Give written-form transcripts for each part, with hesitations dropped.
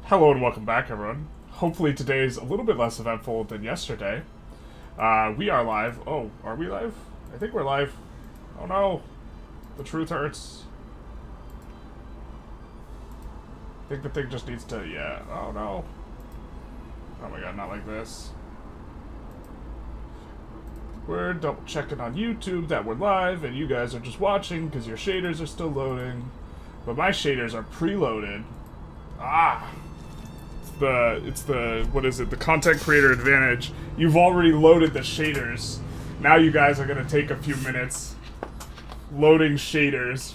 Hello and welcome back, everyone. Hopefully today's a little bit less eventful than yesterday. We are live. Oh, are we live? I think we're live. Oh no. The truth hurts. I think the thing just needs to, yeah. Oh no. Oh my god, not like this. We're double checking on YouTube that we're live and you guys are just watching because your shaders are still loading. But my shaders are preloaded. Ah! It's the what is it, the content creator advantage. You've already loaded the shaders. Now you guys are gonna take a few minutes loading shaders.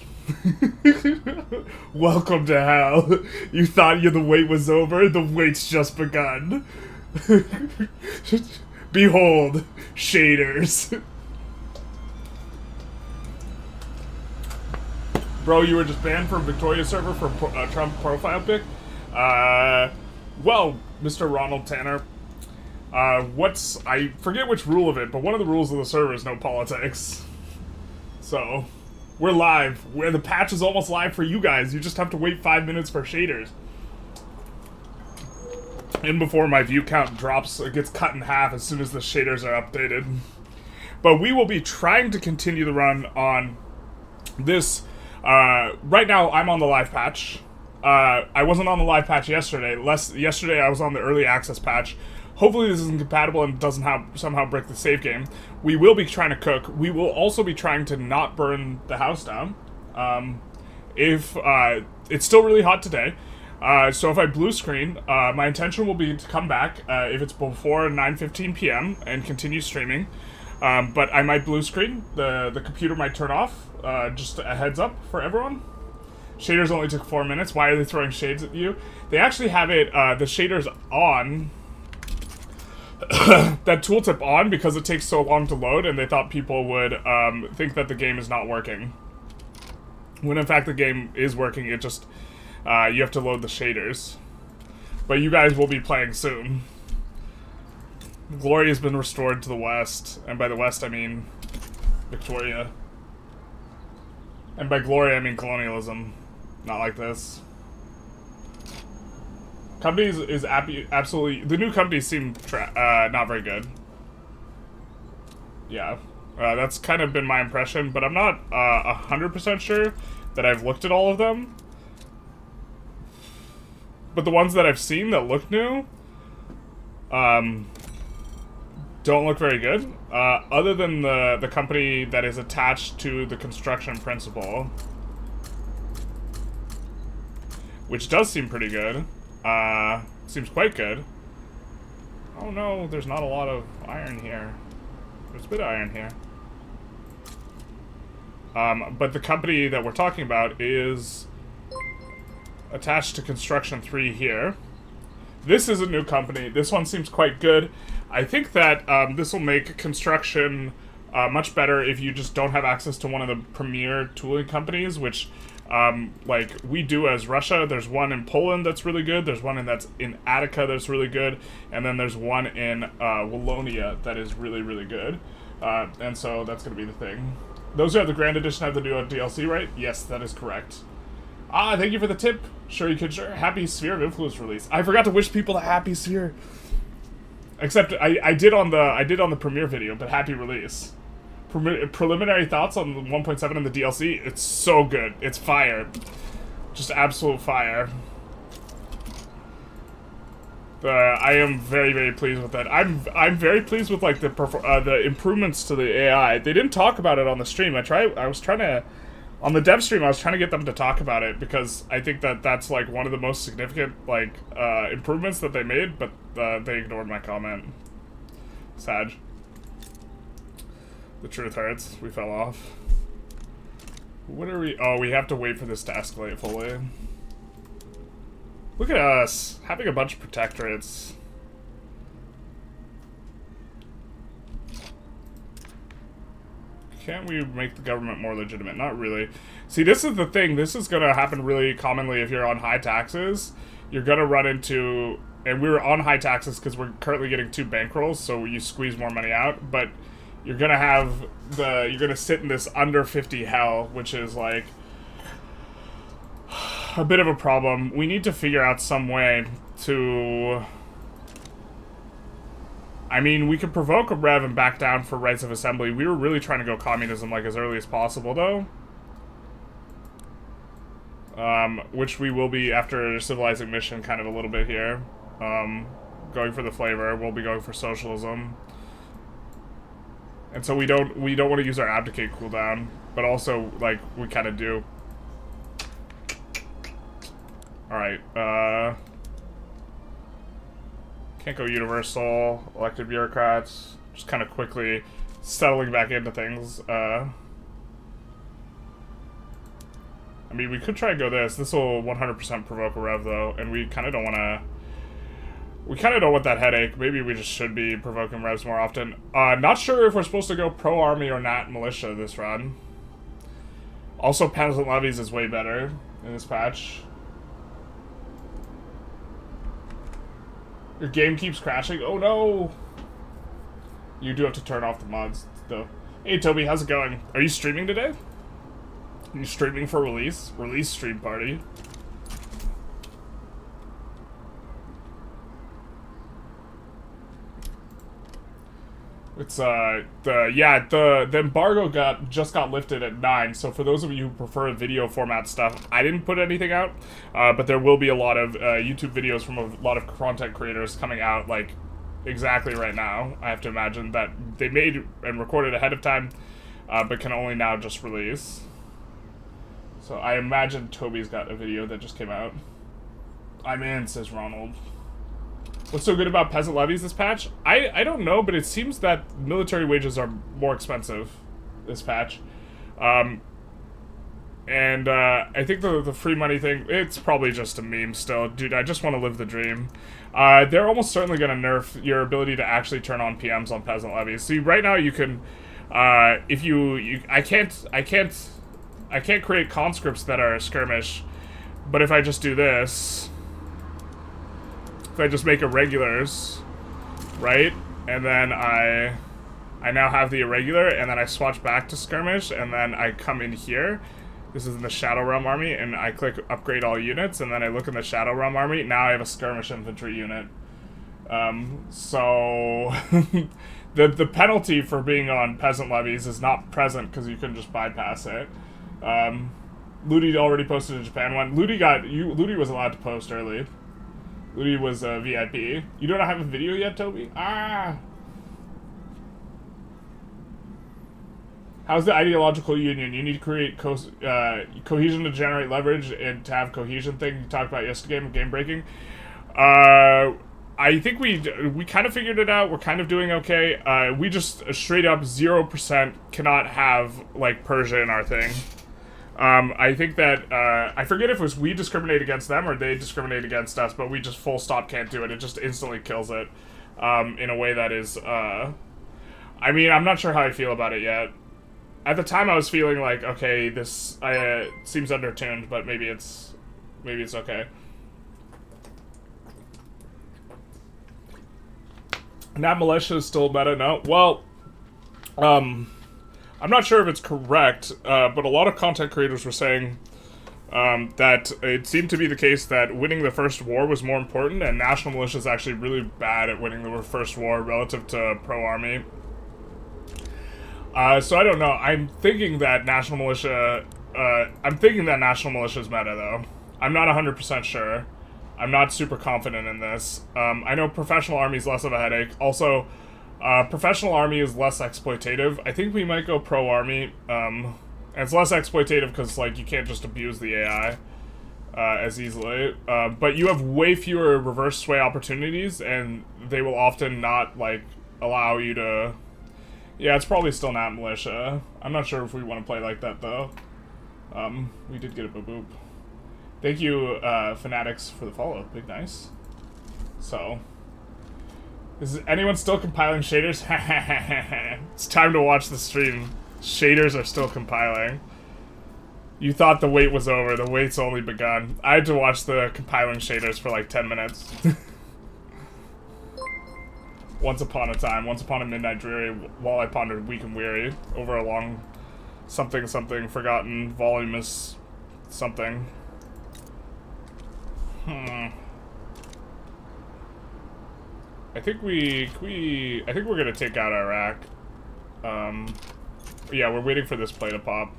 Welcome to hell. You thought the wait was over? The wait's just begun. Behold, shaders. Bro, you were just banned from Victoria server for Trump profile pic? Well, Mr. Ronald Tanner, I forget which rule of it, but one of the rules of the server is no politics. So, we're live. The patch is almost live for you guys. You just have to wait 5 minutes for shaders. And before my view count drops, it gets cut in half as soon as the shaders are updated. But we will be trying to continue the run on this. Right now, I'm on the live patch. I wasn't on the live patch yesterday. Yesterday I was on the early access patch. Hopefully this isn't compatible and doesn't somehow break the save game. We will be trying to cook. We will also be trying to not burn the house down. It's still really hot today. So if I blue screen, my intention will be to come back if it's before 9:15 p.m. and continue streaming. But I might blue screen. The computer might turn off. Just a heads up for everyone. Shaders only took 4 minutes. Why are they throwing shades at you? They actually have it, the shaders on, that tooltip on because it takes so long to load, and they thought people would think that the game is not working. When in fact the game is working, it just, you have to load the shaders. But you guys will be playing soon. Glory has been restored to the west, and by the west I mean Victoria. And by glory I mean colonialism. Not like this. Companies is absolutely... The new companies seem not very good. Yeah. That's kind of been my impression, but I'm not 100% sure that I've looked at all of them. But the ones that I've seen that look new... don't look very good. Other than the company that is attached to the construction principle. Which does seem pretty good. Seems quite good. Oh no, there's not a lot of iron here. There's a bit of iron here. But the company that we're talking about is attached to Construction 3 here. This is a new company. This one seems quite good. I think that this will make construction much better if you just don't have access to one of the premier tooling companies, which... like we do as Russia. There's one in Poland that's really good. There's one that's in Attica that's really good. And then there's one in Wallonia that is really, really good. And so that's going to be the thing. Those who have the Grand Edition have the new DLC, right? Yes, that is correct. Thank you for the tip. Sure you could. Sure. Happy Sphere of Influence release. I forgot to wish people a happy Sphere. Except I did on the premiere video, but happy release. Preliminary thoughts on the 1.7 and the DLC? It's so good. It's fire. Just absolute fire. I am very, very pleased with that. I'm very pleased with like the improvements to the AI. They didn't talk about it on the stream. I was trying to on the dev stream. I was trying to get them to talk about it because I think that that's like one of the most significant like improvements that they made, but they ignored my comment. Sad. The truth hurts. We fell off. What are we... Oh, we have to wait for this to escalate fully. Look at us. Having a bunch of protectorates. Can't we make the government more legitimate? Not really. See, this is the thing. This is going to happen really commonly if you're on high taxes. You're going to run into... And we're on high taxes because we're currently getting 2 bankrolls, so you squeeze more money out, but... You're gonna sit in this under 50 hell, which is like a bit of a problem. We need to figure out some way to... I mean, we could provoke a rev and back down for rights of assembly. We were really trying to go communism like as early as possible, though. Which we will be after civilizing mission kind of a little bit here. Going for the flavor. We'll be going for socialism. And so we don't want to use our abdicate cooldown, but also, like, we kind of do. Alright, can't go universal, elected bureaucrats, just kind of quickly settling back into things. I mean, we could try and go this. This will 100% provoke a rev, though, and we kind of don't want to... We kind of don't want that headache. Maybe we just should be provoking revs more often. Not sure if we're supposed to go pro-army or nat militia this run. Also, peasant levies is way better in this patch. Your game keeps crashing? Oh no! You do have to turn off the mods, though. Hey Toby, how's it going? Are you streaming today? Are you streaming for release? Release stream party. It's, the embargo just got lifted at 9, so for those of you who prefer video format stuff, I didn't put anything out, but there will be a lot of, YouTube videos from a lot of content creators coming out, like, exactly right now. I have to imagine that they made and recorded ahead of time, but can only now just release. So I imagine Toby's got a video that just came out. I'm in, says Ronald. What's so good about peasant levies this patch? I don't know, but it seems that military wages are more expensive this patch. I think the free money thing, it's probably just a meme still. Dude, I just want to live the dream. They're almost certainly going to nerf your ability to actually turn on PMs on peasant levies. See, right now you can, if I can't create conscripts that are skirmish, but if I just do this... I just make irregulars, right? And then I now have the irregular, and then I swatch back to skirmish, and then I come in here. This is in the Shadow Realm army, and I click upgrade all units, and then I look in the Shadow Realm army. Now I have a skirmish infantry unit. So the penalty for being on peasant levies is not present because you can just bypass it. Ludi already posted a Japan one. Ludi was allowed to post early. Ludi was a VIP. You don't have a video yet, Toby? Ah! How's the ideological union? You need to create cohesion to generate leverage and to have cohesion thing you talked about yesterday, game breaking. I think we kind of figured it out. We're kind of doing okay. We just straight up 0% cannot have, like, Persia in our thing. I think that, I forget if it was we discriminate against them or they discriminate against us, but we just full stop can't do it. It just instantly kills it, in a way that is, I mean, I'm not sure how I feel about it yet. At the time I was feeling like, okay, this, seems undertuned, but maybe it's okay. Nat militia is still meta, no? Well, I'm not sure if it's correct, but a lot of content creators were saying that it seemed to be the case that winning the first war was more important, and national militia is actually really bad at winning the first war relative to pro-army. So I don't know. I'm thinking that national militia is meta, though. I'm not 100% sure. I'm not super confident in this. I know professional army is less of a headache. Also, professional army is less exploitative. I think we might go pro-army. And it's less exploitative because, like, you can't just abuse the AI as easily. But you have way fewer reverse sway opportunities, and they will often not, like, allow you to... Yeah, it's probably still not militia. I'm not sure if we want to play like that, though. We did get a boop. Thank you, Fanatics, for the follow. Big nice. So... Is anyone still compiling shaders? It's time to watch the stream. Shaders are still compiling. You thought the wait was over. The wait's only begun. I had to watch the compiling shaders for like 10 minutes. Once upon a time. Once upon a midnight dreary, while I pondered weak and weary over a long something forgotten voluminous something. I think I think we're gonna take out Iraq. Yeah, we're waiting for this play to pop.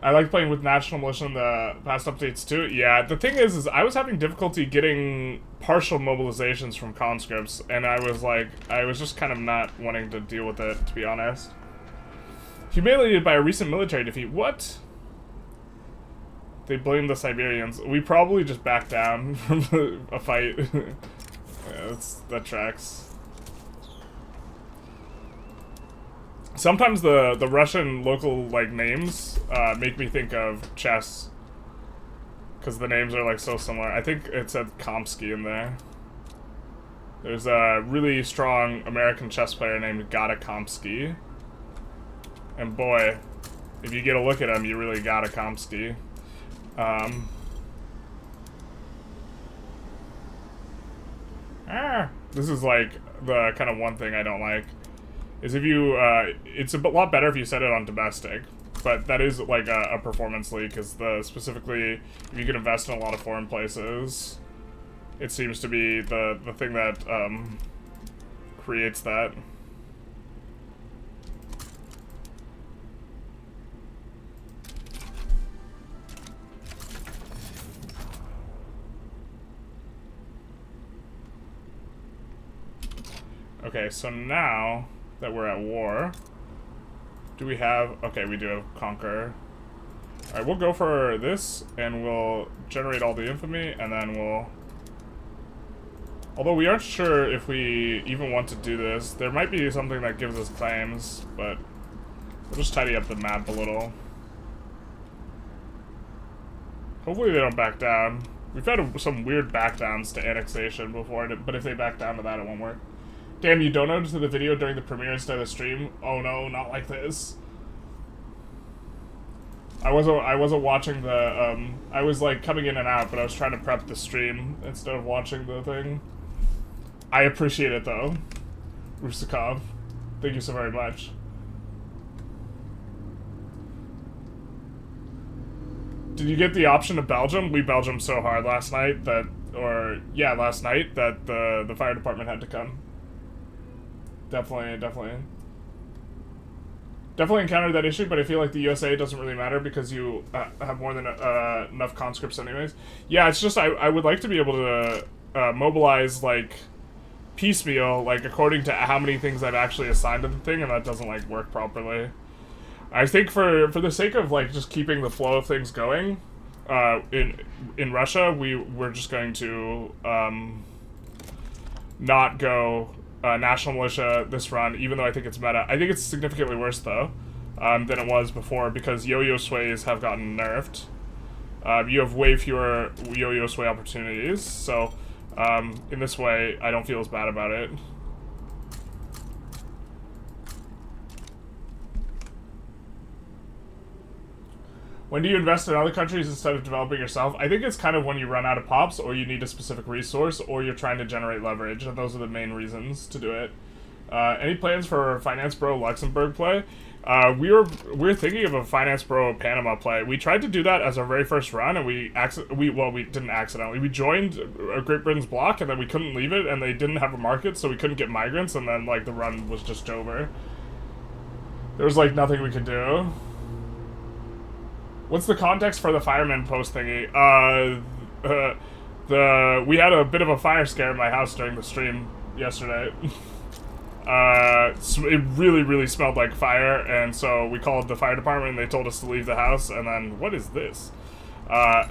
I like playing with National Militia in the past updates too. Yeah, the thing is I was having difficulty getting partial mobilizations from conscripts, and I was just kind of not wanting to deal with it, to be honest. Humiliated by a recent military defeat. What? They blame the Siberians. We probably just backed down from a fight. Yeah, that tracks. Sometimes the Russian local like names make me think of chess, because the names are like so similar. I think it said Komsky in there. There's a really strong American chess player named Gata Komsky, and boy, if you get a look at him, you really got a Komsky. This is like the kind of one thing I don't like. Is if you, it's a lot better if you set it on domestic, but that is like a performance leak, because specifically, if you can invest in a lot of foreign places, it seems to be the thing that, creates that. Okay, so now that we're at war, do we have... Okay, we do have Conquer. Alright, we'll go for this, and we'll generate all the infamy, and then we'll... Although we aren't sure if we even want to do this. There might be something that gives us claims, but we'll just tidy up the map a little. Hopefully they don't back down. We've had some weird backdowns to annexation before, but if they back down to that, it won't work. Damn, you donated to the video during the premiere instead of the stream? Oh no, not like this. I wasn't watching the, I was like coming in and out, but I was trying to prep the stream instead of watching the thing. I appreciate it though. Rusakov. Thank you so very much. Did you get the option to Belgium? We Belgium so hard last night that, last night that the fire department had to come. Definitely encountered that issue, but I feel like the USA doesn't really matter because you have more than enough conscripts anyways. Yeah, it's just I would like to be able to mobilize, like, piecemeal, like, according to how many things I've actually assigned to the thing, and that doesn't, like, work properly. I think for the sake of, like, just keeping the flow of things going, in Russia, we're just going to not go... National Militia this run, even though I think it's meta. I think it's significantly worse, though, than it was before, because yo-yo sways have gotten nerfed. You have way fewer yo-yo sway opportunities, so in this way, I don't feel as bad about it. When do you invest in other countries instead of developing yourself? I think it's kind of when you run out of pops, or you need a specific resource, or you're trying to generate leverage, and those are the main reasons to do it. Any plans for Finance Bro Luxembourg play? We're thinking of a Finance Bro Panama play. We tried to do that as our very first run, and we didn't accidentally. We joined Great Britain's block, and then we couldn't leave it, and they didn't have a market, so we couldn't get migrants, and then, like, the run was just over. There was, like, nothing we could do. What's the context for the fireman post thingy? We had a bit of a fire scare in my house during the stream yesterday. It really, really smelled like fire, and so we called the fire department, and they told us to leave the house, and then, what is this? So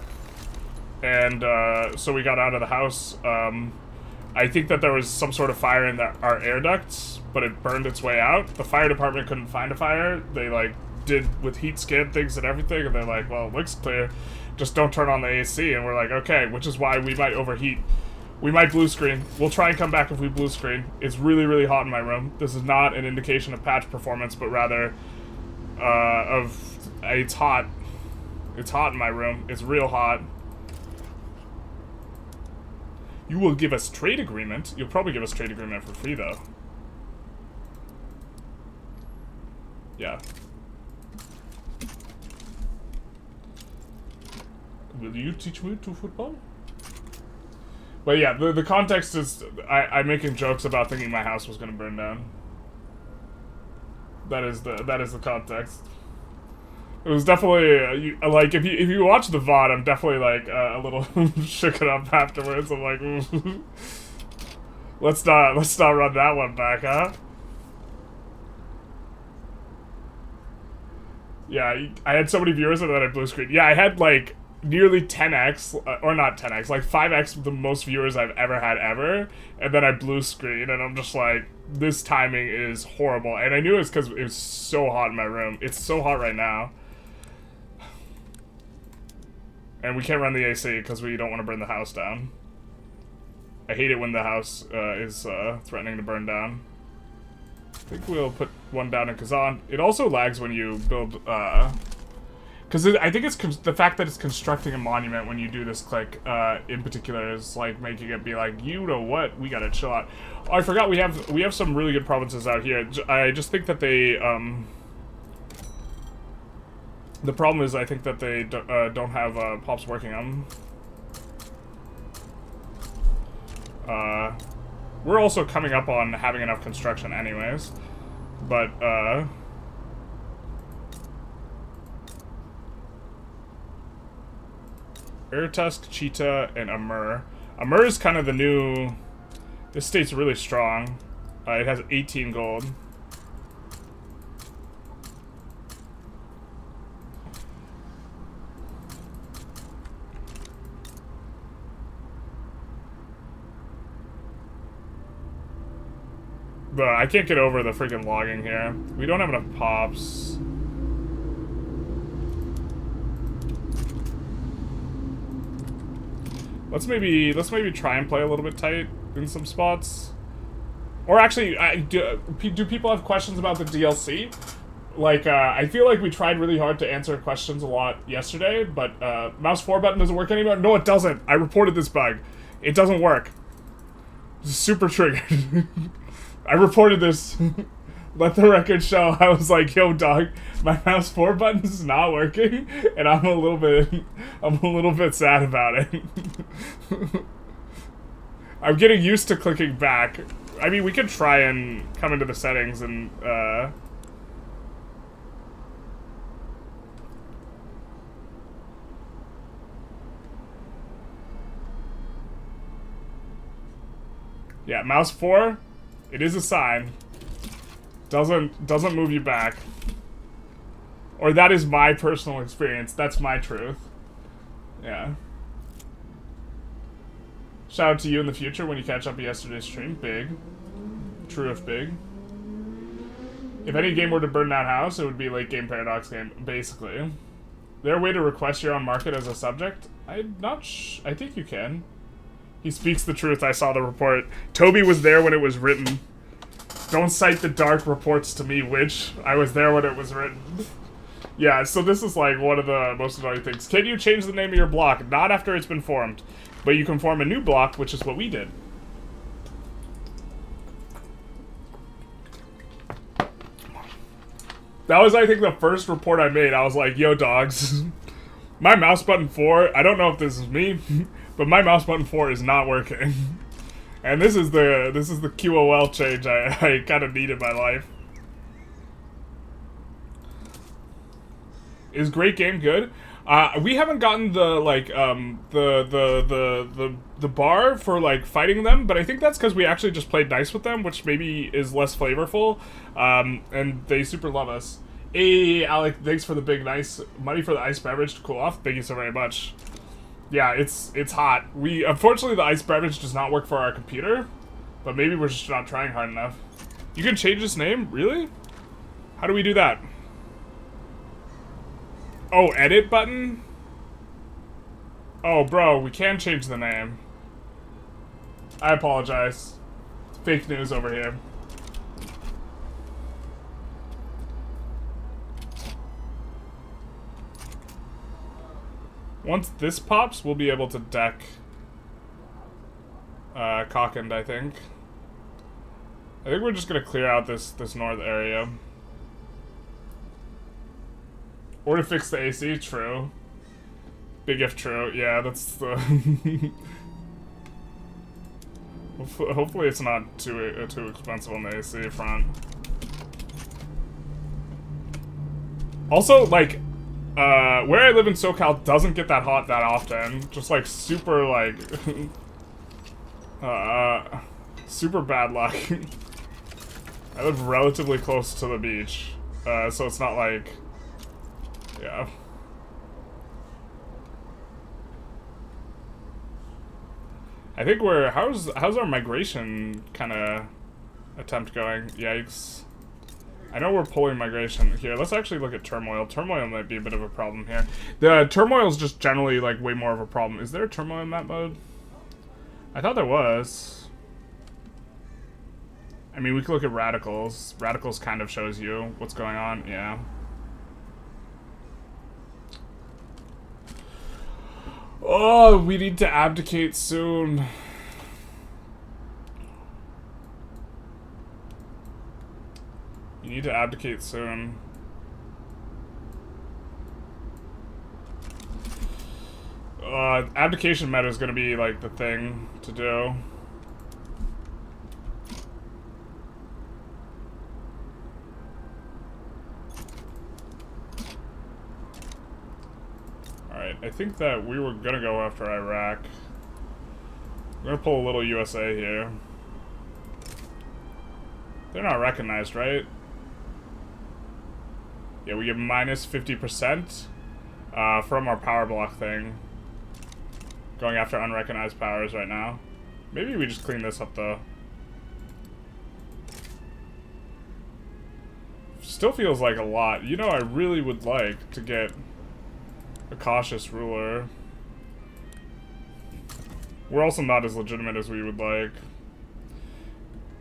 we got out of the house. I think that there was some sort of fire in our air ducts, but it burned its way out. The fire department couldn't find a fire. They, like, did with heat scan things and everything, and they're like, well, it looks clear, just don't turn on the AC, and we're like, okay, which is why we might overheat. We might blue screen. We'll try and come back if we blue screen. It's really, really hot in my room. This is not an indication of patch performance, but rather it's hot. It's hot in my room. It's real hot. You will give us trade agreement. You'll probably give us trade agreement for free, though. Yeah. Will you teach me to football? But yeah, the context is I'm making jokes about thinking my house was gonna burn down. That is the context. It was definitely like if you watch the VOD, I'm definitely like a little shook it up afterwards. I'm like, let's not run that one back, huh? Yeah, I had so many viewers and then I blue screen. Yeah, I had like nearly 10x, or not 10x, like 5x the most viewers I've ever had ever, and then I blue screen, and I'm just like, this timing is horrible. And I knew it was because it was so hot in my room. It's so hot right now. And we can't run the AC because we don't want to burn the house down. I hate it when the house is threatening to burn down. I think we'll put one down in Kazan. It also lags when you build, because I think it's the fact that it's constructing a monument when you do this click, in particular, is like making it be like, you know what, we gotta chill out. Oh, I forgot we have some really good provinces out here. I just think that they, the problem is I think that they don't have pops working on them. We're also coming up on having enough construction anyways, but Irtusk, Cheetah, and Amur. Amur is kind of the new... This state's really strong. It has 18 gold. But I can't get over the freaking logging here. We don't have enough pops. Let's maybe try and play a little bit tight in some spots. Or actually, do people have questions about the DLC? Like, I feel like we tried really hard to answer questions a lot yesterday, but mouse 4 button doesn't work anymore. No, it doesn't. I reported this bug. It doesn't work. It's super triggered. I reported this. Let the record show. I was like, yo, dog, my mouse 4 button is not working, and I'm a little bit sad about it. I'm getting used to clicking back. I mean, we could try and come into the settings and, yeah, mouse 4, it is a sign. Doesn't move you back. Or that is my personal experience. That's my truth. Yeah. Shout out to you in the future when you catch up to yesterday's stream. Big. True if big. If any game were to burn down house, it would be late game paradox game, basically. Is there a way to request your own market as a subject? I'm not I think you can. He speaks the truth. I saw the report. Toby was there when it was written. Don't cite the dark reports to me, witch. I was there when it was written. Yeah, so this is like one of the most annoying things. Can you change the name of your block? Not after it's been formed. But you can form a new block, which is what we did. That was, I think, the first report I made. I was like, yo, dogs. My mouse button 4, I don't know if this is me, but my mouse button 4 is not working. And this is the QOL change I kind of need in my life. Is Great Game good? We haven't gotten the like the bar for like fighting them, but I think that's because we actually just played nice with them, which maybe is less flavorful. And they super love us. Hey, Alec, thanks for the big nice money for the ice beverage to cool off. Thank you so very much. Yeah, it's hot. Unfortunately the ice beverage does not work for our computer, but maybe we're just not trying hard enough. You can change this name? Really? How do we do that? Oh, edit button? Oh, bro, we can change the name. I apologize. Fake news over here. Once this pops, we'll be able to deck Cockend, I think. I think we're just gonna clear out this north area. Or to fix the AC, true. Big if true, yeah, that's the... Hopefully it's not too expensive on the AC front. Also, like, where I live in SoCal doesn't get that hot that often. Just, like, super, like... super bad luck. I live relatively close to the beach, so it's not like... Yeah. I think we're... How's our migration kind of attempt going? Yikes. I know we're pulling migration here. Let's actually look at turmoil. Turmoil might be a bit of a problem here. The turmoil is just generally, like, way more of a problem. Is there a turmoil in that mode? I thought there was. I mean, we could look at radicals. Radicals kind of shows you what's going on. Yeah. Oh, we need to abdicate soon. You need to abdicate soon. Abdication meta is gonna be, like, the thing to do. Alright, I think that we were gonna go after Iraq. We're gonna pull a little USA here. They're not recognized, right? Yeah, we get minus 50% from our power block thing. Going after unrecognized powers right now. Maybe we just clean this up, though. Still feels like a lot. You know, I really would like to get a cautious ruler. We're also not as legitimate as we would like.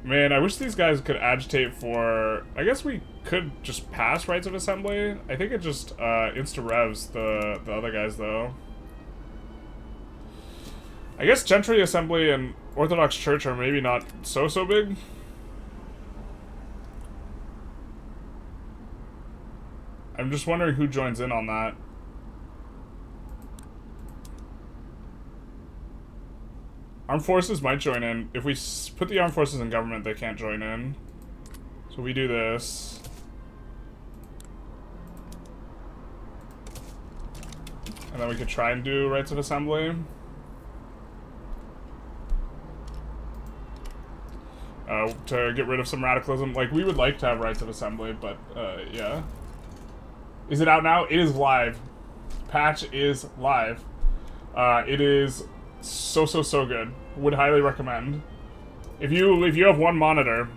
Man, I wish these guys could agitate for... I guess we could just pass rights of assembly. I think it just insta-revs the other guys, though. I guess gentry assembly and Orthodox Church are maybe not so big. I'm just wondering who joins in on that. Armed forces might join in. If we put the armed forces in government, they can't join in. So we do this. And then we could try and do rights of assembly. To get rid of some radicalism. Like, we would like to have rights of assembly, but, yeah. Is it out now? It is live. Patch is live. It is so good. Would highly recommend. If you have one monitor,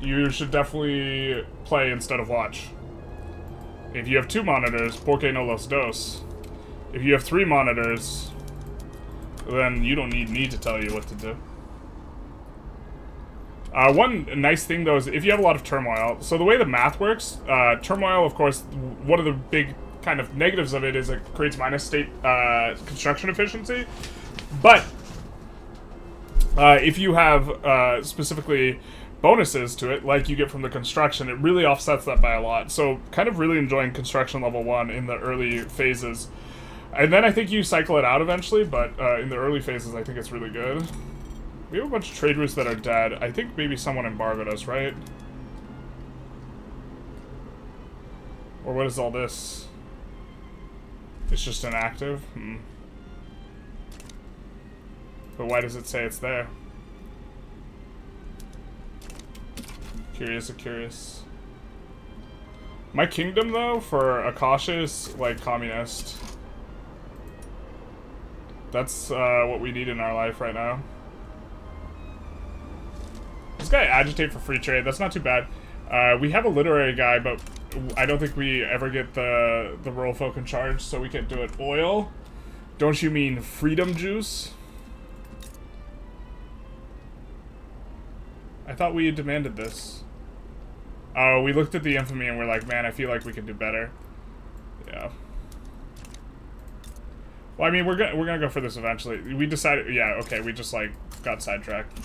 you should definitely play instead of watch. If you have two monitors, porque no los dos. If you have three monitors, then you don't need me to tell you what to do. One nice thing, though, is if you have a lot of turmoil, so the way the math works, turmoil, of course, one of the big kind of negatives of it is it creates minus state construction efficiency. But if you have specifically bonuses to it, like you get from the construction, it really offsets that by a lot. So kind of really enjoying construction level 1 in the early phases. And then I think you cycle it out eventually, but in the early phases I think it's really good. We have a bunch of trade routes that are dead. I think maybe someone embargoed us, right? Or what is all this? It's just inactive? But why does it say it's there? Curious of curious. My kingdom, though, for a cautious, like, communist. That's what we need in our life right now. This guy agitate for free trade. That's not too bad. We have a literary guy, but I don't think we ever get the rural folk in charge, so we can't do it. Oil? Don't you mean freedom juice? I thought we had demanded this. Oh, we looked at the infamy and we're like, man, I feel like we could do better. Yeah. Well, I mean, we're gonna go for this eventually. We decided, yeah, okay, we just, like, got sidetracked.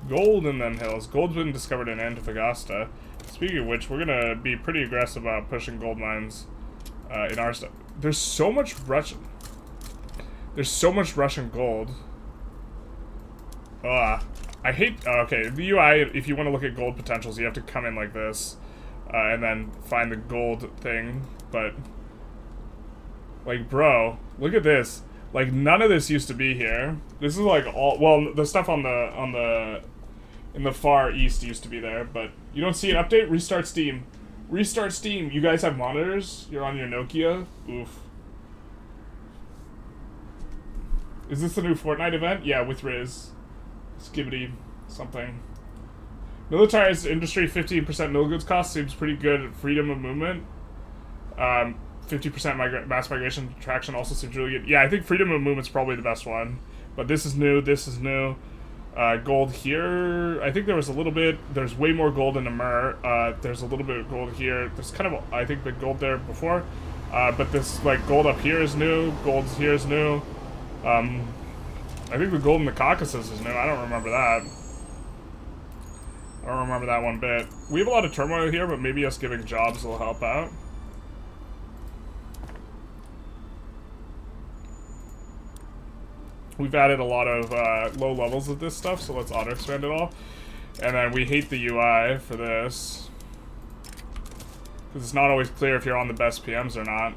Gold in them hills. Gold's been discovered in Antofagasta. Speaking of which, we're gonna be pretty aggressive about pushing gold mines in our stuff. There's so much Russian. There's so much Russian gold. I hate. Okay, the UI. If you want to look at gold potentials, you have to come in like this, and then find the gold thing. But like, bro, look at this. Like, none of this used to be here. This is like all. Well, the stuff on the in the far east used to be there, but you don't see an update. Restart Steam. Restart Steam. You guys have monitors? You're on your Nokia? Oof. Is this the new Fortnite event? Yeah, with Riz. Skibbity. Something. Militarized industry, 15% mill goods cost. Seems pretty good. Freedom of movement. 50% mass migration traction also seems really good. Yeah, I think freedom of movement's probably the best one. But this is new. This is new. Gold here. I think there was a little bit. There's way more gold in Amur. There's a little bit of gold here. There's kind of, I think, the gold there before. But this, like, gold up here is new. Gold here is new. I think the gold in the Caucasus is new. I don't remember that. I don't remember that one bit. We have a lot of turmoil here, but maybe us giving jobs will help out. We've added a lot of low levels of this stuff, so let's auto-expand it all. And then we hate the UI for this. Because it's not always clear if you're on the best PMs or not.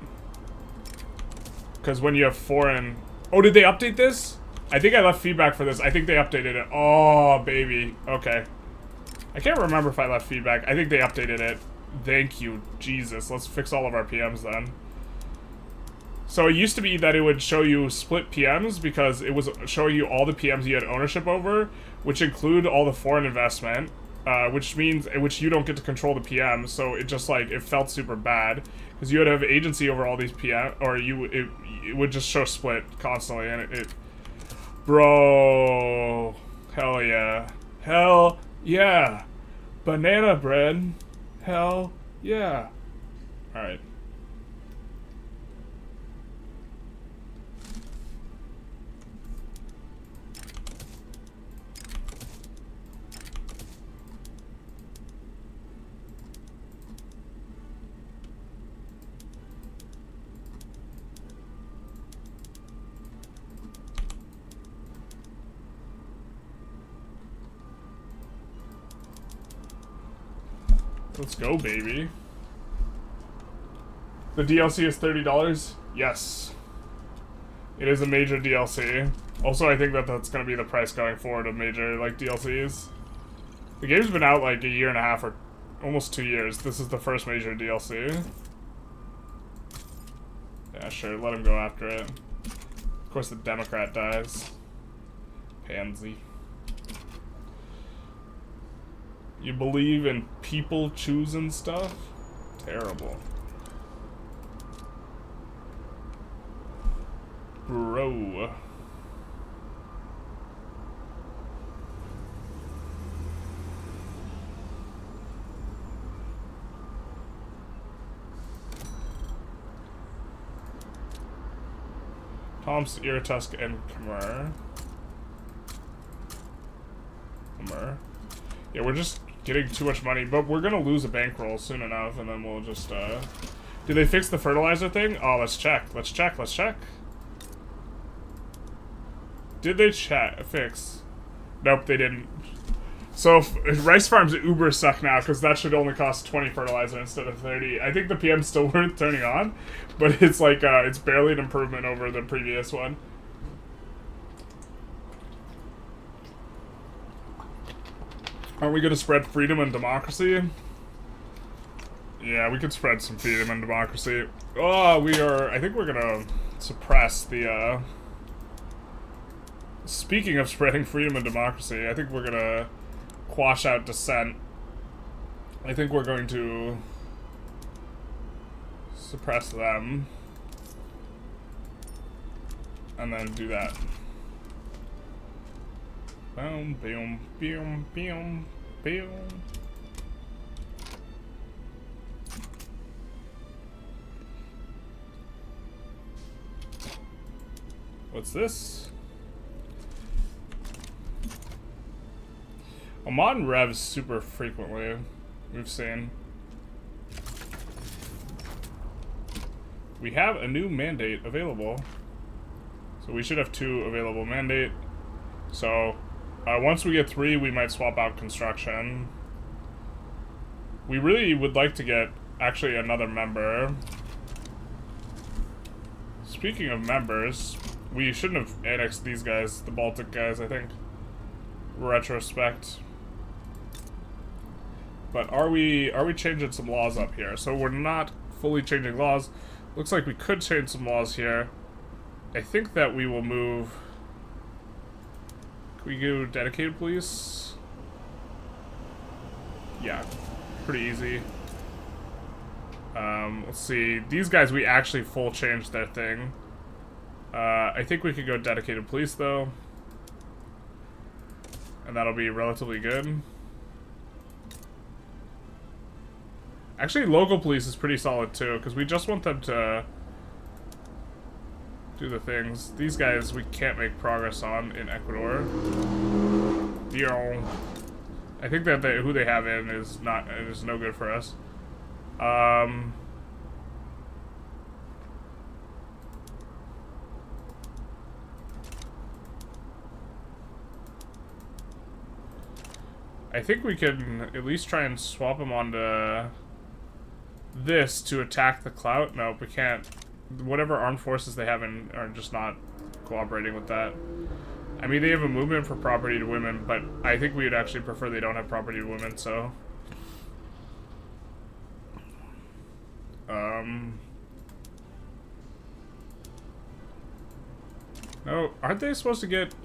Because when you have foreign... Oh, did they update this? I think I left feedback for this. I think they updated it. Oh, baby. Okay. I can't remember if I left feedback. I think they updated it. Thank you. Jesus. Let's fix all of our PMs then. So it used to be that it would show you split PMs because it was showing you all the PMs you had ownership over, which include all the foreign investment, which means you don't get to control the PM. So it just like it felt super bad because you would have agency over all these PM, or it would just show split constantly, and it bro, hell yeah, banana bread, hell yeah. All right. Let's go, baby. The DLC is $30? Yes. It is a major DLC. Also, I think that that's going to be the price going forward of major, like, DLCs. The game's been out, like, a year and a half or almost 2 years. This is the first major DLC. Yeah, sure. Let him go after it. Of course, the Democrat dies. Pansy. You believe in people choosing stuff? Terrible. Bro. Tom's, Iratusk, and Khmer. Yeah, we're just getting too much money, but we're gonna lose a bankroll soon enough, and then we'll just, Did they fix the fertilizer thing? Oh, let's check. Let's check. Did they fix? Nope, they didn't. So, rice farms uber suck now, because that should only cost 20 fertilizer instead of 30. I think the PM's still worth turning on, but it's like, it's barely an improvement over the previous one. Aren't we going to spread freedom and democracy? Yeah, we could spread some freedom and democracy. Oh, I think we're going to suppress the, Speaking of spreading freedom and democracy, I think we're going to quash out dissent. I think we're going to suppress them. And then do that. Boom, boom, boom, boom, boom. What's this? Oman revs super frequently, we've seen. We have a new mandate available. So we should have 2 available mandate. So once we get 3, we might swap out construction. We really would like to get, actually, another member. Speaking of members, we shouldn't have annexed these guys, the Baltic guys, I think. Retrospect. But are we changing some laws up here? So we're not fully changing laws. Looks like we could change some laws here. I think that we will move... Can we go dedicated police? Yeah, pretty easy. Let's see. These guys, we actually full changed their thing. I think we could go dedicated police, though. And that'll be relatively good. Actually, local police is pretty solid, too, because we just want them to do the things. These guys, we can't make progress on in Ecuador. I think that who they have in is no good for us. I think we can at least try and swap them onto this to attack the clout. No, we can't. Whatever armed forces they have in are just not cooperating with that. I mean, they have a movement for property to women, but I think we would actually prefer they don't have property to women, so... No, aren't they supposed to get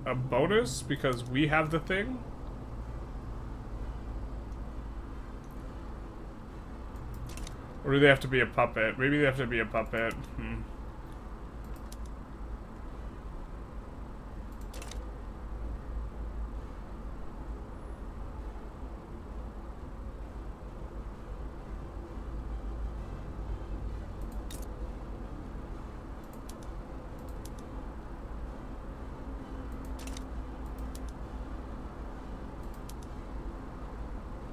a bonus because we have the thing? Or do they have to be a puppet? Maybe they have to be a puppet.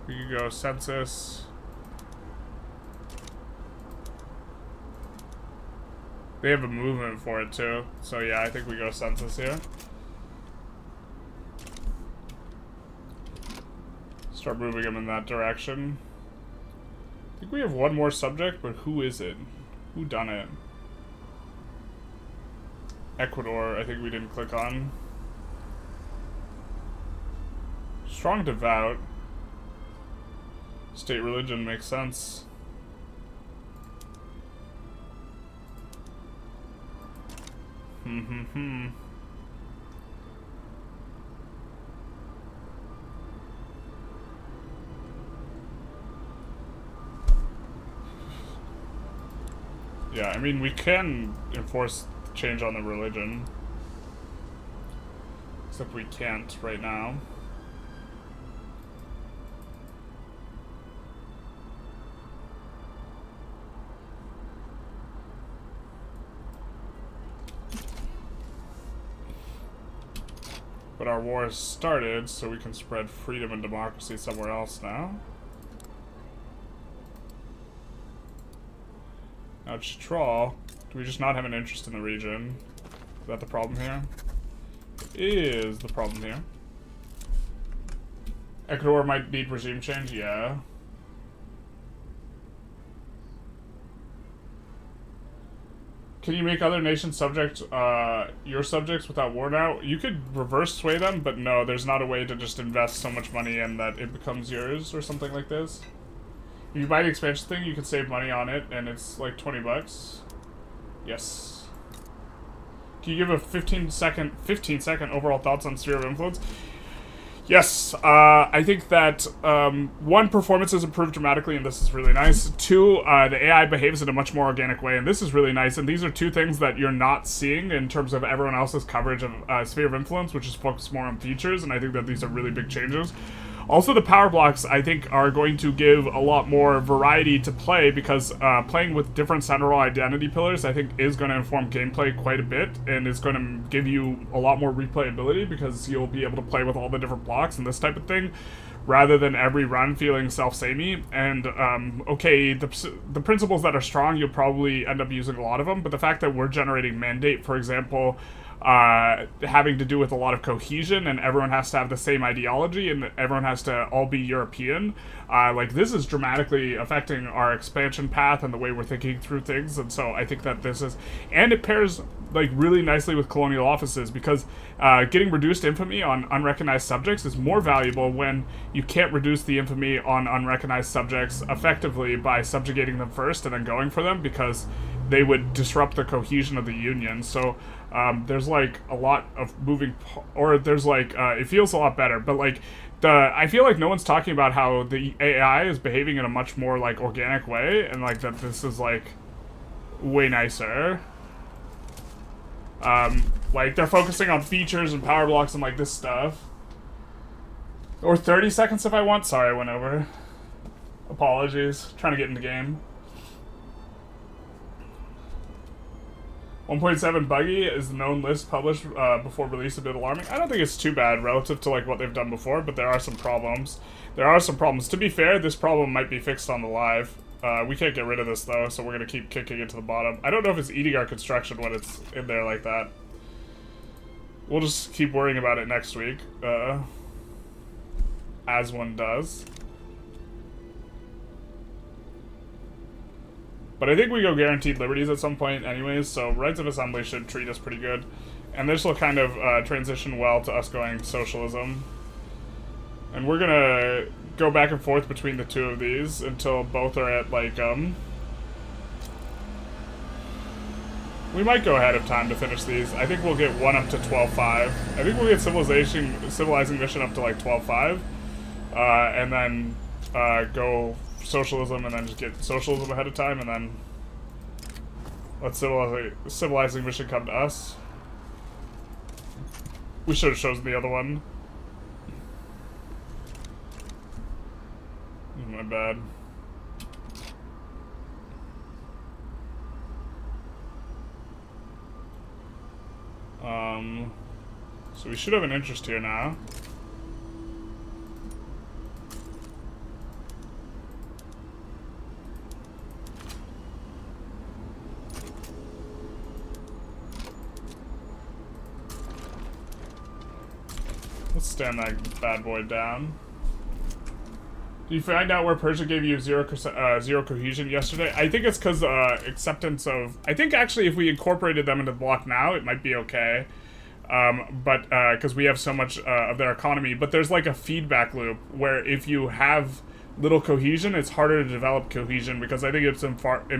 We could go census. They have a movement for it too. So yeah, I think we go census here. Start moving them in that direction. I think we have one more subject, but who is it? Who done it? Ecuador, I think we didn't click on. Strong devout. State religion makes sense. Yeah, I mean, we can enforce change on the religion. Except we can't right now. But our war has started, so we can spread freedom and democracy somewhere else now. Now, Chitral, do we just not have an interest in the region? Is that the problem here? It is the problem here. Ecuador might need regime change, yeah. Can you make other nations subject your subjects without war now? You could reverse sway them, but no, there's not a way to just invest so much money in that it becomes yours or something like this. If you buy the expansion thing, you can save money on it, and it's like 20 bucks. Yes. Can you give a 15 second overall thoughts on Sphere of Influence? Yes, I think that, 1, performance has improved dramatically, and this is really nice. 2, the AI behaves in a much more organic way, and this is really nice. And these are 2 things that you're not seeing in terms of everyone else's coverage of Sphere of Influence, which is focused more on features, and I think that these are really big changes. Also, the power blocks, I think, are going to give a lot more variety to play, because playing with different central identity pillars, I think, is going to inform gameplay quite a bit, and is going to give you a lot more replayability, because you'll be able to play with all the different blocks and this type of thing, rather than every run feeling self-samey. And, okay, the principles that are strong, you'll probably end up using a lot of them, but the fact that we're generating mandate, for example, having to do with a lot of cohesion, and everyone has to have the same ideology, and everyone has to all be European, like, this is dramatically affecting our expansion path and the way we're thinking through things. And so I think that this is, and it pairs, like, really nicely with colonial offices, because getting reduced infamy on unrecognized subjects is more valuable when you can't reduce the infamy on unrecognized subjects effectively by subjugating them first and then going for them, because they would disrupt the cohesion of the union. So there's like a lot of moving, or there's like, it feels a lot better, but like, I feel like no one's talking about how the AI is behaving in a much more like organic way, and like that this is like way nicer. Like they're focusing on features and power blocks and like this stuff. Or 30 seconds if I want. Sorry, I went over. Apologies. Trying to get in the game. 1.7 buggy is the known list published before release, a bit alarming. I don't think it's too bad relative to like what they've done before, but there are some problems. To be fair, this problem might be fixed on the live. We can't get rid of this though, so we're gonna keep kicking it to the bottom. I don't know if it's eating our construction when it's in there like that. We'll just keep worrying about it next week, as one does. But I think we go guaranteed liberties at some point anyways, so rights of assembly should treat us pretty good. And this will kind of transition well to us going socialism. And we're gonna go back and forth between the two of these until both are at, like, we might go ahead of time to finish these. I think we'll get one up to 12.5. I think we'll get civilizing mission up to, like, 12.5. And then go socialism, and then just get socialism ahead of time, and then let civilizing mission come to us. We should have chosen the other one. My bad. So we should have an interest here now. Let's stand that bad boy down. Did you find out where Persia gave you zero cohesion yesterday? I think it's because acceptance of... I think actually if we incorporated them into the block now, it might be okay. But because we have so much of their economy. But there's like a feedback loop where if you have little cohesion, it's harder to develop cohesion, because I think it's in part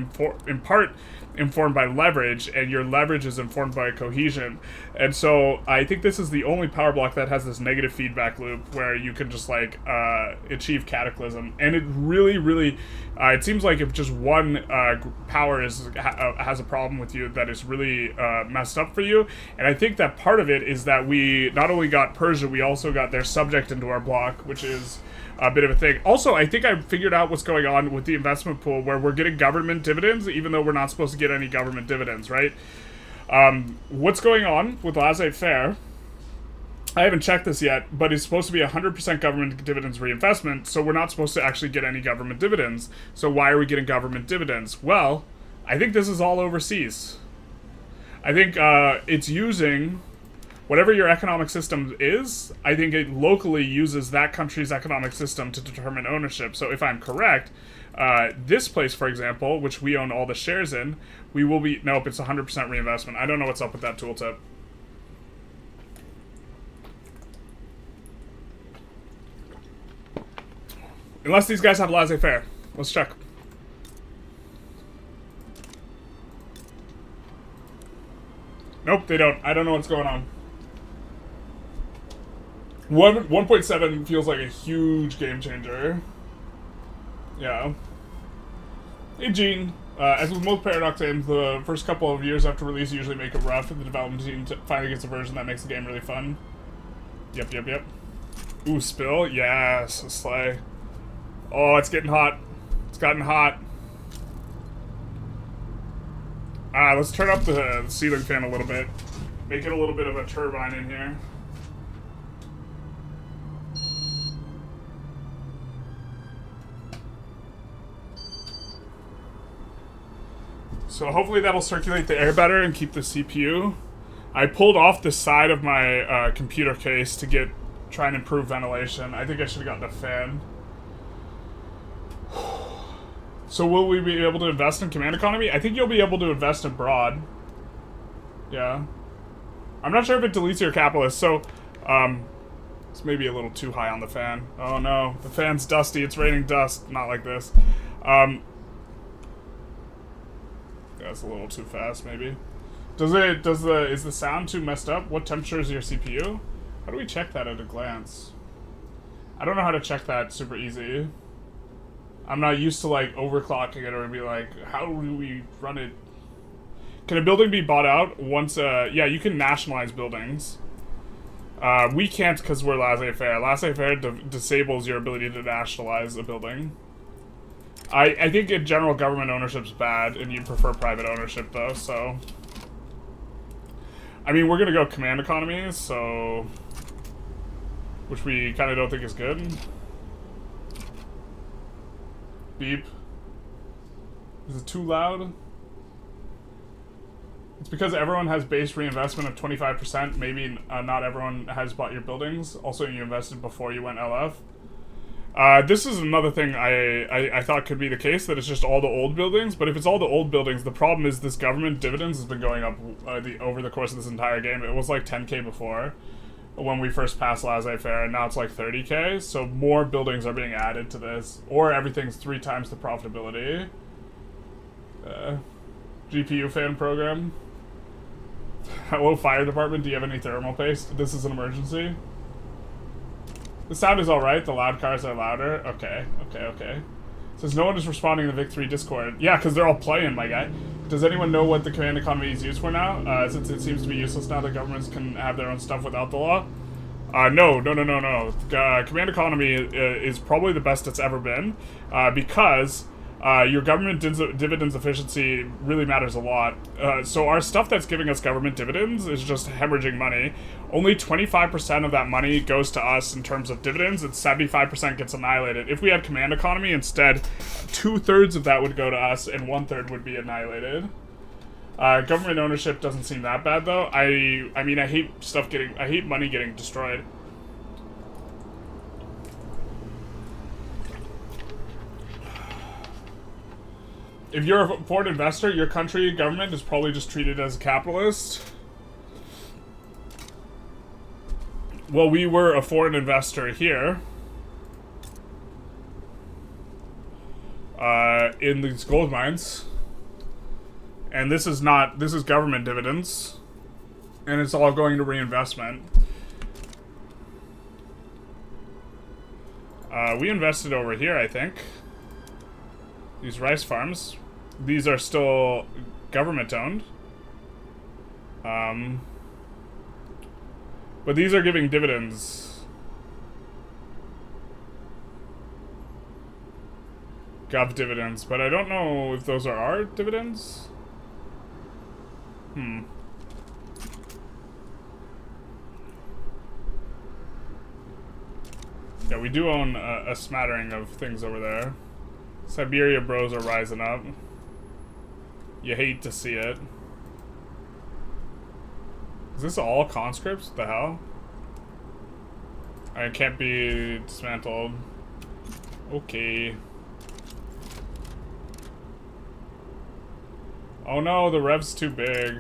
informed by leverage, and your leverage is informed by cohesion. And so I think this is the only power block that has this negative feedback loop where you can just like achieve cataclysm. And it really it seems like if just one power has a problem with you, that is really messed up for you. And I think that part of it is that we not only got Persia, we also got their subject into our block, which is a bit of a thing. Also, I think I figured out what's going on with the investment pool, where we're getting government dividends, even though we're not supposed to get any government dividends, right? What's going on with laissez-faire? I haven't checked this yet, but it's supposed to be 100% government dividends reinvestment, so we're not supposed to actually get any government dividends. So why are we getting government dividends? Well, I think this is all overseas. I think it's using... whatever your economic system is, I think it locally uses that country's economic system to determine ownership. So if I'm correct, this place, for example, which we own all the shares in, we will be... Nope, it's 100% reinvestment. I don't know what's up with that tooltip. Unless these guys have laissez-faire. Let's check. Nope, they don't. I don't know what's going on. 1.7 feels like a huge game changer. Yeah. Hey, Gene. As with most Paradox games, the first couple of years after release usually make it rough, and the development team finally gets a version that makes the game really fun. Yep. Ooh, spill? Yes, slay. Oh, it's getting hot. It's gotten hot. Let's turn up the ceiling fan a little bit. Make it a little bit of a turbine in here. So hopefully that'll circulate the air better and keep the CPU. I pulled off the side of my computer case to try and improve ventilation. I think I should have gotten a fan. So will we be able to invest in command economy? I think you'll be able to invest abroad. Yeah. I'm not sure if it deletes your capitalist, so it's maybe a little too high on the fan. Oh no, the fan's dusty, it's raining dust. Not like this. That's a little too fast, maybe. Is the sound too messed up? What temperature is your CPU? How do we check that at a glance? I don't know how to check that super easy. I'm not used to like overclocking it or be like, how do we run it? Can a building be bought out once? Yeah, you can nationalize buildings. We can't because we're laissez-faire. Laissez-faire disables your ability to nationalize a building. I think in general government ownership's bad, and you prefer private ownership though. So, I mean, we're gonna go command economy, so which we kind of don't think is good. Beep. Is it too loud? It's because everyone has base reinvestment of 25%. Maybe not everyone has bought your buildings. Also, you invested before you went LF. This is another thing I thought could be the case, that it's just all the old buildings. But if it's all the old buildings, the problem is this government dividends has been going up over the course of this entire game. It was like 10k before, when we first passed laissez-faire, and now it's like 30k, so more buildings are being added to this, or everything's 3 times the profitability. GPU fan program. Hello, fire department, do you have any thermal paste? This is an emergency. The sound is alright, the loud cars are louder. Okay. Says no one is responding to the Vic 3 Discord. Yeah, because they're all playing, my guy. Does anyone know what the command economy is used for now? Since it seems to be useless now that governments can have their own stuff without the law? No. Command economy is probably the best it's ever been, because your government dividends efficiency really matters a lot. So our stuff that's giving us government dividends is just hemorrhaging money. Only 25% of that money goes to us in terms of dividends, and 75% gets annihilated. If we had command economy instead, 2/3 of that would go to us, and 1/3 would be annihilated. Government ownership doesn't seem that bad though. I mean, I hate money getting destroyed. If you're a foreign investor, your country government is probably just treated as a capitalist. Well, we were a foreign investor here. In these gold mines. And this is government dividends. And it's all going to reinvestment. We invested over here, I think. These rice farms. These are still government owned. But these are giving dividends. Gov dividends, but I don't know if those are our dividends. Yeah, we do own a smattering of things over there. Siberia bros are rising up. You hate to see it. Is this all conscripts? What the hell? I can't be dismantled. Okay. Oh no, the rev's too big.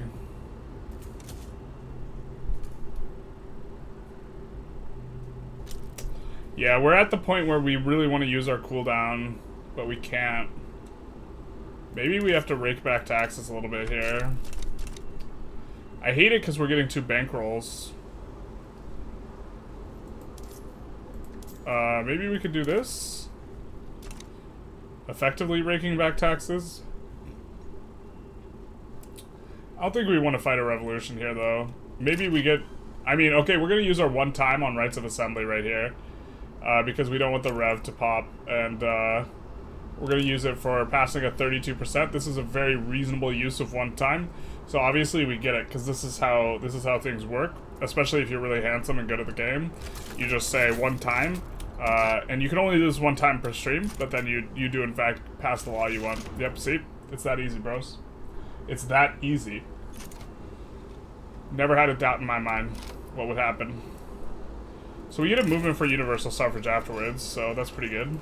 Yeah, we're at the point where we really want to use our cooldown, but we can't. Maybe we have to rake back taxes a little bit here. I hate it because we're getting 2 bankrolls. Maybe we could do this. Effectively raking back taxes. I don't think we want to fight a revolution here, though. Maybe we get... I mean, okay, we're going to use our 1 time on rights of assembly right here. because we don't want the rev to pop, and we're going to use it for passing at 32%. This is a very reasonable use of one time, so obviously we get it, because this is how things work, especially if you're really handsome and good at the game. You just say one time, and you can only do this one time per stream, but then you do in fact pass the law you want. Yep, see? It's that easy, bros. It's that easy. Never had a doubt in my mind what would happen. So we get a movement for universal suffrage afterwards, so that's pretty good.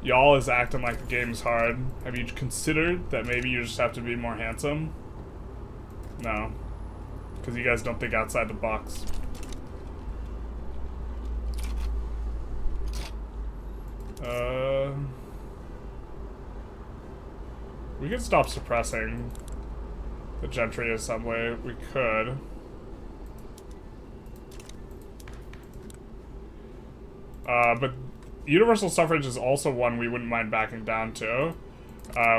Y'all is acting like the game's hard. Have you considered that maybe you just have to be more handsome? No. Because you guys don't think outside the box. We could stop suppressing the gentry assembly. We could. But universal suffrage is also one we wouldn't mind backing down to.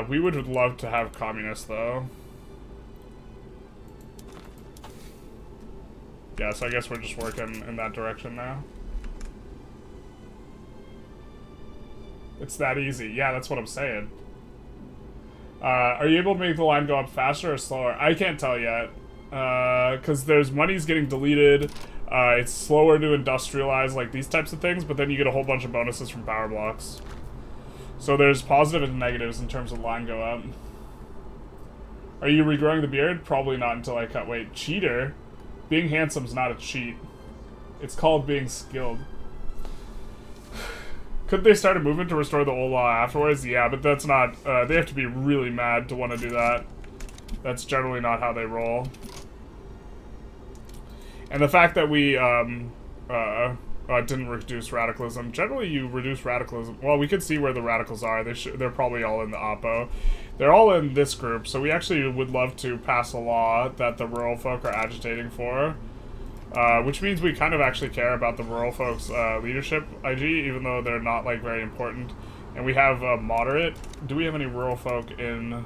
We would love to have communists, though. Yeah, so I guess we're just working in that direction now. It's that easy. Yeah, that's what I'm saying. Are you able to make the line go up faster or slower? I can't tell yet. Because there's money's getting deleted. It's slower to industrialize, like these types of things, but then you get a whole bunch of bonuses from power blocks. So there's positive and negatives in terms of line go up. Are you regrowing the beard? Probably not until I cut weight. Cheater? Being handsome's not a cheat. It's called being skilled. Could they start a movement to restore the old law afterwards? Yeah, but that's not... they have to be really mad to want to do that. That's generally not how they roll. And the fact that we didn't reduce radicalism. Generally, you reduce radicalism. Well, we could see where the radicals are. They're probably all in the Oppo. They're all in this group, so we actually would love to pass a law that the rural folk are agitating for. Which means we kind of actually care about the rural folks' leadership, IG, even though they're not, like, very important. And we have moderate. Do we have any rural folk in...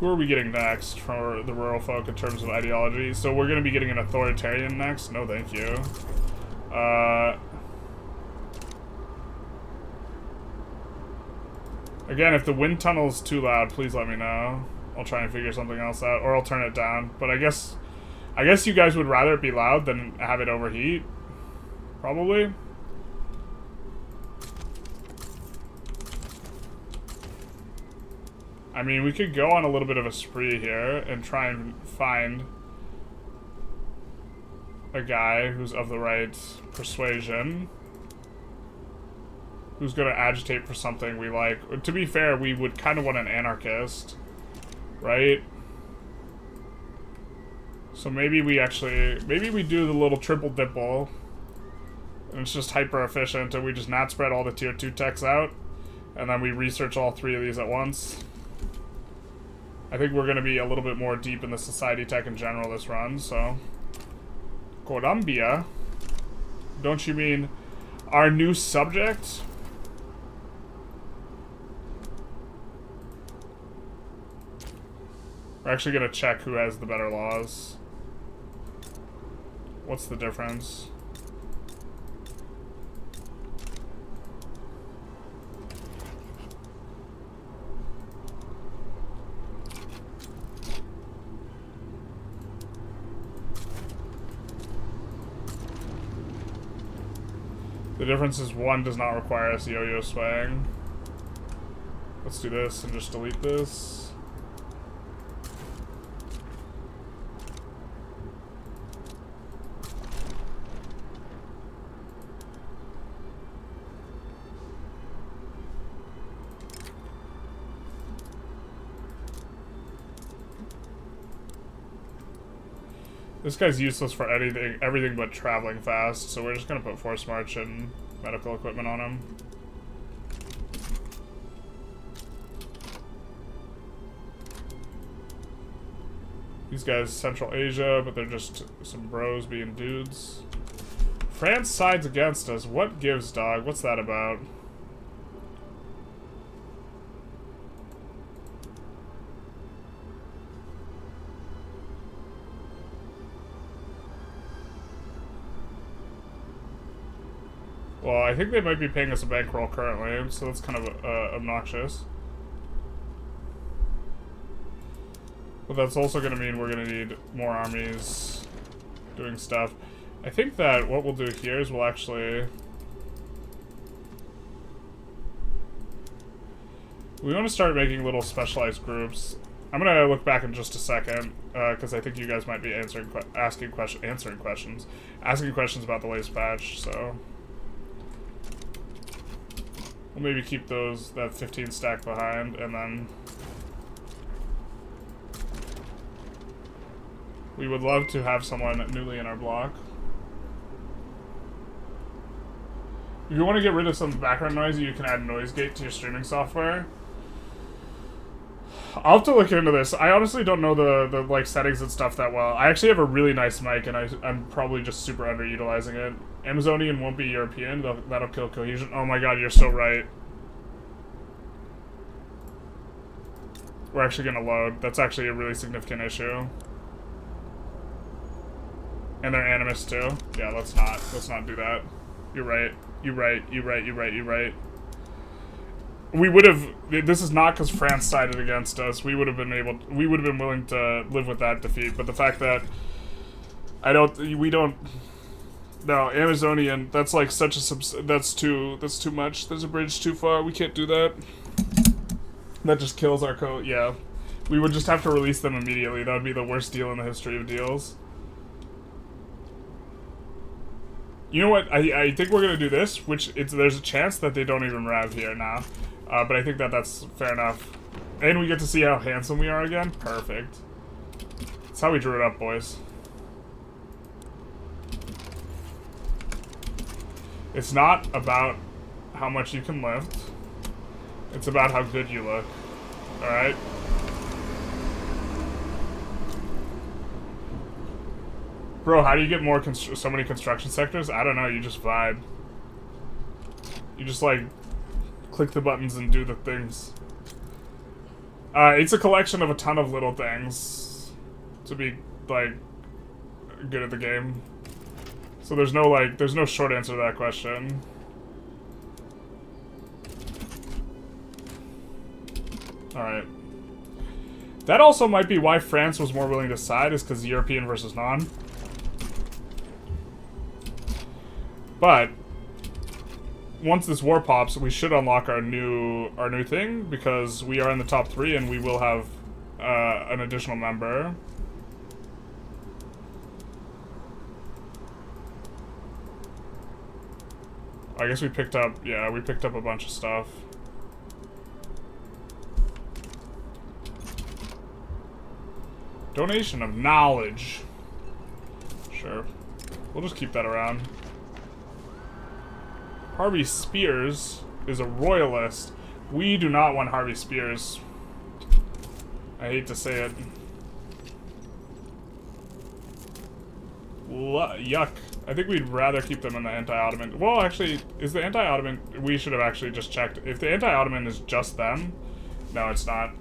who are we getting next for the rural folk in terms of ideology? So we're going to be getting an authoritarian next. No, thank you. Again, if the wind tunnel is too loud, please let me know. I'll try and figure something else out, or I'll turn it down. But I guess you guys would rather it be loud than have it overheat. Probably. I mean, we could go on a little bit of a spree here and try and find a guy who's of the right persuasion, who's going to agitate for something we like. To be fair, we would kind of want an anarchist, right? So maybe we do the little triple dipple, and it's just hyper efficient, and we just not spread all the tier 2 techs out, and then we research all 3 of these at once. I think we're going to be a little bit more deep in the society tech in general this run, so... Colombia? Don't you mean our new subject? We're actually going to check who has the better laws. What's the difference? The difference is one does not require us yo-yo swaying. Let's do this and just delete this. This guy's useless for everything but traveling fast, so we're just gonna put force march and medical equipment on him. These guys Central Asia, but they're just some bros being dudes. France sides against us. What gives, dog? What's that about? Well, I think they might be paying us a bankroll currently, so that's kind of obnoxious. But that's also going to mean we're going to need more armies doing stuff. I think that what we'll do here is we'll actually... We want to start making little specialized groups. I'm going to look back in just a second, because I think you guys might be asking questions about the latest patch, so... We'll maybe keep that 15 stack behind, and then... We would love to have someone newly in our block. If you want to get rid of some background noise, you can add noise gate to your streaming software. I'll have to look into this. I honestly don't know the like settings and stuff that well. I actually have a really nice mic, and I'm probably just super underutilizing it. Amazonian won't be European. That'll kill cohesion. Oh my god, you're so right. We're actually gonna load. That's actually a really significant issue. And they're animus too. Yeah, let's not do that. You're right. You're right. We would have. This is not because France sided against us. We would have been willing to live with that defeat. But the fact that we don't. No, Amazonian. That's like such a that's too much. There's a bridge too far. We can't do that. That just kills our code. Yeah, we would just have to release them immediately. That would be the worst deal in the history of deals. You know what? I think we're gonna do this, there's a chance that they don't even rev here now, but I think that's fair enough. And we get to see how handsome we are again. Perfect. That's how we drew it up, boys. It's not about how much you can lift. It's about how good you look. All right. Bro, how do you get so many construction sectors? I don't know, you just vibe. You just, like, click the buttons and do the things. It's a collection of a ton of little things to be, like, good at the game. So there's no short answer to that question. Alright. That also might be why France was more willing to side, is because European versus non. But once this war pops, we should unlock our new thing, because we are in the top 3 and we will have an additional member. I guess we picked up a bunch of stuff. Donation of knowledge. Sure. We'll just keep that around. Harvey Spears is a royalist. We do not want Harvey Spears. I hate to say it. Yuck. I think we'd rather keep them in the anti-Ottoman. Well, actually, is the anti-Ottoman... We should have actually just checked. If the anti-Ottoman is just them... No, it's not.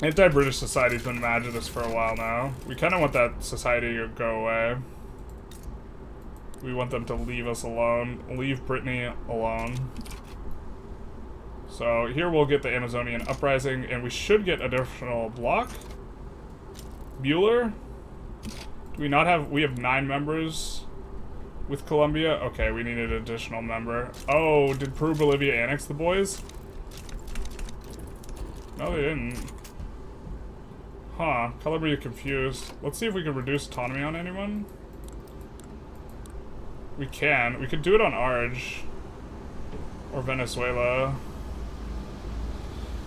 Anti-British Society's been mad at us for a while now. We kind of want that society to go away. We want them to leave us alone. Leave Brittany alone. So here we'll get the Amazonian Uprising, and we should get additional block. Bueller? Do we not have... We have 9 members with Colombia? Okay, we need an additional member. Oh, did Peru, Bolivia annex the boys? No, they didn't. Huh. Calabria confused. Let's see if we can reduce autonomy on anyone. We can. We could do it on Arge. Or Venezuela.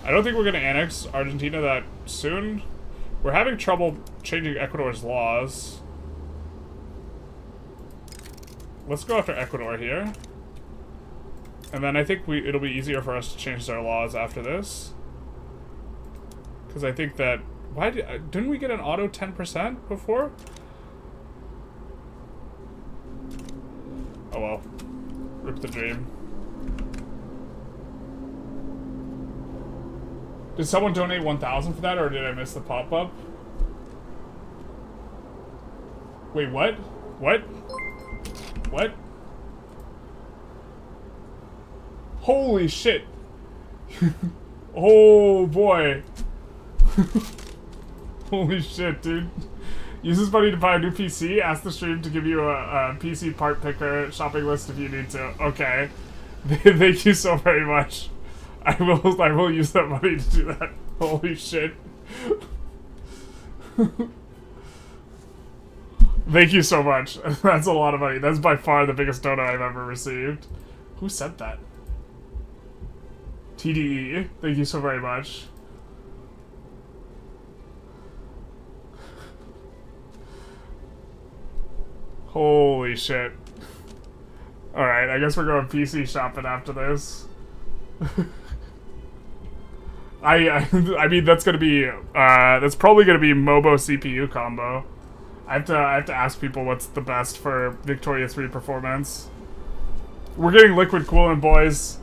I don't think we're going to annex Argentina that soon. We're having trouble changing Ecuador's laws. Let's go after Ecuador here. And then I think it'll be easier for us to change their laws after this. Because I think that... didn't we get an auto 10% before? Oh well. Rip the dream. Did someone donate 1,000 for that, or did I miss the pop-up? Wait, what? What? What? Holy shit. Oh boy. Holy shit, dude. Use this money to buy a new PC. Ask the stream to give you a PC part picker shopping list if you need to. Okay. Thank you so very much. I will use that money to do that. Holy shit. Thank you so much. That's a lot of money. That's by far the biggest donut I've ever received. Who said that? TDE. Thank you so very much. Holy shit. Alright, I guess we're going PC shopping after this. I mean, that's gonna be, that's probably gonna be MOBO CPU combo. I have to ask people what's the best for Victoria 3 performance. We're getting liquid cooling, boys.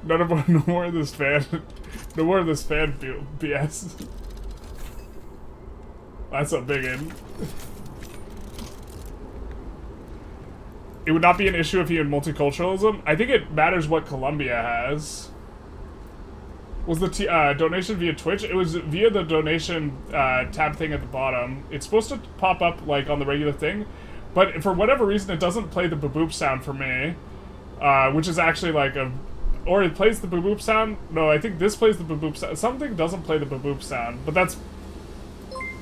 No more of this fan. No more of this fan BS. That's a big one. It would not be an issue if you had multiculturalism. I think it matters what Colombia has. Was the donation via Twitch? It was via the donation tab thing at the bottom. It's supposed to pop up like on the regular thing, but for whatever reason it doesn't play the boop sound for me, which is actually like a, or it plays the boop sound. No, I think this plays the boop sound. Something doesn't play the boop sound, but that's.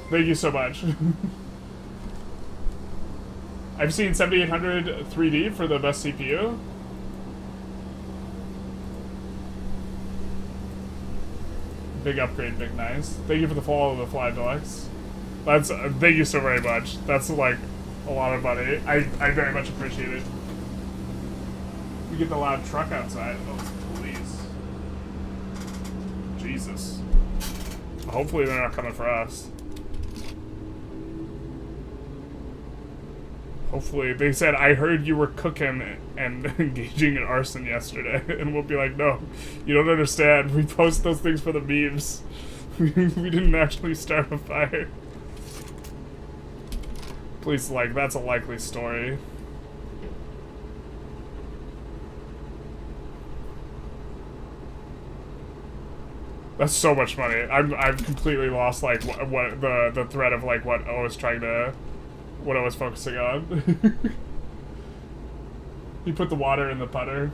Thank you so much. I've seen 7800 3D for the best CPU. Big upgrade, big nice. Thank you for the follow of the Fly Deluxe. That's thank you so very much. That's like a lot of money. I very much appreciate it. We get the loud truck outside. Oh, it's the police. Jesus. Hopefully they're not coming for us. Hopefully, they said, I heard you were cooking and engaging in arson yesterday. And we'll be like, no, you don't understand. We post those things for the memes. We didn't actually start a fire. Please, like, that's a likely story. That's so much money. I've completely lost, like, what the thread of, like, what I was trying to... What I was focusing on. You put the water in the putter.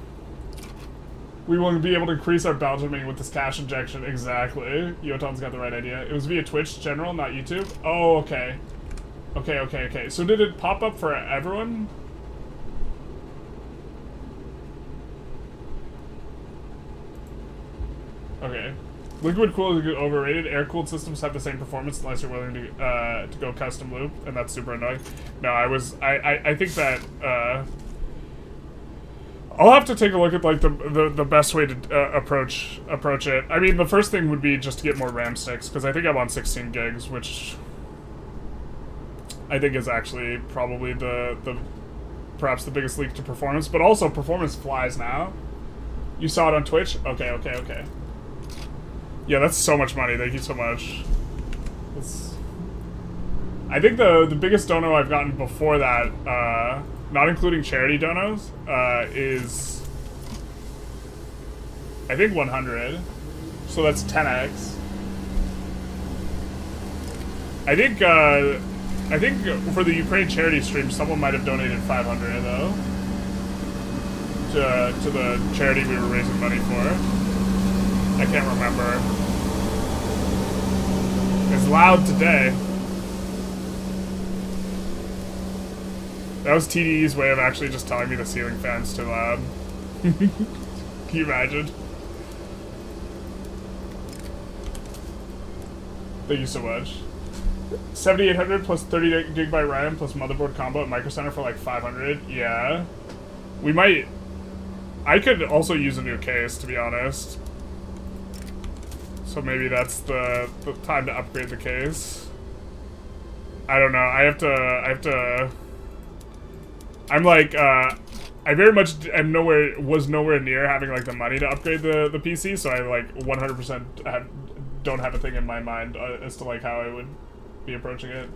We will be able to increase our Belgiuming with this cash injection. Exactly. Yotan's got the right idea. It was via Twitch general, not YouTube. Oh, okay. Okay. So did it pop up for everyone? Okay. Liquid cooled is overrated. Air-cooled systems have the same performance unless you're willing to go custom loop, and that's super annoying. No, I think that I'll have to take a look at like the best way to approach it. I mean, the first thing would be just to get more RAM sticks because I think I'm on 16 gigs, which I think is actually probably perhaps the biggest leak to performance, but also performance flies now. You saw it on Twitch? Okay. Yeah, that's so much money. Thank you so much. I think the biggest dono I've gotten before that, not including charity donos, is I think 100. So that's 10x. I think for the Ukraine charity stream, someone might have donated 500 though to the charity we were raising money for. I can't remember. It's loud today. That was TDE's way of actually just telling me the ceiling fan's too loud. Can you imagine? Thank you so much. 7800 plus 30 GB RAM plus motherboard combo at Micro Center for like 500. Yeah. We might... I could also use a new case, to be honest. So maybe that's the time to upgrade the case. I don't know. I have to. I'm like, I very much was nowhere near having like the money to upgrade the PC. So I like 100% don't have a thing in my mind as to like how I would be approaching it.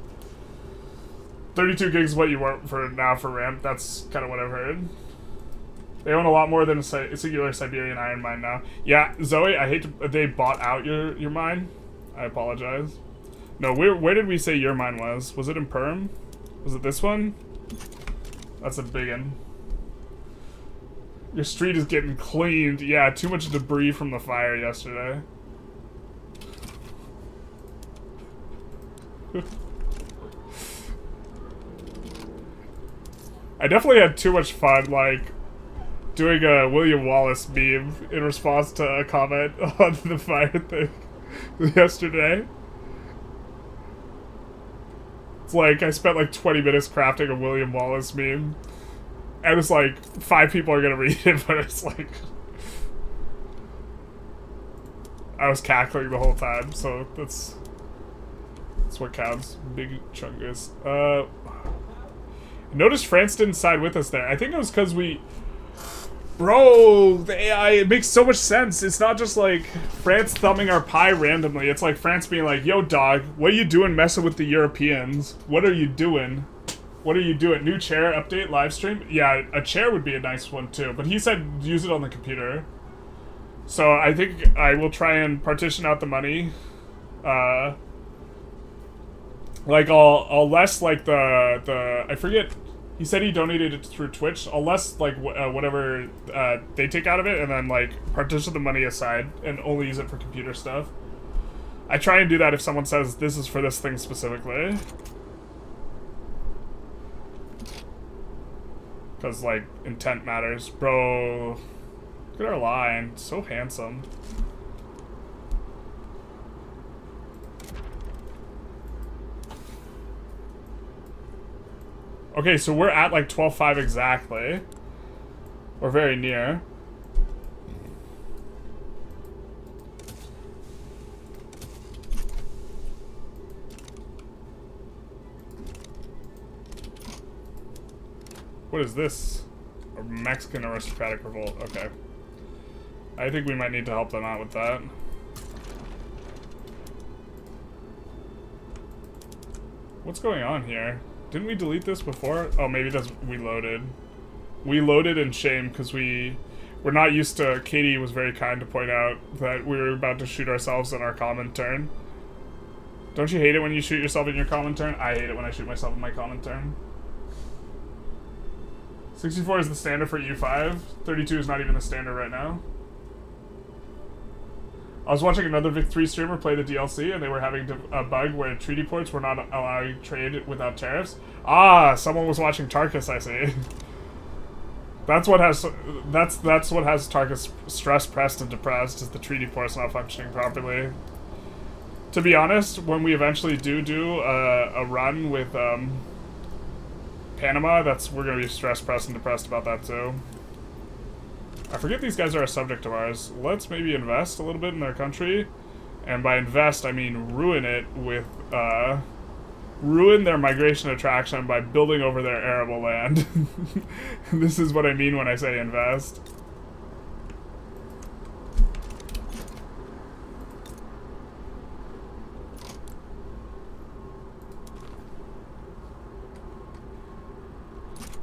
32 gigs is what you want for now for RAM. That's kind of what I've heard. They own a lot more than a singular Siberian iron mine now. Yeah, Zoe, I hate to... They bought out your mine? I apologize. No, where did we say your mine was? Was it in Perm? Was it this one? That's a big one. Your street is getting cleaned. Yeah, too much debris from the fire yesterday. I definitely had too much fun, like, doing a William Wallace meme in response to a comment on the fire thing yesterday. It's like, I spent like 20 minutes crafting a William Wallace meme. And it's like, 5 people are gonna read it, but it's like... I was cackling the whole time, so that's what counts. Big chungus. Notice France didn't side with us there. I think it was because we... Bro, the AI, it makes so much sense. It's not just like France thumbing our pie randomly. It's like France being like, yo, dog, what are you doing messing with the Europeans? What are you doing? What are you doing? New chair update, live stream? Yeah, a chair would be a nice one too. But he said use it on the computer. So I think I will try and partition out the money. Like, I'll less, like, I forget... He said he donated it through Twitch. I'll less, like, whatever they take out of it, and then, like, partition the money aside and only use it for computer stuff. I try and do that if someone says this is for this thing specifically. Because, like, intent matters. Bro, look at our line. So handsome. Okay, so we're at like 12.5 exactly. We're very near. What is this? A Mexican aristocratic revolt. Okay. I think we might need to help them out with that. What's going on here? Didn't we delete this before? Oh, maybe that's... We loaded. We loaded in shame because we're not used to... Katie was very kind to point out that we were about to shoot ourselves in our common turn. Don't you hate it when you shoot yourself in your common turn? I hate it when I shoot myself in my common turn. 64 is the standard for U5. 32 is not even the standard right now. I was watching another Vic3 streamer play the DLC, and they were having a bug where treaty ports were not allowing trade without tariffs. Ah, someone was watching Tarkus, I see. That's what has Tarkus stressed, pressed, and depressed, is the treaty ports not functioning properly. To be honest, when we eventually do a run with Panama, we're gonna be stressed, pressed, and depressed about that too. I forget these guys are a subject of ours. Let's maybe invest a little bit in their country. And by invest, I mean ruin it with, ruin their migration attraction by building over their arable land. This is what I mean when I say invest.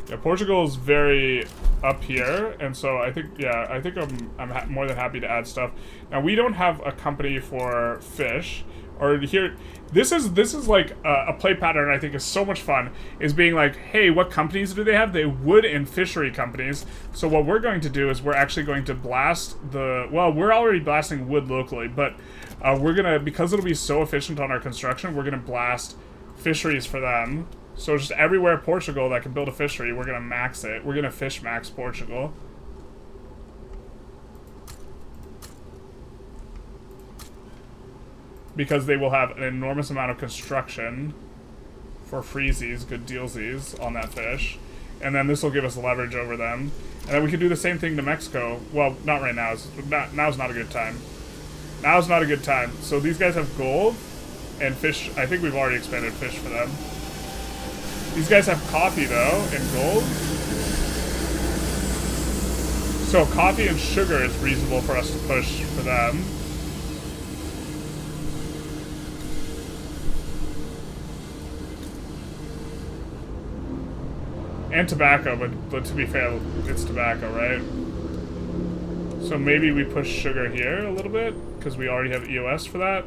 Yeah, Portugal is very up here, and so I think, yeah, I think I'm more than happy to add stuff. Now, we don't have a company for fish, or here, this is like a play pattern I think is so much fun, is being like, hey, what companies do they have? They wood and fishery companies. So what we're going to do is we're actually going to blast well, we're already blasting wood locally, but we're gonna, because it'll be so efficient on our construction, we're gonna blast fisheries for them. So just everywhere Portugal that can build a fishery, we're gonna max it. We're gonna fish max Portugal. Because they will have an enormous amount of construction for freezies, good dealsies on that fish. And then this will give us leverage over them. And then we can do the same thing to Mexico. Well, not right now. Now's not a good time. Now's not a good time. So these guys have gold and fish. I think we've already expanded fish for them. These guys have coffee, though, and gold. So coffee and sugar is reasonable for us to push for them. And tobacco, but to be fair, it's tobacco, right? So maybe we push sugar here a little bit, because we already have EOS for that.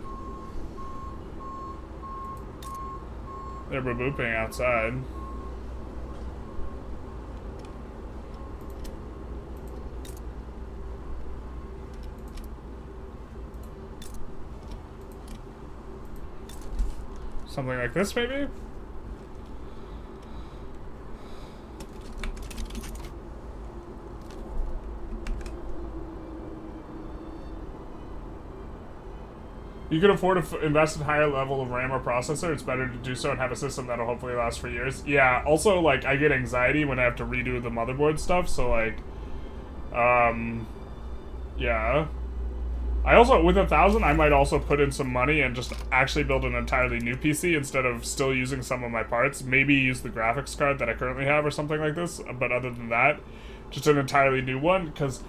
They're booping outside. Something like this, maybe? You can afford to invest in higher level of RAM or processor. It's better to do so and have a system that'll hopefully last for years. Yeah, also, like, I get anxiety when I have to redo the motherboard stuff, so, like, yeah. I also, with 1,000, I might also put in some money and just actually build an entirely new PC instead of still using some of my parts. Maybe use the graphics card that I currently have or something like this, but other than that, just an entirely new one, because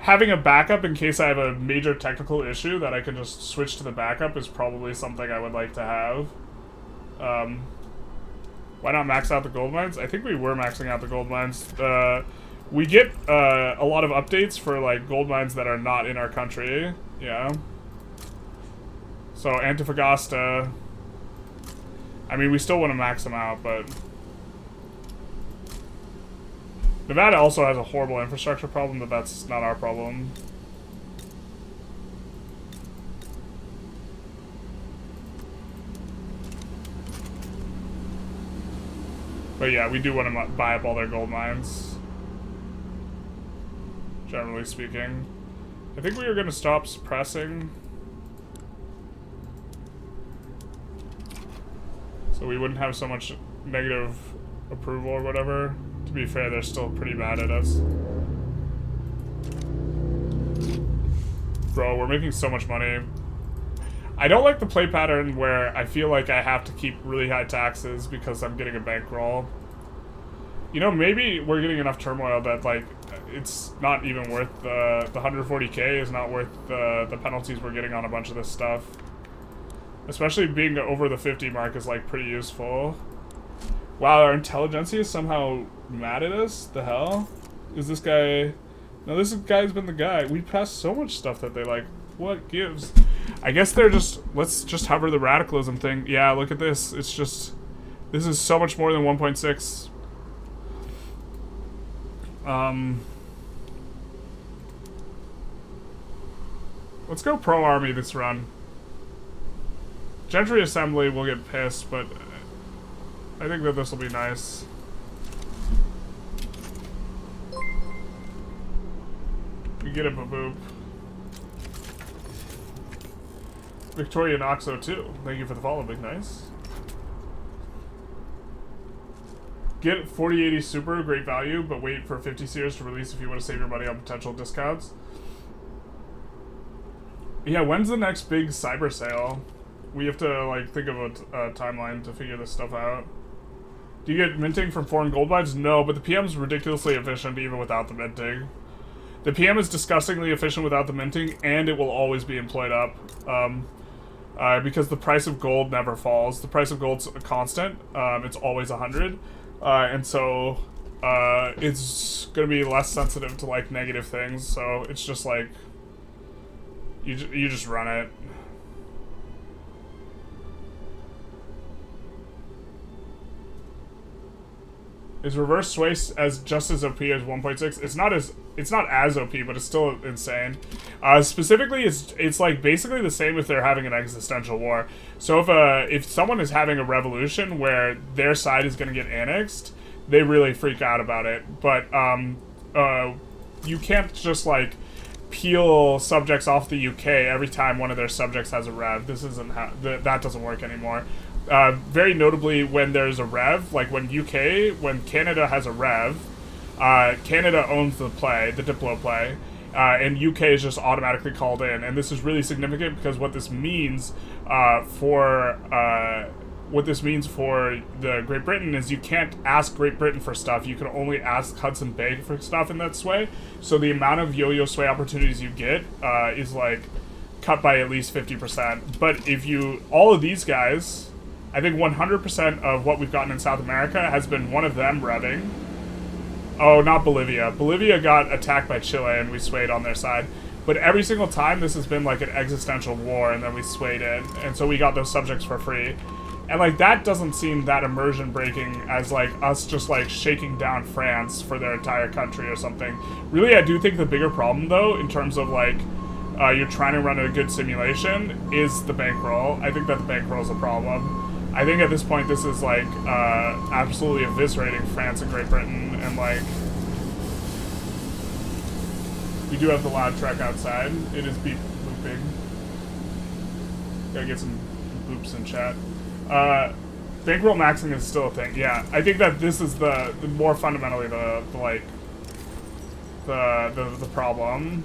having a backup in case I have a major technical issue that I can just switch to the backup is probably something I would like to have. Why not max out the gold mines? I think we were maxing out the gold mines. We get a lot of updates for like gold mines that are not in our country. Yeah. So Antofagasta. I mean, we still want to max them out, but Nevada also has a horrible infrastructure problem, but that's not our problem. But yeah, we do want to buy up all their gold mines. Generally speaking. I think we are going to stop suppressing. So we wouldn't have so much negative approval or whatever. To be fair, they're still pretty mad at us. Bro, we're making so much money. I don't like the play pattern where I feel like I have to keep really high taxes because I'm getting a bankroll. You know, maybe we're getting enough turmoil that, like, it's not even worth the 140k is not worth the penalties we're getting on a bunch of this stuff. Especially being over the 50 mark is, like, pretty useful. Wow, our Intelligentsia is somehow mad at us? The hell? Is this guy... No, this guy's been the guy. We passed so much stuff that they like, what gives? I guess they're just... Let's just hover the radicalism thing. Yeah, look at this. It's just... This is so much more than 1.6. Let's go pro-army this run. Gentry Assembly will get pissed, but... I think that this will be nice. We get a boop. Victoria Noxo too. Thank you for the follow, big nice. Get 4080 Super, great value, but wait for 50 series to release if you want to save your money on potential discounts. Yeah, when's the next big cyber sale? We have to like think of a timeline to figure this stuff out. Do you get minting from foreign gold mines? No, but the PM is ridiculously efficient even without the minting. The PM is disgustingly efficient without the minting, and it will always be employed up. Because the price of gold never falls. The price of gold's a constant. It's always 100. And so it's going to be less sensitive to like negative things. So it's just like, you just run it. Is reverse sway as just as OP as 1.6? It's not as OP, but it's still insane. Specifically, it's like basically the same if they're having an existential war. So if someone is having a revolution where their side is going to get annexed, they really freak out about it. But you can't just like peel subjects off the UK every time one of their subjects has a rev. This isn't how that doesn't work anymore. Very notably, when there's a rev, like when Canada has a rev, Canada owns the Diplo play, and UK is just automatically called in. And this is really significant because what this means for the Great Britain is you can't ask Great Britain for stuff. You can only ask Hudson Bay for stuff in that sway. So the amount of yo-yo sway opportunities you get is like cut by at least 50%. But if all of these guys, I think 100% of what we've gotten in South America has been one of them revving, Oh, not Bolivia. Bolivia got attacked by Chile and we swayed on their side. But every single time this has been like an existential war and then we swayed in. And so we got those subjects for free. And like that doesn't seem that immersion breaking as like us just like shaking down France for their entire country or something. Really, I do think the bigger problem though, in terms of like you're trying to run a good simulation, is the bankroll. I think that the bankroll is a problem. I think at this point this is like absolutely eviscerating France and Great Britain, and like we do have the loud truck outside. It is beep booping. Gotta get some boops in chat. Bankroll maxing is still a thing. Yeah, I think that this is the more fundamentally the problem.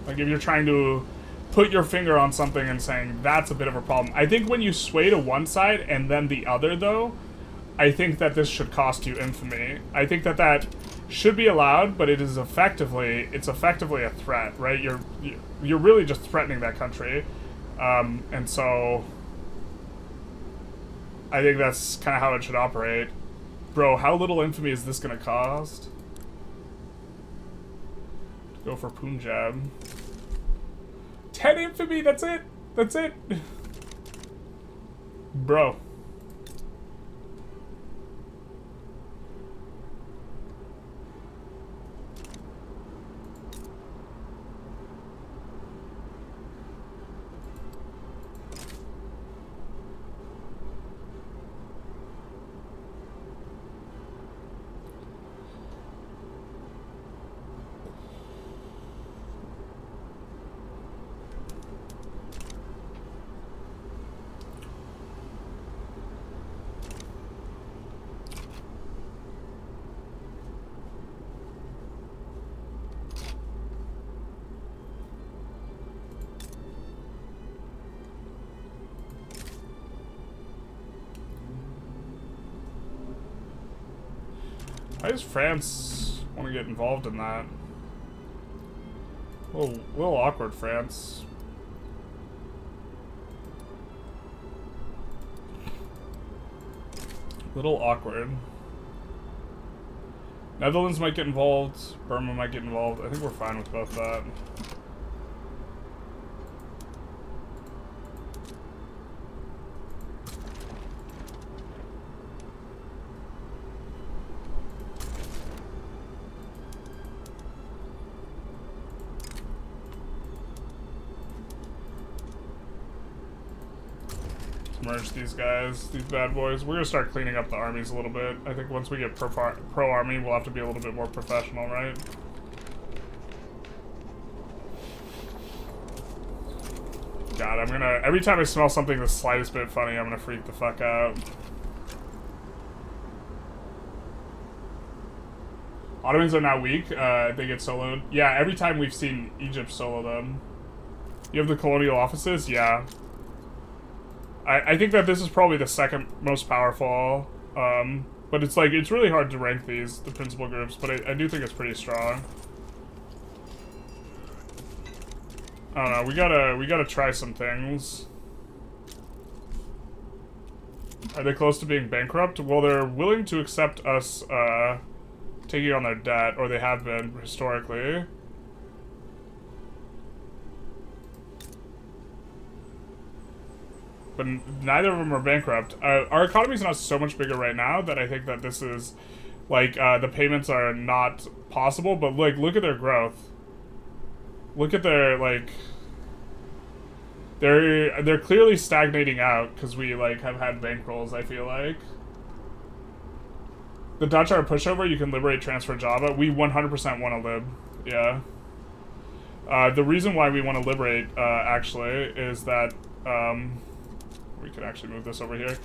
Like if you're trying to put your finger on something and saying that's a bit of a problem. I think when you sway to one side and then the other, though, I think that this should cost you infamy. I think that that should be allowed, but it's effectively a threat, right? You're really just threatening that country, and so I think that's kind of how it should operate. Bro, how little infamy is this gonna cost? Go for Punjab. 10 infamy, that's it. That's it. Bro. Why does France want to get involved in that? A little awkward, France. Little awkward. Netherlands might get involved. Burma might get involved. I think we're fine with both that. Merge these guys, these bad boys. We're gonna start cleaning up the armies a little bit. I think once we get pro army, we'll have to be a little bit more professional, right? God, I'm gonna, every time I smell something the slightest bit funny, I'm gonna freak the fuck out. Ottomans are now weak. They get soloed. Yeah, every time we've seen Egypt solo them. You have the colonial offices? Yeah. I think that this is probably the second most powerful, but it's like, it's really hard to rank these, the principal groups, but I do think it's pretty strong. I don't know, we gotta try some things. Are they close to being bankrupt? Well, they're willing to accept us, taking on their debt, or they have been, historically. But neither of them are bankrupt. Our economy's not so much bigger right now that I think that this is, like, the payments are not possible, but, like, look at their growth. Look at their, like, they're clearly stagnating out, because we, like, have had bankrolls, I feel like. The Dutch are a pushover, you can liberate, transfer Java. We 100% want to lib, yeah. The reason why we want to liberate, actually, is that, we could actually move this over here.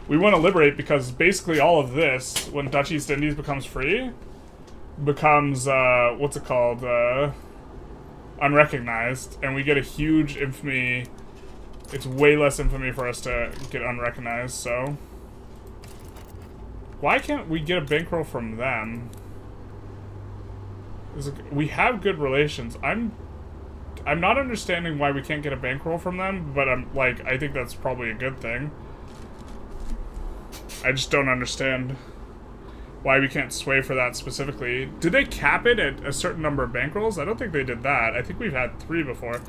We want to liberate because basically all of this, when Dutch East Indies becomes free, becomes, what's it called, unrecognized, and we get a huge infamy. It's way less infamy for us to get unrecognized, so. Why can't we get a bankroll from them? We have good relations. I'm not understanding why we can't get a bankroll from them, but I think that's probably a good thing. I just don't understand. why we can't sway for that specifically. Did they cap it at a certain number of bankrolls? I don't think they did that. I think we've had 3 before.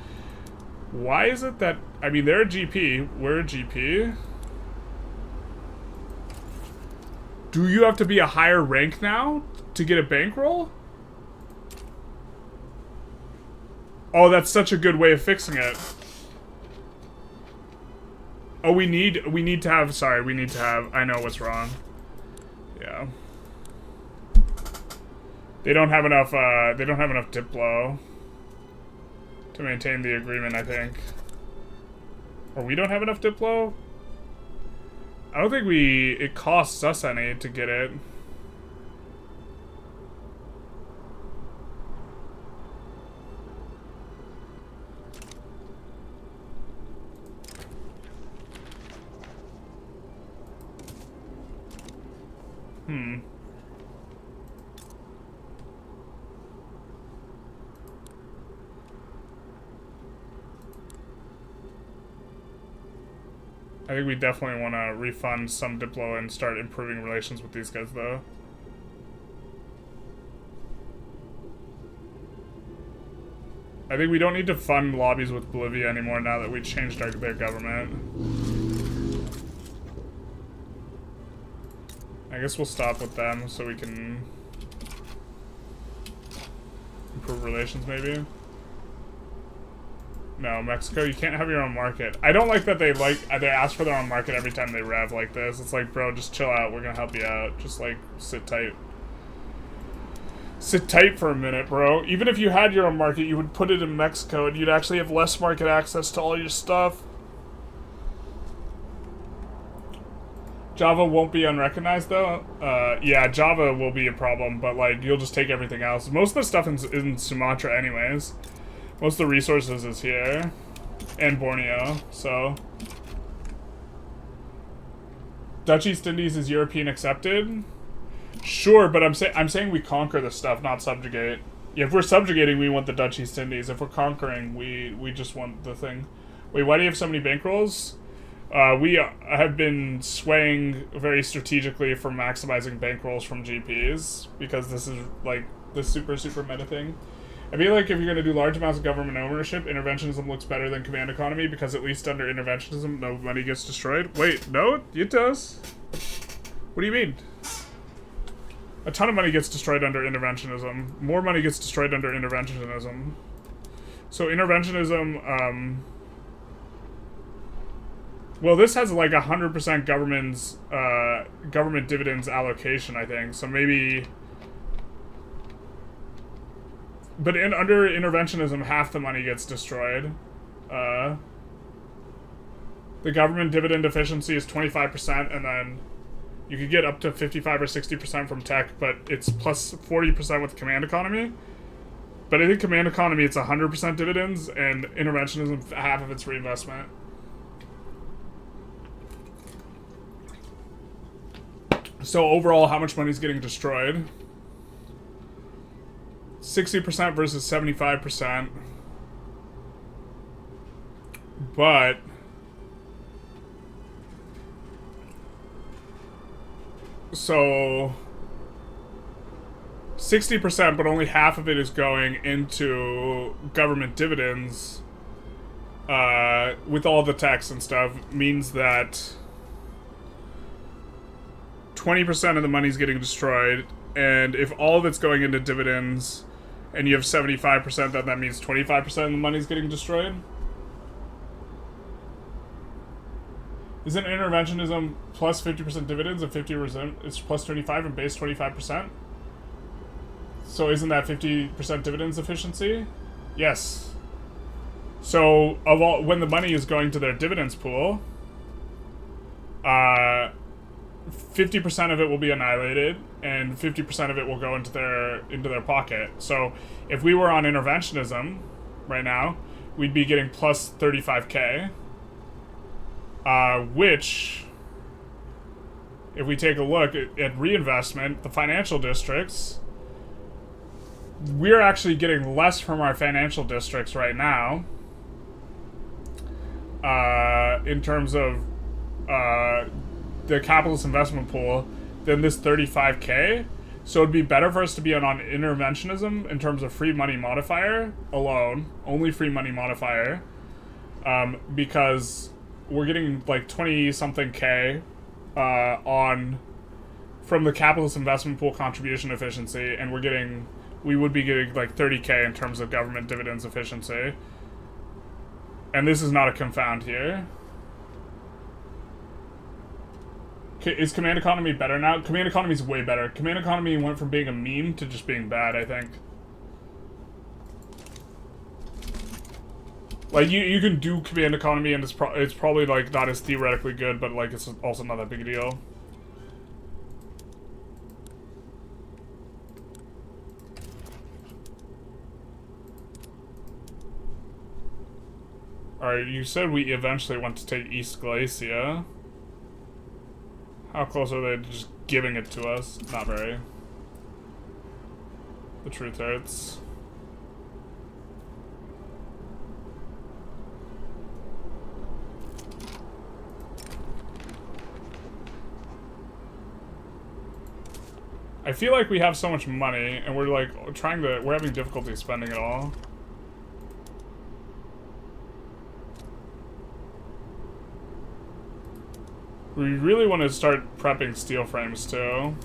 Why is it that... I mean, they're a GP. We're a GP. Do you have to be a higher rank now to get a bankroll? Oh, that's such a good way of fixing it. Oh, we need to have... Sorry, we need to have... I know what's wrong. Yeah. They don't have enough Diplo to maintain the agreement, I think. Or we don't have enough Diplo? I don't think it costs us any to get it. I think we definitely want to refund some Diplo and start improving relations with these guys, though. I think we don't need to fund lobbies with Bolivia anymore now that we changed their government. I guess we'll stop with them so we can improve relations, maybe. No, Mexico, you can't have your own market. I don't like that they ask for their own market every time they rev like this. It's like, bro, just chill out. We're gonna help you out. Just, like, sit tight. Sit tight for a minute, bro. Even if you had your own market, you would put it in Mexico and you'd actually have less market access to all your stuff. Java won't be unrecognized, though. Yeah, Java will be a problem, but, like, you'll just take everything else. Most of the stuff in Sumatra anyways. Most of the resources is here. And Borneo, so... Dutch East Indies is European accepted? Sure, but I'm saying we conquer the stuff, not subjugate. Yeah, if we're subjugating, we want the Dutch East Indies. If we're conquering, we just want the thing. Wait, why do you have so many bankrolls? We have been swaying very strategically for maximizing bankrolls from GPs, because this is, like, the super meta thing. I feel like if you're going to do large amounts of government ownership, interventionism looks better than command economy, because at least under interventionism, no money gets destroyed. Wait, no? It does? What do you mean? A ton of money gets destroyed under interventionism. More money gets destroyed under interventionism. So interventionism, well, this has like 100% government dividends allocation, I think. So maybe... But under interventionism, half the money gets destroyed. The government dividend efficiency is 25%, and then you could get up to 55 or 60% from tech, but it's plus 40% with command economy. But I think command economy, it's 100% dividends, and interventionism, half of its reinvestment. So overall, how much money is getting destroyed? 60% versus 75%. But so 60%, but only half of it is going into government dividends, with all the tax and stuff, means that 20% of the money is getting destroyed, and if all of it's going into dividends, and you have 75%, then that means 25% of the money is getting destroyed? Isn't interventionism plus 50% dividends and 50% is plus 25 and base 25%? So isn't that 50% dividends efficiency? Yes. So when the money is going to their dividends pool, 50% of it will be annihilated, and 50% of it will go into their pocket. So if we were on interventionism right now, we'd be getting plus 35k, which, if we take a look at reinvestment, the financial districts, we're actually getting less from our financial districts right now, in terms of the capitalist investment pool. than this 35k. So it'd be better for us to be on interventionism in terms of free money modifier alone, only free money modifier, because we're getting like 20 something k on from the capitalist investment pool contribution efficiency, and we would be getting like 30k in terms of government dividends efficiency. And this is not a confound here. Is command economy better now? Command economy is way better. Command economy went from being a meme to just being bad, I think. Like, you can do command economy, and it's probably, like, not as theoretically good, but, like, it's also not that big a deal. Alright, you said we eventually want to take East Galicia. How close are they to just giving it to us? Not very. The truth hurts. I feel like we have so much money, and we're like we're having difficulty spending it all. We really want to start prepping steel frames too.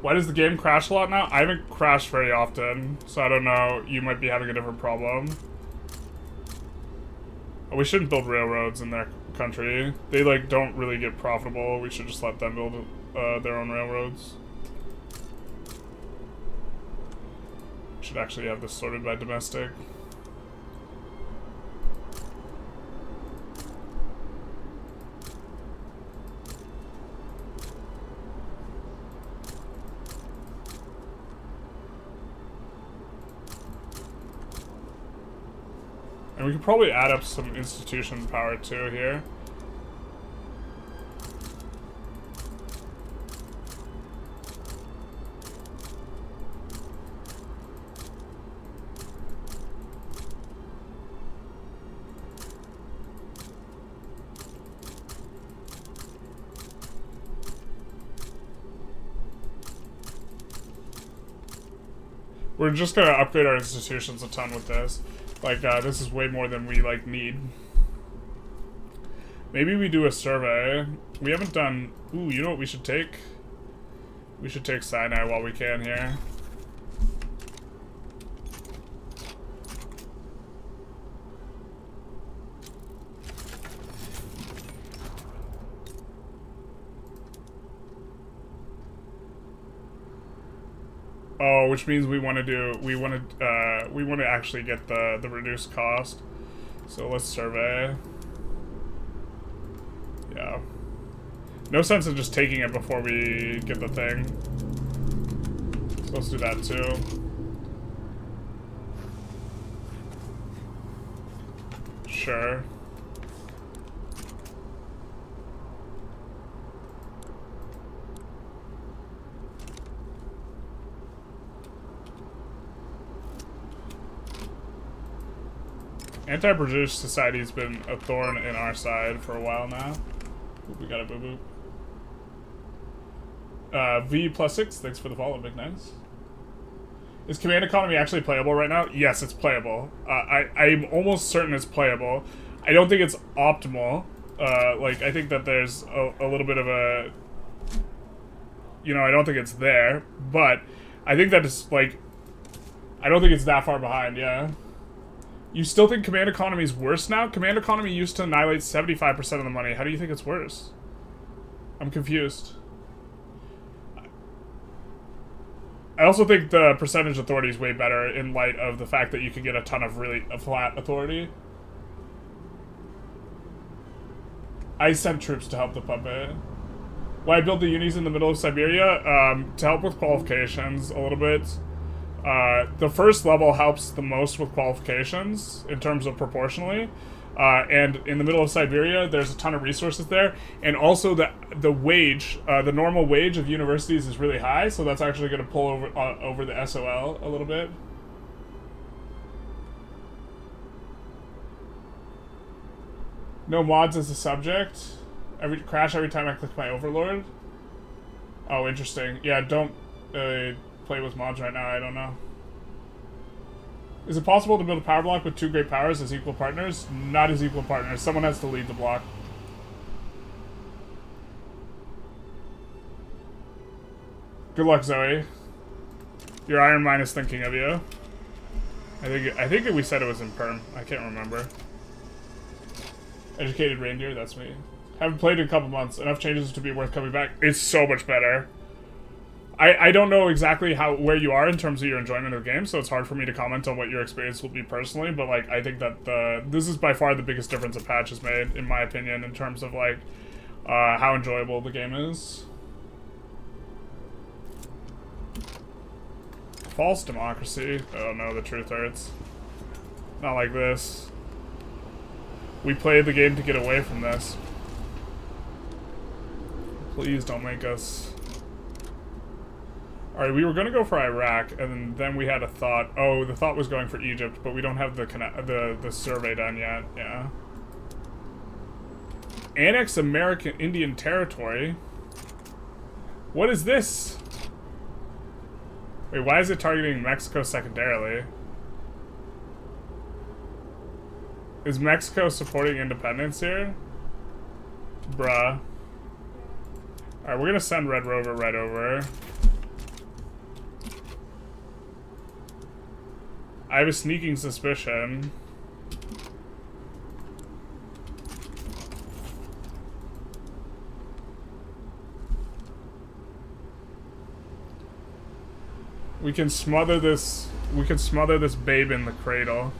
Why does the game crash a lot now? I haven't crashed very often, so I don't know. You might be having a different problem. Oh, we shouldn't build railroads in their country. They, like, don't really get profitable. We should just let them build their own railroads. Should actually have this sorted by domestic. And we could probably add up some institution power too here. We're just gonna upgrade our institutions a ton with this. Like, this is way more than we, like, need. Maybe we do a survey. We haven't done... Ooh, you know what we should take? We should take Sinai while we can here. Oh, which means we want to actually get the reduced cost. So let's survey. Yeah. No sense in just taking it before we get the thing. So let's do that too. Sure. Anti-British society has been a thorn in our side for a while now. Ooh, we got a boo-boo. V+6, thanks for the follow, big nice. Is command economy actually playable right now? Yes, it's playable. I'm almost certain it's playable. I don't think it's optimal. Like, I think that there's a little bit of a... You know, I don't think it's there, but I think that it's, like... I don't think it's that far behind, yeah. You still think command economy is worse now? Command economy used to annihilate 75% of the money. How do you think it's worse? I'm confused. I also think the percentage authority is way better in light of the fact that you can get a ton of really flat authority. I sent troops to help the puppet. Why I built the unis in the middle of Siberia? To help with qualifications a little bit. The first level helps the most with qualifications in terms of proportionally. And in the middle of Siberia, there's a ton of resources there, and also the wage, the normal wage of universities is really high, so that's actually going to pull over the SOL a little bit. No mods as a subject. Crash every time I click my overlord. Oh, interesting. Yeah, don't play with mods right now. I don't know. Is it possible to build a power block with two great powers as equal partners? Not as equal partners. Someone has to lead the block. Good luck, Zoe. Your Iron Mine is thinking of you. I think we said it was in perm. I can't remember. Educated reindeer, that's me. Haven't played in a couple months. Enough changes to be worth coming back. It's so much better. I don't know exactly where you are in terms of your enjoyment of the game, so it's hard for me to comment on what your experience will be personally, but like I think that this is by far the biggest difference a patch has made, in my opinion, in terms of like how enjoyable the game is. False democracy. Oh no, the truth hurts. Not like this. We played the game to get away from this. Please don't make us... Alright, we were going to go for Iraq, and then we had a thought. Oh, the thought was going for Egypt, but we don't have the survey done yet. Yeah. Annex American Indian Territory? What is this? Wait, why is it targeting Mexico secondarily? Is Mexico supporting independence here? Bruh. Alright, we're gonna send Red Rover right over. I have a sneaking suspicion. We can smother this babe in the cradle.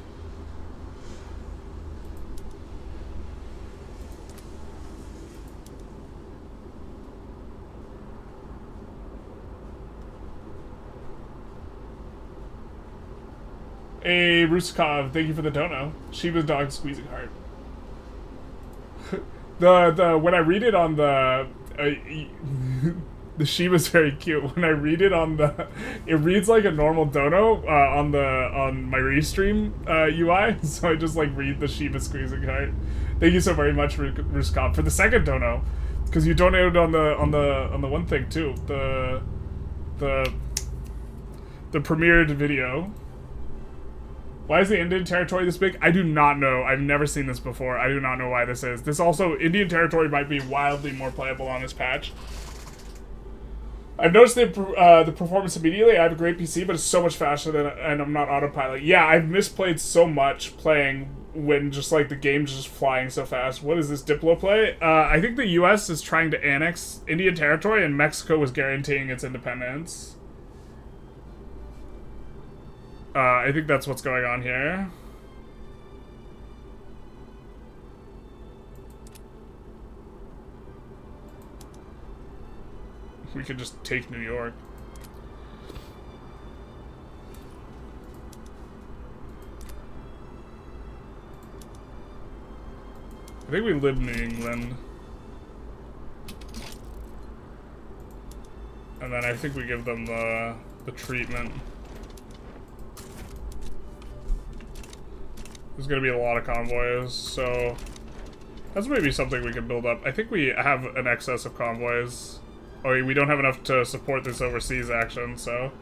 Hey, Ruskov, thank you for the dono. Shiva's dog squeezing heart. When I read it on the the Shiva's very cute. When I read it on it reads like a normal dono on my restream UI. So I just like read the Shiva squeezing heart. Thank you so very much, Ruskov, for the second dono, because you donated on the one thing too. The premiered video. Why is the Indian Territory this big? I do not know. I've never seen this before. I do not know why this is. This also, Indian Territory might be wildly more playable on this patch. I've noticed the performance immediately. I have a great PC, but it's so much faster than, and I'm not autopilot. Yeah, I've misplayed so much playing when just like the game's just flying so fast. What is this Diplo play? I think the US is trying to annex Indian Territory and Mexico was guaranteeing its independence. I think that's what's going on here. We could just take New York. I think we live in New England. And then I think we give them the treatment. There's gonna be a lot of convoys, so that's maybe something we can build up. I think we have an excess of convoys. Oh, we don't have enough to support this overseas action, so...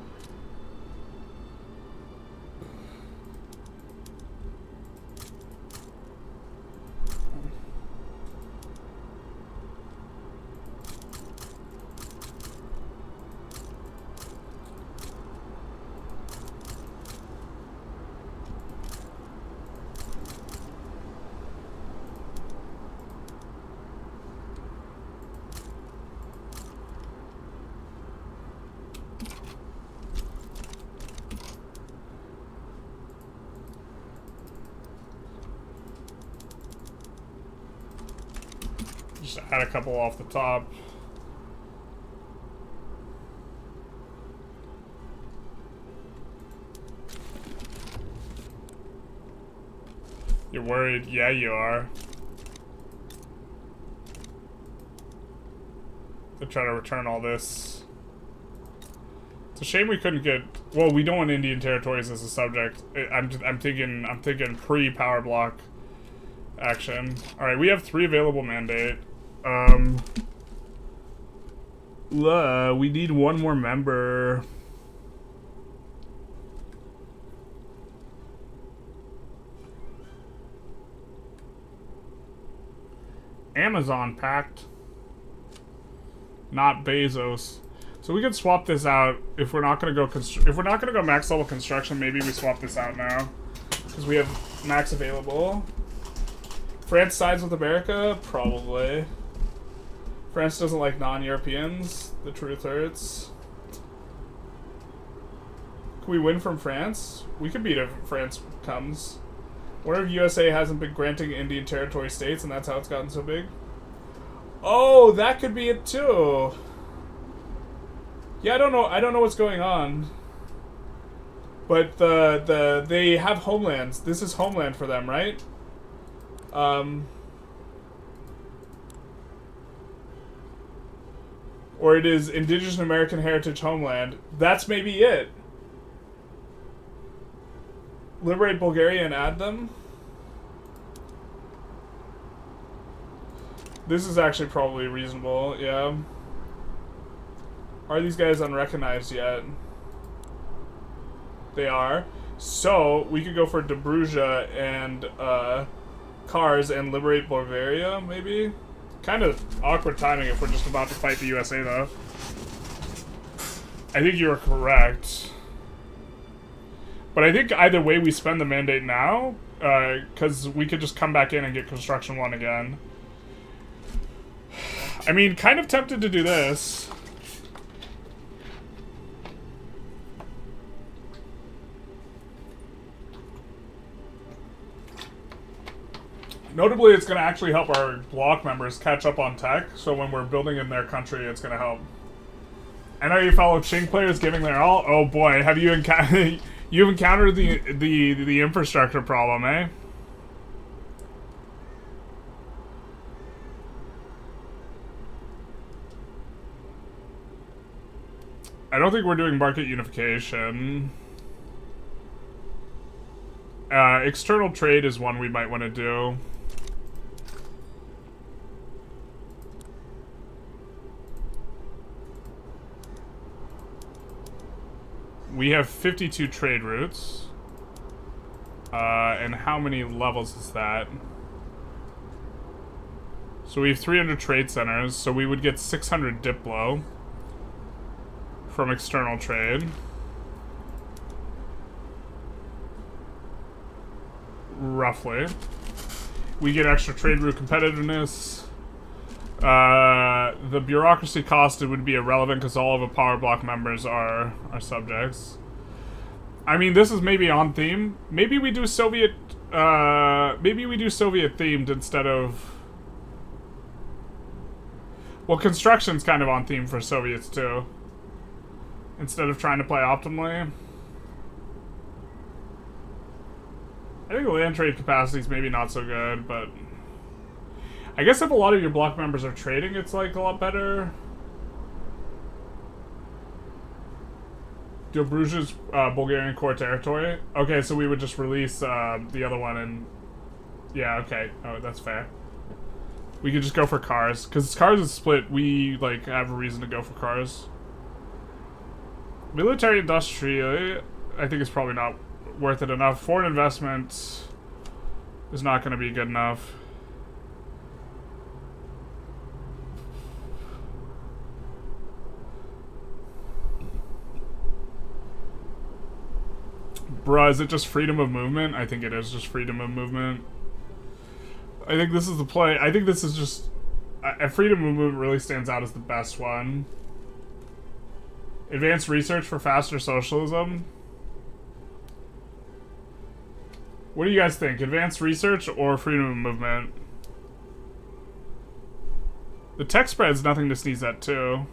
Just add a couple off the top. You're worried? Yeah, you are. To try to return all this. It's a shame we couldn't get. Well, we don't want Indian territories as a subject. I'm thinking pre-power block action. All right, we have 3 available mandate. We need 1 more member. Amazon pact. Not Bezos. So we could swap this out if we're not gonna go max level construction. Maybe we swap this out now because we have max available. France sides with America, probably. France doesn't like non-Europeans. The truth hurts. Can we win from France? We could beat if France comes. What if USA hasn't been granting Indian territory states and that's how it's gotten so big? Oh, that could be it too. Yeah, I don't know what's going on. But they have homelands. This is homeland for them, right? Or it is Indigenous American Heritage homeland. That's maybe it. Liberate Bulgaria and add them. This is actually probably reasonable, yeah. Are these guys unrecognized yet? They are. So, we could go for Dobruja and Kars and liberate Bulgaria, maybe? Kind of awkward timing if we're just about to fight the USA, though. I think you're correct. But I think either way we spend the mandate now, because we could just come back in and get Construction 1 again. I mean, kind of tempted to do this. Notably, it's going to actually help our block members catch up on tech, so when we're building in their country, it's going to help. I know your fellow Ching players giving their all. Oh boy, have you encountered you've encountered the infrastructure problem, eh? I don't think we're doing market unification. External trade is one we might want to do. We have 52 trade routes. And how many levels is that? So we have 300 trade centers, so we would get 600 Diplo from external trade. Roughly. We get extra trade route competitiveness. The bureaucracy cost would be irrelevant because all of the power block members are subjects. I mean, this is maybe on theme. Maybe we do Soviet. Maybe we do Soviet themed instead of. Well, construction's kind of on theme for Soviets too. Instead of trying to play optimally. I think the land trade capacity is maybe not so good, but I guess if a lot of your block members are trading, it's like a lot better. Dobruja's Bulgarian core territory. Okay, so we would just release the other one and... Yeah, okay. Oh, that's fair. We could just go for Kars. Because Kars is split, we like have a reason to go for Kars. Military industrial, I think it's probably not worth it enough. Foreign investment is not going to be good enough. Bruh, is it just freedom of movement? I think it is just freedom of movement. I think this is the play. I think this is just... freedom of movement really stands out as the best one. Advanced research for faster socialism. What do you guys think? Advanced research or freedom of movement? The tech spread's nothing to sneeze at, too.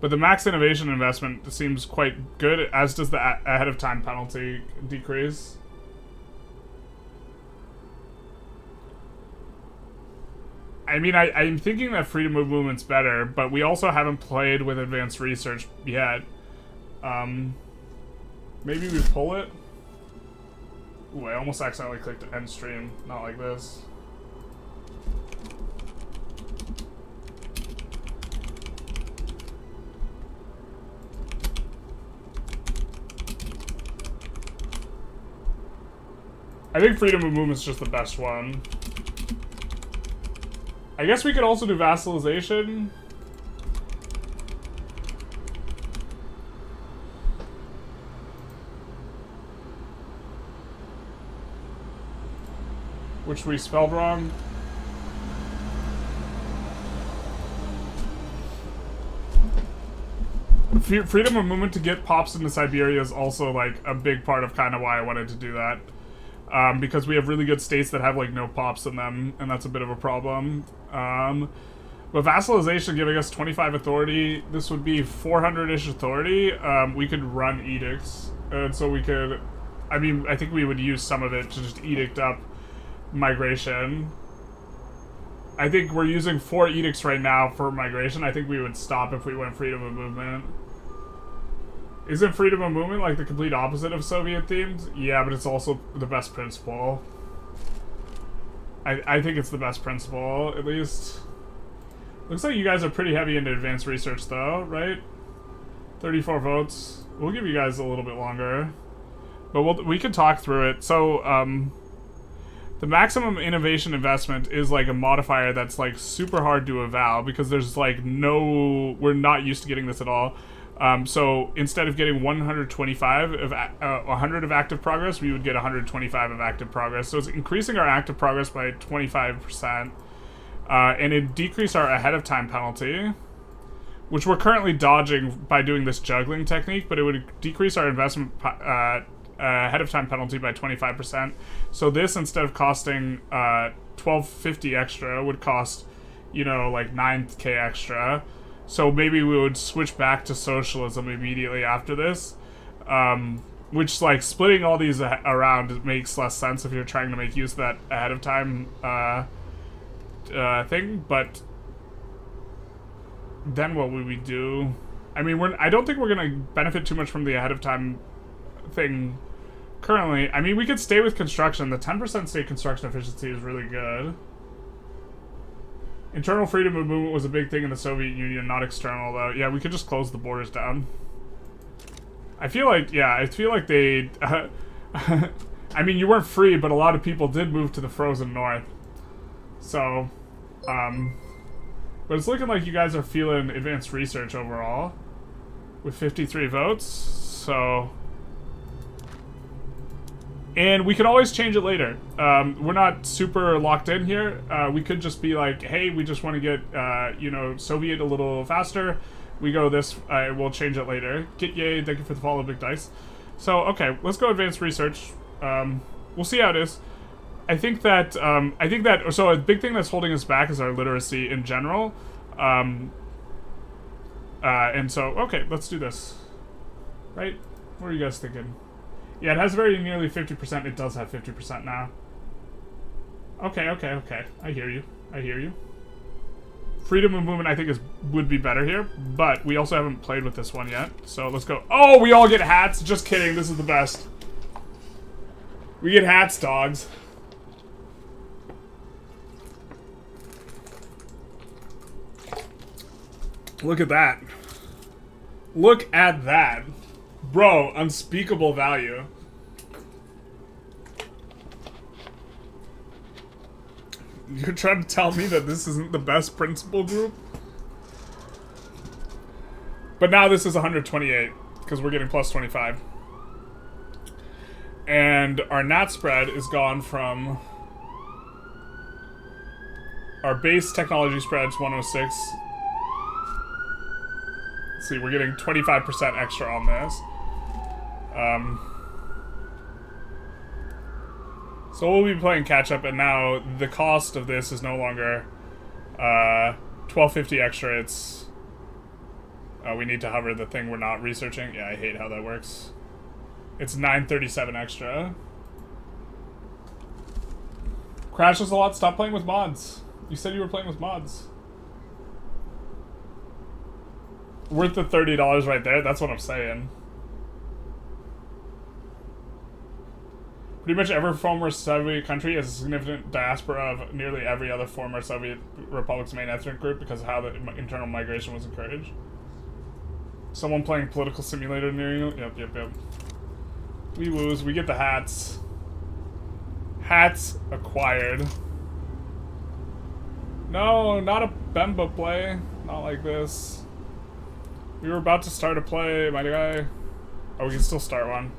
But the max innovation investment seems quite good, as does the ahead of time penalty decrease. I mean, I'm thinking that freedom of movement's better, but we also haven't played with advanced research yet. Maybe we pull it? Ooh, I almost accidentally clicked end stream. Not like this. I think freedom of movement's just the best one. I guess we could also do vassalization. Which we spelled wrong. Freedom of movement to get pops into Siberia is also like a big part of kind of why I wanted to do that. Because we have really good states that have like no pops in them, and that's a bit of a problem. But vassalization giving us 25 authority, this would be 400-ish authority. We could run edicts, and so we could, I mean, I think we would use some of it to just edict up migration. I think we're using 4 edicts right now for migration. I think we would stop if we went freedom of movement. Isn't freedom of movement like the complete opposite of Soviet themed? Yeah, but it's also the best principle. I think it's the best principle, at least. Looks like you guys are pretty heavy into advanced research though, right? 34 votes. We'll give you guys a little bit longer. But we can talk through it. So, the maximum innovation investment is like a modifier that's like super hard to eval because there's like no, we're not used to getting this at all. So instead of getting 125 of 100 of active progress, we would get 125 of active progress. So it's increasing our active progress by 25%, and it decreased our ahead of time penalty, which we're currently dodging by doing this juggling technique. But it would decrease our investment ahead of time penalty by 25%. So this, instead of costing 1250 extra, would cost, you know, like 9k extra. So maybe we would switch back to socialism immediately after this, which, like, splitting all these around makes less sense if you're trying to make use of that ahead of time thing. But then what would we do? I mean, I don't think we're gonna benefit too much from the ahead of time thing currently. I mean, we could stay with construction. The 10% state construction efficiency is really good. Internal freedom of movement was a big thing in the Soviet Union, not external though. Yeah, we could just close the borders down. I feel like, yeah, I feel like they... I mean, you weren't free, but a lot of people did move to the frozen north. So, but it's looking like you guys are feeling advanced research overall with 53 votes, so... And we can always change it later. We're not super locked in here. We could just be like, hey, we just want to get, you know, Soviet a little faster. We go this, we'll change it later. Get yay, thank you for the follow, Big Dice. So, okay, let's go advanced research. We'll see how it is. I think that, so a big thing that's holding us back is our literacy in general. And so, okay, let's do this. Right? What are you guys thinking? Yeah, it has very nearly 50%. It does have 50% now. Okay. I hear you. Freedom of movement, I think, would be better here, but we also haven't played with this one yet. So let's go. Oh, we all get hats? Just kidding. This is the best. We get hats, dogs. Look at that. Look at that. Bro, unspeakable value. You're trying to tell me that this isn't the best principal group? But now this is 128, because we're getting plus 25. And our NAT spread is gone from... Our base technology spread's 106. Let's see, we're getting 25% extra on this. So we'll be playing catch up, and now the cost of this is no longer 1250 extra. It's Oh, we need to hover the thing we're not researching. Yeah, I hate how that works. It's 937 extra. Crashes a lot. Stop playing with mods. You said you were playing with mods. Worth the $30 right there. That's what I'm saying. Pretty much every former Soviet country has a significant diaspora of nearly every other former Soviet republic's main ethnic group because of how the internal migration was encouraged. Someone playing political simulator near you? Yep. We woos. We get the hats. Hats acquired. No, not a Bemba play. Not like this. We were about to start a play, my guy. Oh, we can still start one.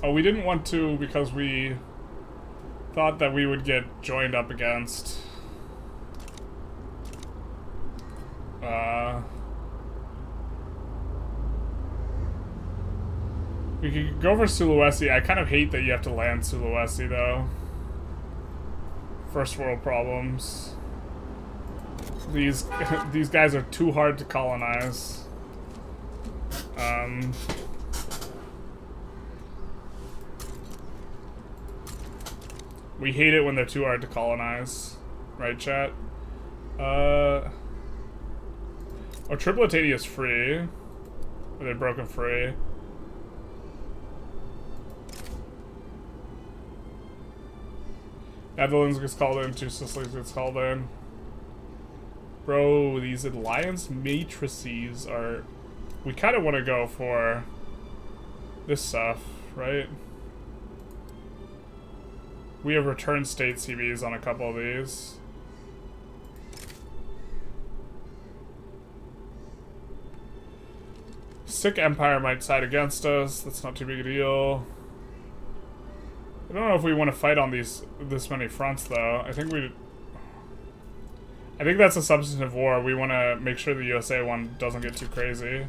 Oh, we didn't want to because we thought that we would get joined up against we could go for Sulawesi. I kind of hate that you have to land Sulawesi though. First world problems. These guys are too hard to colonize. We hate it when they're too hard to colonize. Right, chat? Oh, Tripolitania is free. Or they broken free. Netherlands gets called in, two Sicilies gets called in. Bro, these alliance matrices are... We kind of want to go for this stuff, right? We have return state CBs on a couple of these. Sick Empire might side against us. That's not too big a deal. I don't know if we want to fight on this many fronts, though. I think that's a substantive war. We want to make sure the USA one doesn't get too crazy.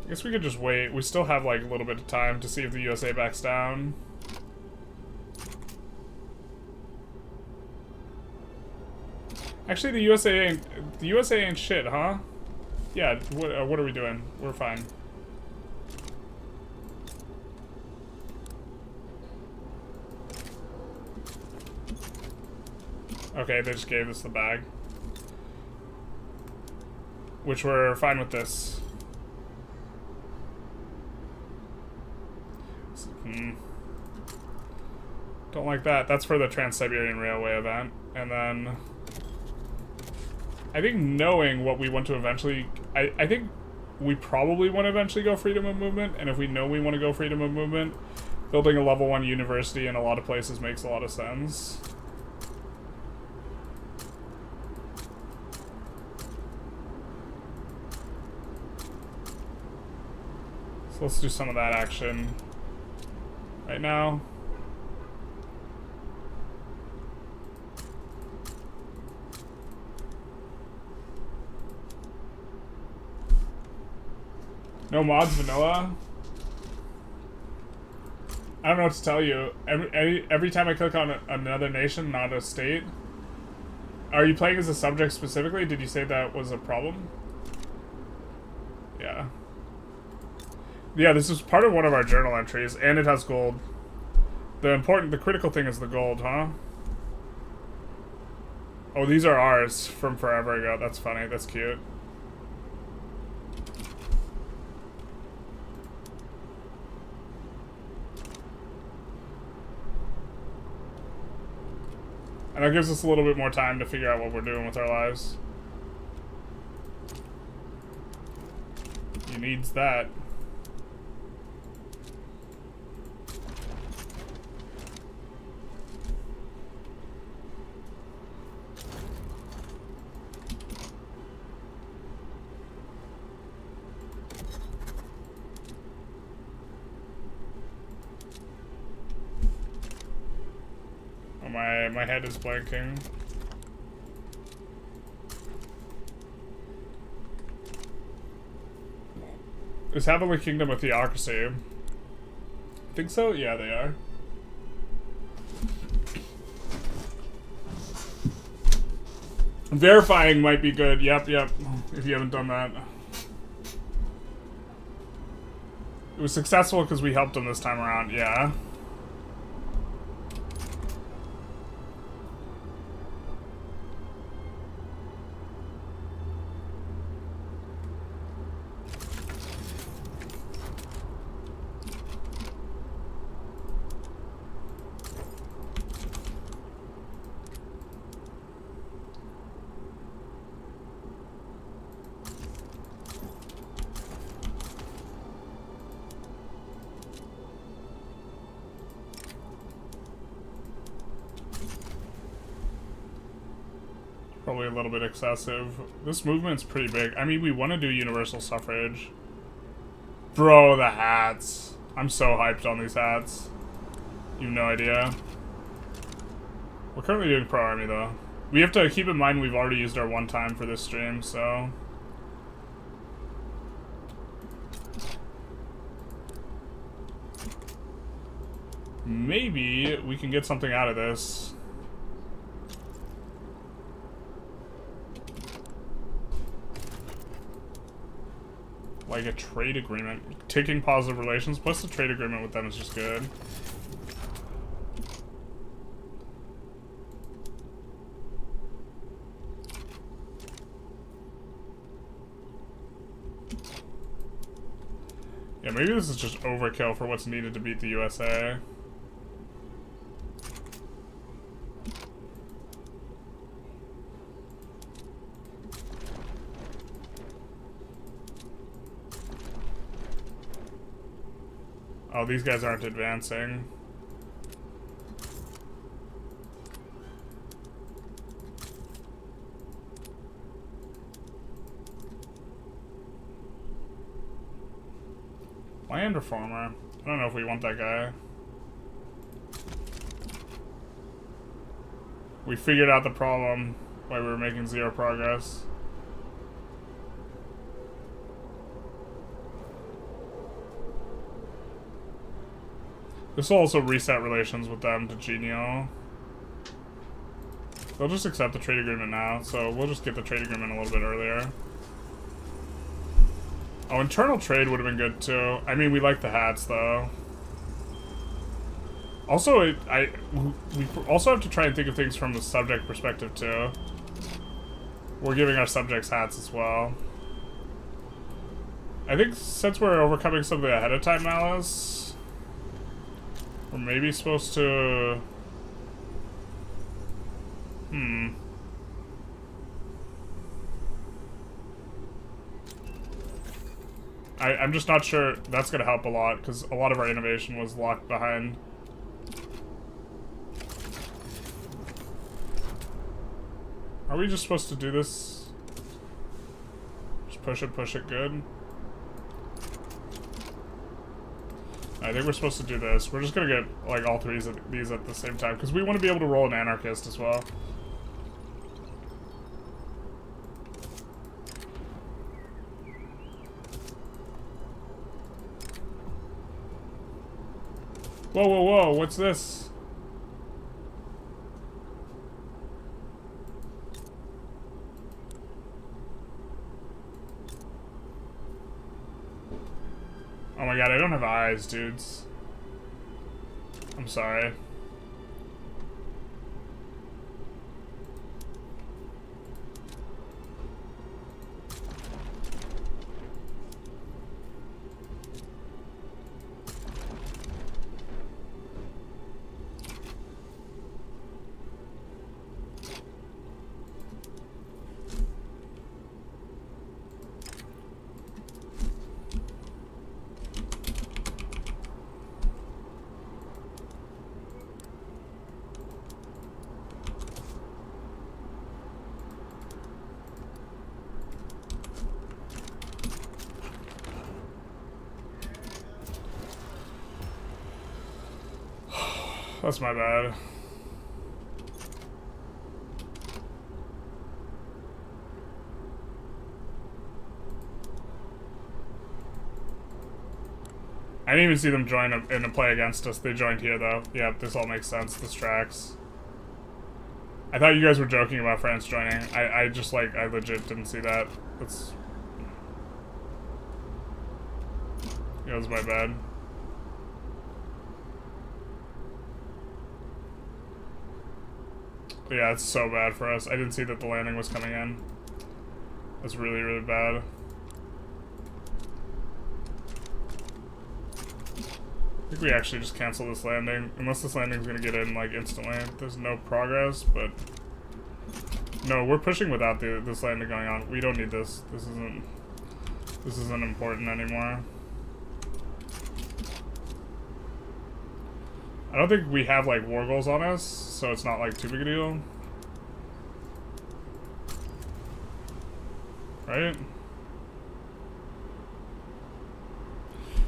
I guess we could just wait. We still have, like, a little bit of time to see if the USA backs down. Actually, the USA ain't shit, huh? Yeah, what are we doing? We're fine. Okay, they just gave us the bag. Which we're fine with this. Don't like that. That's for the Trans-Siberian Railway event. And then... I think knowing what we want to eventually... I think we probably want to eventually go freedom of movement. And if we know we want to go freedom of movement, building a level 1 university in a lot of places makes a lot of sense. So let's do some of that action right now. No mods vanilla? I don't know what to tell you. Every time I click on another nation, not a state. Are you playing as a subject specifically? Did you say that was a problem? Yeah. Yeah, this is part of one of our journal entries, and it has gold. The critical thing is the gold, huh? Oh, these are ours from forever ago. That's funny. That's cute. And that gives us a little bit more time to figure out what we're doing with our lives. He needs that. My head is blanking. Is Heavenly Kingdom a theocracy? I think so? Yeah, they are. Verifying might be good. Yep. If you haven't done that. It was successful because we helped them this time around, yeah. Probably a little bit excessive. This movement's pretty big. I mean, we want to do universal suffrage. Bro, the hats. I'm so hyped on these hats. You have no idea. We're currently doing pro-army, though. We have to keep in mind we've already used our one time for this stream, so... maybe we can get something out of this. Like a trade agreement. Taking positive relations, plus the trade agreement with them is just good. Yeah, maybe this is just overkill for what's needed to beat the USA. Oh, these guys aren't advancing. Land reformer. I don't know if we want that guy. We figured out the problem why we were making zero progress. This will also reset relations with them to genial. They'll just accept the trade agreement now, so we'll just get the trade agreement a little bit earlier. Oh, internal trade would have been good too. I mean, we like the hats though. Also, we also have to try and think of things from the subject perspective too. We're giving our subjects hats as well. I think since we're overcoming some of the ahead of time malice, we're maybe supposed to... I'm just not sure that's going to help a lot, because a lot of our innovation was locked behind. Are we just supposed to do this? Just push it good? I think we're supposed to do this. We're just gonna get, like, all three of these at the same time, because we want to be able to roll an anarchist as well. Whoa, whoa, whoa, what's this? Oh my god, I don't have eyes, dudes. I'm sorry. That's my bad. I didn't even see them join in a play against us. They joined here, though. Yeah, this all makes sense. This tracks. I thought you guys were joking about France joining. I just, like, I legit didn't see that. That's... It was my bad. But yeah, it's so bad for us. I didn't see that the landing was coming in. That's really, really bad. I think we actually just cancel this landing. Unless this landing's gonna get in, like, instantly. There's no progress, but... No, we're pushing without this landing going on. We don't need this. This isn't important anymore. I don't think we have, like, war goals on us, so it's not, like, too big a deal. Right?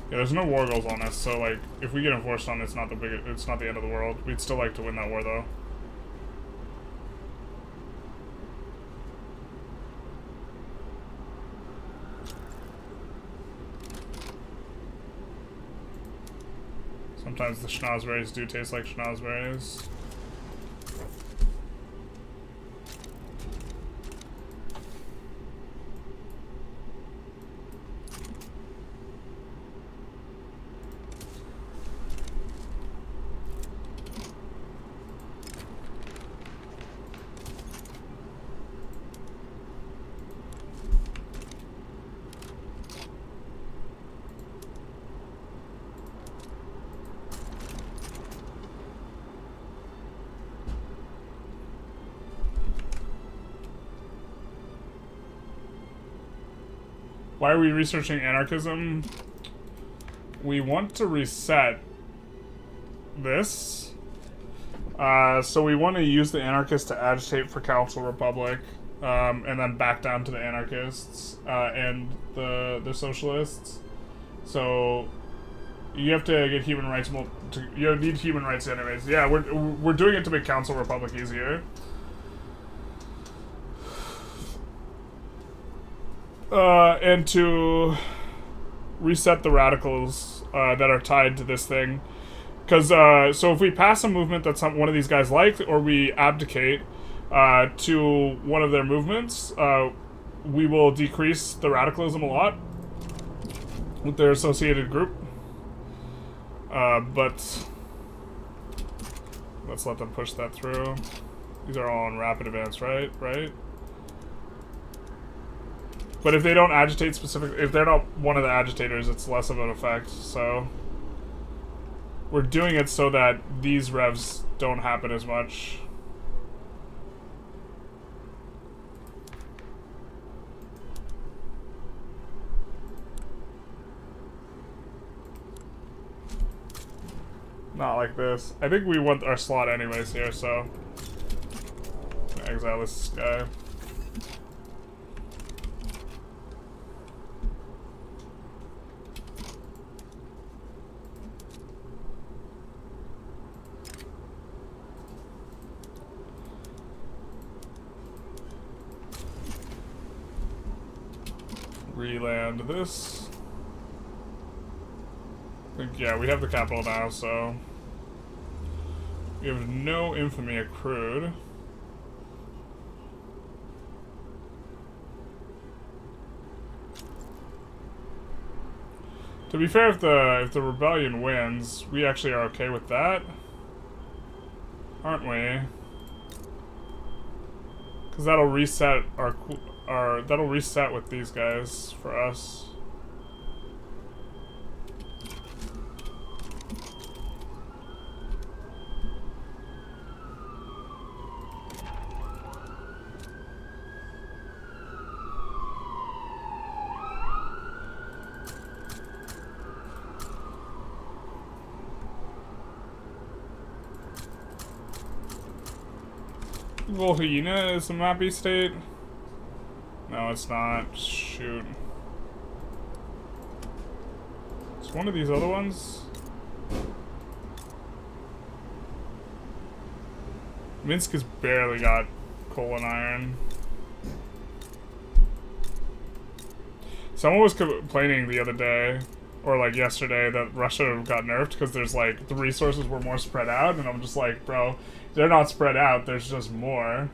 Yeah, there's no war goals on us, so like if we get enforced on, it's not the end of the world. We'd still like to win that war though. Sometimes the schnozberries do taste like schnozberries. Why are we researching anarchism? We want to reset this. So we want to use the anarchists to agitate for Council Republic, and then back down to the anarchists and the socialists. So you have to get human rights. You need human rights anyways. Yeah, we're doing it to make Council Republic easier. And to reset the radicals that are tied to this thing. Because, so if we pass a movement that one of these guys like, or we abdicate to one of their movements, we will decrease the radicalism a lot with their associated group. But let's let them push that through. These are all in rapid advance, right? Right? But if they don't agitate specifically, if they're not one of the agitators, it's less of an effect, so... We're doing it so that these revs don't happen as much. Not like this. I think we want our slot anyways here, so... Exile this guy. Reland this. I think, yeah, we have the capital now, so we have no infamy accrued. To be fair, if the rebellion wins, we actually are okay with that, aren't we? Because that'll reset that'll reset with these guys for us. Quinine is a mappy state. No, it's not. Shoot. It's one of these other ones. Minsk has barely got coal and iron. Someone was complaining the other day, or like yesterday, that Russia got nerfed because there's like, the resources were more spread out, and I'm just like, bro, they're not spread out, there's just more.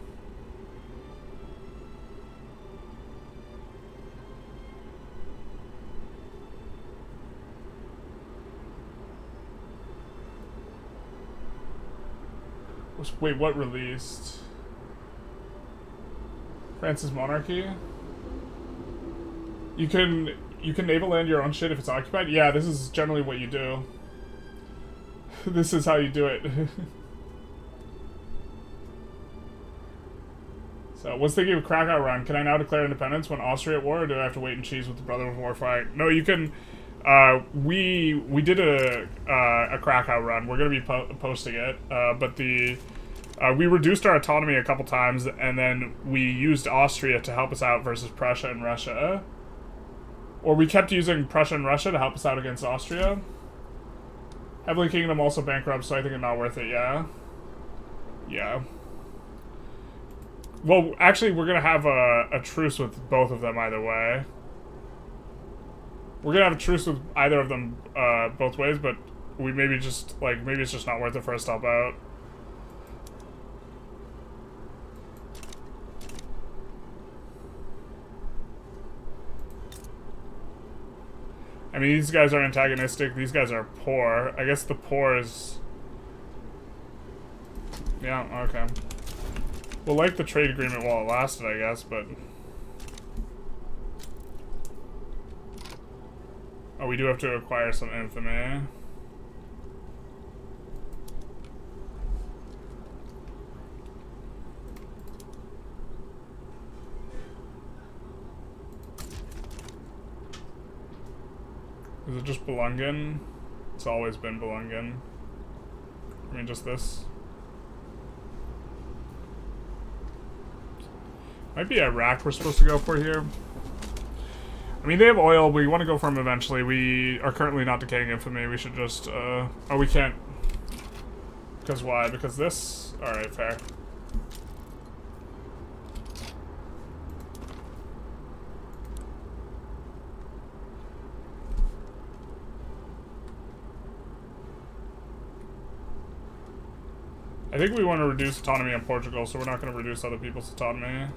Wait, what released? France's monarchy? You can naval land your own shit if it's occupied? Yeah, this is generally what you do. This is how you do it. So, what's thinking of Krakow run? Can I now declare independence when Austria at war, or do I have to wait and cheese with the brother of war fight? No, you can. We did a Krakow run. We're gonna be posting it, but we reduced our autonomy a couple times, and then we used Austria to help us out versus Prussia and Russia. Or we kept using Prussia and Russia to help us out against Austria. Heavenly Kingdom also bankrupt, so I think it's not worth it, yeah. Yeah. Well, actually, we're gonna have a truce with both of them either way. We're gonna have a truce with either of them both ways, but we maybe it's just not worth it for us to help out. I mean, these guys are antagonistic, these guys are poor. I guess the poor is... Yeah, okay. We'll like the trade agreement while it lasted, I guess, but... Oh, we do have to acquire some infamy. Is it just Belungen? It's always been Belungen. I mean, just this. Might be Iraq we're supposed to go for here. I mean, they have oil. We want to go for them eventually. We are currently not decaying infamy. We should just, oh, we can't. Because why? Because this? Alright, fair. I think we want to reduce autonomy in Portugal, so we're not going to reduce other people's autonomy.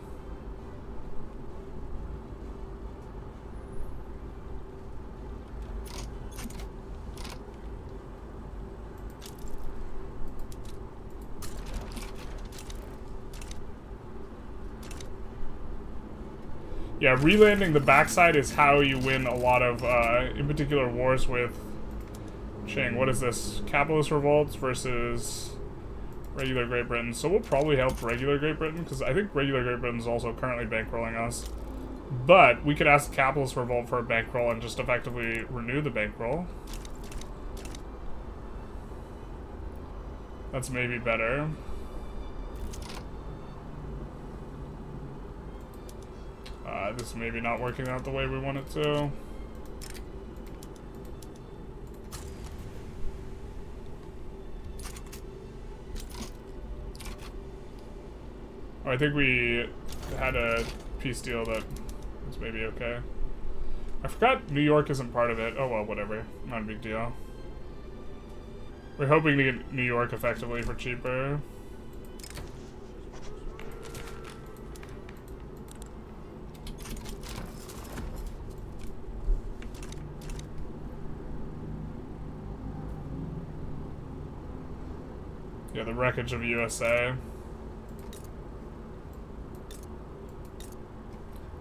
Yeah, relanding the backside is how you win a lot of, in particular, wars with Qing. What is this? Capitalist revolts versus regular Great Britain. So we'll probably help regular Great Britain, because I think regular Great Britain is also currently bankrolling us. But we could ask the capitalist revolt for a bankroll and just effectively renew the bankroll. That's maybe better. This is maybe not working out the way we want it to. Oh, I think we had a peace deal that was maybe okay. I forgot New York isn't part of it. Oh well, whatever. Not a big deal. We're hoping to get New York effectively for cheaper. Yeah, the wreckage of USA.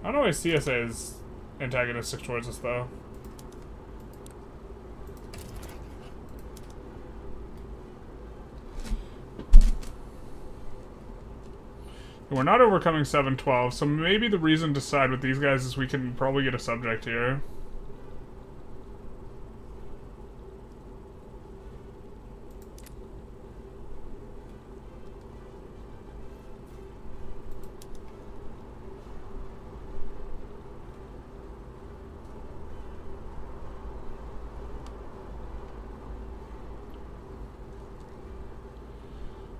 I don't know why CSA is antagonistic towards us, though. We're not overcoming 712, so maybe the reason to side with these guys is we can probably get a subject here.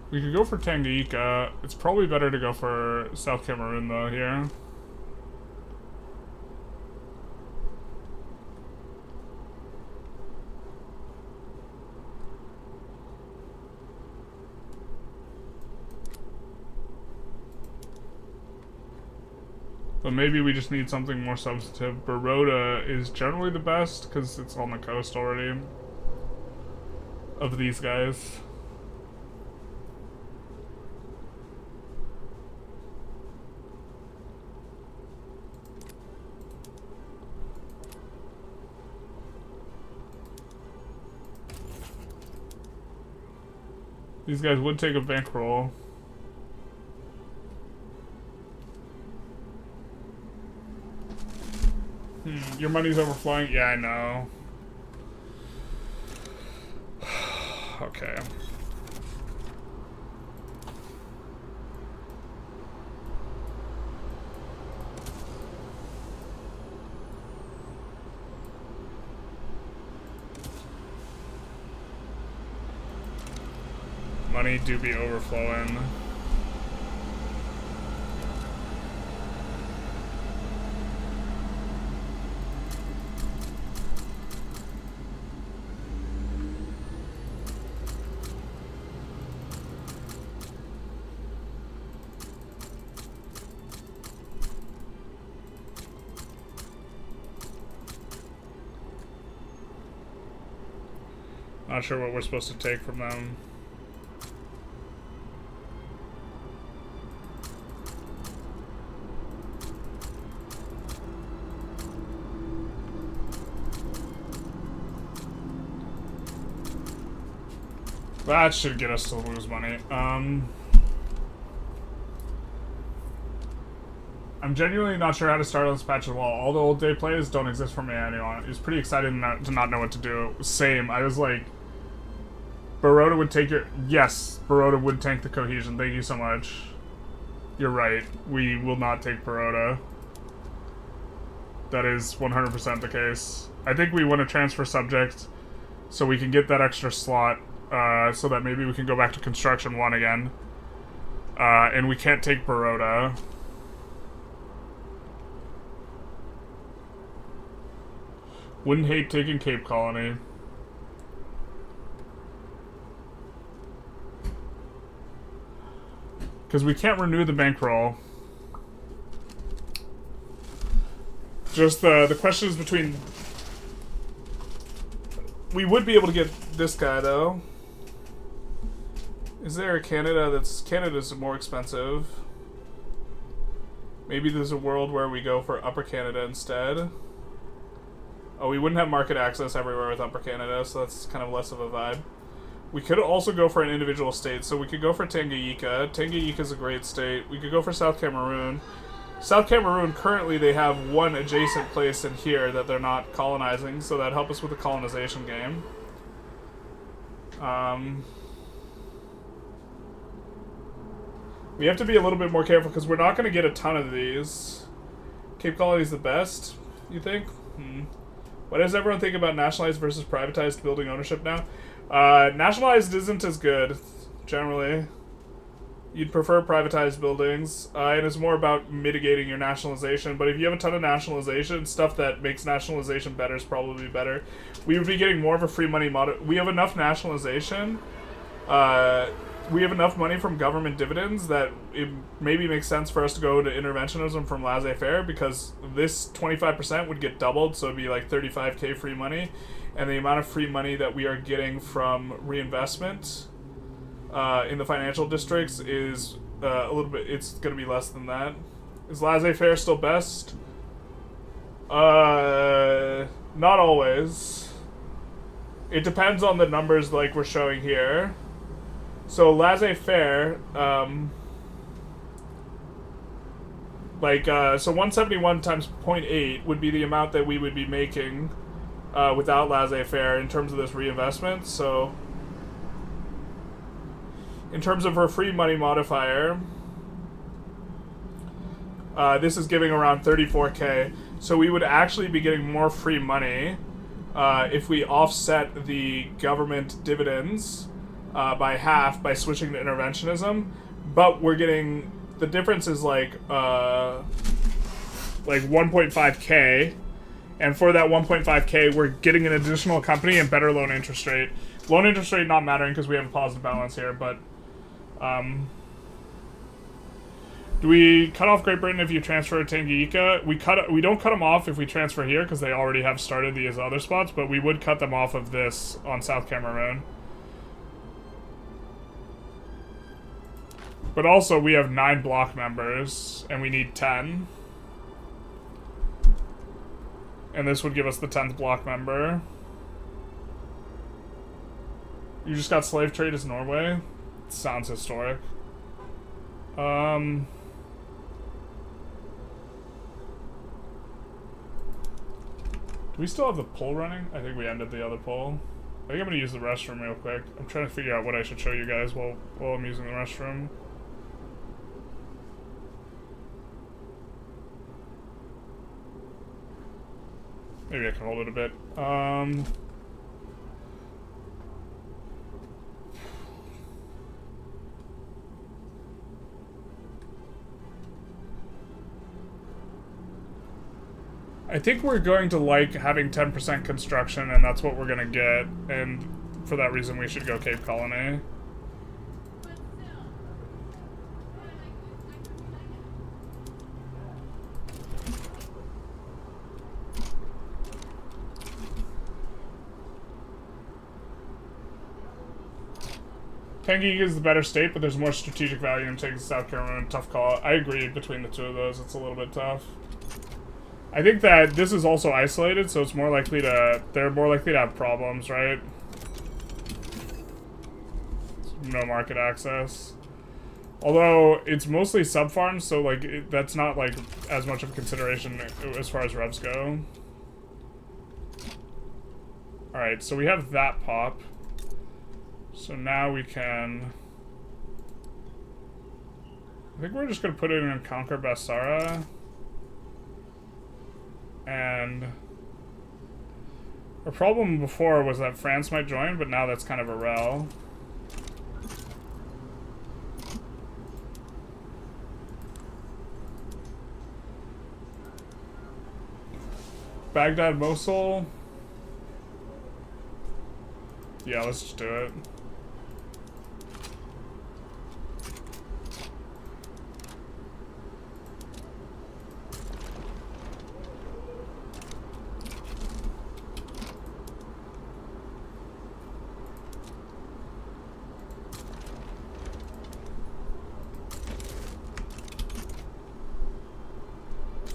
We could go for Tanganyika. It's probably better to go for South Cameroon, though, here. But maybe we just need something more substantive. Baroda is generally the best, because it's on the coast already. Of these guys. These guys would take a bankroll. Your money's overflowing? Yeah, I know. Okay. Money do be overflowing. Not sure what we're supposed to take from them. That should get us to lose money. I'm genuinely not sure how to start on this patch at all. All the old day plays don't exist for me anymore. It was pretty exciting to not know what to do. Same. I was like, Baroda would take your... Yes, Baroda would tank the cohesion. Thank you so much. You're right. We will not take Baroda. That is 100% the case. I think we want to transfer subject so we can get that extra slot so that maybe we can go back to construction 1 again. And we can't take Baroda. Wouldn't hate taking Cape Colony. Because we can't renew the bankroll. Just the question is between... We would be able to get this guy, though. Is there a Canada that's... Canada's more expensive. Maybe there's a world where we go for Upper Canada instead. Oh, we wouldn't have market access everywhere with Upper Canada, so that's kind of less of a vibe. We could also go for an individual state, so we could go for Tanganyika. Tanganyika's a great state. We could go for South Cameroon. South Cameroon, currently they have one adjacent place in here that they're not colonizing, so that'd help us with the colonization game. We have to be a little bit more careful, because we're not going to get a ton of these. Cape Colony's the best, you think? What does everyone think about nationalized versus privatized building ownership now? Nationalized isn't as good, generally. You'd prefer privatized buildings, and it's more about mitigating your nationalization. But if you have a ton of nationalization, stuff that makes nationalization better is probably better. We would be getting more of a free money model. We have enough nationalization. We have enough money from government dividends that it maybe makes sense for us to go to interventionism from laissez-faire, because this 25% would get doubled, so it'd be like 35k free money. And the amount of free money that we are getting from reinvestment in the financial districts is a little bit, it's going to be less than that. Is laissez-faire still best? Not always. It depends on the numbers like we're showing here. So laissez-faire, so 171 times 0.8 would be the amount that we would be making without laissez-faire in terms of this reinvestment. So in terms of her free money modifier, this is giving around 34k. So we would actually be getting more free money if we offset the government dividends by half by switching to interventionism. But we're getting, the difference is like 1.5k. And for that 1.5k, we're getting an additional company and better loan interest rate. Loan interest rate not mattering because we have a positive balance here, but... do we cut off Great Britain if you transfer Tanganyika? We don't cut them off if we transfer here because they already have started these other spots, but we would cut them off of this on South Cameroon. But also, we have 9 block members, and we need 10. And this would give us the 10th block member. You just got slave trade as Norway? sounds historic. Do we still have the poll running? I think we ended the other poll. I think I'm gonna use the restroom real quick. I'm trying to figure out what I should show you guys while I'm using the restroom. Maybe I can hold it a bit. I think we're going to like having 10% construction, and that's what we're gonna get, and for that reason we should go Cape Colony. Tanganyika is the better state, but there's more strategic value in taking South Carolina. Tough call. I agree between the two of those. It's a little bit tough. I think that this is also isolated, so it's more likely to... They're more likely to have problems, right? No market access. Although, it's mostly sub-farms, so, like, that's not, like, as much of a consideration as far as revs go. Alright, so we have that pop. So now we can... I think we're just gonna put it in Conquer Bassara. And our problem before was that France might join, but now that's kind of a rel. Baghdad, Mosul. Yeah, let's just do it.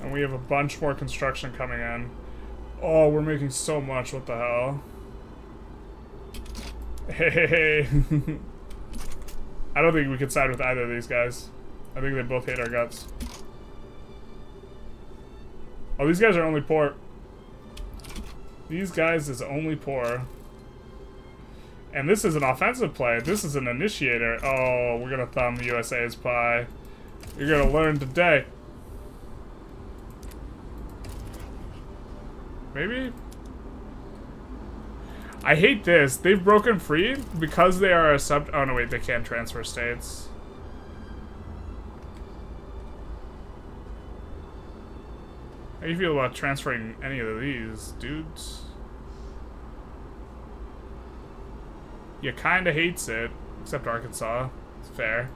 And we have a bunch more construction coming in. Oh, we're making so much. What the hell? Hey. I don't think we could side with either of these guys. I think they both hate our guts. Oh, these guys are only poor. These guys is only poor. And this is an offensive play. This is an initiator. Oh, we're gonna thumb the USA's pie. You're gonna learn today. Maybe? I hate this. They've broken free because they are a sub... Oh, no, wait. They can't transfer states. How do you feel about transferring any of these, dudes? You kinda hates it. Except Arkansas. It's fair.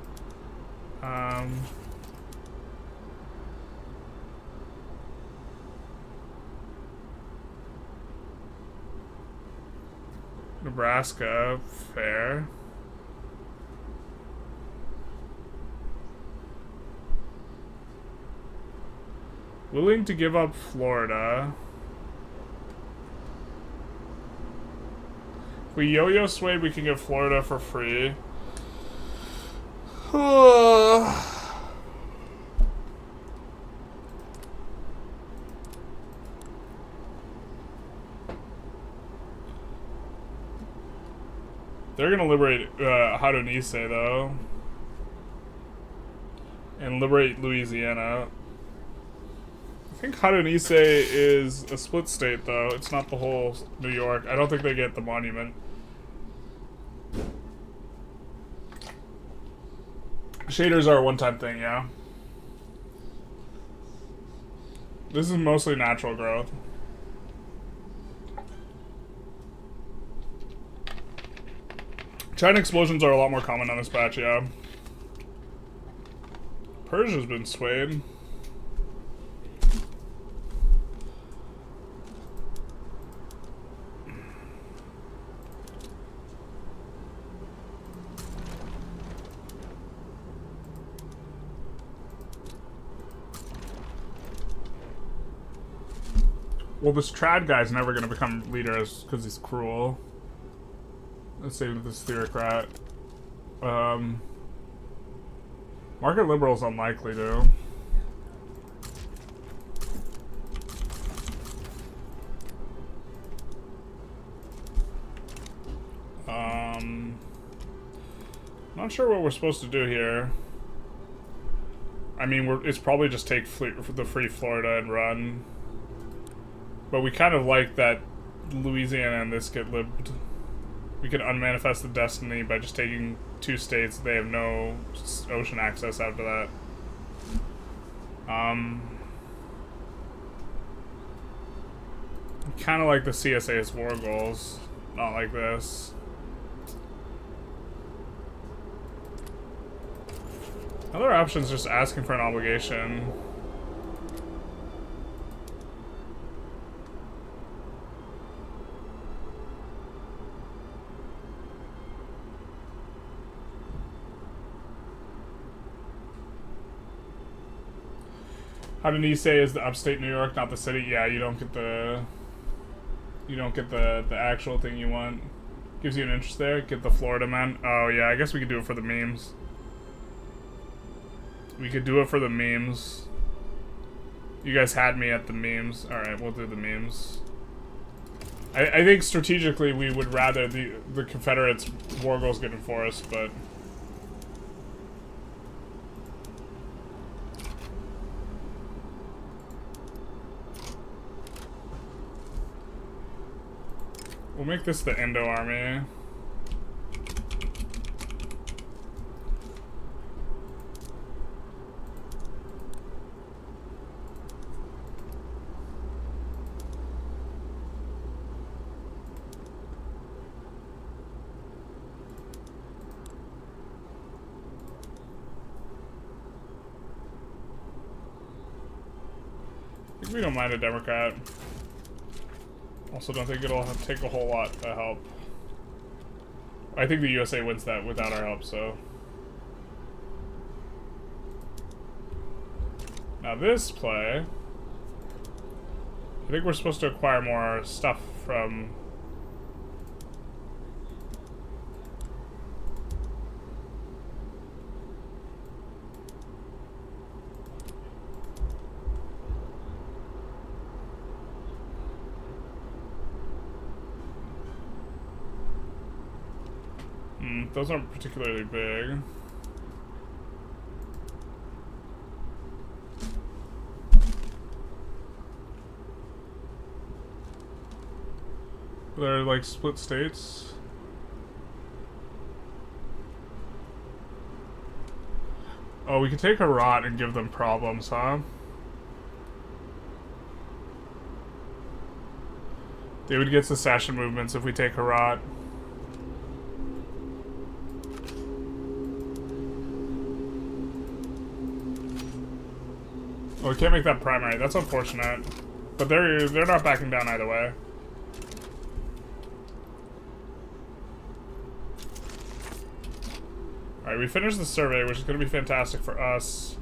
Nebraska, fair. Willing to give up Florida. If we yo-yo sway, we can get Florida for free. They're gonna liberate Haudenosaunee, though. And liberate Louisiana. I think Haudenosaunee is a split state, though. It's not the whole New York. I don't think they get the monument. Shaders are a one-time thing, yeah. This is mostly natural growth. China explosions are a lot more common on this patch, yeah. Persia's been swayed. Well, this trad guy's never gonna become leader because he's cruel. Let's say this theocrat. Um, market liberals unlikely to. Not sure what we're supposed to do here. I mean, it's probably just take the free Florida and run. But we kind of like that Louisiana and this get libbed. We can unmanifest the destiny by just taking 2 states. They have no ocean access after that. Kind of like the CSA's war goals. Not like this. Other options just asking for an obligation. How did he say is the upstate New York, not the city? Yeah, you don't get the actual thing you want. Gives you an interest there. Get the Florida man. Oh yeah, I guess we could do it for the memes. We could do it for the memes. You guys had me at the memes. Alright, we'll do the memes. I think strategically we would rather the Confederates' war goals get enforced, but... We'll make this the Indo army. I think we don't mind a Democrat. Also, don't think it'll take a whole lot to help. I think the USA wins that without our help, so. Now this play, I think we're supposed to acquire more stuff from... Those aren't particularly big. They're like split states. Oh, we could take Herat and give them problems, huh? They would get secession movements if we take Herat. Well, we can't make that primary. That's unfortunate. But they're not backing down either way. Alright, we finished the survey, which is going to be fantastic for us.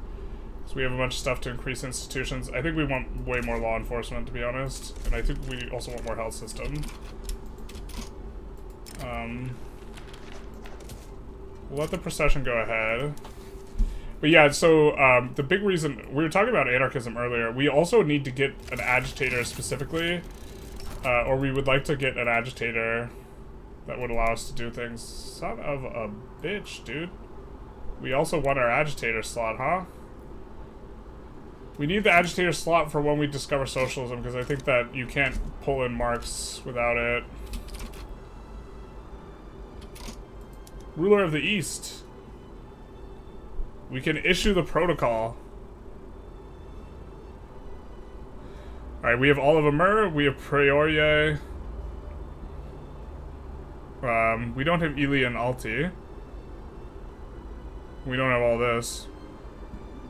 So we have a bunch of stuff to increase institutions. I think we want way more law enforcement, to be honest. And I think we also want more health system. We'll let the procession go ahead. But yeah, so the big reason... We were talking about anarchism earlier. We also need to get an agitator specifically. Or we would like to get an agitator that would allow us to do things. Son of a bitch, dude. We also want our agitator slot, huh? We need the agitator slot for when we discover socialism, because I think that you can't pull in Marx without it. Ruler of the East. We can issue the protocol. Alright, we have Olive Amur, we have Preorie. We don't have Ely and Alti. We don't have all this.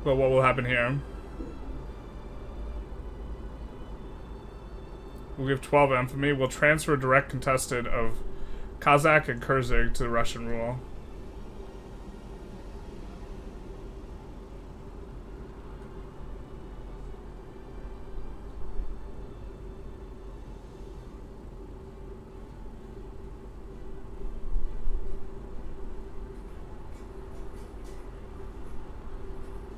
But what will happen here? We'll give 12 infamy. We'll transfer direct contested of Kazakh and Kyrgyz to Russian rule.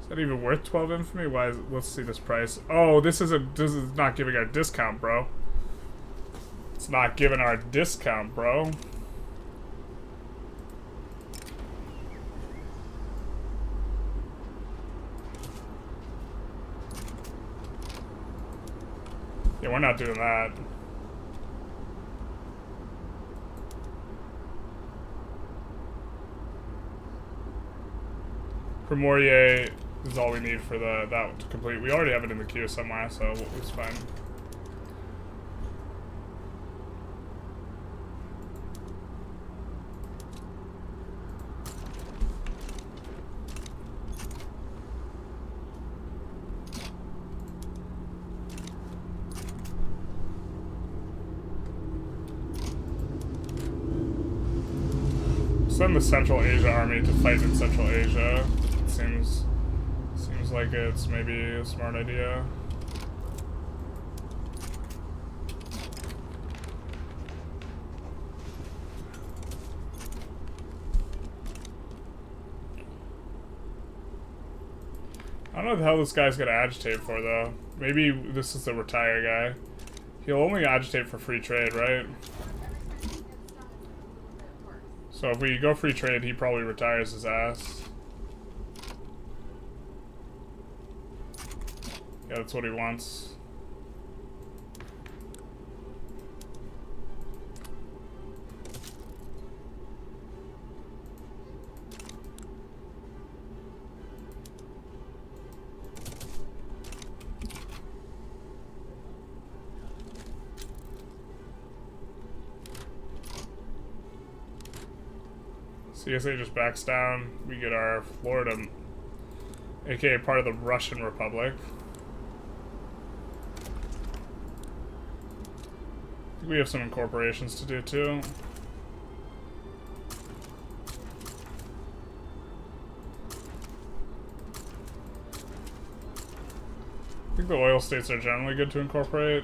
Is that even worth 12 infamy? Why is it, let's see this price. Oh, this is not giving our discount, bro. It's not giving our discount, bro. Yeah, we're not doing that. Primorier is all we need for that to complete. We already have it in the queue somewhere, so it's fine. Send the Central Asia army to fight in Central Asia. Seems like it's maybe a smart idea. I don't know what the hell this guy's gonna agitate for, though. Maybe this is the retire guy. He'll only agitate for free trade, right? So if we go free trade, he probably retires his ass. Yeah, that's what he wants. CSA just backs down. We get our Florida, aka part of the Russian Republic. I think we have some incorporations to do too. I think the oil states are generally good to incorporate.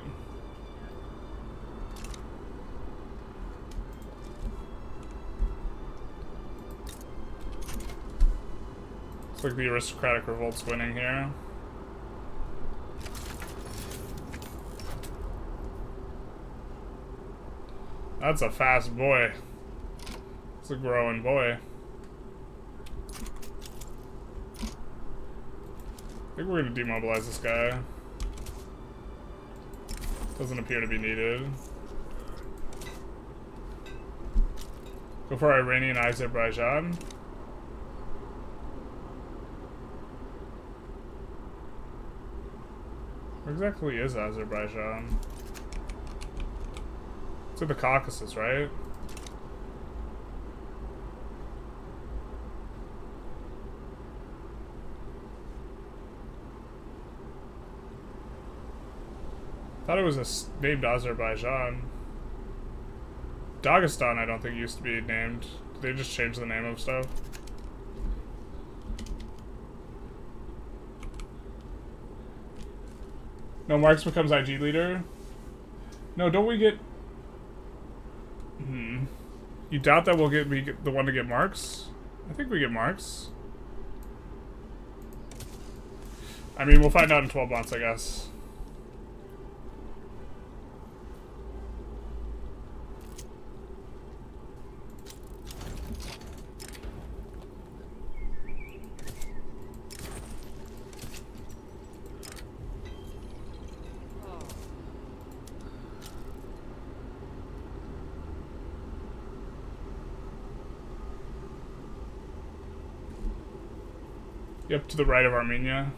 Looks like the aristocratic revolt's winning here. That's a fast boy. It's a growing boy. I think we're gonna demobilize this guy. Doesn't appear to be needed. Go for Iranian Azerbaijan. Where exactly is Azerbaijan? It's in the Caucasus, right? Thought it was named Azerbaijan. Dagestan, I don't think used to be named. Did they just change the name of stuff? No, Marx becomes IG leader. No, don't we get? You doubt that we'll get the one to get Marx? I think we get Marx. I mean, we'll find out in 12 months, I guess. Yep, to the right of Armenia.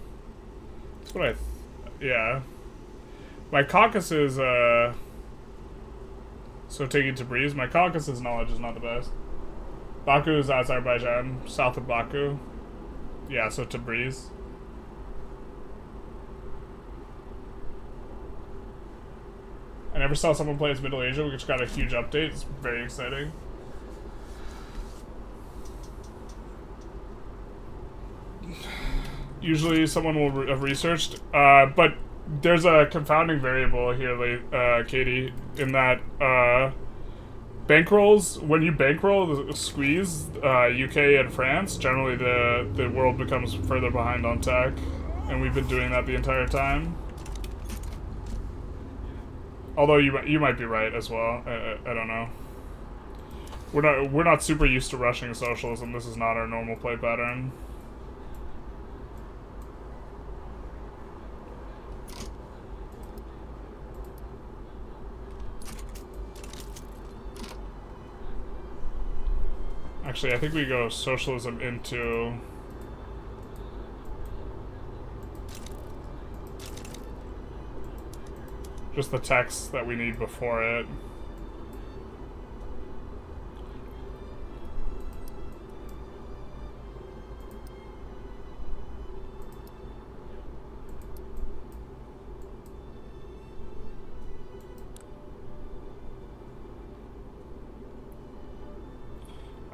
That's what yeah. My Caucasus, so taking Tabriz. My Caucasus knowledge is not the best. Baku is Azerbaijan, south of Baku. Yeah, so Tabriz. I never saw someone play as Middle Asia. We just got a huge update. It's very exciting. Usually someone will have researched, but there's a confounding variable here, Katie, in that Bankrolls, when you bankroll squeeze UK and France, generally the world becomes further behind on tech, and we've been doing that the entire time. Although you might be right as well. I don't know. We're not super used to rushing socialism. This is not our normal play pattern. Actually, I think we go socialism into just the text that we need before it.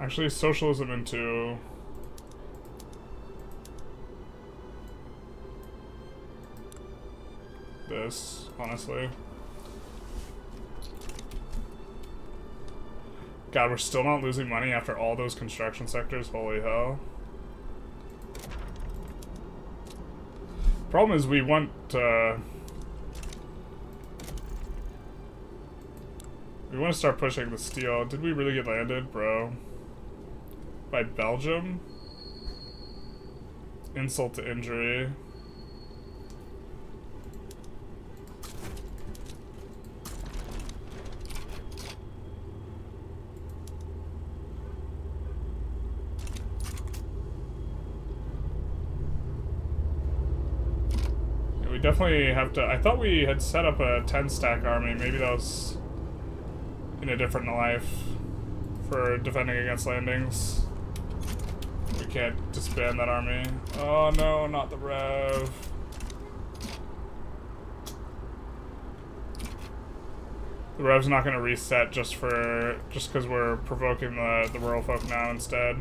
Actually, socialism into this, honestly. God, we're still not losing money after all those construction sectors. Holy hell. Problem is we want to start pushing the steel. Did we really get landed, bro? By Belgium? Insult to injury. Yeah, we definitely have to... I thought we had set up a 10-stack army. Maybe that was in a different life for defending against landings. Can't disband that army. Oh no, not the Rev. The Rev's not gonna reset just because we're provoking the rural folk now instead.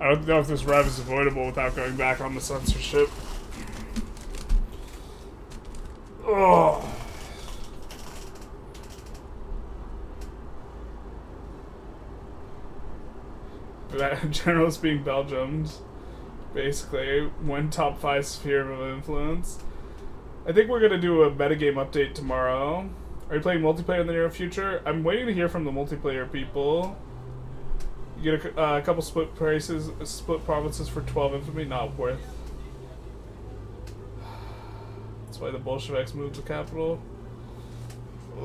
I don't know if this rev is avoidable without going back on the censorship. Oh. Generals being Belgium's, basically, one top 5 sphere of influence. I think we're gonna do a metagame update tomorrow. Are you playing multiplayer in the near future? I'm waiting to hear from the multiplayer people. You get a couple split prices, split provinces for 12 infantry, not worth. That's why the Bolsheviks moved the capital.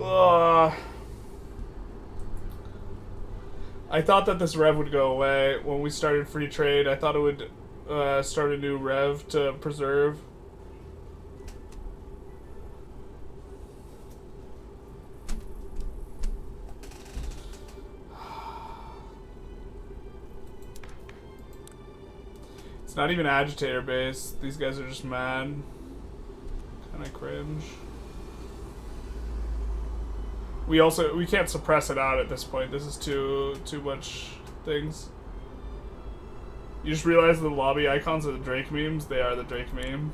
Ugh. I thought that this rev would go away when we started free trade. I thought it would start a new rev to preserve. It's not even agitator based. These guys are just mad. Kinda cringe. We can't suppress it out at this point. This is too much things. You just realize the lobby icons are the Drake memes? They are the Drake meme.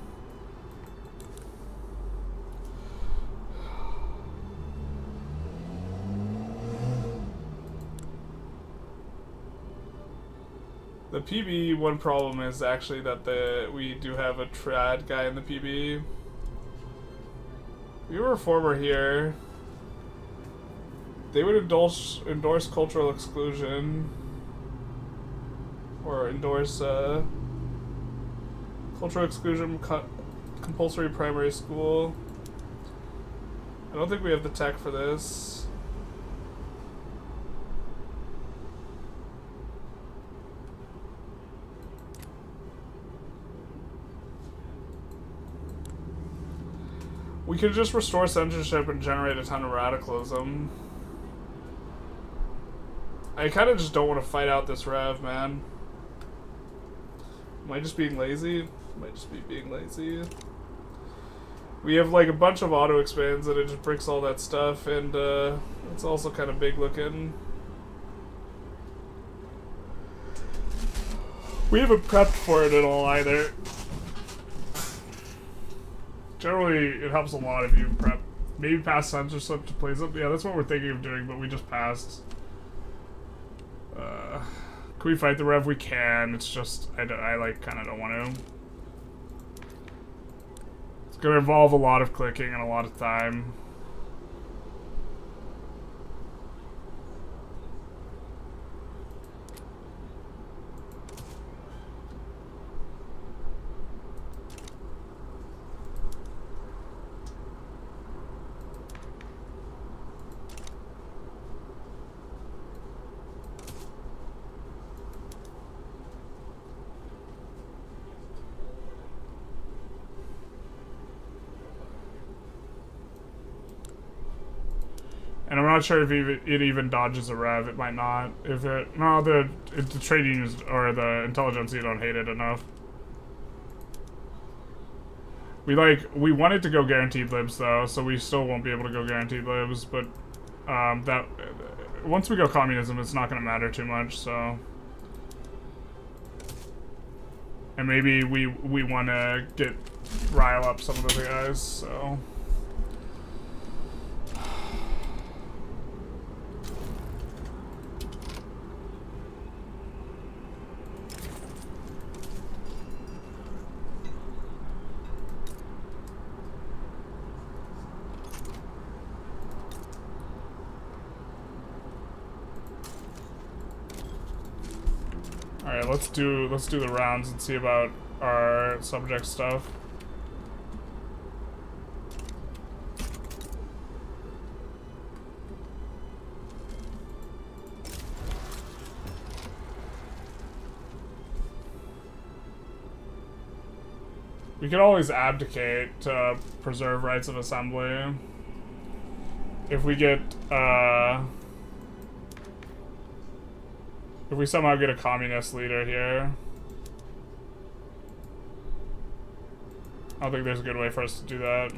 The PB, one problem is actually that we do have a trad guy in the PB. If you were a reformer here, they would endorse cultural exclusion, or endorse cultural exclusion, compulsory primary school. I don't think we have the tech for this. We could just restore censorship and generate a ton of radicalism. I kind of just don't want to fight out this rev, man. Am I just being lazy? Might just be being lazy. We have like a bunch of auto expands and it just bricks all that stuff, and it's also kind of big looking. We haven't prepped for it at all either. Generally, it helps a lot if you prep. Maybe pass sensor slip to place up. Yeah, that's what we're thinking of doing, but we just passed. Can we fight the rev? We can. It's just I like kind of don't want to. It's gonna involve a lot of clicking and a lot of time. And I'm not sure if it even dodges a rev. It might not. If it no, the trade unions or the Intelligentsia don't hate it enough. We wanted to go guaranteed libs though, so we still won't be able to go guaranteed libs. But that once we go communism, it's not going to matter too much. So, and maybe we want to rile up some of the guys. So. Alright, let's do the rounds and see about our subject stuff. We could always abdicate to preserve rights of assembly. If we get, if we somehow get a communist leader here. I don't think there's a good way for us to do that.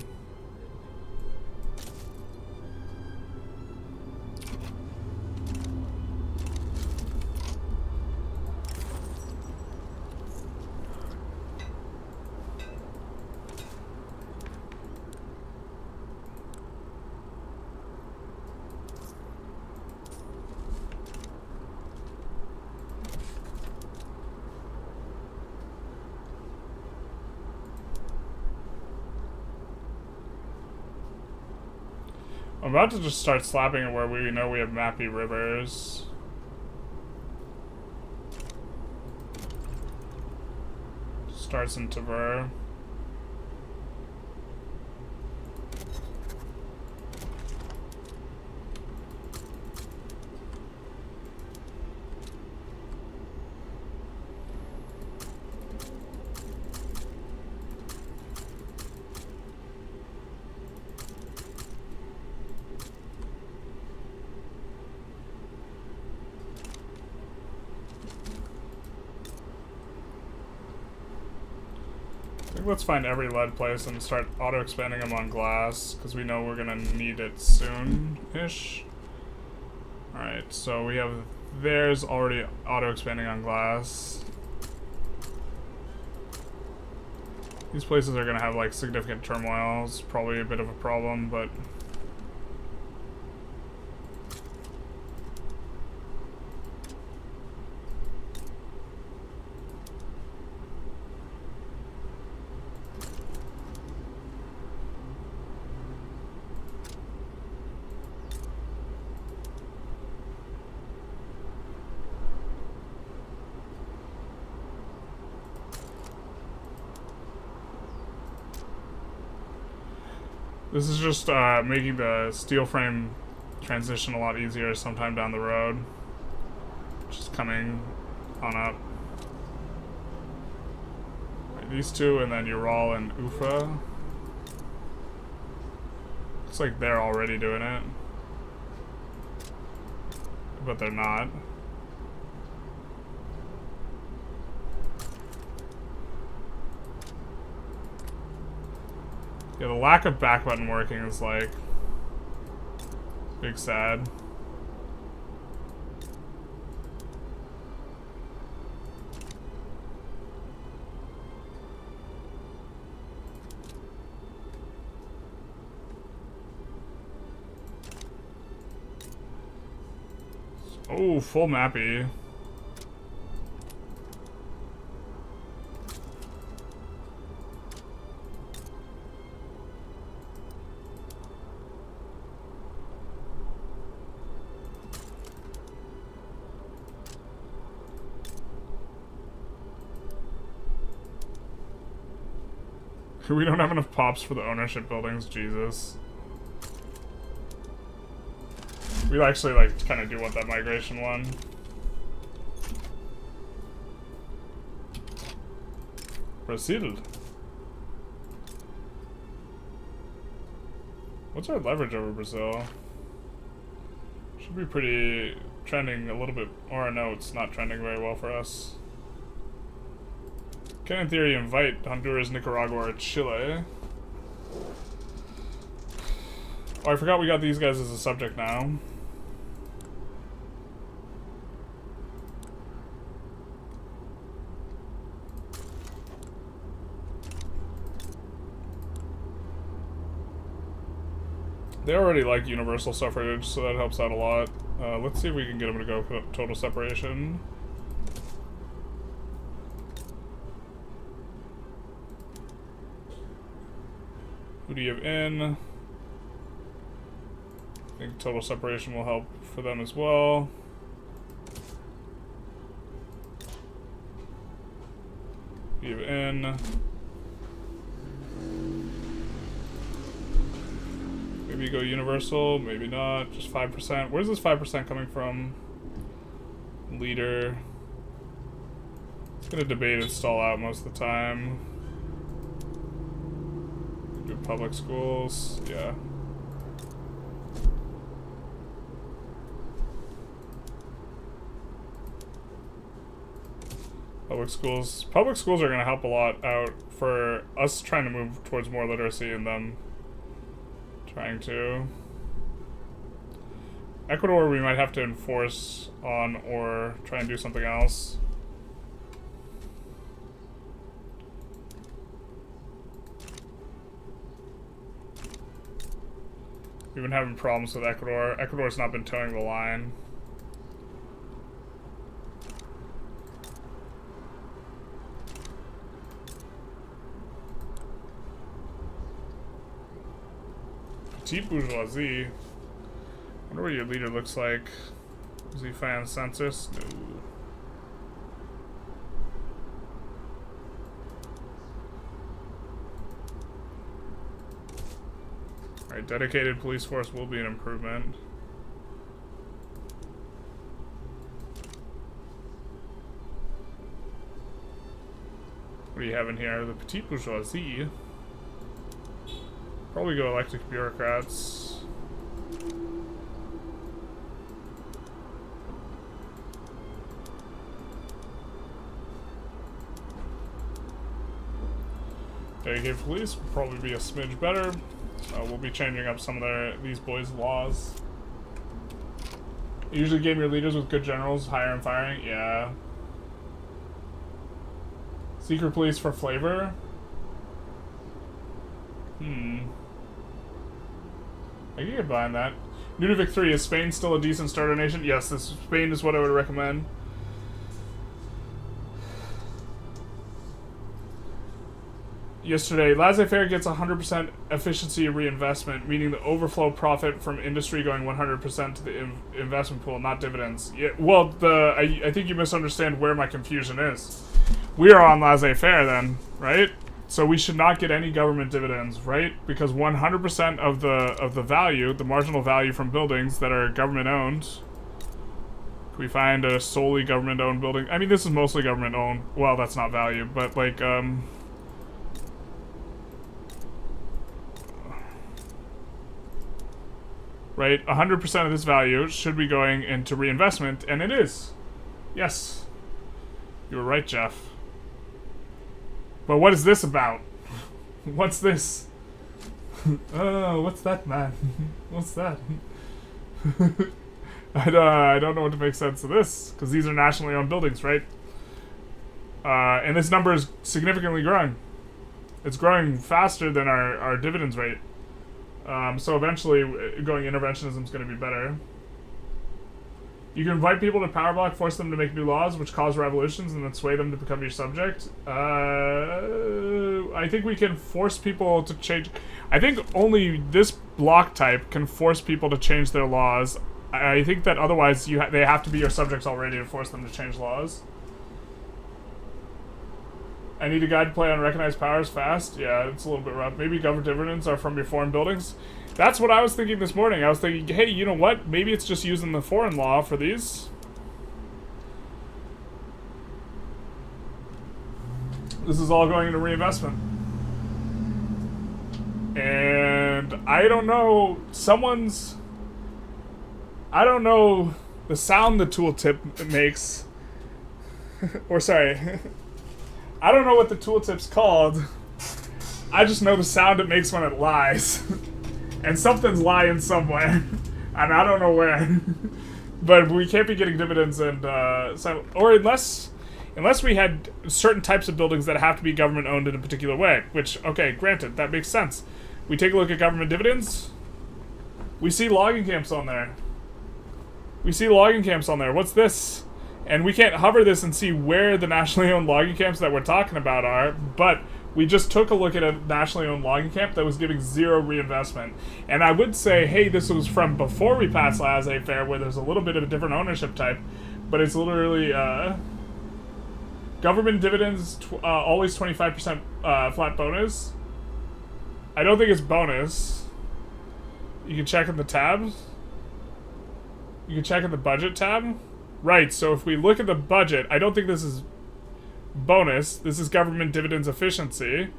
I'm about to just start slapping it where we know we have mappy rivers. Starts in Tver. Let's find every lead place and start auto-expanding them on glass, because we know we're gonna need it soon-ish. Alright, so we have theirs already auto-expanding on glass. These places are gonna have, like, significant turmoil. It's probably a bit of a problem, but... This is just making the steel frame transition a lot easier sometime down the road. Just coming on up. Right, these two, and then Ural and Ufa. Looks like they're already doing it. but they're not. Yeah, the lack of back button working is like big sad. Oh, full mappy. We don't have enough pops for the ownership buildings, Jesus. We actually, like, kind of do want that migration one. Proceeded. What's our leverage over Brazil? Should be pretty trending a little bit, or no, it's not trending very well for us. Can in theory invite Honduras, Nicaragua, or Chile. Oh, I forgot we got these guys as a subject now. They already like universal suffrage, so that helps out a lot. Let's see if we can get them to go total separation. Who do you have in? I think total separation will help for them as well. Who do you have in? Maybe go universal, maybe not. Just 5%. Where's this 5% coming from? Leader. It's gonna debate and stall out most of the time. Do public schools, yeah. Public schools are gonna help a lot out for us trying to move towards more literacy and them trying to. Ecuador we might have to enforce on or try and do something else. We've been having problems with Ecuador. Ecuador's not been towing the line. Petite bourgeoisie. I wonder what your leader looks like. Does he find census? No. Alright, dedicated police force will be an improvement. What do you have in here? The petite bourgeoisie. Probably go elected bureaucrats. Dedicated police will probably be a smidge better. We'll be changing up some of these boys' laws. You usually game your leaders with good generals, hire and firing? Yeah. Secret police for flavor? I can get behind that. Nunavik 3, is Spain still a decent starter nation? Yes, Spain is what I would recommend. Yesterday, laissez-faire gets 100% efficiency reinvestment, meaning the overflow profit from industry going 100% to the investment pool, not dividends. Yeah, well, I think you misunderstand where my confusion is. We are on laissez-faire then, right? So we should not get any government dividends, right? Because 100% of the value, the marginal value from buildings that are government-owned. Can we find a solely government-owned building? I mean, this is mostly government-owned. Well, that's not value, but like, right? 100% of this value should be going into reinvestment, and it is. Yes. You were right, Jeff. But what is this about? What's this? Oh, what's that, man? What's that? I don't know what to make sense of this, because these are nationally owned buildings, right? And this number is significantly growing. It's growing faster than our dividends rate. So eventually, going interventionism is going to be better. You can invite people to power block, force them to make new laws, which cause revolutions, and then sway them to become your subject. I think we can force people to change. I think only this block type can force people to change their laws. I think that otherwise they have to be your subjects already to force them to change laws. I need a guide to play on recognized powers fast. Yeah, it's a little bit rough. Maybe government dividends are from your foreign buildings. That's what I was thinking this morning. I was thinking, hey, you know what? Maybe it's just using the foreign law for these. This is all going into reinvestment. And I don't know, I don't know the sound the tooltip makes. Or sorry. I don't know what the tooltip's called. I just know the sound it makes when it lies. And something's lying somewhere. And I don't know where. But we can't be getting dividends and or unless we had certain types of buildings that have to be government owned in a particular way. Which, okay, granted, that makes sense. We take a look at government dividends. We see logging camps on there. What's this? And we can't hover this and see where the nationally owned logging camps that we're talking about are, but we just took a look at a nationally owned logging camp that was giving 0 reinvestment. And I would say, hey, this was from before we passed laissez-faire, where there's a little bit of a different ownership type, but it's literally government dividends, always 25% flat bonus. I don't think it's bonus. You can check in the tabs. You can check in the budget tab. Right, so if we look at the budget, I don't think this is bonus. This is government dividends efficiency.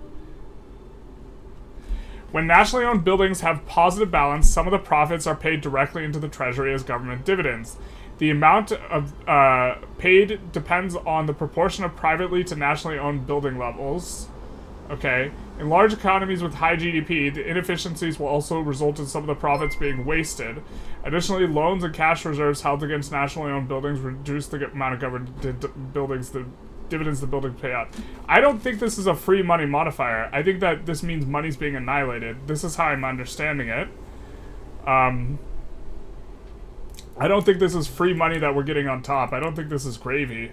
When nationally owned buildings have positive balance, some of the profits are paid directly into the treasury as government dividends. The amount of paid depends on the proportion of privately to nationally owned building levels. Okay. In large economies with high GDP, the inefficiencies will also result in some of the profits being wasted. Additionally, loans and cash reserves held against nationally owned buildings reduce the amount of government buildings, the dividends the buildings pay out. I don't think this is a free money modifier. I think that this means money's being annihilated. This is how I'm understanding it. I don't think this is free money that we're getting on top. I don't think this is gravy.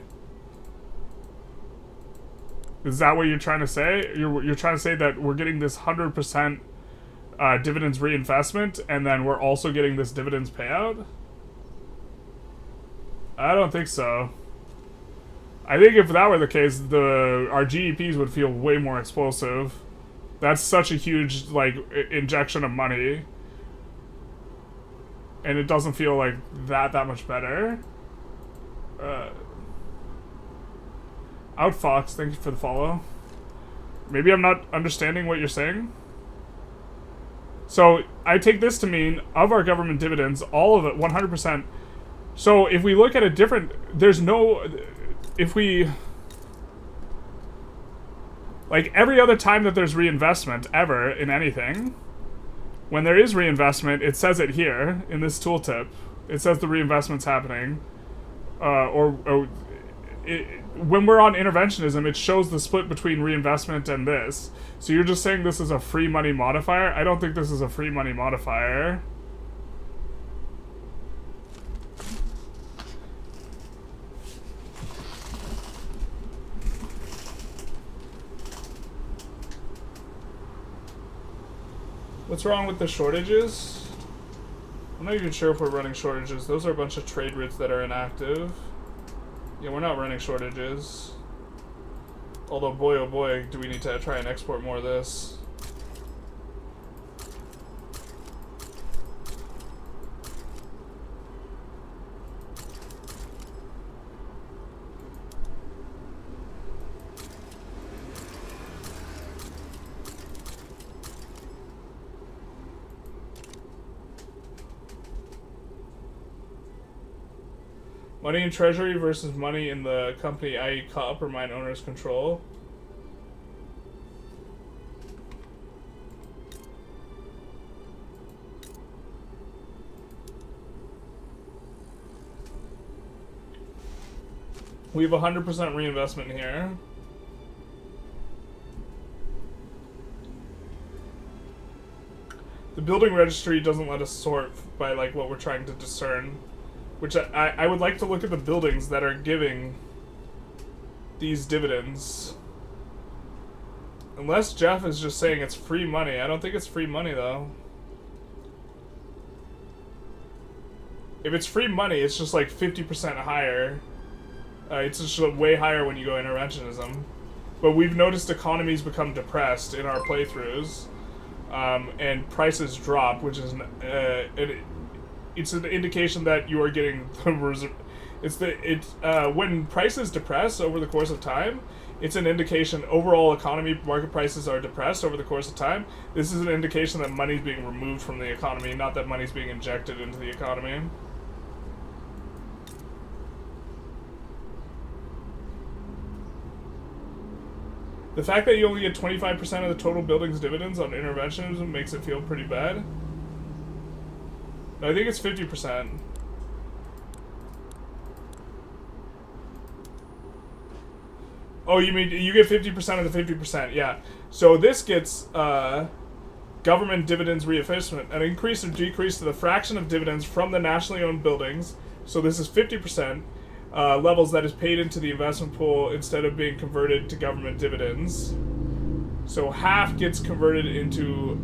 Is that what you're trying to say? You're trying to say that we're getting this 100% dividends reinvestment, and then we're also getting this dividends payout? I don't think so. I think if that were the case, our GDPs would feel way more explosive. That's such a huge, like, injection of money. And it doesn't feel like that much better. Outfox, thank you for the follow. Maybe I'm not understanding what you're saying. So, I take this to mean, of our government dividends, all of it, 100%. So, if we look at a different... If we... Like, every other time that there's reinvestment, ever, in anything, when there is reinvestment, it says it here, in this tooltip. It says the reinvestment's happening. When we're on interventionism, it shows the split between reinvestment and this. So you're just saying this is a free money modifier? I don't think this is a free money modifier. What's wrong with the shortages? I'm not even sure if we're running shortages. Those are a bunch of trade routes that are inactive. Yeah, we're not running shortages. Although, boy oh boy, do we need to try and export more of this. Money in treasury versus money in the company, i.e. upper mine owner's control. We have 100% reinvestment here. The building registry doesn't let us sort by like what we're trying to discern, which I would like to look at the buildings that are giving these dividends. Unless Jeff is just saying it's free money. I don't think it's free money though. If it's free money, it's just like 50% higher. It's just way higher when you go interventionism. But we've noticed economies become depressed in our playthroughs. And prices drop, which is it's an indication that you are getting the when prices depress over the course of time, it's an indication overall economy market prices are depressed over the course of time. This is an indication that money's being removed from the economy, not that money's being injected into the economy. The fact that you only get 25% of the total building's dividends on interventionism makes it feel pretty bad. No, I think it's 50%. Oh, you mean you get 50% of the 50%? Yeah. So this gets government dividends reinvestment, an increase or decrease to the fraction of dividends from the nationally owned buildings. So this is 50%. Levels that is paid into the investment pool instead of being converted to government dividends. So half gets converted into,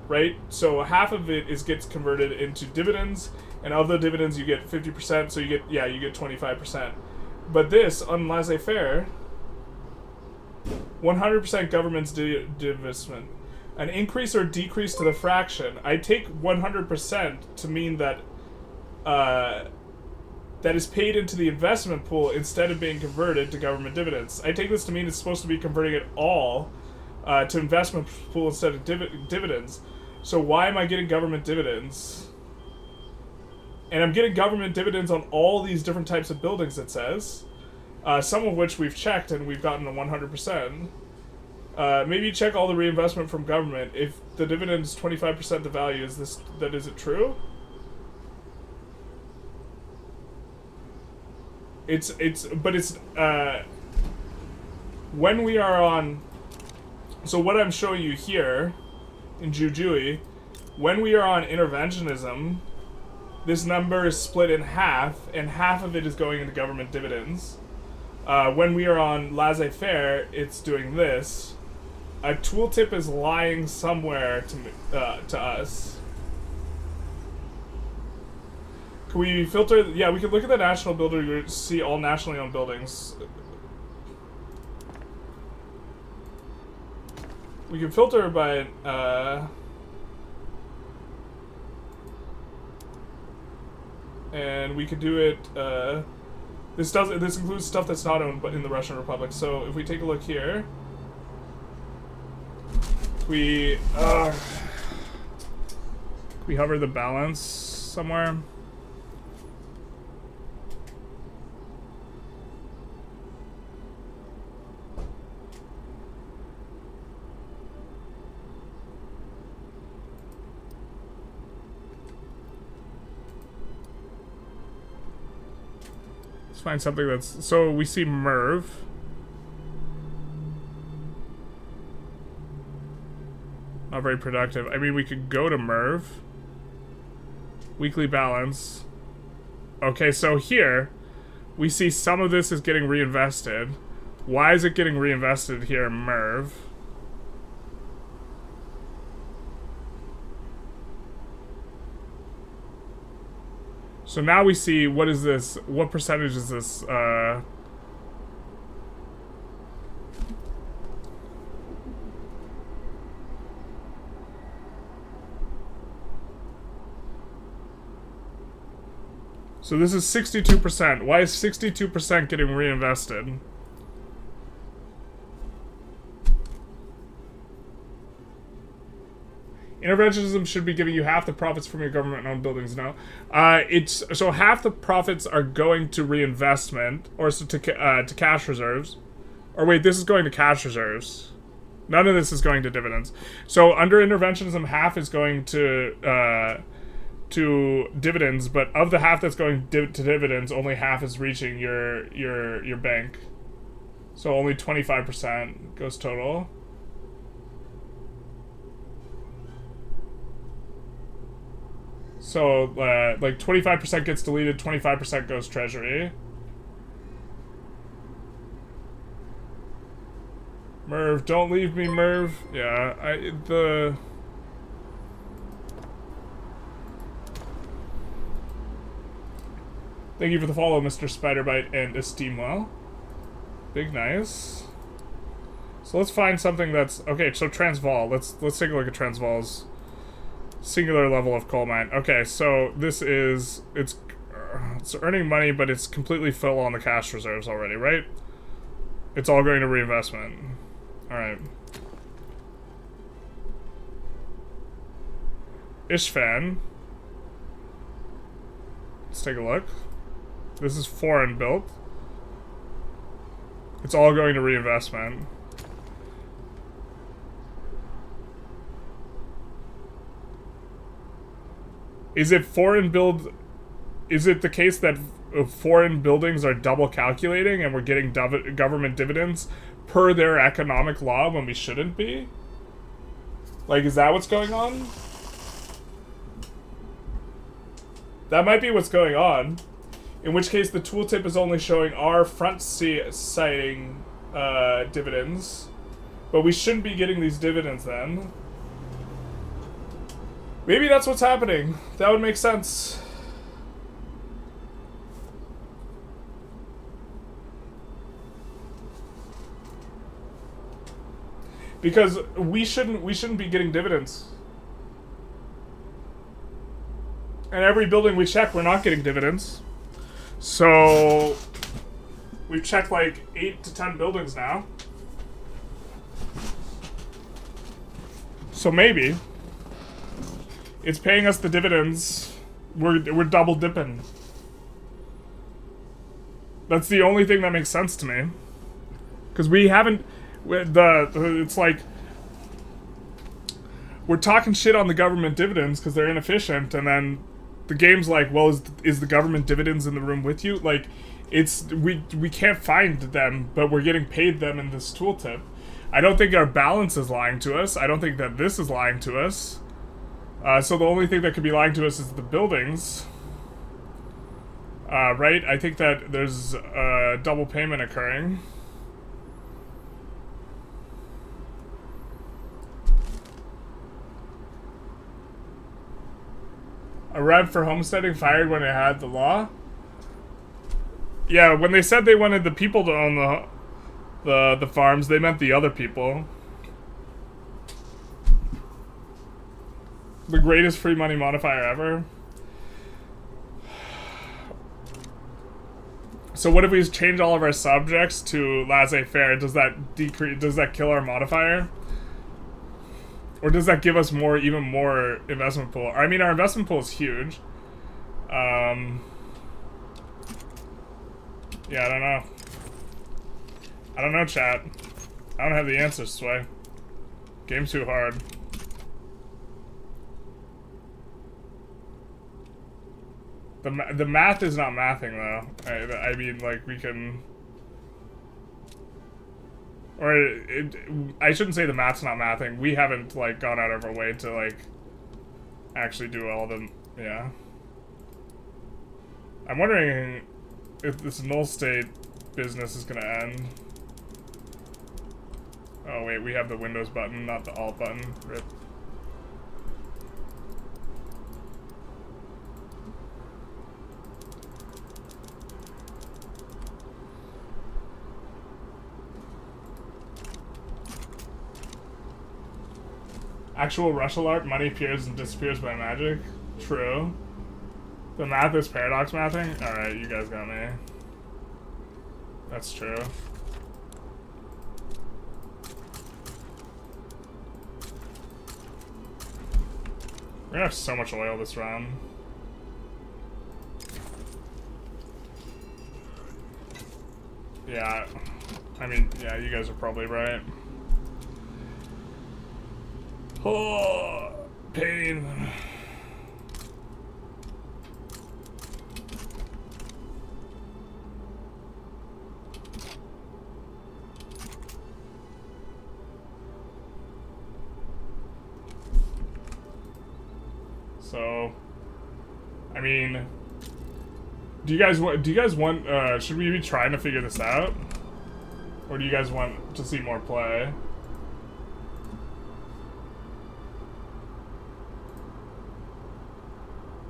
right? So half of it gets converted into dividends, and of the dividends you get 50%, so you get 25%. But this, on laissez-faire, 100% government's divestment. An increase or decrease to the fraction. I take 100% to mean that, that is paid into the investment pool instead of being converted to government dividends. I take this to mean it's supposed to be converting it all to investment pool instead of dividends. So why am I getting government dividends? And I'm getting government dividends on all these different types of buildings, it says. Some of which we've checked and we've gotten a 100%. Maybe check all the reinvestment from government. If the dividend is 25% the value, is it true? When we are on, so what I'm showing you here in Jujui, when we are on interventionism, this number is split in half, and half of it is going into government dividends. When we are on laissez-faire, it's doing this. A tooltip is lying somewhere to us. Can we filter? Yeah, we can look at the national builder to see all nationally owned buildings. We can filter by and we could do it. This includes stuff that's not owned but in the Russian Republic. So if we take a look here, we hover the balance somewhere. Let's find something that's... So we see Merv. Not very productive. I mean, we could go to Merv. Weekly balance. Okay, so here, we see some of this is getting reinvested. Why is it getting reinvested here in Merv? So now we see, what is this? What percentage is this? So this is 62%. Why is 62% getting reinvested? Interventionism should be giving you half the profits from your government-owned buildings. No, it's so half the profits are going to reinvestment or so to cash reserves. Or wait, this is going to cash reserves. None of this is going to dividends. So under interventionism, half is going to dividends, but of the half that's going to dividends, only half is reaching your bank. So only 25% goes total. So like 25% gets deleted, 25% goes treasury. Merv, don't leave me, Merv. Yeah, Thank you for the follow, Mr. Spiderbite and Esteemwell. Big nice. So let's find something that's okay. So Transvaal. Let's take a look at Transvaal's singular level of coal mine. Okay, so this is it's earning money, but it's completely full on the cash reserves already, right? It's all going to reinvestment. All right. Ishvan. Let's take a look. This is foreign built. It's all going to reinvestment. Is it foreign build? Is it the case that foreign buildings are double calculating and we're getting government dividends per their economic law when we shouldn't be? Like, is that what's going on? That might be what's going on. In which case, the tooltip is only showing our front-sighting dividends. But we shouldn't be getting these dividends then. Maybe that's what's happening. That would make sense. Because we shouldn't be getting dividends. And every building we check, we're not getting dividends. So we've checked like 8 to 10 buildings now. So maybe it's paying us the dividends. We're double dipping. That's the only thing that makes sense to me. Because we haven't it's like we're talking shit on the government dividends because they're inefficient, and then the game's like, well, is the government dividends in the room with you? Like, it's we can't find them, but we're getting paid them in this tooltip. I don't think our balance is lying to us. I don't think that this is lying to us. So the only thing that could be lying to us is the buildings. Right? I think that there's a double payment occurring. A rev for homesteading fired when it had the law? Yeah, when they said they wanted the people to own the farms, they meant the other people. The greatest free money modifier ever. So what if we change all of our subjects to laissez-faire? Does that kill our modifier? Or does that give us even more investment pool? I mean, our investment pool is huge. Yeah, I don't know. I don't know, chat. I don't have the answers, Sway. Game's too hard. The math is not mathing, though. I mean, like, we can... Or, I shouldn't say the math's not mathing. We haven't, like, gone out of our way to, like, actually do all of them. Yeah. I'm wondering if this null state business is gonna end. Oh, wait, we have the Windows button, not the Alt button. Rip. Actual Russell art, money appears and disappears by magic. True. The math is paradox mathing? Alright, you guys got me. That's true. We're gonna have so much oil this round. Yeah, I mean, yeah, you guys are probably right. Oh, pain. So, I mean, do you guys want, should we be trying to figure this out? Or do you guys want to see more play?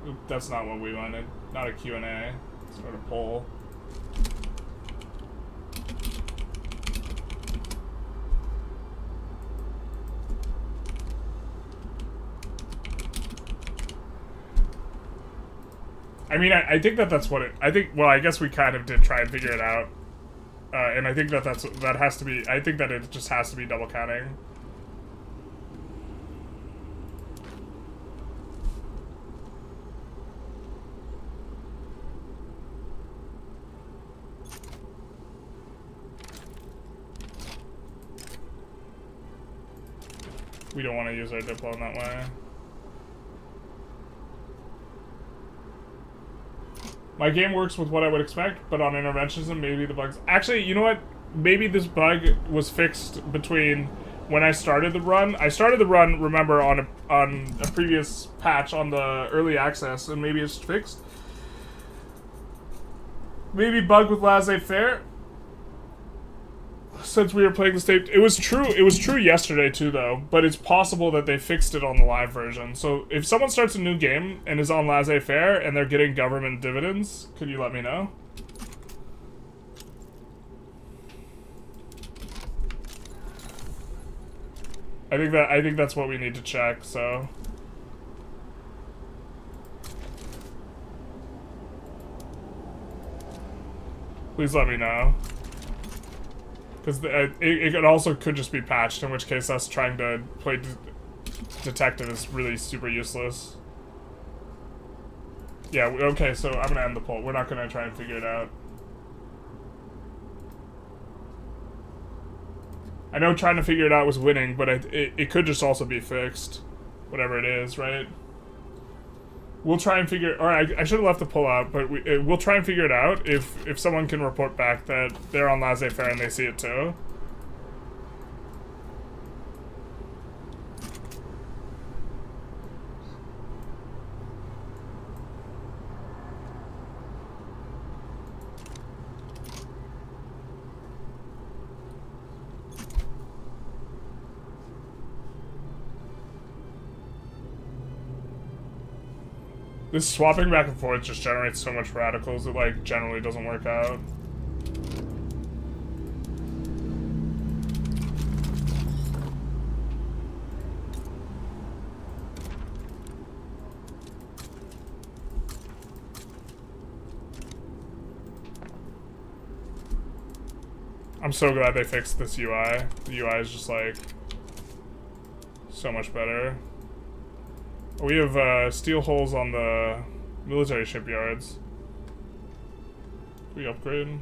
Oop, that's not what we wanted. Not a Q&A. Start a poll. I mean, I think that's what it... I think... Well, I guess we kind of did try and figure it out. And I think that that has to be... I think that it just has to be double counting. We don't want to use our diplo in that way. My game works with what I would expect, but on interventionism, maybe the bugs... Actually, you know what? Maybe this bug was fixed between when I started the run. I started the run, remember, on a previous patch on the early access, and maybe it's fixed. Maybe bug with laissez-faire. Since we were playing the state, it was true yesterday too, though. But it's possible that they fixed it on the live version. So if someone starts a new game and is on laissez-faire and they're getting government dividends, could you let me know? I think that's what we need to check. So. Please let me know. Because it also could just be patched, in which case us trying to play detective is really super useless. Yeah, okay, so I'm gonna end the poll. We're not gonna try and figure it out. I know trying to figure it out was winning, but it could just also be fixed. Whatever it is, right? We'll try and figure... Or I should have left the poll out, but we'll try and figure it out if someone can report back that they're on laissez-faire and they see it too. This swapping back and forth just generates so much radicals, it like generally doesn't work out. I'm so glad they fixed this UI. The UI is just like so much better. We have steel holes on the military shipyards. Can we upgrade?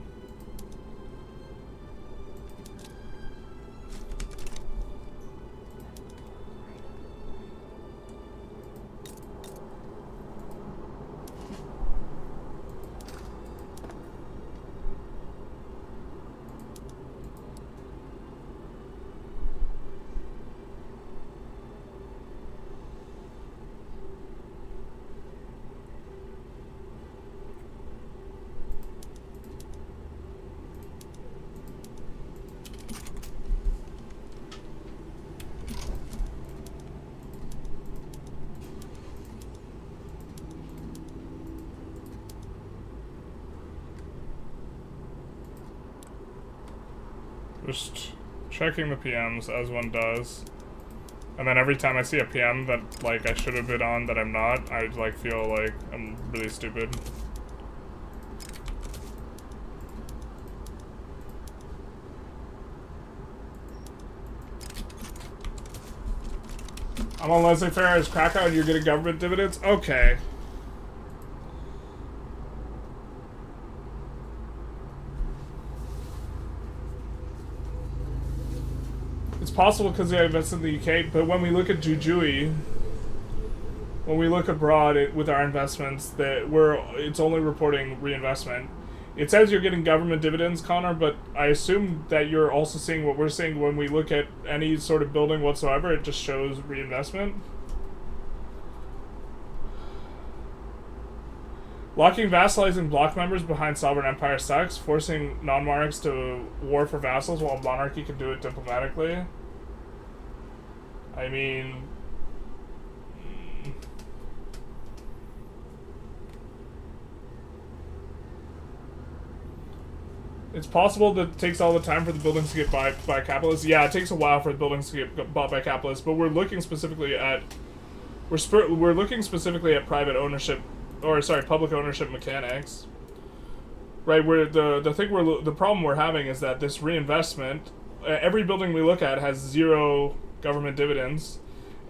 Just checking the PMs as one does. And then every time I see a PM that like I should have been on that I'm not, I like feel like I'm really stupid. I'm on laissez-faire as Krakow and you're getting government dividends? Okay. It's possible because I invested in the UK, but when we look at Jujui, when we look abroad with our investments, it's only reporting reinvestment. It says you're getting government dividends, Connor, but I assume that you're also seeing what we're seeing when we look at any sort of building whatsoever. It just shows reinvestment. Locking vassalizing bloc members behind sovereign empire sucks. Forcing non-monarchs to war for vassals while monarchy can do it diplomatically. I mean... It's possible that it takes all the time for the buildings to get bought by capitalists. Yeah, it takes a while for the buildings to get bought by capitalists, but we're looking specifically at we're looking specifically at private ownership, or sorry, public ownership mechanics. Right, where the problem we're having is that this reinvestment, every building we look at has 0 government dividends,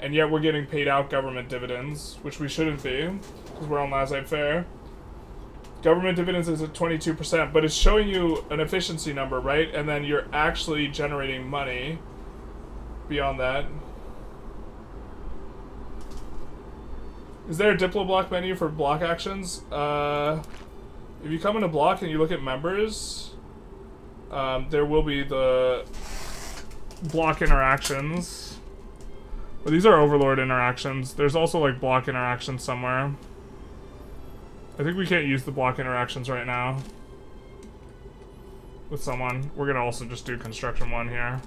and yet we're getting paid out government dividends, which we shouldn't be because we're on laissez-faire. Government dividends is at 22%, but it's showing you an efficiency number, right? And then you're actually generating money beyond that. Is there a Diplo block menu for block actions? If you come into block and you look at members, there will be the block interactions. But these are overlord interactions. There's also like block interactions somewhere. I think we can't use the block interactions right now with someone. We're gonna also just do construction 1 here.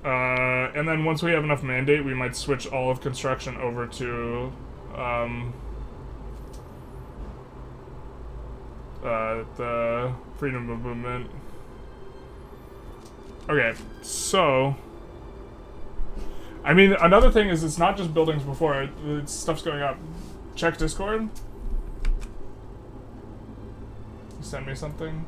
And then once we have enough mandate, we might switch all of construction over to the freedom of movement. Okay, so I mean, another thing is it's not just buildings before, it's stuff's going up. Check Discord. Send me something.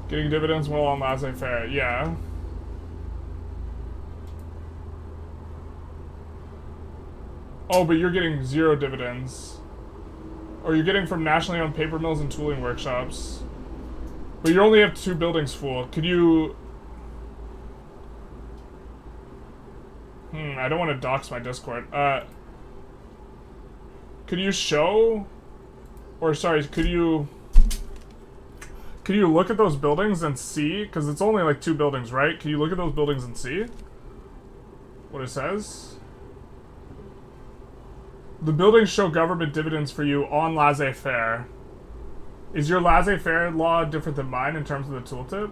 Getting dividends while on laissez-faire, yeah. Oh, but you're getting 0 dividends. Or you're getting from nationally owned paper mills and tooling workshops. But you only have 2 buildings full. Could you... I don't want to dox my Discord. Could you show... Or sorry, could you look at those buildings and see? Because it's only like 2 buildings, right? Can you look at those buildings and see what it says? The buildings show government dividends for you on laissez-faire. Is your laissez-faire law different than mine in terms of the tooltip?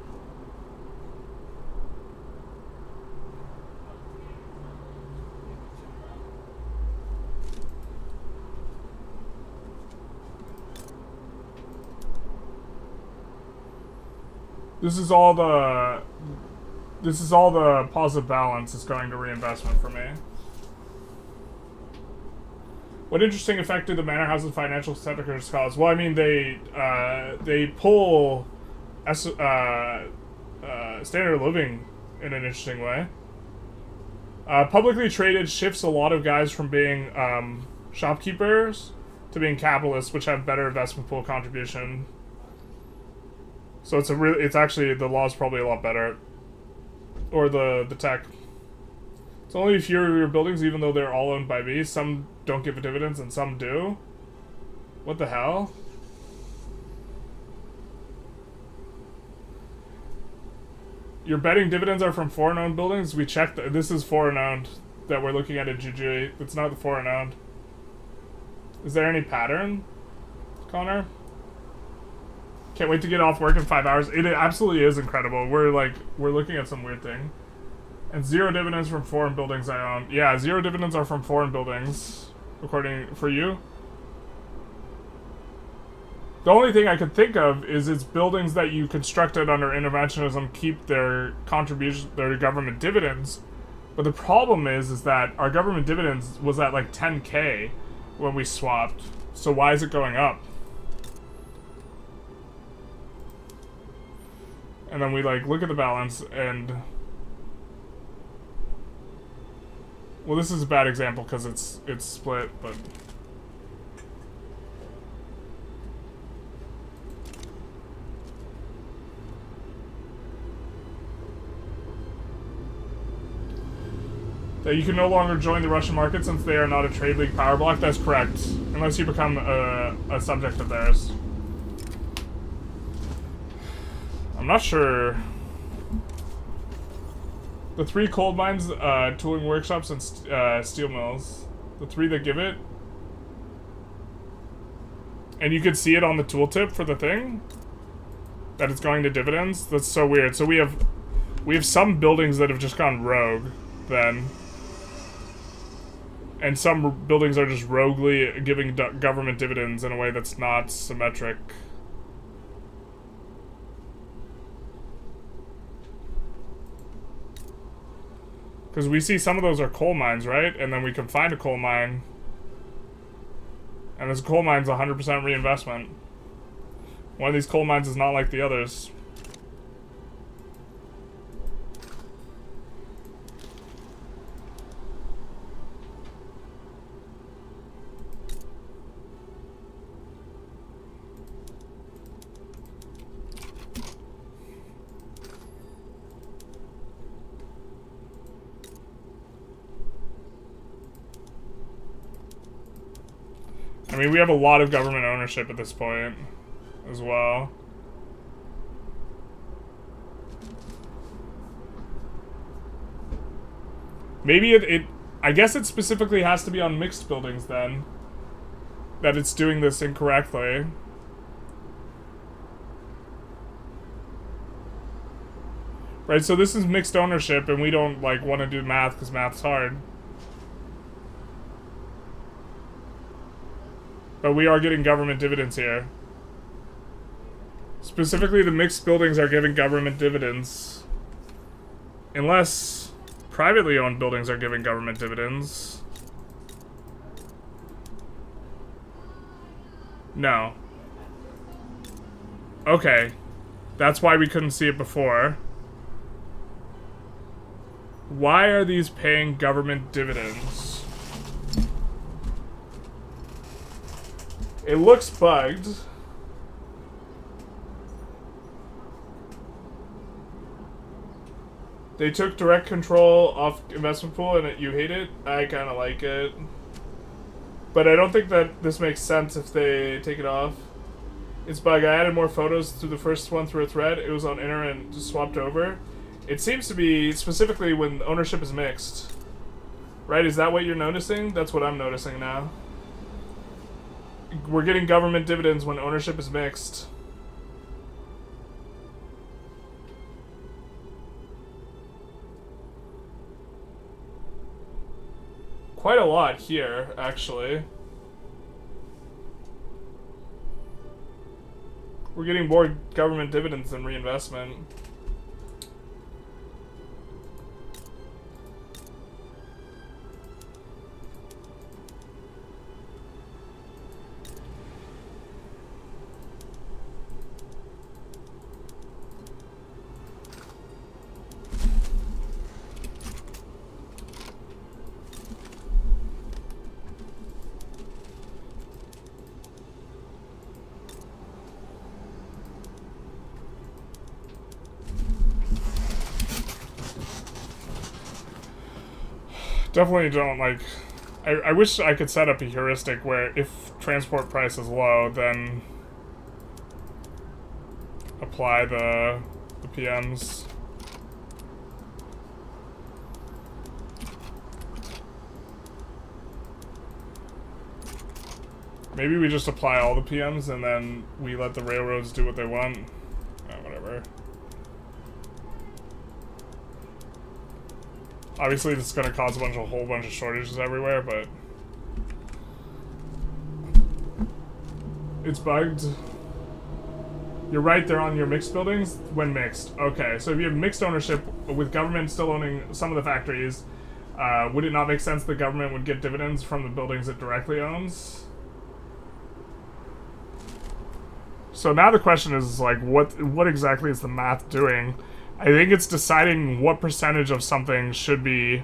This is all the positive balance is going to reinvestment for me. What interesting effect do the manor houses financial sectors cause? Well, I mean, they pull standard of living in an interesting way. Publicly traded shifts a lot of guys from being shopkeepers to being capitalists, which have better investment pool contribution. So it's actually, the law is probably a lot better, or the tech. It's only a few of your buildings, even though they're all owned by me. Some don't give dividends and some do. What the hell? Your betting dividends are from foreign-owned buildings? We checked. This is foreign-owned that we're looking at in Jujui. It's not the foreign-owned. Is there any pattern, Connor? Can't wait to get off work in 5 hours. It absolutely is incredible. We're looking at some weird thing. And 0 dividends from foreign buildings I own. Yeah, 0 dividends are from foreign buildings, according for you. The only thing I could think of is it's buildings that you constructed under interventionism keep their contribution, their government dividends, But the problem is that our government dividends was at like 10K when we swapped. So why is it going up? And then we like look at the balance and... Well, this is a bad example because it's split, but... That you can no longer join the Russian market since they are not a trade league power bloc. That's correct, unless you become a subject of theirs. I'm not sure. The 3 coal mines, tooling workshops, and steel mills. The 3 that give it. And you could see it on the tooltip for the thing. That it's going to dividends. That's so weird. So we have some buildings that have just gone rogue, then. And some buildings are just roguely giving government dividends in a way that's not symmetric. Because we see some of those are coal mines, right? And then we can find a coal mine. And this coal mine's 100% reinvestment. One of these coal mines is not like the others. I mean, we have a lot of government ownership at this point, as well. Maybe I guess it specifically has to be on mixed buildings, then. That it's doing this incorrectly. Right, so this is mixed ownership, and we don't, like, want to do math, because math's hard. But we are getting government dividends here. Specifically, the mixed buildings are giving government dividends. Unless privately owned buildings are giving government dividends. No. Okay. That's why we couldn't see it before. Why are these paying government dividends? It looks bugged. They took direct control off investment pool and you hate it? I kind of like it. But I don't think that this makes sense if they take it off. It's bug. I added more photos to the first one through a thread. It was on inner and just swapped over. It seems to be specifically when ownership is mixed. Right? Is that what you're noticing? That's what I'm noticing now. We're getting government dividends when ownership is mixed. Quite a lot here, actually. We're getting more government dividends than reinvestment. Definitely don't, like... I wish I could set up a heuristic where if transport price is low, then apply the PMs. Maybe we just apply all the PMs and then we let the railroads do what they want. Whatever. Obviously, this is going to cause a whole bunch of shortages everywhere, but it's bugged. You're right, they're on your mixed buildings when mixed. Okay, so if you have mixed ownership with government still owning some of the factories, Would it not make sense the government would get dividends from the buildings it directly owns? So now the question is, like, what exactly is the math doing? I think it's deciding what percentage of something should be...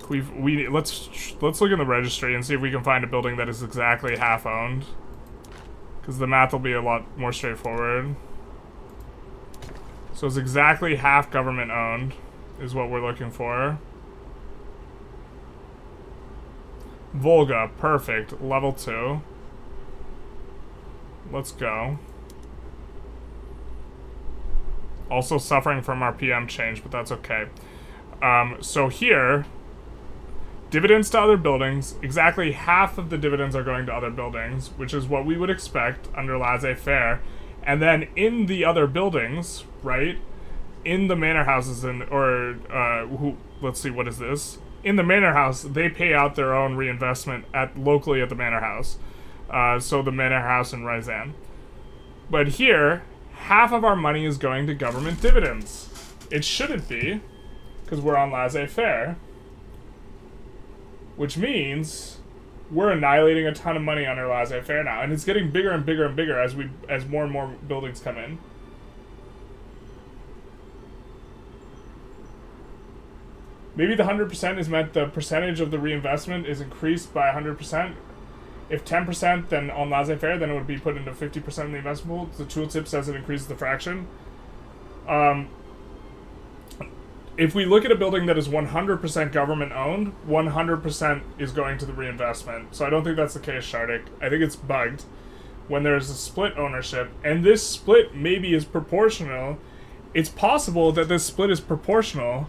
Let's look in the registry and see if we can find a building that is exactly half owned. Because the math will be a lot more straightforward. So it's exactly half government owned is what we're looking for. Volga, perfect. Level 2. Let's go. Also suffering from our PM change, but that's okay. So here, dividends to other buildings. Exactly half of the dividends are going to other buildings, which is what we would expect under laissez-faire. And then in the other buildings, right, in the manor houses let's see, what is this? In the manor house, they pay out their own reinvestment locally at the manor house. So the manor house in Ryzan. But here, half of our money is going to government dividends. It shouldn't be, because we're on laissez-faire. Which means we're annihilating a ton of money under laissez-faire now, and it's getting bigger and bigger and bigger as more and more buildings come in. Maybe the 100% is meant the percentage of the reinvestment is increased by 100%. If 10%, then on laissez-faire, then it would be put into 50% of the investment pool. The tooltip says it increases the fraction. If we look at a building that is 100% government owned, 100% is going to the reinvestment. So I don't think that's the case, Shardik. I think it's bugged when there's a split ownership. And this split maybe is proportional. It's possible that this split is proportional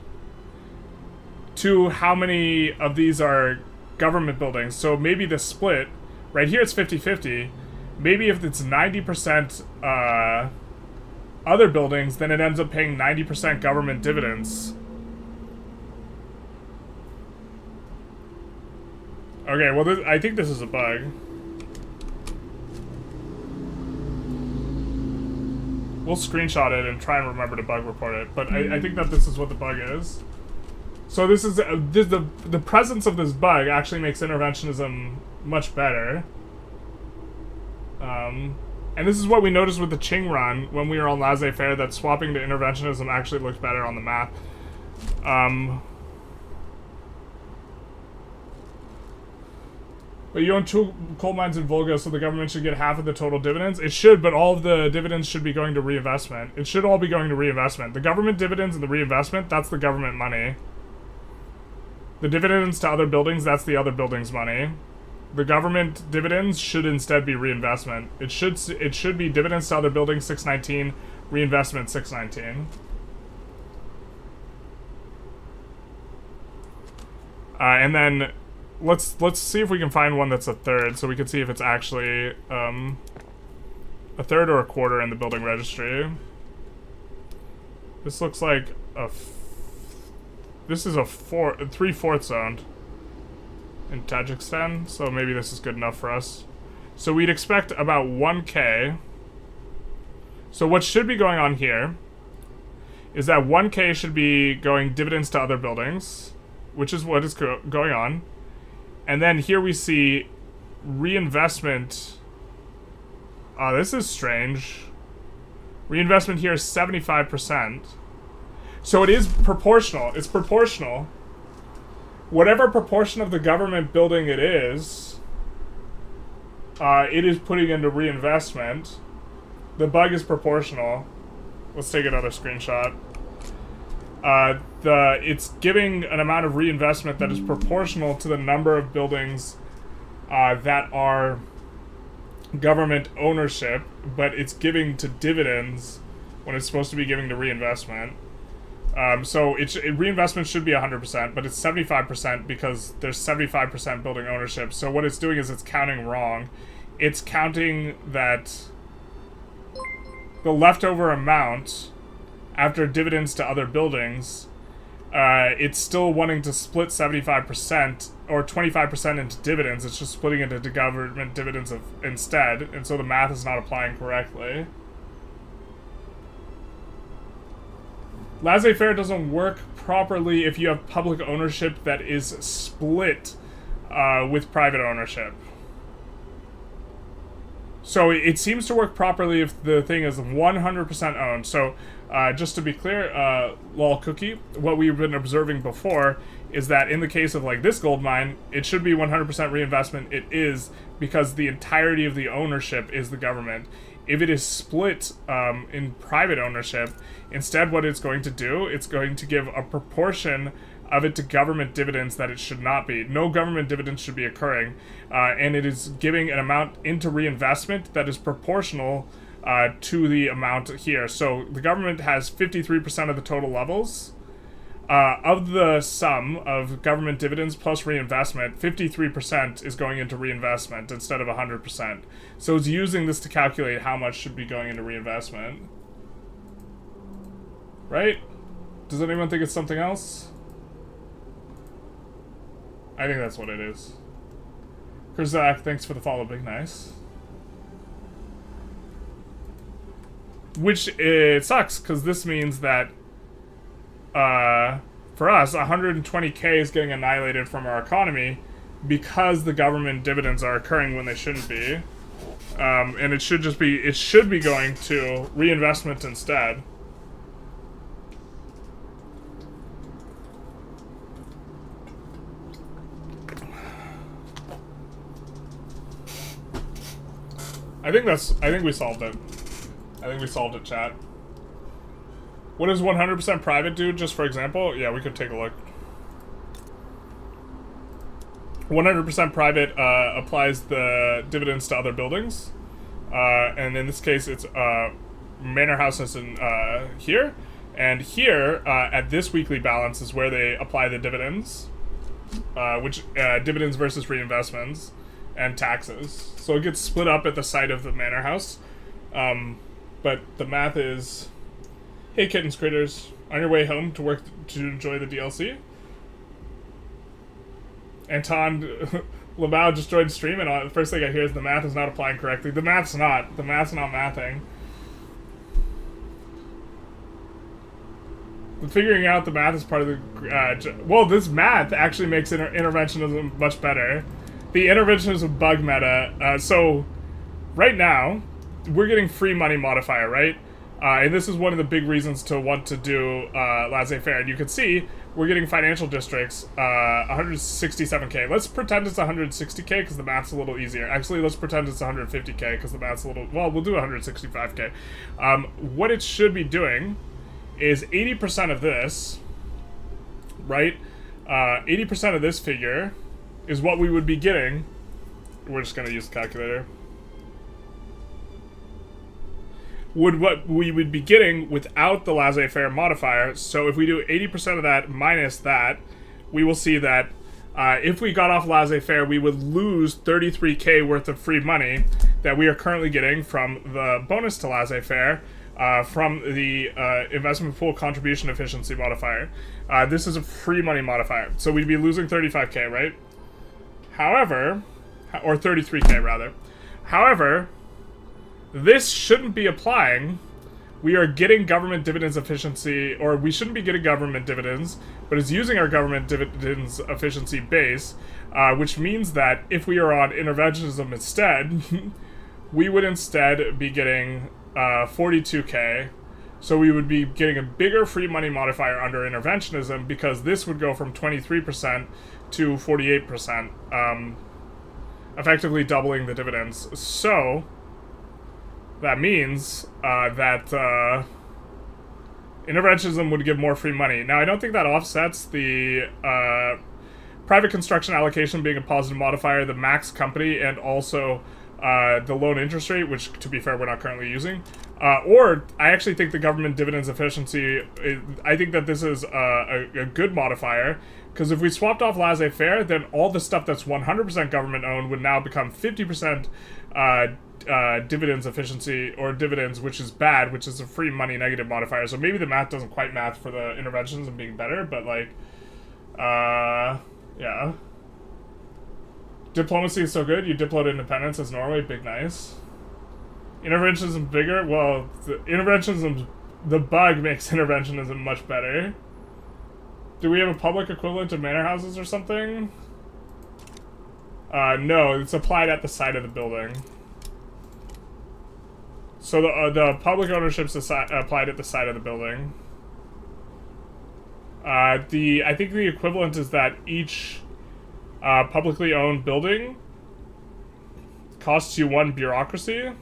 to how many of these are government buildings. So maybe the split, right here it's 50-50. Maybe if it's 90% other buildings, then it ends up paying 90% government dividends. Okay, well, I think this is a bug. We'll screenshot it and try and remember to bug report it, but I think that this is what the bug is. So this is the presence of this bug actually makes interventionism much better. And this is what we noticed with the Qing run when we were on laissez-faire, that swapping to interventionism actually looked better on the map. But you own 2 coal mines in Volga, so the government should get half of the total dividends? It should, but all of the dividends should be going to reinvestment. It should all be going to reinvestment. The government dividends and the reinvestment, that's the government money. The dividends to other buildings, that's the other buildings' money. The government dividends should instead be reinvestment. It should be dividends to other buildings 619, reinvestment 619. And then let's see if we can find one that's a third, so we can see if it's actually a third or a quarter in the building registry. This looks like this is a 3/4 owned in Tajikistan, so maybe this is good enough for us. So we'd expect about 1K. So what should be going on here is that 1K should be going dividends to other buildings, which is what is going on. And then here we see reinvestment. This is strange. Reinvestment here is 75%. So it is proportional. It's proportional. Whatever proportion of the government building it is putting into reinvestment. The bug is proportional. Let's take another screenshot. It's giving an amount of reinvestment that is proportional to the number of buildings that are government ownership, but it's giving to dividends when it's supposed to be giving to reinvestment. So reinvestment should be 100%, but it's 75% because there's 75% building ownership. So what it's doing is it's counting wrong. It's counting that the leftover amount after dividends to other buildings, it's still wanting to split 75% or 25% into dividends. It's just splitting it into government dividends instead, and so the math is not applying correctly. Laissez-faire doesn't work properly if you have public ownership that is split with private ownership. So it seems to work properly if the thing is 100% owned. So just to be clear, lol cookie, what we've been observing before is that in the case of like this gold mine, it should be 100% reinvestment. It is, because the entirety of the ownership is the government. If it is split in private ownership, instead what it's going to do, it's going to give a proportion of it to government dividends that it should not be. No government dividends should be occurring, and it is giving an amount into reinvestment that is proportional to the amount here. So the government has 53% of the total levels. Of the sum of government dividends plus reinvestment, 53% is going into reinvestment instead of 100%. So it's using this to calculate how much should be going into reinvestment. Right? Does anyone think it's something else? I think that's what it is. Kurzak, thanks for the follow, big nice. Which, it sucks, because this means that for us, 120k is getting annihilated from our economy because the government dividends are occurring when they shouldn't be. And it should be going to reinvestment instead. I think we solved it. I think we solved it, chat. What does 100% private do, just for example? Yeah, we could take a look. 100% private applies the dividends to other buildings. And in this case, it's manor houses in here. And here, at this weekly balance, is where they apply the dividends. Which, dividends versus reinvestments and taxes. So it gets split up at the site of the manor house. But the math is... Hey kittens critters, on your way home to work to enjoy the DLC? Anton Labau just joined stream, and the first thing I hear is the math is not applying correctly. The math's not. The math's not mathing. Figuring out the math is part of the... well, this math actually makes interventionism much better. The interventionism bug meta. So, right now, we're getting free money modifier, right? And this is one of the big reasons to want to do laissez-faire. And you can see we're getting financial districts, 167k. Let's pretend it's 160k because the math's a little easier. Actually, let's pretend it's 150k because the math's a little... Well, we'll do 165k. What it should be doing is 80% of this, right? 80% of this figure is what we would be getting. We're just going to use the calculator. What we would be getting without the laissez-faire modifier. So if we do 80% of that minus that, we will see that if we got off laissez-faire, we would lose 33k worth of free money that we are currently getting from the bonus to laissez-faire from the investment pool contribution efficiency modifier. This is a free money modifier. So we'd be losing 35k, right? However, or 33k rather. However, this shouldn't be applying. We are getting government dividends efficiency, or we shouldn't be getting government dividends, but it's using our government dividends efficiency base, which means that if we are on interventionism instead, we would instead be getting 42k. So we would be getting a bigger free money modifier under interventionism because this would go from 23% to 48%, effectively doubling the dividends. So that means that interventionism would give more free money. Now, I don't think that offsets the private construction allocation being a positive modifier, the max company, and also the loan interest rate, which, to be fair, we're not currently using. Or I actually think the government dividends efficiency, I think that this is a good modifier, because if we swapped off laissez-faire, then all the stuff that's 100% government-owned would now become 50% dividends efficiency, or dividends, which is bad, which is a free money negative modifier. So maybe the math doesn't quite math for the interventions and being better, but like, yeah. Diplomacy is so good, you diploed independence as Norway, big nice. Interventionism bigger? Well, the interventionism's The bug makes interventionism much better. Do we have a public equivalent of manor houses or something? No, it's applied at the side of the building. So the public ownership's applied at the side of the building. I think the equivalent is that each publicly owned building costs you 1 bureaucracy.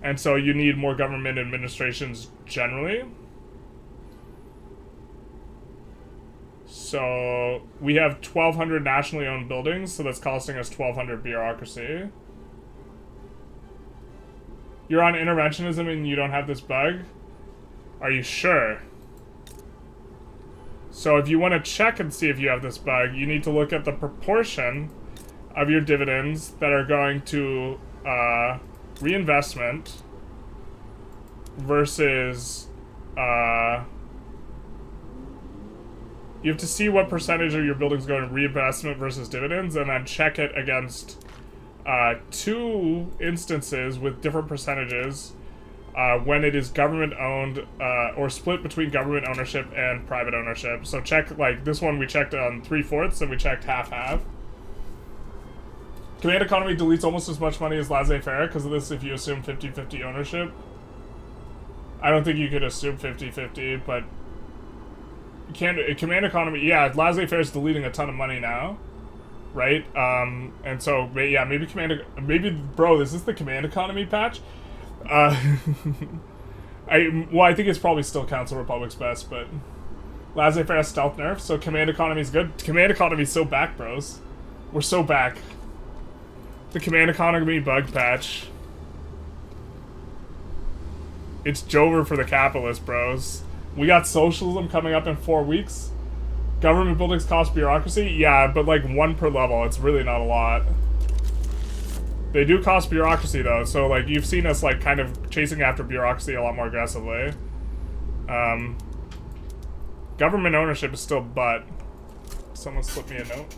And so you need more government administrations generally. So we have 1,200 nationally owned buildings, so that's costing us 1,200 bureaucracy. You're on interventionism and you don't have this bug? Are you sure? So if you want to check and see if you have this bug, you need to look at the proportion of your dividends that are going to reinvestment versus you have to see what percentage of your buildings go to reinvestment versus dividends, and then check it against 2 instances with different percentages when it is government owned or split between government ownership and private ownership. So check, like this one we checked on 3/4 and we checked half-half. Command economy deletes almost as much money as laissez-faire because of this if you assume 50-50 ownership. I don't think you could assume 50-50, but command economy, yeah, laissez-faire is deleting a ton of money now, right? And so, yeah, maybe, bro, is this the command economy patch? I think it's probably still Council Republic's best, but laissez-faire stealth nerf, so command economy is good. Command economy is so back, bros. We're so back. The command economy bug patch. It's Jover for the capitalist, bros. We got socialism coming up in 4 weeks. Government buildings cost bureaucracy? Yeah, but like 1 per level. It's really not a lot. They do cost bureaucracy though, so like you've seen us like kind of chasing after bureaucracy a lot more aggressively. Government ownership is still butt. Someone slipped me a note.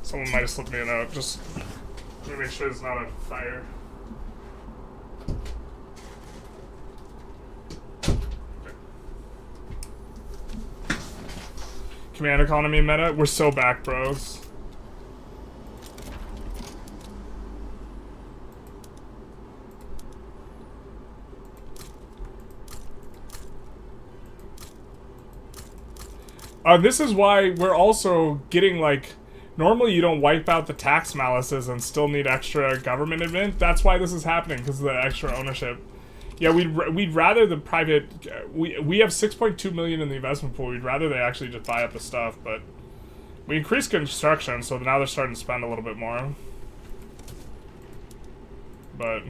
Someone might have slipped me a note. Just let me make sure it's not a fire. Command economy meta? We're so back, bros. This is why we're also getting, like, normally you don't wipe out the tax malices and still need extra government admin. That's why this is happening, because of the extra ownership. Yeah, we'd rather the private... We have 6.2 million in the investment pool. We'd rather they actually just buy up the stuff, but... We increased construction, so now they're starting to spend a little bit more. But...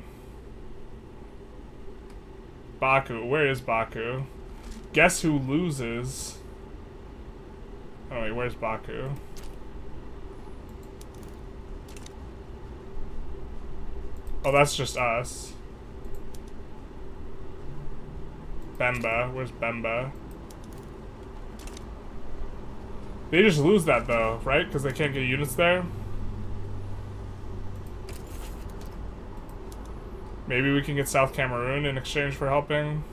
Baku. Where is Baku? Guess who loses? Oh wait, where's Baku? Oh, that's just us. Bemba. Where's Bemba? They just lose that though, right? Because they can't get units there? Maybe we can get South Cameroon in exchange for helping.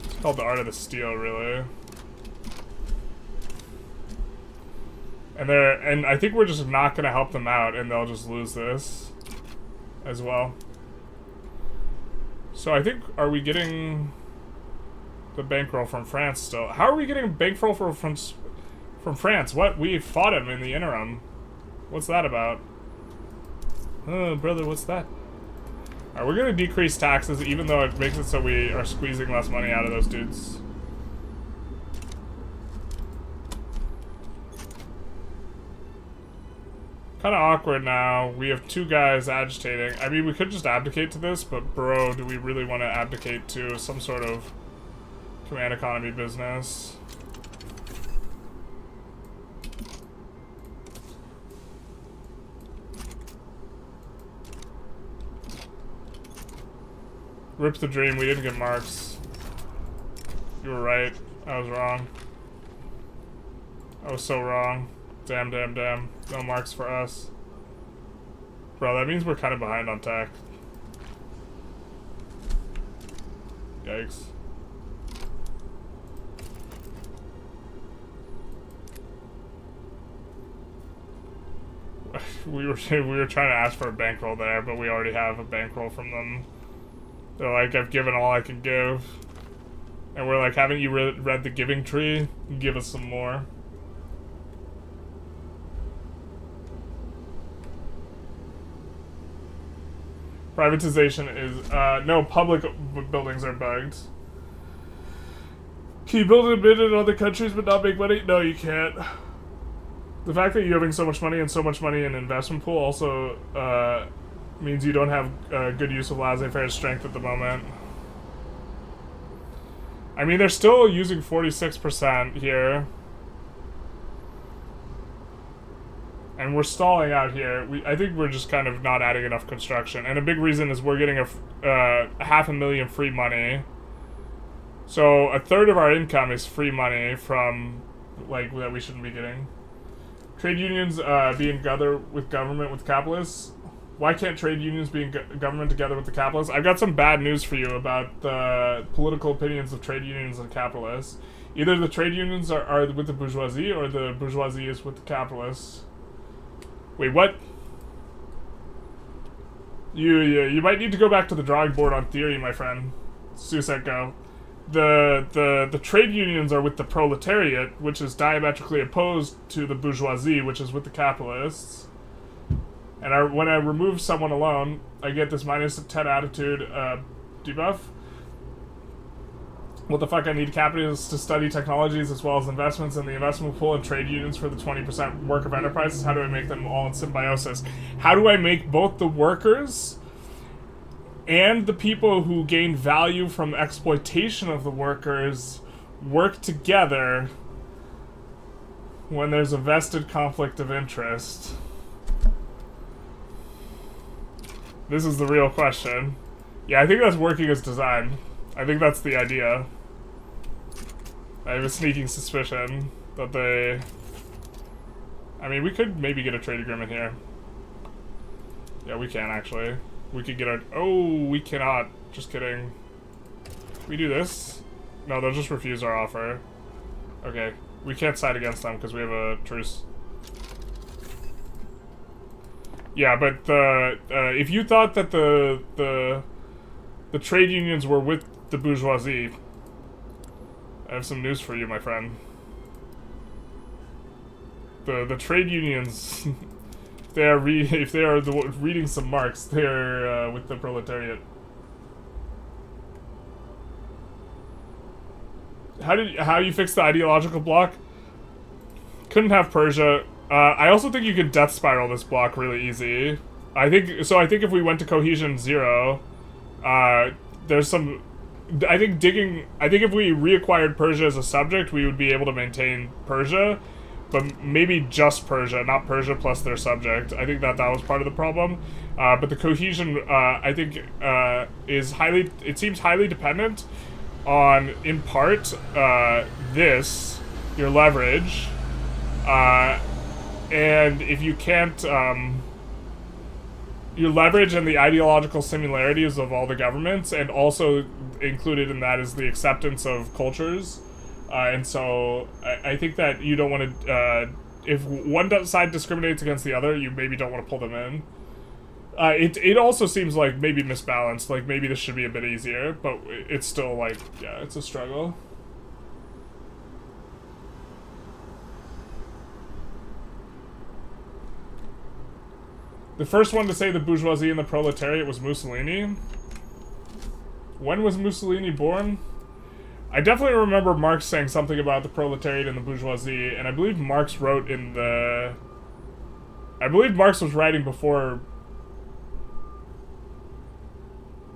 It's called the Art of the Steal, really. And I think we're just not gonna help them out, and they'll just lose this as well. So I think, are we getting the bankroll from France still? How are we getting bankroll from France? What? We fought him in the interim. What's that about? Oh, brother, what's that? Alright, we're gonna decrease taxes, even though it makes it so we are squeezing less money out of those dudes. Kind of awkward now. We have 2 guys agitating. I mean, we could just abdicate to this, but bro, do we really want to abdicate to some sort of command economy business? Rip the dream, we didn't get Marx. You were right. I was wrong. I was so wrong. Damn, damn, damn. No Marx for us. Bro, that means we're kind of behind on tech. Yikes. We were trying to ask for a bankroll there, but we already have a bankroll from them. They're like, I've given all I can give. And we're like, haven't you read the Giving Tree? Give us some more. Privatization is, no, public buildings are bugged. Can you build a bit in other countries but not make money? No, you can't. The fact that you're having so much money and so much money in investment pool also means you don't have good use of laissez-faire strength at the moment. I mean, they're still using 46% here. And we're stalling out here. I think we're just kind of not adding enough construction. And a big reason is we're getting a 500,000 free money. So a third of our income is free money from, like, that we shouldn't be getting. Trade unions being together with government with capitalists. Why can't trade unions be in government together with the capitalists? I've got some bad news for you about the political opinions of trade unions and capitalists. Either the trade unions are with the bourgeoisie or the bourgeoisie is with the capitalists. Wait, what? You might need to go back to the drawing board on theory, my friend. Susek, go. The trade unions are with the proletariat, which is diametrically opposed to the bourgeoisie, which is with the capitalists. And when I remove someone alone, I get this minus 10 attitude debuff. What the fuck, I need capitalists to study technologies as well as investments in the investment pool and trade unions for the 20% work of enterprises. How do I make them all in symbiosis? How do I make both the workers and the people who gain value from exploitation of the workers work together when there's a vested conflict of interest? This is the real question. Yeah, I think that's working as designed. I think that's the idea. I have a sneaking suspicion that they... I mean, we could maybe get a trade agreement here. Yeah, we can, actually. We could get our... Oh, we cannot. Just kidding. We do this? No, they'll just refuse our offer. Okay. We can't side against them because we have a truce. Yeah, but if you thought that the trade unions were with the bourgeoisie, I have some news for you, my friend. The trade unions, if they are reading some Marx, they're with the proletariat. How you fix the ideological block? Couldn't have Persia. I also think you could death spiral this block really easy. I think if we went to cohesion 0, there's some... I think if we reacquired Persia as a subject, we would be able to maintain Persia, but maybe just Persia, not Persia plus their subject. I think that was part of the problem. But the cohesion, I think, it seems highly dependent on, in part, your leverage, and if you can't, your leverage and the ideological similarities of all the governments, and also included in that is the acceptance of cultures. And so I think that you don't want to, if one side discriminates against the other, you maybe don't want to pull them in. It also seems like maybe misbalanced, like maybe this should be a bit easier, but it's still like, yeah, it's a struggle. The first one to say the bourgeoisie and the proletariat was Mussolini. When was Mussolini born? I definitely remember Marx saying something about the proletariat and the bourgeoisie, and I believe Marx wrote in the... I believe Marx was writing before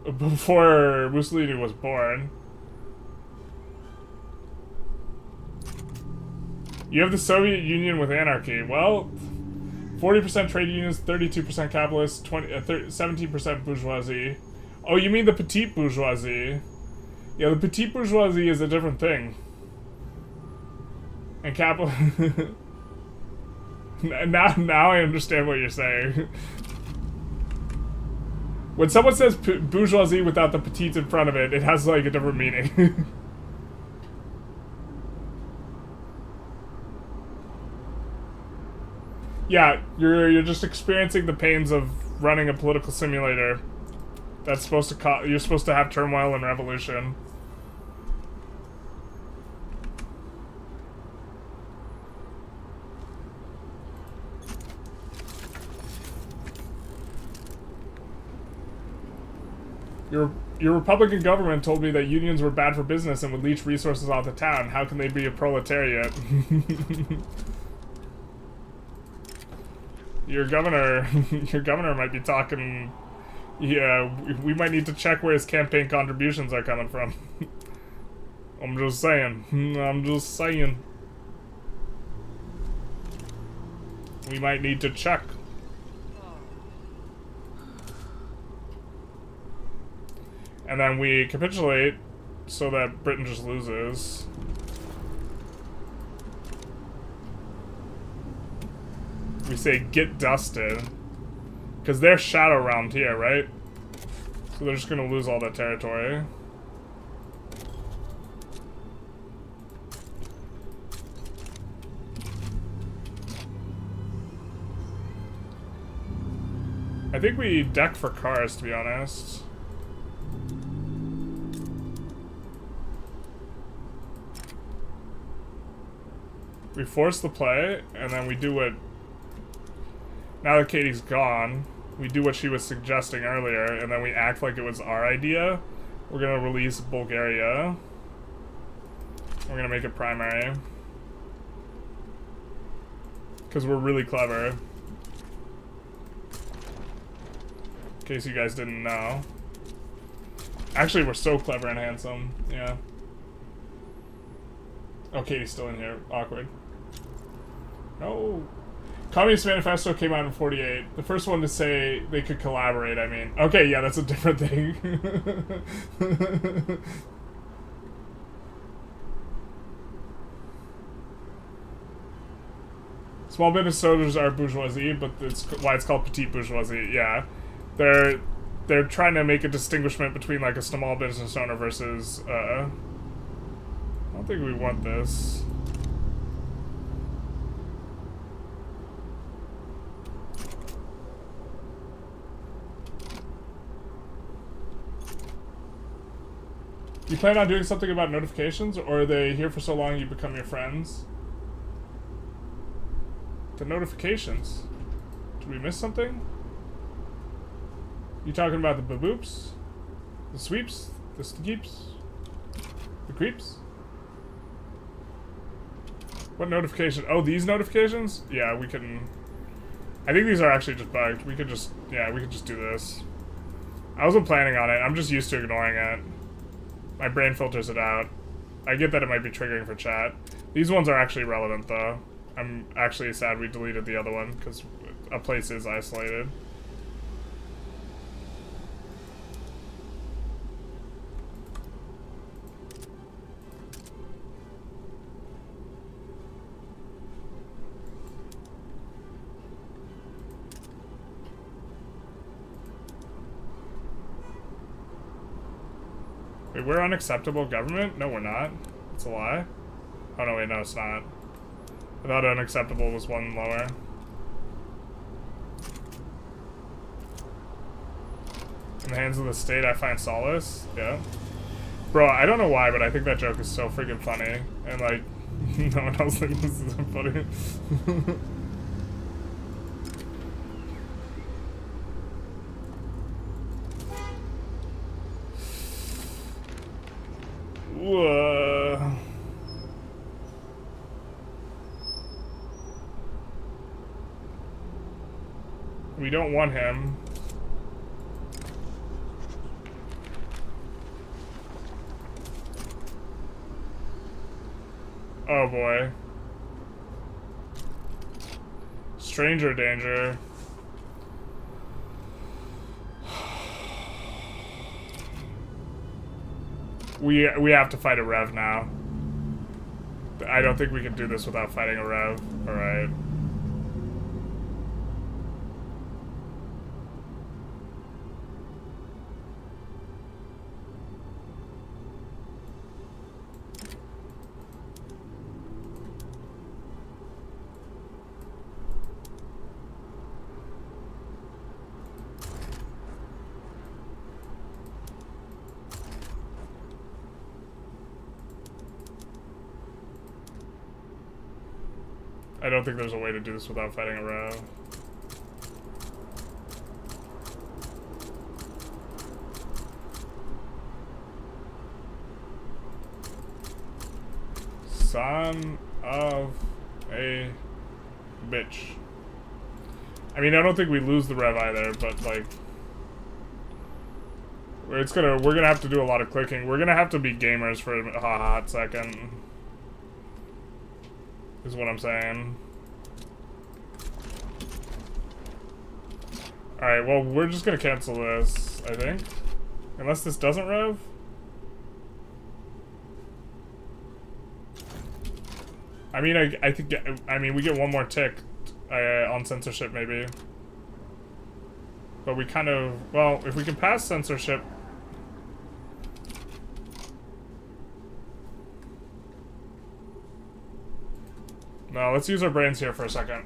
Mussolini was born. You have the Soviet Union with anarchy. Well, 40% trade unions, 32% capitalists, 17% bourgeoisie. Oh, you mean the petite bourgeoisie? Yeah, the petite bourgeoisie is a different thing. And capital... now I understand what you're saying. When someone says bourgeoisie without the petite in front of it, it has like a different meaning. Yeah, you're just experiencing the pains of running a political simulator. That's supposed to you're supposed to have turmoil and revolution. Your Republican government told me that unions were bad for business and would leech resources out of the town. How can they be a proletariat? Your governor might be talking. Yeah, we might need to check where his campaign contributions are coming from. I'm just saying. We might need to check. And then we capitulate so that Britain just loses. We say, get dusted. Because they're shadow round here, right? So they're just gonna lose all that territory. I think we deck for cars, to be honest. We force the play, and then we do what... Now that Katie's gone, we do what she was suggesting earlier, and then we act like it was our idea. We're gonna release Bulgaria. We're gonna make it primary. Because we're really clever. In case you guys didn't know. Actually, we're so clever and handsome. Yeah. Oh, Katie's still in here. Awkward. No. Communist Manifesto came out in 48. The first one to say they could collaborate, I mean. Okay, yeah, that's a different thing. Small business owners are bourgeoisie, but that's why it's called petite bourgeoisie, yeah. They're trying to make a distinguishment between like a small business owner versus, I don't think we want this. You plan on doing something about notifications, or are they here for so long you become your friends? The notifications. Did we miss something? You talking about the baboops? The sweeps? The skeeps? The creeps? What notification? Oh, these notifications? Yeah, we can... I think these are actually just bugged. We could just... Yeah, we could just do this. I wasn't planning on it. I'm just used to ignoring it. My brain filters it out. I get that it might be triggering for chat. These ones are actually relevant, though. I'm actually sad we deleted the other one, because a place is isolated. Wait, we're unacceptable government? No, we're not. It's a lie. Oh, no, wait, no, it's not. I thought unacceptable was one lower. In the hands of the state, I find solace. Yeah. Bro, I don't know why, but I think that joke is so freaking funny. And, like, no one else thinks this isn't funny. We don't want him. Oh boy. Stranger danger. We have to fight a rev now. I don't think we can do this without fighting a rev. Alright. I don't think there's a way to do this without fighting a rev. Son of a bitch. I mean, I don't think we lose the rev either, but like, we're gonna have to do a lot of clicking. We're gonna have to be gamers for a hot second. Is what I'm saying. Alright, well, we're just gonna cancel this, I think. Unless this doesn't rev? I mean, I think, I mean, we get one more tick on censorship, maybe. But we kind of, well, if we can pass censorship... No, let's use our brains here for a second.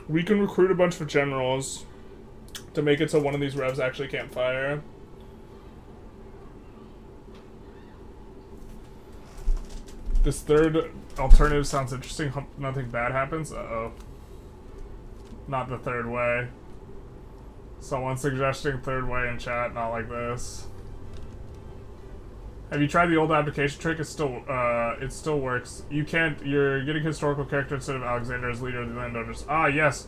We can recruit a bunch of generals to make it so one of these revs actually can't fire. This third alternative sounds interesting. Nothing bad happens. Uh-oh. Not the third way. Someone suggesting third way in chat, not like this. Have you tried the old abdication trick? It still works. You're getting historical character instead of Alexander as leader of the Landowners. Ah, yes.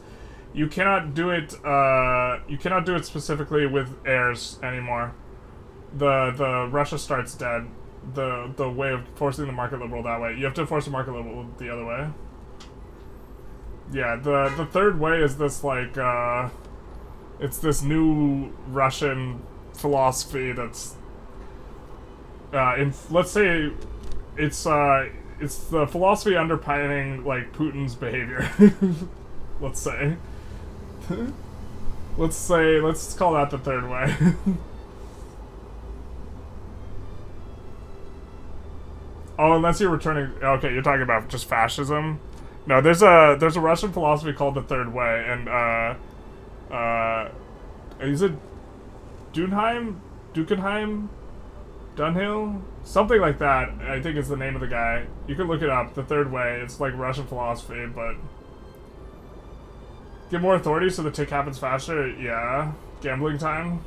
You cannot do it, specifically with heirs anymore. The Russia starts dead. The way of forcing the market liberal that way. You have to force the market liberal the other way. Yeah, the third way is this, like, it's this new Russian philosophy that's, let's say it's the philosophy underpinning like Putin's behavior. let's call that the third way. Oh, unless you're returning. Okay, you're talking about just fascism. No, there's a Russian philosophy called the third way, and is it Dukenheim? Dunhill? Something like that, I think is the name of the guy. You can look it up, the third way. It's like Russian philosophy, but... Get more authority so the tick happens faster? Yeah. Gambling time?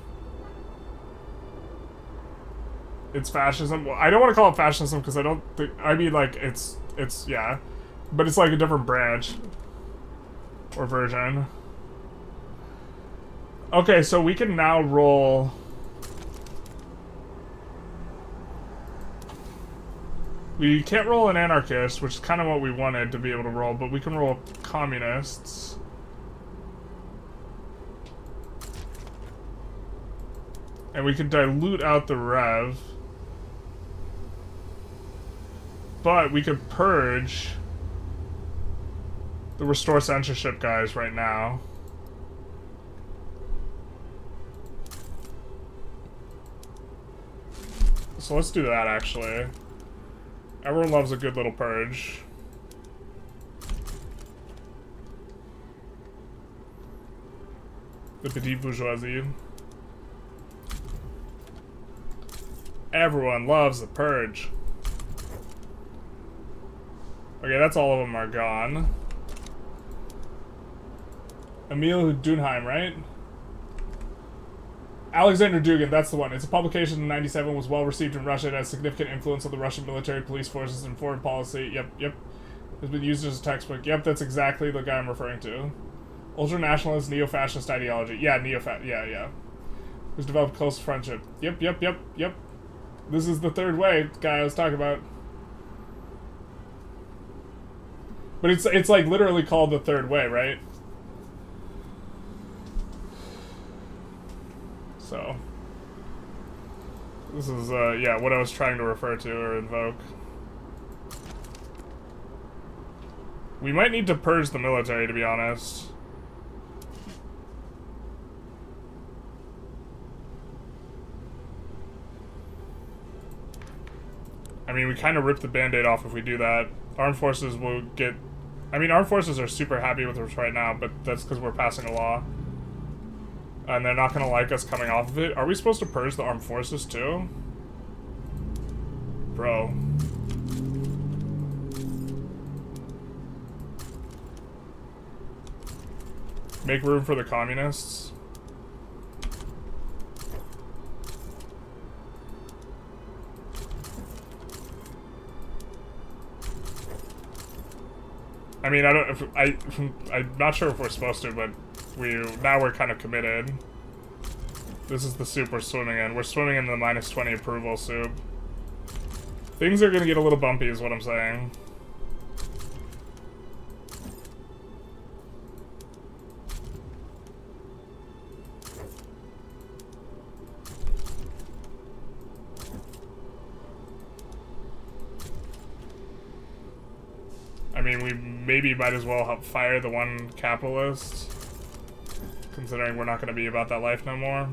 It's fascism? Well, I don't want to call it fascism because I don't think... I mean, like, it's, yeah. But it's like a different branch. Or version. Okay, so we can now roll... We can't roll an anarchist, which is kind of what we wanted to be able to roll, but we can roll communists. And we can dilute out the rev. But we could purge the restore censorship guys right now. So let's do that, actually. Everyone loves a good little purge. The petite bourgeoisie. Everyone loves the purge. Okay, that's all of them are gone. Emil Dunheim, right? Alexander Dugin, that's the one. Its publication in '97 was well received in Russia and has significant influence on the Russian military, police forces, and foreign policy. Yep. Has been used as a textbook. Yep, that's exactly the guy I'm referring to. Ultra-nationalist, neo-fascist ideology. Yeah, yeah. Who's developed close friendship. Yep. This is the third way guy I was talking about. But it's like literally called the third way, right? So this is yeah, what I was trying to refer to or invoke. We might need to purge the military, to be honest. I mean, we kind of rip the band-aid off if we do that. Armed forces will get... I mean, armed forces are super happy with us right now, but that's because we're passing a law. And they're not going to like us coming off of it. Are we supposed to purge the armed forces, too? Bro. Make room for the communists. I mean, I'm not sure if we're supposed to, but now we're kind of committed. This is the soup we're swimming in. We're swimming in the -20 approval soup. Things are gonna get a little bumpy, is what I'm saying. I mean, we maybe might as well help fire the one capitalist, considering we're not going to be about that life no more.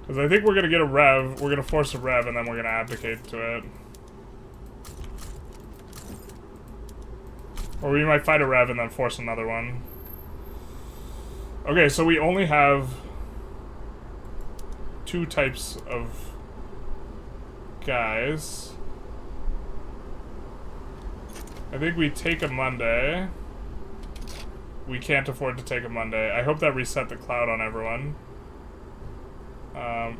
Because I think we're going to get a rev, we're going to force a rev, and then we're going to abdicate to it. Or we might fight a rev and then force another one. Okay, so we only have 2 types of guys. I think we take a Monday. We can't afford to take a Monday. I hope that reset the cloud on everyone.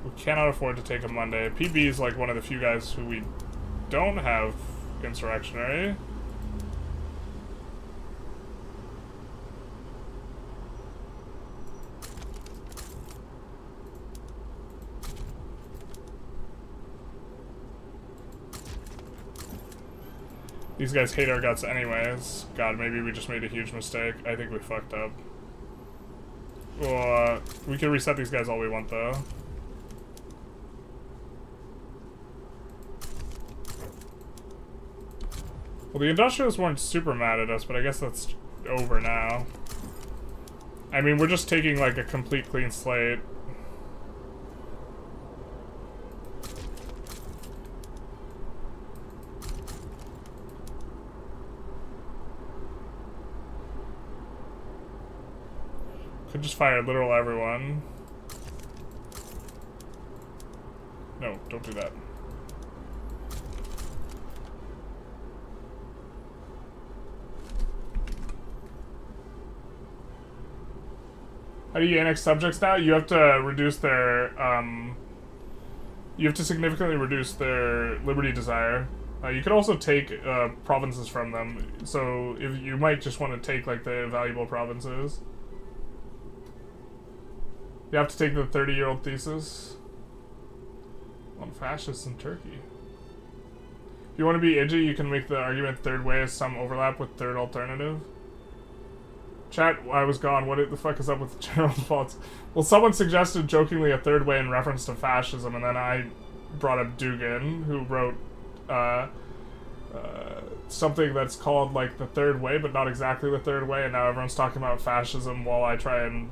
We cannot afford to take a Monday. PB is like one of the few guys who we don't have insurrectionary. These guys hate our guts anyways. God, maybe we just made a huge mistake. I think we fucked up. Well, we can reset these guys all we want, though. Well, the Industrialists weren't super mad at us, but I guess that's over now. I mean, we're just taking, like, a complete clean slate. Could just fire literal everyone. No, don't do that. How do you annex subjects now? You have to reduce their, you have to significantly reduce their liberty desire. You could also take provinces from them. So if you might just want to take like the valuable provinces. You have to take the 30-year-old thesis on fascists in Turkey. If you want to be edgy, you can make the argument third way has some overlap with third alternative. Chat, I was gone. What the fuck is up with General's faults? Well, someone suggested jokingly a third way in reference to fascism, and then I brought up Dugin, who wrote something that's called like the third way, but not exactly the third way, and now everyone's talking about fascism while I try and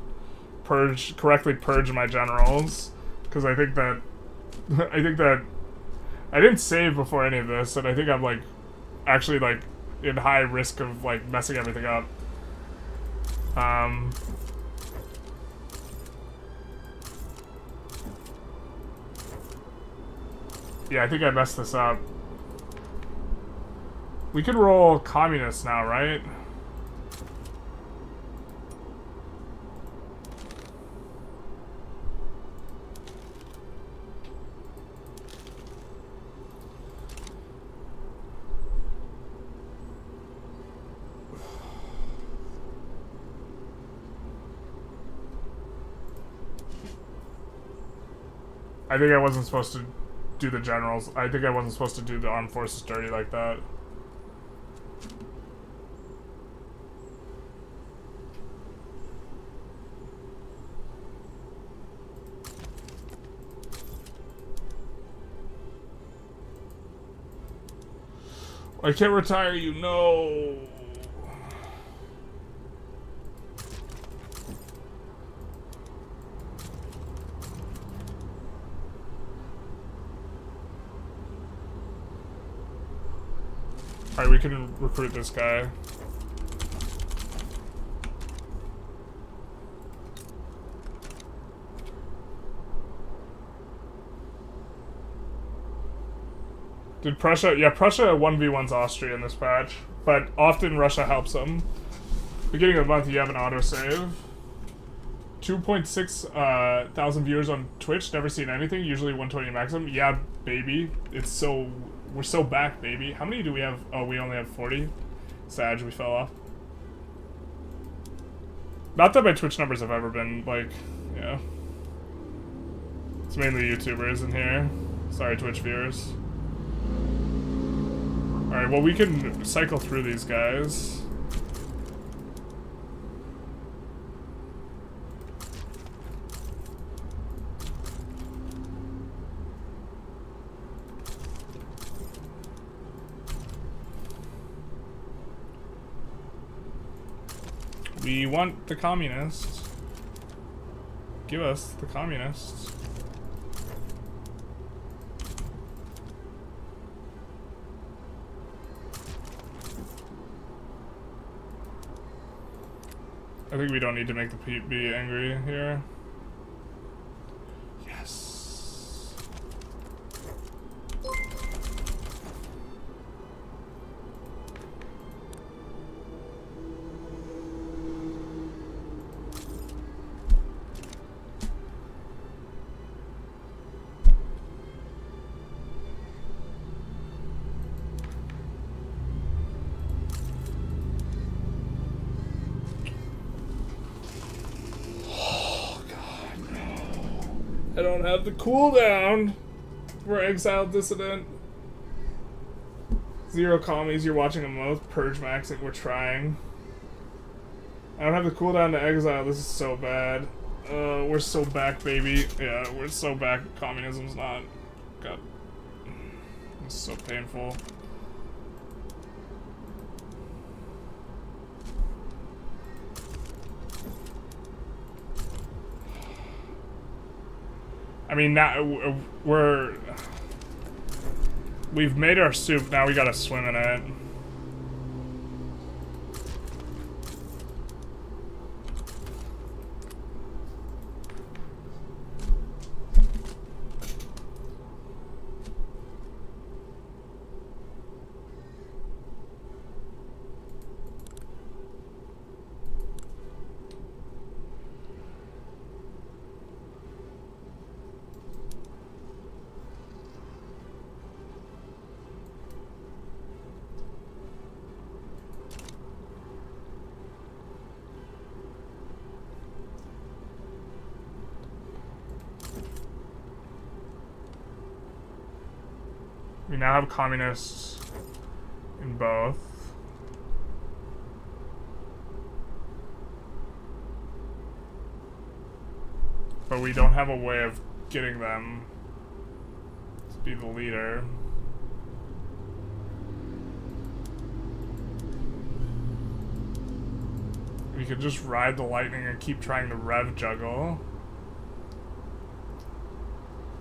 correctly purge my generals, because I think that I didn't save before any of this, and I think I'm like actually like in high risk of like messing everything up. Yeah, I think I messed this up. We could roll communists now, right? I think I wasn't supposed to do the generals. I think I wasn't supposed to do the armed forces dirty like that. I can't retire you, no. Alright, we can recruit this guy. Did Prussia? Yeah, Prussia 1v1's Austria in this patch, but often Russia helps them. Beginning of the month, you have an autosave. 2.6 thousand viewers on Twitch, never seen anything, usually 120 maximum. Yeah, baby. It's so... We're so back, baby. How many do we have? Oh, we only have 40. Sag, we fell off. Not that my Twitch numbers have ever been, like, yeah. It's mainly YouTubers in here. Sorry, Twitch viewers. Alright, well, we can cycle through these guys. We want the communists. Give us the communists. I think we don't need to make the PB angry here. Yes. I don't have the cooldown for Exiled Dissident. 0 commies, you're watching them both. Purge maxing, we're trying. I don't have the cooldown to exile, this is so bad. We're so back, baby. Yeah, we're so back. Communism's not. God. This is so painful. I mean, now we've made our soup, now we gotta swim in it. We now have communists in both. But we don't have a way of getting them to be the leader. We could just ride the lightning and keep trying to rev juggle.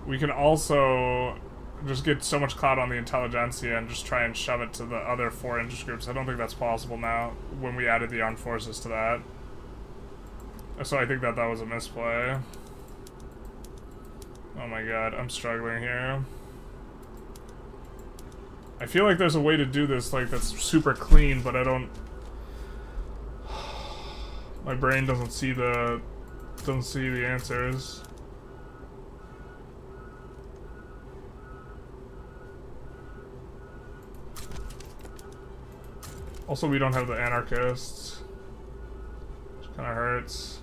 We can also just get so much clout on the Intelligentsia and just try and shove it to the other 4 interest groups. I don't think that's possible now when we added the armed forces to that. So I think that that was a misplay. Oh my god, I'm struggling here. I feel like there's a way to do this, like, that's super clean, but I don't... My brain doesn't see the answers. Also, we don't have the anarchists, which kind of hurts.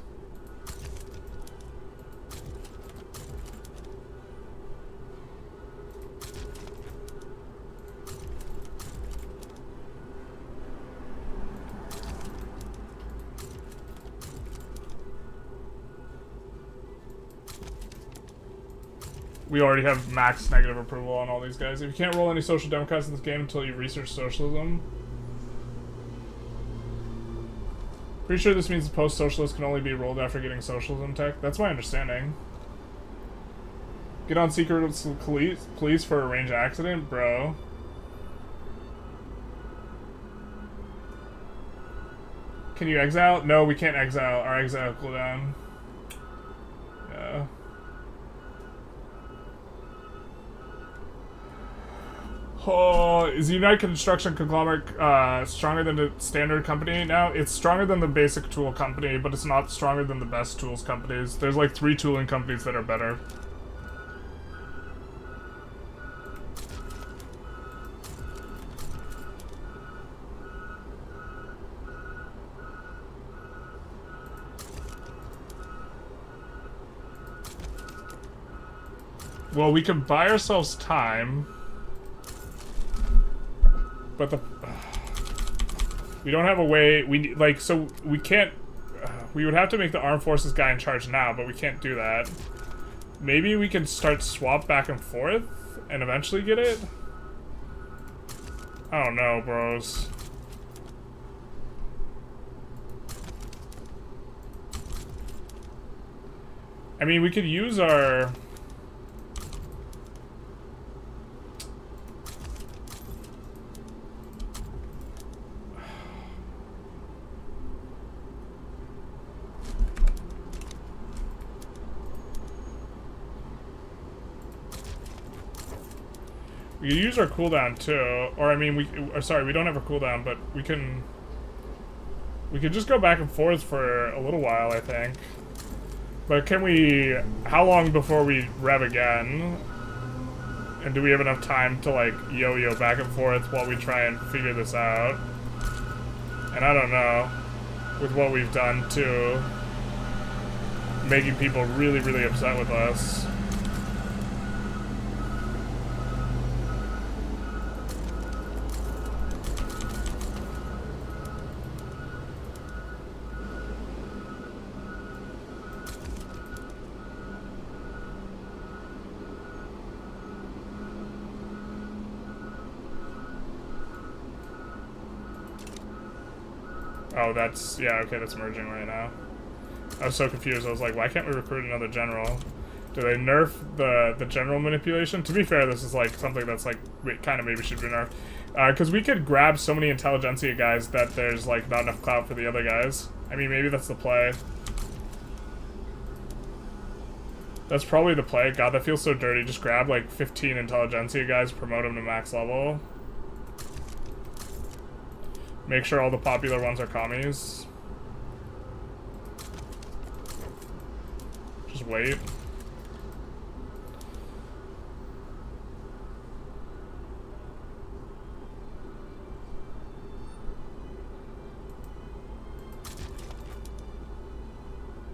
We already have max negative approval on all these guys. If you can't roll any social democrats in this game until you research socialism. Pretty sure this means the post-socialist can only be rolled after getting socialism tech. That's my understanding. Get on secret police for a range accident? Bro. Can you exile? No, we can't exile. Our exile cooldown. Yeah. Oh, is the United Construction Conglomerate stronger than the standard company now? It's stronger than the basic tool company, but it's not stronger than the best tools companies. There's like 3 tooling companies that are better. Well, we can buy ourselves time. But we don't have a way, so we can't, we would have to make the armed forces guy in charge now, but we can't do that. Maybe we can start swap back and forth and eventually get it? I don't know, bros. I mean, we could use our... We can use our cooldown too, or I mean, we don't have a cooldown, but we could just go back and forth for a little while, I think. But can we, how long before we rev again? And do we have enough time to like yo-yo back and forth while we try and figure this out? And I don't know, with what we've done too, making people really, really upset with us. Oh, that's, yeah, okay, that's merging right now. I was so confused. I was like, why can't we recruit another general? Do they nerf the general manipulation? To be fair, this is like something that's like, kind of maybe should be nerfed. Because we could grab so many Intelligentsia guys that there's like not enough clout for the other guys. I mean, maybe that's the play. That's probably the play. God, that feels so dirty. Just grab like 15 Intelligentsia guys, promote them to max level. Make sure all the popular ones are commies. Just wait.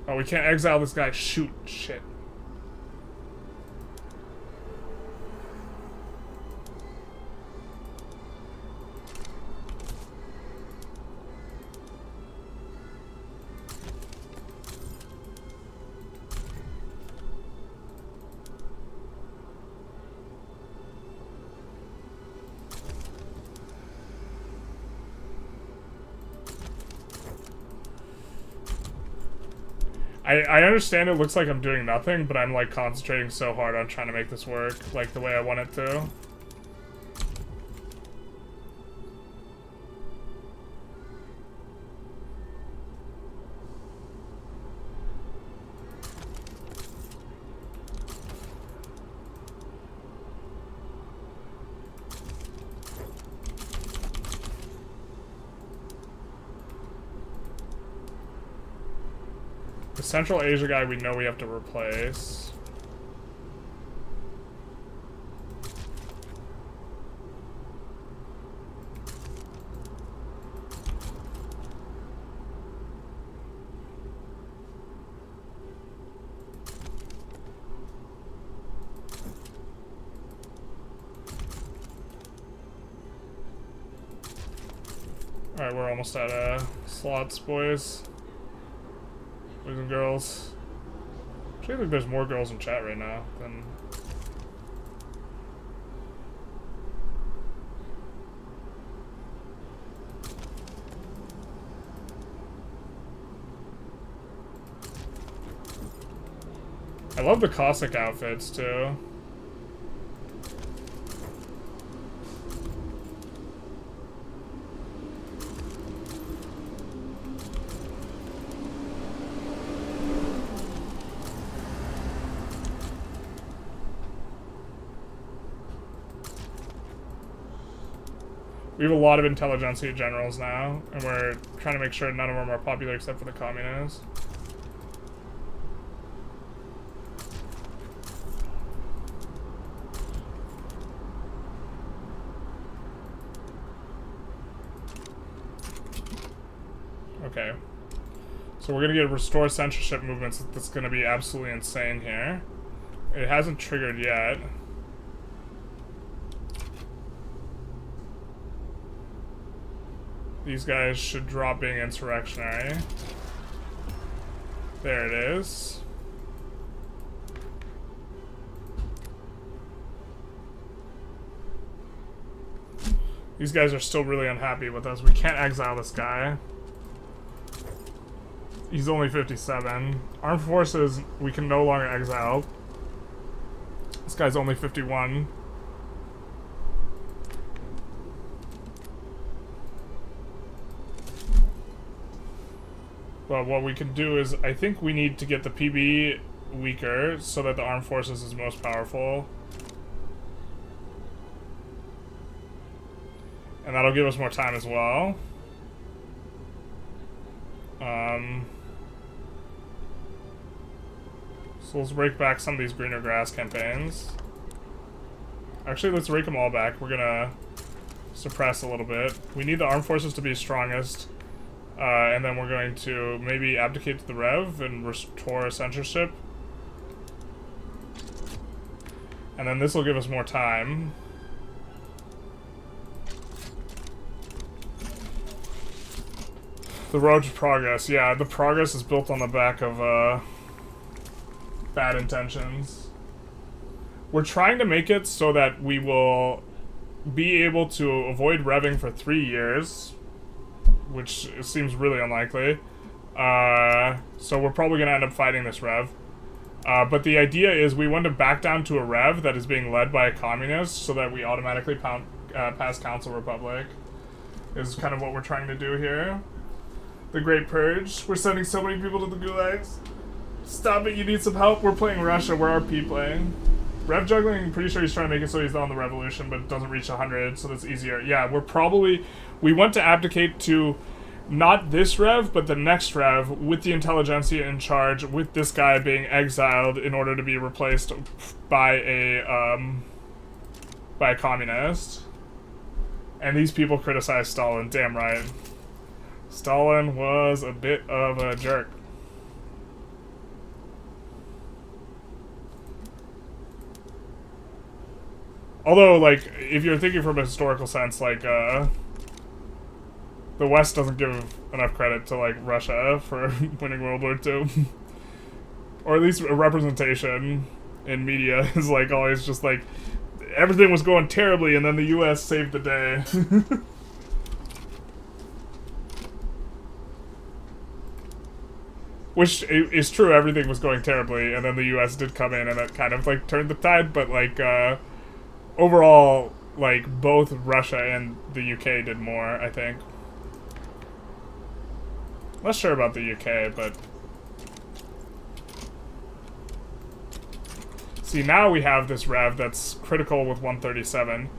Oh, we can't exile this guy. Shoot. Shit. I understand it looks like I'm doing nothing, but I'm like concentrating so hard on trying to make this work like the way I want it to. Central Asia guy we know we have to replace. Alright, we're almost out of slots, boys. Boys and girls. Actually, I think there's more girls in chat right now than I love the Cossack outfits, too. We have a lot of Intelligentsia generals now, and we're trying to make sure none of them are popular except for the communists. Okay. So we're gonna get restore censorship movements. That's gonna be absolutely insane here. It hasn't triggered yet. These guys should drop being insurrectionary. There it is. These guys are still really unhappy with us. We can't exile this guy. He's only 57. Armed forces, we can no longer exile. This guy's only 51. But what we can do is, I think we need to get the PB weaker so that the armed forces is most powerful. And that'll give us more time as well. So let's rake back some of these greener grass campaigns. Actually, let's rake them all back. We're gonna suppress a little bit. We need the armed forces to be strongest. And then we're going to maybe abdicate to the Rev and restore censorship. And then this will give us more time. The road to progress. Yeah, the progress is built on the back of bad intentions. We're trying to make it so that we will be able to avoid revving for 3 years, which seems really unlikely. So we're probably going to end up fighting this rev. But the idea is we want to back down to a rev that is being led by a communist so that we automatically pass Council Republic. Is kind of what we're trying to do here. The Great Purge. We're sending so many people to the gulags. Stop it, you need some help. We're playing Russia. Where are P playing? Rev juggling, I'm pretty sure he's trying to make it so he's on the revolution, but it doesn't reach 100, so that's easier. Yeah, we want to abdicate to not this rev, but the next rev, with the Intelligentsia in charge, with this guy being exiled in order to be replaced by a communist. And these people criticize Stalin, damn right. Stalin was a bit of a jerk. Although, like, if you're thinking from a historical sense, like, the West doesn't give enough credit to, like, Russia for winning World War II. Or at least a representation in media is, like, always just, like, everything was going terribly and then the US saved the day. Which is true, everything was going terribly, and then the US did come in and that kind of, like, turned the tide, but, like, overall, like, both Russia and the UK did more, I think. Not sure about the UK, but... See, now we have this rev that's critical with 137.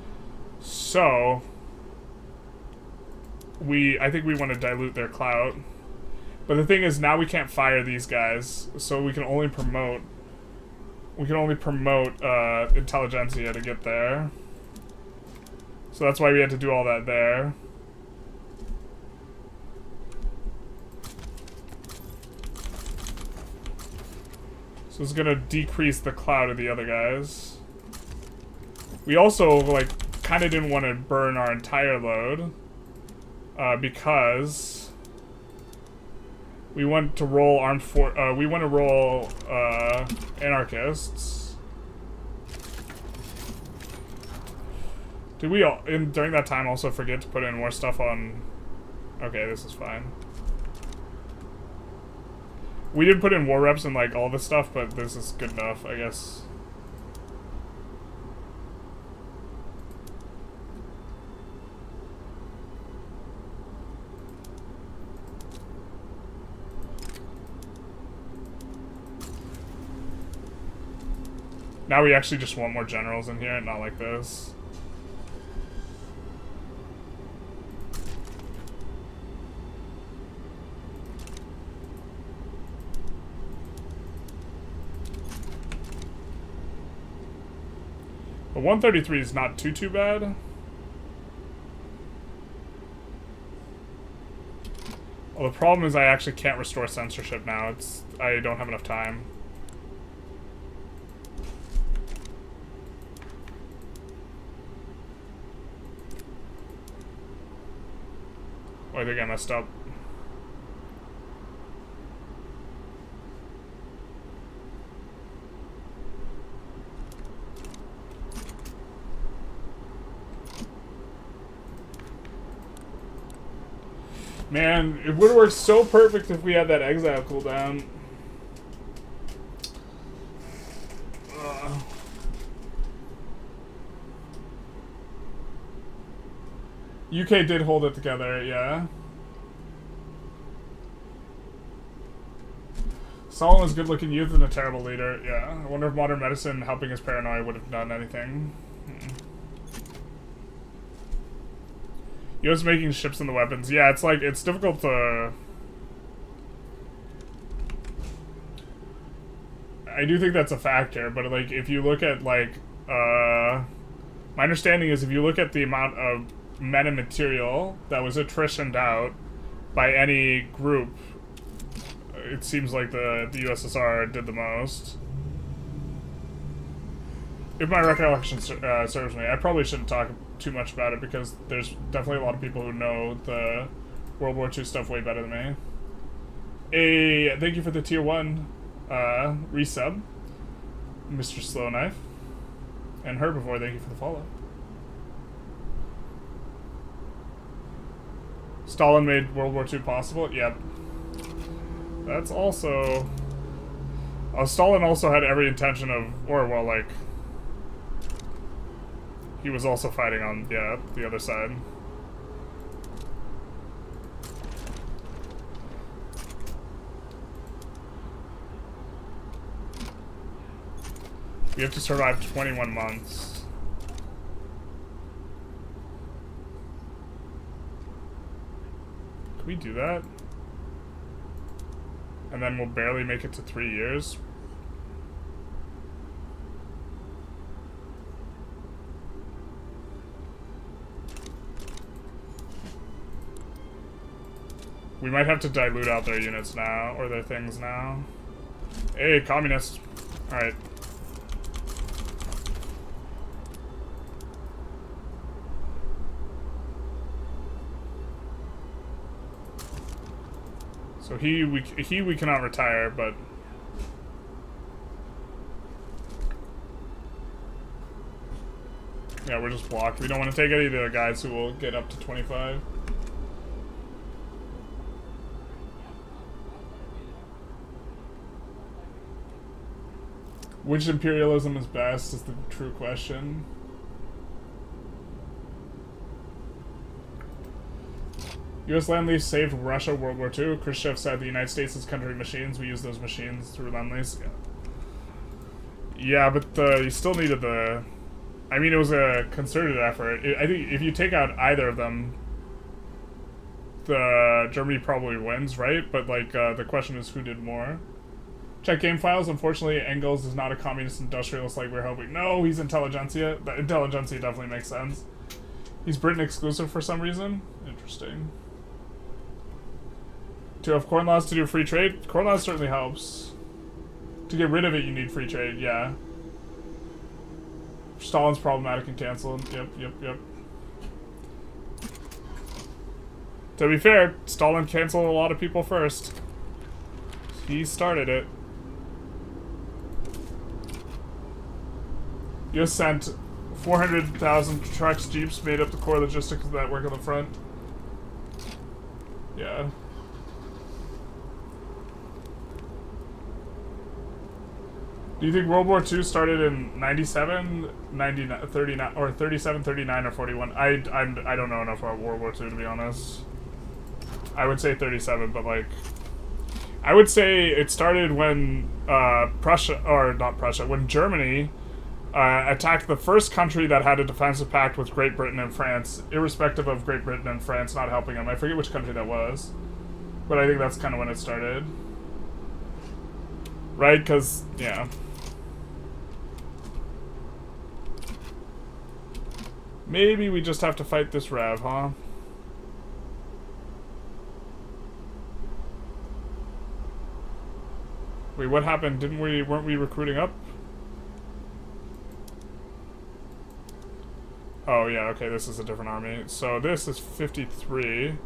So... I think we want to dilute their clout. But the thing is, now we can't fire these guys, so we can only promote... Intelligentsia to get there. So that's why we had to do all that there. So it's gonna decrease the clout of the other guys. We also, like, kinda didn't want to burn our entire load. Because... we want to roll anarchists. Did we during that time also forget to put in more stuff on... Okay, this is fine. We did put in war reps and like all this stuff, but this is good enough, I guess. Now we actually just want more generals in here, not like this. But 133 is not too bad. Well, the problem is I actually can't restore censorship now. I don't have enough time. Oh, I think I messed up. Man, it would have worked so perfect if we had that exile cooldown. UK did hold it together, yeah. Stalin was a good-looking youth and a terrible leader, yeah. I wonder if modern medicine helping his paranoia would have done anything. US making ships and the weapons. Yeah, it's like, it's difficult to... I do think that's a factor, but like, if you look at like, my understanding is if you look at the amount of men and material that was attritioned out by any group, it seems like the USSR did the most. If my recollection serves me, I probably shouldn't talk too much about it because there's definitely a lot of people who know the World War II stuff way better than me. Thank you for the tier 1 resub, Mr. Slowknife. And Herbivore, thank you for the follow. Stalin made World War II possible? Yep. That's also... Stalin also had every intention of... Or, well, like... He was also fighting on, yeah, the other side. We have to survive 21 months. Can we do that? And then we'll barely make it to 3 years. We might have to dilute out their units now, or their things now. Hey, communists. Alright. So we cannot retire, but... Yeah, we're just blocked. We don't want to take any of the guys who will get up to 25. Which imperialism is best is the true question. U.S. Lend-Lease saved Russia World War II. Khrushchev said the United States is country machines. We use those machines through Lend-Lease. Yeah, but you still needed the... I mean, it was a concerted effort. I think if you take out either of them, Germany probably wins, right? But like, the question is who did more. Check game files. Unfortunately, Engels is not a communist industrialist like we're hoping. No, he's Intelligentsia. The Intelligentsia definitely makes sense. He's Britain exclusive for some reason. Interesting. To have corn laws to do free trade? Corn laws certainly helps. To get rid of it, you need free trade, yeah. Stalin's problematic and canceled. Yep. To be fair, Stalin canceled a lot of people first. He started it. US sent 400,000 trucks, jeeps, made up the core logistics of that work on the front. Yeah. Do you think World War II started in 97, 99, 39, or 37, 39, or 41? I don't know enough about World War II, to be honest. I would say 37, but like... I would say it started when Prussia, or not Prussia, when Germany attacked the first country that had a defensive pact with Great Britain and France, irrespective of Great Britain and France not helping them. I forget which country that was, but I think that's kind of when it started. Right? Because, yeah. Maybe we just have to fight this Rev, huh? Wait, what happened? Weren't we recruiting up? Oh yeah, okay, this is a different army. So this is 53.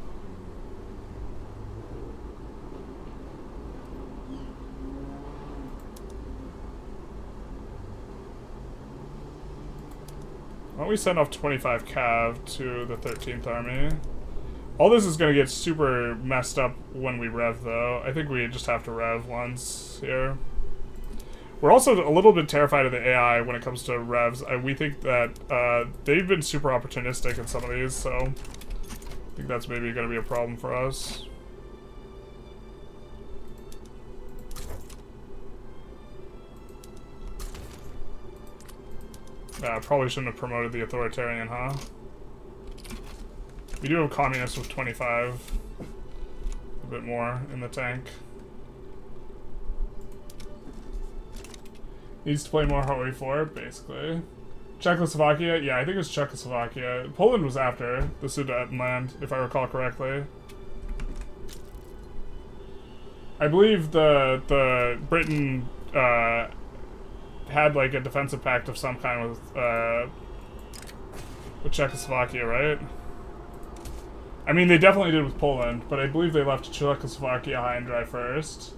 Why don't we send off 25 cav to the 13th army? All this is going to get super messed up when we rev, though. I think we just have to rev once here. We're also a little bit terrified of the AI when it comes to revs. We think that they've been super opportunistic in some of these, so I think that's maybe going to be a problem for us. Probably shouldn't have promoted the authoritarian, huh? We do have communists with 25. A bit more in the tank. Needs to play more HOE4, basically. Czechoslovakia? Yeah, I think it's Czechoslovakia. Poland was after the Sudetenland, if I recall correctly. I believe the Britain had like a defensive pact of some kind with Czechoslovakia, right? I mean, they definitely did with Poland, but I believe they left Czechoslovakia high and dry first.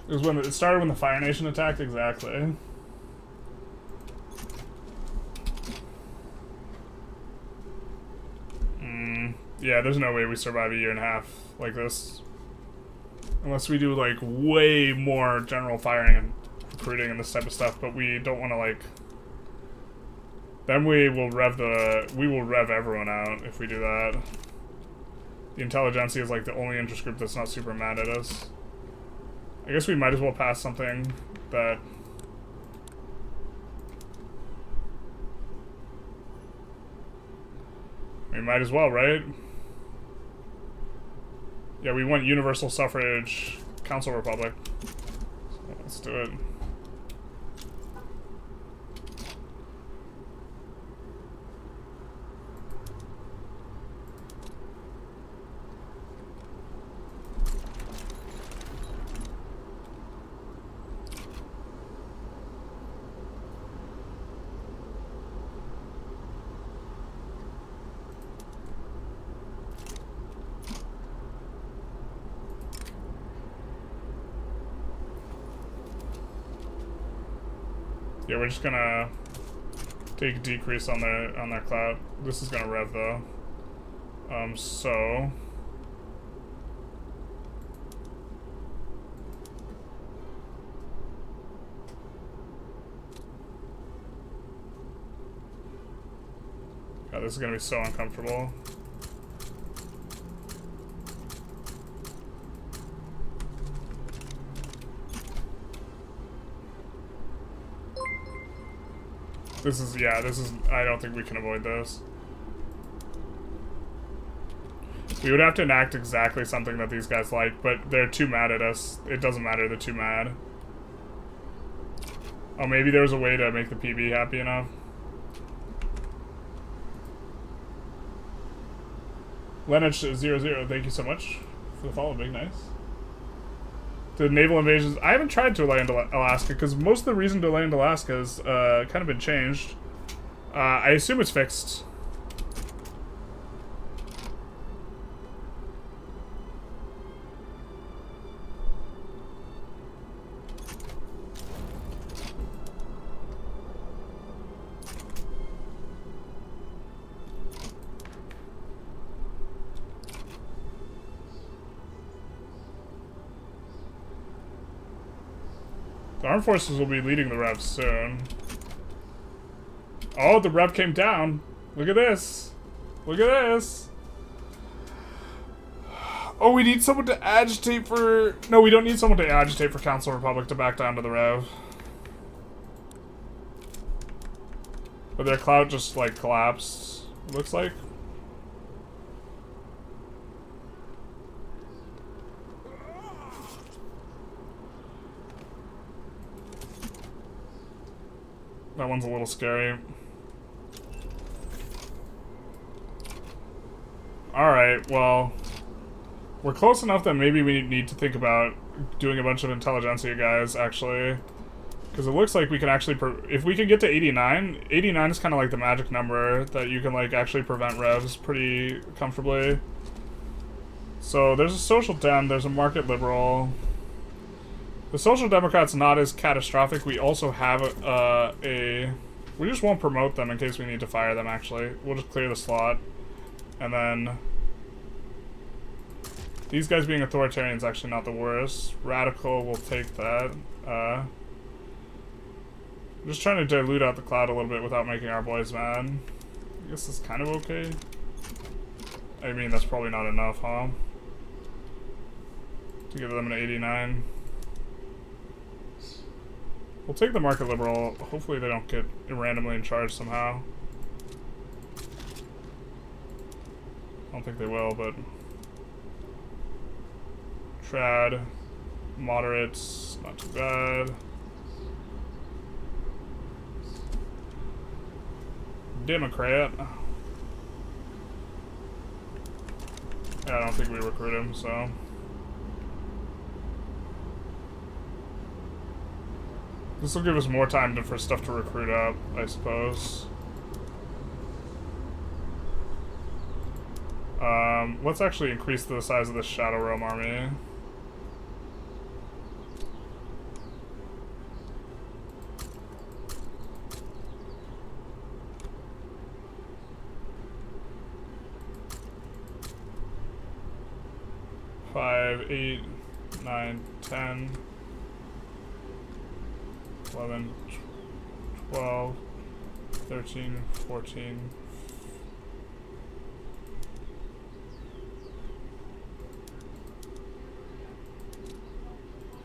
It was when it started when the Fire Nation attacked, exactly. Yeah, there's no way we survive a year and a half like this. Unless we do, like, way more general firing and recruiting and this type of stuff, but we don't want to, like... Then we will rev everyone out if we do that. The Intelligentsia is, like, the only interest group that's not super mad at us. I guess we might as well pass something that... We might as well, right? Yeah, we want universal suffrage, Council Republic. So let's do it. Yeah, we're just gonna take a decrease on their clout. This is gonna rev though. So God, this is gonna be so uncomfortable. This is, I don't think we can avoid this. We would have to enact exactly something that these guys like, but they're too mad at us. It doesn't matter, they're too mad. Oh, maybe there's a way to make the PB happy enough. Lenich00, thank you so much for the follow, big nice. The naval invasions. I haven't tried to land Alaska because most of the reason to land Alaska has kind of been changed. I assume it's fixed. The armed forces will be leading the rev soon. Oh, the rev came down. Look at this. Look at this. Oh, we need someone to agitate for... No, we don't need someone to agitate for Council Republic to back down to the rev. But their cloud just, like, collapsed, looks like. That one's a little scary. Alright, well... We're close enough that maybe we need to think about doing a bunch of Intelligentsia guys, actually. Because it looks like we can actually... if we can get to 89... 89 is kind of like the magic number that you can, like, actually prevent revs pretty comfortably. So, there's a social dem, there's a market liberal. The Social Democrats not as catastrophic. We also have a... We just won't promote them in case we need to fire them, actually. We'll just clear the slot. And then... These guys being authoritarian is actually not the worst. Radical, we'll take that. I'm just trying to dilute out the cloud a little bit without making our boys mad. I guess it's kind of okay. I mean, that's probably not enough, huh? To give them an 89. We'll take the market liberal. Hopefully they don't get randomly in charge somehow. I don't think they will, but... Trad. Moderates. Not too bad. Democrat. Yeah, I don't think we recruit him, so... This will give us more time for stuff to recruit up, I suppose. Let's actually increase the size of the Shadow Realm army. Five, 8, 9, 10. 11, 12, 13, 14,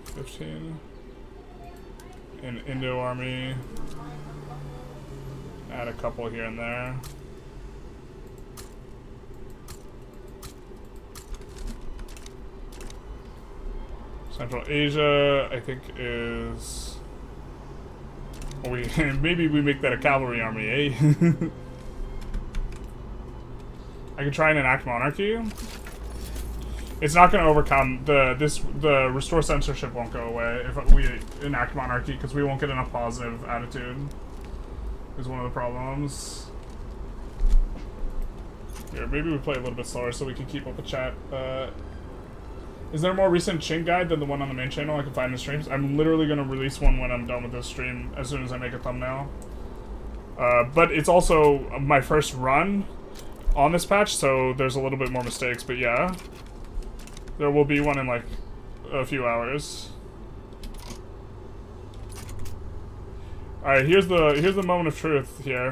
15. An Indo army. Add a couple here and there. Central Asia, I think, is... maybe we make that a cavalry army, eh? I could try and enact monarchy. It's not going to overcome the restore censorship won't go away if we enact monarchy because we won't get enough positive attitude. Is one of the problems. Here, maybe we play a little bit slower so we can keep up with chat. Is there a more recent Qing guide than the one on the main channel I can find in the streams? I'm literally going to release one when I'm done with this stream, as soon as I make a thumbnail. But it's also my first run on this patch, so there's a little bit more mistakes, but yeah. There will be one in, like, a few hours. Alright, here's the moment of truth here.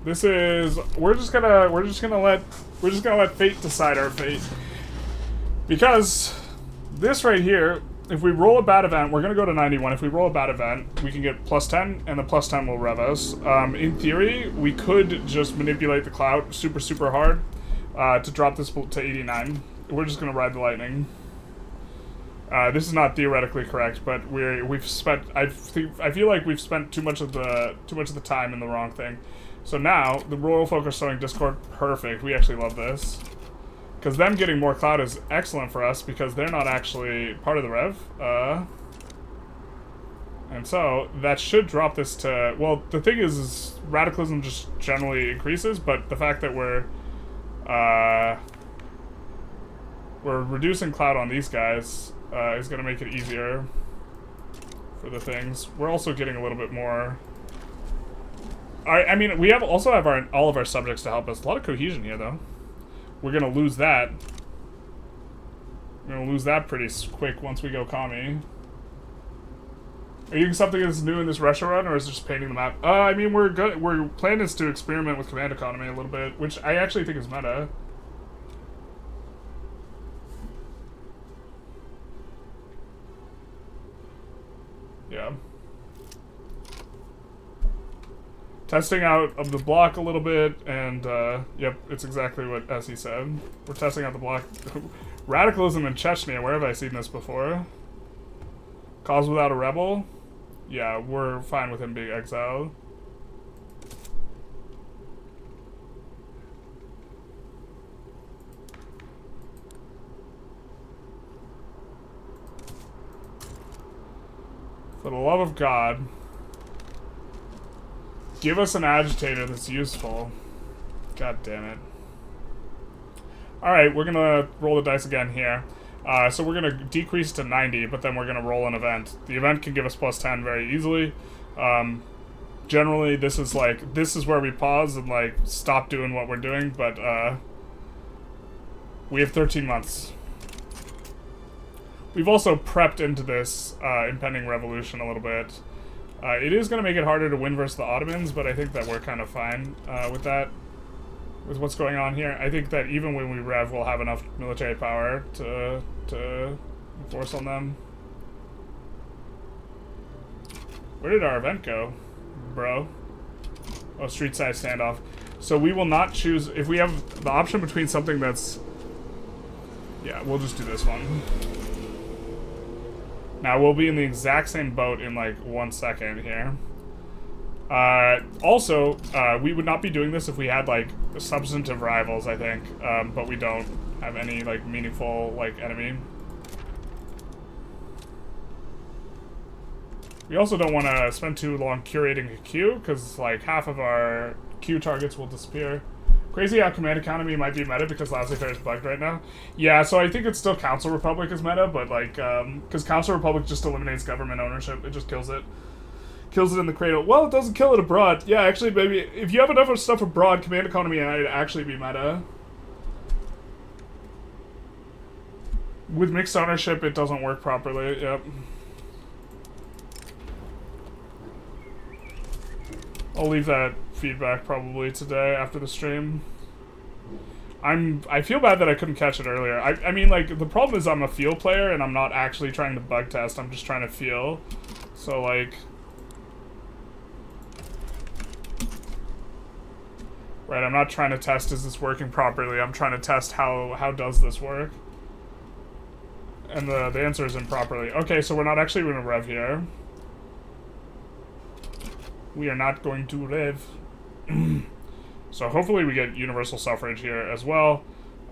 This is... We're just gonna let fate decide our fate. Because this right here, if we roll a bad event, we're going to go to 91. If we roll a bad event, we can get plus 10, and the plus 10 will rev us. In theory, we could just manipulate the cloud super, super hard to drop this to 89. We're just going to ride the lightning. This is not theoretically correct, but we've spent... I feel like we've spent too much of the time in the wrong thing. So now, the Royal Folk are sowing Discord. Perfect. We actually love this. Because them getting more cloud is excellent for us, because they're not actually part of the rev. And so, that should drop this to... Well, the thing is radicalism just generally increases, but the fact that we're reducing cloud on these guys is going to make it easier for the things. We're also getting a little bit more... I mean, we also have all of our subjects to help us. A lot of cohesion here, though. We're going to lose that. We're gonna lose that pretty quick once we go commie. Are you doing something that's new in this Russia run, or is it just painting the map? I mean, we're good. We're plan is to experiment with command economy a little bit, which I actually think is meta. Yeah. Testing out of the block a little bit, and yep, it's exactly what as he said. We're testing out the block. Radicalism in Chechnya. Where have I seen this before? Cause without a rebel. Yeah, we're fine with him being exiled. For the love of God, give us an agitator that's useful. God damn it. Alright, we're gonna roll the dice again here. So we're gonna decrease to 90, but then we're gonna roll an event. The event can give us plus 10 very easily. Generally, this is where we pause and like stop doing what we're doing, but we have 13 months. We've also prepped into this impending revolution a little bit. It is going to make it harder to win versus the Ottomans, but I think that we're kind of fine with that, with what's going on here. I think that even when we rev, we'll have enough military power to force on them. Where did our event go, bro? Oh, street side standoff. So we will not choose, if we have the option between something that's, yeah, we'll just do this one. Now, we'll be in the exact same boat in, like, 1 second here. Also, we would not be doing this if we had, like, substantive rivals, I think. But we don't have any, like, meaningful, like, enemy. We also don't want to spend too long curating a queue, because, like, half of our queue targets will disappear. Crazy how command economy might be meta because laissez-faire is bugged right now. Yeah, so I think it's still Council Republic is meta, but like, because Council Republic just eliminates government ownership. It just kills it. Kills it in the cradle. Well, it doesn't kill it abroad. Yeah, actually, maybe if you have enough of stuff abroad, command economy might actually be meta. With mixed ownership, it doesn't work properly. Yep. I'll leave that feedback probably today after the stream. I feel bad that I couldn't catch it earlier. I mean, like, the problem is I'm a feel player and I'm not actually trying to bug test. I'm just trying to feel. So, like... Right, I'm not trying to test is this working properly. I'm trying to test how does this work. And the answer is improperly. Okay, so we're not actually going to rev here. We are not going to rev. So hopefully we get universal suffrage here as well,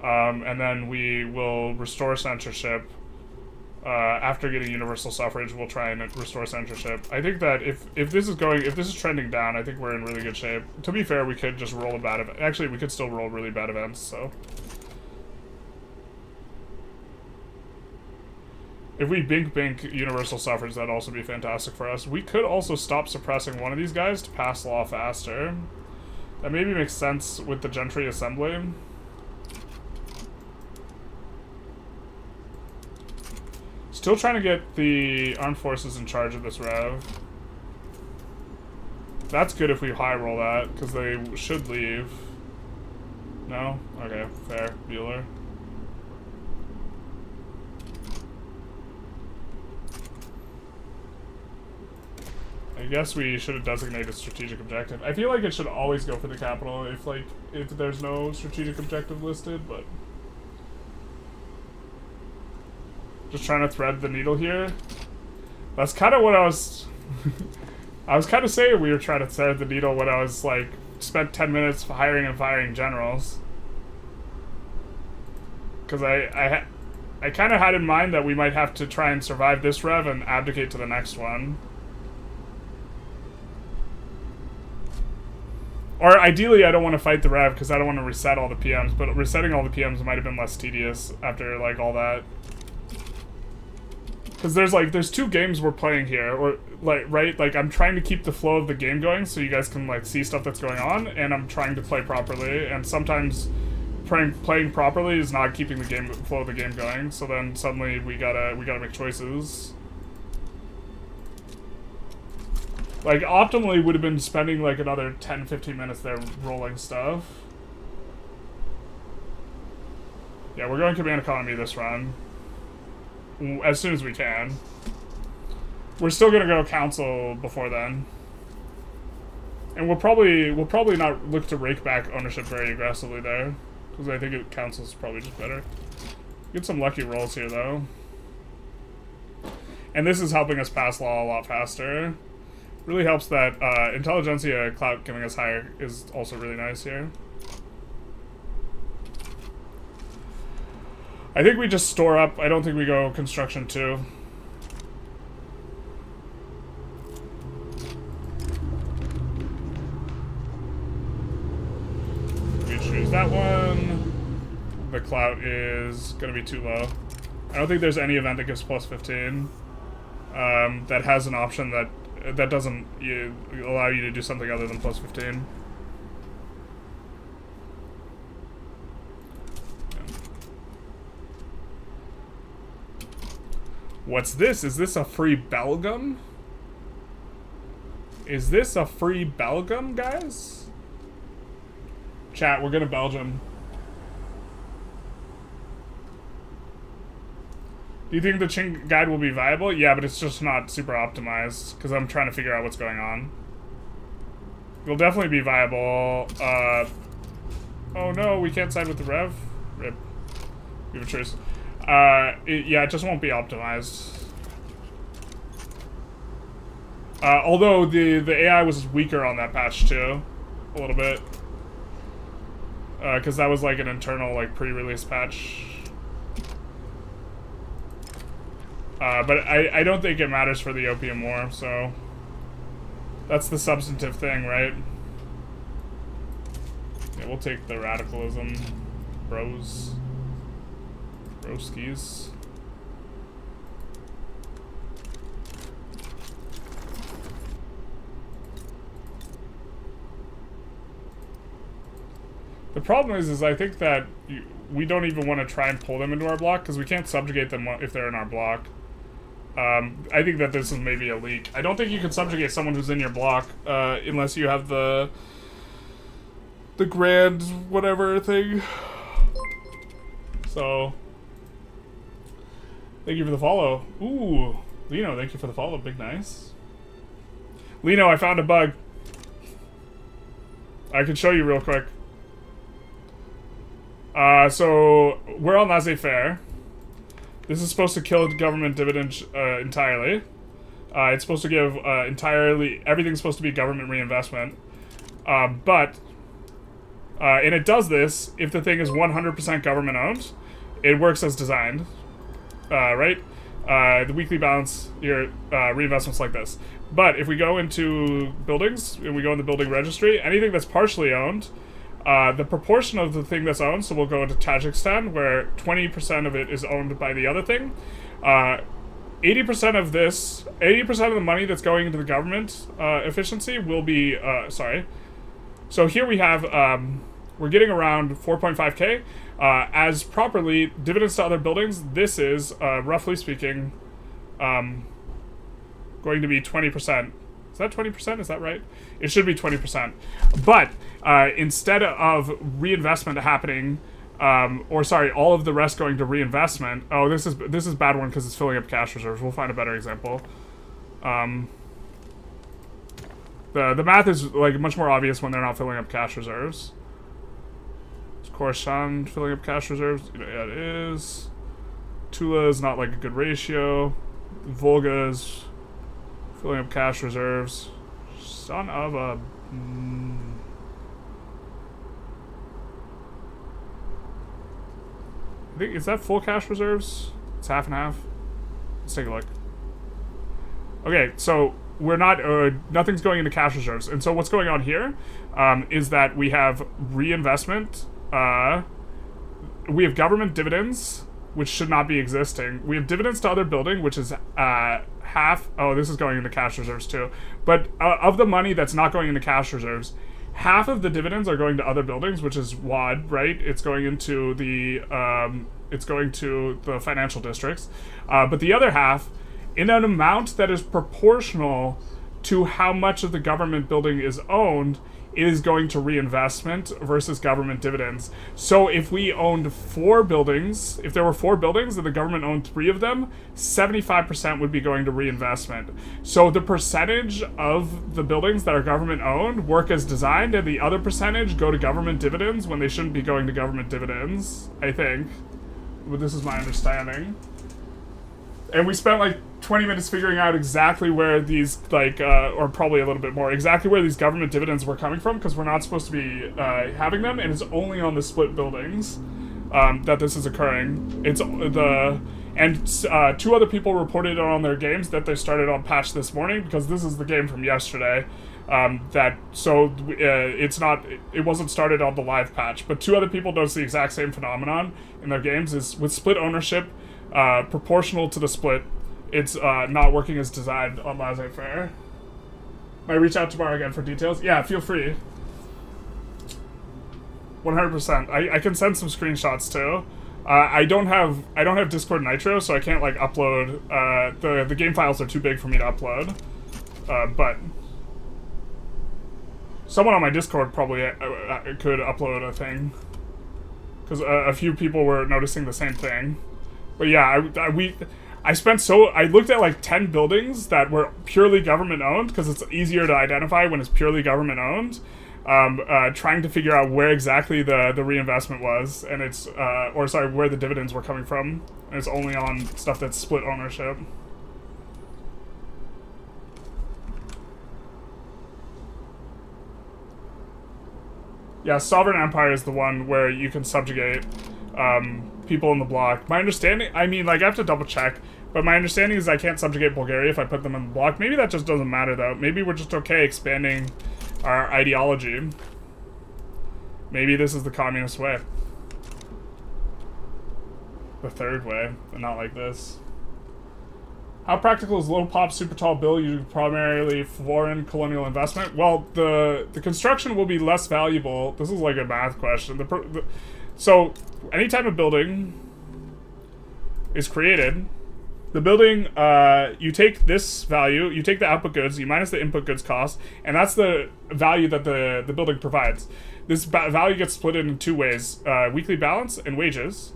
and then we will restore censorship. After getting universal suffrage, we'll try and restore censorship. I think that if this is trending down, I think we're in really good shape. To be fair, we could just roll a bad event. Actually, we could still roll really bad events. So if we bink universal suffrage, that'd also be fantastic for us. We could also stop suppressing one of these guys to pass law faster. That maybe makes sense with the gentry assembly. Still trying to get the armed forces in charge of this rev. That's good if we high roll that, because they should leave. No? Okay, fair. Bueller. I guess we should have designated strategic objective. I feel like it should always go for the capital if there's no strategic objective listed, but just trying to thread the needle here. That's kind of what I was I was kind of saying we were trying to thread the needle when I was like spent 10 minutes hiring and firing generals. Because I kind of had in mind that we might have to try and survive this rev and abdicate to the next one. Or ideally, I don't want to fight the rev because I don't want to reset all the PMs, but resetting all the PMs might have been less tedious after like all that. Because there's two games we're playing here, or like right, like I'm trying to keep the flow of the game going so you guys can like see stuff that's going on, and I'm trying to play properly. And sometimes playing properly is not keeping the flow of the game going. So then suddenly we gotta make choices. Like, optimally would have been spending like another 10-15 minutes there rolling stuff. Yeah, we're going command economy this run. As soon as we can. We're still gonna go council before then. And we'll probably not look to rake back ownership very aggressively there. Because I think council's probably just better. Get some lucky rolls here though. And this is helping us pass law a lot faster. Really helps that Intelligentsia clout giving us higher is also really nice here. I think we just store up. I don't think we go construction 2. We choose that one. The clout is going to be too low. I don't think there's any event that gives plus 15 that has an option that doesn't allow you to do something other than plus 15. What's this? Is this a free Belgium? Is this a free Belgium, guys? Chat, we're gonna Belgium. Do you think the Qing guide will be viable? Yeah, but it's just not super optimized, because I'm trying to figure out what's going on. It'll definitely be viable. Oh no, we can't side with the Rev? Rip. We have a choice. Yeah, it just won't be optimized. Although the AI was weaker on that patch too, a little bit. Because that was like an internal, like, pre-release patch. But I don't think it matters for the Opium War, so... That's the substantive thing, right? Yeah, we'll take the radicalism. Bros. Broskies. The problem is I think that we don't even want to try and pull them into our block, because we can't subjugate them if they're in our block. I think that this is maybe a leak. I don't think you can subjugate someone who's in your block, unless you have the grand whatever thing. So, thank you for the follow. Ooh, Lino, thank you for the follow. Big nice. Lino, I found a bug. I can show you real quick. So, we're on laissez-faire. This is supposed to kill government dividends entirely. It's supposed to give everything's supposed to be government reinvestment. And it does this if the thing is 100% government owned. It works as designed, right? The weekly balance, your reinvestments like this. But if we go into buildings, and we go in the building registry, anything that's partially owned, the proportion of the thing that's owned, so we'll go into Tajikistan, where 20% of it is owned by the other thing. 80% of this, 80% of the money that's going into the government efficiency will be, sorry. So here we have, we're getting around 4.5k. As properly, dividends to other buildings, this is, roughly speaking, going to be 20%. Is that 20%? Is that right? It should be 20%. But instead of reinvestment happening, or sorry, all of the rest going to reinvestment. Oh, this is a bad one because it's filling up cash reserves. We'll find a better example. The math is like much more obvious when they're not filling up cash reserves. Is Khorasan filling up cash reserves? Yeah, it is. Tula is not like a good ratio. Volga is filling up cash reserves. Son of a... I think, is that full cash reserves? It's half and half. Let's take a look. Okay, so we're not... nothing's going into cash reserves. And so what's going on here is that we have reinvestment. We have government dividends, which should not be existing. We have dividends to other building, which is half. Oh, this is going into cash reserves too. But of the money that's not going into cash reserves, half of the dividends are going to other buildings, which is WAD, right? It's going into the financial districts, but the other half, in an amount that is proportional to how much of the government building is owned, is going to reinvestment versus government dividends. So if we owned 4 buildings, if there were 4 buildings and the government owned 3 of them, 75% would be going to reinvestment. So the percentage of the buildings that are government owned work as designed, and the other percentage go to government dividends when they shouldn't be going to government dividends, I think. But this is my understanding. And we spent like 20 minutes figuring out exactly where these, like, or probably a little bit more, exactly where these government dividends were coming from, because we're not supposed to be having them, and it's only on the split buildings that this is occurring. It's and 2 other people reported on their games that they started on patch this morning, because this is the game from yesterday. It wasn't started on the live patch, but 2 other people noticed the exact same phenomenon in their games, is with split ownership, proportional to the split, it's not working as designed on laissez-faire. Might reach out tomorrow again for details. Yeah, feel free. 100%. I can send some screenshots too. I don't have Discord Nitro, so I can't like upload. The game files are too big for me to upload. But someone on my Discord probably could upload a thing, because a few people were noticing the same thing. But yeah, I looked at like 10 buildings that were purely government owned, because it's easier to identify when it's purely government owned, trying to figure out where exactly the reinvestment was, and it's, where the dividends were coming from, and it's only on stuff that's split ownership. Yeah, Sovereign Empire is the one where you can subjugate people in the bloc. My understanding, I mean, like, I have to double check, but my understanding is I can't subjugate Bulgaria if I put them in the bloc. Maybe that just doesn't matter, though. Maybe we're just okay expanding our ideology. Maybe this is the communist way. The third way, but not like this. How practical is low pop super tall bill using primarily foreign colonial investment? Well, the construction will be less valuable. This is like a math question. So anytime a building is created, the building, you take this value, you take the output goods, you minus the input goods cost, and that's the value that the building provides. This value gets split in 2 ways, weekly balance and wages,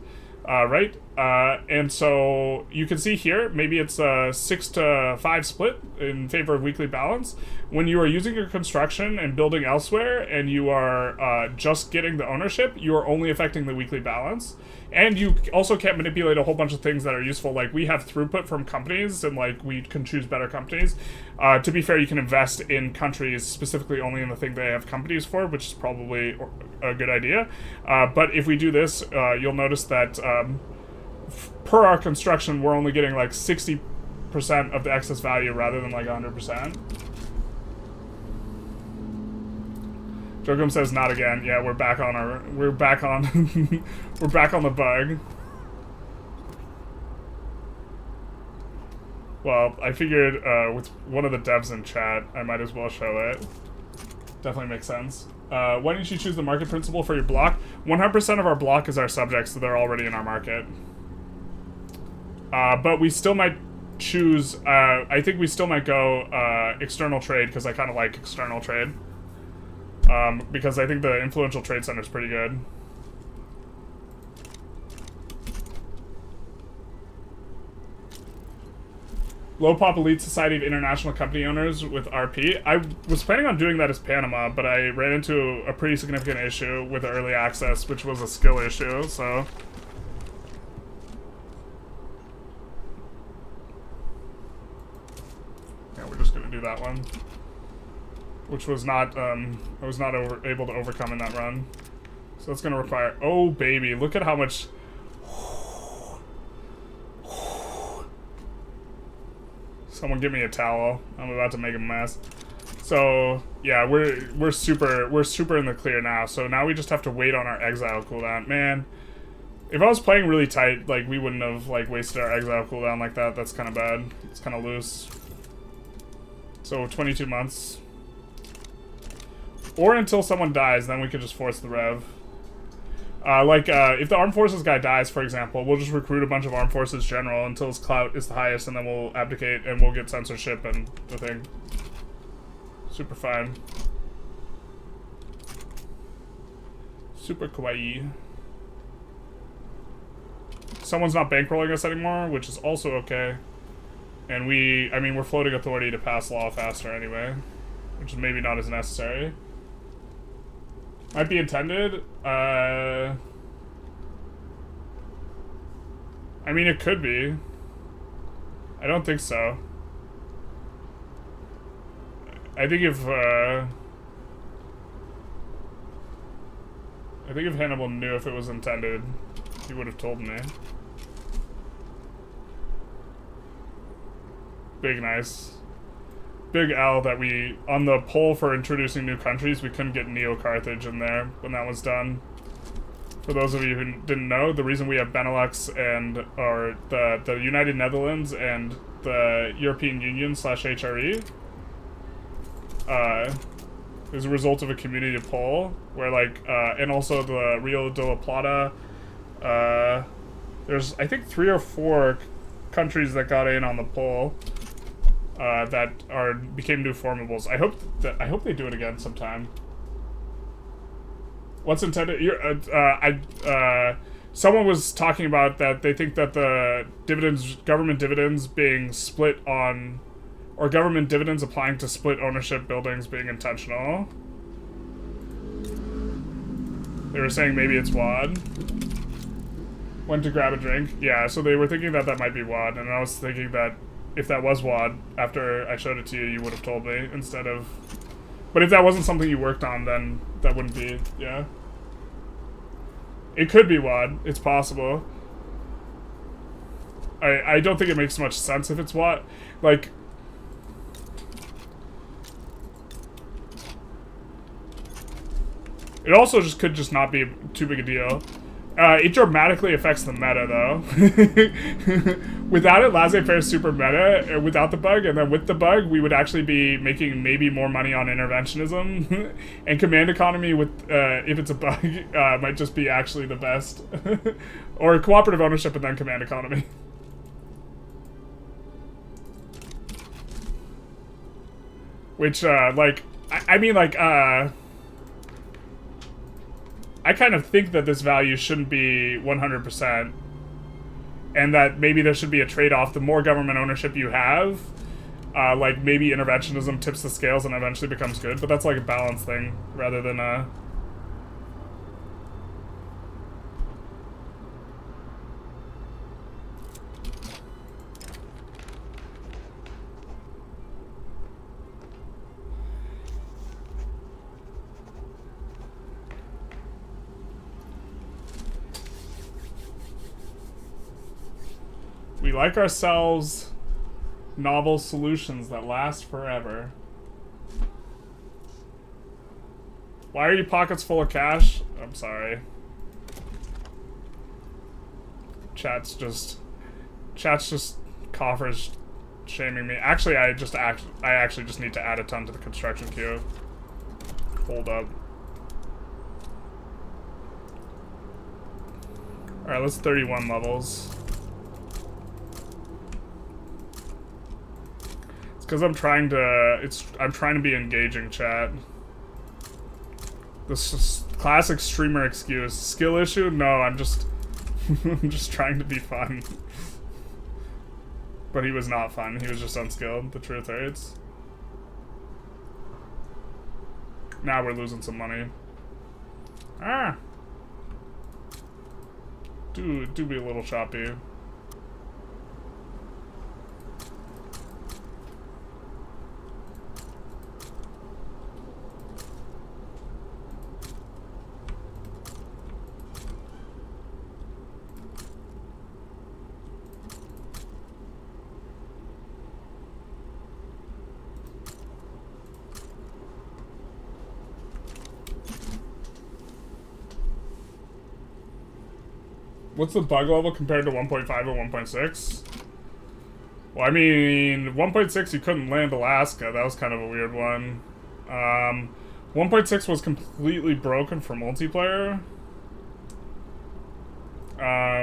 right? And so you can see here, maybe it's a 6-to-5 split in favor of weekly balance. When you are using your construction and building elsewhere, and you are just getting the ownership, you are only affecting the weekly balance. And you also can't manipulate a whole bunch of things that are useful. Like, we have throughput from companies, and like we can choose better companies. To be fair, you can invest in countries specifically only in the thing they have companies for, which is probably a good idea. But if we do this, you'll notice that per our construction, we're only getting like 60% of the excess value rather than like 100%. Jogum says not again. Yeah, we're back on we're back on the bug. Well, I figured with one of the devs in chat, I might as well show it. Definitely makes sense. Why didn't you choose the market principle for your block? 100% of our block is our subjects, so they're already in our market. But we still might choose, I think we still might go external trade, because I kind of like external trade. Because I think the influential trade center is pretty good. Low pop elite society of international company owners with RP. I was planning on doing that as Panama, but I ran into a pretty significant issue with early access, which was a skill issue, so. Yeah, we're just gonna do that one. Which was not, I was not able to overcome in that run. So it's gonna require, oh baby, look at how much. Someone give me a towel. I'm about to make a mess. So yeah, we're super in the clear now. So now we just have to wait on our exile cooldown. Man, if I was playing really tight, like, we wouldn't have like wasted our exile cooldown like that. That's kind of bad. It's kind of loose. So 22 months. Or until someone dies, then we could just force the rev. If the armed forces guy dies, for example, we'll just recruit a bunch of armed forces general until his clout is the highest, and then we'll abdicate and we'll get censorship and the thing. Super fine. Super kawaii. Someone's not bankrolling us anymore, which is also okay. And we're floating authority to pass law faster anyway, which is maybe not as necessary. Might be intended. I mean, it could be. I don't think so. I think if Hannibal knew if it was intended, he would have told me. Big nice. Big L that we, on the poll for introducing new countries, we couldn't get Neo-Carthage in there when that was done. For those of you who didn't know, the reason we have Benelux and, or the United Netherlands and the European Union / HRE, is a result of a community poll, where and also the Rio de la Plata, there's, I think, 3 or 4 countries that got in on the poll. That became new formables. I hope they do it again sometime. What's intended? Someone was talking about that they think that the government dividends being split on, or government dividends applying to split ownership buildings being intentional. They were saying maybe it's WAD. Went to grab a drink. Yeah, so they were thinking that might be WAD, and I was thinking that if that was WAD, after I showed it to you, you would have told me instead of... But if that wasn't something you worked on, then that wouldn't be, yeah. It could be WAD. It's possible. I don't think it makes much sense if it's WAD. Like... It also could just not be too big a deal. It dramatically affects the meta, though. Without it, laissez-faire super meta, without the bug, and then with the bug, we would actually be making maybe more money on interventionism. And command economy, with if it's a bug, might just be actually the best. Or cooperative ownership and then command economy. Which, I kind of think that this value shouldn't be 100%, and that maybe there should be a trade-off. The more government ownership you have, maybe interventionism tips the scales and eventually becomes good, but that's like a balance thing rather than a... We like ourselves novel solutions that last forever. Why are your pockets full of cash? I'm sorry. Chat's just coffers shaming me. Actually, I actually just need to add a ton to the construction queue. Hold up. All right, let's 31 levels. Because I'm trying to be engaging, chat. This is classic streamer excuse. Skill issue? No, I'm just I'm just trying to be fun. But he was not fun. He was just unskilled. The truth hurts. Now we're losing some money. Ah. Do be a little choppy. What's the bug level compared to 1.5 or 1.6? Well, I mean, 1.6 you couldn't land Alaska. That was kind of a weird one. 1.6 was completely broken for multiplayer. I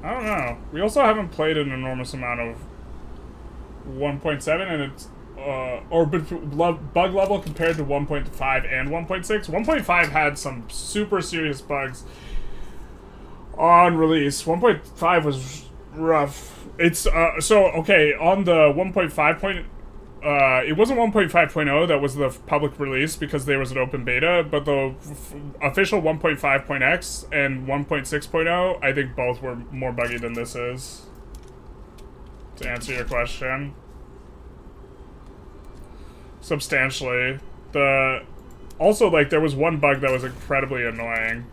don't know. We also haven't played an enormous amount of 1.7, and it's bug level compared to 1.5 and 1.6. 1.5 had some super serious bugs on release. 1.5 was rough. It's so okay on the 1.5 point. It wasn't 1.5.0 that was the public release because there was an open beta, but the official 1.5.x and 1.6.0, I think both were more buggy than this is. To answer your question. Substantially. Also, like, there was one bug that was incredibly annoying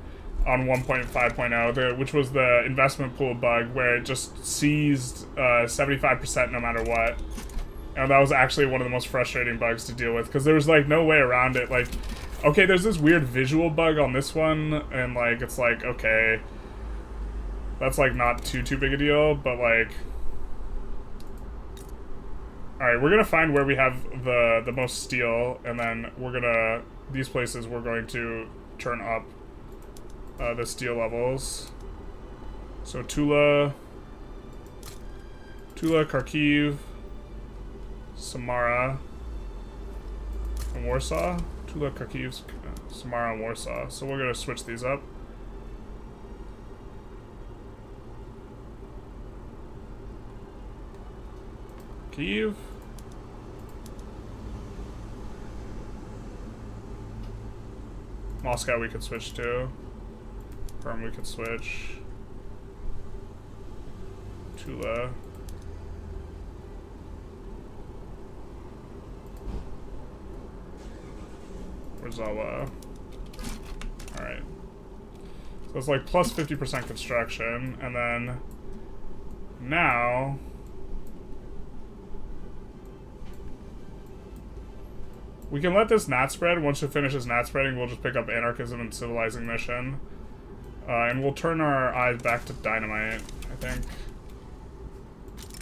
on 1.5.0, which was the investment pool bug, where it just seized 75% no matter what. And that was actually one of the most frustrating bugs to deal with, because there was, like, no way around it. Like, okay, there's this weird visual bug on this one, and, like, it's like, okay, that's, like, not too big a deal, but, like... Alright, we're gonna find where we have the most steel, and then we're gonna... These places we're going to turn up the steel levels. So Tula, Kharkiv, Samara, and Warsaw. Tula, Kharkiv, Samara, and Warsaw. So we're gonna switch these up. Kyiv. Moscow we could switch to. Perm we could switch. Tula. Rizawa. Alright. So it's like plus 50% construction, and then now we can let this gnat spread. Once it finishes gnat spreading, we'll just pick up anarchism and civilizing mission. And we'll turn our eyes back to dynamite, I think.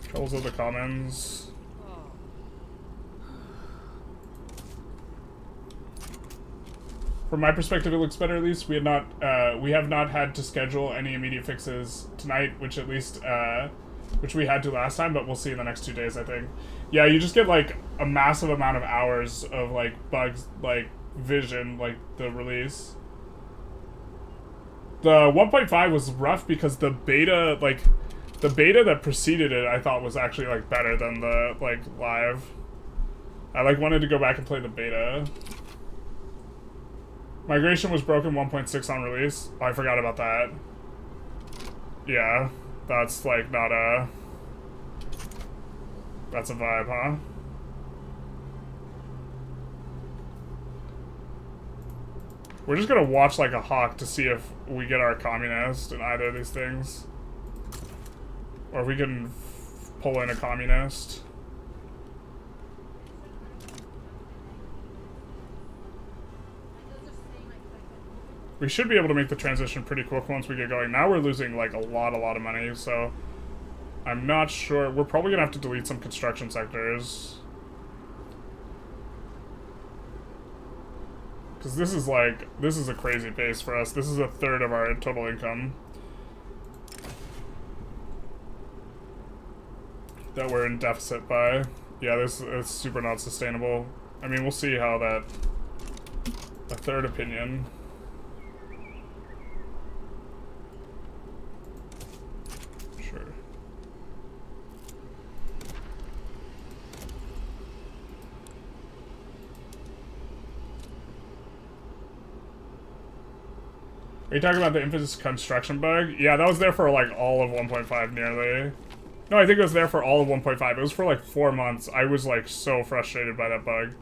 Troubles of the Commons. From my perspective, it looks better. At least we have not had to schedule any immediate fixes tonight, which at least which we had to last time. But we'll see in the next 2 days, I think. Yeah, you just get like a massive amount of hours of like bugs, like vision, like the release. The 1.5 was rough because the beta, like the beta that preceded it, I thought was actually like better than the like live. I like wanted to go back and play the beta. Migration was broken 1.6 on release. Oh, I forgot about that. Yeah, that's like not a... That's a vibe, huh? We're just gonna watch like a hawk to see if we get our communist in either of these things. Or if we can pull in a communist. We should be able to make the transition pretty quick once we get going. Now we're losing like a lot of money, so I'm not sure. We're probably gonna have to delete some construction sectors. Because this is a crazy pace for us. This is a third of our total income that we're in deficit by. Yeah, this is super not sustainable. I mean, we'll see how that... A third opinion. Sure. Are you talking about the infamous construction bug? Yeah, that was there for like all of 1.5 nearly. No, I think it was there for all of 1.5. It was for like 4 months. I was like so frustrated by that bug.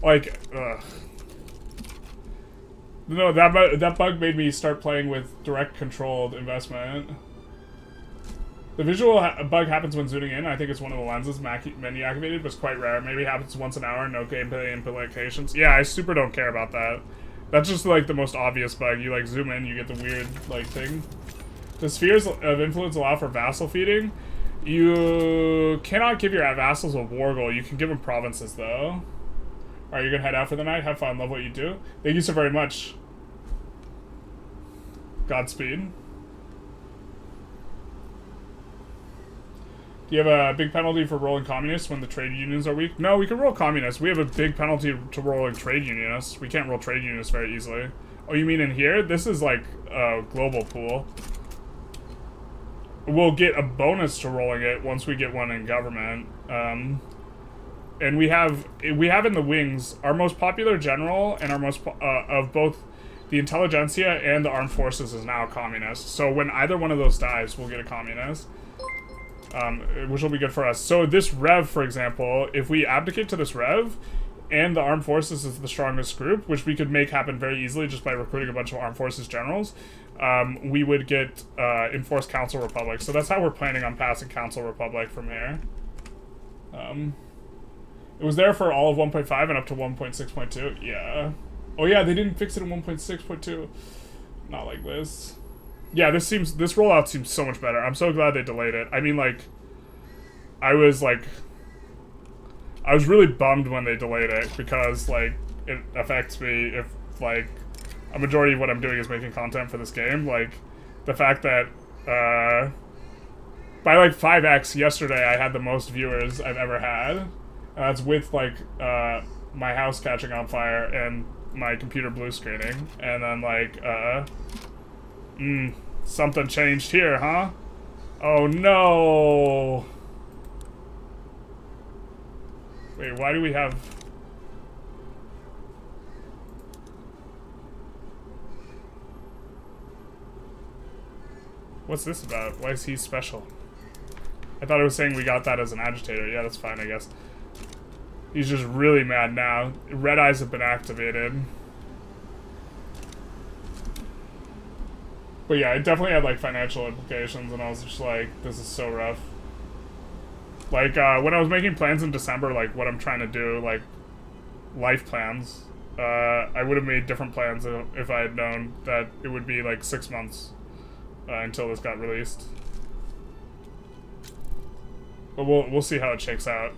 Like, ugh. No, that bug made me start playing with direct controlled investment. The visual bug happens when zooming in. I think it's one of the lenses menu activated, but it's quite rare. Maybe it happens once an hour, no gameplay implications. Yeah, I super don't care about that. That's just like the most obvious bug. You like zoom in, you get the weird like thing. Does spheres of influence allow for vassal feeding? You cannot give your vassals a war goal. You can give them provinces, though. Alright, you're gonna head out for the night. Have fun. Love what you do. Thank you so very much. Godspeed. Do you have a big penalty for rolling communists when the trade unions are weak? No, we can roll communists. We have a big penalty to rolling trade unionists. We can't roll trade unionists very easily. Oh, you mean in here? This is like a global pool. We'll get a bonus to rolling it once we get one in government. And we have in the wings our most popular general and our most of both the Intelligentsia and the armed forces is now a communist. So when either one of those dies, we'll get a communist, which will be good for us. So this rev, for example, if we abdicate to this rev, and the armed forces is the strongest group, which we could make happen very easily just by recruiting a bunch of armed forces generals, we would get enforced council republic. So that's how we're planning on passing council republic from here. It was there for all of 1.5 and up to 1.6.2. Yeah. Oh yeah, they didn't fix it in 1.6.2. Not like this. Yeah, this rollout seems so much better. I'm so glad they delayed it. I mean, like, I was really bummed when they delayed it because, like, it affects me if, like, a majority of what I'm doing is making content for this game. Like, the fact that, by, like, 5x yesterday I had the most viewers I've ever had. And that's with, like, my house catching on fire and my computer blue screening. And then, like, something changed here, huh? Oh, no! Wait, why do we have... What's this about? Why is he special? I thought it was saying we got that as an agitator. Yeah, that's fine, I guess. He's just really mad now. Red eyes have been activated. But yeah, it definitely had, like, financial implications, and I was just like, this is so rough. Like, when I was making plans in December, like, what I'm trying to do, like, life plans, I would have made different plans if I had known that it would be, like, 6 months until this got released. But we'll see how it shakes out.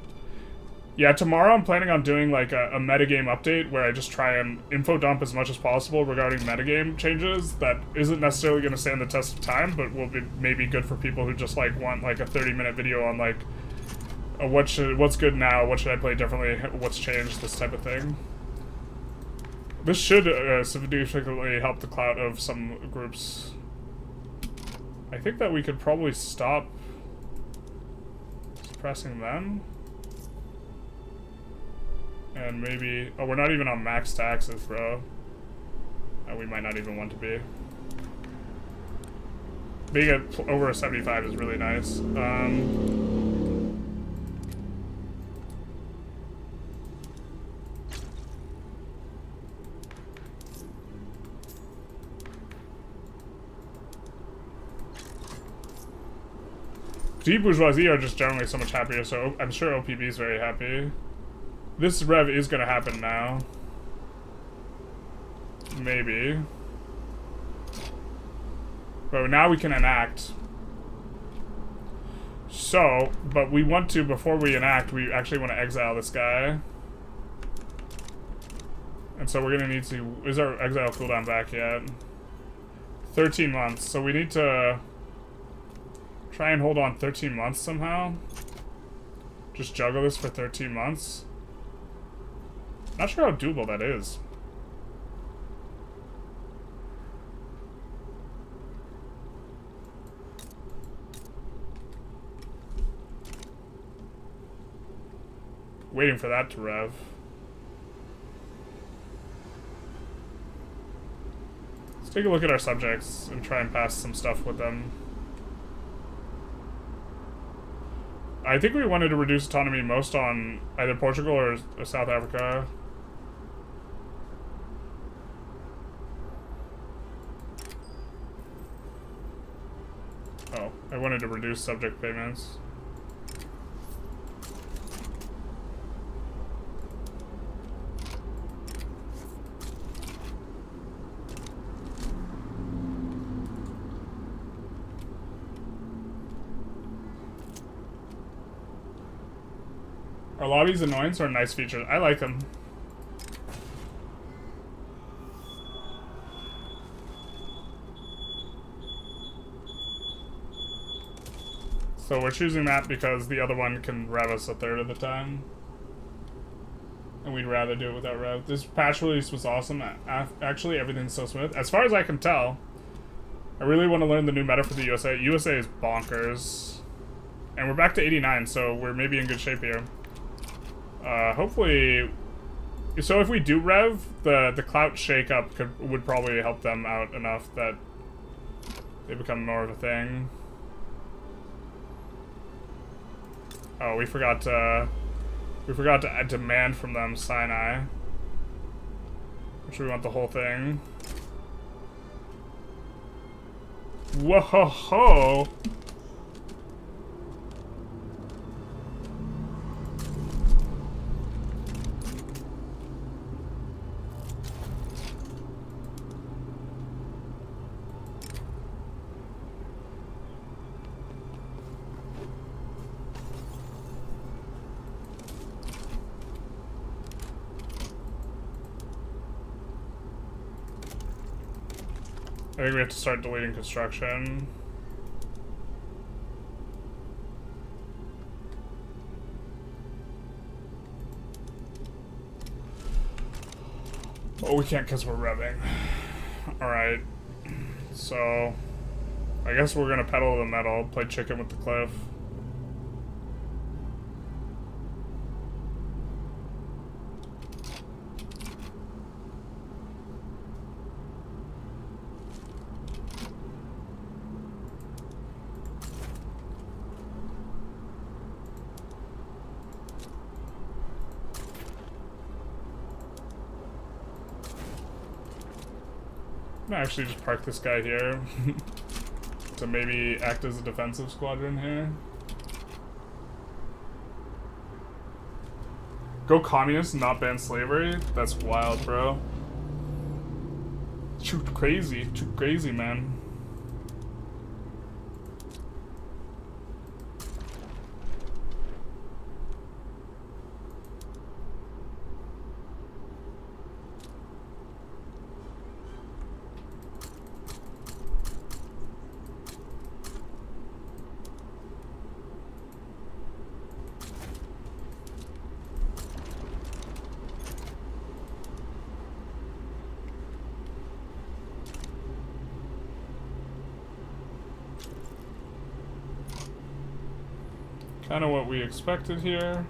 Yeah, tomorrow I'm planning on doing, like, a metagame update where I just try and info dump as much as possible regarding metagame changes that isn't necessarily going to stand the test of time, but will be maybe good for people who just, like, want, like, a 30-minute video on, like, what's good now, what should I play differently, what's changed, this type of thing. This should significantly help the clout of some groups. I think that we could probably stop suppressing them. And maybe... Oh, we're not even on max taxes, bro. And we might not even want to be. Being at over a 75 is really nice. Deep bourgeoisie are just generally so much happier, so I'm sure OPB is very happy. This rev is gonna happen now. Maybe. But now we can enact. So, but we want to, before we enact, we actually want to exile this guy. And so we're gonna need to... Is our exile cooldown back yet? 13 months, so we need to... try and hold on 13 months somehow. Just juggle this for 13 months. Not sure how doable that is. Waiting for that to rev. Let's take a look at our subjects and try and pass some stuff with them. I think we wanted to reduce autonomy most on either Portugal or South Africa. Oh, I wanted to reduce subject payments. Are lobbies annoyance or nice features? I like them. So we're choosing that because the other one can rev us a third of the time. And we'd rather do it without rev. This patch release was awesome. Actually, everything's so smooth. As far as I can tell, I really want to learn the new meta for the USA. USA is bonkers. And we're back to 89, so we're maybe in good shape here. Hopefully... So if we do rev, the clout shake-up would probably help them out enough that they become more of a thing. Oh, we forgot to demand from them Sinai. Which we want the whole thing. Whoa-ho-ho! I think we have to start deleting construction. Oh, we can't because we're revving. Alright. So, I guess we're gonna pedal to the metal, play chicken with the cliff. I'm gonna actually just park this guy here to maybe act as a defensive squadron here. Go communist and not ban slavery? That's wild, bro. Too crazy, man. Kind of what we expected here.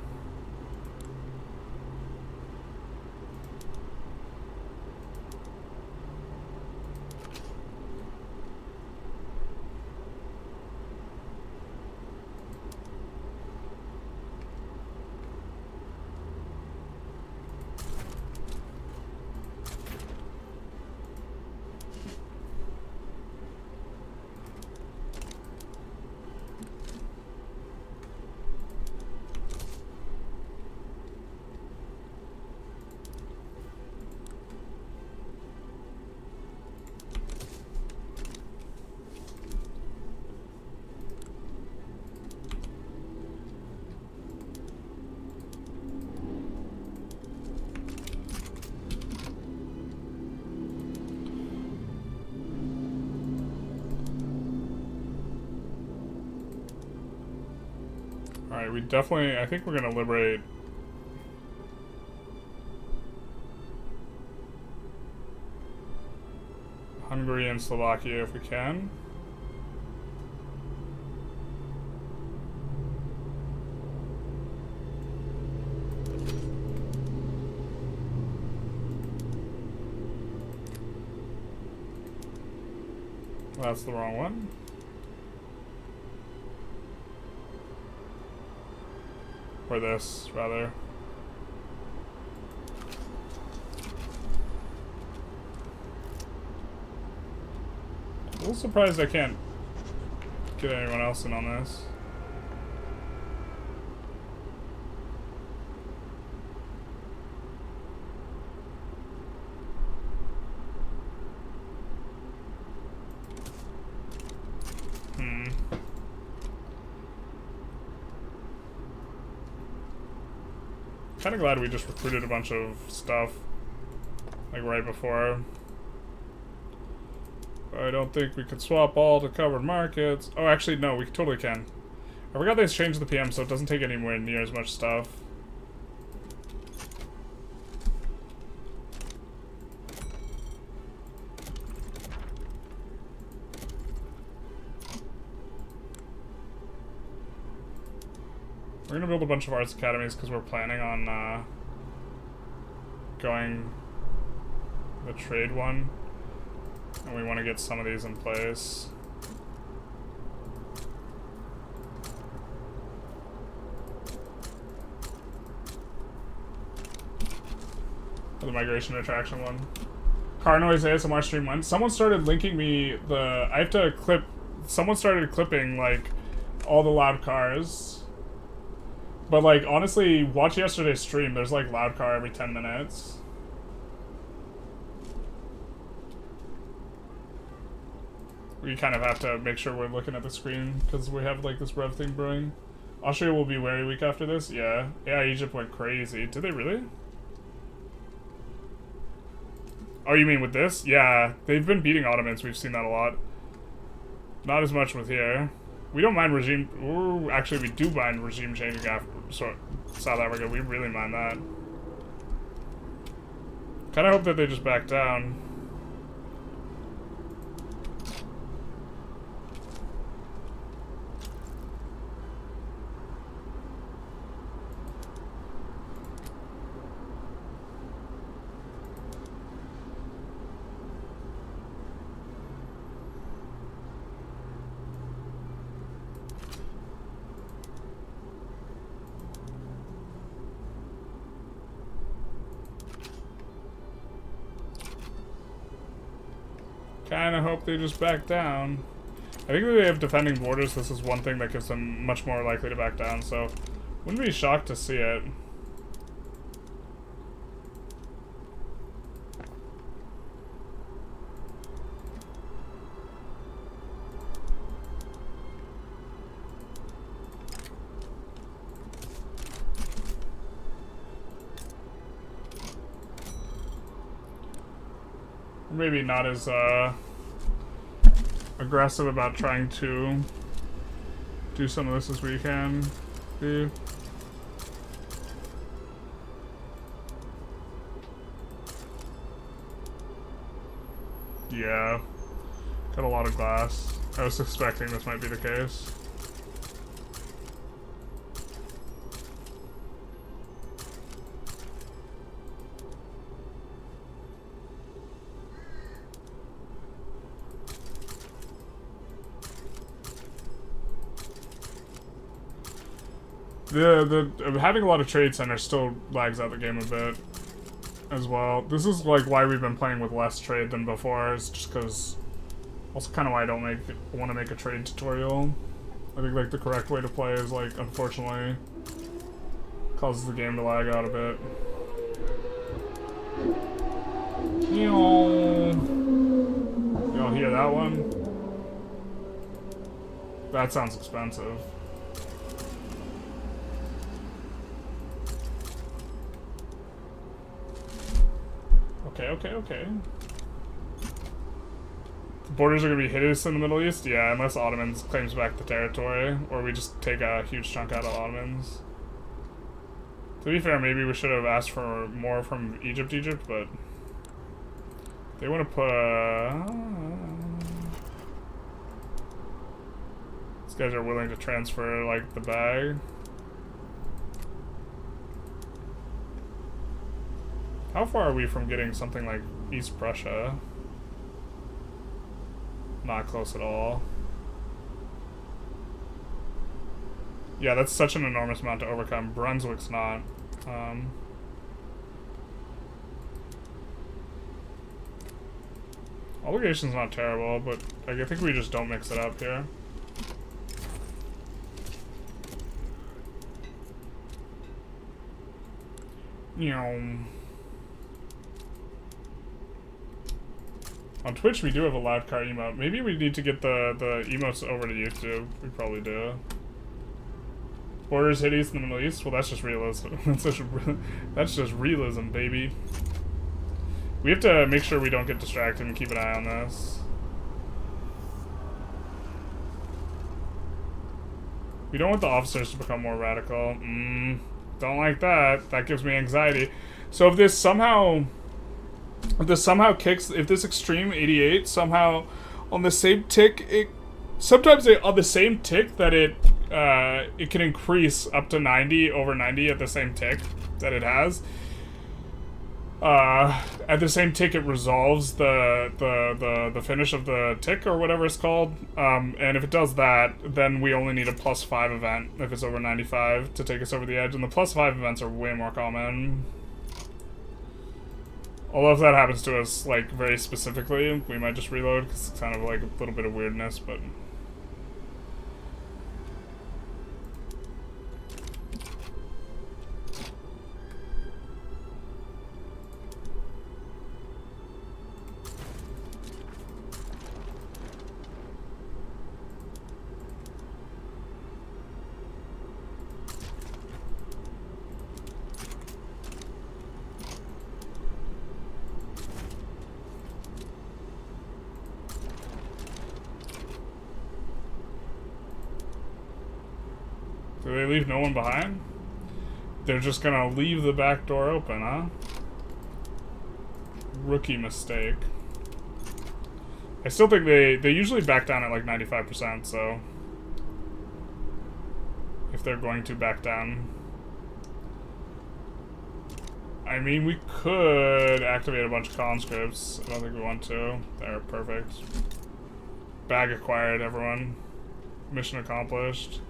Alright, we definitely, I think we're gonna liberate Hungary and Slovakia if we can. That's the wrong one. Or this, rather. A little surprised I can't get anyone else in on this. kind of glad we just recruited a bunch of stuff, like, right before. I don't think we could swap all to covered markets. Oh, actually, no, we totally can. I forgot they changed the PM, so it doesn't take anywhere near as much stuff. We're gonna build a bunch of arts academies because we're planning on going the trade one, and we want to get some of these in place. For the migration attraction one. Car noise ASMR stream one. Someone started linking me the. I have to clip. Someone started clipping like all the loud cars. But, like, honestly, watch yesterday's stream. There's, like, loud car every 10 minutes. We kind of have to make sure we're looking at the screen, because we have, like, this rev thing brewing. Austria will be wary week after this? Yeah. Yeah, Egypt went crazy. Did they really? Oh, you mean with this? Yeah. They've been beating Ottomans. We've seen that a lot. Not as much with here. We don't mind regime... Ooh, actually, we do mind regime changing after South Africa. We really mind that. Kind of hope that they just back down. Kinda hope they just back down. I think that they have defending borders. This is one thing that gives them much more likely to back down, so wouldn't be shocked to see it. Maybe not as aggressive about trying to do some of this as we can be. Yeah, got a lot of glass. I was suspecting this might be the case. Having a lot of trade centers still lags out the game a bit as well. This is like why we've been playing with less trade than before, is just because also kind of why I don't want to make a trade tutorial. I think like the correct way to play is like unfortunately causes the game to lag out a bit. Y'all hear that one? That sounds expensive. Okay. Borders are gonna be hideous in the Middle East? Yeah, unless Ottomans claims back the territory, or we just take a huge chunk out of Ottomans. To be fair, maybe we should have asked for more from Egypt, but they want to put these guys are willing to transfer, like, the bag. How far are we from getting something like East Prussia? Not close at all. Yeah, that's such an enormous amount to overcome. Brunswick's not. Obligation's not terrible, but like, I think we just don't mix it up here. On Twitch, we do have a loud car emote. Maybe we need to get the emotes over to YouTube. We probably do. Borders hit east in the Middle East. Well, that's just realism. That's just realism, baby. We have to make sure we don't get distracted and keep an eye on this. We don't want the officers to become more radical. Don't like that. That gives me anxiety. So if this somehow kicks, if this extreme 88 somehow on the same tick, sometimes on the same tick that it can increase up to 90 over 90 at the same tick that it has. At the same tick, it resolves the finish of the tick or whatever it's called. And if it does that, then we only need a +5 event if it's over 95 to take us over the edge. And the +5 events are way more common. Although if that happens to us, like, very specifically, we might just reload, because it's kind of like a little bit of weirdness, but... Do they leave no one behind? They're just gonna leave the back door open, huh? Rookie mistake. I still think they usually back down at like 95%, so... if they're going to back down. I mean, we could activate a bunch of conscripts. I don't think we want to. They're perfect. Bag acquired, everyone. Mission accomplished.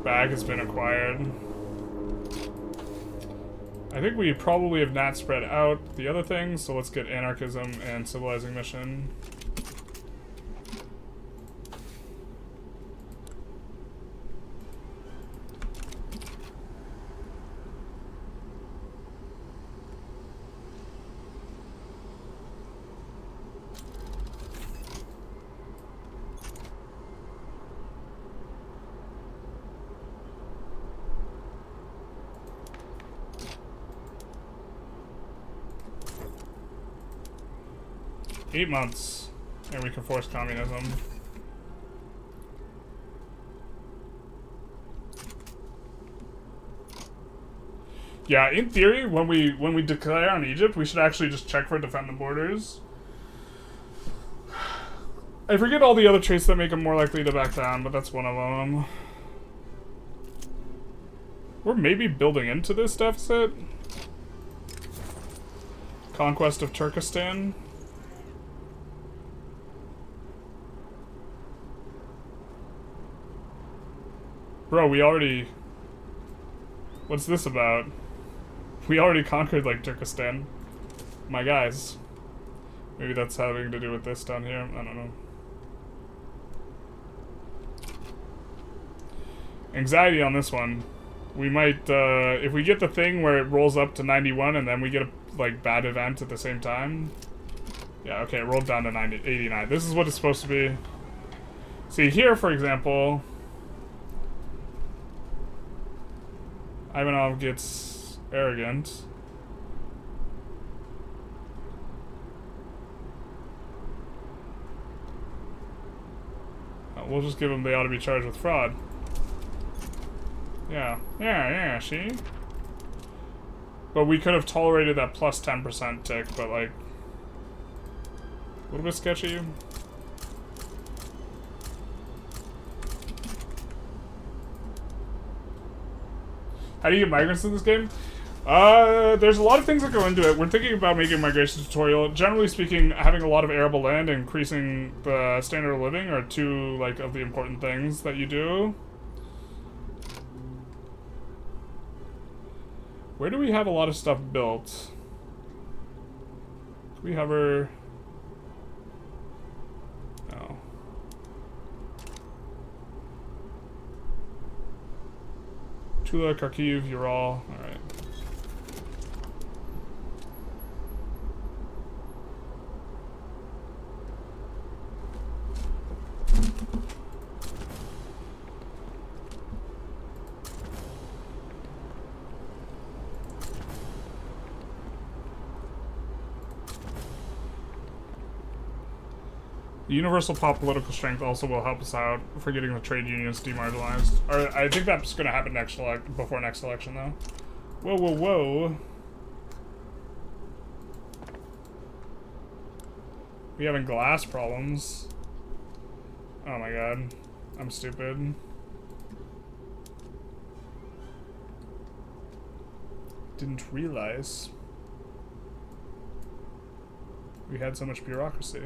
Bag has been acquired. I think we probably have not spread out the other things, so let's get anarchism and civilizing mission. $8 months, and we can force communism. Yeah, in theory, when we declare on Egypt, we should actually just check for defend the borders. I forget all the other traits that make them more likely to back down, but that's one of them. We're maybe building into this deficit. Conquest of Turkestan. Bro, we already... What's this about? We already conquered, like, Turkestan. My guys. Maybe that's having to do with this down here. I don't know. Anxiety on this one. We might, if we get the thing where it rolls up to 91 and then we get a, like, bad event at the same time. Yeah, okay, it rolled down to 89. This is what it's supposed to be. See, here, for example... Ivanov gets arrogant. We'll just give him they ought to be charged with fraud. Yeah, see? But we could have tolerated that plus 10% tick, but like... a little bit sketchy. How do you get migrants in this game? There's a lot of things that go into it. We're thinking about making a migration tutorial. Generally speaking, having a lot of arable land and increasing the standard of living are two, like, of the important things that you do. Where do we have a lot of stuff built? Do we hover? No. Tula, Kharkiv, Ural. Alright. The universal political strength also will help us out for getting the trade unions demarginalized. Or I think that's going to happen before next election, though. Whoa, whoa, whoa. We having glass problems. Oh my god. I'm stupid. Didn't realize we had so much bureaucracy.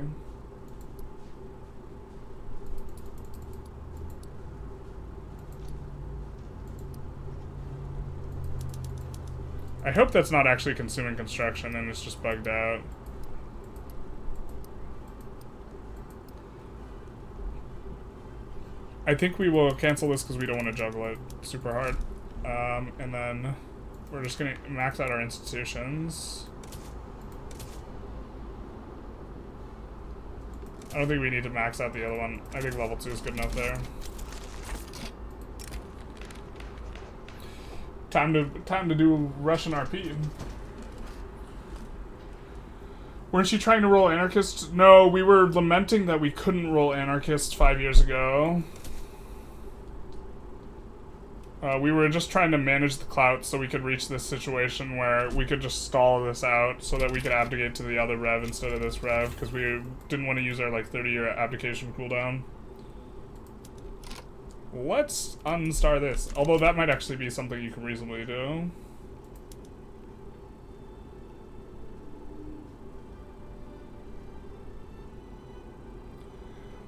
I hope that's not actually consuming construction and it's just bugged out. I think we will cancel this because we don't want to juggle it super hard. And then we're just going to max out our institutions. I don't think we need to max out the other one. I think level 2 is good enough there. Time to do Russian RP. Weren't you trying to roll anarchist? No, we were lamenting that we couldn't roll anarchist 5 years ago. We were just trying to manage the clout so we could reach this situation where we could just stall this out so that we could abdicate to the other rev instead of this rev, because we didn't want to use our like 30-year abdication cooldown. Let's unstar this. Although that might actually be something you can reasonably do.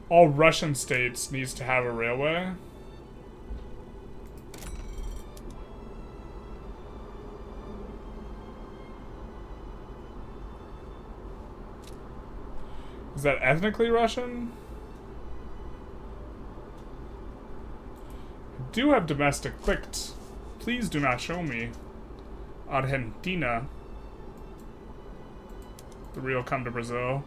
All Russian states needs to have a railway. Is that ethnically Russian? I do have domestic clicked. Please do not show me. Argentina. The real come to Brazil.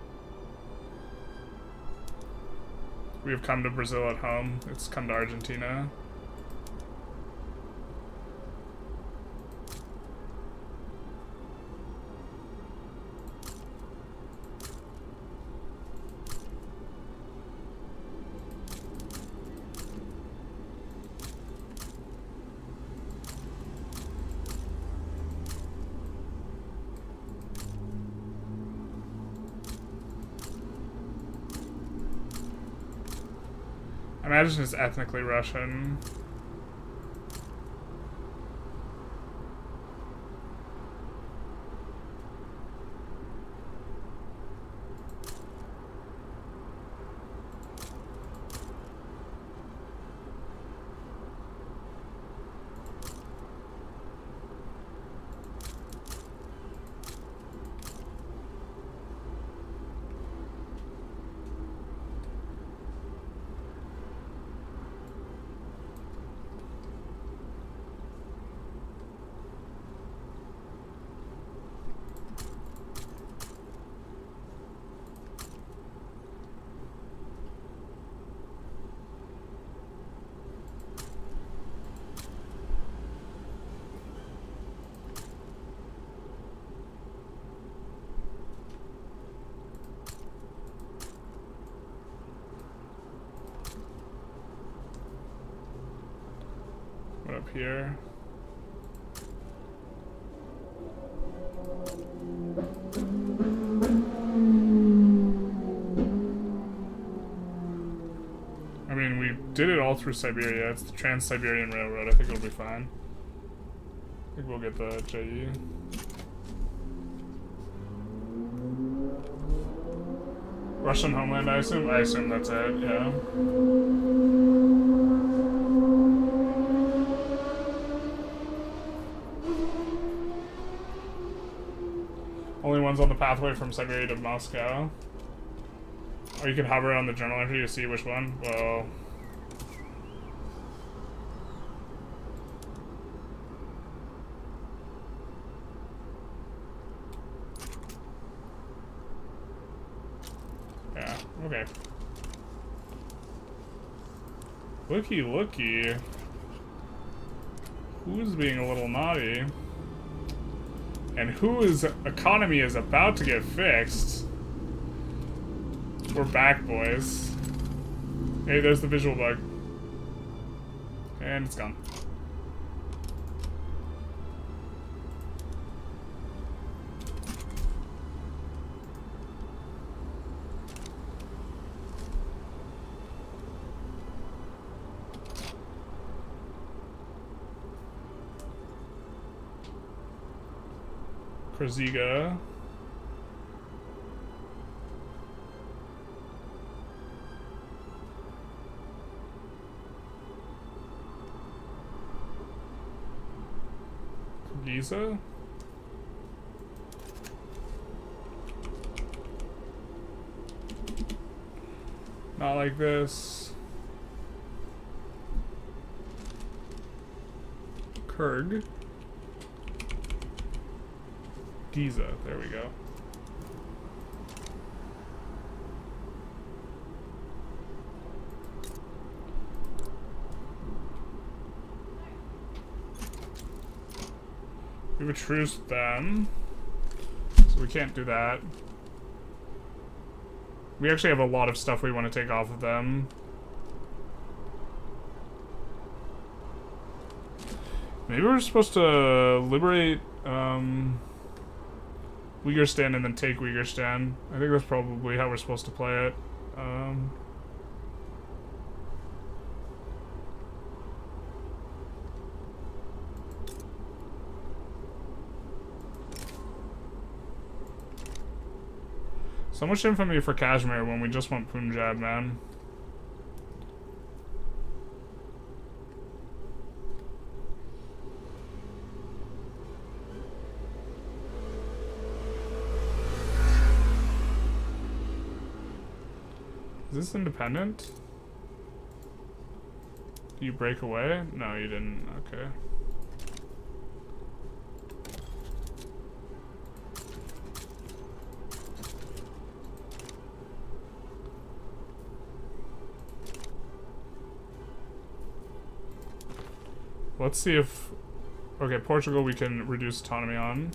We have come to Brazil at home. It's come to Argentina. I imagine it's ethnically Russian. Up here. I mean, we did it all through Siberia. It's the Trans-Siberian Railroad. I think it'll be fine. I think we'll get the JE. Russian homeland, I assume? I assume that's it, yeah. Only ones on the pathway from Siberia to Moscow. Or you can hover on the journal entry to see which one. Well... yeah, okay. Looky, looky. Who's being a little naughty? And whose economy is about to get fixed. We're back, boys. Hey, there's the visual bug. And it's gone. Kraziga. Giza. Not like this. Kurg. Giza, there we go. We would truce them, so we can't do that. We actually have a lot of stuff we want to take off of them. Maybe we're supposed to liberate Uyghur and then take Uyghur. I think that's probably how we're supposed to play it. So much infamy for Kashmir when we just want Punjab, man. Is this independent? Do you break away? No, you didn't. Okay. Let's see if... Okay, Portugal we can reduce autonomy on.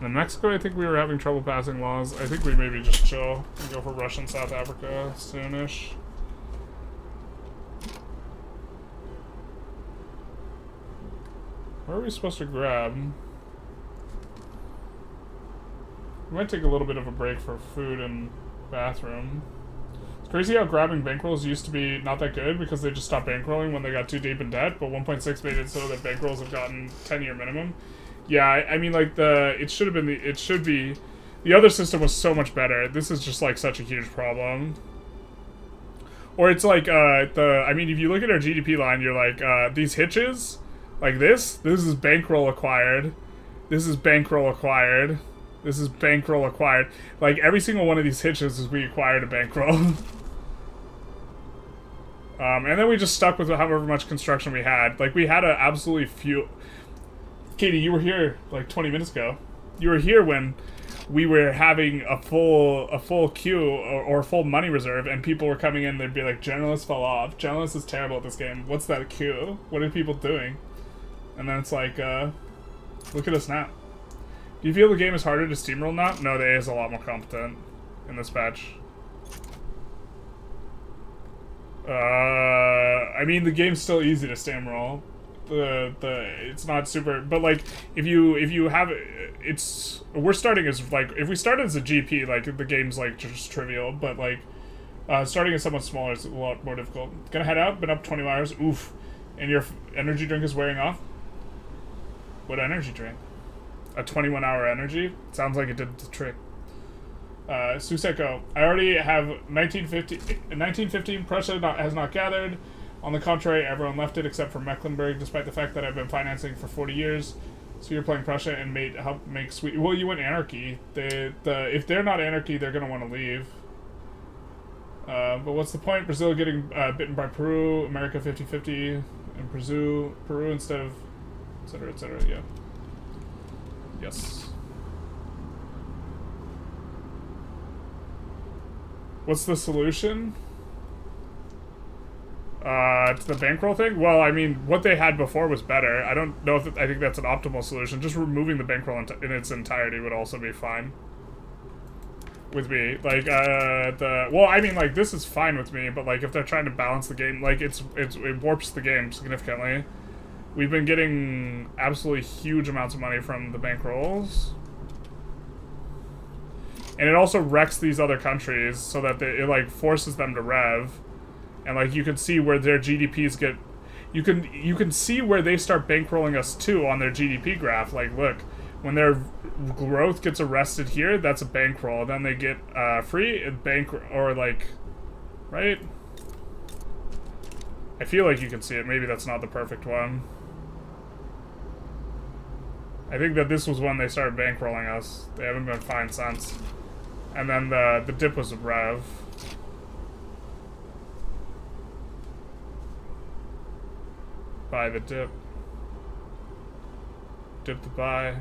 And Mexico, I think we were having trouble passing laws. I think we maybe just chill and go for Russia and South Africa soonish. Where are we supposed to grab? We might take a little bit of a break for food and bathroom. It's crazy how grabbing bankrolls used to be not that good because they just stopped bankrolling when they got too deep in debt, but 1.6 made it so that bankrolls have gotten 10-year minimum. Yeah, I mean, like, it should have been the other system was so much better. This is just, like, such a huge problem. Or it's like, I mean, if you look at our GDP line, you're like, these hitches, like this is bankroll acquired. This is bankroll acquired. This is bankroll acquired. Like, every single one of these hitches is we acquired a bankroll. And then we just stuck with however much construction we had. Like, we had a absolutely few... Katie, you were here, like, 20 minutes ago. You were here when we were having a full queue or full money reserve, and people were coming in, they'd be like, Journalists fell off. Journalists is terrible at this game. What's that queue? What are people doing? And then it's like, look at us now. Do you feel the game is harder to steamroll now? No, the A is a lot more competent in this patch. I mean, the game's still easy to steamroll. It's not super, but like if you have we're starting as like if we started as a GP, like the game's like just trivial, but like starting as somewhat smaller is a lot more difficult. Gonna head out, been up 20 hours. Oof. And your energy drink is wearing off. What energy drink? A 21-hour energy? Sounds like it did the trick. Suseko, I already have 1915. Prussia has not gathered. On the contrary, everyone left it except for Mecklenburg, despite the fact that I've been financing for 40 years. So you're playing Prussia and help make sweet. Well, you went anarchy. If they're not anarchy, they're gonna want to leave. But what's the point? Brazil getting bitten by Peru, America 50-50, and Peru instead of, etc., etc. Yeah. Yes. What's the solution? To the bankroll thing? Well, I mean, what they had before was better. I don't know if I think that's an optimal solution. Just removing the bankroll in its entirety would also be fine with me. Like, well, I mean, like, this is fine with me, but like, if they're trying to balance the game, like, it warps the game significantly. We've been getting absolutely huge amounts of money from the bankrolls. And it also wrecks these other countries so that it like forces them to rev. And like you can see where their GDPs get you can see where they start bankrolling us too on their GDP graph. Like look, when their growth gets arrested here, that's a bankroll. Then they get free bank or like right? I feel like you can see it. Maybe that's not the perfect one. I think that this was when they started bankrolling us. They haven't been fine since. And then the dip was a rev. Buy the dip. Dip the buy.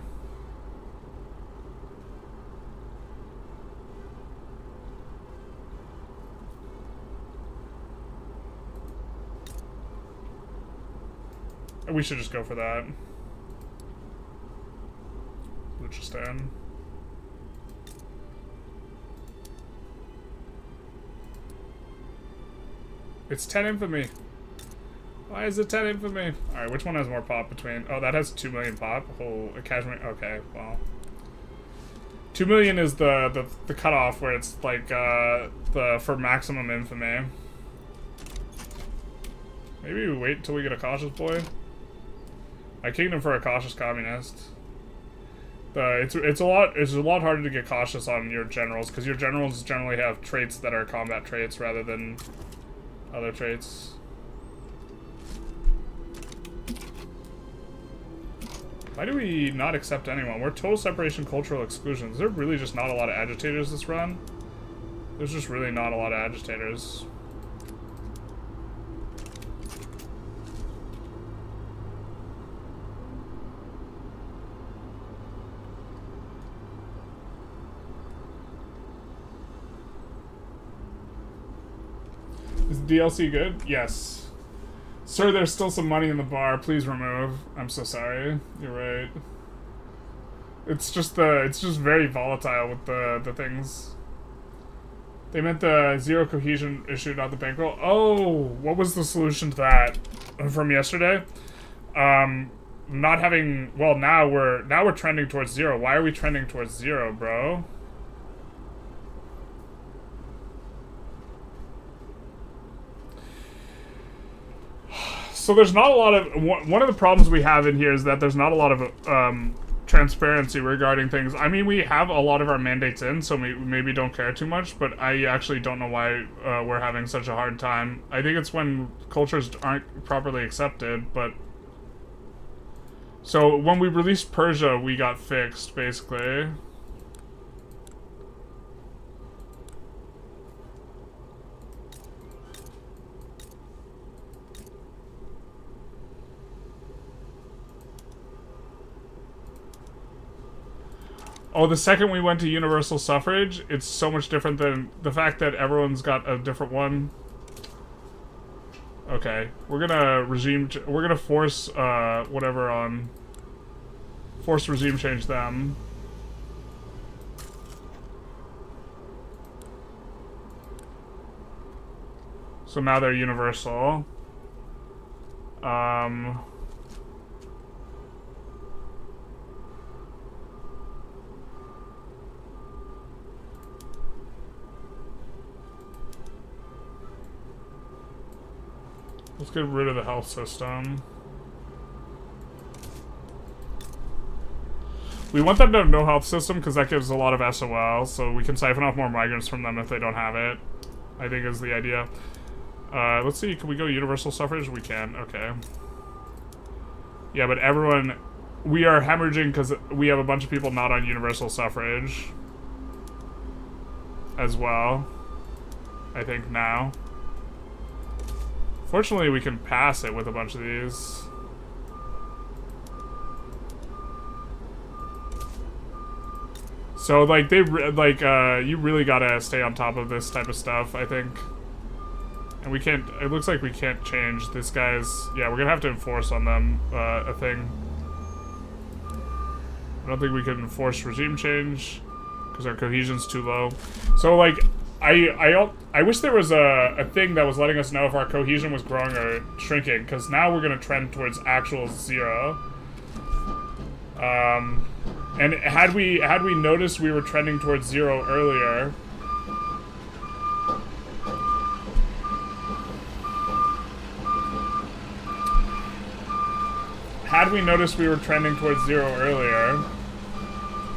We should just go for that. Luchistan. It's 10 infamy. Why is it 10 infamy? Alright, which one has more pop between... Oh, that has 2 million pop. Oh, a cashmere... Okay, well. 2 million is the cutoff where it's like, for maximum infamy. Maybe we wait until we get a cautious boy? My kingdom for a cautious communist. It's a lot harder to get cautious on your generals, because your generals generally have traits that are combat traits rather than other traits. Why do we not accept anyone? We're total separation, cultural exclusion. Is there really just not a lot of agitators this run? There's just really not a lot of agitators. Is DLC good? Yes. Sir, there's still some money in the bar. Please remove. I'm so sorry. You're right. It's just very volatile with the things. They meant the zero cohesion issue, not the bankroll. Oh, what was the solution to that from yesterday? Not having. Well, now we're trending towards zero. Why are we trending towards zero, bro? So there's not a lot of... One of the problems we have in here is that there's not a lot of transparency regarding things. I mean, we have a lot of our mandates in, so we maybe don't care too much, but I actually don't know why we're having such a hard time. I think it's when cultures aren't properly accepted, but... So when we released Persia, we got fixed, basically. Oh, the second we went to universal suffrage, it's so much different than the fact that everyone's got a different one. Okay, we're gonna force whatever on force regime change them. So now they're universal. Let's get rid of the health system. We want them to have no health system because that gives a lot of SOL, so we can siphon off more migrants from them if they don't have it. I think is the idea. Let's see, can we go universal suffrage? We can, okay. Yeah, but everyone... We are hemorrhaging because we have a bunch of people not on universal suffrage. As well. I think now. Fortunately, we can pass it with a bunch of these. So, like, you really gotta stay on top of this type of stuff, I think. And we can't, it looks like we can't change this guy's, yeah, we're gonna have to enforce on them, a thing. I don't think we can enforce regime change, because our cohesion's too low. So, like, I wish there was a thing that was letting us know if our cohesion was growing or shrinking, because now we're gonna trend towards actual 0. And had we noticed we were trending towards 0 earlier,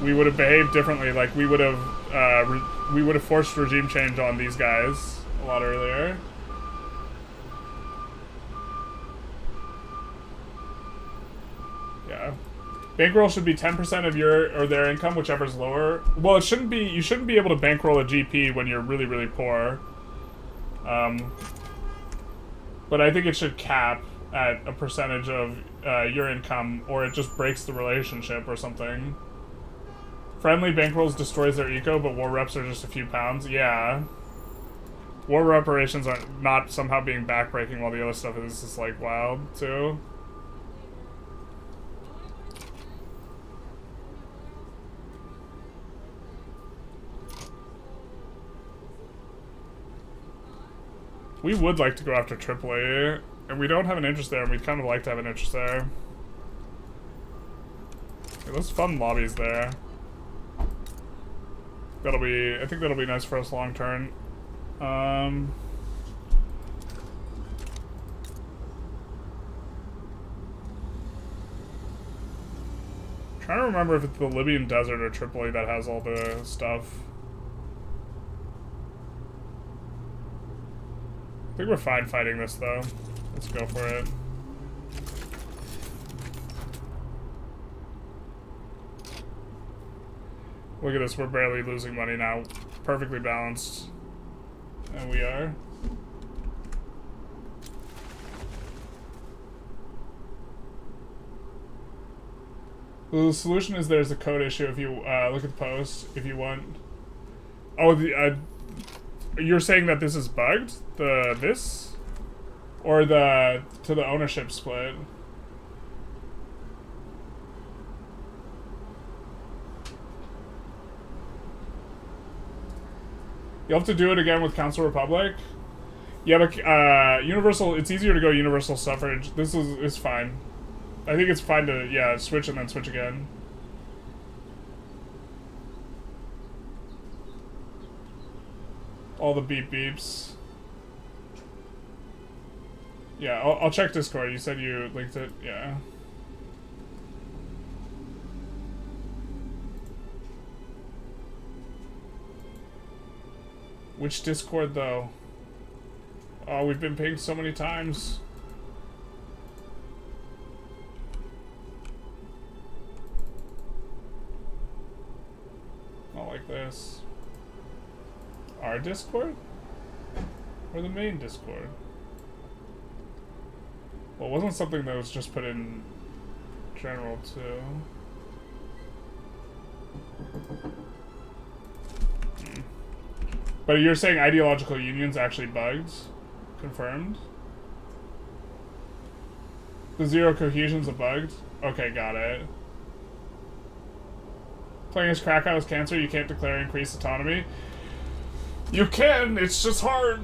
we would have behaved differently. Like, we would have forced regime change on these guys a lot earlier. Yeah. Bankroll should be 10% of your or their income, whichever's lower. Well, it shouldn't be. You shouldn't be able to bankroll a GP when you're really, really poor. But I think it should cap at a percentage of your income, or it just breaks the relationship or something. Friendly bankrolls destroys their eco, but war reps are just a few pounds. Yeah. War reparations are not somehow being backbreaking while the other stuff is just like wild too. We would like to go after AAA, and we don't have an interest there, and we'd kind of like to have an interest there. Okay, let's fund lobbies there. I think that'll be nice for us long term. Trying to remember if it's the Libyan desert or Tripoli that has all the stuff. I think we're fine fighting this, though. Let's go for it. Look at this, we're barely losing money now. Perfectly balanced. And we are. The solution is there's a code issue if you look at the post, if you want. Oh, you're saying that this is bugged? This? Or to the ownership split? You'll have to do it again with Council Republic? Yeah, but universal, it's easier to go universal suffrage. This is fine. I think it's fine to, yeah, switch and then switch again. All the beep beeps. Yeah, I'll check Discord. You said you linked it. Yeah. Which Discord, though? Oh, we've been pinged so many times. Not like this. Our Discord? Or the main Discord? Well, it wasn't something that was just put in general, too. But you're saying ideological unions actually bugged? Confirmed? The zero cohesion's a bugged? Okay, got it. Playing as Krakow is cancer, you can't declare increased autonomy. You can, it's just hard.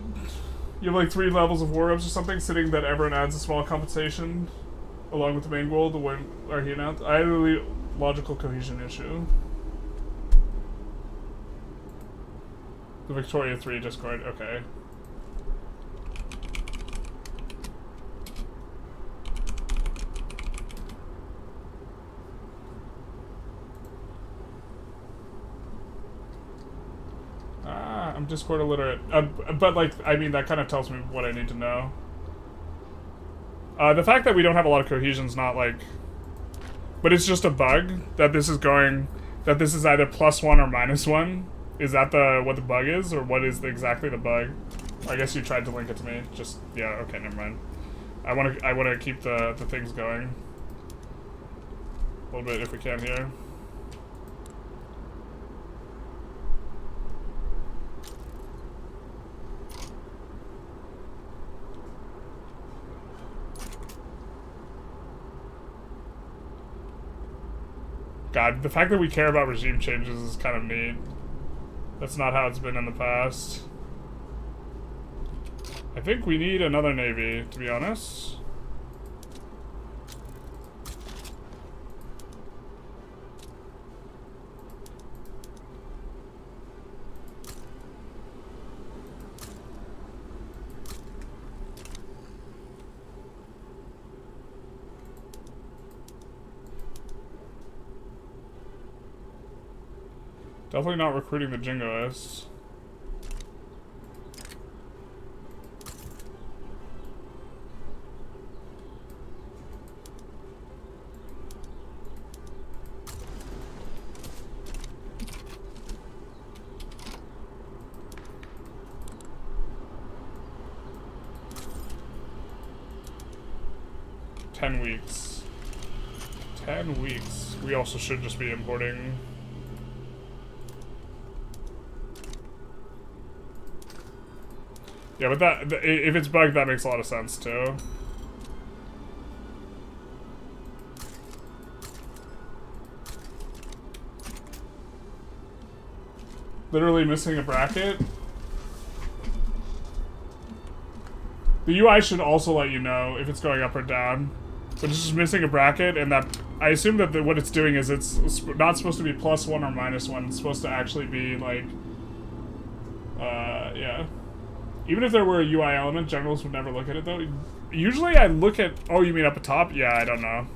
You have like 3 levels of war reps or something, sitting that everyone adds a small compensation along with the main goal to win our he announced. Ideological cohesion issue. The Victoria 3 Discord, okay. I'm Discord illiterate. But, like, I mean, that kind of tells me what I need to know. The fact that we don't have a lot of cohesion's not, like... But it's just a bug that this is going... That this is either +1 or -1. Is that what the bug is? Or what is exactly the bug? I guess you tried to link it to me. Just... Yeah, okay, never mind. I wanna keep the things going. A little bit if we can here. God, the fact that we care about regime changes is kind of neat. That's not how it's been in the past. I think we need another navy, to be honest. Definitely not recruiting the jingoists. $10 weeks. 10 weeks. We also should just be importing. Yeah, but that, if it's bugged, that makes a lot of sense, too. Literally missing a bracket. The UI should also let you know if it's going up or down. But it's just missing a bracket, and that... I assume that what it's doing is it's not supposed to be +1 or -1. It's supposed to actually be, like... yeah. Even if there were a UI element, generals would never look at it, though. Usually I look at... Oh, you mean up at top? Yeah, I don't know.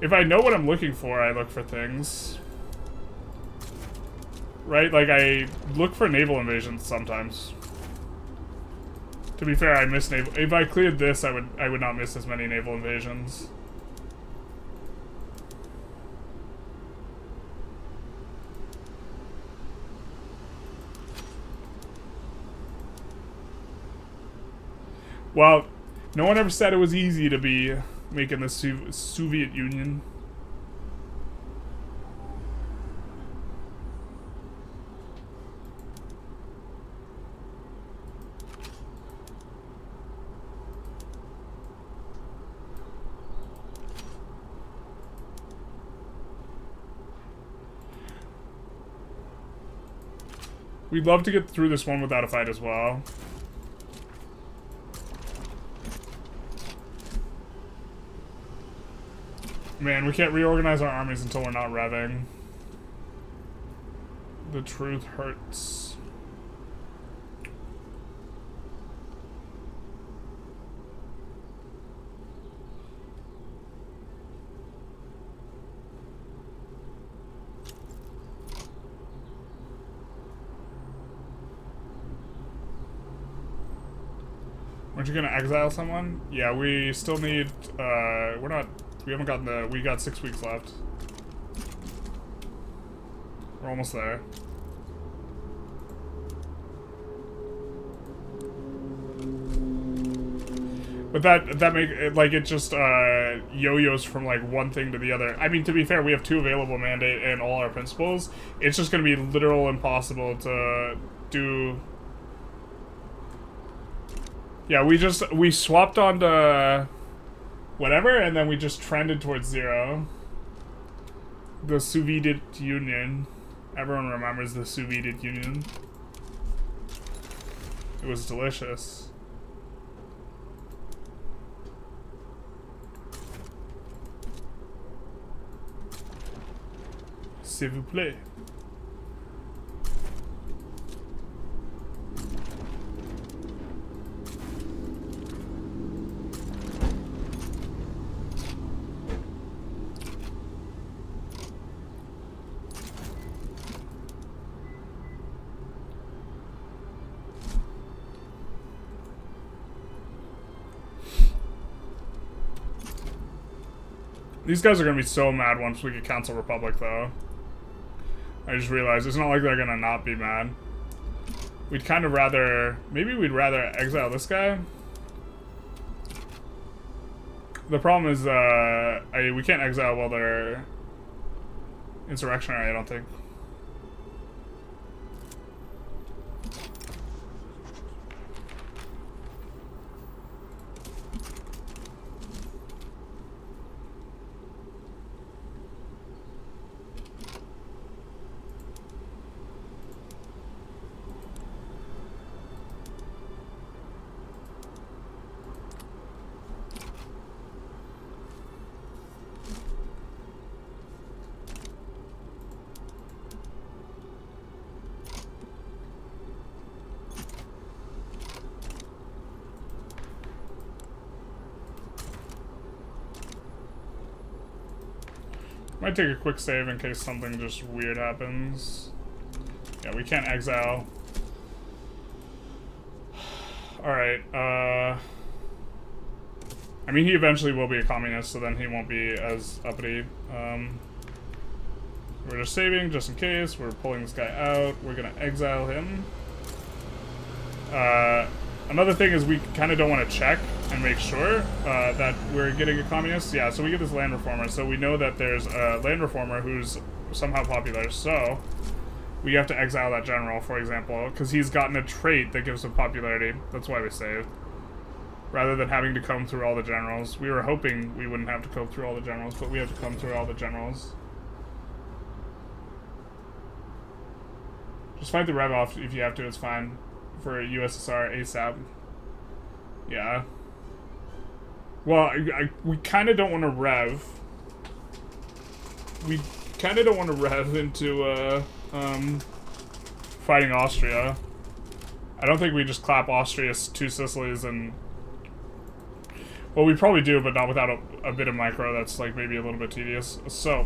If I know what I'm looking for, I look for things. Right? Like, I look for naval invasions sometimes. To be fair, I miss naval... If I cleared this, I would not miss as many naval invasions. Well, no one ever said it was easy to be making the Soviet Union. We'd love to get through this one without a fight as well. Man, we can't reorganize our armies until we're not revving. The truth hurts. Aren't you gonna exile someone? Yeah, we still need, we're not... We haven't gotten the... We got 6 weeks left. We're almost there. But that make... Like, it just, yo-yos from, like, one thing to the other. I mean, to be fair, we have 2 available mandate and all our principles. It's just gonna be literal impossible to do... Yeah, we swapped onto... whatever, and then we just trended towards 0. The Soviet Union. Everyone remembers the Soviet Union. It was delicious. S'il vous plaît. These guys are gonna be so mad once we get Council Republic, though. I just realized it's not like they're gonna not be mad. We'd kind of rather... Maybe we'd rather exile this guy. The problem is, we can't exile while they're insurrectionary, I don't think. Might take a quick save in case something just weird happens. Yeah, we can't exile. Alright, I mean, he eventually will be a communist, so then he won't be as uppity. We're just saving, just in case. We're pulling this guy out. We're gonna exile him. Another thing is we kind of don't want to check and make sure that we're getting a communist. Yeah, so we get this land reformer. So we know that there's a land reformer who's somehow popular. So we have to exile that general, for example, because he's gotten a trait that gives him popularity. That's why we saved. Rather than having to comb through all the generals. We were hoping we wouldn't have to comb through all the generals, but we have to comb through all the generals. Just fight the rev off if you have to, it's fine. For USSR ASAP. Yeah. Well, we kind of don't want to rev. We kind of don't want to rev into fighting Austria. I don't think we just clap Austria's 2 Sicilies and... Well, we probably do, but not without a bit of micro. That's like maybe a little bit tedious. So,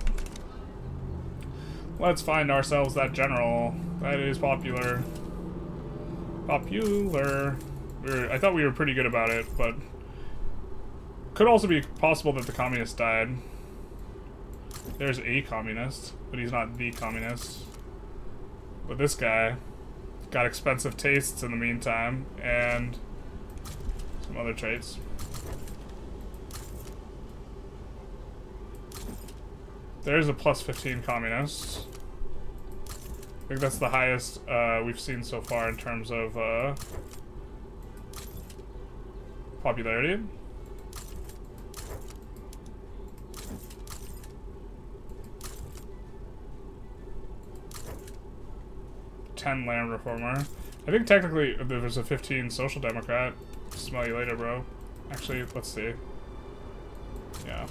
let's find ourselves that general that is popular. Popular. I thought we were pretty good about it, but could also be possible that the communist died. There's a communist, but he's not the communist. But this guy got expensive tastes in the meantime, and some other traits. There's a plus 15 communist. I think that's the highest we've seen so far in terms of popularity. $10 land reformer. I think technically there's a 15 social democrat. Smell you later, bro. Actually, let's see. Yeah.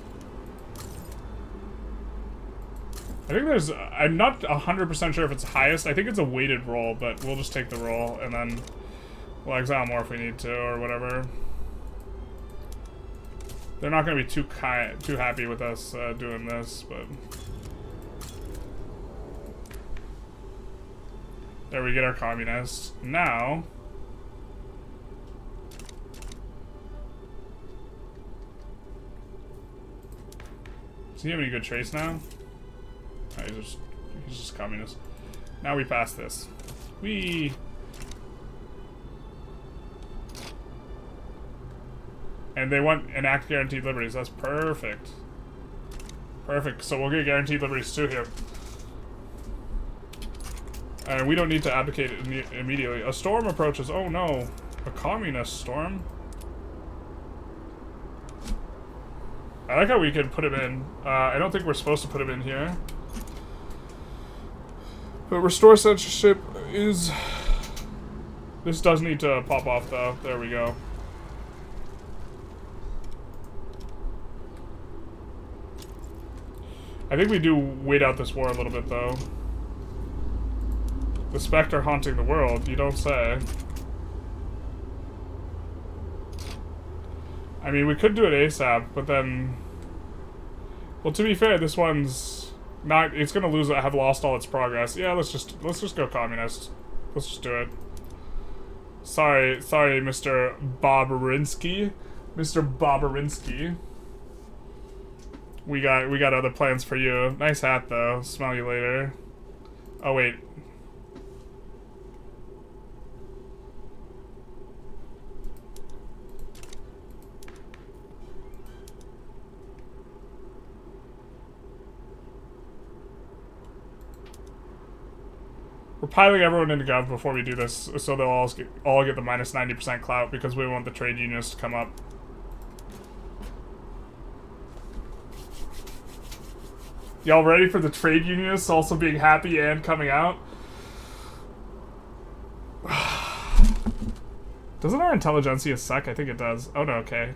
I think there's, I'm not 100% sure if it's highest. I think it's a weighted roll, but we'll just take the roll and then we'll exile more if we need to or whatever. They're not going to be too happy with us doing this, but... There we get our communists. Now... Does he have any good traits now? Oh, he's just communist. Now we pass this. And they want enact guaranteed liberties. That's perfect. Perfect. So we'll get guaranteed liberties too here. And we don't need to abdicate immediately. A storm approaches. Oh no. A communist storm. I like how we can put him in. I don't think we're supposed to put him in here. But restore censorship is... This does need to pop off though. There we go. I think we do wait out this war a little bit though. The specter haunting the world, you don't say. I mean, we could do it ASAP, but then... Well, to be fair, this one's not... It's gonna lose... have lost all its progress. Yeah, let's just go communist. Let's just do it. Sorry, Mr. Boberinsky. Mr. Boberinsky. We got other plans for you. Nice hat, though. Smell you later. Oh, wait. We're piling everyone into Gov before we do this, so they'll all get the minus 90% clout because we want the trade unions to come up. Y'all ready for the trade unionists also being happy and coming out? Doesn't our intelligentsia suck? I think it does. Oh no, okay.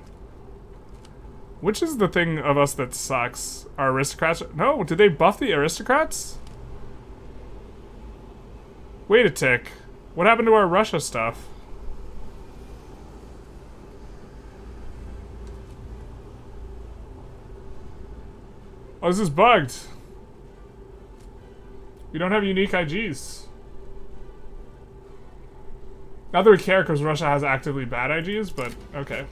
Which is the thing of us that sucks? Our aristocrats? No, did they buff the aristocrats? Wait a tick. What happened to our Russia stuff? Oh, this is bugged. We don't have unique IGs. Not that we care, because Russia has actively bad IGs, but okay.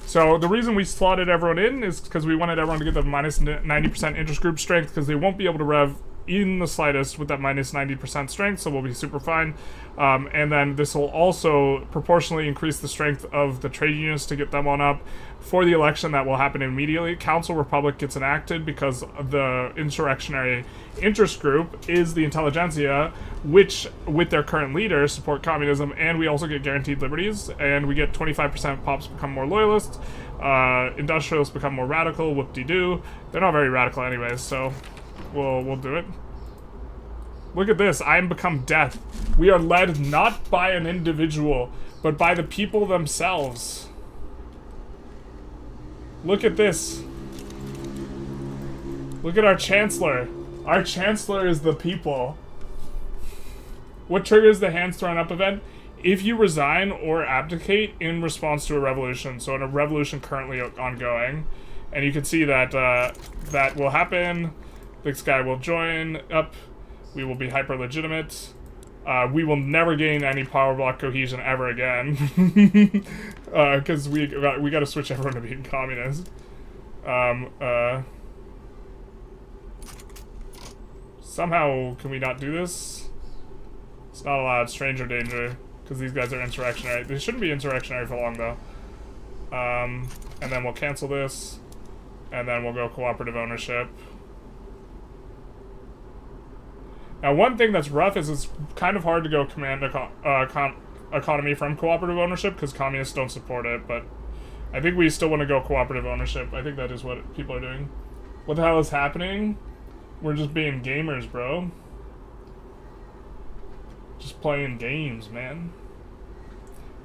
So the reason we slotted everyone in is because we wanted everyone to get the minus 90% interest group strength, because they won't be able to rev in the slightest with that minus 90% strength, so we'll be super fine. And then this will also proportionally increase the strength of the trade unions to get them on up for the election that will happen immediately. Council Republic gets enacted because the insurrectionary interest group is the Intelligentsia, which, with their current leader, support communism, and we also get guaranteed liberties, and we get 25% pops become more loyalists, industrialists become more radical, whoop-de-doo. They're not very radical anyways, so we'll do it. Look at this. I am become death. We are led not by an individual, but by the people themselves. Look at this. Look at our chancellor. Our chancellor is the people. What triggers the hands thrown up event? If you resign or abdicate in response to a revolution. So in a revolution currently ongoing. And you can see that that will happen. This guy will join up. We will be hyper legitimate. We will never gain any power block cohesion ever again, because we got to switch everyone to being communist. Somehow, can we not do this? It's not allowed. Stranger danger, because these guys are insurrectionary. They shouldn't be insurrectionary for long though. And then we'll cancel this, and then we'll go cooperative ownership. Now, one thing that's rough is it's kind of hard to go command economy from cooperative ownership because communists don't support it, but I think we still want to go cooperative ownership. I think that is what people are doing. What the hell is happening? We're just being gamers, bro. Just playing games, man.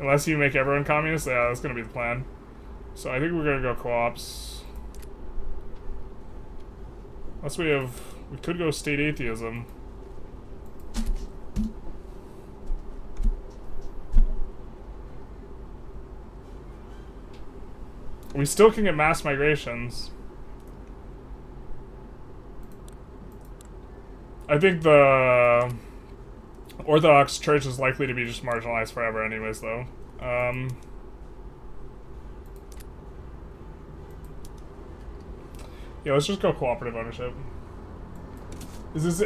Unless you make everyone communist, yeah, that's going to be the plan. So I think we're going to go co-ops. Unless we could go state atheism. We still can get mass migrations. I think the Orthodox Church is likely to be just marginalized forever anyways, though. Yeah, let's just go cooperative ownership. Is this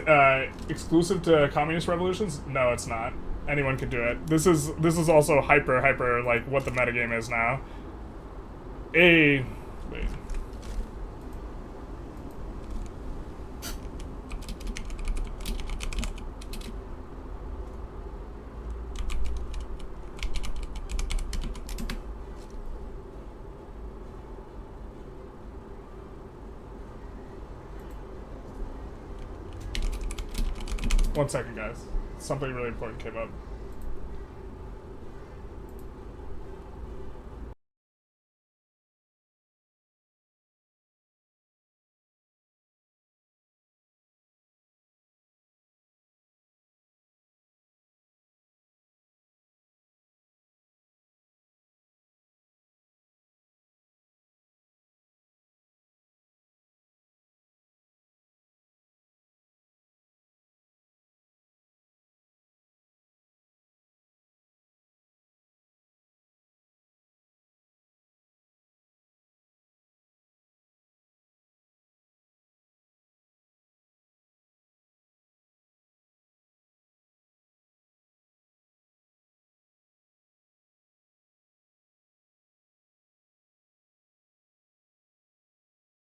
exclusive to communist revolutions? No, it's not. Anyone could do it. This is also hyper like what the metagame is now. Wait. 1 second, guys. Something really important came up.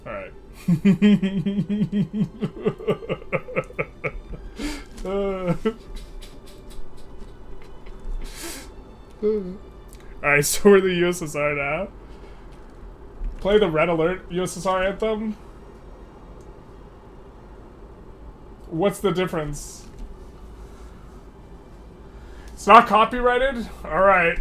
Alright. Alright, so we're the USSR now. Play the Red Alert USSR anthem. What's the difference? It's not copyrighted? Alright.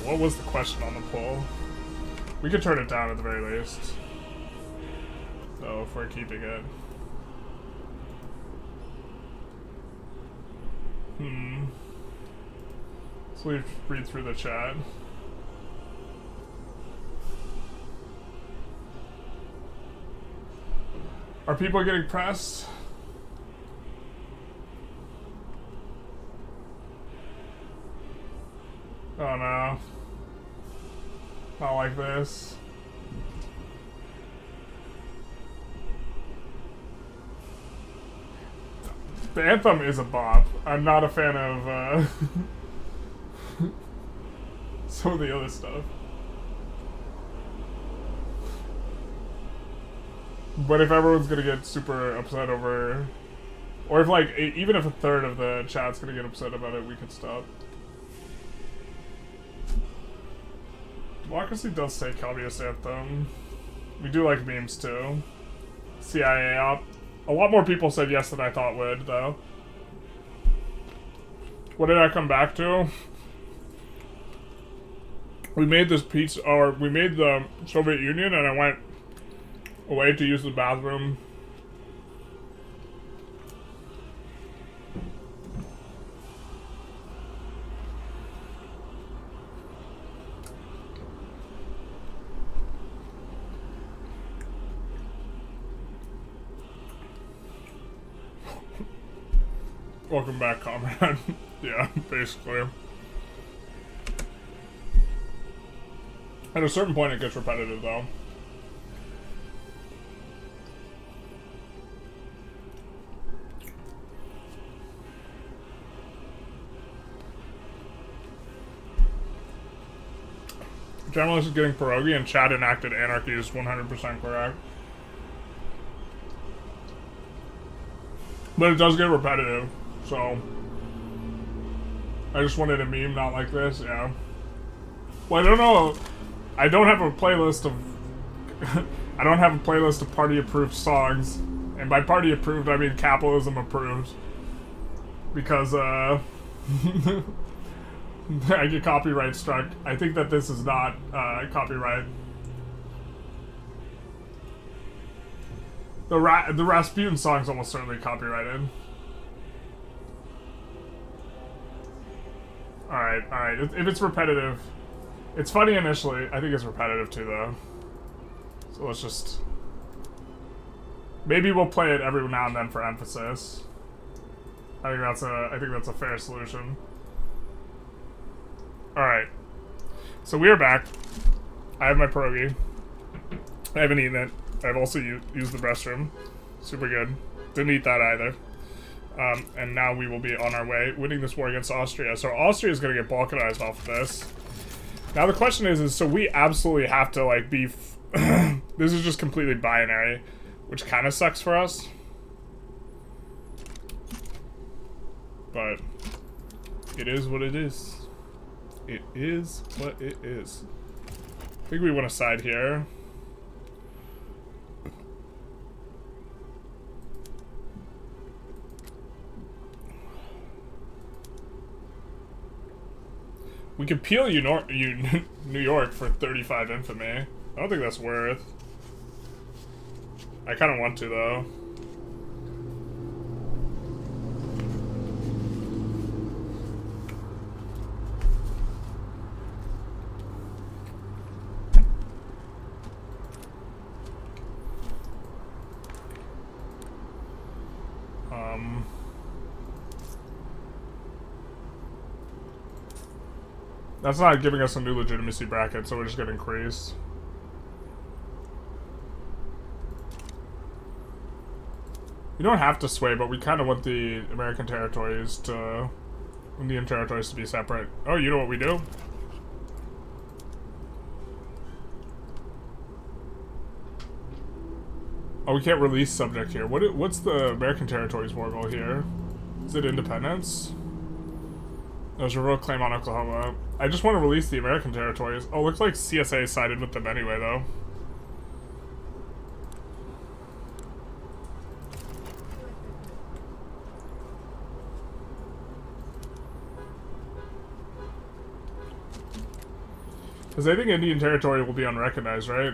what was the question on the poll? We could turn it down at the very least. So if we're keeping it. So read through the chat. Are people getting pressed? Oh no. Not like this. The anthem is a bop. I'm not a fan of some of the other stuff. But if everyone's gonna get super upset over, or if like, even if a third of the chat's gonna get upset about it, we could stop. Democracy does say communist anthem. We do like memes too. CIA op. A lot more people said yes than I thought would, though. What did I come back to? We made this pizza, or we made the Soviet Union, and I went away to use the bathroom. Welcome back, comrade. Yeah, basically. At a certain point, it gets repetitive, though. Generalist is getting pierogi, and Chad enacted anarchy is 100% correct. But it does get repetitive, so I just wanted a meme not like this, yeah. Well, I don't know. I don't have a playlist of I don't have a playlist of party approved songs. And by party approved I mean capitalism approved. Because I get copyright struck. I think that this is not copyright. The Rasputin song's almost certainly copyrighted. Alright. If it's repetitive, it's funny initially. I think it's repetitive too, though. So let's just... Maybe we'll play it every now and then for emphasis. I think that's a fair solution. Alright. So we are back. I have my pierogi. I haven't eaten it. I've also used the restroom. Super good. Didn't eat that either. And now we will be on our way, winning this war against Austria. So Austria is going to get balkanized off of this. Now the question is so we absolutely have to, like, be... this is just completely binary, which kind of sucks for us. But it is what it is. It is what it is. I think we want to side here. We could peel New York for 35 infamy. I don't think that's worth. I kind of want to, though. That's not giving us a new legitimacy bracket, so we're just gonna increase. You don't have to sway, but we kind of want the American territories to... Indian territories to be separate. Oh, you know what we do? Oh, we can't release subject here. What's the American territories war goal here? Is it independence? There's a real claim on Oklahoma. I just want to release the American territories. Oh, looks like CSA sided with them anyway, though. Because I think Indian territory will be unrecognized, right?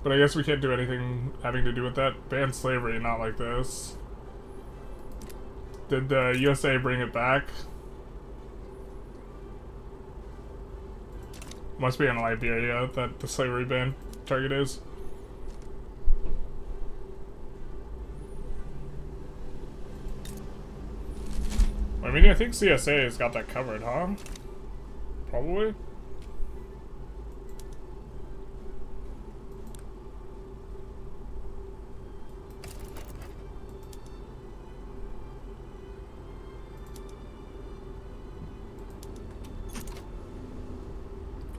But I guess we can't do anything having to do with that. Ban slavery, not like this. Did the USA bring it back? Must be in Liberia that the slavery ban target is. I mean, I think CSA has got that covered, huh? Probably.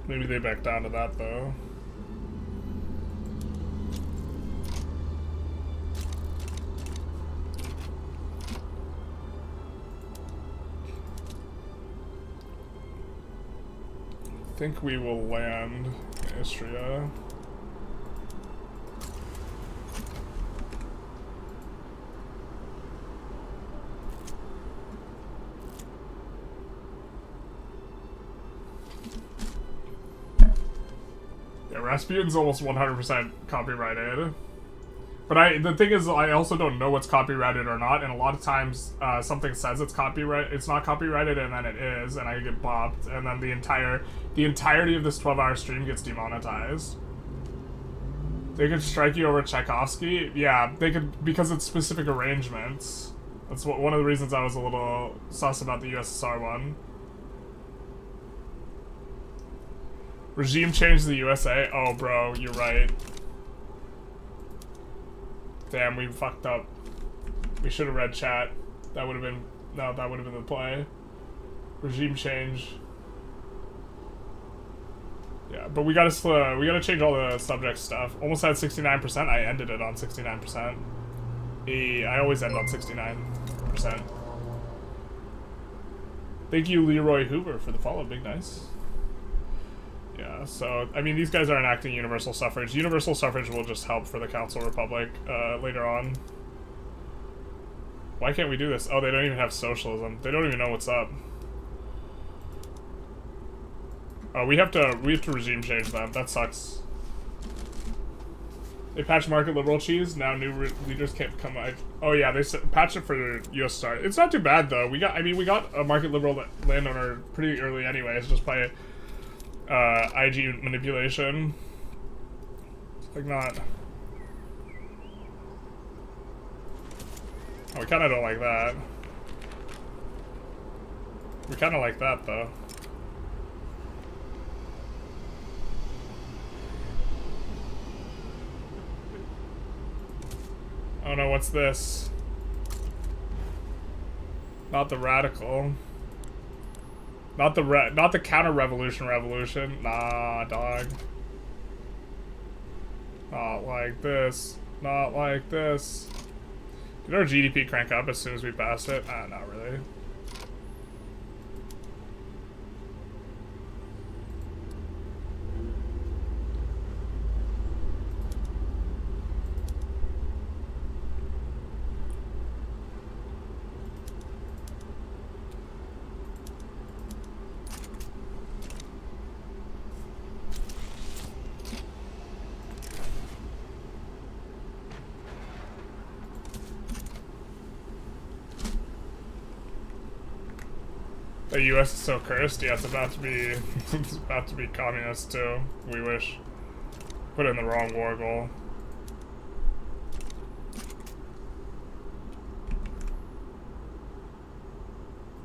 Maybe they back down to that, though. I think we will land in Istria. Yeah, Rasputin's almost 100% copyrighted. But the thing is, I also don't know what's copyrighted or not, and a lot of times something says it's not copyrighted, and then it is, and I get bopped, and then the entirety of this 12-hour stream gets demonetized. They could strike you over Tchaikovsky? Yeah, they could, because it's specific arrangements. That's one of the reasons I was a little sus about the USSR one. Regime change the USA? Oh, bro, you're right. Damn, we fucked up. We should have read chat. That would have been... No, that would have been the play. Regime change. Yeah, but we gotta change all the subject stuff. Almost had 69%. I ended it on 69%. I always end on 69%. Thank you, Leroy Hoover, for the follow. Big nice. Yeah, so, I mean, these guys are enacting universal suffrage. Universal suffrage will just help for the Council Republic later on. Why can't we do this? Oh, they don't even have socialism. They don't even know what's up. Oh, we have to regime change them. That sucks. They patched market liberal cheese. Now new leaders can't come. Oh yeah, they patched it for US start. It's not too bad though. We got a market liberal landowner pretty early anyway. It's just by IG manipulation. It's like not. Oh, we kind of don't like that. We kind of like that though. Oh no, what's this? Not the radical. Not the counter-revolution revolution. Nah, dog. Not like this. Not like this. Did our GDP crank up as soon as we passed it? Not really. The US is so cursed. Yeah, it's about to be it's about to be communist too. We wish. Put in the wrong war goal.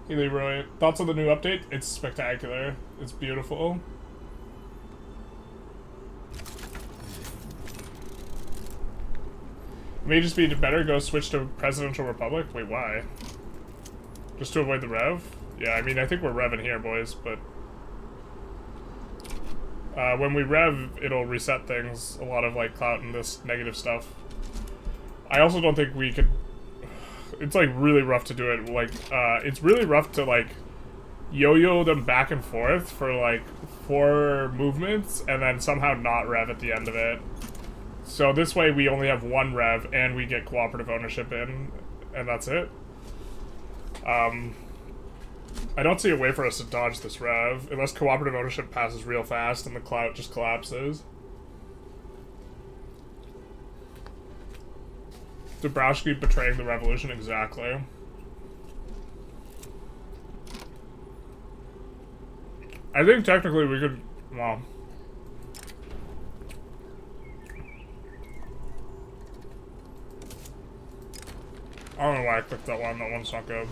Hey Leroy, thoughts on the new update? It's spectacular. It's beautiful. It may just be better go switch to presidential republic. Wait, why? Just to avoid the rev? Yeah, I mean, I think we're revving here, boys, but when we rev, it'll reset things, a lot of, like, clout and this negative stuff. I also don't think we could... It's, like, really rough to do it. Like, it's really rough to, like, yo-yo them back and forth for, like, 4 movements, and then somehow not rev at the end of it. So this way we only have 1 rev, and we get cooperative ownership in, and that's it. I don't see a way for us to dodge this rev, unless cooperative ownership passes real fast and the clout just collapses. Dabrowski betraying the revolution, exactly. I think technically we could, well... I don't know why I clicked that one's not good.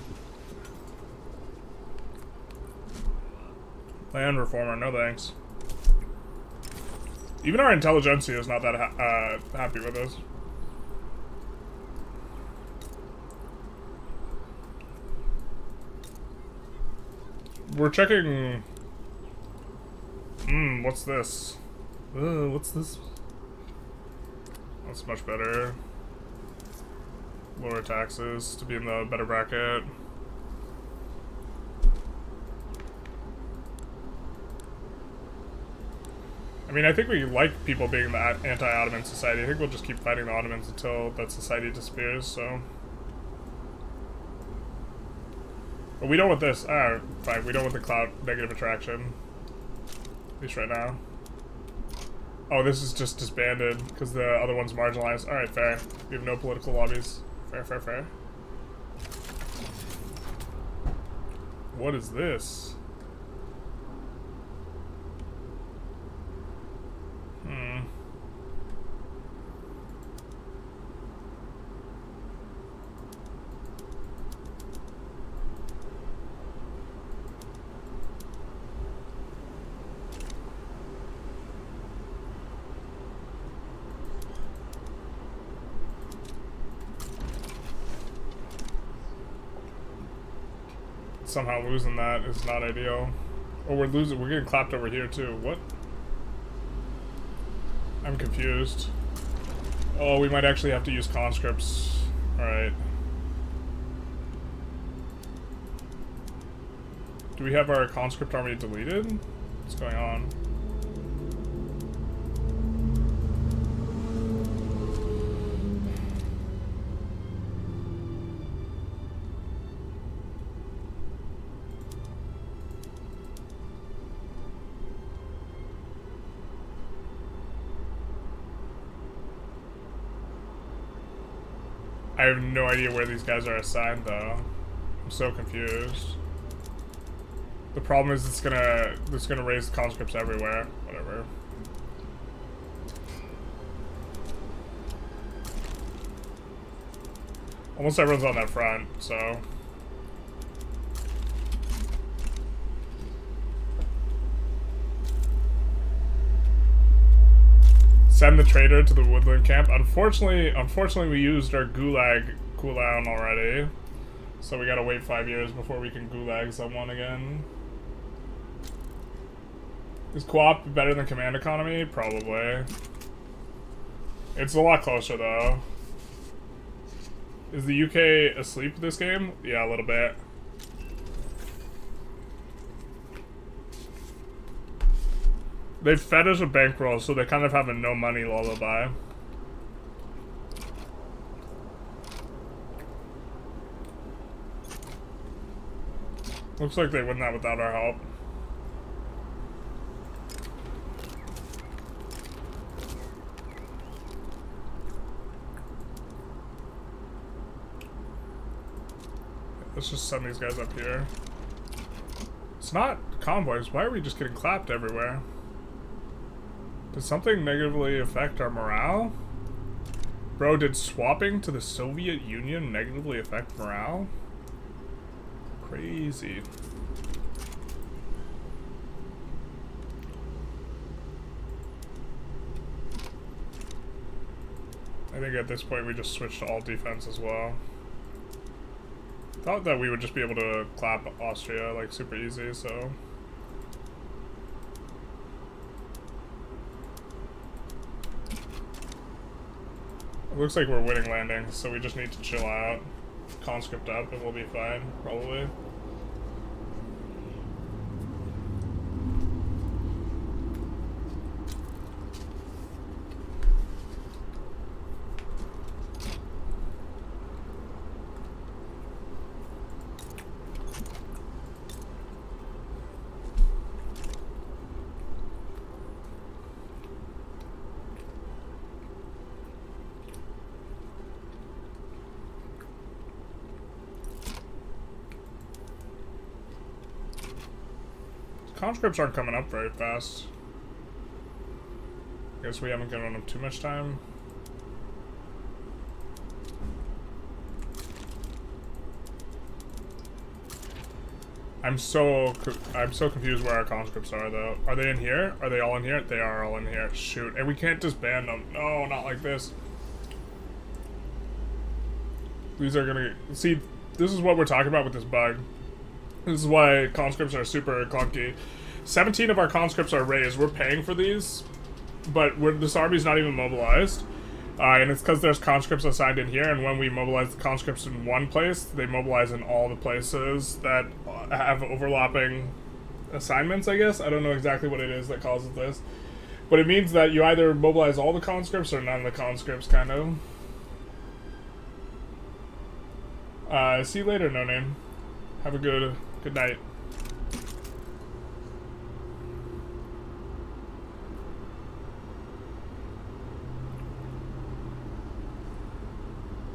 Land reformer, no thanks. Even our Intelligentsia is not that happy with us. We're checking... what's this? What's this? That's much better. Lower taxes to be in the better bracket. I mean, I think we like people being in the anti-Ottoman society. I think we'll just keep fighting the Ottomans until that society disappears, so... But we don't want this. Ah, fine. We don't want the clout negative attraction. At least right now. Oh, this is just disbanded because the other one's marginalized. Alright, fair. We have no political lobbies. Fair, fair, fair. What is this? Somehow losing that is not ideal. Oh, we're getting clapped over here too. What? I'm confused. Oh, we might actually have to use conscripts. Alright. Do we have our conscript army deleted? What's going on? I have no idea where these guys are assigned, though. I'm so confused. The problem is it's gonna raise conscripts everywhere. Whatever. Almost everyone's on that front, so... Send the traitor to the woodland camp. Unfortunately, we used our gulag cooldown already. So we gotta wait 5 years before we can gulag someone again. Is co-op better than command economy? Probably. It's a lot closer, though. Is the UK asleep this game? Yeah, a little bit. They fed us a bankroll, so they kind of have a no-money lullaby. Looks like they win that without our help. Let's just send these guys up here. It's not convoys. Why are we just getting clapped everywhere? Does something negatively affect our morale? Bro, did swapping to the Soviet Union negatively affect morale? Crazy. I think at this point we just switched to all defense as well. Thought that we would just be able to clap Austria like super easy, so... It looks like we're winning landings, so we just need to chill out, conscript up, and we'll be fine, probably. conscripts aren't coming up very fast. Guess we haven't given them too much time. I'm so confused where our conscripts are, though. Are they in here? Are they all in here? They are all in here. Shoot. And we can't disband them. No, not like this. These are gonna... See, this is what we're talking about with this bug. This is why conscripts are super clunky. 17 of our conscripts are raised. We're paying for these, but this army's not even mobilized. And it's because there's conscripts assigned in here, and when we mobilize the conscripts in one place, they mobilize in all the places that have overlapping assignments, I guess. I don't know exactly what it is that causes this. But it means that you either mobilize all the conscripts or none of the conscripts, kind of. See you later, No Name. Have a good night.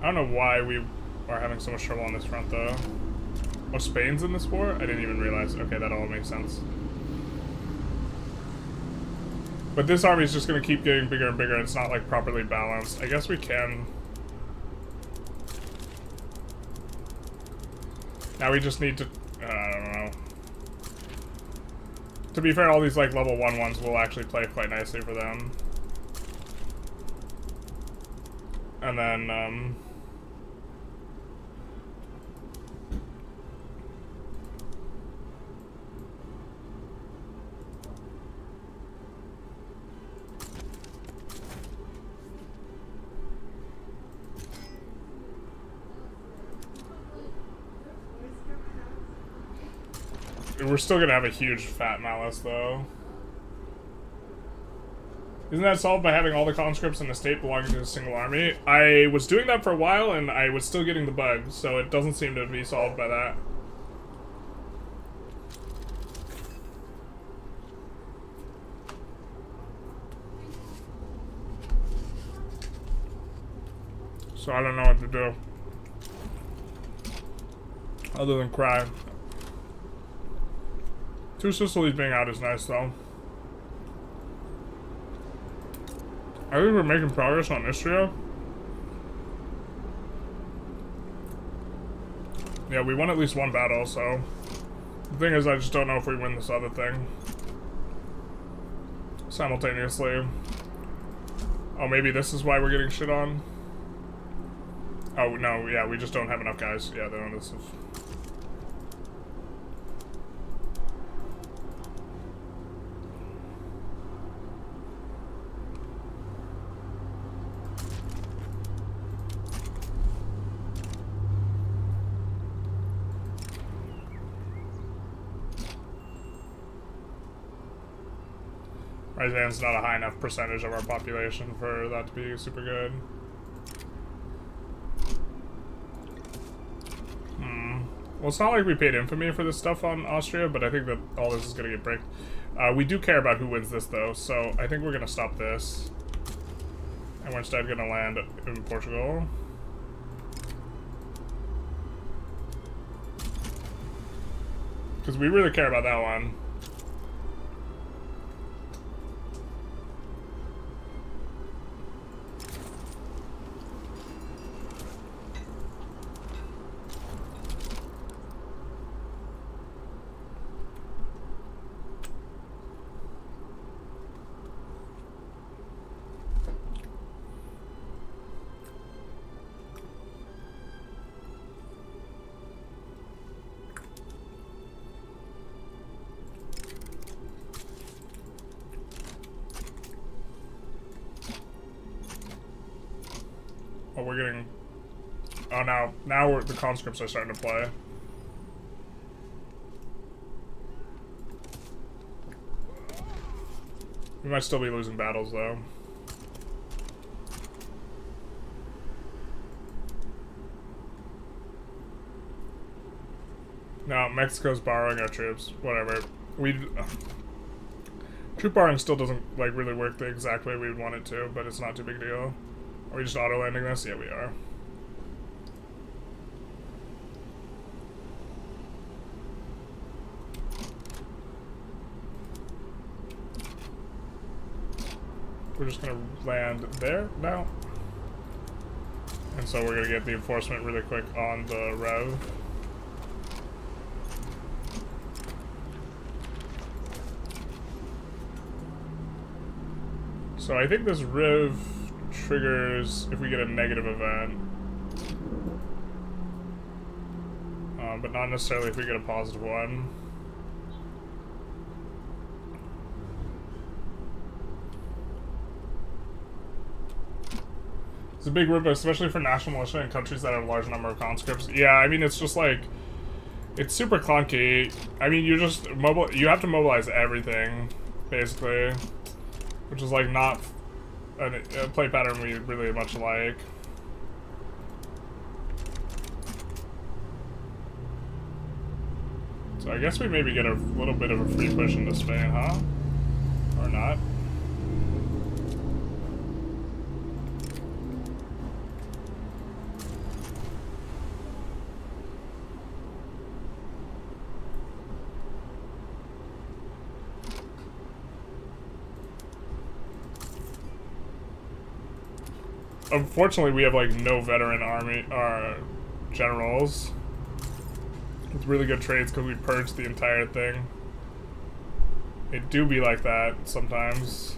I don't know why we are having so much trouble on this front, though. Oh, Spain's in this war? I didn't even realize. Okay, that all makes sense. But this army is just going to keep getting bigger and bigger. It's not, like, properly balanced. I guess we can... Now we just need to... I don't know. To be fair, all these, like, level 1 ones will actually play quite nicely for them. And then, we're still gonna have a huge fat malice, though. Isn't that solved by having all the conscripts in a state belonging to a single army? I was doing that for a while, and I was still getting the bug, so it doesn't seem to be solved by that. So I don't know what to do. Other than cry. 2 Sicilies being out is nice, though. I think we're making progress on Istria. Yeah, we won at least one battle, so... The thing is, I just don't know if we win this other thing. Simultaneously. Oh, maybe this is why we're getting shit on? Oh, no, yeah, we just don't have enough guys. Yeah, they don't have this. Ryzan's not a high enough percentage of our population for that to be super good. Well, it's not like we paid infamy for this stuff on Austria, but I think that all this is going to get bricked. We do care about who wins this, though, so I think we're going to stop this. And we're instead going to land in Portugal. Because we really care about that one. Oh, we're getting... Oh, now the conscripts are starting to play. We might still be losing battles, though. No, Mexico's borrowing our troops. Whatever. Troop borrowing still doesn't, like, really work the exact way we would want it to, but it's not too big a deal. Are we just auto-landing this? Yeah, we are. we're just gonna land there now. And so we're gonna get the enforcement really quick on the rev. So I think this rev triggers if we get a negative event. But not necessarily if we get a positive one. It's a big rip, especially for national militia in countries that have a large number of conscripts. Yeah, I mean, it's just like, it's super clunky. I mean, you have to mobilize everything, basically, which is like not a play pattern we really much like. So I guess we maybe get a little bit of a free push into Spain, huh? Or not? Unfortunately, we have like no veteran army generals with really good trades because we purged the entire thing. It do be like that sometimes.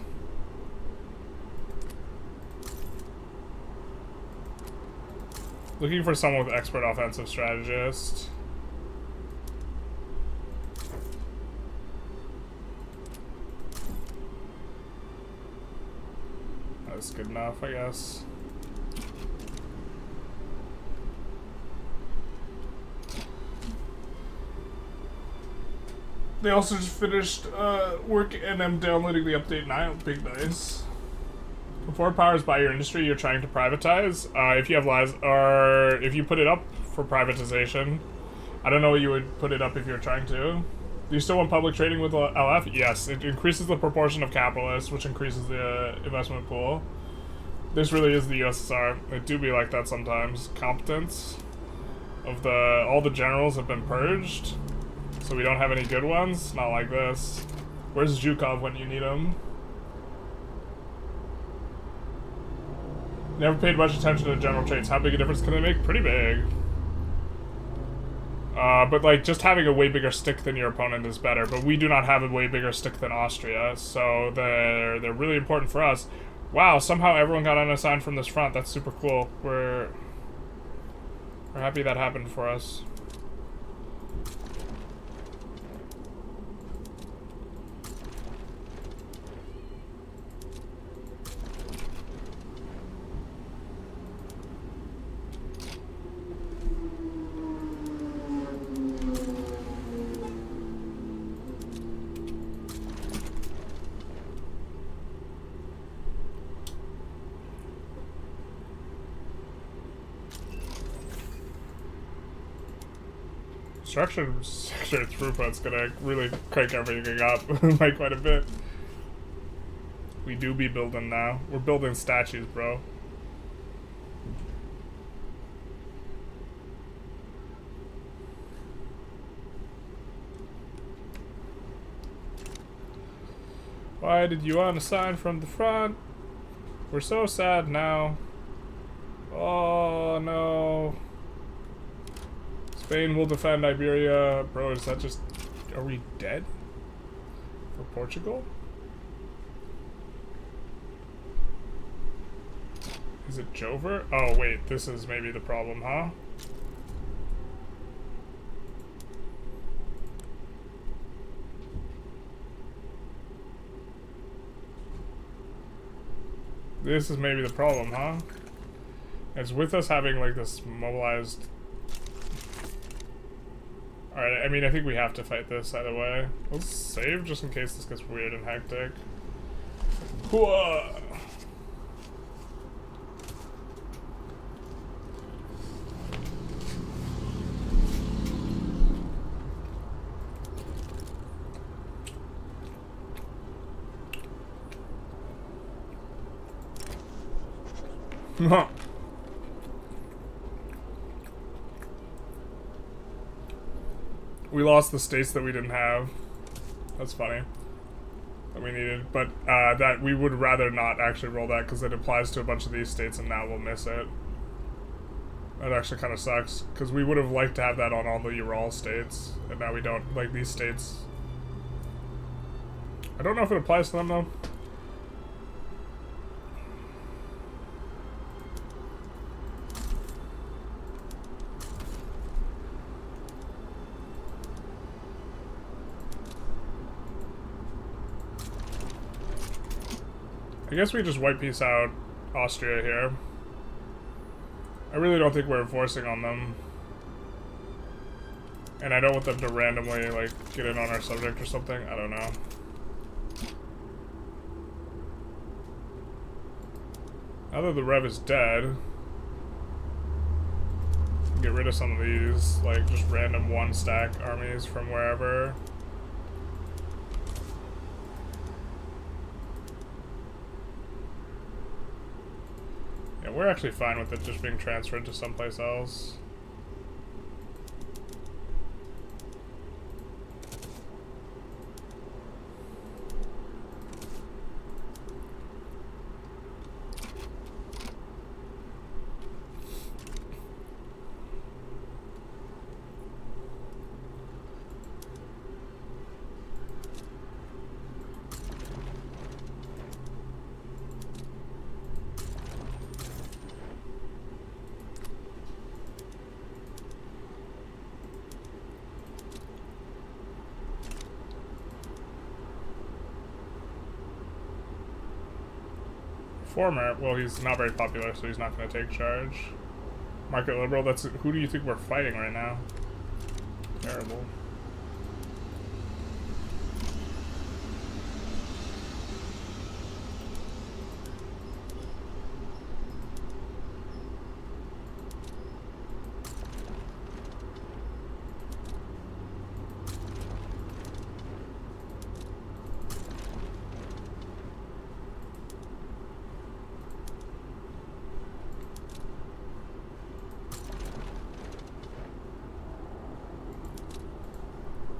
Looking for someone with expert offensive strategist. That's good enough, I guess. They also just finished work and I'm downloading the update now. Big nice. Before powers buy your industry, you're trying to privatize. If you have lies, or if you put it up for privatization, I don't know what you would put it up if you're trying to. Do you still want public trading with LF? Yes, it increases the proportion of capitalists, which increases the investment pool. This really is the USSR. It do be like that sometimes. Competence of all the generals have been purged. So we don't have any good ones? Not like this. Where's Zhukov when you need him? Never paid much attention to general traits. How big a difference can they make? Pretty big. But like, just having a way bigger stick than your opponent is better. But we do not have a way bigger stick than Austria, so they're really important for us. Wow, somehow everyone got unassigned from this front. That's super cool. We're happy that happened for us. Structured sector throughput's gonna really crank everything up by quite a bit. We do be building now. We're building statues, bro. Why did you unassign from the front? We're so sad now. Oh no. Spain will defend Iberia. Bro, is that just... Are we dead? For Portugal? Is it Jover? Oh, wait. This is maybe the problem, huh? This is maybe the problem, huh? It's with us having, like, this mobilized... Alright, I mean, I think we have to fight this either way. Let's save just in case this gets weird and hectic. Whoa. We lost the states that we didn't have. That's funny. that we needed, but that we would rather not actually roll that because it applies to a bunch of these states and now we'll miss it. That actually kind of sucks, because we would have liked to have that on all the Ural states, and now we don't. Like, these states... I don't know if it applies to them, though. I guess we just white piece out Austria here. I really don't think we're enforcing on them. And I don't want them to randomly, like, get in on our subject or something. I don't know. Now that the Rev is dead, get rid of some of these, like, just random one-stack armies from wherever. Yeah, we're actually fine with it just being transferred to someplace else. Former, well, he's not very popular, so he's not going to take charge. Market liberal, that's, who do you think we're fighting right now? Terrible.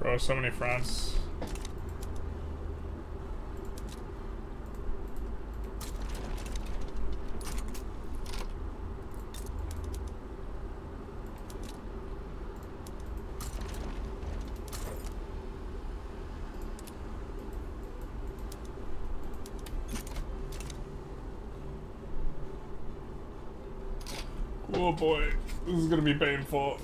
Bro, so many fronts. Oh boy, this is gonna be painful.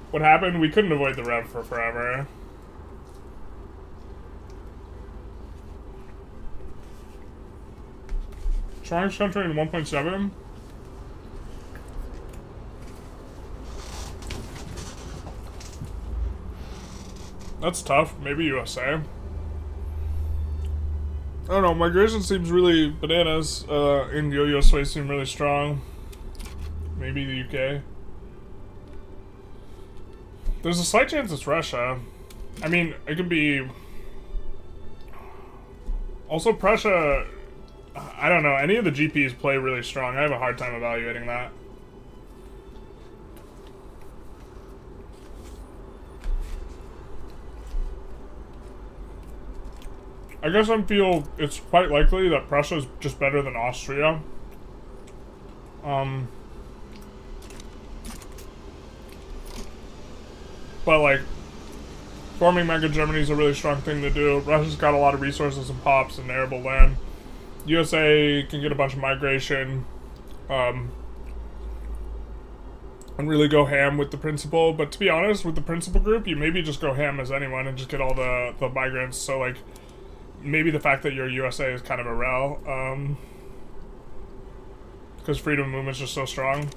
What happened? We couldn't avoid the Rev for forever. Strongest country in 1.7? That's tough. Maybe USA. I don't know, migration seems really bananas. In US ways seem really strong. Maybe the UK. There's a slight chance it's Russia. I mean, it could be... Also, Prussia... I don't know, any of the GPs play really strong. I have a hard time evaluating that. I guess I feel it's quite likely that Prussia's just better than Austria. But, like, forming Mega Germany is a really strong thing to do. Russia's got a lot of resources and pops and arable land. USA can get a bunch of migration, and really go ham with the principal. But to be honest, with the principal group, you maybe just go ham as anyone and just get all the migrants. So, like, maybe the fact that you're USA is kind of a rel, because freedom of movement is just so strong.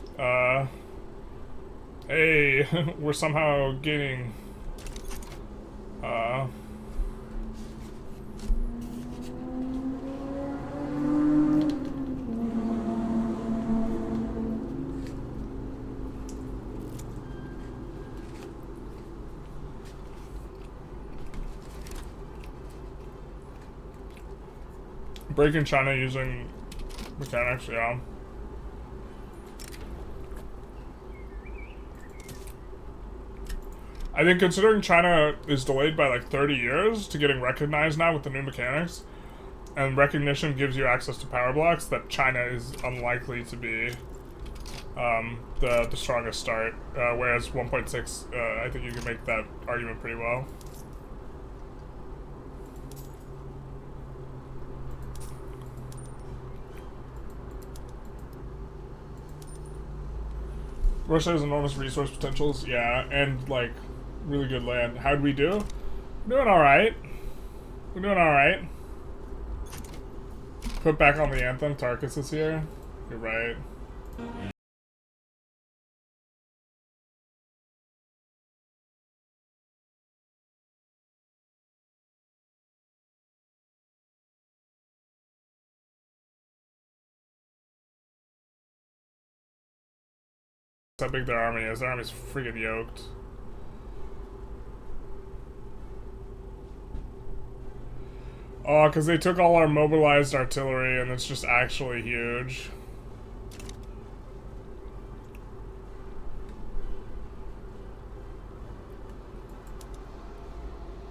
Hey, we're somehow gaining, breaking China using mechanics, yeah. I think considering China is delayed by like 30 years to getting recognized now with the new mechanics, and recognition gives you access to power blocks, that China is unlikely to be the strongest start, whereas 1.6, I think you can make that argument pretty well. Russia has enormous resource potentials, yeah, and like really good land. How'd we do? We're doing alright. We're doing alright. Put back on the anthem, Tarkus is here. You're right. How big their army is. Their army's friggin' yoked. Oh, because they took all our mobilized artillery and it's just actually huge.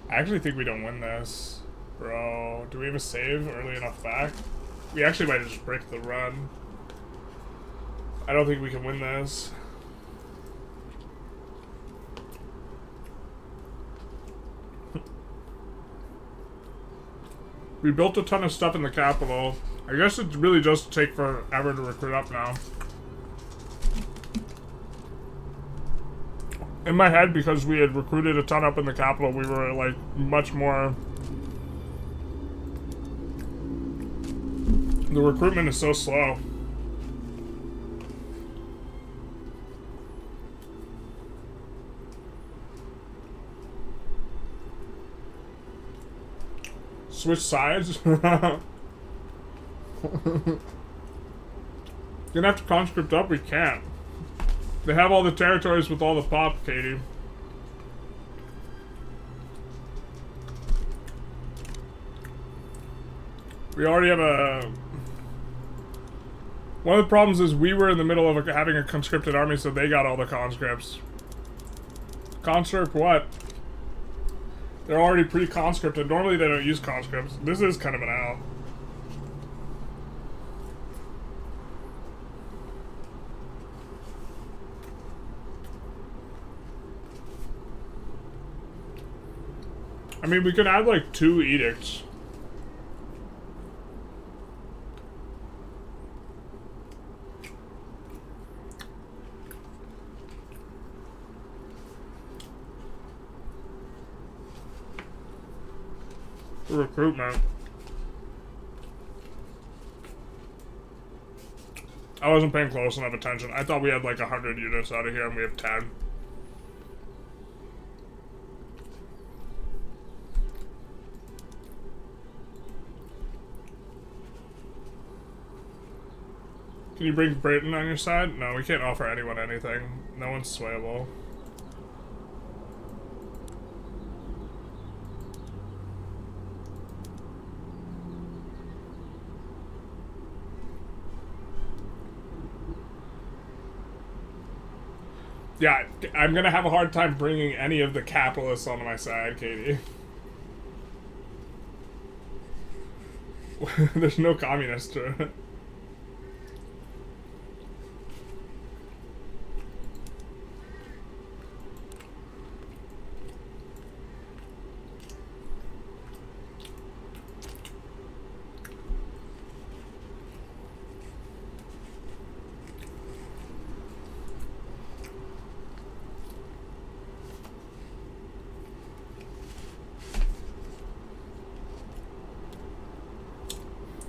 I actually think we don't win this. Bro, do we have a save early enough back? We actually might just break the run. I don't think we can win this. We built a ton of stuff in the capital. I guess it really does take forever to recruit up now. In my head, because we had recruited a ton up in the capital, we were like much more... The recruitment is so slow. Switch sides? Gonna have to conscript up? We can't. They have all the territories with all the pop, Katie. We already have a... One of the problems is we were in the middle of having a conscripted army, so they got all the conscripts. Conscript what? They're already pre-conscripted. Normally they don't use conscripts. This is kind of an L. I mean, we could add like 2 edicts. Recruitment. I wasn't paying close enough attention. I thought we had like 100 units out of here and we have 10. Can you bring Britain on your side? No, we can't offer anyone anything. No one's swayable. Yeah, I'm gonna have a hard time bringing any of the capitalists onto my side, Katie. There's no communist.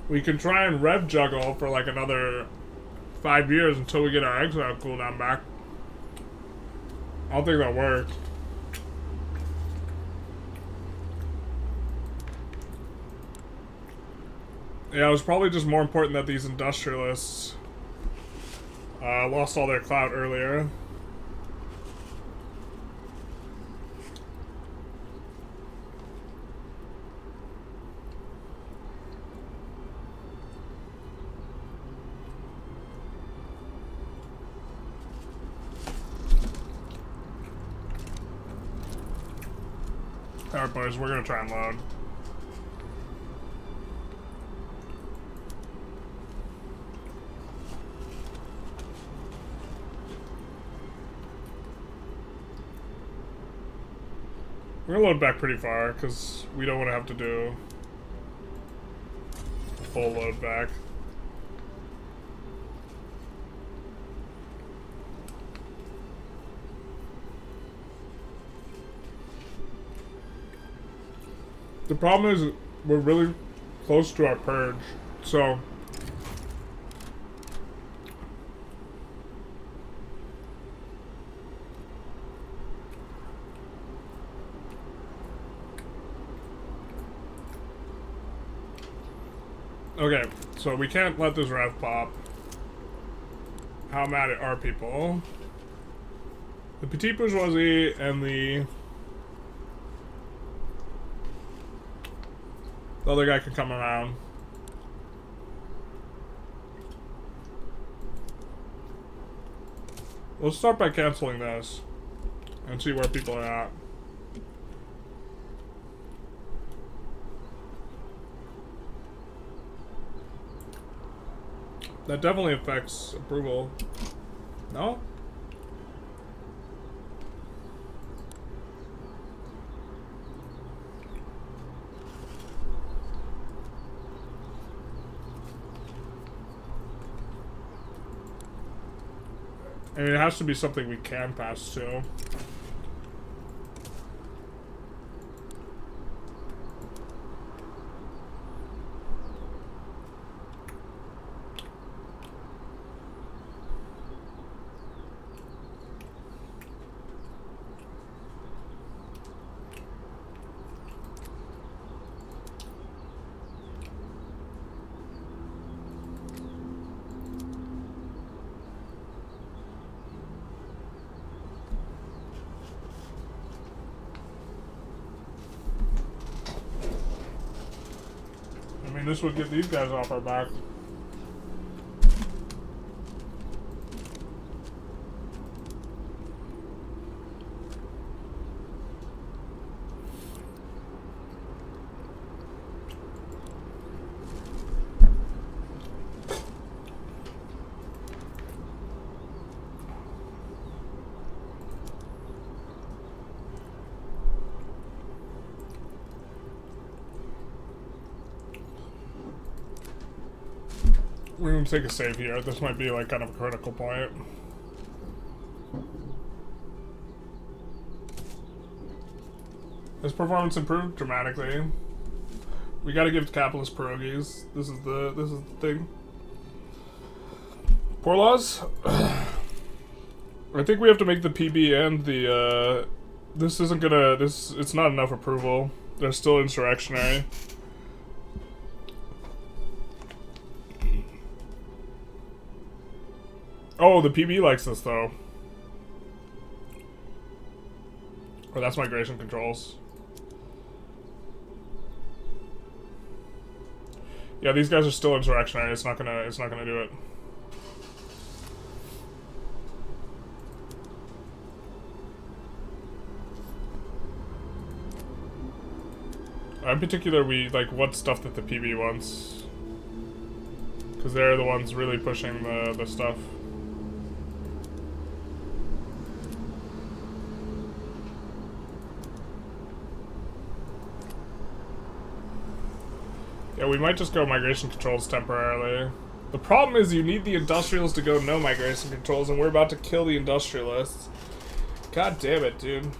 We can try and rev juggle for like another 5 years until we get our exile cooldown back. I don't think that worked. Yeah, it was probably just more important that these industrialists lost all their clout earlier. Alright, boys, we're gonna try and load. We're gonna load back pretty far, because we don't want to have to do a full load back. The problem is we're really close to our purge, so okay, so we can't let this rev pop. How mad are people? The petit bourgeoisie and the other guy can come around. Let's start by canceling this and see where people are at. That definitely affects approval. No? I mean, it has to be something we can pass to. This would get these guys off our back. We're gonna take a save here. This might be like kind of a critical point. Has performance improved dramatically? We gotta give capitalist pierogies. This is the thing. Poor laws. I think we have to make the PB and the this isn't gonna it's not enough approval. They're still insurrectionary. Oh, the PB likes this, though. Oh, that's migration controls. Yeah, these guys are still insurrectionary. It's not gonna do it. In particular, we like what stuff that the PB wants, because they're the ones really pushing the stuff. Yeah, we might just go migration controls temporarily. The problem is you need the industrials to go no migration controls, and we're about to kill the industrialists. God damn it, dude.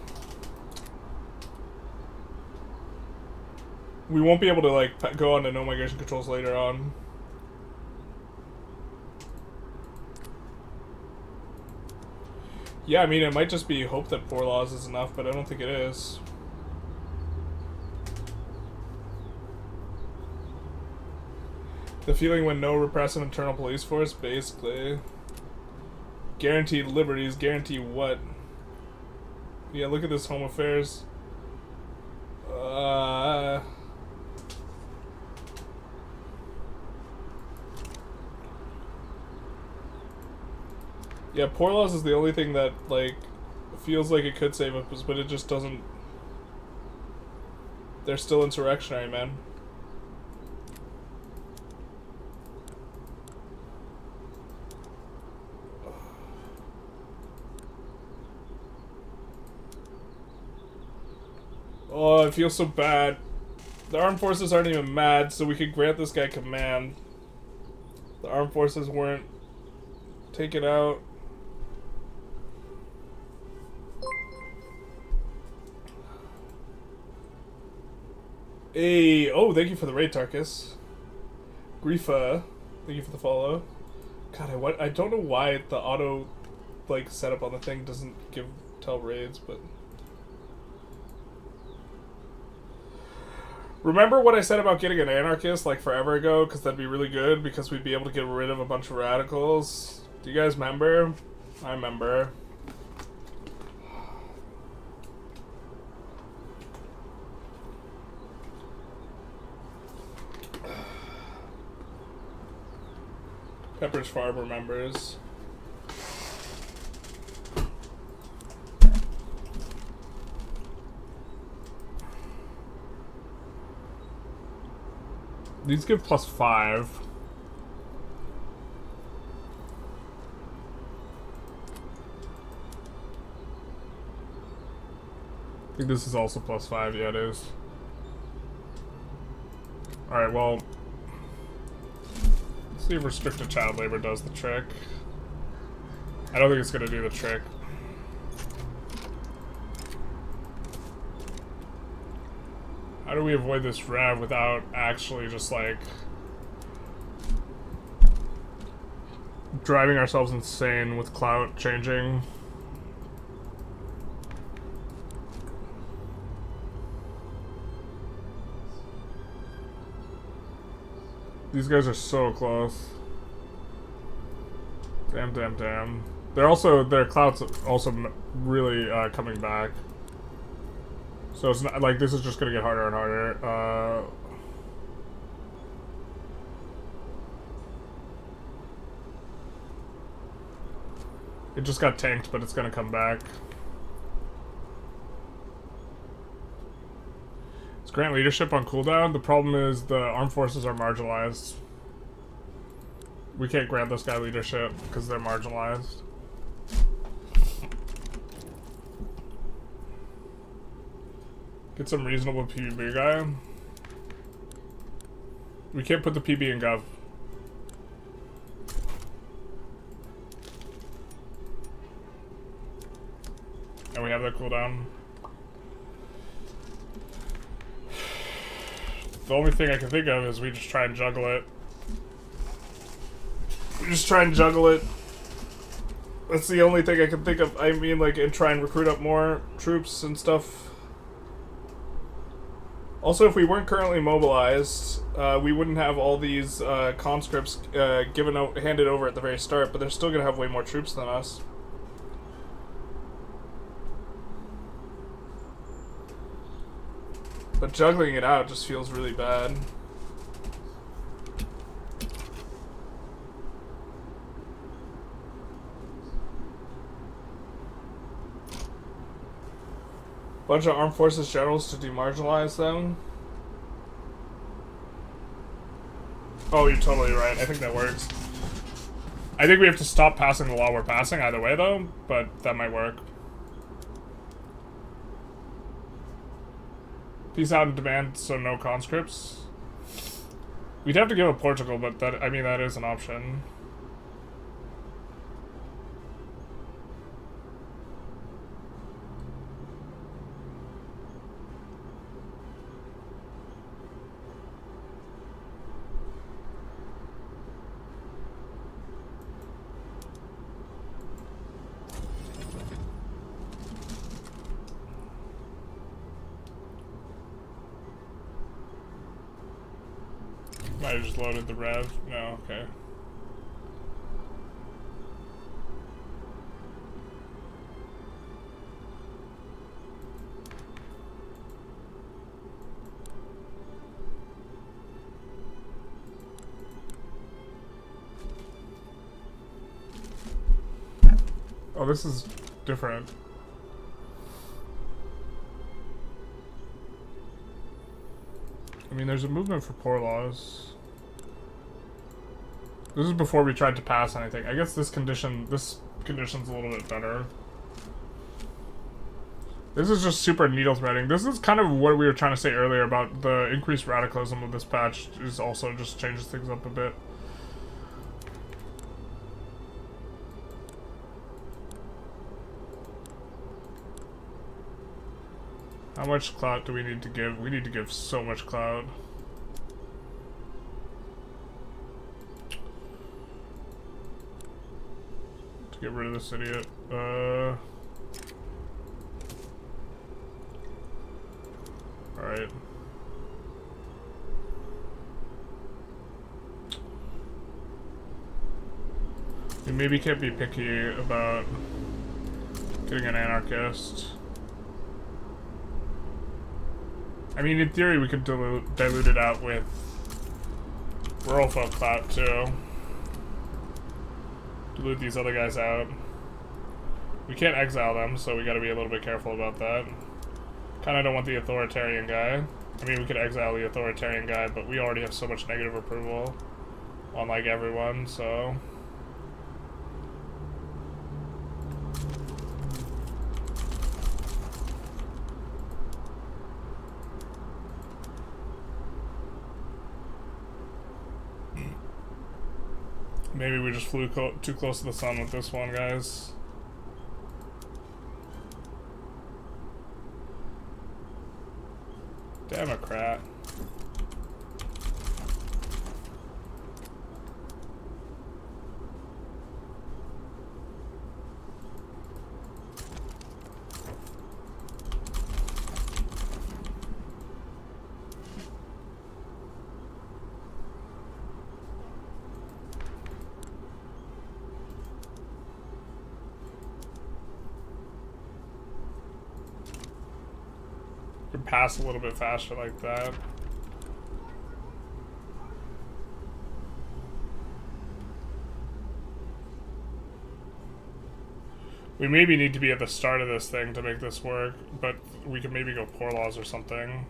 We won't be able to, like, go on to no migration controls later on. Yeah, I mean, it might just be hope that 4 laws is enough, but I don't think it is. The feeling when no repressive internal police force, basically. Guaranteed liberties, guarantee what? Yeah, look at this home affairs. Yeah, poor laws is the only thing that, like, feels like it could save us, but it just doesn't. They're still insurrectionary, man. Oh, I feel so bad. The armed forces aren't even mad, so we could grant this guy command. The armed forces weren't taken out. Hey, oh, thank you for the raid, Tarkus. Grifa, thank you for the follow. God, I don't know why the auto, like, setup on the thing doesn't tell raids, but... Remember what I said about getting an anarchist, like, forever ago? Because that'd be really good, because we'd be able to get rid of a bunch of radicals. Do you guys remember? I remember. Pepper's Farm remembers. These give +5. I think this is also +5. Yeah, it is. Alright, well... Let's see if restricted child labor does the trick. I don't think it's gonna do the trick. How do we avoid this rev without actually just, like, driving ourselves insane with clout changing? These guys are so close. Damn, damn, damn. Their clout's also really coming back. So it's not like this is just gonna get harder and harder. It just got tanked, but it's gonna come back. It's grant leadership on cooldown. The problem is the armed forces are marginalized. We can't grant this guy leadership because they're marginalized. Get some reasonable PB guy. We can't put the PB in Gov. And we have that cooldown. The only thing I can think of is we just try and juggle it. We just try and juggle it. That's the only thing I can think of. I mean, like, and try and recruit up more troops and stuff. Also, if we weren't currently mobilized, we wouldn't have all these conscripts handed over at the very start, but they're still going to have way more troops than us. But juggling it out just feels really bad. Bunch of armed forces generals to demarginalize them. Oh, you're totally right. I think that works. I think we have to stop passing the law we're passing either way, though, but that might work. Peace out and demand, so no conscripts. We'd have to give up Portugal, but that, I mean, that is an option. Might have just loaded the rev. No, okay. Oh, this is different. I mean, there's a movement for poor laws. This is before we tried to pass anything. I guess this condition's a little bit better. This is just super needle threading. This is kind of what we were trying to say earlier about the increased radicalism of this patch is also just changes things up a bit. How much clout do we need to give? We need to give so much clout. To get rid of this idiot. Alright. We maybe can't be picky about getting an anarchist. I mean, in theory, we could dilute it out with rural folk clout, too. Dilute these other guys out. We can't exile them, so we gotta be a little bit careful about that. Kinda don't want the authoritarian guy. I mean, we could exile the authoritarian guy, but we already have so much negative approval on, like, everyone, so... Maybe we just flew too close to the sun with this one, guys. Democrat. Pass a little bit faster like that. We maybe need to be at the start of this thing to make this work, but we could maybe go poor laws or something.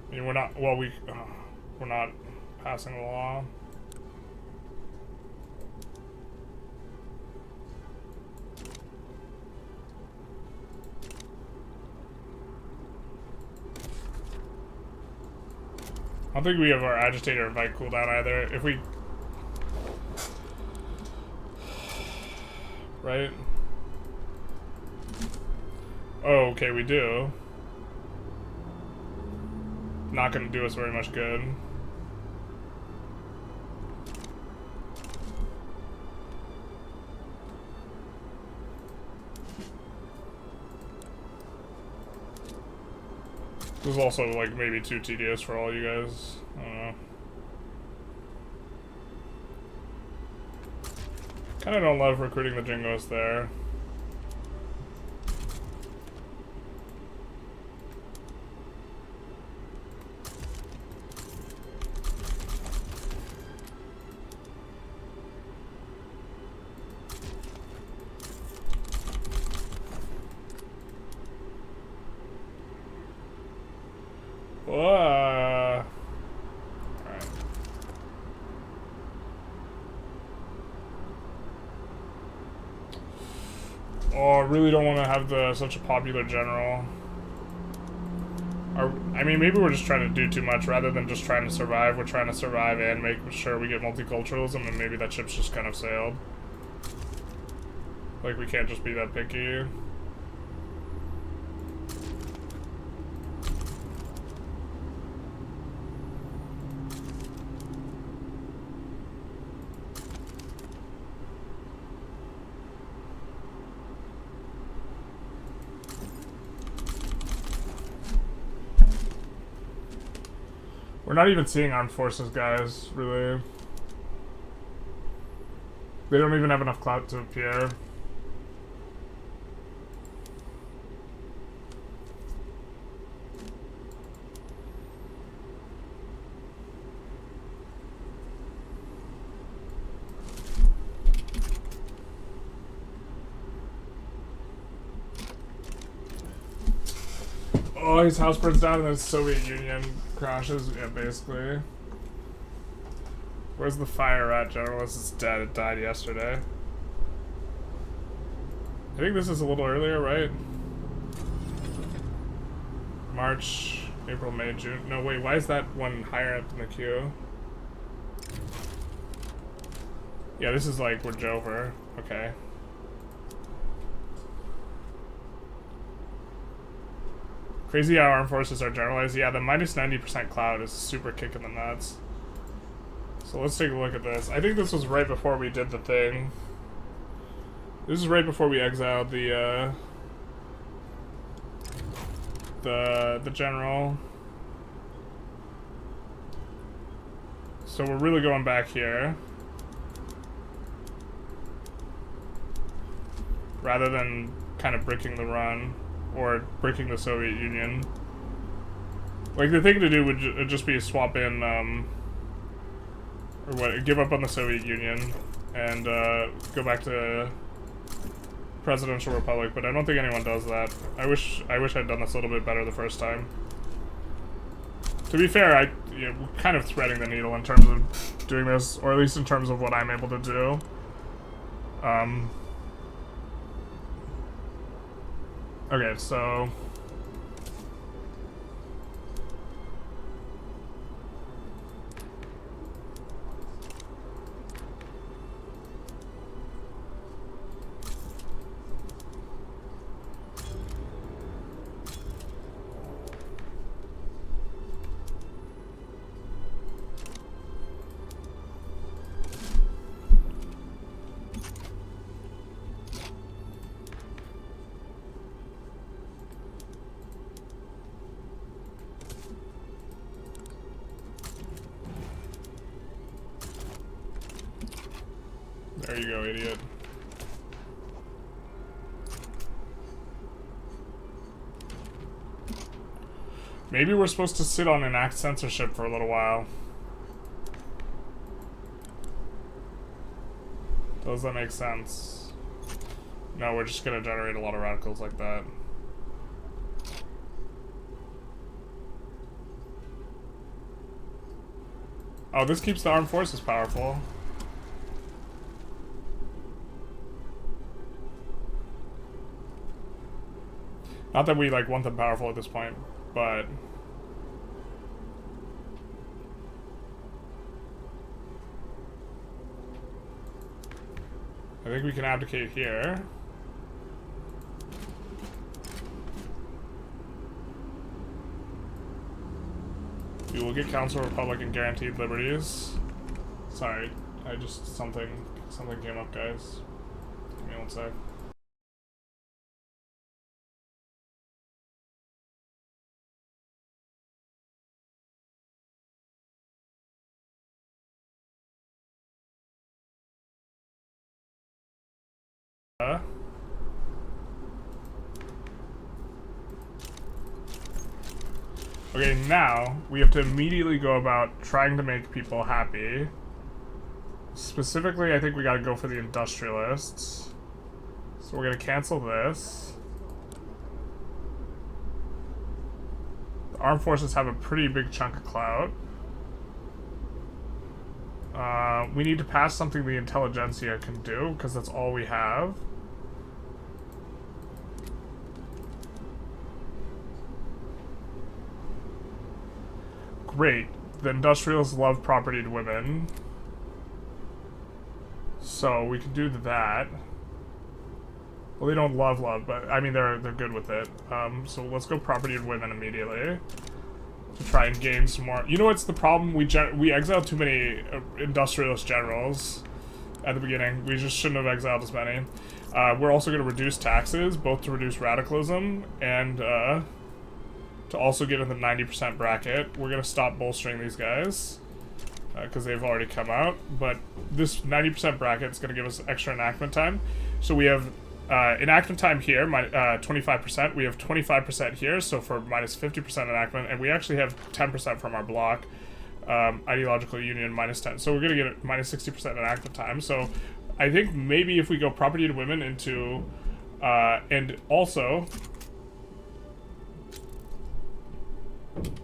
I mean, we're not, well, we're not passing the law. I don't think we have our agitator invite cooldown either. If we... Right? Oh, okay, we do. Not gonna do us very much good. This is also, like, maybe too tedious for all you guys. I don't know. Kinda don't love recruiting the Jingos there. Alright. Oh, I really don't want to have such a popular general. I mean, maybe we're just trying to do too much rather than just trying to survive. We're trying to survive and make sure we get multiculturalism, and maybe that ship's just kind of sailed. Like, we can't just be that picky. We're not even seeing armed forces, guys, really. They don't even have enough clout to appear. Oh, Oh, his house burns down and the Soviet Union crashes. Yeah, basically. Where's the fire at? Generalist is dead. It died yesterday. I think this is a little earlier, right? March, April, May, June. No, wait, why is that one higher up in the queue? Yeah, this is like we're Jover. Okay. Crazy how armed forces are generalized. Yeah, the minus 90% cloud is super kicking the nuts. So let's take a look at this. I think this was right before we did the thing. This is right before we exiled the general. So we're really going back here. Rather than kind of breaking the run. Or breaking the Soviet Union. Like, the thing to do would just be swap in, or what, give up on the Soviet Union and go back to Presidential Republic, but I don't think anyone does that. I wish I'd done this a little bit better the first time. To be fair, we're kind of threading the needle in terms of doing this, or at least in terms of what I'm able to do. Okay, so... There you go, idiot. Maybe we're supposed to sit on enact censorship for a little while. Does that make sense? No, we're just gonna generate a lot of radicals like that. Oh, this keeps the armed forces powerful. Not that we, like, want them powerful at this point, but... I think we can abdicate here. We will get Council Republic and guaranteed liberties. Sorry, something came up, guys. Give me one sec. Okay, now we have to immediately go about trying to make people happy. Specifically, I think we gotta go for the Industrialists. So we're gonna cancel this. The armed forces have a pretty big chunk of clout. We need to pass something the Intelligentsia can do, because that's all we have. Great. The Industrialists love property to women. So we can do that. Well, they don't love, but I mean they're good with it. So let's go property to women immediately to try and gain some more. You know what's the problem? We exiled too many industrialist generals at the beginning. We just shouldn't have exiled as many. We're also going to reduce taxes, both to reduce radicalism and to also get in the 90% bracket. We're going to stop bolstering these guys because they've already come out. But this 90% bracket is going to give us extra enactment time. So we have enactment time here, 25%. We have 25% here, so for minus 50% enactment. And we actually have 10% from our block. Ideological union, minus 10. So we're going to get minus 60% enactment time. So I think maybe if we go property to women into... and also...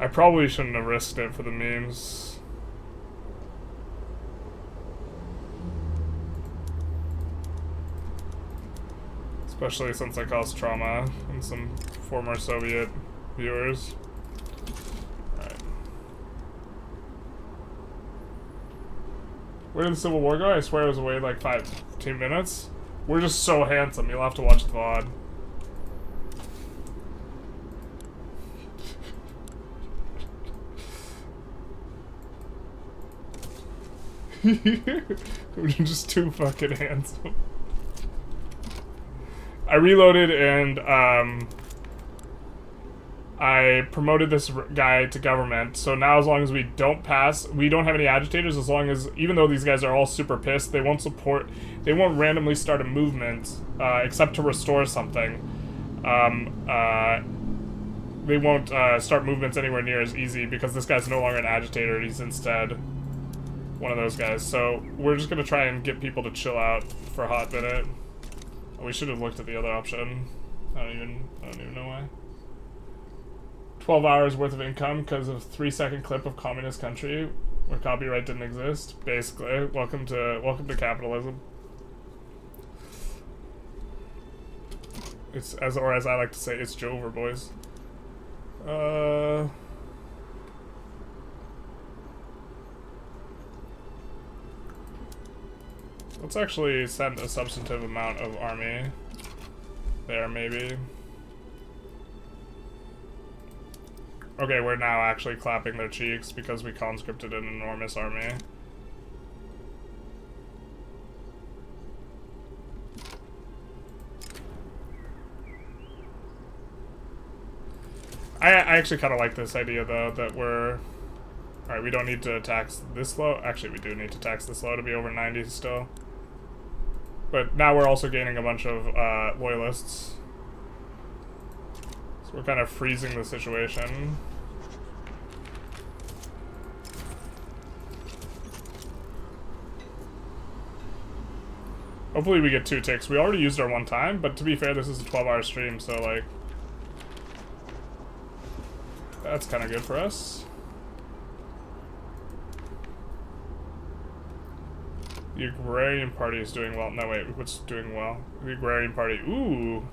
I probably shouldn't have risked it for the memes. Especially since I caused trauma in some former Soviet viewers. Alright. Where did the Civil War go? I swear it was away like 15 minutes. We're just so handsome, you'll have to watch the VOD. We're just too fucking handsome. I reloaded and I promoted this guy to government. So now as long as we don't pass, we don't have any agitators, as long as, even though these guys are all super pissed, they won't randomly start a movement, except to restore something. They won't start movements anywhere near as easy because this guy's no longer an agitator, he's instead one of those guys. So we're just gonna try and get people to chill out for a hot minute. We should have looked at the other option. I don't even know why. 12 hours worth of income because of 3-second clip of communist country where copyright didn't exist. Basically, welcome to capitalism. It's as I like to say, it's Jover, boys. Let's actually send a substantive amount of army there, maybe. Okay, we're now actually clapping their cheeks because we conscripted an enormous army. I actually kind of like this idea, though, that we're... Alright, we don't need to tax this low. Actually, we do need to tax this low to be over 90 still. But now we're also gaining a bunch of loyalists. So we're kind of freezing the situation. Hopefully we get 2 ticks. We already used our 1 time, but to be fair, this is a 12-hour stream, so like... That's kind of good for us. The Agrarian Party is doing well. No, wait, what's doing well? The Agrarian Party. Ooh.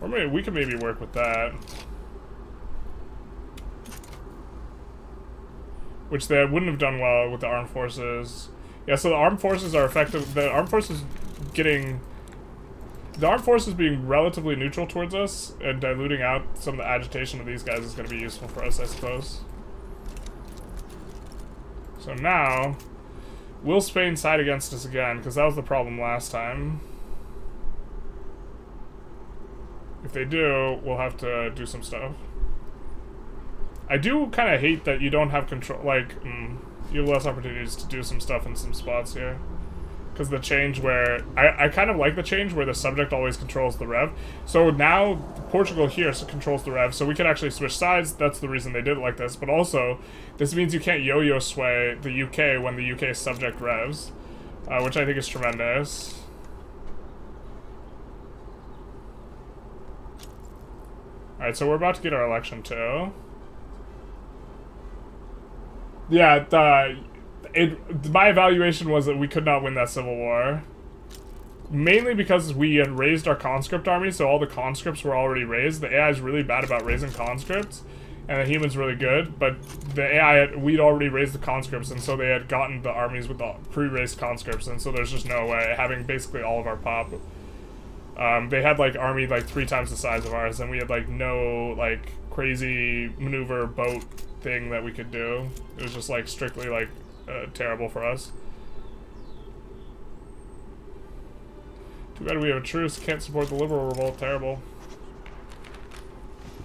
Or maybe we could maybe work with that. Which they wouldn't have done well with the armed forces. Yeah, so the armed forces are effective. The armed forces getting... The armed forces being relatively neutral towards us and diluting out some of the agitation of these guys is going to be useful for us, I suppose. So now... Will Spain side against us again? Because that was the problem last time. If they do, we'll have to do some stuff. I do kind of hate that you don't have control, like, you have less opportunities to do some stuff in some spots here. Because the change where, I kind of like the change where the subject always controls the rev. So now, Portugal here controls the rev, so we can actually switch sides. That's the reason they did it like this. But also, this means you can't yo-yo sway the UK when the UK subject revs. Which I think is tremendous. Alright, so we're about to get our election too. Yeah, my evaluation was that we could not win that civil war. Mainly because we had raised our conscript army, so all the conscripts were already raised. The AI is really bad about raising conscripts, and the human's really good, but the AI, we'd already raised the conscripts, and so they had gotten the armies with the pre-raised conscripts, and so there's just no way, having basically all of our pop. They had, like, army, like, 3 times the size of ours, and we had, like, no, like, crazy maneuver boat thing that we could do. It was just, like, strictly, like, terrible for us. Too bad we have a truce. Can't support the liberal revolt. Terrible.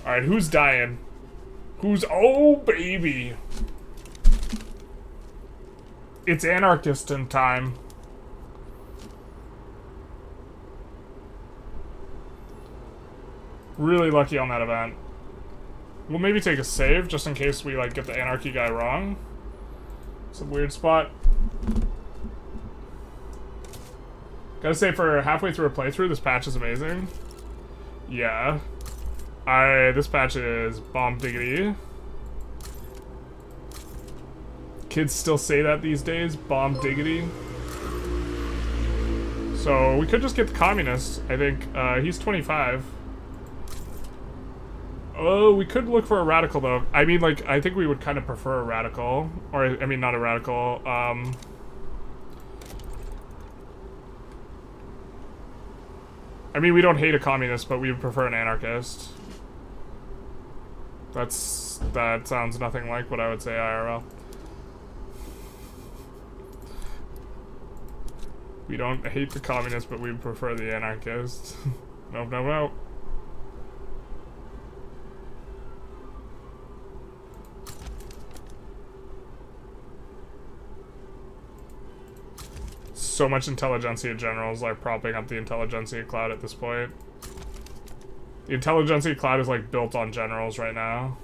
Alright, who's dying? Who's... Oh, baby! It's anarchist in time. Really lucky on that event. We'll maybe take a save, just in case we, like, get the anarchy guy wrong. It's a weird spot. Gotta say, for halfway through a playthrough, this patch is amazing. Yeah. This patch is bomb diggity. Kids still say that these days. Bomb diggity. So we could just get the communist, I think. He's 25. Oh, we could look for a radical, though. I mean, like, I think we would kind of prefer a radical. Or, I mean, not a radical. I mean, we don't hate a communist, but we would prefer an anarchist. That sounds nothing like what I would say IRL. We don't hate the communist, but we prefer the anarchist. No, no, no. So much Intelligentsia generals are propping up the Intelligentsia cloud at this point. The Intelligentsia cloud is like built on generals right now.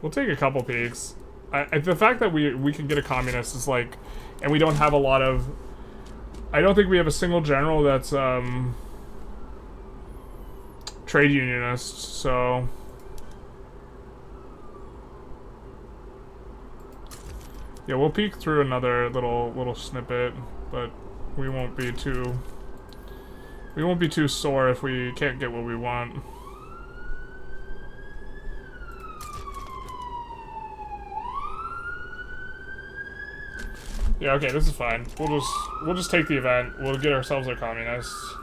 We'll take a couple peeks. The fact that we can get a communist is like, and we don't have a lot of, I don't think we have a single general that's trade unionist, so yeah, we'll peek through another little snippet, but we won't be too sore if we can't get what we want. Yeah, okay, this is fine. We'll just take the event. We'll get ourselves our communists.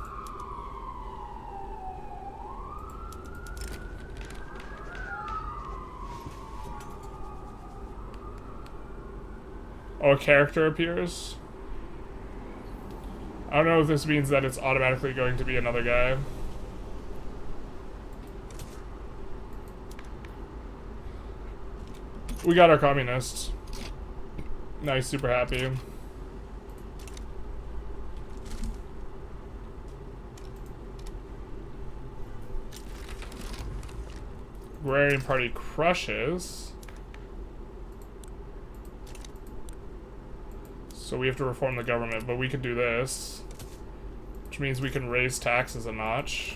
Oh, a character appears? I don't know if this means that it's automatically going to be another guy. We got our communists. Nice, super happy. Agrarian Party crushes. So we have to reform the government, but we can do this. Which means we can raise taxes a notch.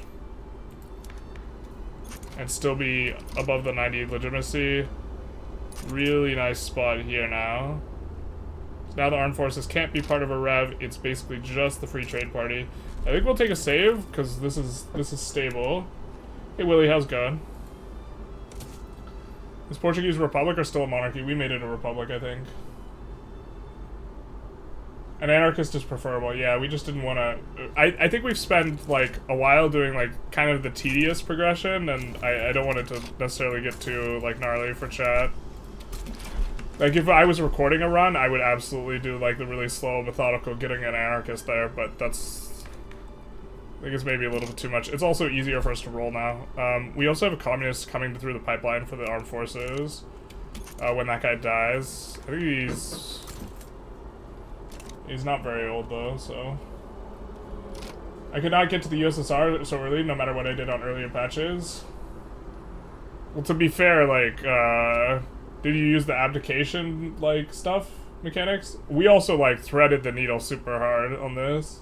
And still be above the 90 legitimacy. Really nice spot here now. Now the armed forces can't be part of a rev. It's basically just the free trade party. I think we'll take a save because this is stable. Hey Willie, how's it going? Is Portuguese Republic or still a monarchy? We made it a republic, I think. An anarchist is preferable. Yeah, we just didn't want to. I think we've spent like a while doing like kind of the tedious progression, and I don't want it to necessarily get too like gnarly for chat. Like, if I was recording a run, I would absolutely do, like, the really slow, methodical getting an anarchist there, but that's... I think it's maybe a little bit too much. It's also easier for us to roll now. We also have a communist coming through the pipeline for the armed forces when that guy dies. I think he's not very old, though, so... I could not get to the USSR so early, no matter what I did on earlier patches. Well, to be fair, like, did you use the abdication, like, stuff, mechanics? We also, like, threaded the needle super hard on this.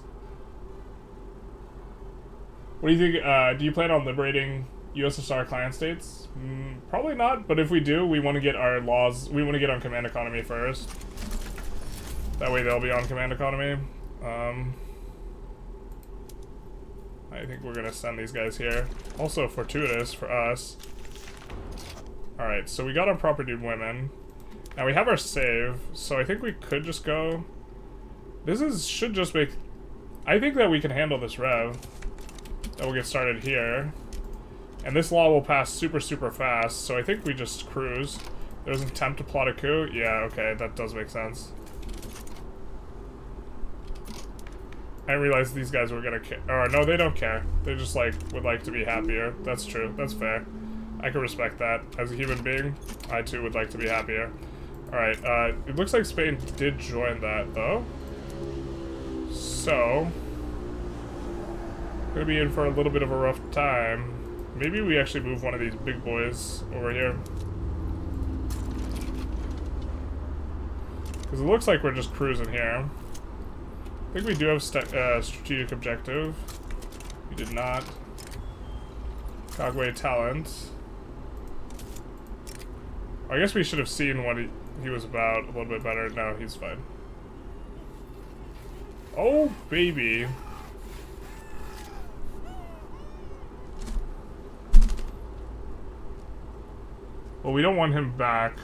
What do you think, do you plan on liberating USSR client states? Probably not, but if we do, we want to get our laws, we want to get on command economy first. That way they'll be on command economy. I think we're gonna send these guys here. Also fortuitous for us. Alright, so we got our property women. Now we have our save, so I think we could just go... should just make... I think that we can handle this rev. That will get started here. And this law will pass super, super fast, so I think we just cruise. There's an attempt to plot a coup? Yeah, okay, that does make sense. I didn't realize these guys were gonna care. Or, no, they don't care. They just, like, would like to be happier. That's true. That's fair. I can respect that. As a human being, I too would like to be happier. Alright, it looks like Spain did join that, though. So... gonna be in for a little bit of a rough time. Maybe we actually move one of these big boys over here. Because it looks like we're just cruising here. I think we do have strategic objective. We did not. Cogway talent. I guess we should have seen what he was about a little bit better. No, he's fine. Oh, baby. Well, we don't want him back.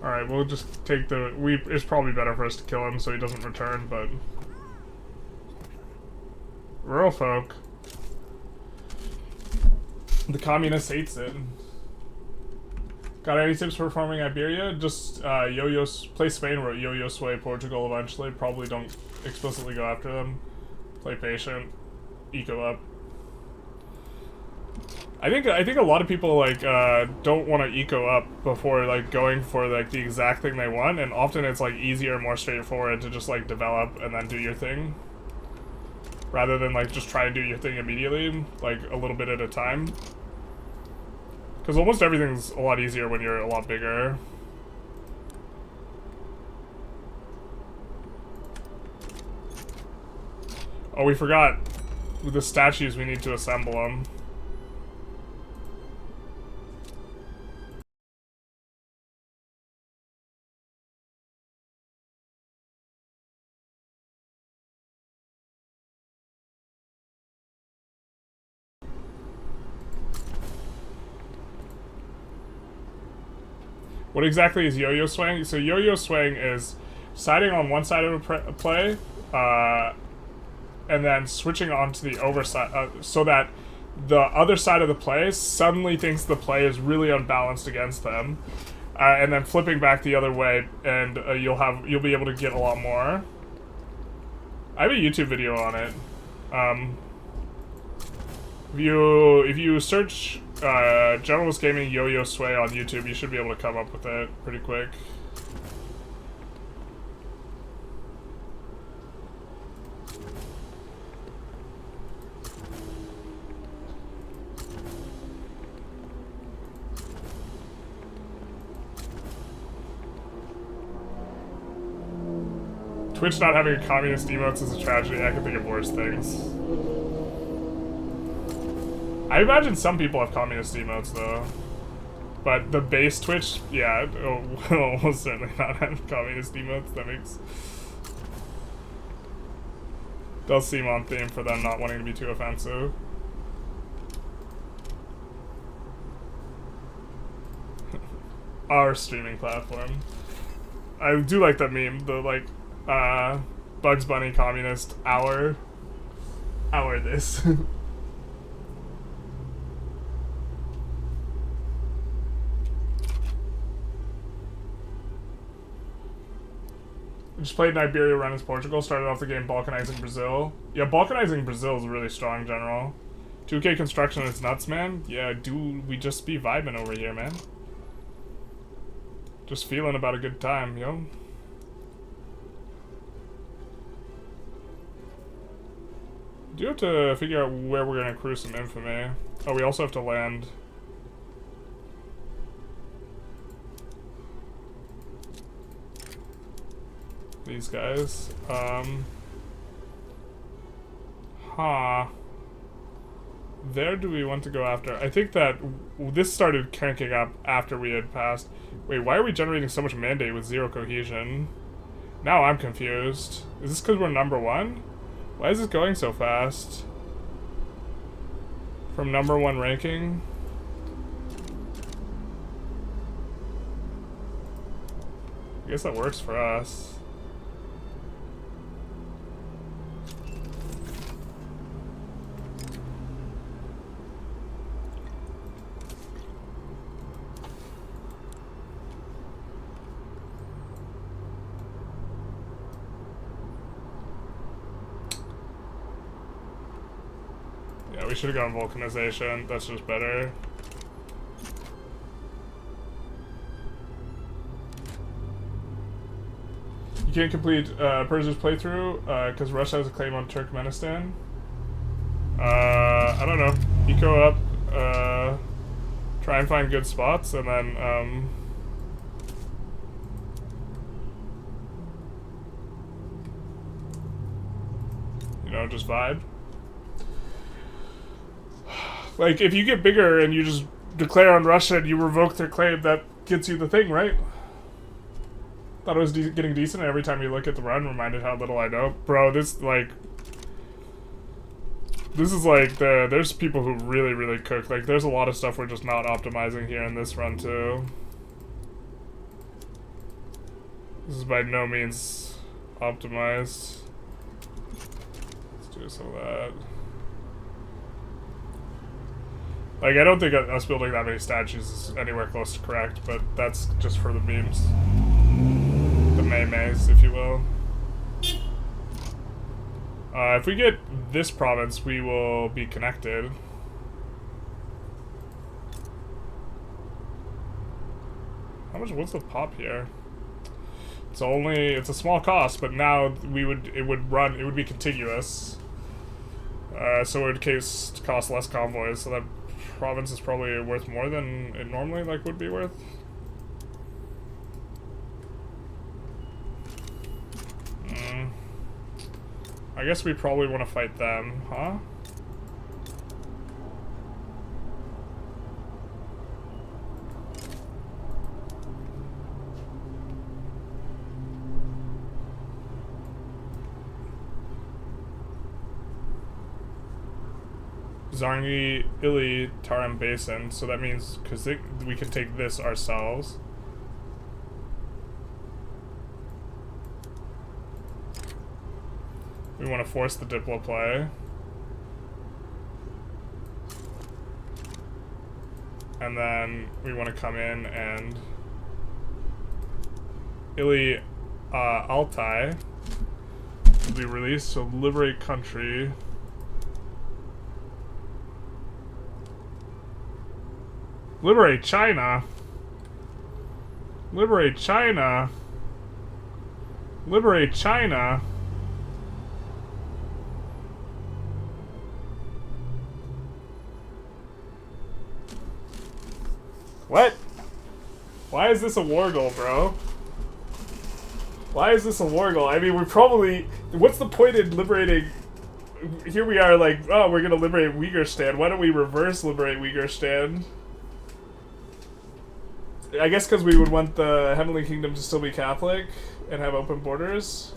Alright, we'll just take the... It's probably better for us to kill him so he doesn't return, but... Rural folk. The communist hates it. Got any tips for farming Iberia? Just yo-yo... Play Spain, where yo-yo sway Portugal eventually. Probably don't explicitly go after them. Play patient. Eco up. I think a lot of people like don't want to eco up before like going for like the exact thing they want, and often it's like easier, more straightforward to just like develop and then do your thing, rather than like just try and do your thing immediately, like a little bit at a time. Because almost everything's a lot easier when you're a lot bigger. Oh, we forgot with the statues. We need to assemble them. What exactly is yo-yo swaying? So yo-yo swaying is siding on one side of a play, and then switching on to the overside, so that the other side of the play suddenly thinks the play is really unbalanced against them, and then flipping back the other way, and you'll be able to get a lot more. I have a YouTube video on it. If you search Generalist Gaming Yo-Yo Sway on YouTube, you should be able to come up with it pretty quick. Twitch not having a communist emotes is a tragedy. I can think of worse things. I imagine some people have communist emotes, though. But the base Twitch, yeah, will almost certainly not have communist emotes. That makes... does seem on theme for them not wanting to be too offensive. Our streaming platform. I do like that meme, the, like, Bugs Bunny communist hour this. Just played in Iberia, run as Portugal, started off the game balkanizing Brazil. Yeah, balkanizing Brazil is really strong, General. 2K construction is nuts, man. Yeah, we just be vibing over here, man. Just feeling about a good time, yo. Do have to figure out where we're gonna accrue some infamy. Oh, we also have to land. These guys. There do we want to go after? I think that this started cranking up after we had passed. Wait, why are we generating so much mandate with 0 cohesion? Now I'm confused. Is this because we're number 1? Why is this going so fast? From number 1 ranking? I guess that works for us. We should have gone vulcanization. That's just better. You can't complete Persia's playthrough because Russia has a claim on Turkmenistan. I don't know. Eco up. Try and find good spots, and then know, just vibe. Like, if you get bigger and you just declare on Russia and you revoke their claim, that gets you the thing, right? Thought it was getting decent, and every time you look at the run, reminded how little I know. Bro, this is like, there's people who really, really cook. Like, there's a lot of stuff we're just not optimizing here in this run, too. This is by no means optimized. Let's do some of that. Like, I don't think us building that many statues is anywhere close to correct, but that's just for the memes. The memes, if you will. If we get this province, we will be connected. What's the pop here? It's a small cost, but now it would be contiguous. So it would cost less convoys, so that province is probably worth more than it normally would be worth. I guess we probably want to fight them, huh? Zarngi Ili Tarim Basin, so that means because we can take this ourselves. We want to force the Diplo play. And then we want to come in and Ili Altai will be released, so liberate country. Liberate China. Liberate China. Liberate China. What? Why is this a war goal, bro? Why is this a war goal? I mean, we probably... What's the point in liberating... Here we are like, oh, we're gonna liberate Uyghurstan. Why don't we reverse liberate Uyghurstan? I guess because we would want the Heavenly Kingdom to still be Catholic and have open borders.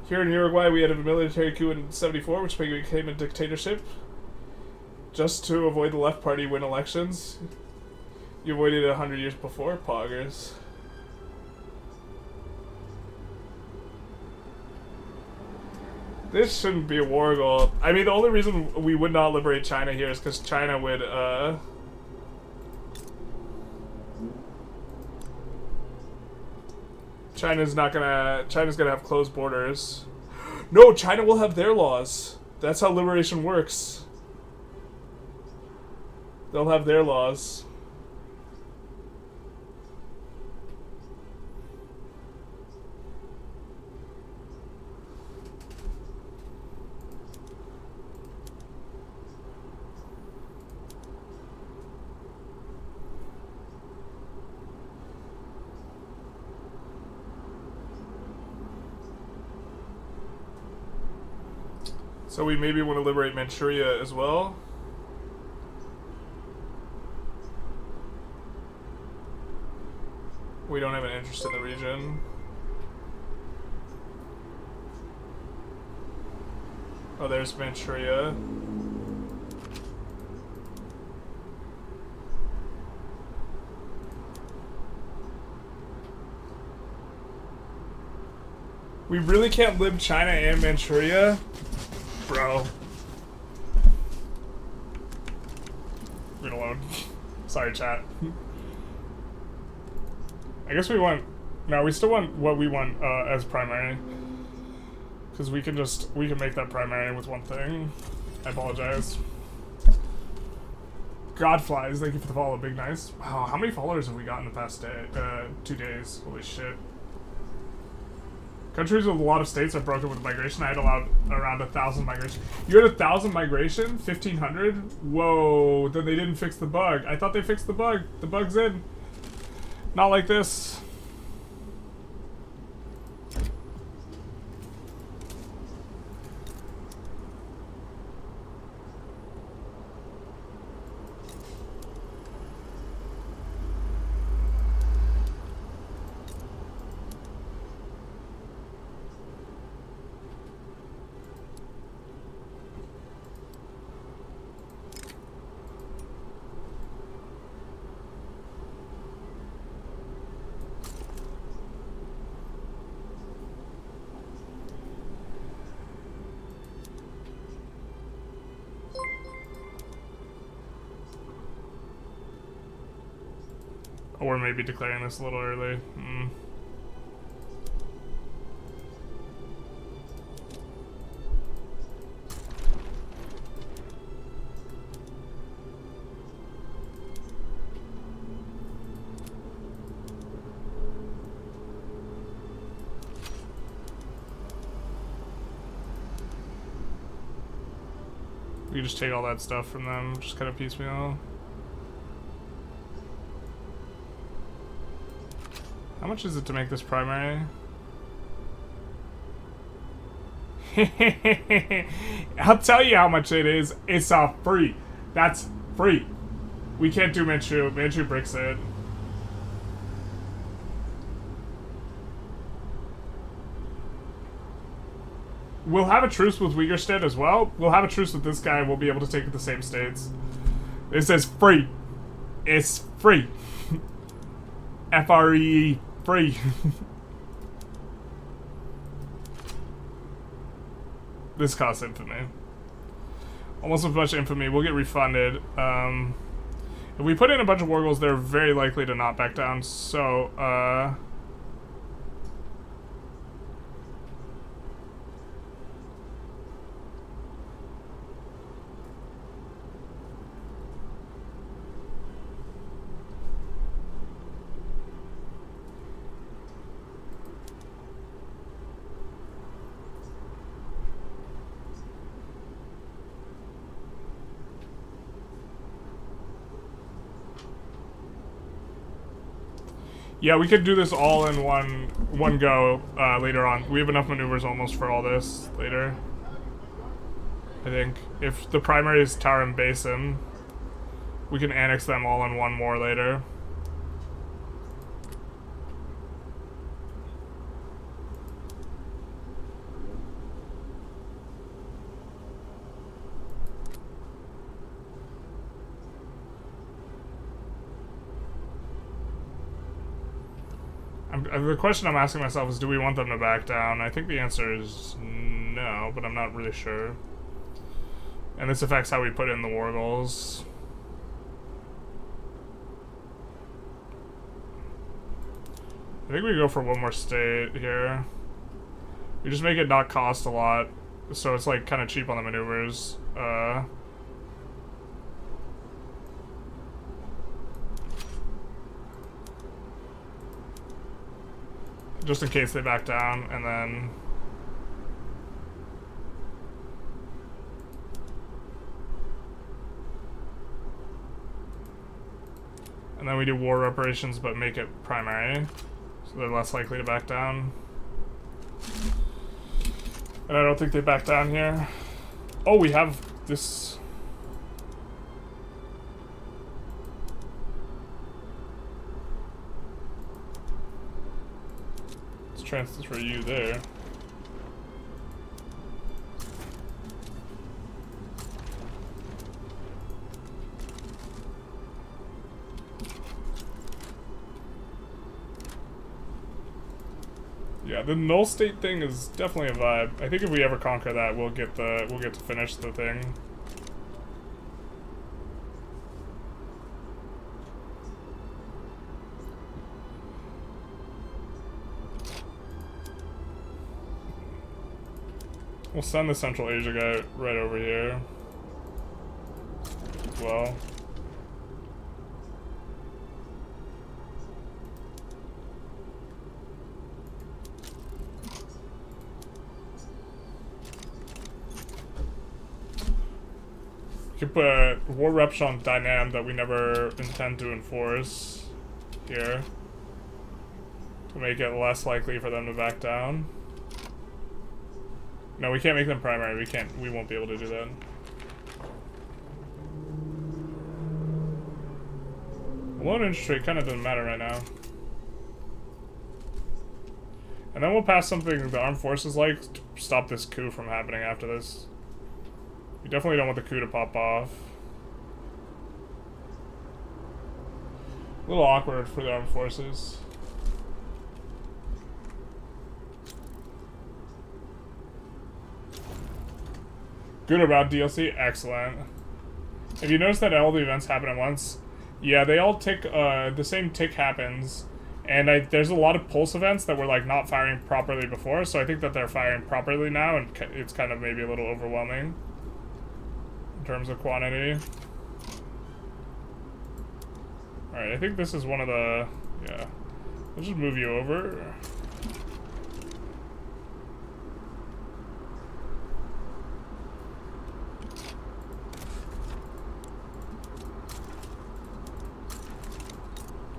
Here in Uruguay, we had a military coup in '74, which became a dictatorship. Just to avoid the left party win elections. You avoided it 100 years before, poggers. This shouldn't be a war goal. I mean, the only reason we would not liberate China here is because China would, China's gonna have closed borders. No, China will have their laws. That's how liberation works. They'll have their laws. So we maybe want to liberate Manchuria as well. We don't have an interest in the region. Oh, there's Manchuria. We really can't lib China and Manchuria? Bro. Leave it alone. Sorry, chat. I guess we want... No, we still want what we want as primary. Because we can make that primary with one thing. I apologize. Godflies, thank you for the follow, Big Nice. Wow, how many followers have we got in the past day? 2 days. Holy shit. Countries with a lot of states are broken with migration. I had allowed around 1,000 migration. You had 1,000 migration? 1,500? Whoa, then they didn't fix the bug. I thought they fixed the bug. The bug's in. Not like this. Or maybe declaring this a little early. We just take all that stuff from them, just kind of piecemeal. How much is it to make this primary? I'll tell you how much it is. It's free. That's free. We can't do Manchu. Manchu bricks it. We'll have a truce with Uyghurstead as well. We'll have a truce with this guy. We'll be able to take the same states. It says free. It's free. F-R-E-E. Free. This costs infamy. Almost as much infamy. We'll get refunded. If we put in a bunch of war goals, they're very likely to not back down. So, yeah, we could do this all in one go later on. We have enough maneuvers almost for all this later. I think. If the primary is Tarim Basin, we can annex them all in one war later. The question I'm asking myself is, do we want them to back down? I think the answer is no, but I'm not really sure. And this affects how we put in the war goals. I think we go for one more state here. We just make it not cost a lot, so it's like kind of cheap on the maneuvers. Just in case they back down, and then we do war reparations, but make it primary, so they're less likely to back down. And I don't think they back down here. Oh, we have this. Transfer you there. Yeah, the null state thing is definitely a vibe. I think if we ever conquer that, we'll get to finish the thing. We'll send the Central Asia guy right over here as well. We could put a war reps on Dynam that we never intend to enforce here to make it less likely for them to back down. No, we can't make them primary. We won't be able to do that. Loan interest rate kind of doesn't matter right now. And then we'll pass something the armed forces like to stop this coup from happening after this. We definitely don't want the coup to pop off. A little awkward for the armed forces. Good about DLC? Excellent. If you notice that all the events happen at once, Yeah, they all tick, the same tick happens, and there's a lot of pulse events that were, like, not firing properly before, so I think that they're firing properly now, and it's kind of maybe a little overwhelming in terms of quantity. Alright, I think this is one of the, yeah. Let's just move you over.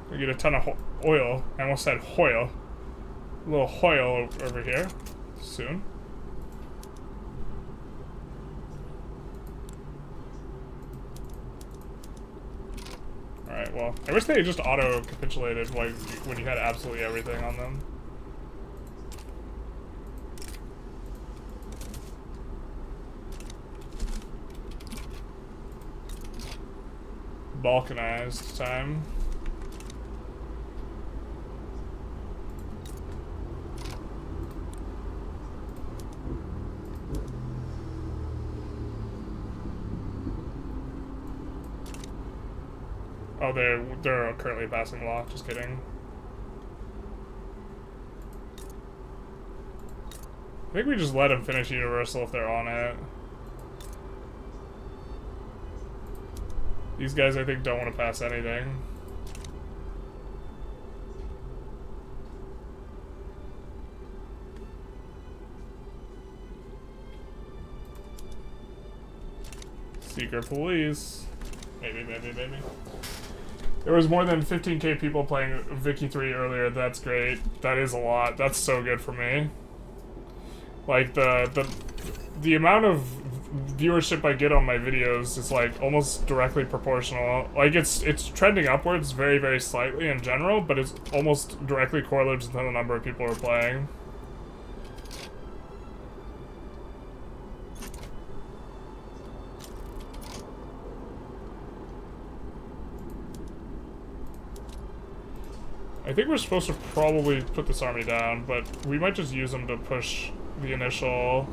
We get a ton of oil. I almost said hoil. A little hoil over here soon. Alright, well, I wish they just auto-capitulated when you had absolutely everything on them. Balkanized time. Oh, they're currently passing law. Just kidding. I think we just let them finish Universal if they're on it. These guys, I think, don't want to pass anything. Secret police. Maybe. There was more than 15k people playing Vicky 3 earlier. That's great. That is a lot. That's so good for me. Like, the amount of viewership I get on my videos is, like, almost directly proportional. Like, it's trending upwards very, very slightly in general, but it's almost directly correlates to the number of people who are playing. I think we're supposed to probably put this army down, but we might just use them to push the initial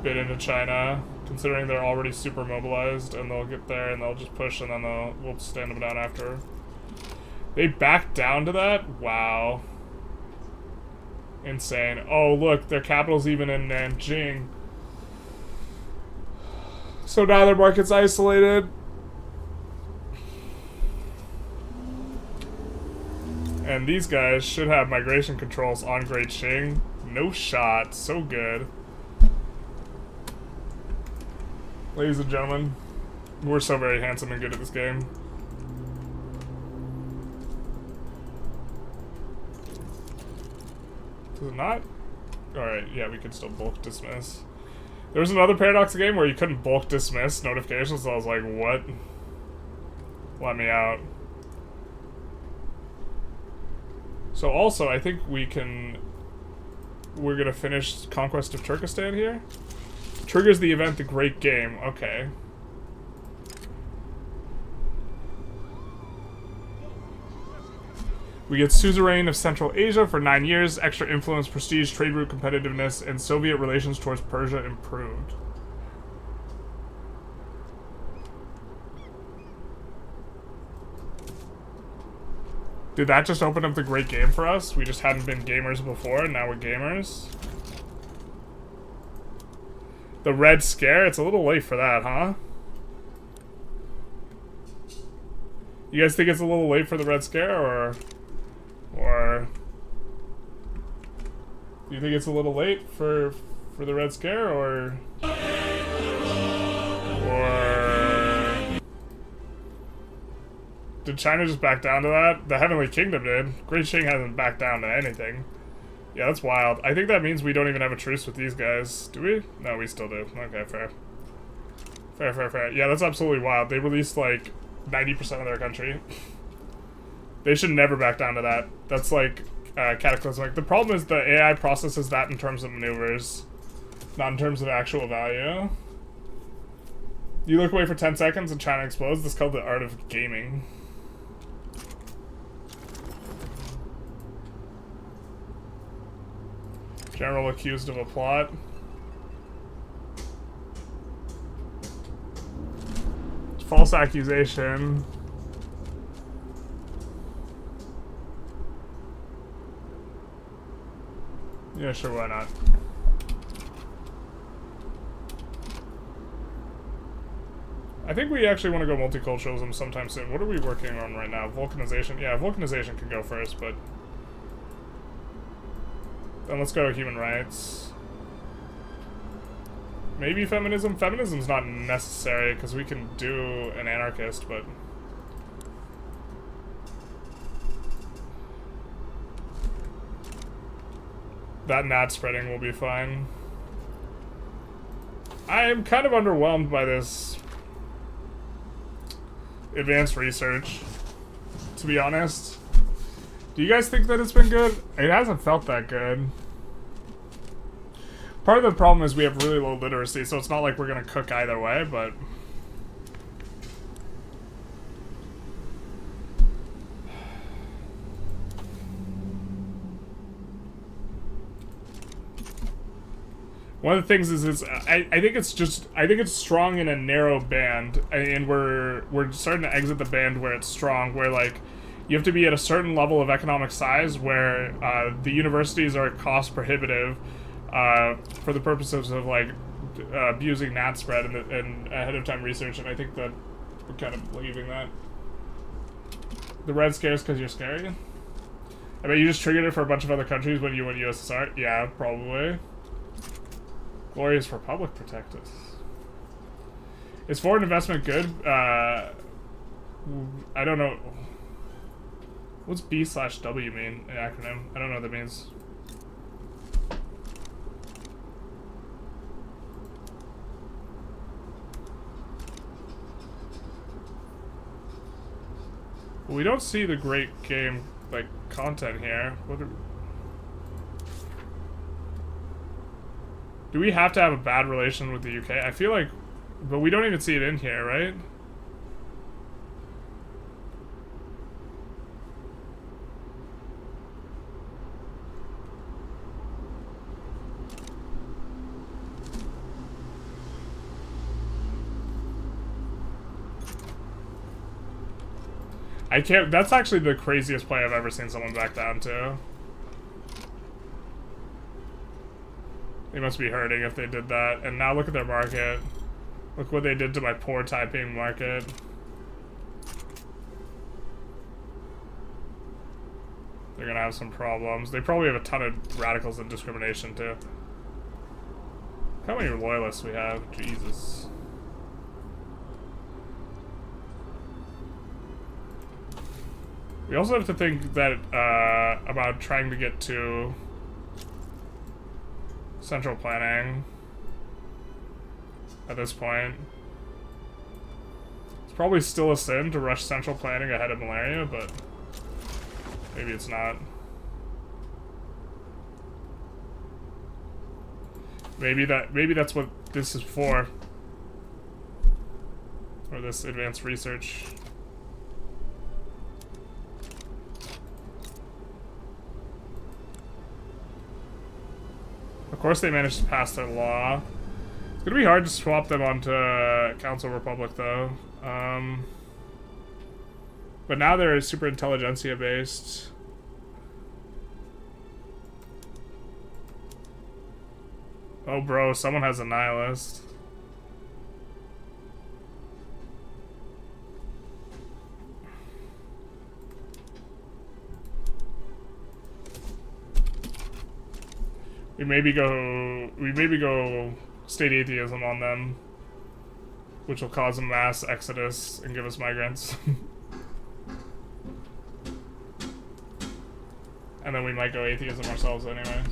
bit into China, considering they're already super mobilized, and they'll get there and they'll just push, and then we'll stand them down after. They backed down to that? Wow. Insane. Oh, look, their capital's even in Nanjing. So now their market's isolated. And these guys should have migration controls on Great Qing. No shot. So good. Ladies and gentlemen, we're so very handsome and good at this game. Does it not? Alright, yeah, we can still bulk dismiss. There was another Paradox game where you couldn't bulk dismiss notifications, so I was like, what? Let me out. So also, I think we're gonna finish Conquest of Turkestan here. Triggers the event, the Great Game. Okay. We get suzerain of Central Asia for 9 years, extra influence, prestige, trade route competitiveness, and Soviet relations towards Persia improved. Did that just open up the Great Game for us? We just hadn't been gamers before, and now we're gamers? The Red Scare? It's a little late for that, huh? You guys think it's a little late for the Red Scare, or do you think it's a little late for the Red Scare, or did China just back down to that? The Heavenly Kingdom did. Great Qing hasn't backed down to anything. Yeah, that's wild. I think that means we don't even have a truce with these guys. Do we? No, we still do. Okay, fair. Fair. Yeah, that's absolutely wild. They released, like, 90% of their country. They should never back down to that. That's, like, cataclysmic. The problem is the AI processes that in terms of maneuvers, not in terms of actual value. You look away for 10 seconds and China explodes. This is called the art of gaming. General accused of a plot. False accusation. Yeah, sure, why not? I think we actually want to go multiculturalism sometime soon. What are we working on right now? Vulcanization? Yeah, vulcanization can go first, but... Then let's go to human rights. Maybe feminism? Feminism's not necessary, because we can do an anarchist, but... That gnat spreading will be fine. I am kind of underwhelmed by this advanced research, to be honest. Do you guys think that it's been good? It hasn't felt that good. Part of the problem is we have really low literacy, so it's not like we're gonna cook either way, but... One of the things is I think it's strong in a narrow band, and we're starting to exit the band where it's strong, where like you have to be at a certain level of economic size where the universities are cost prohibitive for the purposes of like abusing gnat spread and ahead of time research, and I think that we're kind of leaving that. The red scares because you're scary? I bet you just triggered it for a bunch of other countries when you went USSR? Yeah, probably. Glorious Republic protect us. Is foreign investment good? I don't know. What's B/W mean, an acronym? I don't know what that means. Well, we don't see the great game, like, content here. What do we have to have a bad relation with the UK? I feel like... But we don't even see it in here, right? I can't... That's actually the craziest play I've ever seen someone back down to. They must be hurting if they did that. And now look at their market. Look what they did to my poor typing market. They're gonna have some problems. They probably have a ton of radicals and discrimination too. Look how many loyalists we have. Jesus. We also have to think that about trying to get to central planning at this point. It's probably still a sin to rush central planning ahead of malaria, but maybe it's not. Maybe that's what this is for. Or this advanced research. Of course they managed to pass their law. It's gonna be hard to swap them onto Council Republic though. But now they're super Intelligentsia based. Oh bro, someone has a nihilist. We maybe go state atheism on them, which will cause a mass exodus and give us migrants. And then we might go atheism ourselves anyway.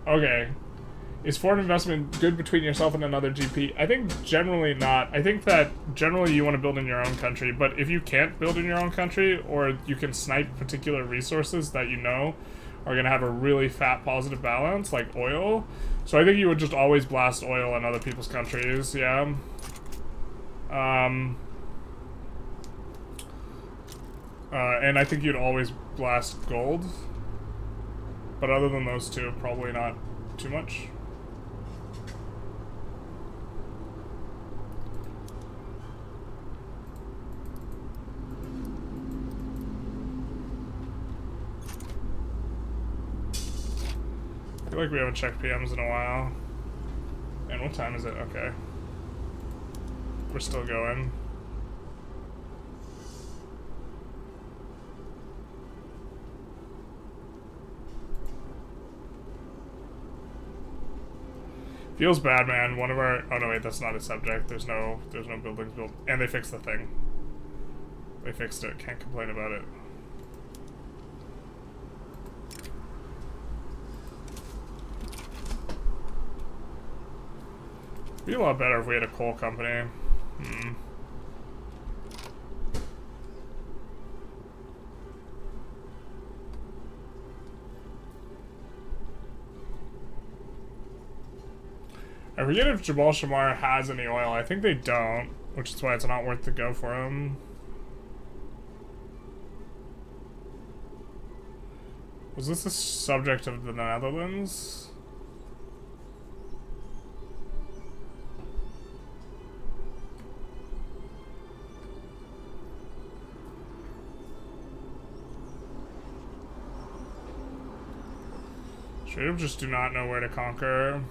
Okay. Is foreign investment good between yourself and another GP? I think generally not. I think that generally you want to build in your own country, but if you can't build in your own country, or you can snipe particular resources that you know are going to have a really fat positive balance, like oil, so I think you would just always blast oil in other people's countries, yeah. And I think you'd always blast gold, but other than those two, probably not too much. feel like we haven't checked PMs in a while. And what time is it? Okay. We're still going. Feels bad, man. One of our... Oh, no, wait, that's not a subject. There's no buildings built. And they fixed the thing. They fixed it. Can't complain about it. It'd be a lot better if we had a coal company. I forget if Jabal Shammar has any oil. I think they don't, which is why it's not worth to go for them. Was this the subject of the Netherlands? Straight up just do not know where to conquer.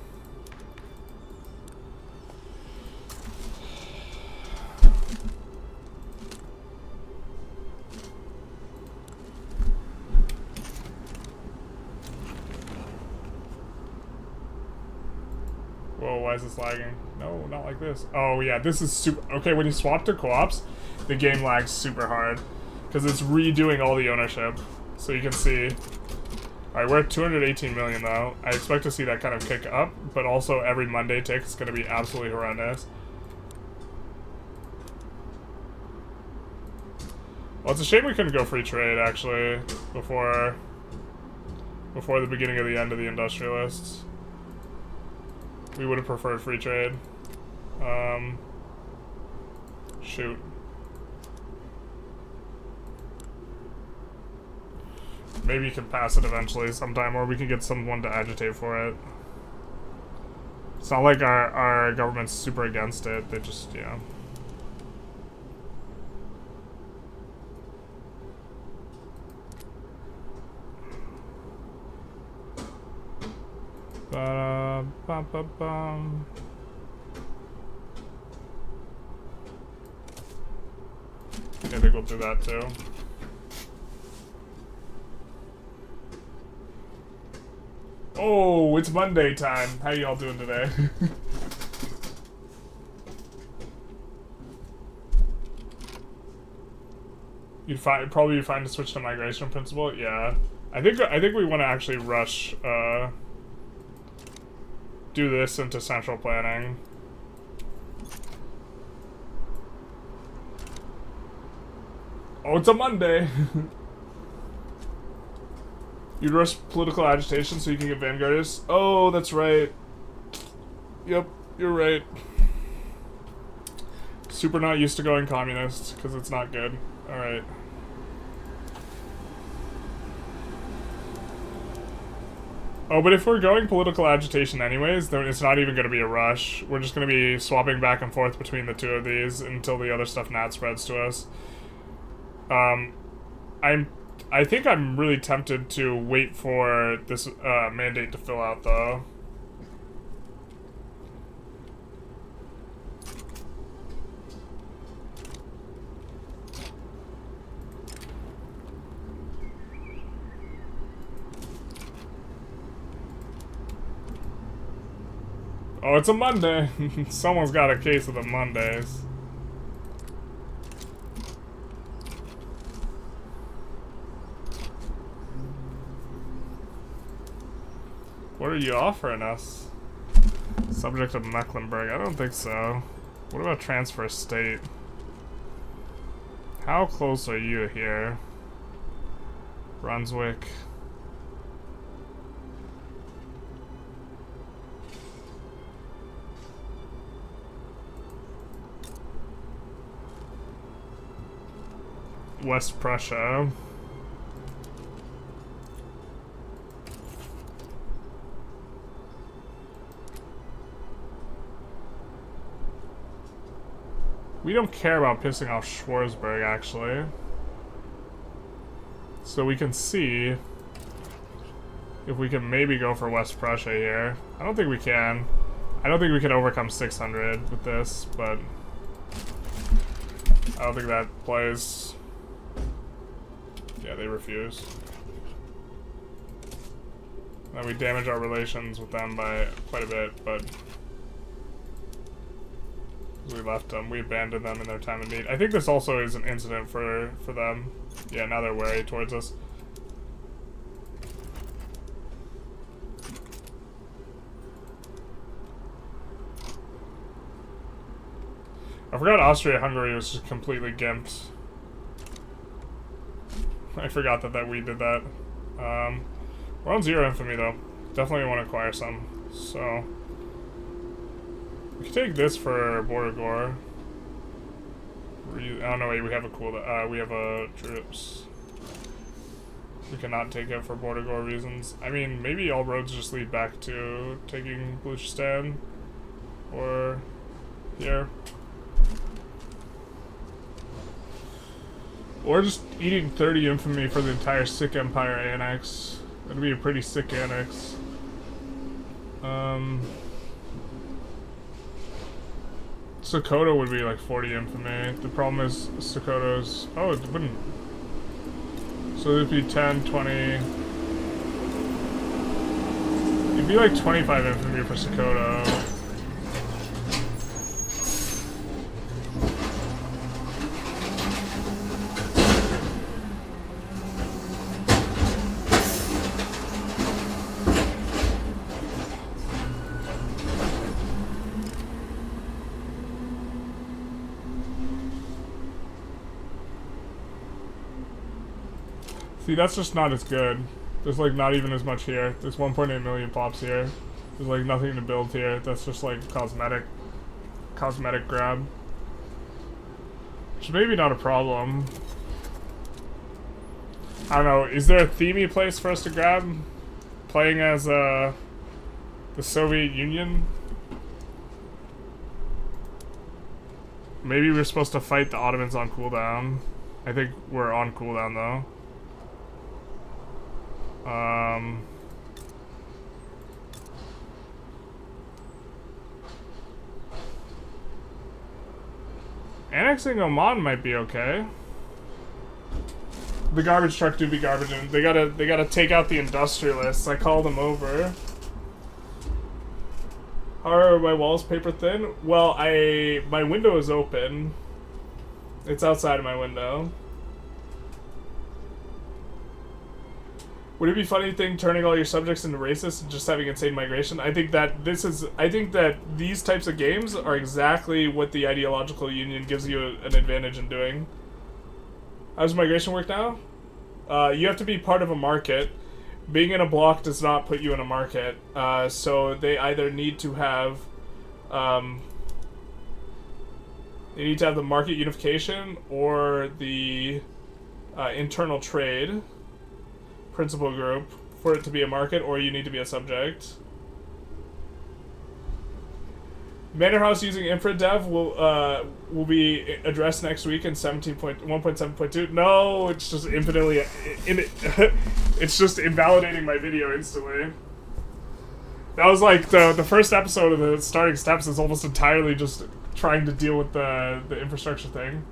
Whoa, why is this lagging? No, not like this. Oh yeah, this is super... Okay, when you swap to co-ops, the game lags super hard. Because it's redoing all the ownership. So you can see... Alright, we're at 218 million though. I expect to see that kind of kick up, but also every Monday tick is going to be absolutely horrendous. Well, it's a shame we couldn't go free trade, actually, before the beginning of the end of the Industrialists. We would have preferred free trade. Shoot. Maybe you can pass it eventually sometime, or we can get someone to agitate for it. It's not like our government's super against it, they just, yeah. Ba-da-ba-ba-bum. I think we'll do that too. Oh, it's Monday time. How y'all doing today? You'd probably find to switch to migration principle. Yeah, I think we want to actually rush. Do this into central planning. Oh, it's a Monday. You'd rush political agitation so you can get vanguardists. Oh, that's right. Yep, you're right. Super not used to going communist, because it's not good. Alright. Oh, but if we're going political agitation anyways, then it's not even going to be a rush. We're just going to be swapping back and forth between the two of these until the other stuff nat spreads to us. I think I'm really tempted to wait for this mandate to fill out, though. Oh, it's a Monday. Someone's got a case of the Mondays. What are you offering us? Subject of Mecklenburg. I don't think so. What about transfer state? How close are you here? Brunswick. West Prussia. We don't care about pissing off Schwarzburg, actually. So we can see if we can maybe go for West Prussia here. I don't think we can. I don't think we can overcome 600 with this, but I don't think that plays. Yeah, they refuse. And we damage our relations with them by quite a bit, but we left them. We abandoned them in their time of need. I think this also is an incident for them. Yeah, now they're wary towards us. I forgot Austria-Hungary was just completely gimped. I forgot that we did that. We're on 0 infamy though. Definitely want to acquire some. So we can take this for Borgor. Oh no, wait, we have a we have a troops. We cannot take it for Borgor reasons. I mean, maybe all roads just lead back to taking Baluchistan or here. Or just eating 30 infamy for the entire sick empire annex. That'd be a pretty sick annex. Sokoto would be like 40 infamy. The problem is Sokoto's... Oh, it wouldn't. So it'd be 10, 20... It'd be like 25 infamy for Sokoto. See, that's just not as good. There's like not even as much here. There's 1.8 million pops here. There's like nothing to build here. That's just like cosmetic grab. Which maybe not a problem. I don't know. Is there a themey place for us to grab? Playing as the Soviet Union? Maybe we're supposed to fight the Ottomans on cooldown. I think we're on cooldown though. Annexing Oman might be okay. The garbage truck do be garbaging. They gotta take out the industrialists. I called them over. How are my walls paper thin? Well, my window is open. It's outside of my window. Would it be funny thing turning all your subjects into racists and just having insane migration? I think that these types of games are exactly what the ideological union gives you an advantage in doing. How does migration work now? You have to be part of a market. Being in a block does not put you in a market. So they either need to have the market unification or the internal trade principal group for it to be a market, or you need to be a subject. Manor House using infra dev will be addressed next week in 1.7.2. No, it's just infinitely it's just invalidating my video instantly. That was like the first episode of the starting steps is almost entirely just trying to deal with the infrastructure thing.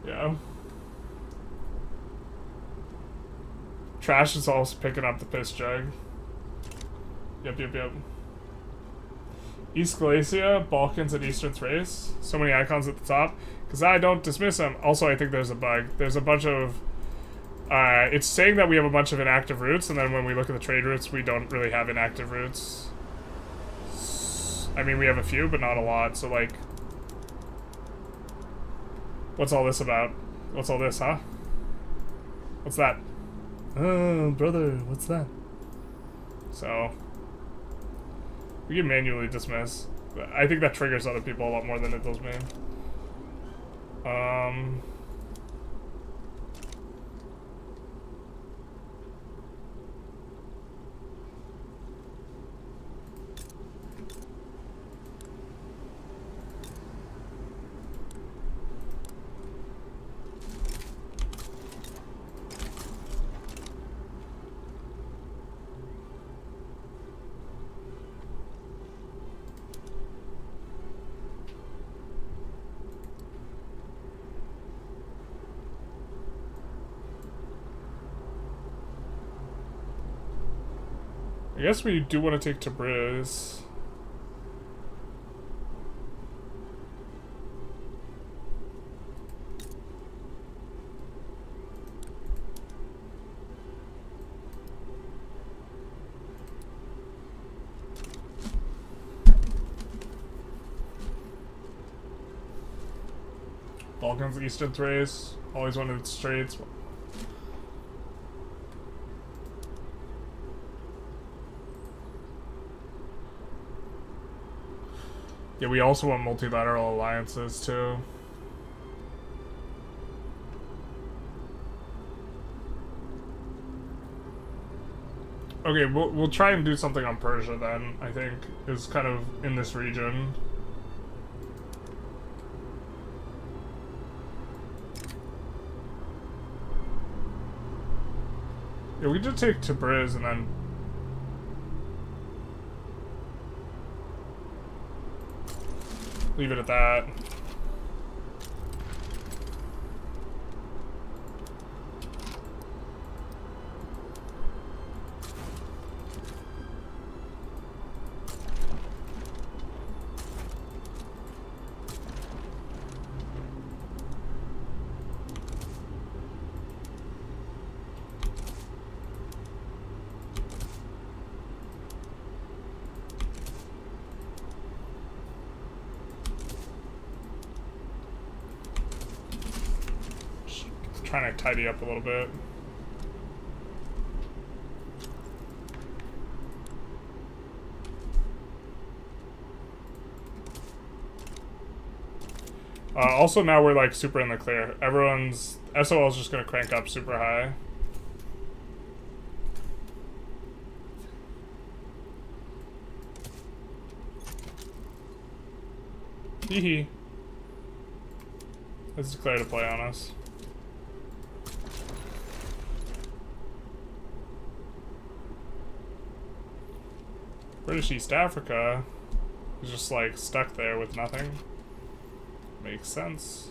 Yeah. Trash is also picking up the piss jug. Yep. East Galicia, Balkans, and Eastern Thrace. So many icons at the top. Because I don't dismiss them. Also, I think there's a bug. There's a bunch of... it's saying that we have a bunch of inactive routes, and then when we look at the trade routes, we don't really have inactive routes. I mean, we have a few, but not a lot, so like... What's all this about? What's all this, huh? What's that? Oh, brother, what's that? So, we can manually dismiss. I think that triggers other people a lot more than it does me. I guess we do want to take Tabriz. Balkans, Eastern Thrace, always wanted straits. Yeah, we also want multilateral alliances too. Okay, we'll try and do something on Persia then, I think, is kind of in this region. Yeah, we could take Tabriz and then... leave it at that. Trying to tidy up a little bit. Also now we're like super in the clear. Everyone's SOL is just gonna crank up super high. Hee. Let's declare to play on us. British East Africa is just like stuck there with nothing. Makes sense.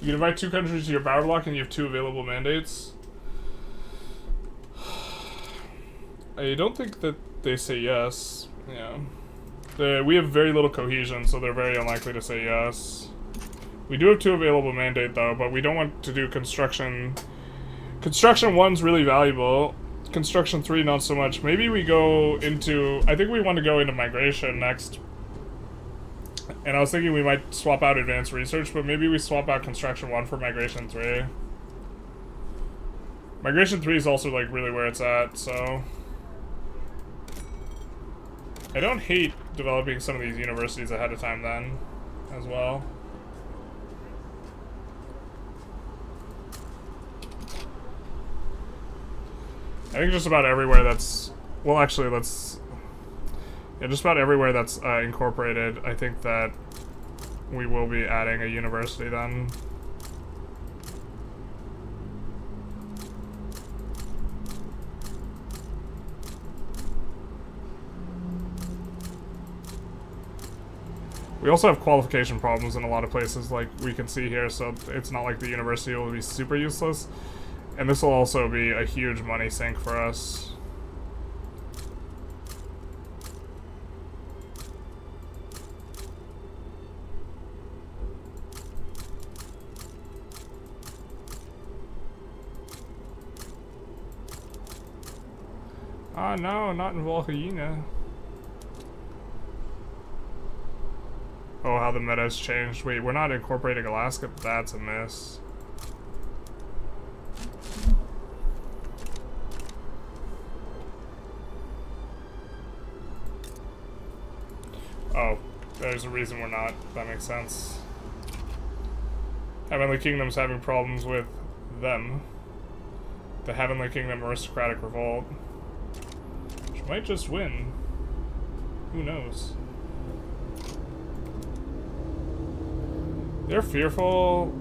You can invite 2 countries to your power block and you have 2 available mandates. I don't think that they say yes. Yeah. We have very little cohesion, so they're very unlikely to say yes. We do have 2 available mandate though, but we don't want to do construction. Construction 1's really valuable. Construction 3 not so much. Maybe we go into... I think we want to go into migration next. And I was thinking we might swap out advanced research, but maybe we swap out construction 1 for migration 3. Migration 3 is also like really where it's at, so... I don't hate developing some of these universities ahead of time then, as well. I think just about everywhere that's... Well, actually, let's... Yeah, just about everywhere that's incorporated, I think that we will be adding a university then. We also have qualification problems in a lot of places, like we can see here, so it's not like the university will be super useless. And this will also be a huge money sink for us. Ah, no, not in Volhynia. Oh, how the meta's changed. Wait, we're not incorporating Alaska, but that's a miss. Oh, there's a reason we're not. That makes sense. Heavenly Kingdom's having problems with them. The Heavenly Kingdom Aristocratic Revolt. Which might just win. Who knows? They're fearful.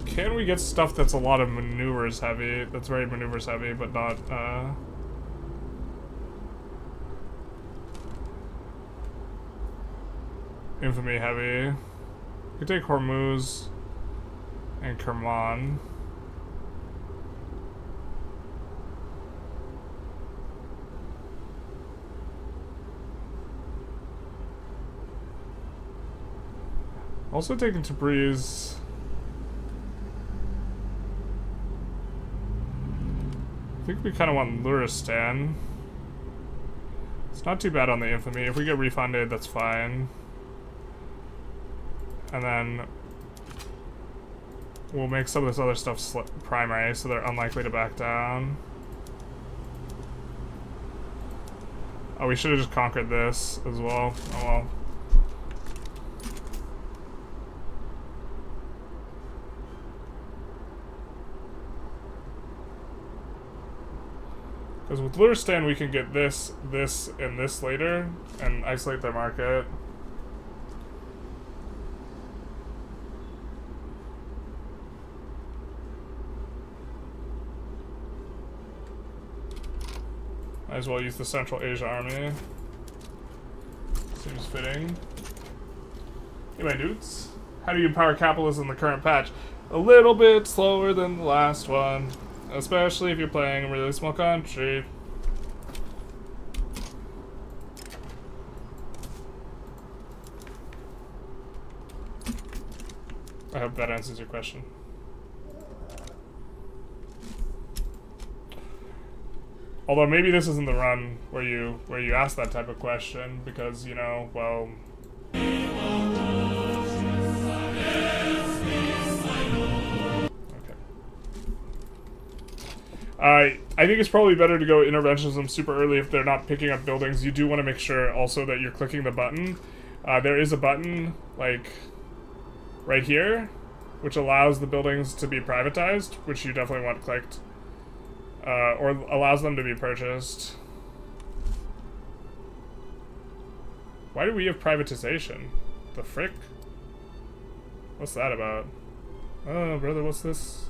Can we get stuff that's a lot of maneuvers heavy? That's very maneuvers heavy, but not, infamy heavy. We could take Hormuz and Kerman. Also taking Tabriz. I think we kind of want Luristan. It's not too bad on the infamy. If we get refunded, that's fine. And then we'll make some of this other stuff primary, so they're unlikely to back down. Oh, we should have just conquered this as well. Oh well. Because with Luristan we can get this, this, and this later, and isolate their market. Might as well use the Central Asia army. Seems fitting. Hey my dudes. How do you empower capitalism in the current patch? A little bit slower than the last one. Especially if you're playing a really small country. I hope that answers your question. Although maybe this isn't the run where you ask that type of question because, you know, well, I think it's probably better to go interventionism super early if they're not picking up buildings. You do want to make sure also that you're clicking the button. There is a button, like, right here, which allows the buildings to be privatized, which you definitely want clicked. Or allows them to be purchased. Why do we have privatization? The frick? What's that about? Oh, brother, what's this?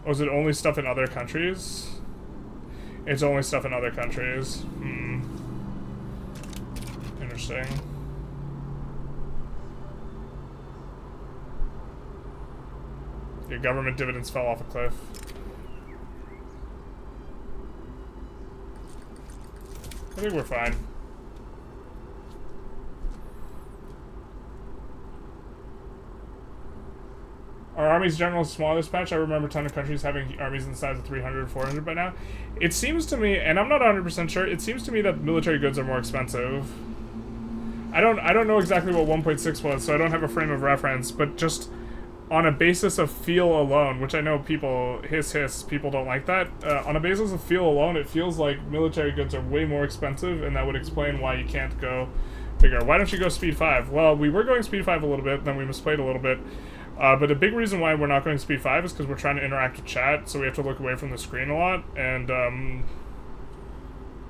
Oh, is it only stuff in other countries? It's only stuff in other countries. Hmm. Interesting. Your government dividends fell off a cliff. I think we're fine. Our army's general is small this patch. I remember a ton of countries having armies in the size of 300, 400 by now. It seems to me, and I'm not 100% sure, it seems to me that military goods are more expensive. I don't know exactly what 1.6 was, so I don't have a frame of reference, but just on a basis of feel alone, which I know people, people don't like that. On a basis of feel alone, it feels like military goods are way more expensive, and that would explain why you can't go bigger. Why don't you go speed 5? Well, we were going speed 5 a little bit, then we misplayed a little bit. But a big reason why we're not going speed 5 is because we're trying to interact with chat, so we have to look away from the screen a lot, and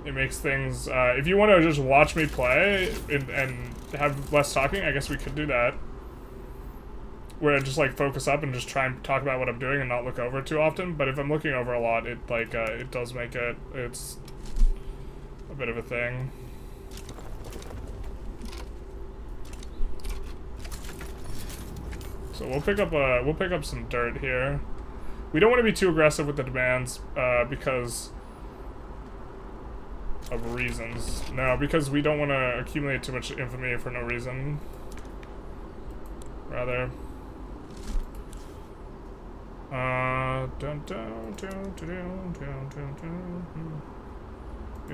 it makes things, if you want to just watch me play and have less talking, I guess we could do that. Where I just like focus up and just try and talk about what I'm doing and not look over too often, but if I'm looking over a lot, it like, it does make it's a bit of a thing. So we'll pick up some dirt here. We don't want to be too aggressive with the demands because of reasons. No, because we don't want to accumulate too much infamy for no reason. Rather. Maybe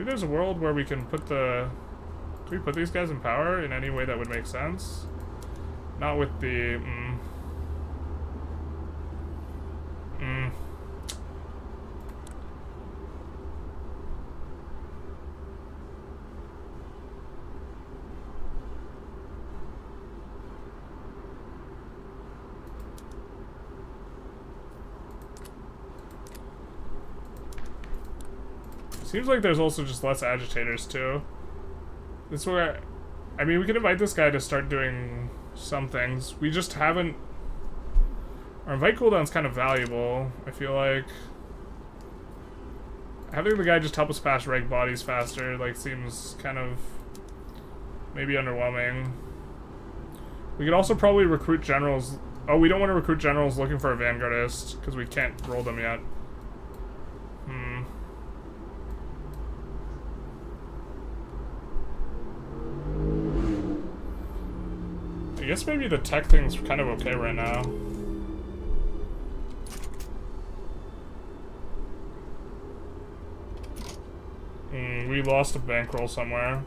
there's a world where we can put the. Can we put these guys in power in any way that would make sense? Not with the. Seems like there's also just less agitators too. This is where, I mean, we could invite this guy to start doing some things. We just haven't. Our invite cooldown's kind of valuable, I feel like. Having the guy just help us pass reg bodies faster, like, seems kind of Maybe underwhelming. We could also probably recruit generals. Oh, we don't want to recruit generals looking for a vanguardist, because we can't roll them yet. I guess maybe the tech thing's kind of okay right now. We lost a bankroll somewhere.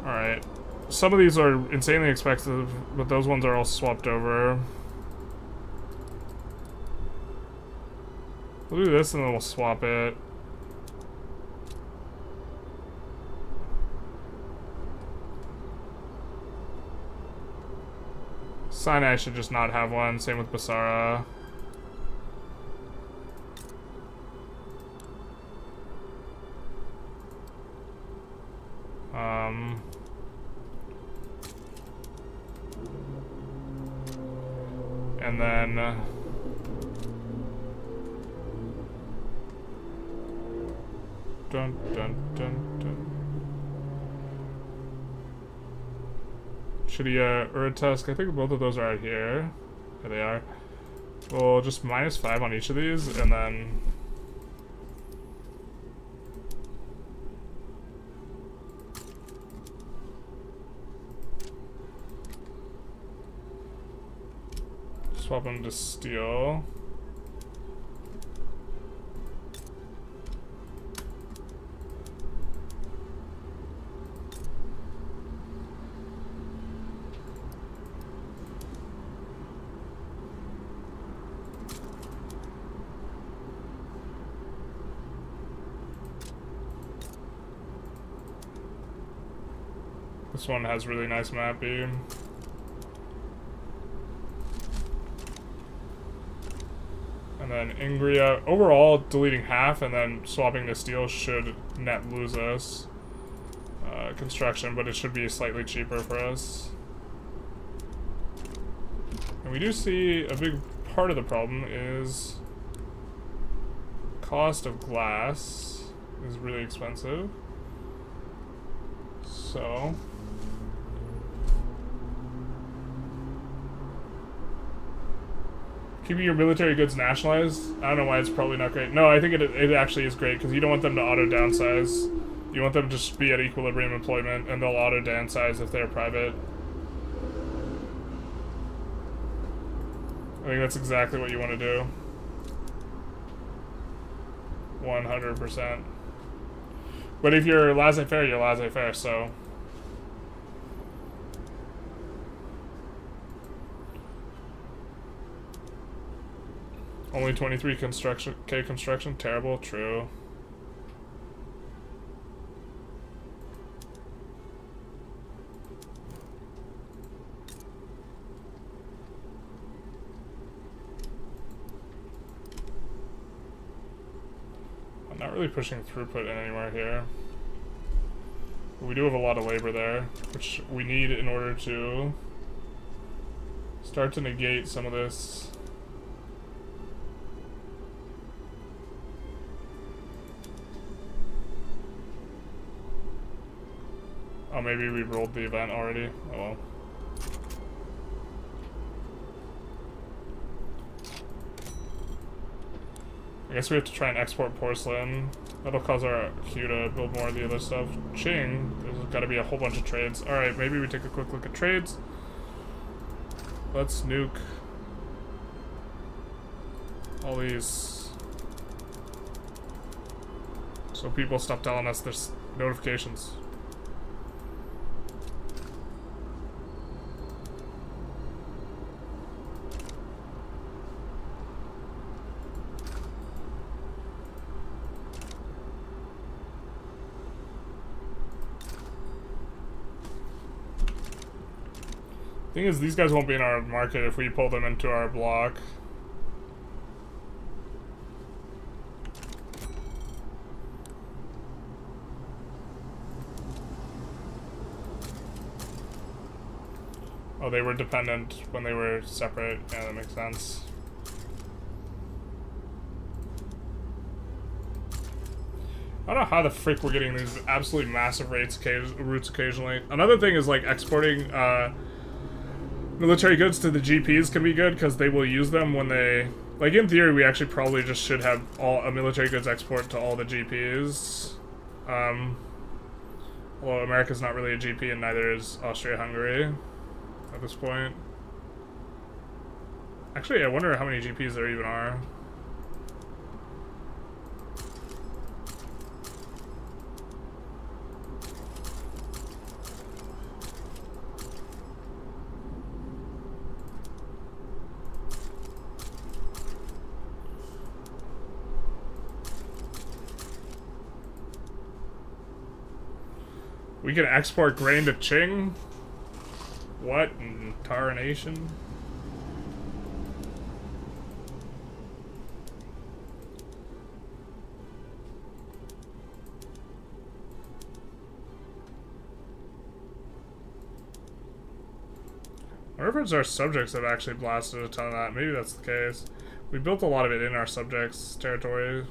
Alright. Some of these are insanely expensive, but those ones are all swapped over. We'll do this and then we'll swap it. Sinai should just not have one. Same with Basara. And then dun dun dun dun. Shitty Urtusk. I think both of those are out here. There they are. We'll just -5 on each of these, and then swap them to steel. This one has really nice mapping. And then Ingria, overall deleting half and then swapping to steel should net lose us construction, but it should be slightly cheaper for us. And we do see a big part of the problem is cost of glass is really expensive. So keeping your military goods nationalized? I don't know why it's probably not great. No, I think it actually is great, because you don't want them to auto-downsize. You want them to just be at equilibrium employment, and they'll auto-downsize if they're private. I think that's exactly what you want to do. 100%. But if you're laissez-faire, you're laissez-faire, so... Only 23 construction, terrible, true. I'm not really pushing throughput anywhere here. But we do have a lot of labor there, which we need in order to start to negate some of this. Oh, maybe we rolled the event already. Oh well. I guess we have to try and export porcelain. That'll cause our queue to build more of the other stuff. Ching, there's gotta be a whole bunch of trades. Alright, maybe we take a quick look at trades. Let's nuke all these so people stop telling us there's notifications. Thing is, these guys won't be in our market if we pull them into our block. Oh, they were dependent when they were separate. Yeah, that makes sense. I don't know how the frick we're getting these absolutely massive routes occasionally. Another thing is like exporting military goods to the GPs can be good because they will use them when they... Like in theory we actually probably just should have all a military goods export to all the GPs. Well, America's not really a GP and neither is Austria-Hungary at this point. Actually, I wonder how many GPs there even are. We can export grain to Qing? What in tarnation? I wonder if it's our subjects that have actually blasted a ton of that. Maybe that's the case. We built a lot of it in our subjects' territory.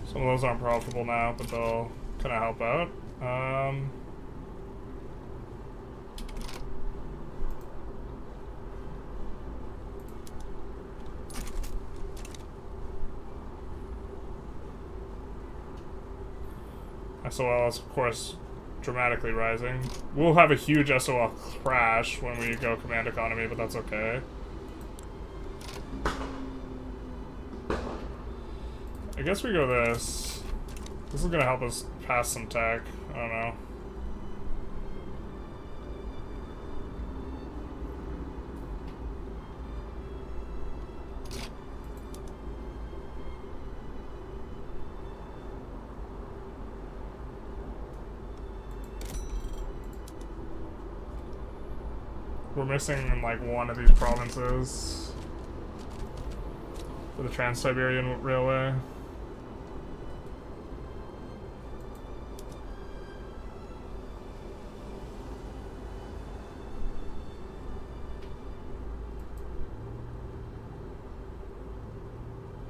Some of those aren't profitable now, but they'll kind of help out. SOL is, of course, dramatically rising. We'll have a huge SOL crash when we go command economy, but that's okay. I guess we go this. This is gonna help us pass some tech. I don't know. We're missing like one of these provinces for the Trans-Siberian Railway.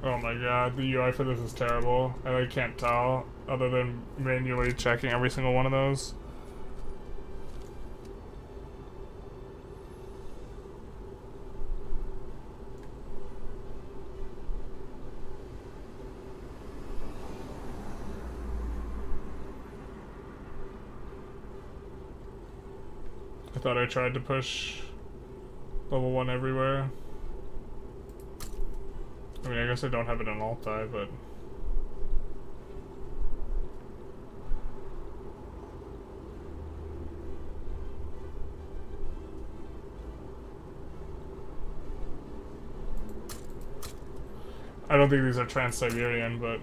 Oh my god, the UI for this is terrible. I like, can't tell other than manually checking every single one of those. I thought I tried to push level 1 everywhere. I mean, I guess I don't have it in Altai, but... I don't think these are Trans-Siberian, but...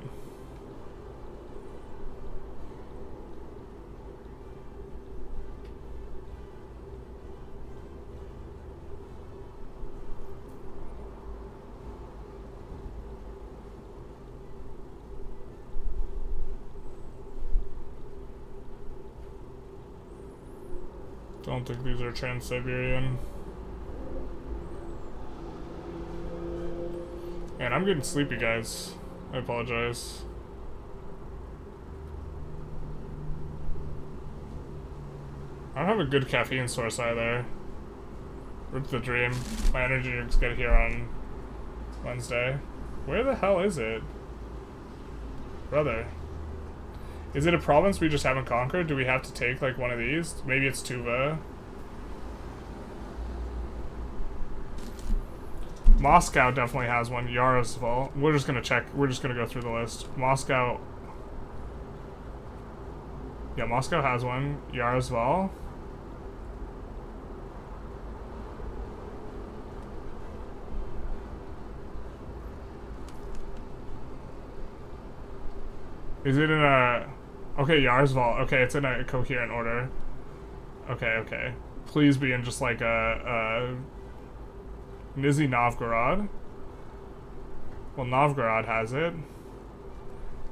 I don't think these are Trans-Siberian. Man, I'm getting sleepy, guys. I apologize. I don't have a good caffeine source either. Rip the dream. My energy drinks get here on Wednesday. Where the hell is it? Brother. Is it a province we just haven't conquered? Do we have to take, like, one of these? Maybe it's Tuva. Moscow definitely has one. Yaroslavl. We're just gonna check. We're just gonna go through the list. Moscow. Yeah, Moscow has one. Yaroslavl. Is it in a... Okay, Yaroslavl. Okay, it's in a coherent order. Okay, okay. Please be in just like a Nizhny Novgorod. Well, Novgorod has it.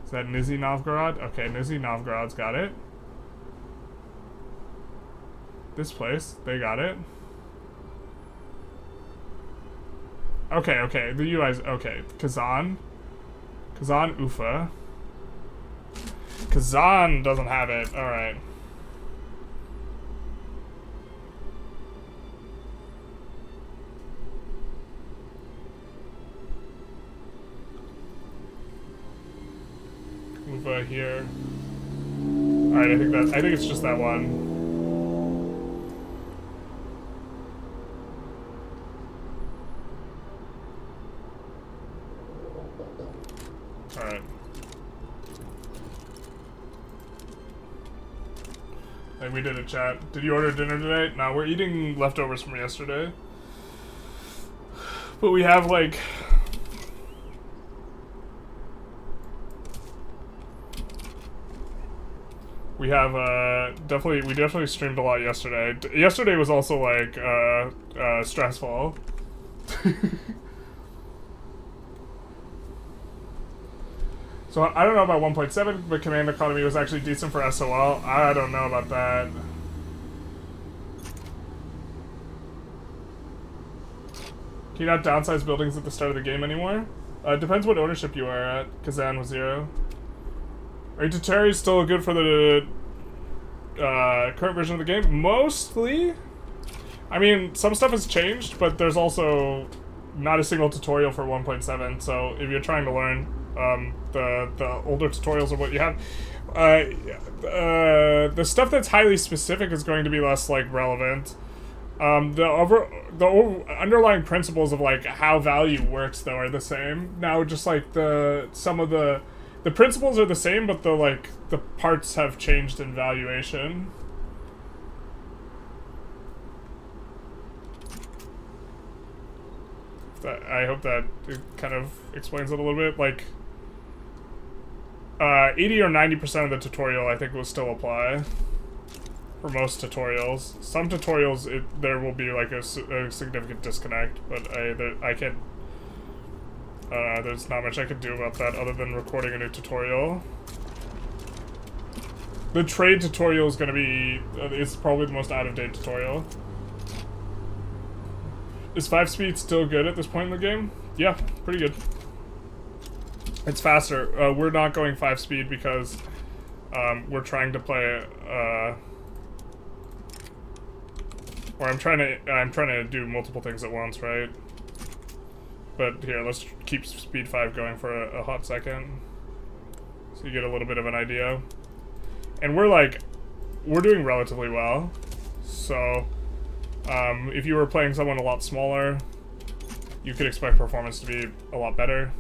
Is that Nizhny Novgorod? Okay, Nizhny Novgorod's got it. This place, they got it. Okay, the UI's okay. Kazan, Ufa. Kazan doesn't have it. All right. Ufa here. All right, I think it's just that one. Alright. Hey, we did a chat. Did you order dinner today? No, we're eating leftovers from yesterday. But we have, like... We have, we definitely streamed a lot yesterday. Yesterday was also, like, stressful. So, I don't know about 1.7, but Command Economy was actually decent for SOL. I don't know about that. Can you not downsize buildings at the start of the game anymore? Depends what ownership you are at. Kazan was 0. Terry is still good for the current version of the game? Mostly. I mean, some stuff has changed, but there's also not a single tutorial for 1.7, so if you're trying to learn... the older tutorials of what you have. The stuff that's highly specific is going to be less, like, relevant. The underlying principles of, like, how value works, though, are the same. Now, just, like, some of the principles are the same, but the parts have changed in valuation. I hope that it kind of explains it a little bit, like... 80 or 90% of the tutorial, I think, will still apply for most tutorials. Some tutorials, there will be like a significant disconnect, but I can't. There's not much I can do about that other than recording a new tutorial. The trade tutorial is going to be, it's probably the most out-of-date tutorial. Is 5-speed still good at this point in the game? Yeah, pretty good. It's faster. We're not going 5-speed because we're trying to play, or I'm trying to do multiple things at once, right? But here, let's keep speed 5 going for a hot second, so you get a little bit of an idea. And we're doing relatively well. So, if you were playing someone a lot smaller, you could expect performance to be a lot better.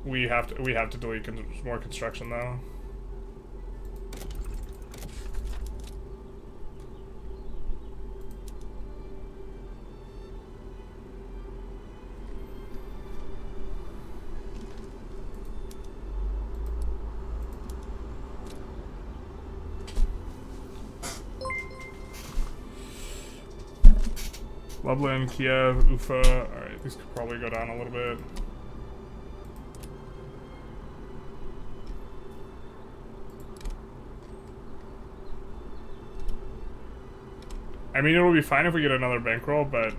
We have to delete more construction though. Lublin, Kiev, Ufa. Alright, these could probably go down a little bit. I mean, it'll be fine if we get another bankroll, but...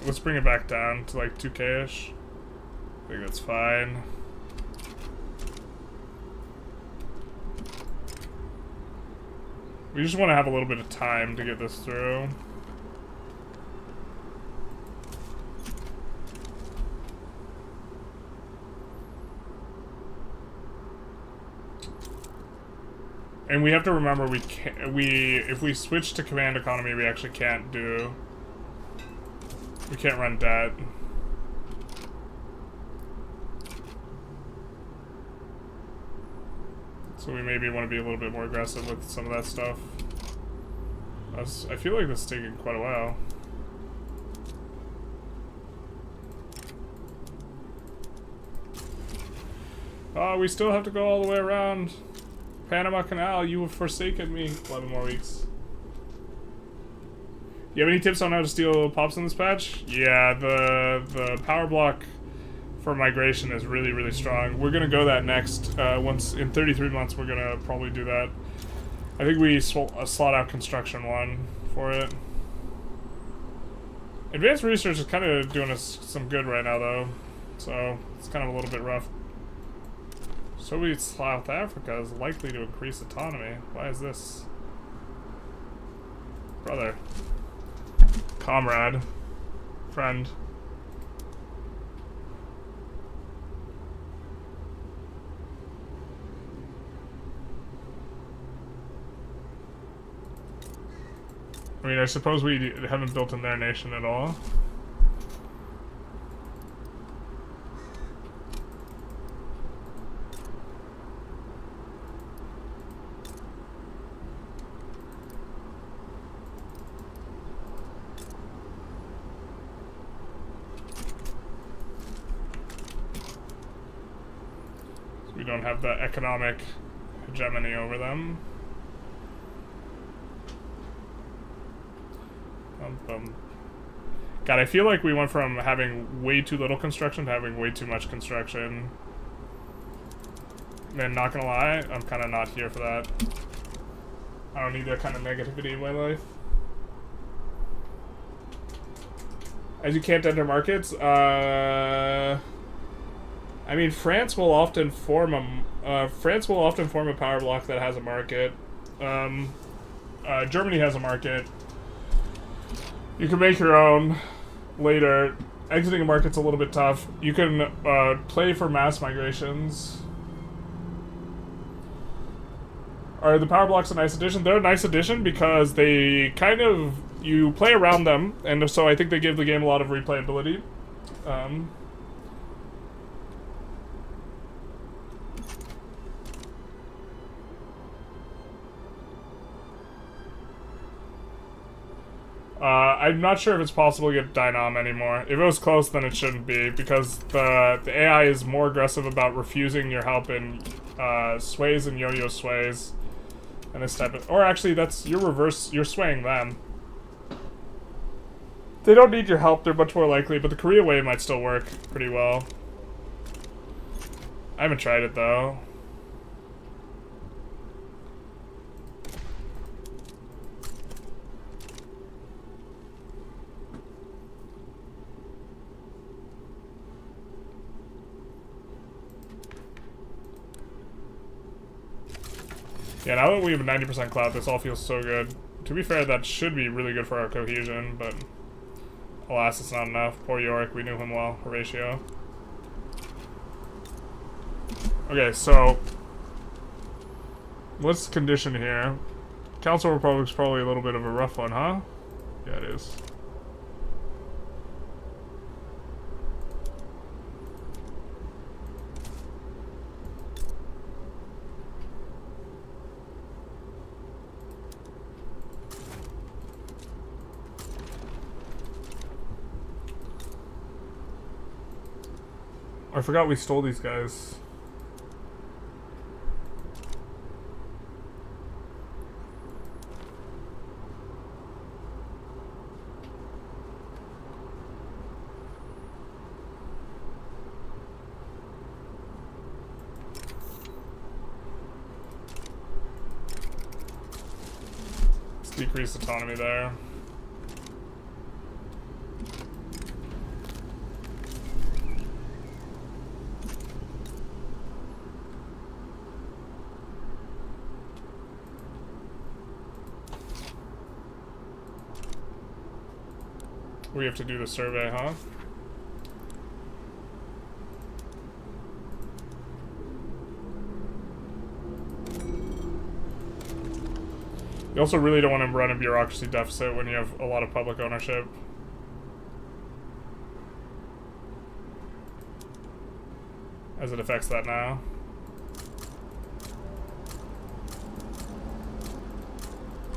Let's bring it back down to like 2K-ish. I think that's fine. We just want to have a little bit of time to get this through. And we have to remember if we switch to command economy, we actually can't run debt. So we maybe want to be a little bit more aggressive with some of that stuff. I feel like this is taking quite a while. We still have to go all the way around. Panama Canal, you have forsaken me. 11 more weeks. You have any tips on how to steal pops in this patch? Yeah, the power block for migration is really, really strong. We're gonna go that next. Once in 33 months, we're gonna probably do that. I think we slot out construction 1 for it. Advanced research is kind of doing us some good right now, though. So it's kind of a little bit rough. Soviet South Africa is likely to increase autonomy. Why is this? Brother. Comrade. Friend. I mean, I suppose we haven't built in their nation at all. We don't have the economic hegemony over them. God, I feel like we went from having way too little construction to having way too much construction. Man, not gonna lie, I'm kind of not here for that. I don't need that kind of negativity in my life. As you can't enter markets, I mean, France will often form a power block that has a market. Germany has a market. You can make your own later. Exiting a market's a little bit tough. You can play for mass migrations. Are the power blocks a nice addition? They're a nice addition because they kind of, you play around them, and so I think they give the game a lot of replayability. I'm not sure if it's possible to get Dynam anymore. If it was close, then it shouldn't be, because the AI is more aggressive about refusing your help in sways and yo-yo sways. And this type of... Or actually, that's your reverse. You're swaying them. They don't need your help. They're much more likely, but the Korea way might still work pretty well. I haven't tried it, though. Yeah, now that we have a 90% clout, this all feels so good. To be fair, that should be really good for our cohesion, but alas, it's not enough. Poor Yorick, we knew him well. Horatio. Okay, so what's the condition here? Council Republic's probably a little bit of a rough one, huh? Yeah, it is. I forgot we stole these guys. Let's decrease autonomy there. We have to do the survey, huh? You also really don't want to run a bureaucracy deficit when you have a lot of public ownership. As it affects that now.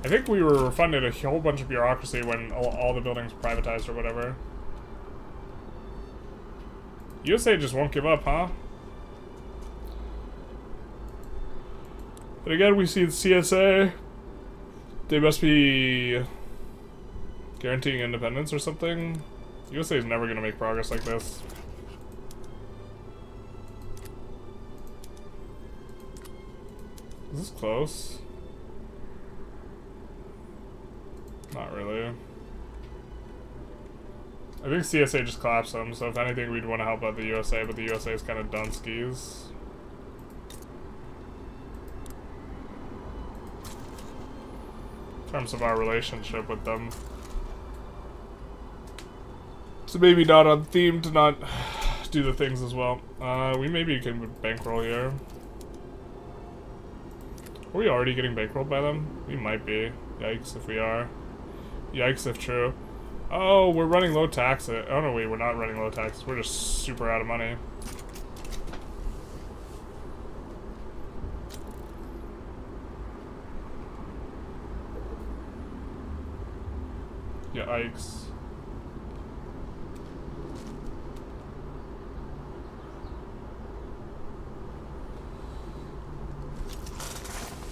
I think we were funded a whole bunch of bureaucracy when all the buildings privatized or whatever. USA just won't give up, huh? But again, we see the CSA. They must be guaranteeing independence or something. The USA is never going to make progress like this. Is this close? Not really. I think CSA just collapsed them, so if anything, we'd want to help out the USA, but the USA is kind of done skis. In terms of our relationship with them. So maybe not on theme to not do the things as well. We maybe can bankroll here. Are we already getting bankrolled by them? We might be. Yikes if we are. Yikes if true. Oh, we're running low taxes. Oh no, wait, we're not running low taxes. We're just super out of money. Yikes.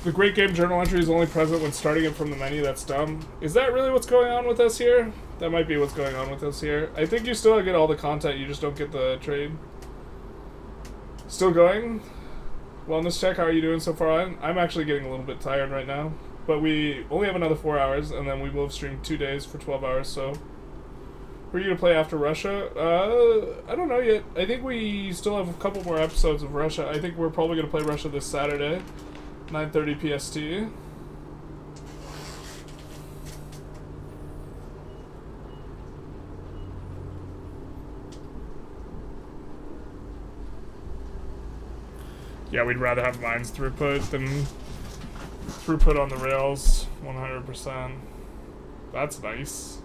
The Great Game journal entry is only present when starting it from the menu. That's dumb. Is that really what's going on with us here? That might be what's going on with us here. I think you still get all the content, you just don't get the trade. Still going? Wellness check, how are you doing so far? I'm actually getting a little bit tired right now. But we only have another 4 hours, and then we will have streamed 2 days for 12 hours, so... Who are you going to play after Russia? I don't know yet. I think we still have a couple more episodes of Russia. I think we're probably going to play Russia this Saturday. 9:30 PST. Yeah, we'd rather have mines throughput than throughput on the rails. 100%. That's nice.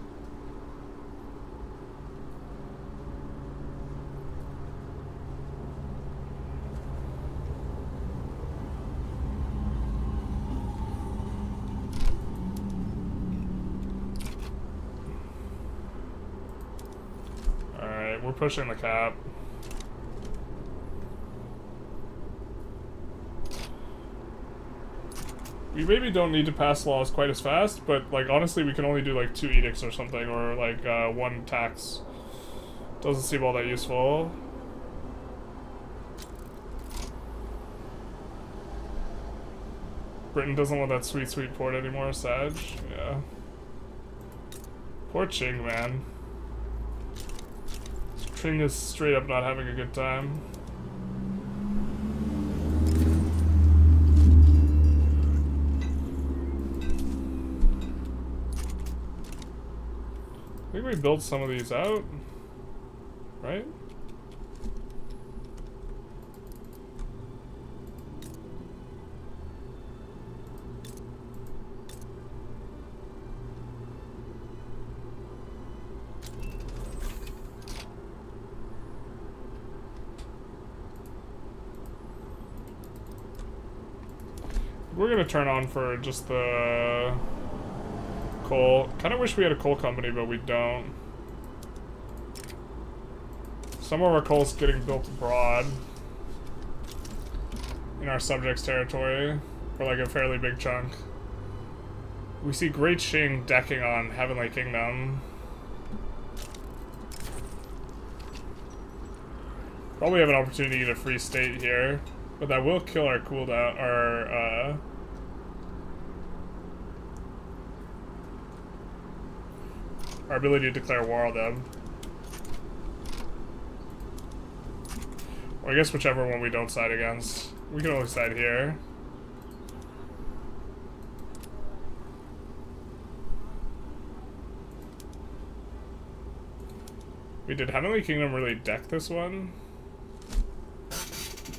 We're pushing the cap. We maybe don't need to pass laws quite as fast, but like honestly we can only do like 2 edicts or something, or like 1 tax. Doesn't seem all that useful. Britain doesn't want that sweet port anymore, Sag. Yeah. Poor Ching, man. Ching is straight up not having a good time. I think we built some of these out, right? We're gonna turn on for just the coal. Kind of wish we had a coal company, but we don't. Some of our coal's getting built abroad in our subjects' territory, for like a fairly big chunk. We see Great Qing decking on Heavenly Kingdom. Probably have an opportunity to get a free state here. But that will kill our cooldown, our ability to declare war on them. Or I guess whichever one we don't side against. We can only side here. Wait, did Heavenly Kingdom really deck this one?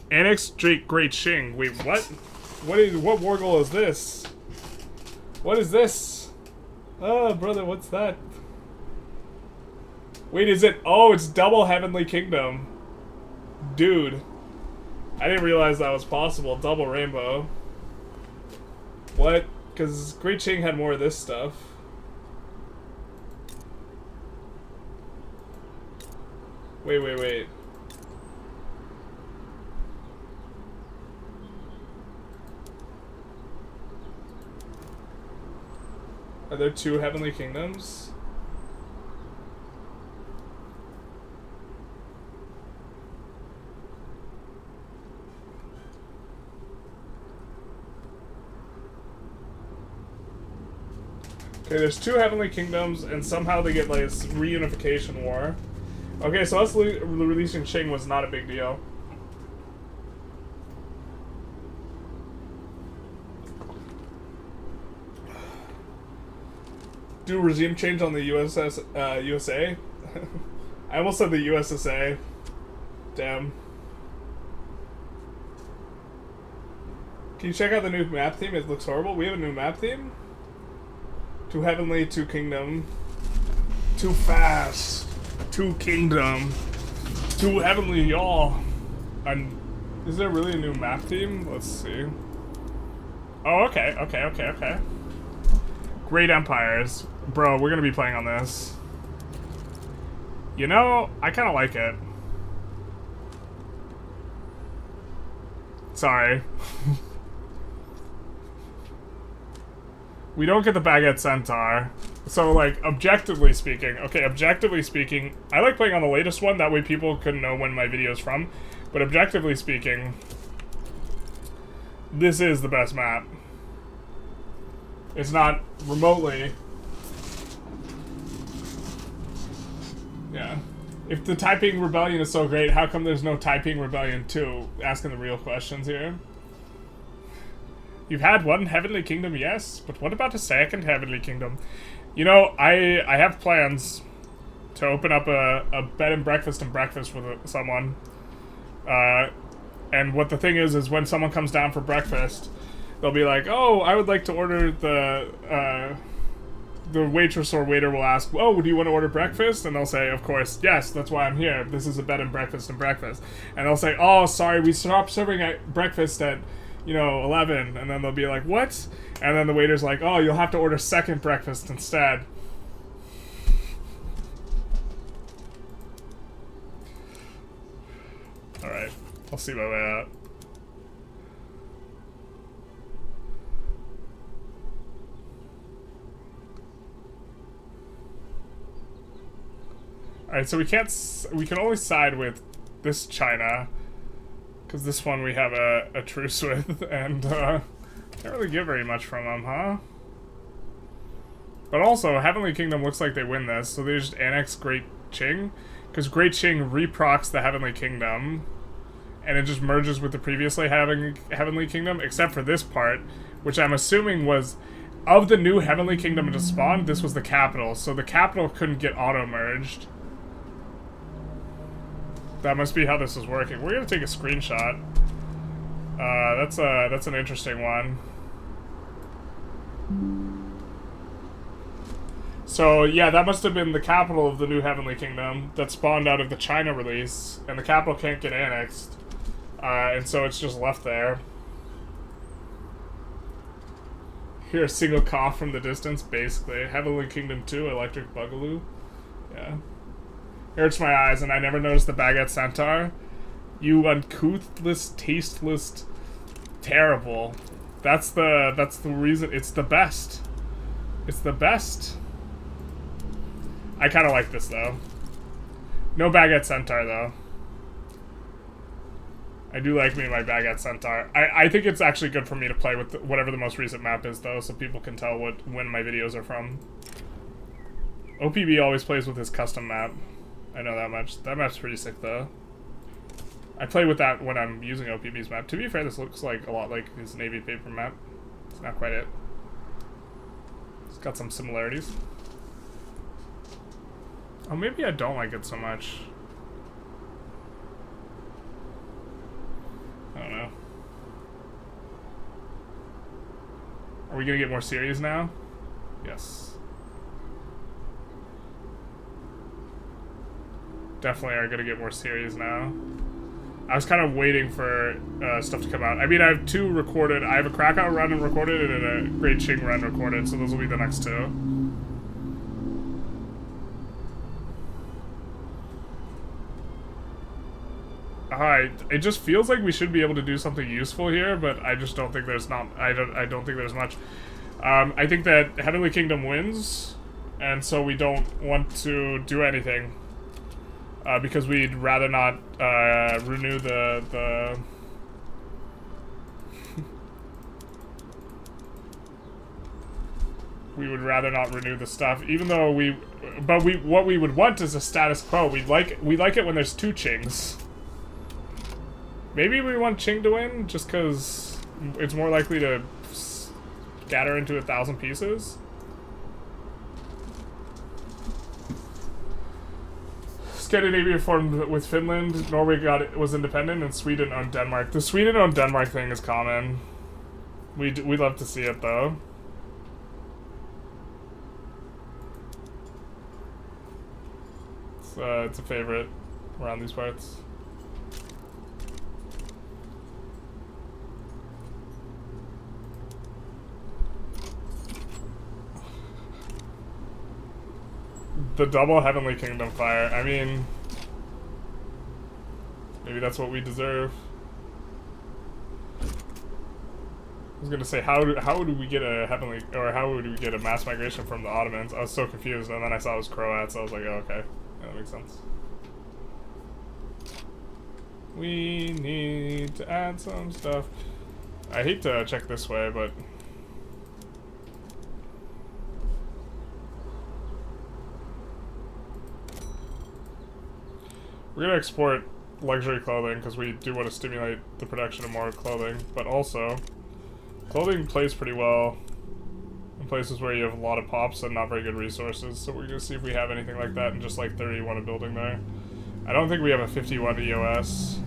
Annex Great Qing. Wait, what? What war goal is this? What is this? Oh, brother, what's that? Wait, is it? Oh, it's double Heavenly Kingdom. Dude. I didn't realize that was possible. Double rainbow. What? Because Great Qing had more of this stuff. Wait. Are there 2 heavenly kingdoms? Okay, there's 2 heavenly kingdoms, and somehow they get like this reunification war. Okay, so us releasing Qing was not a big deal. Do regime change on the USA? I almost said the USSA. Damn. Can you check out the new map theme? It looks horrible. We have a new map theme? 2 heavenly, 2 kingdom. 2 fast. 2 kingdom. 2 heavenly, y'all. And is there really a new map theme? Let's see. Oh, okay. Great empires. Bro, we're gonna be playing on this. You know, I kinda like it. Sorry. We don't get the Baguette Centaur. So, like, objectively speaking, I like playing on the latest one, that way people can know when my video's from. But objectively speaking, this is the best map. It's not remotely. Yeah. If the Taiping Rebellion is so great, how come there's no Taiping Rebellion 2? Asking the real questions here. You've had 1 Heavenly Kingdom, yes, but what about a 2nd Heavenly Kingdom? You know, I have plans to open up a bed and breakfast with someone. And what the thing is when someone comes down for breakfast, they'll be like, oh, I would like to order the waitress or waiter will ask, oh, do you want to order breakfast? And they'll say, of course, yes, that's why I'm here. This is a bed and breakfast. And they'll say, oh, sorry, we stopped serving breakfast at, 11. And then they'll be like, what? And then the waiter's like, oh, you'll have to order 2nd breakfast instead. Alright, I'll see my way out. Alright, so we can only side with this China, because this one we have a truce with, and can't really get very much from them, huh? But also, Heavenly Kingdom looks like they win this, so they just annex Great Qing, because Great Qing reprocs the Heavenly Kingdom, and it just merges with the previously Heavenly Kingdom, except for this part, which I'm assuming was, of the new Heavenly Kingdom to spawn, this was the capital, so the capital couldn't get auto-merged. That must be how this is working. We're gonna take a screenshot. That's an interesting one. So yeah, that must have been the capital of the new Heavenly Kingdom that spawned out of the China release, and the capital can't get annexed, and so it's just left there. Hear a single cough from the distance, basically. Heavenly Kingdom 2, Electric Boogaloo. Yeah. Hurts my eyes, and I never noticed the Baguette Centaur. You uncouthless, tasteless, terrible. That's the reason. It's the best. It's the best. I kind of like this though. No Baguette Centaur though. I do like me my Baguette Centaur. I think it's actually good for me to play with whatever the most recent map is though, so people can tell when my videos are from. OPB always plays with his custom map. I know that much. That map's pretty sick, though. I play with that when I'm using OPB's map. To be fair, this looks like a lot like his Navy paper map. It's not quite it. It's got some similarities. Oh, maybe I don't like it so much. I don't know. Are we gonna get more serious now? Yes. Definitely are gonna get more serious now. I was kind of waiting for stuff to come out. I mean, I have 2 recorded. I have a Krakow run recorded and a Great Qing run recorded, so those will be the next 2. Alright, it just feels like we should be able to do something useful here, but I just don't think there's I don't think there's much. I think that Heavenly Kingdom wins, and so we don't want to do anything. Because we'd rather not renew the we would rather not renew the stuff, even though what we would want is a status quo. We like it when there's two Qings. Maybe we want Qing to win just because it's more likely to scatter into 1,000 pieces. Scandinavia formed with Finland, Norway was independent, and Sweden owned Denmark. The Sweden owned Denmark thing is common. We'd love to see it though. It's a favorite around these parts. The double Heavenly Kingdom fire. I mean, maybe that's what we deserve. I was gonna say, how do we get a heavenly, or how would we get a mass migration from the Ottomans? I was so confused, and then I saw it was Croats. So I was like, oh, okay, yeah, that makes sense. We need to add some stuff. I hate to check this way, but we're gonna export luxury clothing because we do want to stimulate the production of more clothing, but also clothing plays pretty well in places where you have a lot of pops and not very good resources, so we're gonna see if we have anything like that in just like 31 a building there. I don't think we have a 51 EOS.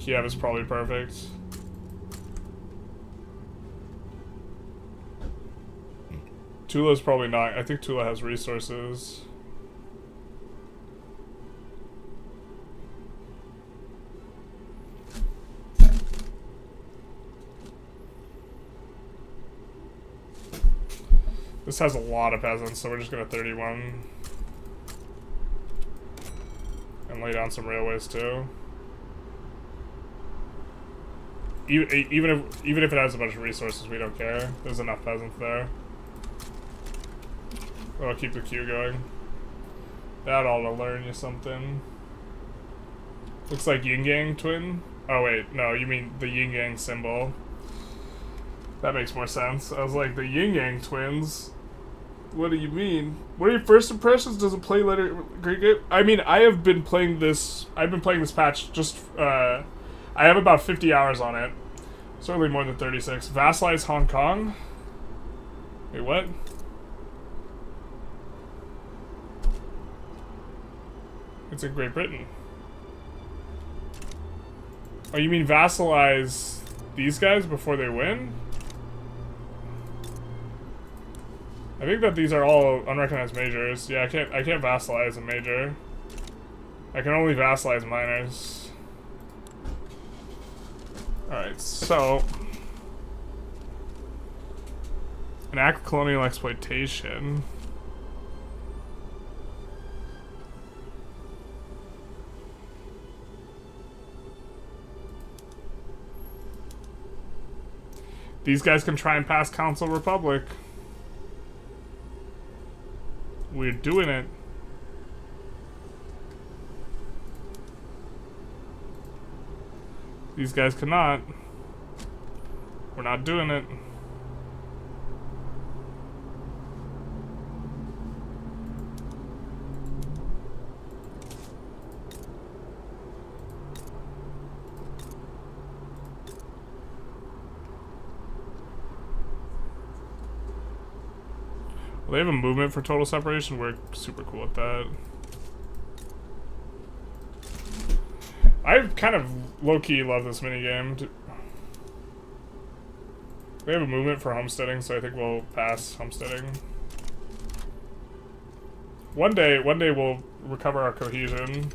Kiev is probably perfect. Tula's probably not. I think Tula has resources. This has a lot of peasants, so we're just gonna 31. And lay down some railways too. Even if it has a bunch of resources, we don't care. There's enough peasants there. I'll keep the queue going. That ought to learn you something. Looks like yin yang twin. Oh wait, no, you mean the yin yang symbol. That makes more sense. I was like, the yin yang twins. What do you mean? What are your first impressions? Does it play later? Great game? I mean, I've been playing this patch just, I have about 50 hours on it. Certainly more than 36. Vassalize Hong Kong? Wait, what? It's in Great Britain. Oh, you mean vassalize these guys before they win? I think that these are all unrecognized majors. Yeah, I can't vassalize a major. I can only vassalize minors. Alright, so enact colonial exploitation. These guys can try and pass Council Republic. We're doing it. These guys cannot. We're not doing it. Well, they have a movement for total separation. We're super cool at that. I kind of low-key love this minigame. They have a movement for homesteading, so I think we'll pass homesteading. One day we'll recover our cohesion,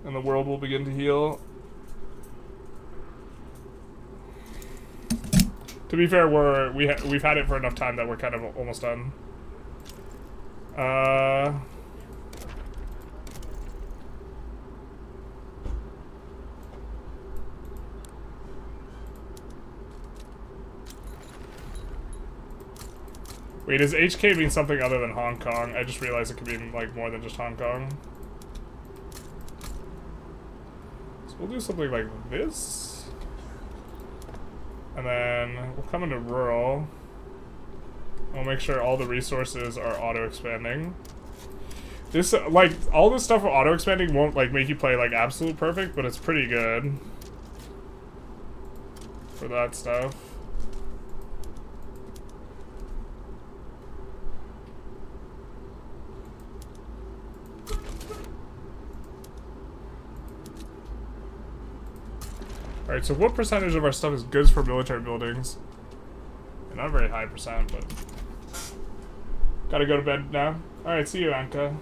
and the world will begin to heal. To be fair, we've had it for enough time that we're kind of almost done. Wait, does HK mean something other than Hong Kong? I just realized it could mean, like, more than just Hong Kong. So we'll do something like this. And then we'll come into rural. We'll make sure all the resources are auto-expanding. This, like, all this stuff for auto-expanding won't, like, make you play, like, absolute perfect, but it's pretty good for that stuff. Alright, so what percentage of our stuff is goods for military buildings? Not a very high percent, but... Gotta go to bed now. Alright, see you, Anka.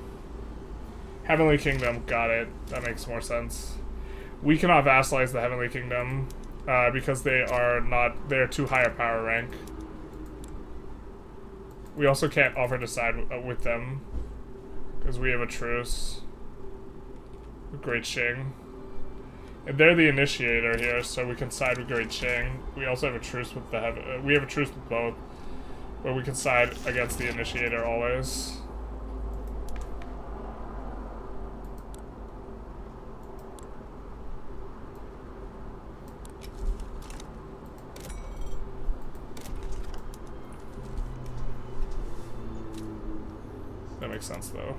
Heavenly Kingdom, got it. That makes more sense. We cannot vassalize the Heavenly Kingdom, because they are too high a power rank. We also can't offer to side with them, because we have a truce with Great Qing. And they're the initiator here, so we can side with Great Qing. We also have a truce with the we have a truce with both, where we can side against the initiator always. That makes sense, though.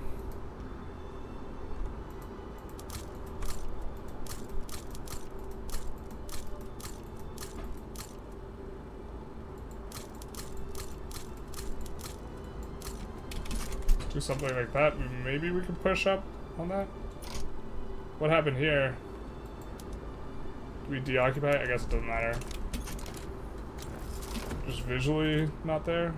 Do something like that. Maybe we can push up on that. What happened here? Do we deoccupy? I guess it doesn't matter. Just visually not there.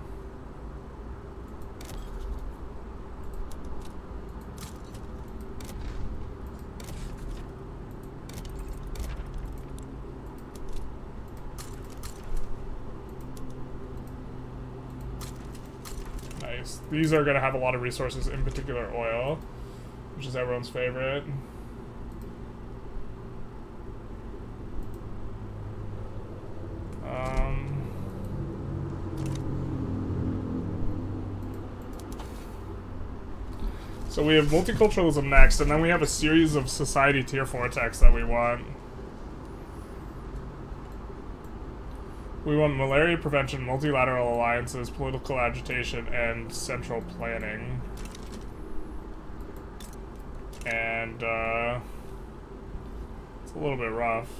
These are going to have a lot of resources, in particular oil, which is everyone's favorite. So we have multiculturalism next, and then we have a series of society tier 4 texts that we want. We want malaria prevention, multilateral alliances, political agitation, and central planning. And, it's a little bit rough.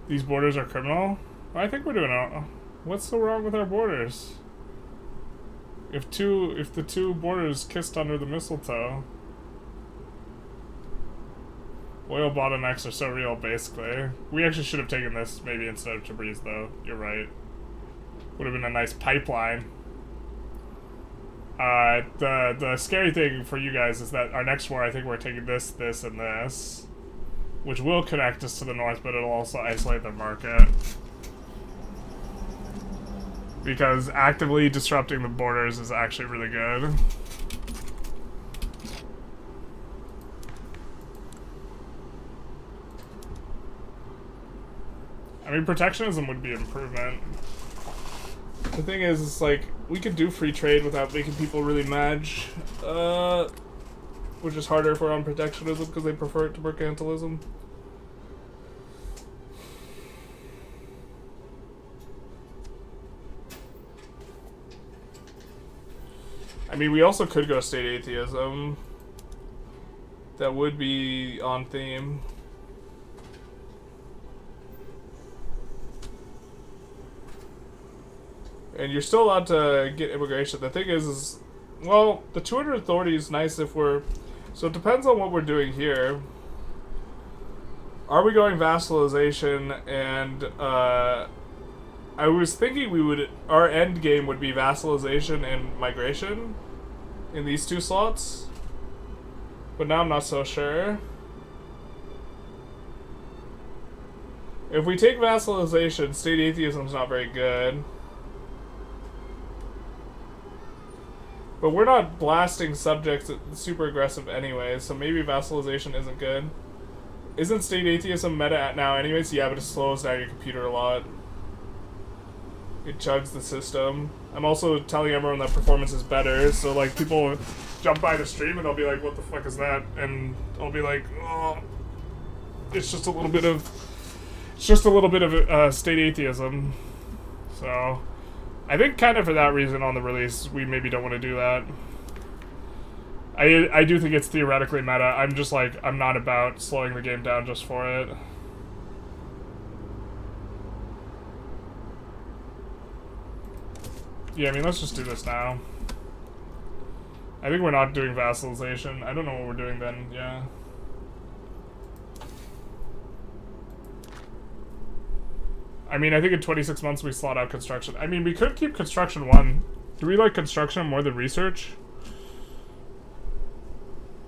These borders are criminal? I think we're doing what's so wrong with our borders? If the two borders kissed under the mistletoe. Oil bottlenecks are so real, basically. We actually should have taken this maybe instead of Tabriz, though. You're right. Would have been a nice pipeline. The scary thing for you guys is that our next war, I think we're taking this, this, and this, which will connect us to the north, but it'll also isolate the market. Because actively disrupting the borders is actually really good. I mean, protectionism would be an improvement. The thing is, it's like, we could do free trade without making people really mad. Which is harder if we're on protectionism because they prefer it to mercantilism. I mean, we also could go state atheism. That would be on theme. And you're still allowed to get immigration. The thing is, well, the 200 authority is nice if we're... So it depends on what we're doing here. Are we going vassalization? And I was thinking we would... Our end game would be vassalization and migration in these two slots. But now I'm not so sure. If we take vassalization, state atheism's not very good. But we're not blasting subjects super aggressive anyway, so maybe vassalization isn't good. Isn't state atheism meta now anyways? Yeah, but it slows down your computer a lot. It chugs the system. I'm also telling everyone that performance is better, so like people jump by the stream and they'll be like, what the fuck is that? And I'll be like, oh, it's just a little bit of state atheism. So I think kind of for that reason on the release we maybe don't want to do that. I do think it's theoretically meta. I'm just like, I'm not about slowing the game down just for it. Yeah, I mean, let's just do this now. I think we're not doing vassalization. I don't know what we're doing then, yeah. I mean, I think in 26 months we slot out construction. I mean, we could keep construction 1. Do we like construction more than research?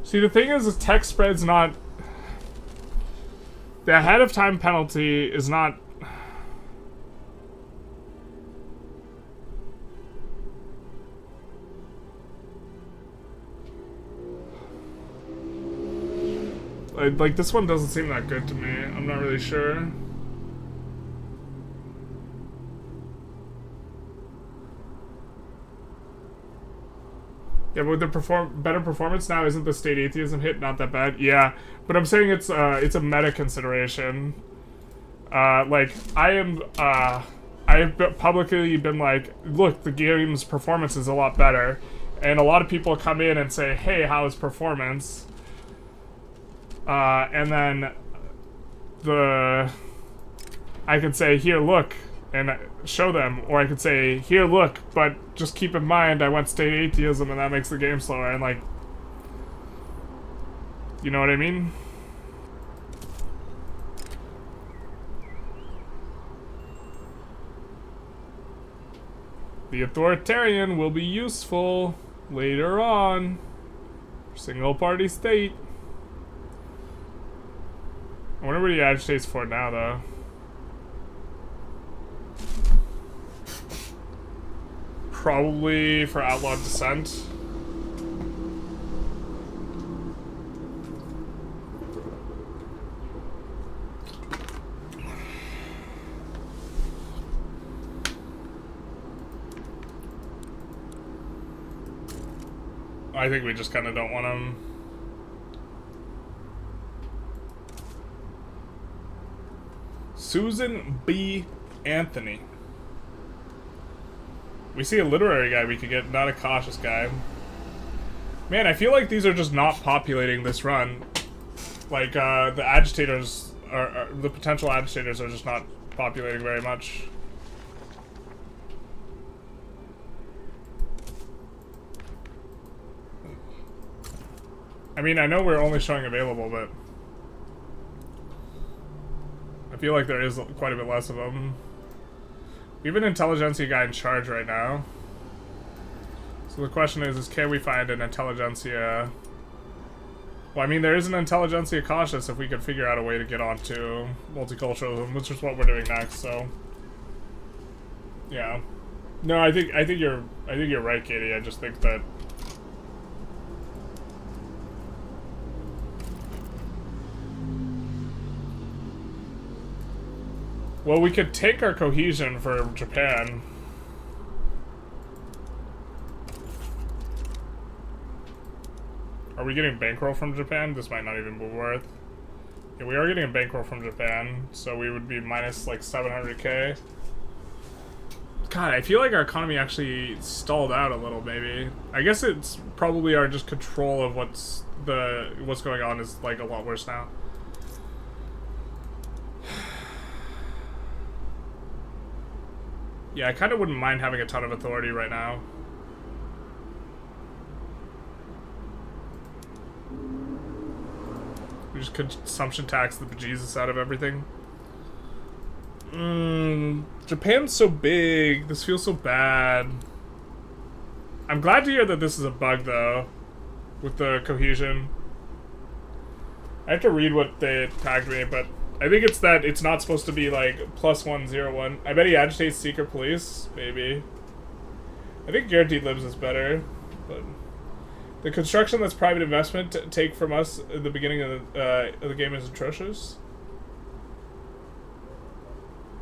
See, the thing is tech spread's not... The ahead of time penalty is not... Like, this one doesn't seem that good to me. I'm not really sure. Yeah, but with the better performance now, isn't the state atheism hit not that bad? Yeah, but I'm saying it's a meta consideration. Like, I've publicly been like, look, the game's performance is a lot better. And a lot of people come in and say, hey, how is performance? And then I could say, here, look, and show them, or I could say, here, look, but just keep in mind I went state atheism and that makes the game slower, and like, you know what I mean? The authoritarian will be useful later on. Single party state. I wonder what he agitates for now, though. Probably for outlawed dissent. I think we just kind of don't want him. Susan B. Anthony. We see a literary guy we could get, not a cautious guy. Man, I feel like these are just not populating this run. Like, the agitators, the potential agitators are just not populating very much. I mean, I know we're only showing available, but I feel like there is quite a bit less of them. We have an Intelligentsia guy in charge right now. So the question is can we find an Intelligentsia... Well, I mean, there is an Intelligentsia cautious if we could figure out a way to get onto multiculturalism, which is what we're doing next, so... Yeah. No, I think you're right, Katie. I just think that... Well, we could take our cohesion for Japan. Are we getting bankroll from Japan? This might not even be worth. Yeah, we are getting a bankroll from Japan, so we would be minus like 700k. God, I feel like our economy actually stalled out a little, maybe. I guess it's probably our just control of what's going on is like a lot worse now. Yeah, I kind of wouldn't mind having a ton of authority right now. We just consumption tax the bejesus out of everything. Japan's so big. This feels so bad. I'm glad to hear that this is a bug, though, with the cohesion. I have to read what they tagged me, but I think it's that it's not supposed to be like +101. I bet he agitates secret police, maybe. I think guaranteed libs is better, but the construction that's private investment take from us at the beginning of the game is atrocious.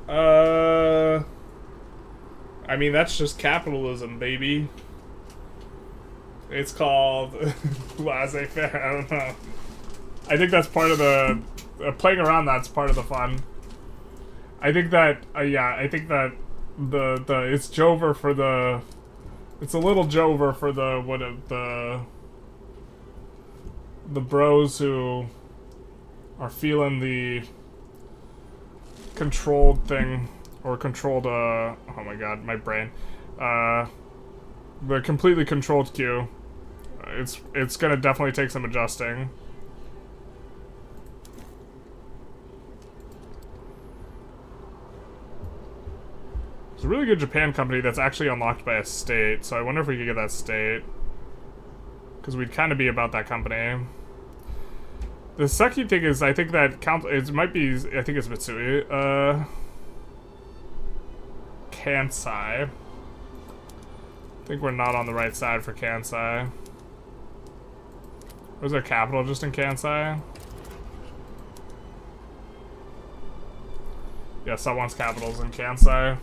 I I mean, that's just capitalism, baby. It's called laissez-faire. I don't know. I think that's part of the playing around. That's part of the fun. I think that yeah. I think that the it's Jover for the. It's a little Jover for the bros who are feeling the controlled thing or controlled. Oh my god, my brain. The completely controlled queue. It's gonna definitely take some adjusting. It's a really good Japan company that's actually unlocked by a state, so I wonder if we could get that state. Because we'd kind of be about that company. The second thing is, I think that it might be, I think it's Mitsui. Kansai. I think we're not on the right side for Kansai. Was there capital just in Kansai? Yeah, someone's capital's in Kansai.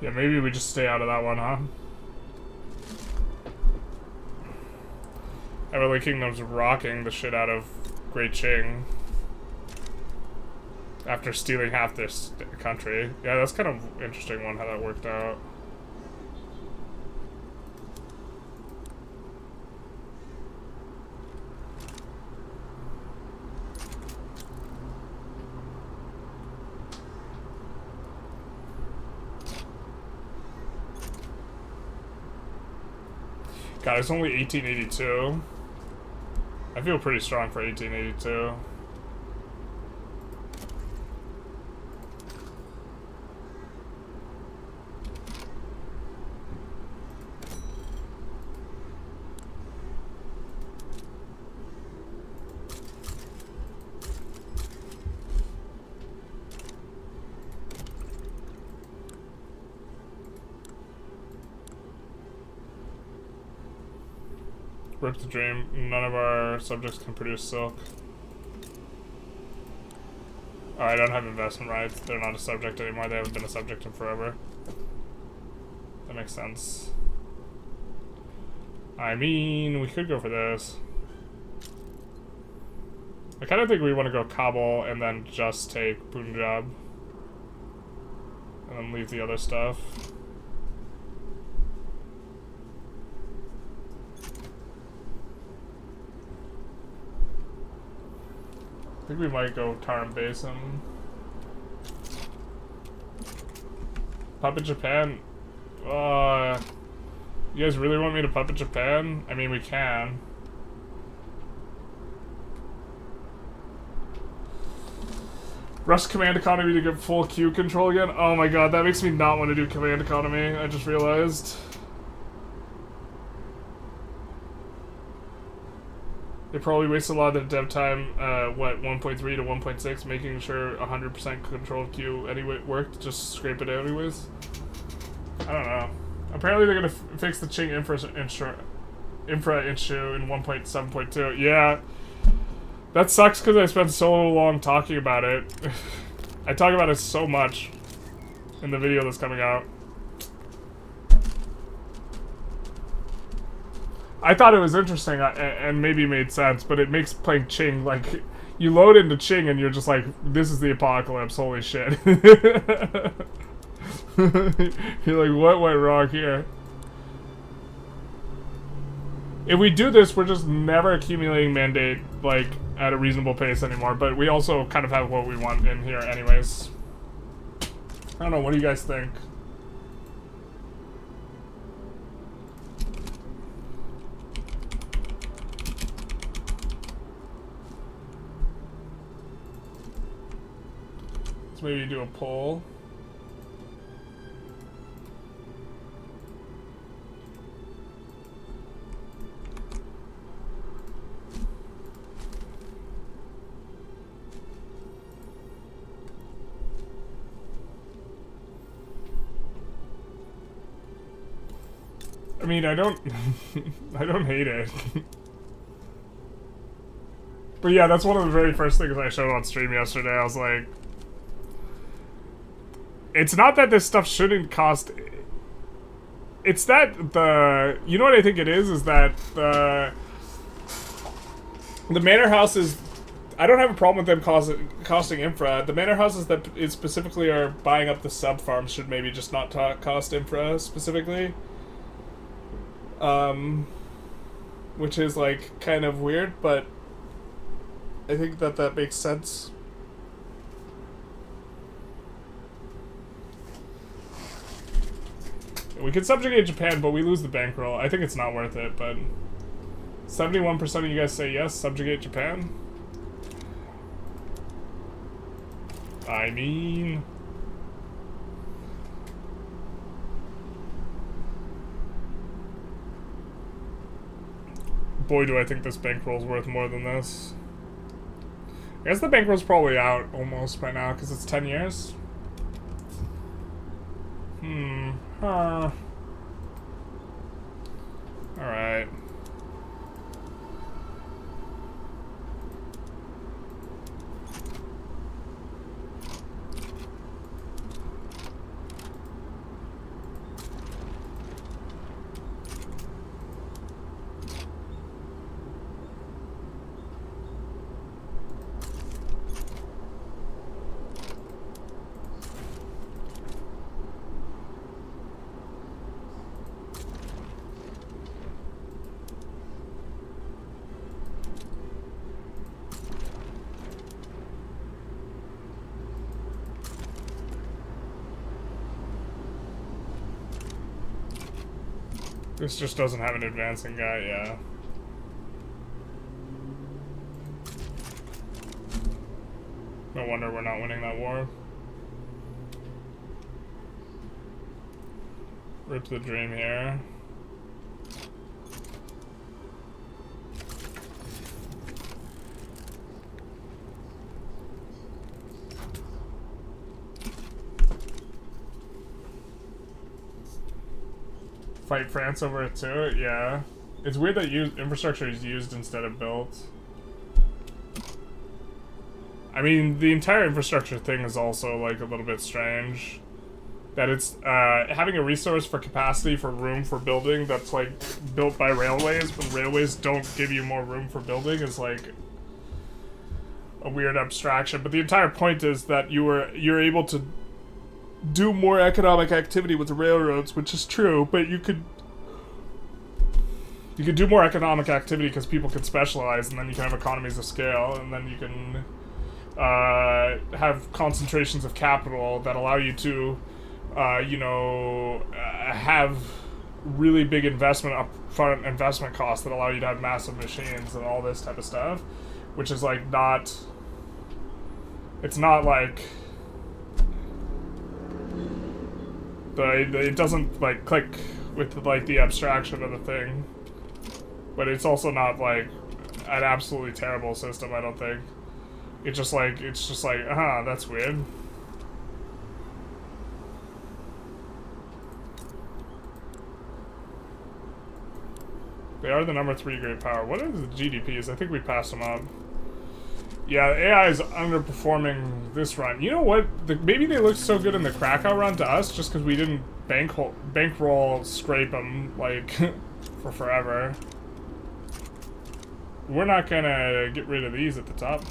Yeah, maybe we just stay out of that one, huh? Everly Kingdom's rocking the shit out of Great Qing after stealing half this country. Yeah, that's kind of an interesting one, how that worked out. God, it's only 1882. I feel pretty strong for 1882. Rip the dream. None of our subjects can produce silk. Oh, I don't have investment rights. They're not a subject anymore. They haven't been a subject in forever. That makes sense. I mean, we could go for this. I kind of think we want to go Kabul and then just take Punjab. And then leave the other stuff. I think we might go Tarim Basin. Puppet Japan? You guys really want me to puppet Japan? I mean, we can. Rush command economy to get full queue control again? Oh my god, that makes me not want to do command economy, I just realized. They probably waste a lot of their dev time, 1.3 to 1.6, making sure 100% controlled queue anyway worked, just scrape it anyways. I don't know. Apparently they're gonna fix the Qing infra issue in 1.7.2. Yeah. That sucks because I spent so long talking about it. I talk about it so much in the video that's coming out. I thought it was interesting and maybe made sense, but it makes playing Qing, like, you load into Qing and you're just like, this is the apocalypse, holy shit. You're like, what went wrong here? If we do this, we're just never accumulating mandate, like, at a reasonable pace anymore, but we also kind of have what we want in here anyways. I don't know, what do you guys think? Let's maybe do a poll. I mean, I don't... I don't hate it. But yeah, that's one of the very first things I showed on stream yesterday. I was like... It's not that this stuff shouldn't cost... It's that the... You know what I think it is that the manor houses... I don't have a problem with them costing infra. The manor houses that specifically are buying up the sub-farms should maybe just not cost infra specifically. Which is, like, kind of weird, but I think that makes sense. We could subjugate Japan, but we lose the bankroll. I think it's not worth it, but 71% of you guys say yes, subjugate Japan. I mean... Boy, do I think this bankroll's worth more than this. I guess the bankroll's probably out almost by now, because it's 10 years. Alright. This just doesn't have an advancing guy, yeah. No wonder we're not winning that war. Rip the dream here. Fight France over it too? Yeah. It's weird that infrastructure is used instead of built. I mean, the entire infrastructure thing is also, like, a little bit strange. That it's, having a resource for capacity, for room for building that's, like, built by railways, but railways don't give you more room for building is, like, a weird abstraction. But the entire point is that you're able to do more economic activity with the railroads, which is true, but you could do more economic activity because people can specialize, and then you can have economies of scale, and then you can have concentrations of capital that allow you to, have really big upfront investment costs that allow you to have massive machines and all this type of stuff, which is, like, not... It's not, like... It doesn't, like, click with, like, the abstraction of the thing. But it's also not, like, an absolutely terrible system, I don't think. It's just like, that's weird. They are the number 3 great power. What are the GDPs? I think we passed them up. Yeah, the AI is underperforming this run. You know what? Maybe they looked so good in the Krakow run to us just because we didn't bankroll scrape them, like, for forever. We're not gonna get rid of these at the top.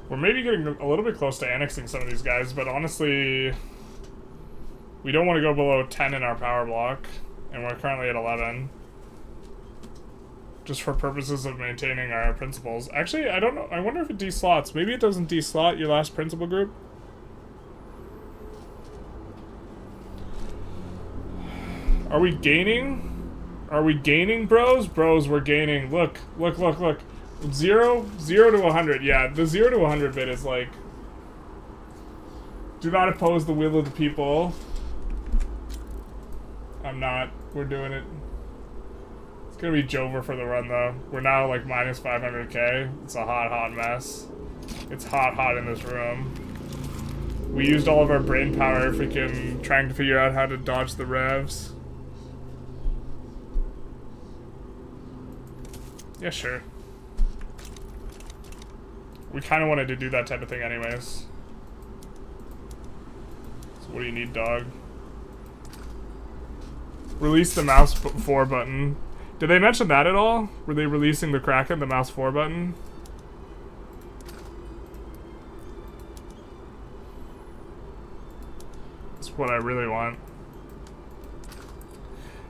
We're maybe getting a little bit close to annexing some of these guys, but honestly, we don't want to go below 10 in our power block, and we're currently at 11. Just for purposes of maintaining our principles. Actually, I don't know. I wonder if it deslots. Maybe it doesn't deslot your last principal group. Are we gaining? Are we gaining, bros? Bros, we're gaining. Look. 0 to 100. Yeah, the 0 to 100 bit is like, do not oppose the will of the people. I'm not. We're doing it. It's gonna be Jover for the run, though. We're now, like, minus 500k. It's a hot, hot mess. It's hot, hot in this room. We used all of our brain power freaking trying to figure out how to dodge the revs. Yeah, sure. We kind of wanted to do that type of thing anyways. So what do you need, dog? Release the mouse 4 button. Did they mention that at all? Were they releasing the Kraken, the mouse 4 button? That's what I really want.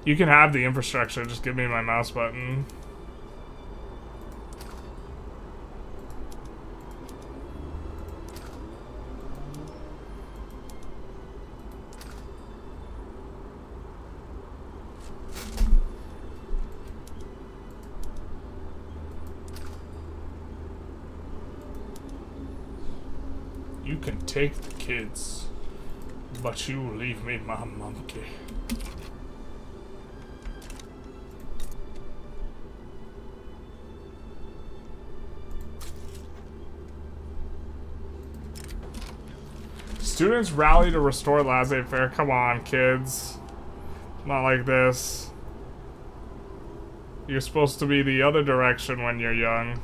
You can have the infrastructure, just give me my mouse button. You can take the kids, but you leave me my monkey. Students rally to restore laissez-faire. Come on, kids. Not like this. You're supposed to be the other direction when you're young.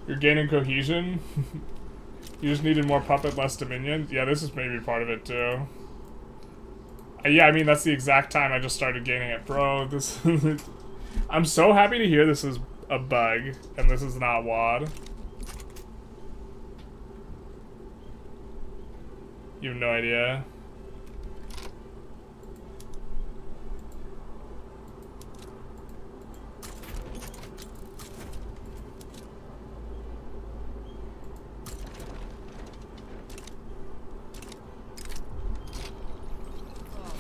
You're gaining cohesion. You just needed more puppet, less dominion. Yeah, this is maybe part of it too. Yeah, I mean that's the exact time I just started gaining it, bro. This. I'm so happy to hear this is a bug and this is not WAD. You have no idea.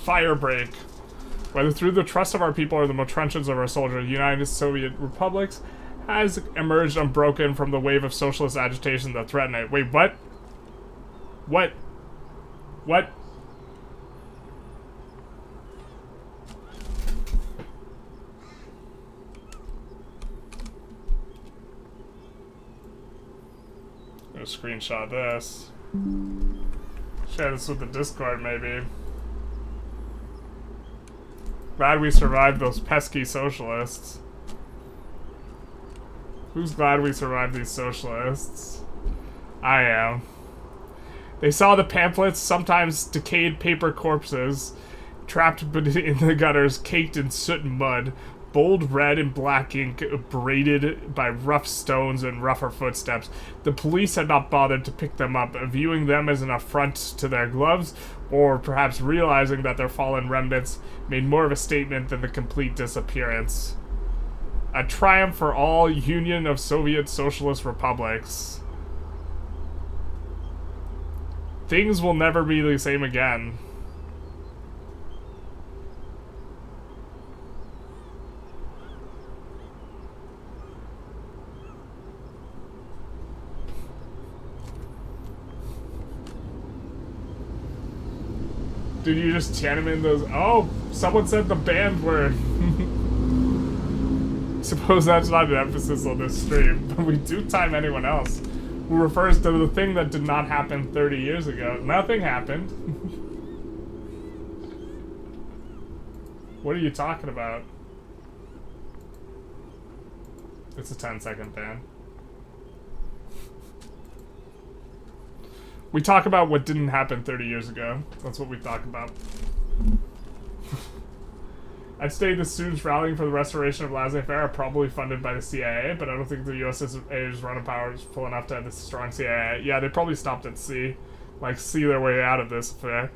Firebreak. Whether through the trust of our people or the retrenchments of our soldiers, the United Soviet Republics has emerged unbroken from the wave of socialist agitation that threaten it. Wait, what? What? What? I'm gonna screenshot this. Share this with the Discord, maybe. Glad we survived those pesky socialists. Who's glad we survived these socialists? I am. They saw the pamphlets, sometimes decayed paper corpses, trapped in the gutters, caked in soot and mud, bold red and black ink braided by rough stones and rougher footsteps. The police had not bothered to pick them up, viewing them as an affront to their gloves, or perhaps realizing that their fallen remnants made more of a statement than the complete disappearance. A triumph for all Union of Soviet Socialist Republics. Things will never be the same again. Did you just chant in those? Oh, someone said the banned word. Suppose that's not an emphasis on this stream, but we do time anyone else who refers to the thing that did not happen 30 years ago. Nothing happened. What are you talking about? It's a 10-second ban. We talk about what didn't happen 30 years ago. That's what we talk about. I'd say the students rallying for the restoration of laissez-faire are probably funded by the CIA, but I don't think the USA's run of power is full enough to have this strong CIA. Yeah, they probably stopped at C. Like, see their way out of this affair.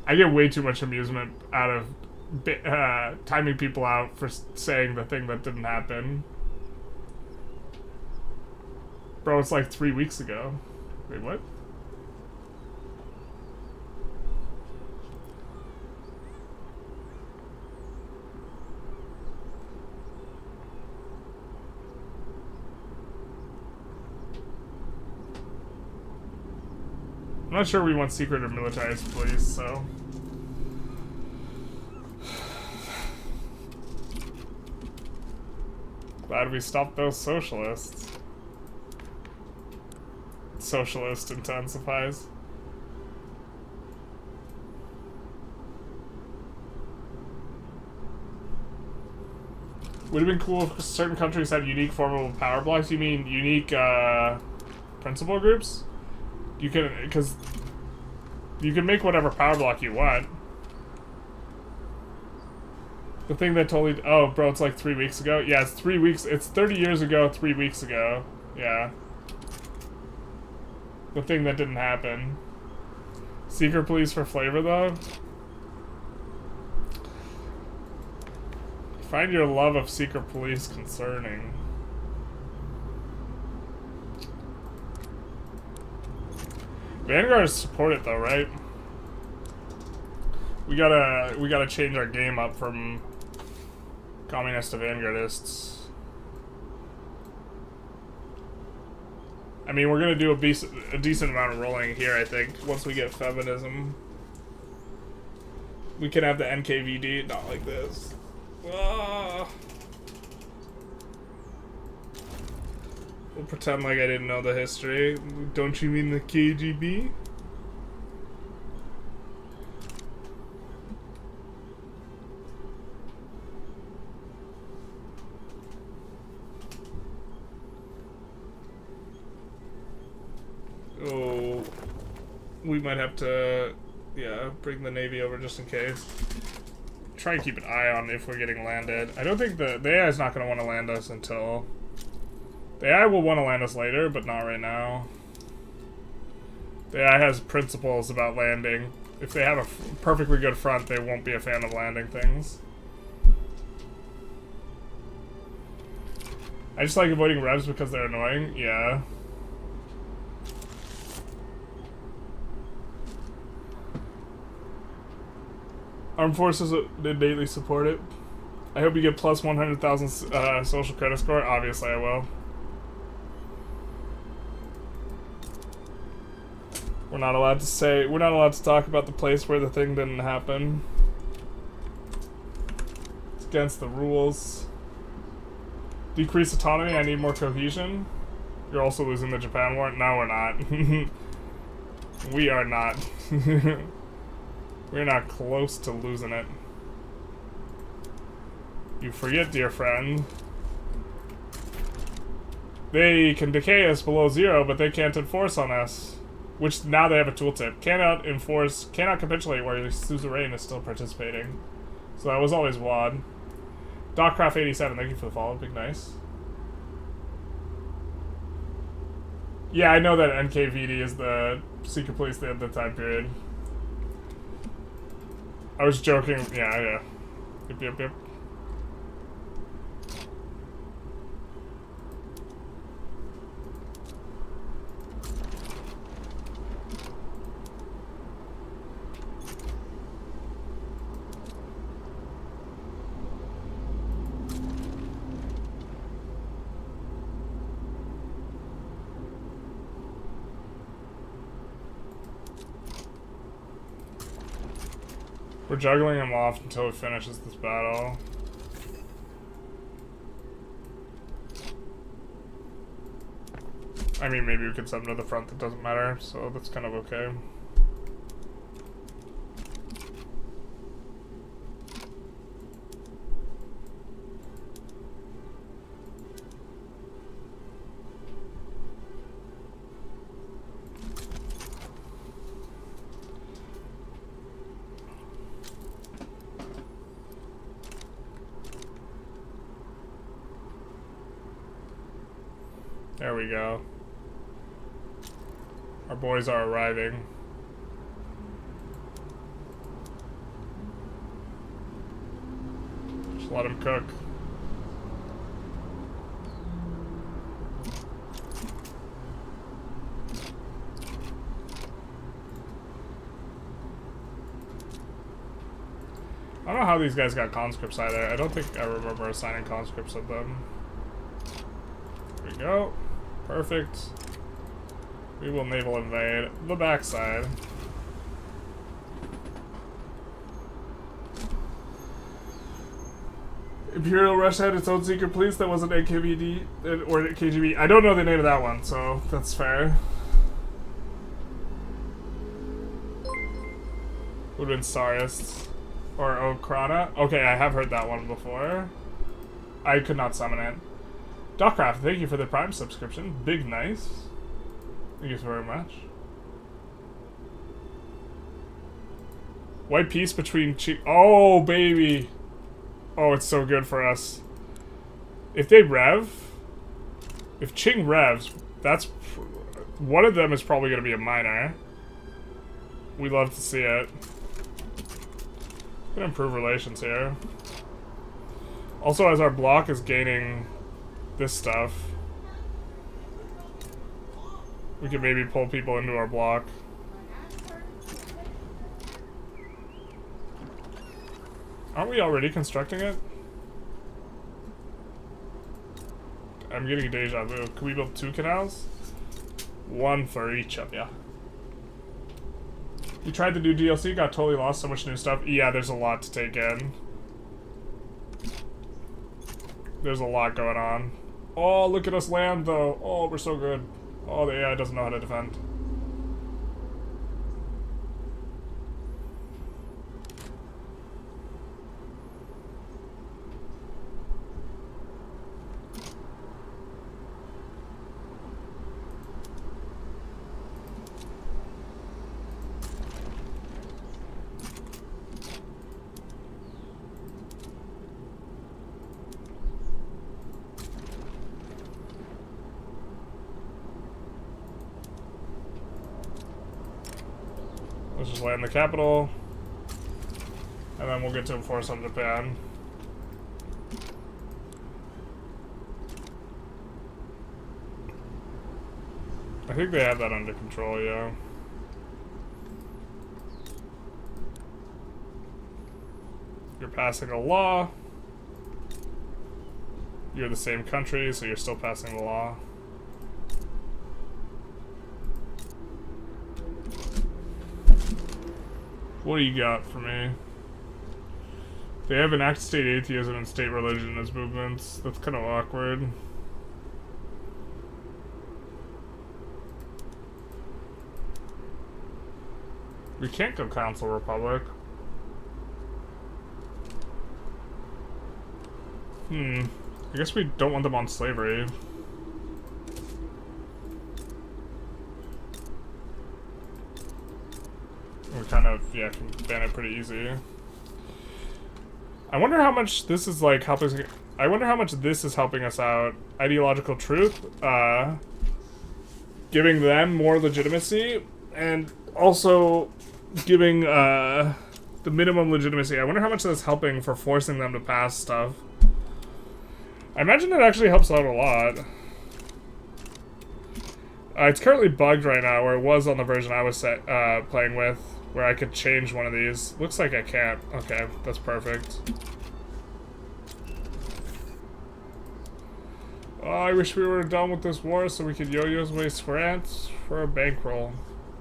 I get way too much amusement out of timing people out for saying the thing that didn't happen. Bro, it's like 3 weeks ago. Wait, what? I'm not sure we want secret or militarized police, so... Glad we stopped those socialists. Socialist intensifies. Would have been cool if certain countries had unique formable power blocks. You mean unique principal groups? You can, because you can make whatever power block you want. The thing that totally, oh bro, it's like 3 weeks ago. Yeah, it's 3 weeks, it's 30 years ago, 3 weeks ago. Yeah. The thing that didn't happen. Secret police for flavor though? Find your love of secret police concerning. Vanguard support it though, right? We gotta change our game up from communist to vanguardists. I mean, we're gonna do a decent amount of rolling here, I think, once we get feminism. We can have the NKVD, not like this. Ah. We'll pretend like I didn't know the history. Don't you mean the KGB? Oh, we might have to, yeah, bring the Navy over just in case. Try and keep an eye on if we're getting landed. I don't think the AI is not going to want to land us until... The AI will want to land us later, but not right now. The AI has principles about landing. If they have a perfectly good front, they won't be a fan of landing things. I just like avoiding revs because they're annoying. Yeah. Armed forces innately support it. I hope you get plus 100,000 social credit score. Obviously, I will. We're not allowed to talk about the place where the thing didn't happen. It's against the rules. Decrease autonomy, I need more cohesion. You're also losing the Japan war? No, we're not. We are not. We're not close to losing it. You forget, dear friend. They can decay us below 0, but they can't enforce on us. Which, now they have a tooltip. Cannot capitulate where the suzerain is still participating. So that was always WAD. Dockcraft87, thank you for the follow, big nice. Yeah, I know that NKVD is the secret police at the time period. I was joking, yeah. Yep. We're juggling him off until he finishes this battle. I mean, maybe we could send him to the front, that doesn't matter, so that's kind of okay. There we go. Our boys are arriving. Just let them cook. don't know how these guys got conscripts either. I don't think I remember assigning conscripts of them. There we go. Perfect. We will naval invade the backside. Imperial Russia had its own secret police that wasn't AKVD or KGB. I don't know the name of that one, so that's fair. Would have been Tsarists or Okrana. Okay, I have heard that one before. I could not summon it. Dockcraft, thank you for the Prime subscription. Big nice. Thank you very much. White peace between oh, baby. Oh, it's so good for us. If they rev, if Qing revs, that's one of them is probably going to be a minor. We'd love to see it. Gonna improve relations here. Also, as our block is gaining this stuff, we can maybe pull people into our block. Aren't we already constructing it? I'm getting a deja vu. Can we build 2 canals? 1 for each of ya. You tried the new DLC, got totally lost, so much new stuff. Yeah, there's a lot to take in. There's a lot going on. Oh, look at us land, though. Oh, we're so good. Oh, the AI doesn't know how to defend. Let's just land the capital, and then we'll get to enforce on Japan. I think they have that under control, yeah. You're passing a law. You're the same country, so you're still passing the law. What do you got for me? They have enacted state atheism and state religion as movements. That's kind of awkward. We can't go Council Republic. I guess we don't want them on slavery. We kind of, yeah, can ban it pretty easy. I wonder how much this is like helping. I wonder how much this is helping us out. Ideological truth, giving them more legitimacy, and also giving the minimum legitimacy. I wonder how much that's helping for forcing them to pass stuff. I imagine it actually helps out a lot. It's currently bugged right now, where it was on the version I was playing with, where I could change one of these. Looks like I can't. Okay, that's perfect. Oh, I wish we were done with this war so we could yo-yo's waste France for a bankroll.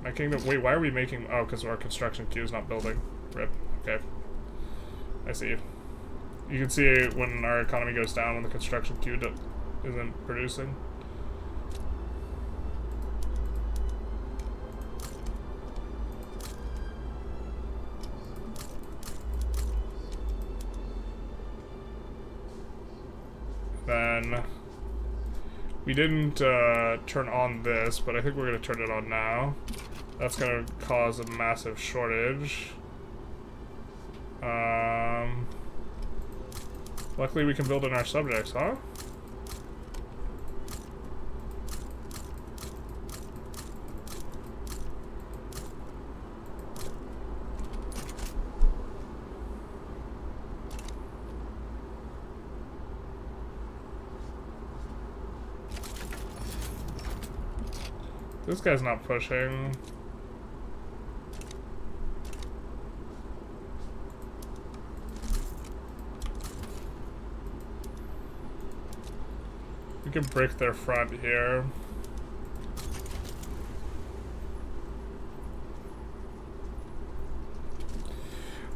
My kingdom. Wait, why are we making? Oh, because our construction queue is not building. Rip. Okay. I see. You can see when our economy goes down when the construction queue isn't producing. Then we didn't turn on this, but I think we're going to turn it on now. That's going to cause a massive shortage. Luckily we can build in our subjects, huh? This guy's not pushing. We can break their front here.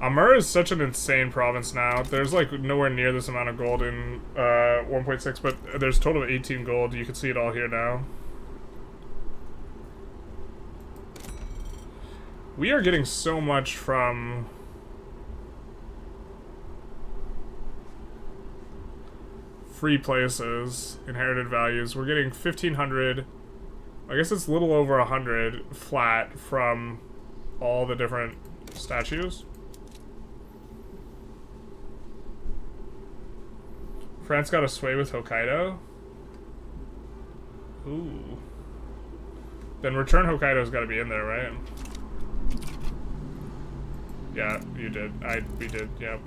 Amur is such an insane province now. There's like nowhere near this amount of gold in 1.6, but there's a total of 18 gold. You can see it all here now. We are getting so much from free places, inherited values. We're getting 1,500. I guess it's a little over 100 flat from all the different statues. France got a sway with Hokkaido. Ooh. Then return Hokkaido's got to be in there, right? Yeah, you did. We did. Yep.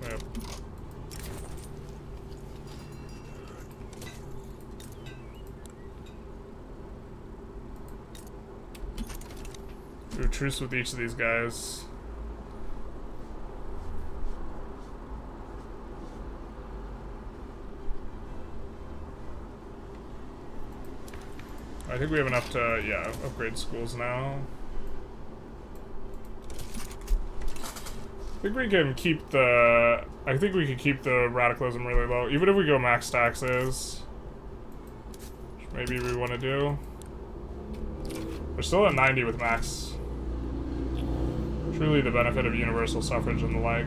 Do a truce with each of these guys. I think we have enough to, yeah, upgrade schools now. I think we can keep the radicalism really low, even if we go max taxes. Which maybe we want to do. We're still at 90 with max. Truly the benefit of universal suffrage and the like.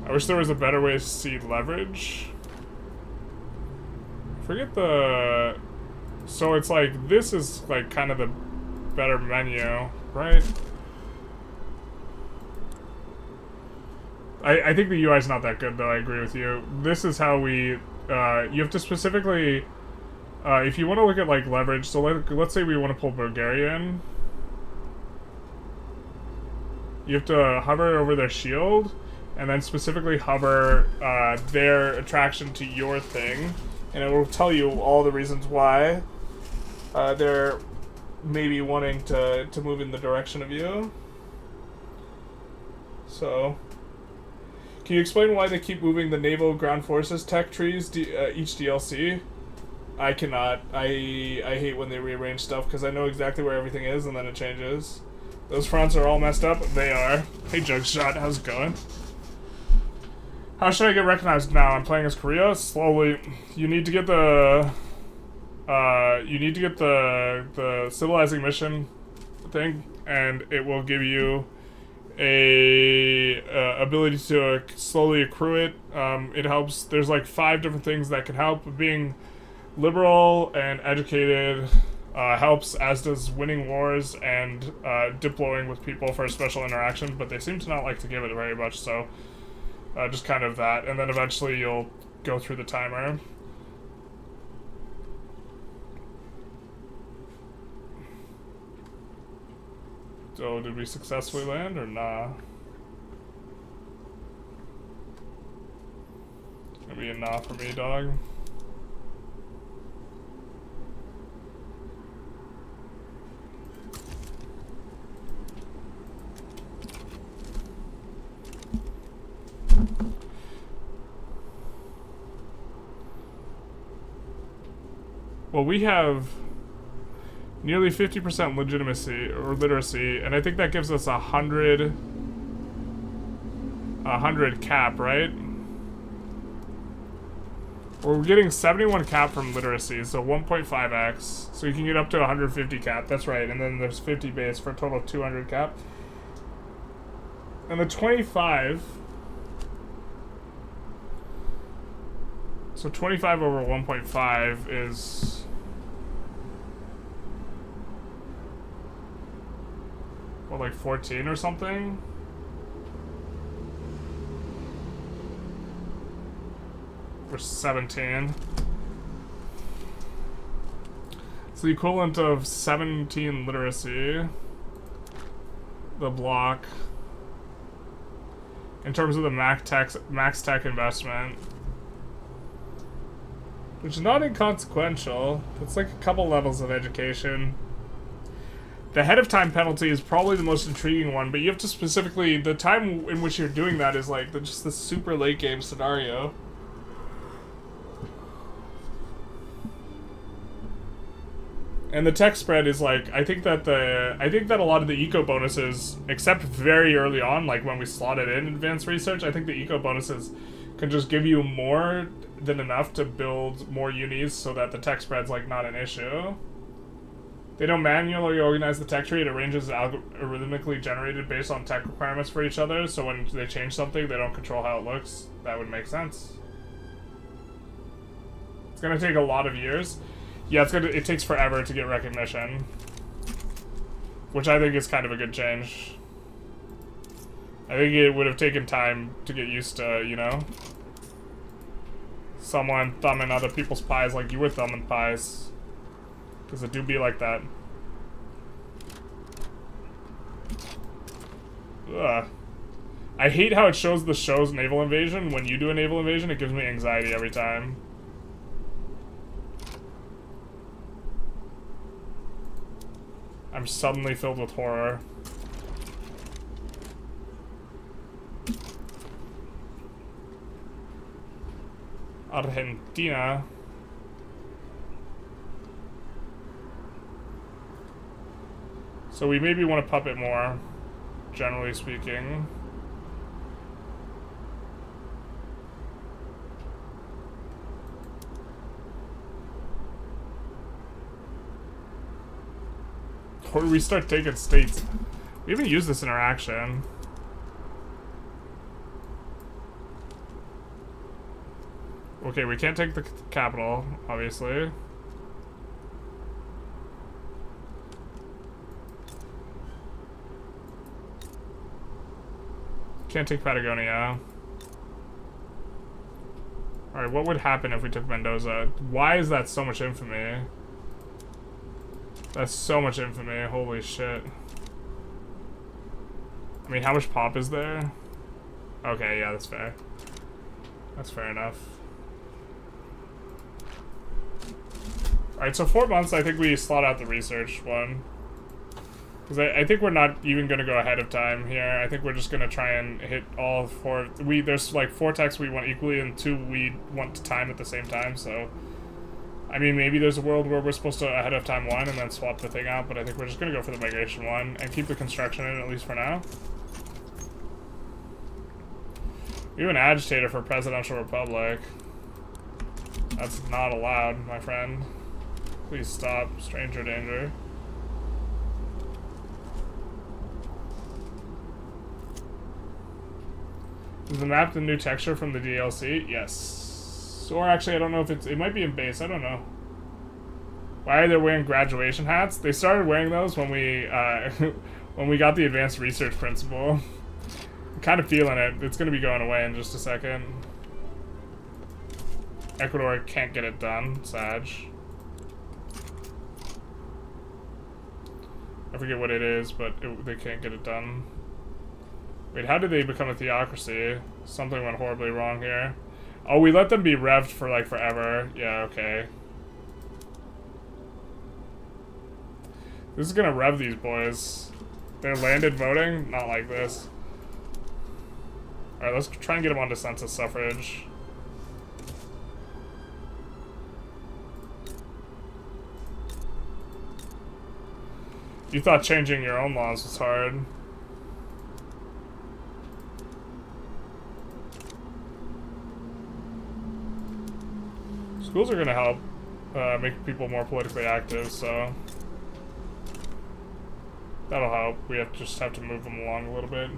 I wish there was a better way to see leverage. Forget the... So it's like, this is like kind of the better menu, right? I think the UI is not that good though, I agree with you. This is how we... you have to specifically... if you want to look at like leverage, so let's say we want to pull Bulgaria in. You have to hover over their shield, and then specifically hover their attraction to your thing, and it will tell you all the reasons why they're maybe wanting to move in the direction of you. So, can you explain why they keep moving the naval ground forces tech trees each DLC? I cannot. I hate when they rearrange stuff because I know exactly where everything is and then it changes. Those fronts are all messed up. They are. Hey, Jugshot, how's it going? How should I get recognized now? I'm playing as Korea. Slowly. You need to get the the civilizing mission thing, and it will give you a ability to slowly accrue it. It helps. There's like 5 different things that can help. Being liberal and educated helps, as does winning wars and diploing with people for a special interaction, but they seem to not like to give it very much, so just kind of that. And then eventually you'll go through the timer. So, did we successfully land or nah? Maybe a nah for me, dog. Well, we have nearly 50% legitimacy or literacy, and I think that gives us 100 cap, right? We're getting 71 cap from literacy, so 1.5x. So you can get up to 150 cap, that's right, and then there's 50 base for a total of 200 cap. And the 25... So 25 over 1.5 is... What, like 14 or something? Or 17. It's the equivalent of 17 literacy. The block. In terms of the max tech investment. Which is not inconsequential. It's like a couple levels of education. The ahead of time penalty is probably the most intriguing one, but you have to specifically, the time in which you're doing that is like just the super late game scenario. And the tech spread is like, I think that a lot of the eco bonuses, except very early on, like when we slotted in advanced research, I think the eco bonuses can just give you more than enough to build more unis so that the tech spread's like not an issue. They don't manually organize the tech tree, it arranges algorithmically generated based on tech requirements for each other, so when they change something, they don't control how it looks. That would make sense. It's gonna take a lot of years. Yeah, it takes forever to get recognition. Which I think is kind of a good change. I think it would have taken time to get used to, you know? Someone thumbing other people's pies like you were thumbing pies. Because it do be like that. Ugh. I hate how it shows the show's naval invasion. When you do a naval invasion, it gives me anxiety every time. I'm suddenly filled with horror. Argentina. So we maybe want to puppet more, generally speaking. Or we start taking states. We haven't used this interaction. Okay, we can't take the capital, obviously. Can't take Patagonia. Alright, what would happen if we took Mendoza? Why is that so much infamy? That's so much infamy, holy shit. I mean, how much pop is there? Okay, yeah, that's fair. That's fair enough. Alright, so 4 months, I think we slot out the research one. Because I think we're not even going to go ahead of time here. I think we're just going to try and hit all 4. There's like 4 techs we want equally and 2 we want to time at the same time, so... I mean, maybe there's a world where we're supposed to ahead of time 1 and then swap the thing out, but I think we're just going to go for the migration 1 and keep the construction in, at least for now. We have an agitator for Presidential Republic. That's not allowed, my friend. Please stop. Stranger danger. Is the map the new texture from the DLC? Yes. Or actually, I don't know if it might be in base, I don't know. Why are they wearing graduation hats? They started wearing those when we when we got the advanced research principle. I'm kind of feeling it. It's going to be going away in just a second. Ecuador can't get it done. Sag. I forget what it is, but they can't get it done. Wait, how did they become a theocracy? Something went horribly wrong here. Oh, we let them be revved for, like, forever. Yeah, okay. This is gonna rev these boys. They're landed voting? Not like this. Alright, let's try and get them onto census suffrage. You thought changing your own laws was hard. Schools are gonna help make people more politically active, so that'll help. We just have to move them along a little bit.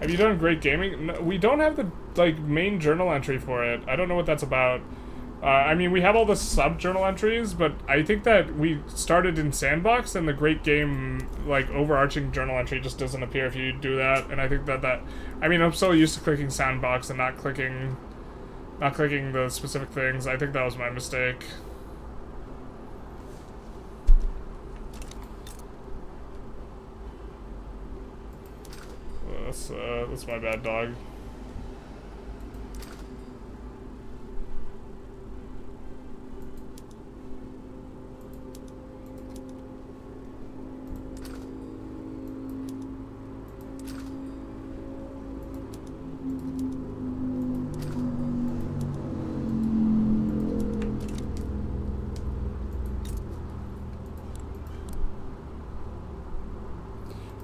Have you done great gaming? No, we don't have the main journal entry for it. I don't know what that's about. I mean, we have all the sub-journal entries, but I think that we started in Sandbox, and the great game, overarching journal entry just doesn't appear if you do that, and I think that I mean, I'm so used to clicking Sandbox and not clicking the specific things. I think that was my mistake. That's my bad, dog.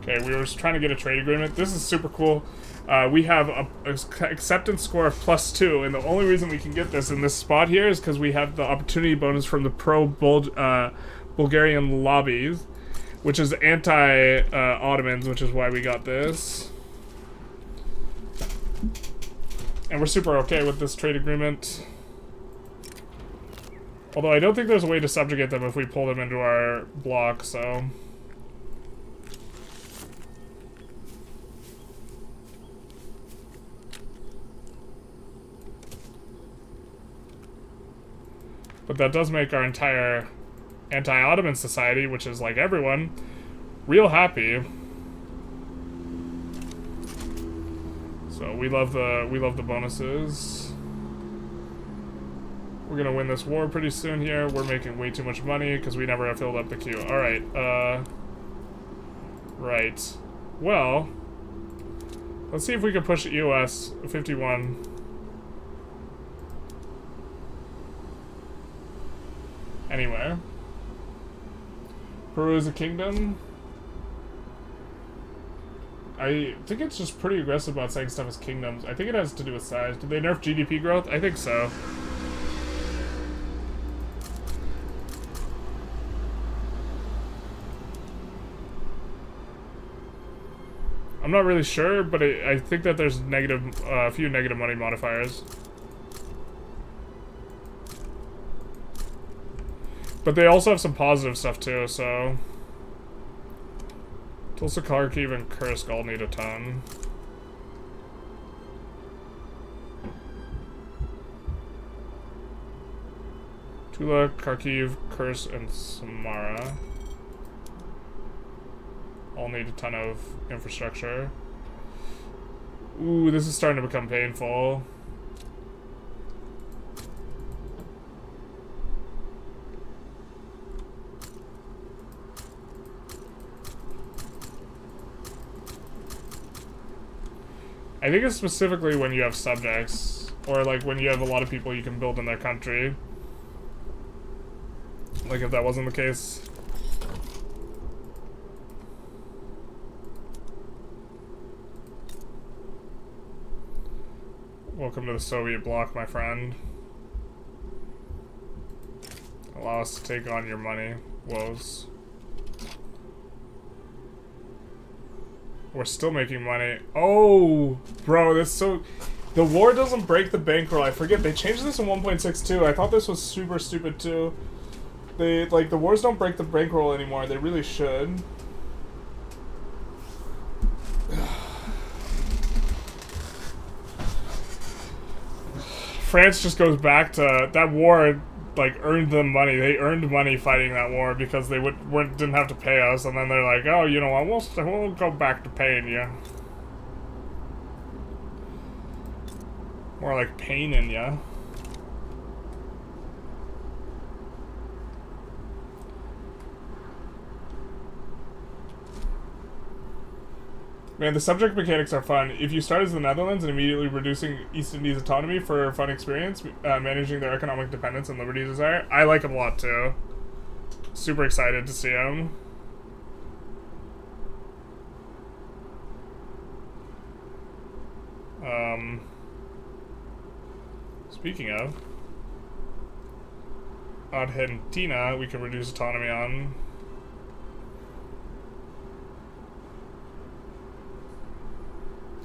Okay, we were just trying to get a trade agreement. This is super cool. We have a acceptance score of +2, and the only reason we can get this in this spot here is because we have the opportunity bonus from the pro-Bulgarian lobbies, which is anti-Ottomans, which is why we got this. And we're super okay with this trade agreement. Although I don't think there's a way to subjugate them if we pull them into our block, so... But that does make our entire anti-Ottoman society, which is like everyone, real happy. So we love the bonuses. We're gonna win this war pretty soon here. We're making way too much money because we never have filled up the queue. Alright, right. Well, let's see if we can push US 51. Anywhere. Peru is a kingdom. I think it's just pretty aggressive about saying stuff as kingdoms. I think it has to do with size. Did they nerf GDP growth? I think so. I'm not really sure, but I think that there's a few negative money modifiers. But they also have some positive stuff too, so... Tulsa, Kharkiv, and Kursk all need a ton. Tula, Kharkiv, Kursk, and Samara all need a ton of infrastructure. Ooh, this is starting to become painful. I think it's specifically when you have subjects, or like when you have a lot of people you can build in their country. Like if that wasn't the case. Welcome to the Soviet bloc, my friend. Allow us to take on your money. Woes. We're still making money. Oh, bro, that's so... The war doesn't break the bankroll. I forget, they changed this in 1.62. I thought this was super stupid too. They, like, the wars don't break the bankroll anymore. They really should. France just goes back to... That war, like, earned them money. They earned money fighting that war because they didn't have to pay us, and then they're like, oh, you know what, we'll go back to paying you. More like paining ya. Man, the subject mechanics are fun. If you start as the Netherlands and immediately reducing East Indies autonomy for a fun experience, managing their economic dependence and liberty desire, I like them a lot too. Super excited to see them. Speaking of, Argentina, we can reduce autonomy on.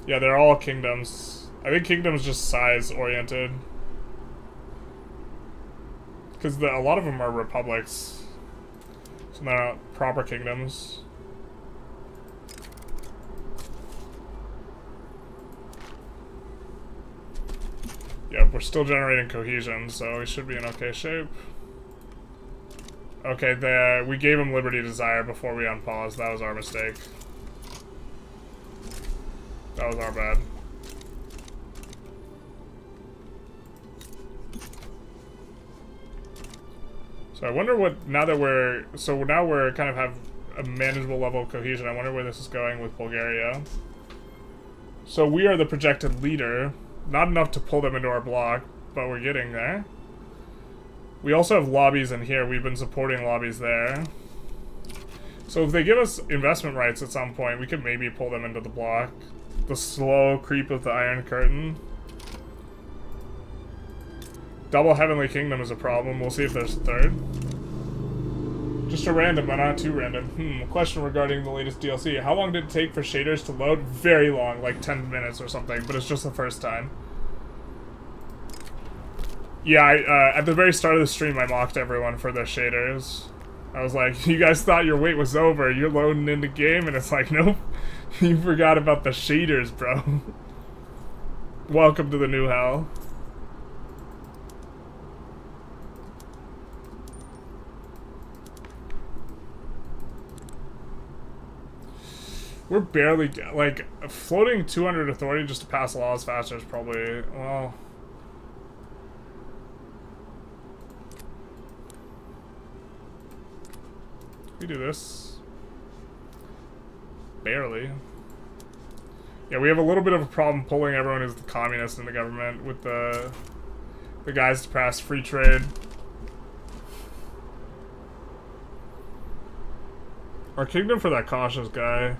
Yeah, they're all kingdoms. I think kingdoms just size oriented. Because a lot of them are republics. So they're not proper kingdoms. Yeah, we're still generating cohesion, so we should be in okay shape. Okay, we gave him liberty desire before we unpaused. That was our mistake. That was our bad. So I wonder what, now we're kind of have a manageable level of cohesion, I wonder where this is going with Bulgaria. So we are the projected leader. Not enough to pull them into our block, but we're getting there. We also have lobbies in here. We've been supporting lobbies there. So if they give us investment rights at some point, we could maybe pull them into the block. The slow creep of the Iron Curtain. Double Heavenly Kingdom is a problem. We'll see if there's a third. Just a random, but not too random. Question regarding the latest DLC. How long did it take for shaders to load? Very long, like 10 minutes or something, but it's just the first time. Yeah, at the very start of the stream, I mocked everyone for their shaders. I was like, you guys thought your wait was over. You're loading into game, and it's like, nope. You forgot about the shaders, bro. Welcome to the new hell. We're barely, like, floating 200 authority just to pass laws faster is probably, well... We do this. Barely. Yeah, we have a little bit of a problem pulling everyone who's the communist in the government with the guys to pass free trade. Our kingdom for that cautious guy.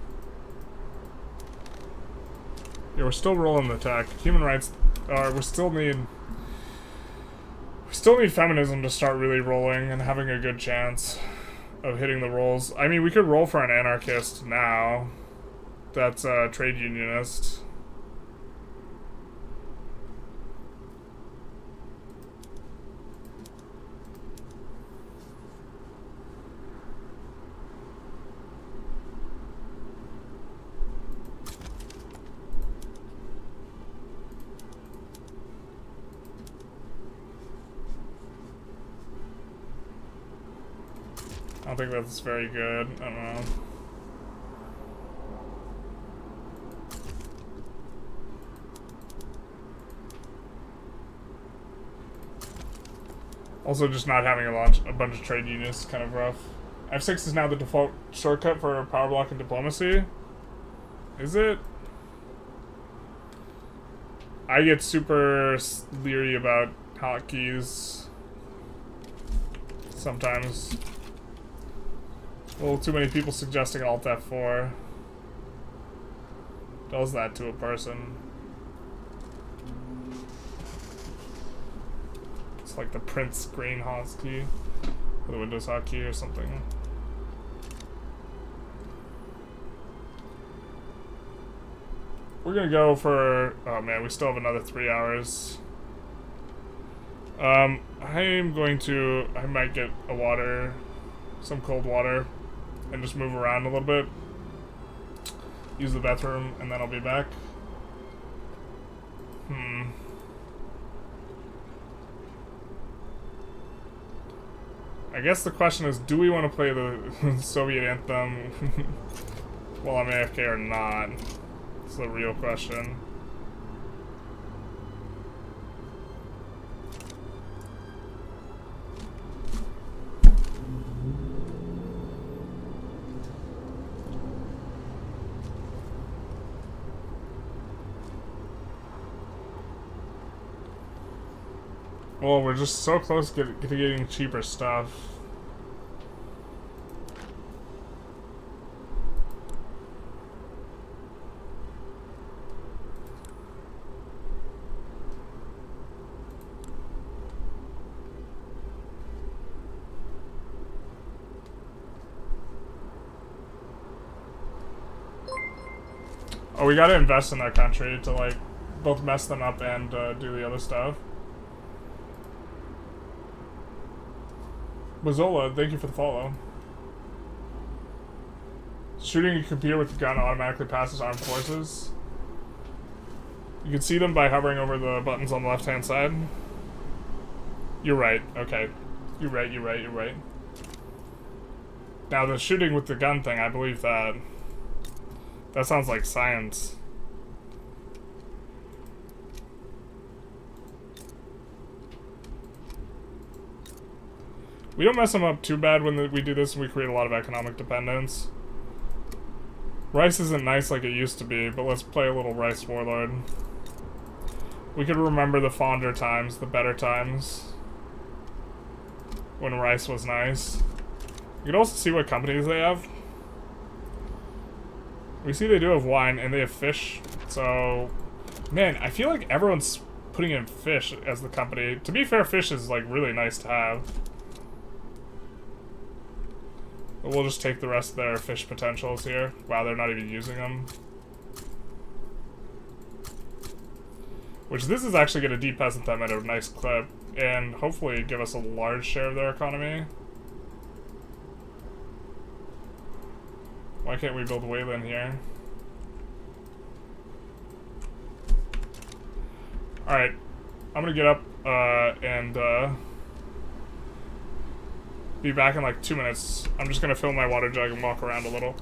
Yeah, we're still rolling the tech. Human rights we still need feminism to start really rolling and having a good chance of hitting the rolls. I mean, we could roll for an anarchist now. That's a trade unionist. I don't think that's very good. I don't know. Also, just not having a bunch of trade unions is kind of rough. F6 is now the default shortcut for power block and diplomacy. Is it? I get super leery about hotkeys sometimes. A little too many people suggesting Alt F4. Does that to a person. It's like the print screen hotkey. Or the Windows hotkey or something. We're gonna go for... Oh man, we still have another 3 hours. I am going to... I might get a water... Some cold water. And just move around a little bit. Use the bathroom, and then I'll be back. I guess the question is, do we want to play the Soviet anthem while I'm AFK or not? It's the real question. Well, we're just so close to getting cheaper stuff. Oh, we gotta invest in that country to, like, both mess them up and do the other stuff. Mazola, thank you for the follow. Shooting a computer with a gun automatically passes armed forces. You can see them by hovering over the buttons on the left-hand side. You're right, okay. You're right. Now, the shooting with the gun thing, I believe that. That sounds like science. We don't mess them up too bad when we do this and we create a lot of economic dependence. Rice isn't nice like it used to be, but let's play a little Rice Warlord. We could remember the fonder times, the better times. When Rice was nice. You can also see what companies they have. We see they do have wine, and they have fish, so... Man, I feel like everyone's putting in fish as the company. To be fair, fish is, like, really nice to have. But we'll just take the rest of their fish potentials here. Wow, they're not even using them. Which, this is actually going to de-peasant them at a nice clip, and hopefully give us a large share of their economy. Why can't we build Wayland here? Alright, I'm gonna get up and be back in like 2 minutes. I'm just gonna fill my water jug and walk around a little.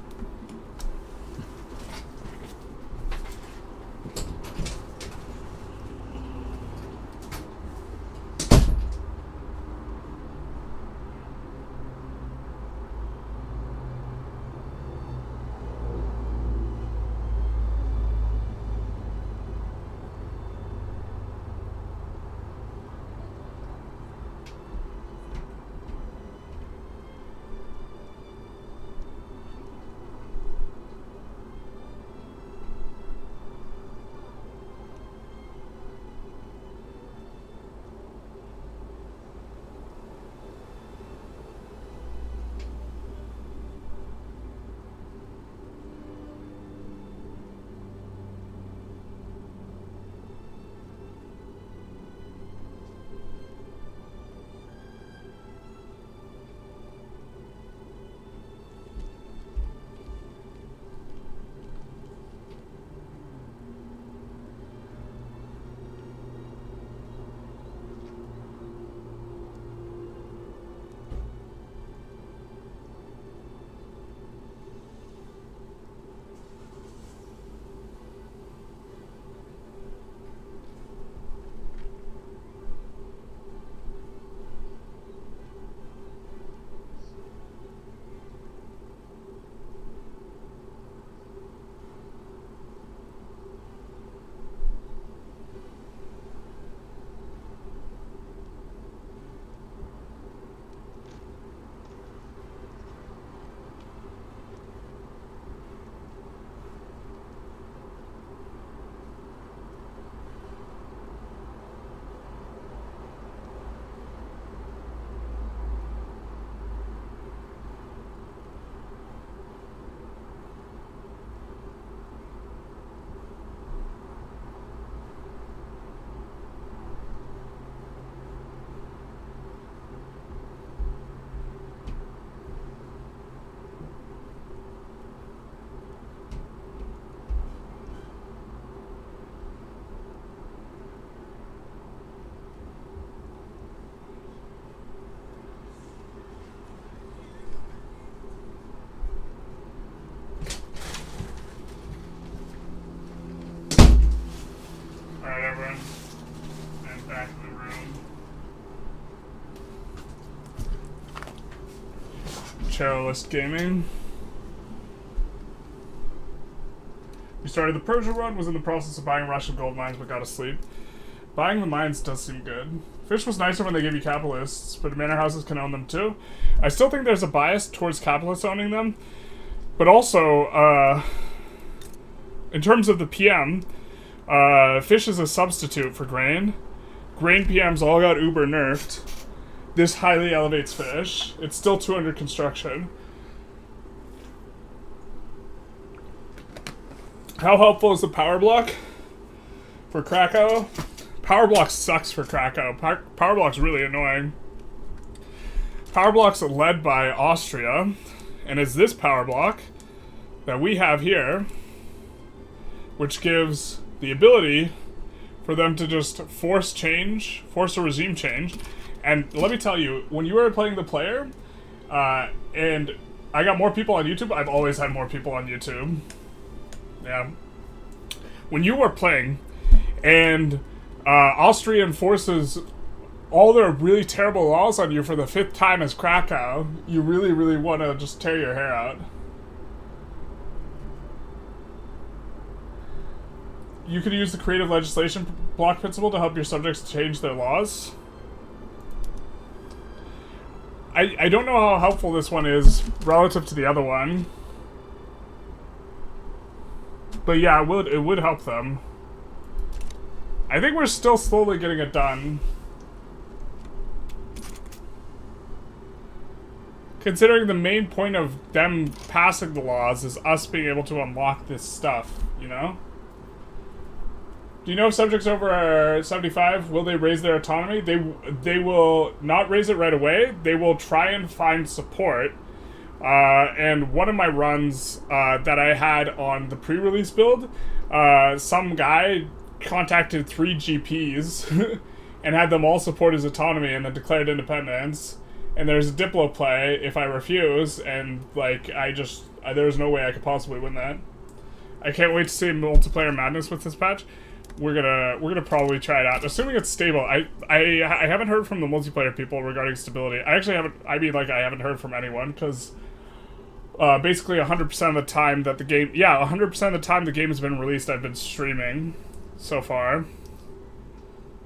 Socialist gaming. We started the Persia run, was in the process of buying Russian gold mines, but got asleep. Buying the mines does seem good. Fish was nicer when they gave you capitalists, but manor houses can own them too. I still think there's a bias towards capitalists owning them, but also, in terms of the PM, fish is a substitute for grain. Grain PMs all got uber nerfed. This highly elevates fish. It's still 200 construction. How helpful is the power block for Krakow? Power block sucks for Krakow. Power block's really annoying. Power block's led by Austria, and it's this power block that we have here, which gives the ability for them to just force a regime change. And let me tell you, when you were playing the player, and I got more people on YouTube, I've always had more people on YouTube. Yeah. When you were playing, and Austria enforces all their really terrible laws on you for the 5th time as Krakow, you really, really want to just tear your hair out. You could use the creative legislation block principle to help your subjects change their laws. I don't know how helpful this one is relative to the other one. But yeah, it would help them. I think we're still slowly getting it done. Considering the main point of them passing the laws is us being able to unlock this stuff, you know? Do you know if subjects over 75, will they raise their autonomy? They will not raise it right away. They will try and find support. And one of my runs that I had on the pre-release build, some guy contacted 3 GPs and had them all support his autonomy and then declared independence. And there's a Diplo play if I refuse, and like there's no way I could possibly win that. I can't wait to see multiplayer madness with this patch. We're gonna probably try it out, assuming it's stable. I haven't heard from the multiplayer people regarding stability. I haven't heard from anyone, because basically 100% of the time that the game, 100% of the time the game has been released, I've been streaming so far.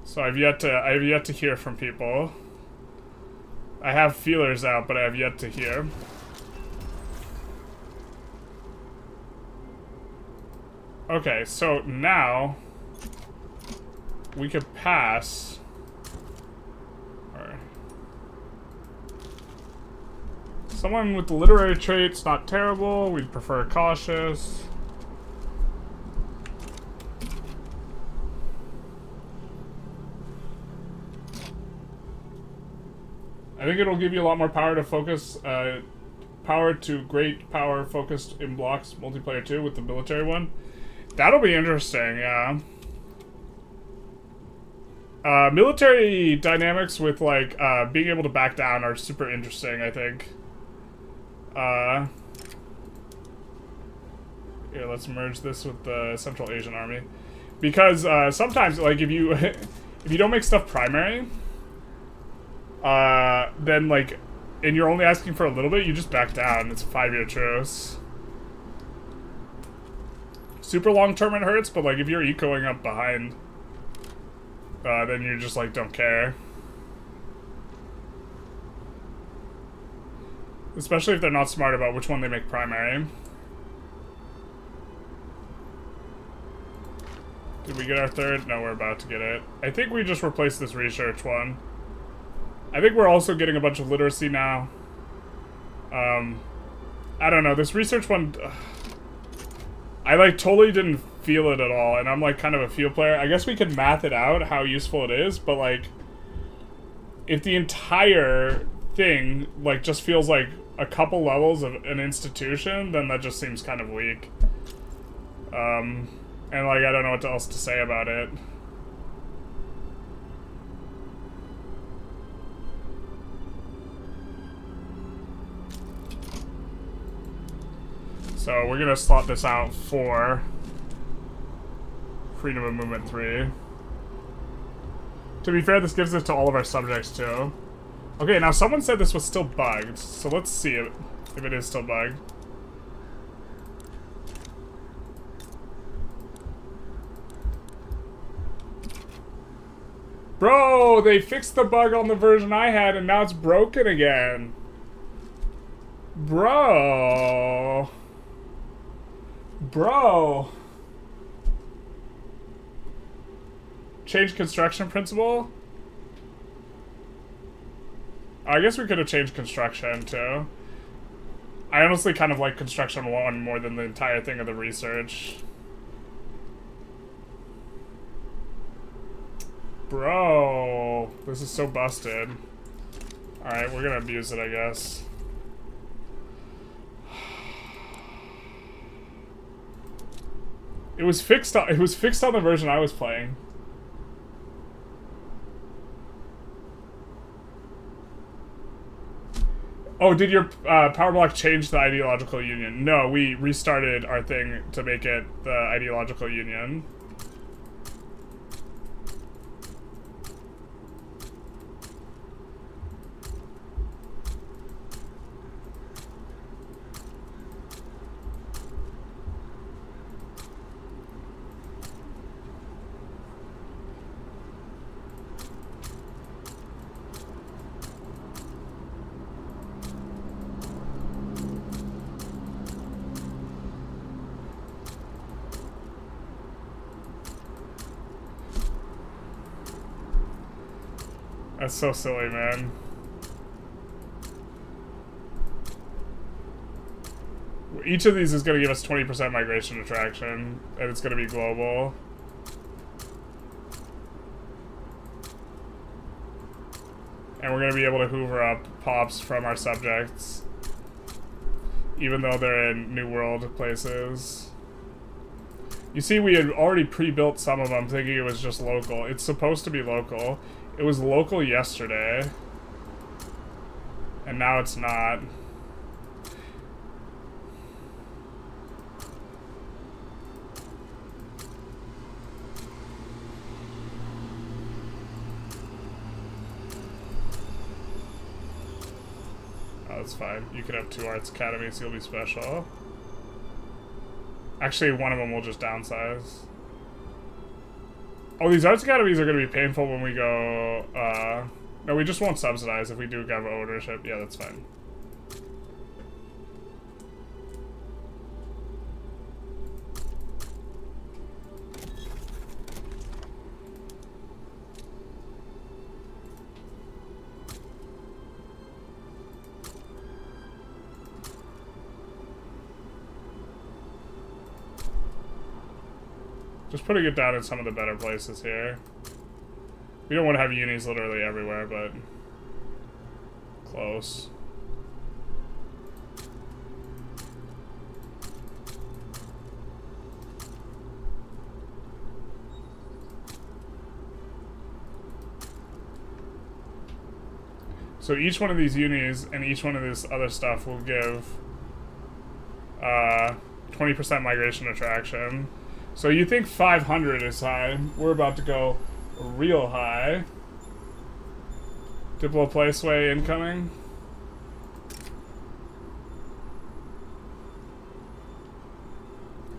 So I have yet to hear from people. I have feelers out, but I have yet to hear. Okay, so now we could pass. Or someone with the literary traits, not terrible. We'd prefer cautious. I think it'll give you a lot more power to focus, great power focused in blocks multiplayer 2 with the military one. That'll be interesting, yeah. Military dynamics with, like, being able to back down are super interesting, I think. Here, let's merge this with the Central Asian Army. Because, sometimes, like, if you don't make stuff primary, then, like, and you're only asking for a little bit, you just back down. It's a 5-year truce. Super long term it hurts, but, like, if you're ecoing up behind, then you just, like, don't care. Especially if they're not smart about which one they make primary. Did we get our third? No, we're about to get it. I think we just replaced this research one. I think we're also getting a bunch of literacy now. I don't know, this research one, I like totally didn't feel it at all, and I'm like kind of a field player. I guess we could math it out, how useful it is, but like, if the entire thing like just feels like a couple levels of an institution, then that just seems kind of weak. And like, I don't know what else to say about it. So we're gonna slot this out for Freedom of Movement 3. To be fair, this gives it to all of our subjects too. Okay, now someone said this was still bugged, so let's see if it is still bugged. Bro, they fixed the bug on the version I had and now it's broken again. Bro. Change construction principle? I guess we could have changed construction too. I honestly kind of like construction 1 more than the entire thing of the research. Bro, this is so busted. Alright, we're gonna abuse it, I guess. It was fixed on the version I was playing. Oh, did your power block change the ideological union? No, we restarted our thing to make it the ideological union. That's so silly, man. Each of these is going to give us 20% migration attraction, and it's going to be global. And we're going to be able to hoover up pops from our subjects, even though they're in New World places. You see, we had already pre-built some of them, thinking it was just local. It's supposed to be local. It was local yesterday, and now it's not. That's fine. You could have 2 arts academies, you'll be special. Actually, one of them will just downsize. Oh, these arts academies are going to be painful when we go... no, we just won't subsidize if we do have ownership. Yeah, that's fine. Just putting it down in some of the better places here. We don't want to have unis literally everywhere, but close. So each one of these unis and each one of this other stuff will give 20% migration attraction. So you think 500 is high. We're about to go real high. Diplo Placeway incoming.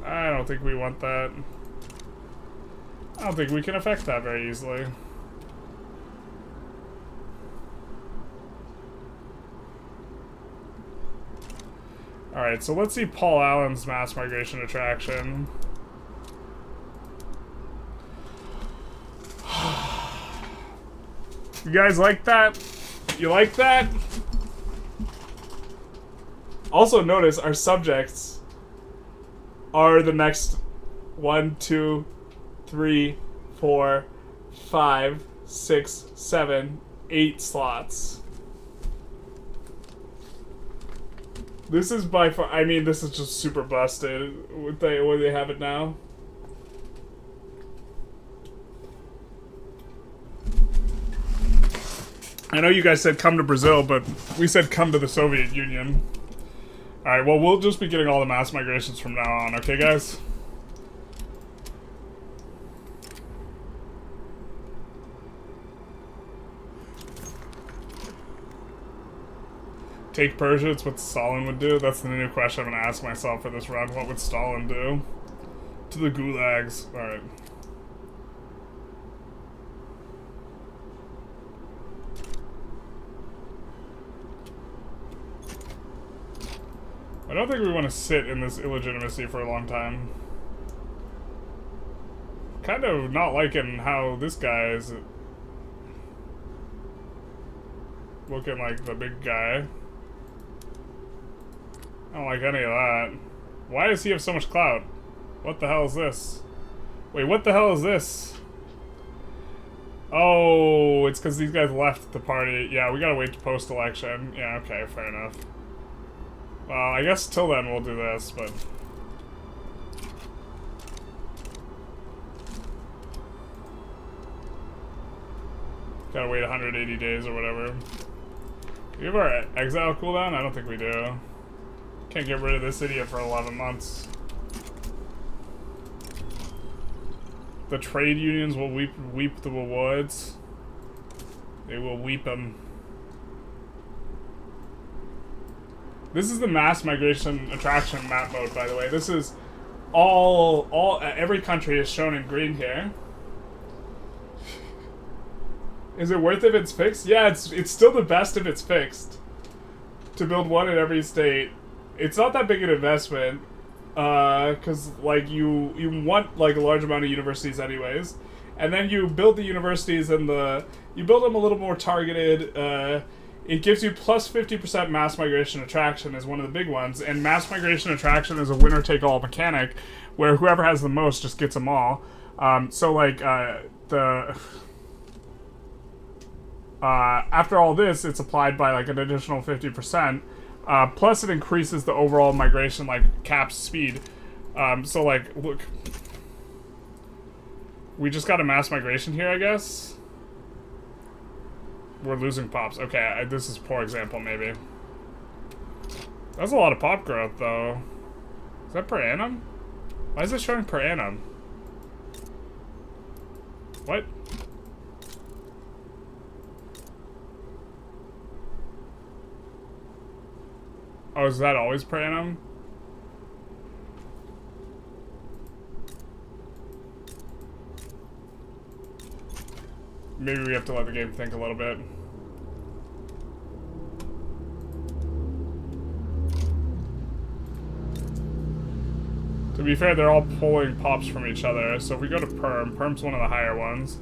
I don't think we want that. I don't think we can affect that very easily. Alright, so let's see Paul Allen's mass migration attraction. You guys like that? You like that? Also notice our subjects are the next 1, 2, 3, 4, 5, 6, 7, 8 slots. This is by far, I mean, this is just super busted with the way they have it now. I know you guys said come to Brazil, but we said come to the Soviet Union. Alright, well, we'll just be getting all the mass migrations from now on, okay, guys? Take Persia, it's what Stalin would do? That's the new question I'm gonna ask myself for this run. What would Stalin do? To the gulags. Alright. I don't think we want to sit in this illegitimacy for a long time. Kind of not liking how this guy is looking like the big guy. I don't like any of that. Why does he have so much clout? What the hell is this? Wait, what the hell is this? Oh, it's because these guys left the party. Yeah, we gotta wait to post-election. Yeah, okay, fair enough. Well, I guess till then we'll do this, but... Gotta wait 180 days or whatever. Do we have our exile cooldown? I don't think we do. Can't get rid of this idiot for 11 months. The trade unions will weep the rewards. They will weep them. This is the mass migration attraction map mode, by the way. This is every country is shown in green here. Is it worth it if it's fixed? Yeah, it's still the best if it's fixed. To build one in every state. It's not that big an investment, because like you want like a large amount of universities anyways, and then you build the universities and you build them a little more targeted. It gives you plus 50% mass migration attraction is one of the big ones, and mass migration attraction is a winner-take-all mechanic, where whoever has the most just gets them all. So like after all this, it's applied by like an additional 50%. Plus, it increases the overall migration, like caps speed. So like, look, we just got a mass migration here, I guess. We're losing pops. Okay, this is a poor example, maybe. That's a lot of pop growth, though. Is that per annum? Why is it showing per annum? What? Oh, is that always per annum? Maybe we have to let the game think a little bit. To be fair, they're all pulling pops from each other, so if we go to perm, perm's one of the higher ones.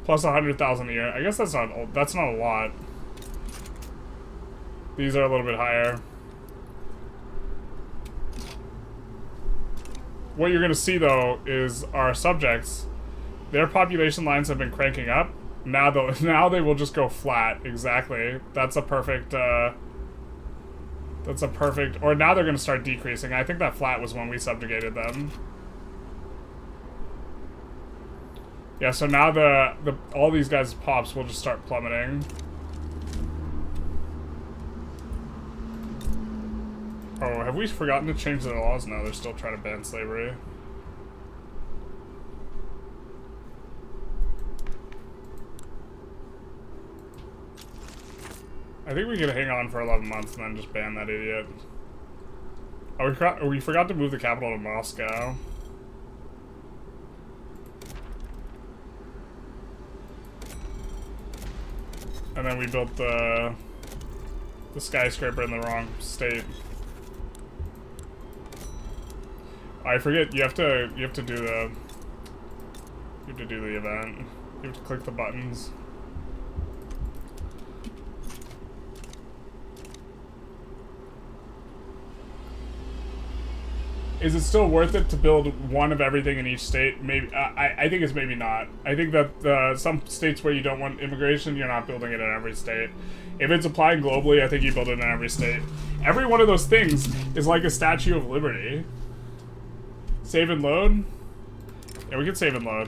Plus 100,000 a year. I guess that's not a lot. These are a little bit higher. What you're gonna see though is our subjects, their population lines have been cranking up. Now they will just go flat. Exactly. That's a perfect. Or now they're gonna start decreasing. I think that flat was when we subjugated them. Yeah. So now all these guys' pops will just start plummeting. Oh, have we forgotten to change their laws? No, they're still trying to ban slavery. I think we could hang on for 11 months and then just ban that idiot. Oh, we forgot to move the capital to Moscow. And then we built the skyscraper in the wrong state. I forget, you have to do the event. You have to click the buttons. Is it still worth it to build one of everything in each state? Maybe. I think it's maybe not. I think that some states where you don't want immigration, you're not building it in every state. If it's applying globally, I think you build it in every state. Every one of those things is like a Statue of Liberty. Save and load? Yeah, we can save and load.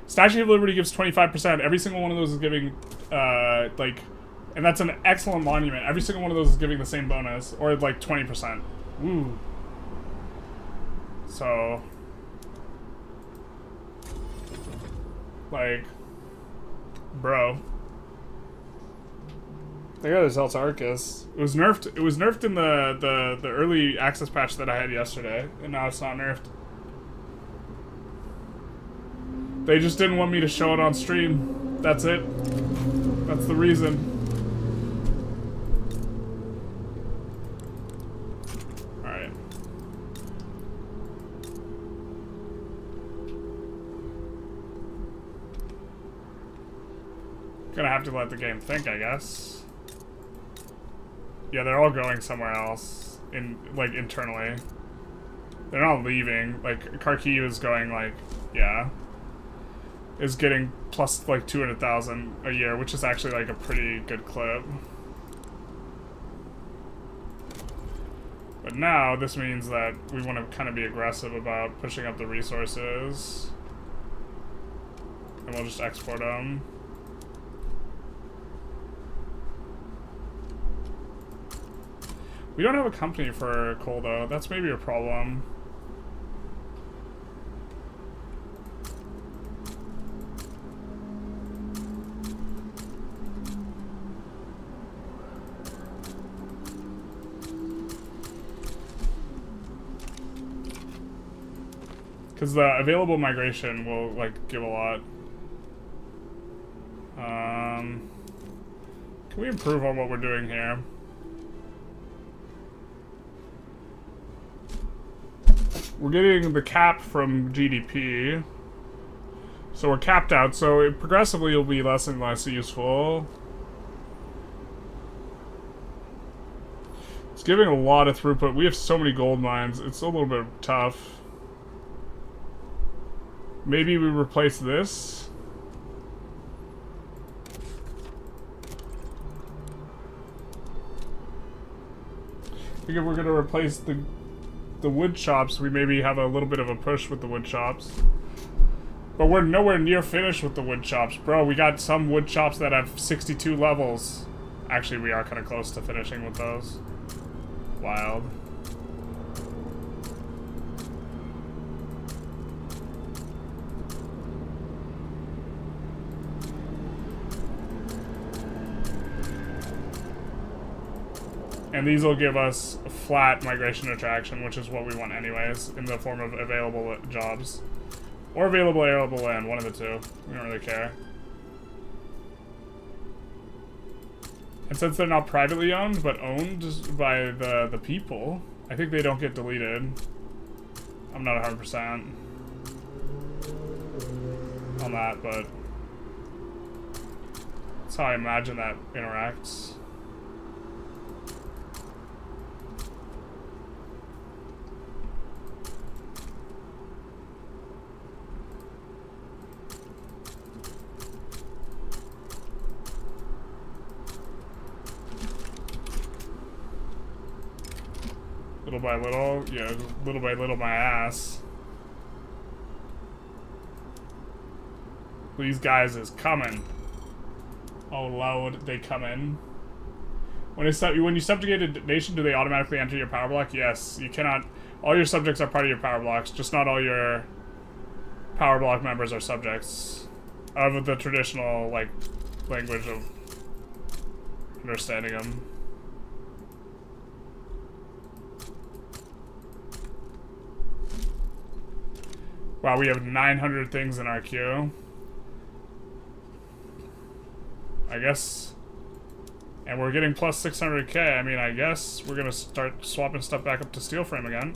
Statue of Liberty gives 25%. Every single one of those is giving, and that's an excellent monument. Every single one of those is giving the same bonus, or like 20%. Ooh. So, like, bro. They got his Arcus. It was nerfed. It was nerfed in the early access patch that I had yesterday, and now it's not nerfed. They just didn't want me to show it on stream. That's it. That's the reason. Alright. Gonna have to let the game think, I guess. Yeah, they're all going somewhere else, internally. They're not leaving. Like, Kharkiv is going, yeah. Is getting plus, 200,000 a year, which is actually, a pretty good clip. But now, this means that we want to kind of be aggressive about pushing up the resources. And we'll just export them. We don't have a company for coal, though. That's maybe a problem. Because the available migration will, give a lot. Can we improve on what we're doing here? We're getting the cap from GDP. So we're capped out, so it progressively will be less and less useful. It's giving a lot of throughput. We have so many gold mines, it's a little bit tough. Maybe we replace this. I think if we're gonna replace the wood shops, we maybe have a little bit of a push with the wood shops. But we're nowhere near finished with the wood shops. Bro, we got some wood shops that have 62 levels. Actually, we are kind of close to finishing with those. Wild. And these will give us a flat migration attraction, which is what we want anyways, in the form of available jobs. Or available arable land, one of the two. We don't really care. And since they're not privately owned, but owned by the people, I think they don't get deleted. I'm not 100% on that, but that's how I imagine that interacts. Little by little, yeah, little by little my ass. These guys is coming. Oh Lord, they come in. When you subjugate a nation, do they automatically enter your power block? Yes, you cannot. All your subjects are part of your power blocks, just not all your power block members are subjects of the traditional, like, language of understanding them. Wow, we have 900 things in our queue. I guess. And we're getting plus 600k. I mean, I guess we're gonna start swapping stuff back up to steel frame again.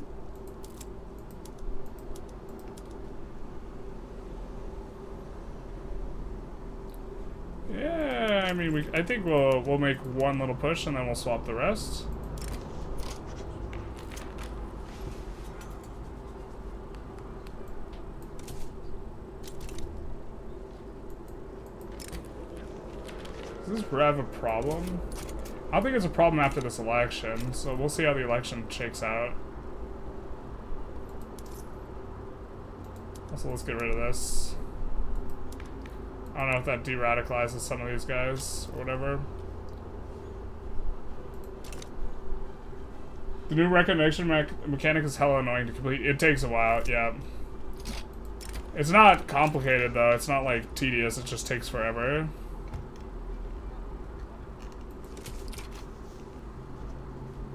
Yeah, I mean, I think we'll make one little push and then we'll swap the rest. Does this have a problem? I don't think it's a problem after this election, so we'll see how the election shakes out. Also, let's get rid of this. I don't know if that de-radicalizes some of these guys, or whatever. The new recognition mechanic is hella annoying to complete. It takes a while, yeah. It's not complicated, though. It's not, like, tedious. It just takes forever.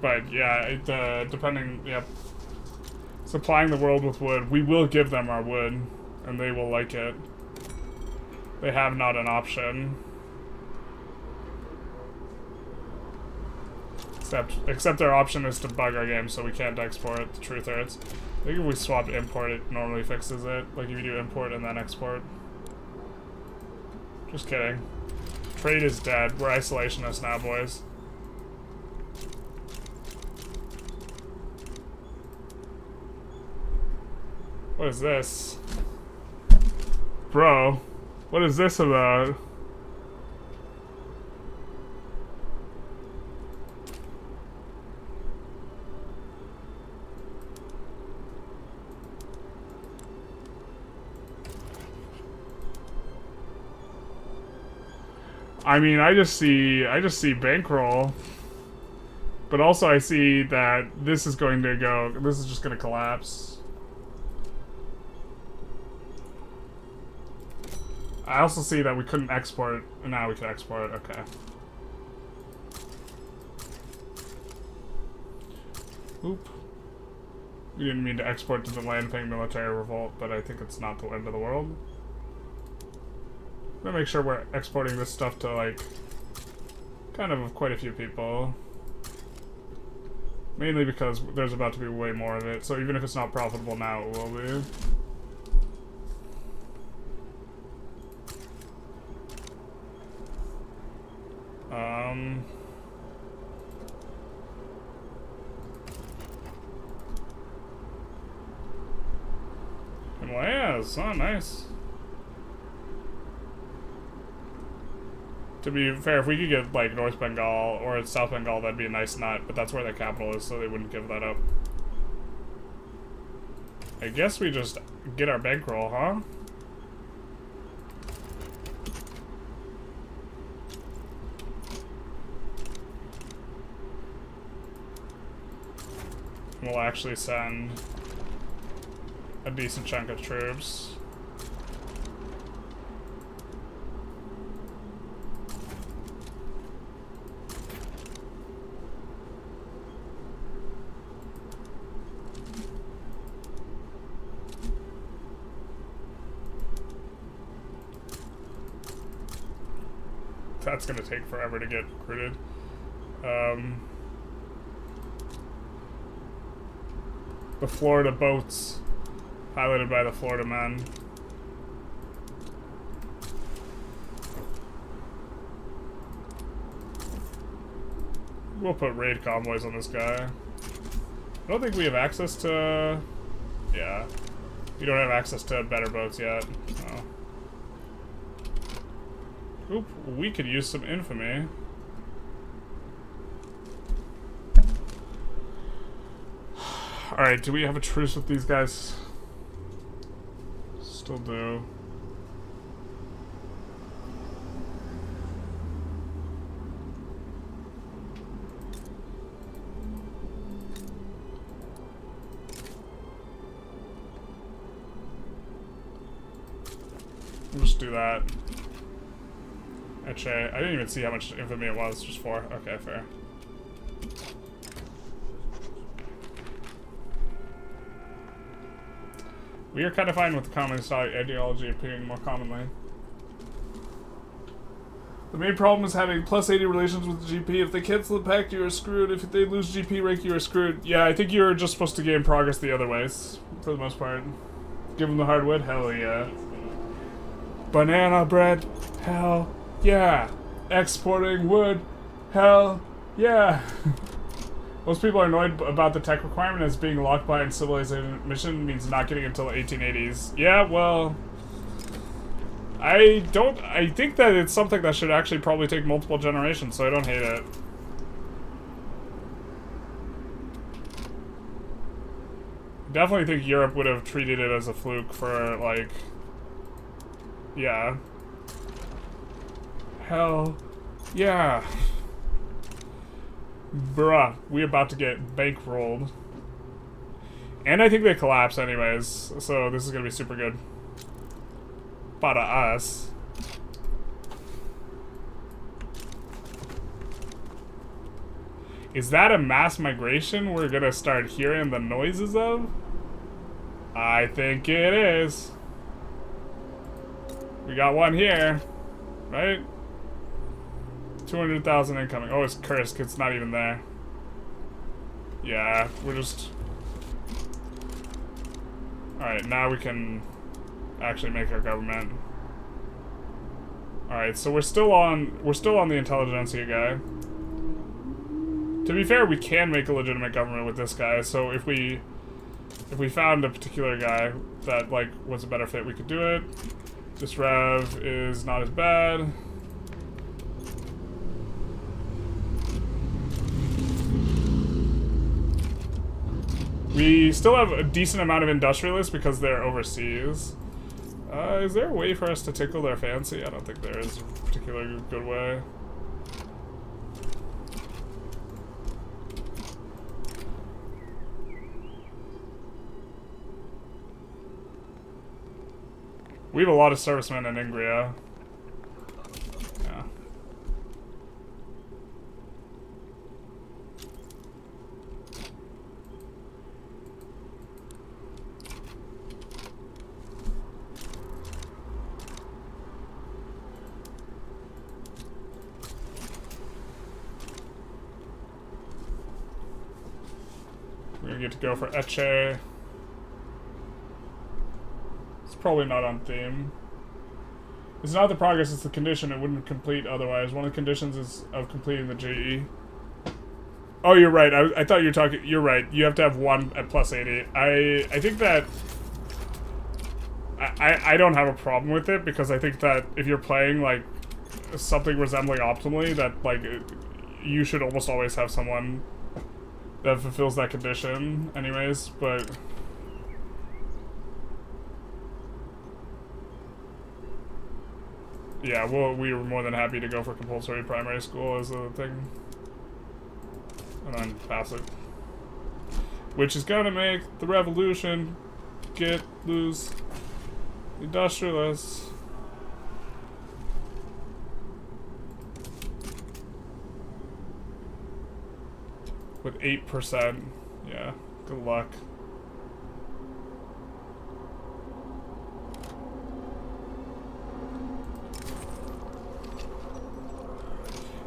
But yeah, depending, yep. Supplying the world with wood. We will give them our wood, and they will like it. They have not an option. Except their option is to bug our game, so we can't export. The truth hurts. I think if we swap import, it normally fixes it. Like if you do import and then export. Just kidding. Trade is dead. We're isolationists now, boys. What is this? Bro, what is this about? I mean, I just see bankroll. But also I see that this is going to go, this is just going to collapse. I also see that we couldn't export, and now we can export, okay. Oop. We didn't mean to export to the land thing military revolt, but I think it's not the end of the world. I'm gonna make sure we're exporting this stuff to, like, Kind of quite a few people. Mainly because there's about to be way more of it, so even if it's not profitable now, it will be. Himalayas, oh nice. To be fair, if we could get like North Bengal or South Bengal, that'd be a nice nut, but that's where the capital is, so they wouldn't give that up. I guess we just get our bankroll, huh? We'll actually send a decent chunk of troops. That's gonna take forever to get recruited. The Florida boats, piloted by the Florida men. We'll put raid convoys on this guy. I don't think we have access to... Yeah. We don't have access to better boats yet. Oh. Oop, we could use some infamy. Alright, do we have a truce with these guys? Still do. We'll just do that. Actually, I didn't even see how much infamy it was, just 4. Okay, fair. We are kind of fine with the communist ideology appearing more commonly. The main problem is having +80 relations with the GP. If they cancel the pact, you are screwed. If they lose GP rank, you are screwed. Yeah, I think you're just supposed to gain progress the other ways, for the most part. Give them the hardwood? Hell yeah. Banana bread? Hell yeah. Exporting wood? Hell yeah. Most people are annoyed about the tech requirement as being locked behind civilization mission means not getting until the 1880s. Yeah, well... I think that it's something that should actually probably take multiple generations, so I don't hate it. Definitely think Europe would have treated it as a fluke for, like... Yeah. Hell yeah. Bruh, we about to get bankrolled. And I think they collapse anyways, so this is gonna be super good. Para us. Is that a mass migration we're gonna start hearing the noises of? I think it is. We got one here, right? 200,000 incoming. Oh, it's cursed, it's not even there. Yeah, we're just... Alright, now we can actually make our government. Alright, so we're still on the Intelligentsia guy. To be fair, we can make a legitimate government with this guy, so if we found a particular guy that, like, was a better fit, we could do it. This rev is not as bad. We still have a decent amount of industrialists because they're overseas. Is there a way for us to tickle their fancy? I don't think there is a particularly good way. We have a lot of servicemen in Ingria. Yeah. getting it to go for Eche. It's probably not on theme. It's not the progress, it's the condition. It wouldn't complete otherwise. One of the conditions is of completing the GE. Oh, you're right. I thought you were talking... You're right. You have to have 1 at plus 80. I think that... I don't have a problem with it, because I think that if you're playing, like, something resembling optimally, that, like, you should almost always have someone that fulfills that condition anyways, but... Yeah, well, we were more than happy to go for compulsory primary school as a thing. And then pass it. Which is gonna make the revolution lose industrialists. With 8%. Yeah, good luck.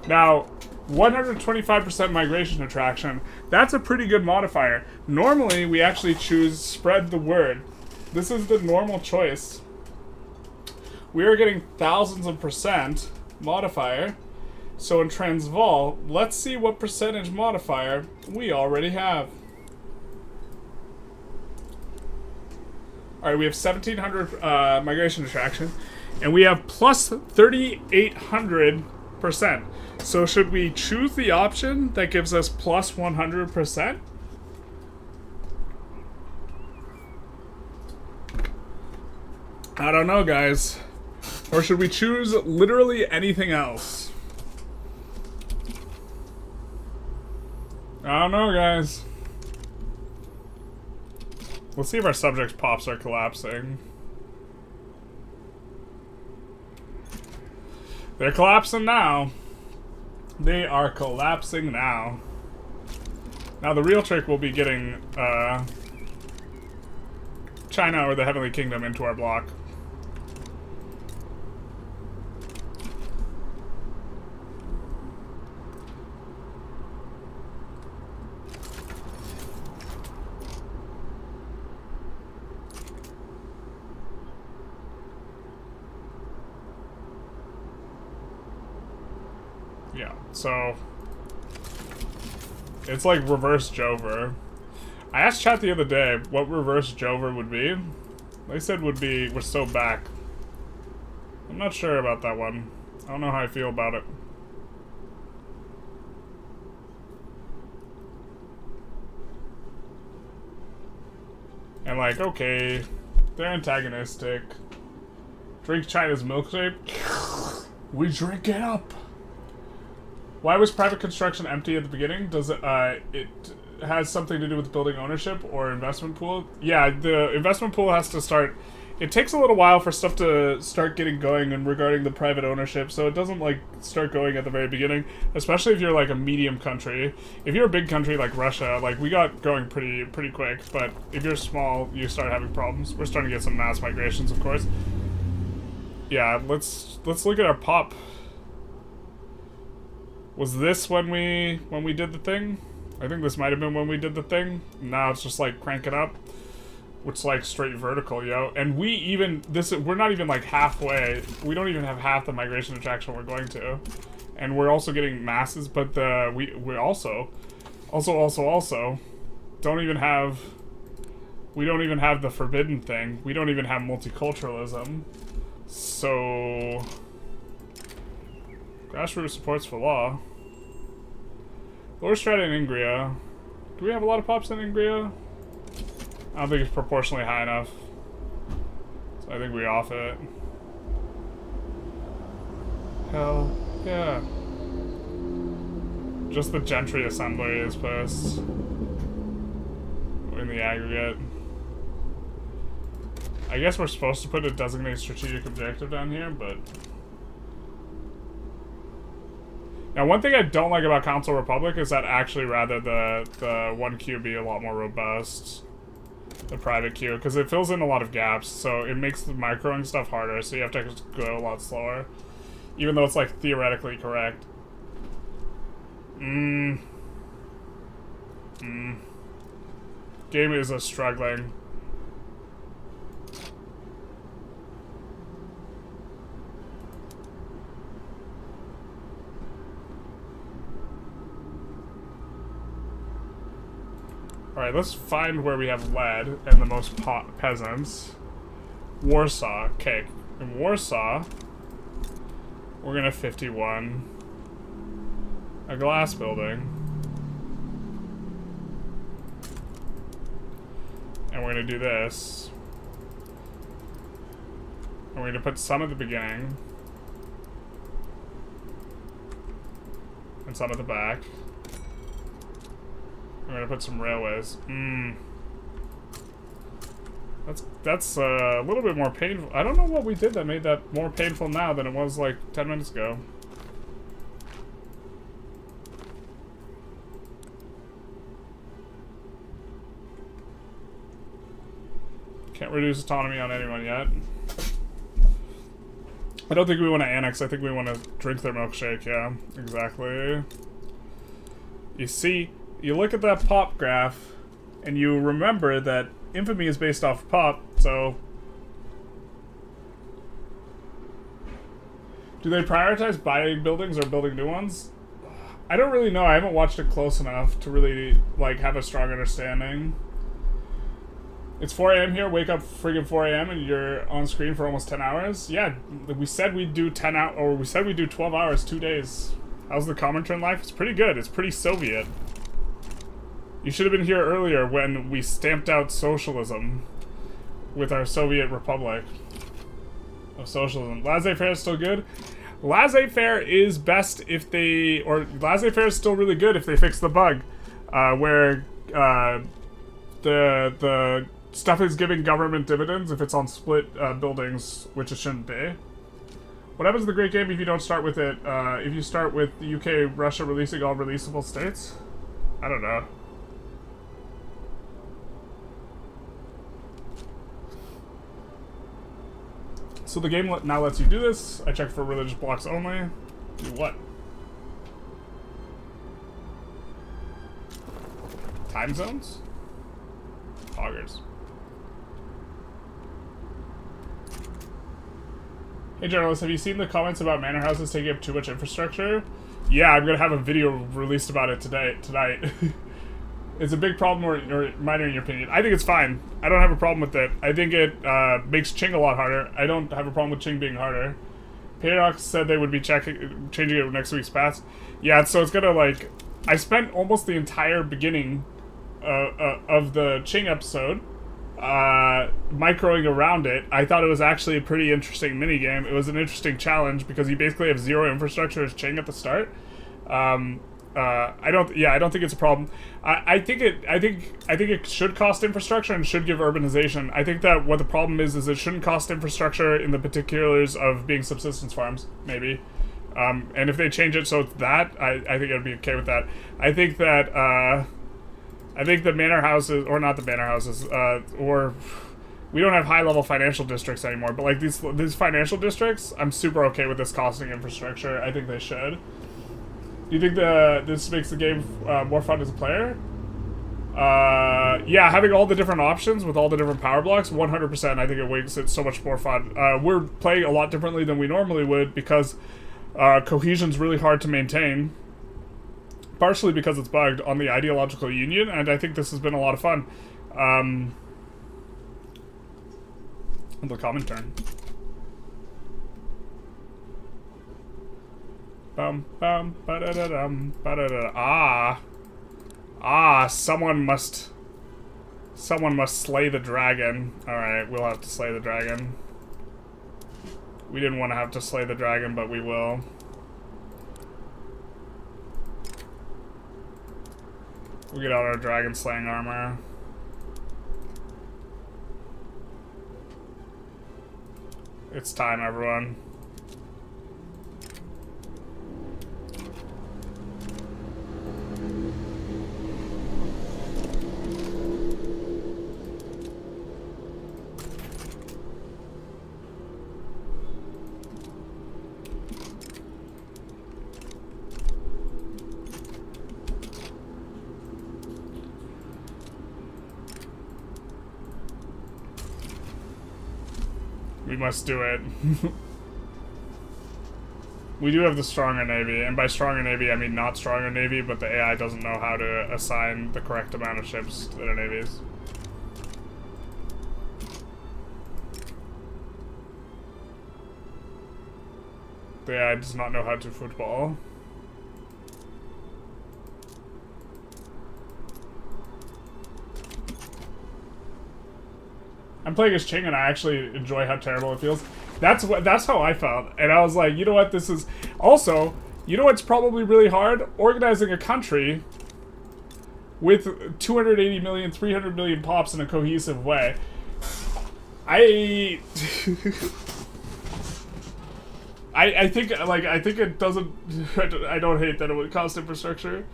Now, 125% migration attraction, that's a pretty good modifier. Normally, we actually choose spread the word. This is the normal choice. We are getting thousands of percent modifier. So in Transvaal, let's see what percentage modifier we already have. Alright, we have 1700 migration attraction, and we have plus 3800%. So should we choose the option that gives us plus 100%? I don't know, guys. Or should we choose literally anything else? I don't know, guys. Let's see if our subjects' pops are collapsing. They're collapsing now. They are collapsing now. Now the real trick will be getting China or the Heavenly Kingdom into our block. Yeah, so it's like reverse Jover. I asked chat the other day what reverse Jover would be. They said would be we're so back. I'm not sure about that one. I don't know how I feel about it. And like, okay, they're antagonistic. Drink China's milkshake. We drink it up. Why was private construction empty at the beginning? Does it has something to do with building ownership or investment pool? Yeah, the investment pool has to start. It takes a little while for stuff to start getting going and regarding the private ownership, so it doesn't like start going at the very beginning, especially if you're like a medium country. If you're a big country like Russia, like we got going pretty quick, but if you're small, you start having problems. We're starting to get some mass migrations, of course. Yeah, let's look at our pop. Was this when we did the thing? I think this might have been when we did the thing. Now it's just like crank it up, which is like straight vertical, yo. And we even we're not even like halfway. We don't even have half the migration attraction we're going to, and we're also getting masses. But we also don't even have. We don't even have the forbidden thing. We don't even have multiculturalism. So. Grassroots supports for law. Lower strata in Ingria. Do we have a lot of pops in Ingria? I don't think it's proportionally high enough. So I think we off it. Hell yeah. Just the gentry assembly is pissed. In the aggregate. I guess we're supposed to put a designated strategic objective down here, but... Now, one thing I don't like about Council Republic is that actually rather the one queue be a lot more robust, the private queue, because it fills in a lot of gaps, so it makes the microing stuff harder, so you have to just go a lot slower, even though it's like theoretically correct. Game is struggling. Alright, let's find where we have lead and the most peasants. Warsaw. Okay, in Warsaw, we're gonna 51. A glass building. And we're gonna do this. And we're gonna put some at the beginning. And some at the back. I'm gonna put some railways. That's a little bit more painful. I don't know what we did that made that more painful now than it was like 10 minutes ago. Can't reduce autonomy on anyone yet. I don't think we want to annex. I think we want to drink their milkshake. Yeah, exactly. You see, you look at that pop graph, and you remember that infamy is based off pop, so... Do they prioritize buying buildings or building new ones? I don't really know. I haven't watched it close enough to really, like, have a strong understanding. It's 4 a.m. here. Wake up friggin' 4 a.m. and you're on screen for almost 10 hours. Yeah, we said we'd do 10 hours, or we said we'd do 12 hours, 2 days. How's the Comintern life? It's pretty good. It's pretty Soviet. You should have been here earlier when we stamped out socialism with our Soviet Republic of Socialism. Laissez-faire is still good. Laissez-faire is best if they, or laissez-faire is still really good if they fix the bug, where the stuff is giving government dividends if it's on split buildings, which it shouldn't be. What happens to the Great Game if you don't start with it? If you start with the UK, Russia releasing all releasable states? I don't know. So the game now lets you do this. I check for religious blocks only. Do what? Time zones? Augers. Hey journalists, have you seen the comments about manor houses taking up too much infrastructure? Yeah, I'm gonna have a video released about it tonight. It's a big problem or minor in your opinion? I think it's fine. I don't have a problem with it. I think it makes Qing a lot harder. I don't have a problem with Qing being harder. Paradox said they would be changing it next week's patch. Yeah, so it's gonna like... I spent almost the entire beginning of the Qing episode microing around it. I thought it was actually a pretty interesting minigame. It was an interesting challenge because you basically have zero infrastructure as Qing at the start. I don't think it's a problem. I think it should cost infrastructure and should give urbanization. I think that what the problem is it shouldn't cost infrastructure in the particulars of being subsistence farms, maybe. And if they change it so it's that, I think I'd be okay with that. I think that the manor houses, or not the manor houses, or we don't have high-level financial districts anymore, but like these financial districts, I'm super okay with this costing infrastructure. I think they should. Do you think this makes the game more fun as a player? Yeah, having all the different options with all the different power blocks, 100%, I think it makes it so much more fun. We're playing a lot differently than we normally would because cohesion's really hard to maintain. Partially because it's bugged on the ideological union, and I think this has been a lot of fun. The Comintern. Bum bum ba da da dum ba da da. Someone must slay the dragon. All right, we'll have to slay the dragon. We didn't want to have to slay the dragon, but we will. We'll get out our dragon slaying armor. It's time, everyone. We must do it. We do have the stronger navy, and by stronger navy I mean not stronger navy, but the AI doesn't know how to assign the correct amount of ships to their navies. The AI does not know how to football. I'm playing as Ching and I actually enjoy how terrible it feels. That's how I felt. And I was like, you know what, this is... Also, you know what's probably really hard? Organizing a country with 280 million, 300 million pops in a cohesive way. I think, like, I think it doesn't... I don't hate that it would cost infrastructure.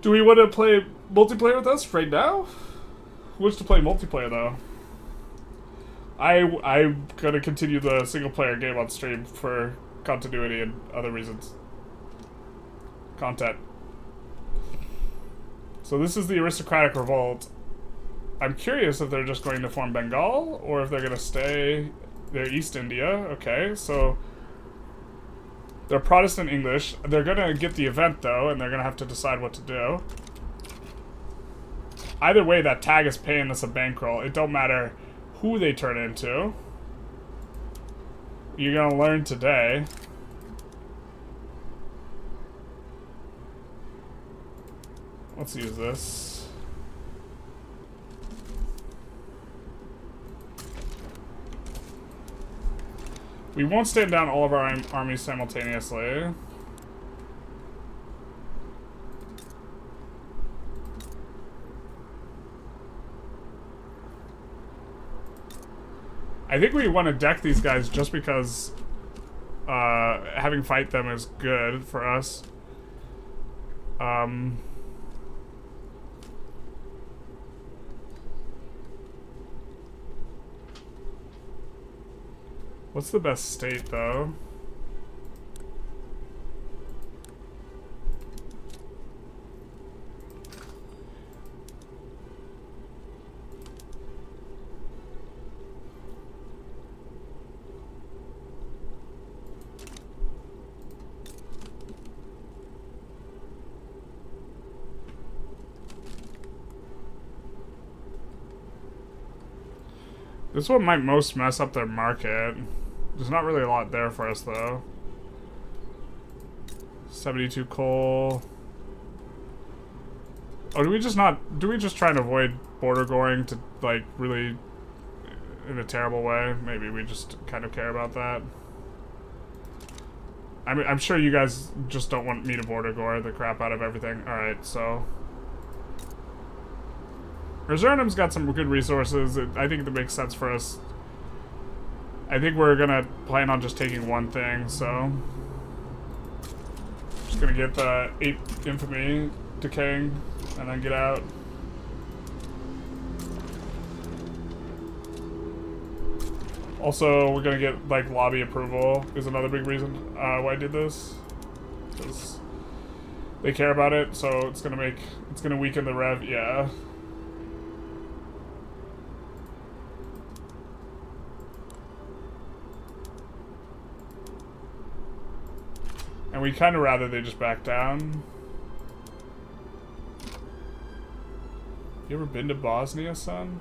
Do we want to play multiplayer with us right now? Who wants to play multiplayer, though? I'm gonna continue the single-player game on stream for continuity and other reasons. Content. So this is the aristocratic revolt. I'm curious if they're just going to form Bengal, or if they're gonna stay... They're East India, okay, so... They're Protestant English. They're gonna get the event, though, and they're gonna have to decide what to do. Either way, that tag is paying us a bankroll. It don't matter who they turn into. You're gonna learn today. Let's use this. We won't stand down all of our armies simultaneously. I think we want to deck these guys just because having fight them is good for us. What's the best state, though? This one might most mess up their market. There's not really a lot there for us, though. 72 coal. Oh, do we just try and avoid border goring to, like, really in a terrible way? Maybe we just kind of care about that. I'm sure you guys just don't want me to border gore the crap out of everything. Alright, so... Reservum's got some good resources. I think it makes sense for us. I think we're gonna plan on just taking one thing, so... Just gonna get the 8th Infantry decaying, and then get out. Also, we're gonna get, like, lobby approval is another big reason why I did this. Because they care about it, so it's gonna weaken the rev, yeah. And we kind of rather they just back down. You ever been to Bosnia, son?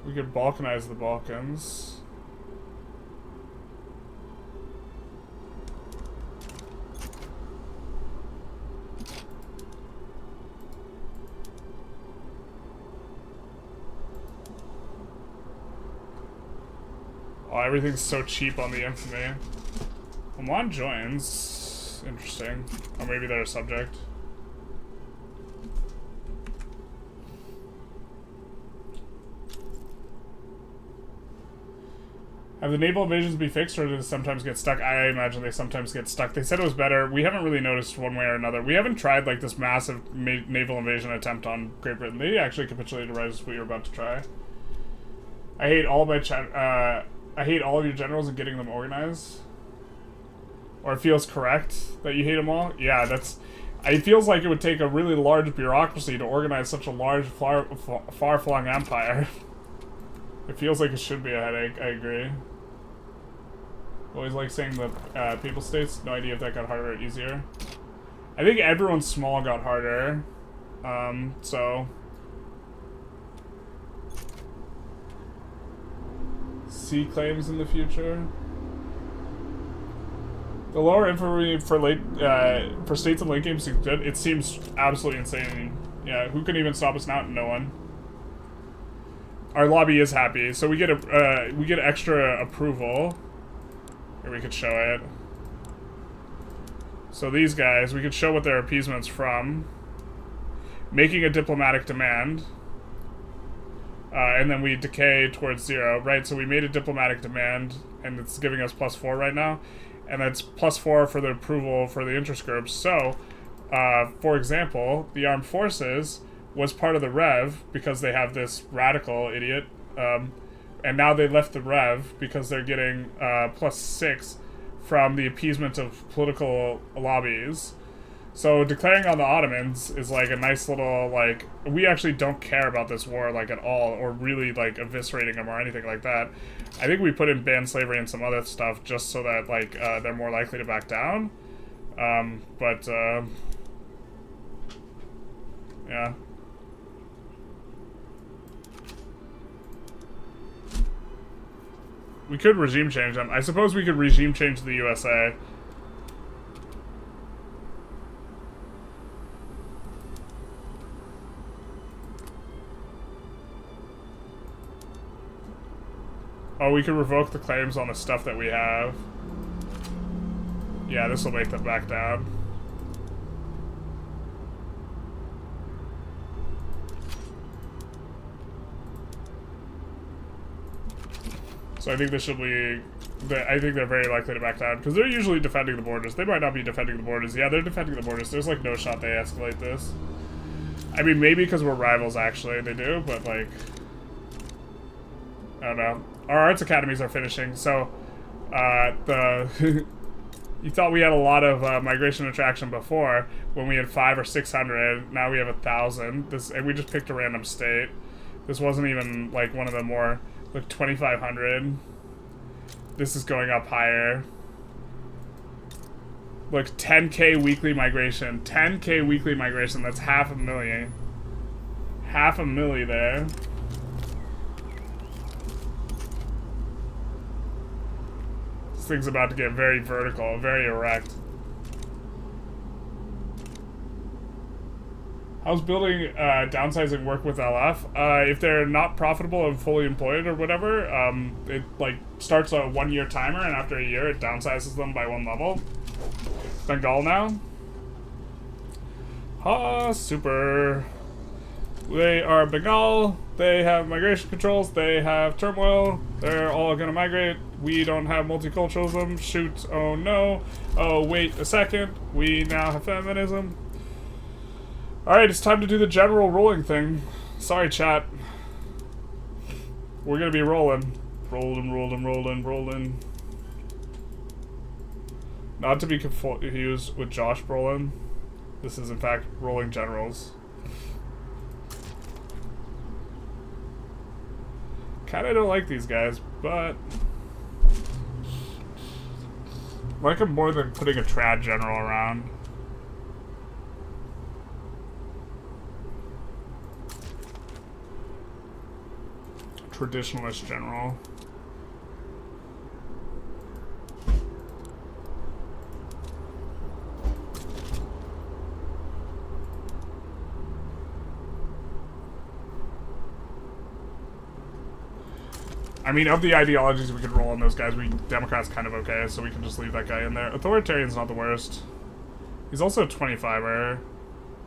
We could Balkanize the Balkans. Oh, everything's so cheap on the infamy. Oman joins. Interesting. Or maybe they're a subject. Have the naval invasions be fixed, or do they sometimes get stuck? I imagine they sometimes get stuck. They said it was better. We haven't really noticed one way or another. We haven't tried, like, this massive naval invasion attempt on Great Britain. They actually capitulated right as we were about to try. I hate all of my I hate all of your generals and getting them organized. Or it feels correct that you hate them all? Yeah, that's... It feels like it would take a really large bureaucracy to organize such a large, far-flung empire. It feels like it should be a headache, I agree. Always like saying the people states, no idea if that got harder or easier. I think everyone's small got harder. So... C claims in the future. The lower infantry for states and late games seems good. It seems absolutely insane. Yeah, who can even stop us now? No one. Our lobby is happy, so we get extra approval. Here we could show it. So these guys, we could show what their appeasement's from. Making a diplomatic demand. And then we decay towards 0, right? So we made a diplomatic demand, and it's giving us +4 right now. And that's +4 for the approval for the interest groups. So, for example, the armed forces was part of the Rev because they have this radical idiot. And now they left the Rev because they're getting +6 from the appeasement of political lobbies. So declaring on the Ottomans is like a nice little, like, we actually don't care about this war, like, at all, or really, like, eviscerating them or anything like that. I think we put in ban slavery and some other stuff just so that, like, they're more likely to back down. Yeah. We could regime change them. I suppose we could regime change the USA. Oh, we could revoke the claims on the stuff that we have. Yeah, this will make them back down. So I think this should be... I think they're very likely to back down, because they're usually defending the borders. They might not be defending the borders. Yeah, they're defending the borders. There's, like, no shot they escalate this. I mean, maybe because we're rivals, actually, they do, but, like... I don't know. Our arts academies are finishing, so... You thought we had a lot of migration attraction before, when we had 500 or 600. Now we have 1,000. And we just picked a random state. This wasn't even, like, one of the more... Look, 2,500. This is going up higher. Look, 10K weekly migration. 10K weekly migration. That's 500,000. 500,000 there. This thing's about to get very vertical, very erect. How's building downsizing work with LF? If they're not profitable and fully employed or whatever, it like starts a 1-year timer, and after a year it downsizes them by 1 level. Bengal now. Super. They are Bengal. They have migration controls. They have turmoil. They're all gonna migrate. We don't have multiculturalism. Shoot. Oh no. Oh, wait a second. We now have feminism. Alright, it's time to do the general rolling thing. Sorry, chat. We're gonna be rolling. Rolling. Not to be confused with Josh Brolin. This is, in fact, Rolling Generals. Kinda don't like these guys, but... I like them more than putting a trad general around. Traditionalist general. I mean, of the ideologies we could roll on those guys, Democrats kind of okay, so we can just leave that guy in there. Authoritarian's not the worst. He's also a 25er.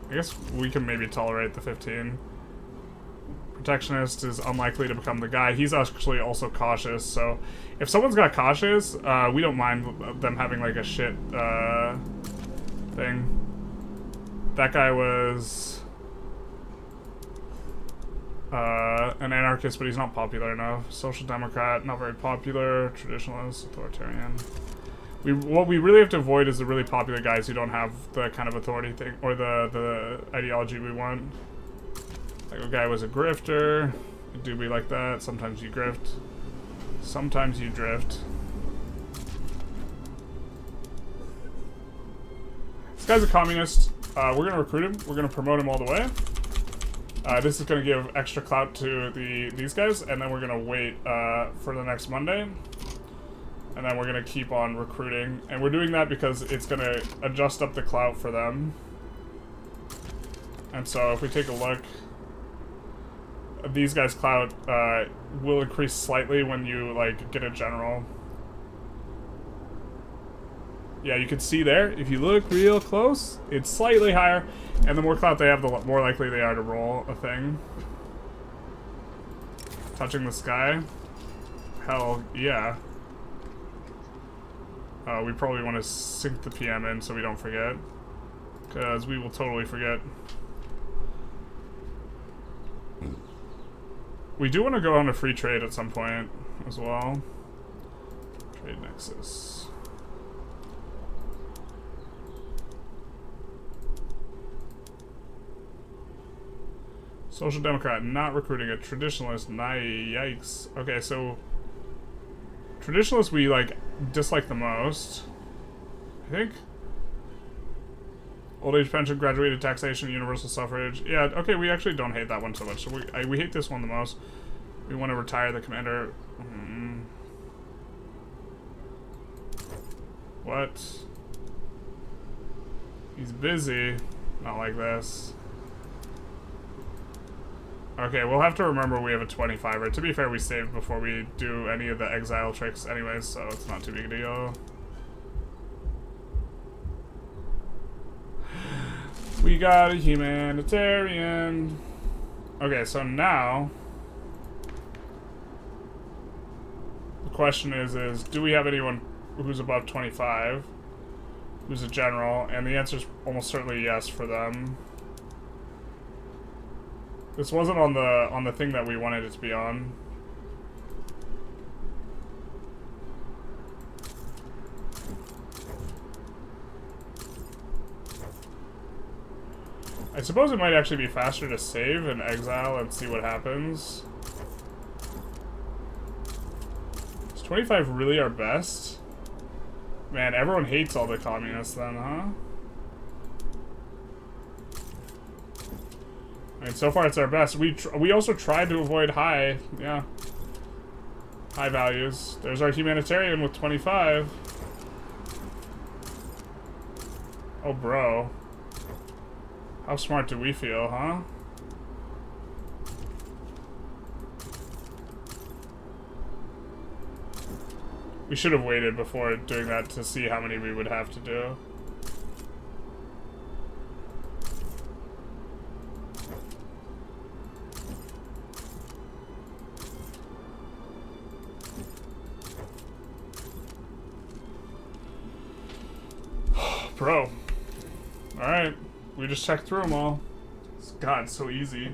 I guess we can maybe tolerate the 15. Protectionist is unlikely to become the guy. He's actually also cautious, so if someone's got cautious, we don't mind them having like a shit thing. That guy was an anarchist, but he's not popular enough. Social Democrat, not very popular. Traditionalist, authoritarian. What we really have to avoid is the really popular guys who don't have the kind of authority thing or the ideology we want. Like a guy was a grifter. It do be like that. Sometimes you grift. Sometimes you drift. This guy's a communist. We're gonna recruit him. We're gonna promote him all the way. This is gonna give extra clout to these guys, and then we're gonna wait for the next Monday. And then we're gonna keep on recruiting. And we're doing that because it's gonna adjust up the clout for them. And so if we take a look, these guys' clout will increase slightly when you like get a general. Yeah, you can see there, if you look real close, it's slightly higher, and the more clout they have, the more likely they are to roll a thing. Touching the sky? Hell yeah. We probably want to sync the PM in so we don't forget, because we will totally forget. We do want to go on a free trade at some point as well. Trade nexus. Social Democrat, not recruiting a traditionalist. Yikes. Okay, so traditionalists we like dislike the most, I think. Old age pension, graduated taxation, universal suffrage. Yeah, okay, we actually don't hate that one so much. So we hate this one the most. We want to retire the commander. What? He's busy. Not like this. Okay, we'll have to remember we have a 25er. To be fair, we saved before we do any of the exile tricks anyways, so it's not too big a deal. We got a humanitarian. Okay, so now the question is do we have anyone who's above 25 who's a general? And the answer is almost certainly yes for them. This wasn't on the thing that we wanted it to be on. I suppose it might actually be faster to save and exile and see what happens. Is 25 really our best? Man, everyone hates all the communists then, huh? I mean, so far it's our best. We also tried to avoid high values. There's our humanitarian with 25. Oh, bro. How smart do we feel, huh? We should have waited before doing that to see how many we would have to do. Bro. Alright. We just checked through them all. God, it's so easy.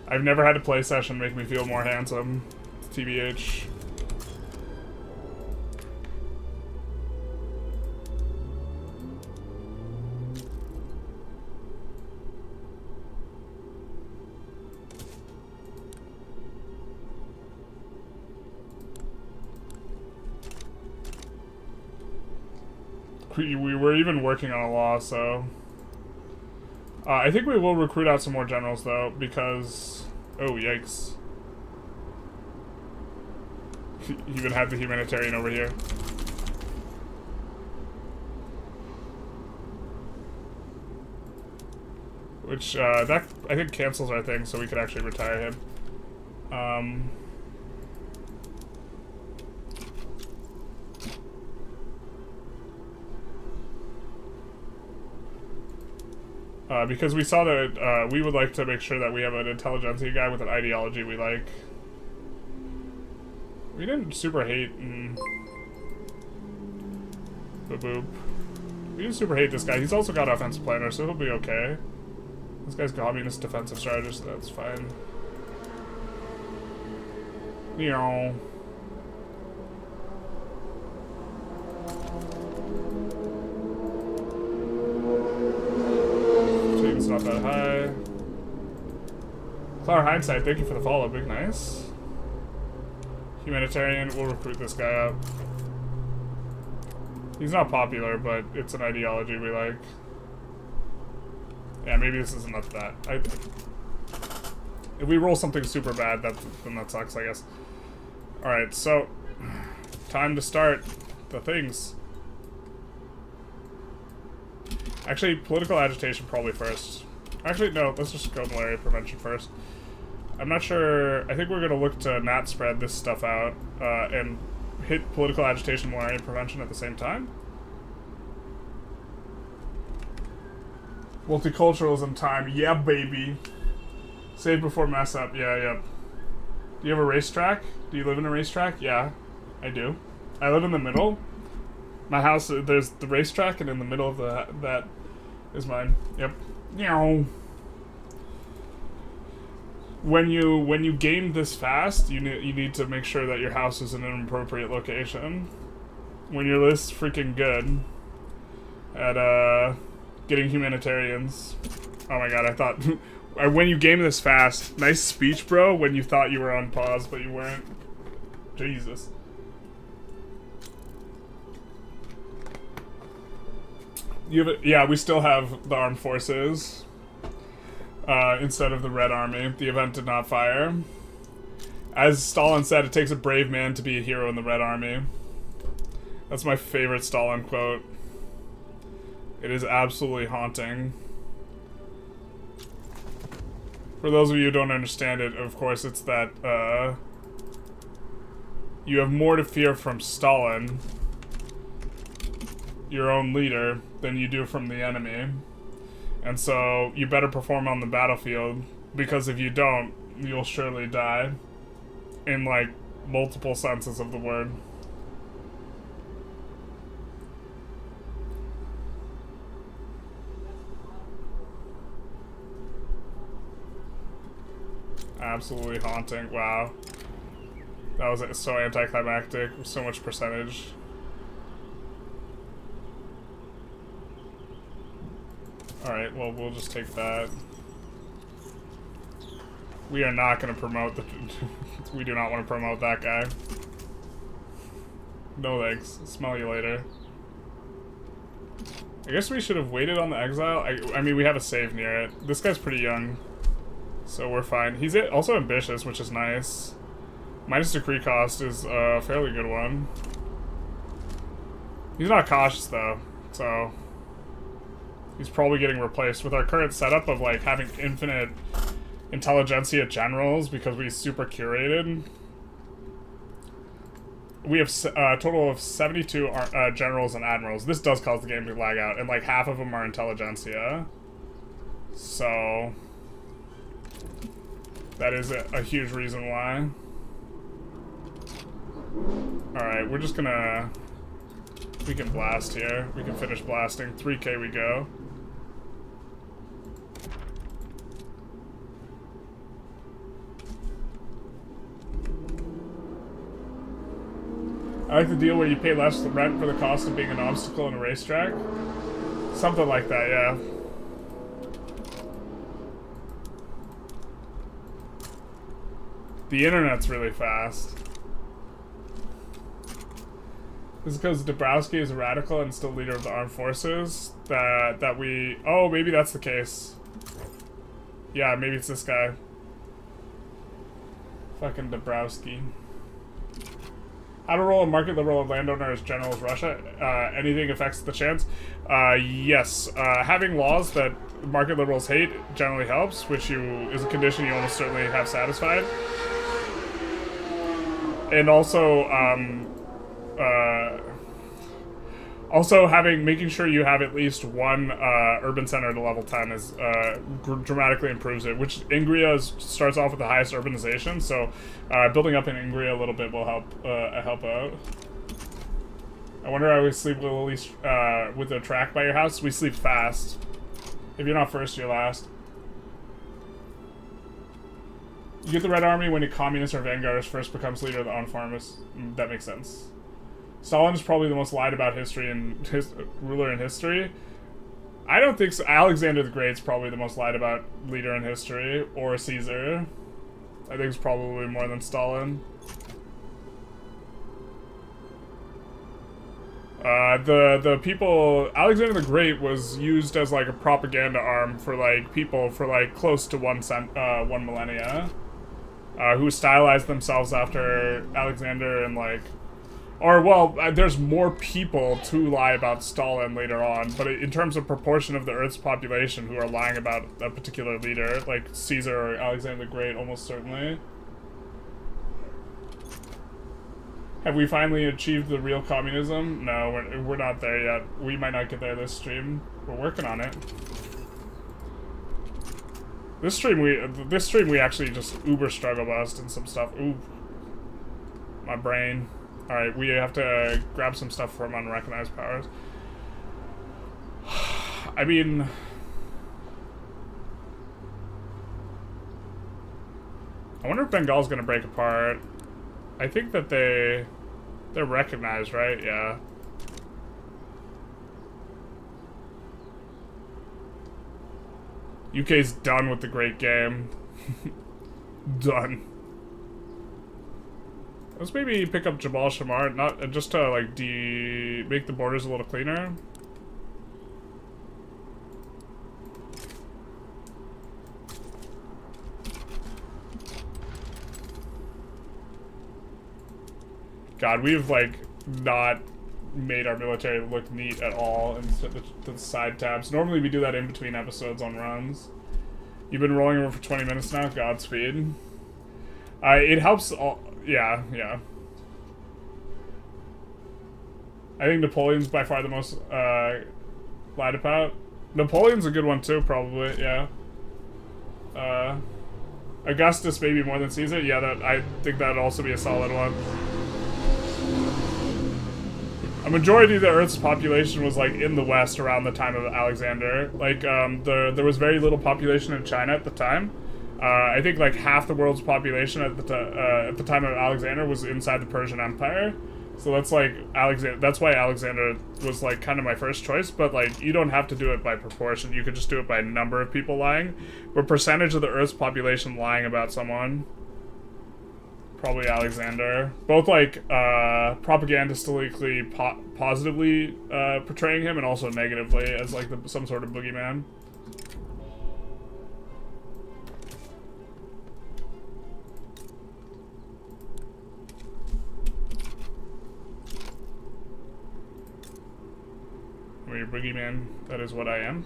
I've never had a play session make me feel more handsome. TBH. We were even working on a law, so... I think we will recruit out some more generals, though, because... Oh, yikes. Even had the humanitarian over here. Which, that, I think, cancels our thing, so we could actually retire him. Because we saw that we would like to make sure that we have an intelligentsia guy with an ideology we like. We didn't super hate... Boop boop. We didn't super hate this guy. He's also got offensive planner, so he'll be okay. This guy's communist defensive strategist, so that's fine. Meow. hi. Clara Hindsight, thank you for the follow. Big nice. Humanitarian, we'll recruit this guy up. He's not popular, but it's an ideology we like. Yeah, maybe this is enough of that. If we roll something super bad, then that sucks, I guess. Alright, so time to start the things. Actually, political agitation probably first. Actually, no, let's just go malaria prevention first. I'm not sure. I think we're going to look to NAT spread this stuff out and hit political agitation, malaria prevention at the same time. Multiculturalism time. Yeah, baby. Save before mess up. Yeah, yeah. Do you have a racetrack? Do you live in a racetrack? Yeah, I do. I live in the middle. My house, there's the racetrack, and in the middle of that is mine. Yep. Meow. When you game this fast, you need to make sure that your house is in an appropriate location. When you're this freaking good at getting humanitarians. Oh my god, I thought when you game this fast, nice speech, bro. When you thought you were on pause, but you weren't. Jesus. Yeah, we still have the armed forces instead of the Red Army. The event did not fire. As Stalin said, it takes a brave man to be a hero in the Red Army. That's my favorite Stalin quote. It is absolutely haunting. For those of you who don't understand it, of course, it's that you have more to fear from Stalin, your own leader, than you do from the enemy. And so you better perform on the battlefield, because if you don't, you'll surely die. In like multiple senses of the word. Absolutely haunting. Wow. That was so anticlimactic. So much percentage. Alright, well, we'll just take that. We are not going to promote the... we do not want to promote that guy. No thanks. Smell you later. I guess we should have waited on the exile. I mean, we have a save near it. This guy's pretty young, so we're fine. He's also ambitious, which is nice. Minus decree cost is a fairly good one. He's not cautious, though, so... he's probably getting replaced with our current setup of like having infinite Intelligentsia generals because we super curated. We have a total of 72 generals and admirals. This does cause the game to lag out, and like half of them are Intelligentsia. So that is a huge reason why. Alright, we're just gonna... we can blast here. We can finish blasting. 3k we go. I like the deal where you pay less rent for the cost of being an obstacle in a racetrack. Something like that, yeah. The internet's really fast. This is because Dabrowski is a radical and still leader of the armed forces. That we... oh, maybe that's the case. Yeah, maybe it's this guy. Fucking Dabrowski. How to roll a market liberal of landowners generals Russia. Anything affects the chance? Yes. Having laws that market liberals hate generally helps, which is a condition you almost certainly have satisfied. And also, making sure you have at least one urban center to level 10 is dramatically improves it, which Ingria starts off with the highest urbanization, so building up in Ingria a little bit will help out. I wonder how we sleep with a track by your house. We sleep fast. If you're not first, you're last. You get the Red Army when a communist or vanguardist first becomes leader of the armed farmers. That makes sense. Stalin is probably the most lied about ruler in history. I don't think so. Alexander the Great's probably the most lied about leader in history, or Caesar. I think it's probably more than Stalin. The people, Alexander the Great was used as like a propaganda arm for like people for like close to one millennia, who stylized themselves after Alexander and like, or well, there's more people to lie about Stalin later on, but in terms of proportion of the Earth's population who are lying about a particular leader, like Caesar or Alexander the Great, almost certainly. Have we finally achieved the real communism? No, we're not there yet. We might not get there this stream. We're working on it. This stream we actually just uber struggle bust and some stuff. Ooh, my brain. All right, we have to grab some stuff from unrecognized powers. I mean, I wonder if Bengal's gonna break apart. I think that they're recognized, right? Yeah. UK's done with the great game. Done. Let's maybe pick up Jabal Shamar, not just to like make the borders a little cleaner. God, we've like not made our military look neat at all instead of the side tabs. Normally we do that in between episodes on runs. You've been rolling over for 20 minutes now. Godspeed. It helps all. Yeah. I think Napoleon's by far the most lied about. Napoleon's a good one too, probably. Yeah. Augustus maybe more than Caesar. Yeah, I think that'd also be a solid one. A majority of the Earth's population was like in the West around the time of Alexander. Like there was very little population in China at the time. I think like half the world's population at the time of Alexander was inside the Persian Empire. So that's like Alexander. That's why Alexander was like kind of my first choice. But like you don't have to do it by proportion. You could just do it by number of people lying. But percentage of the Earth's population lying about someone. Probably Alexander. Both like propagandistically positively portraying him and also negatively as like some sort of boogeyman. Are you a boogeyman? That is what I am.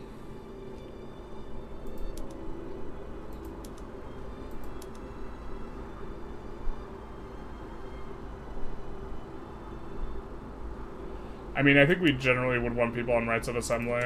I mean, I think we generally would want people on rights of assembly.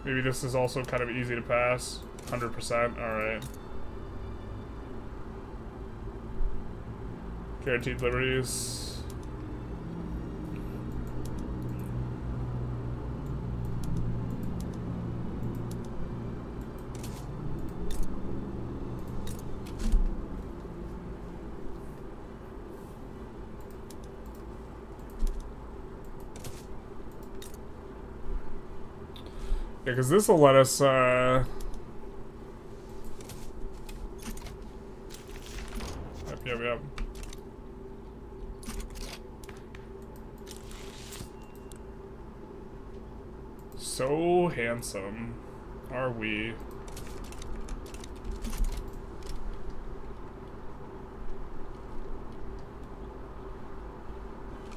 Maybe this is also kind of easy to pass. 100%, alright. Guaranteed liberties. Yeah, because this will let us, Yep. So handsome, are we?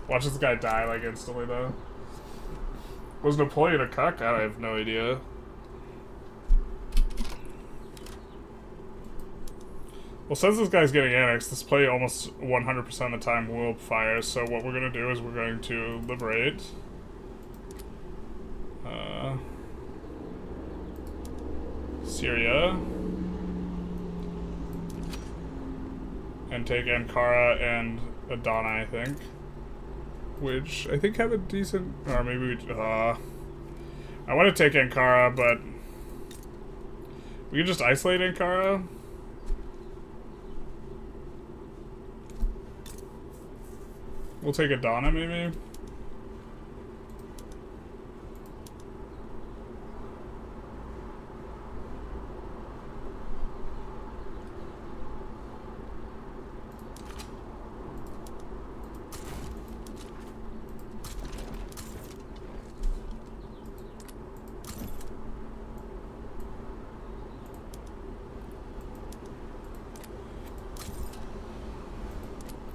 Watch this guy die, like, instantly, though. Was Napoleon a cuck? I have no idea. Well, since this guy's getting annexed, this play almost 100% of the time will fire, so what we're going to do is we're going to liberate. Syria. And take Ankara and Adana, I think. Which I think have a decent, or maybe we, I want to take Ankara, but We could just isolate Ankara. We'll take Adana, maybe.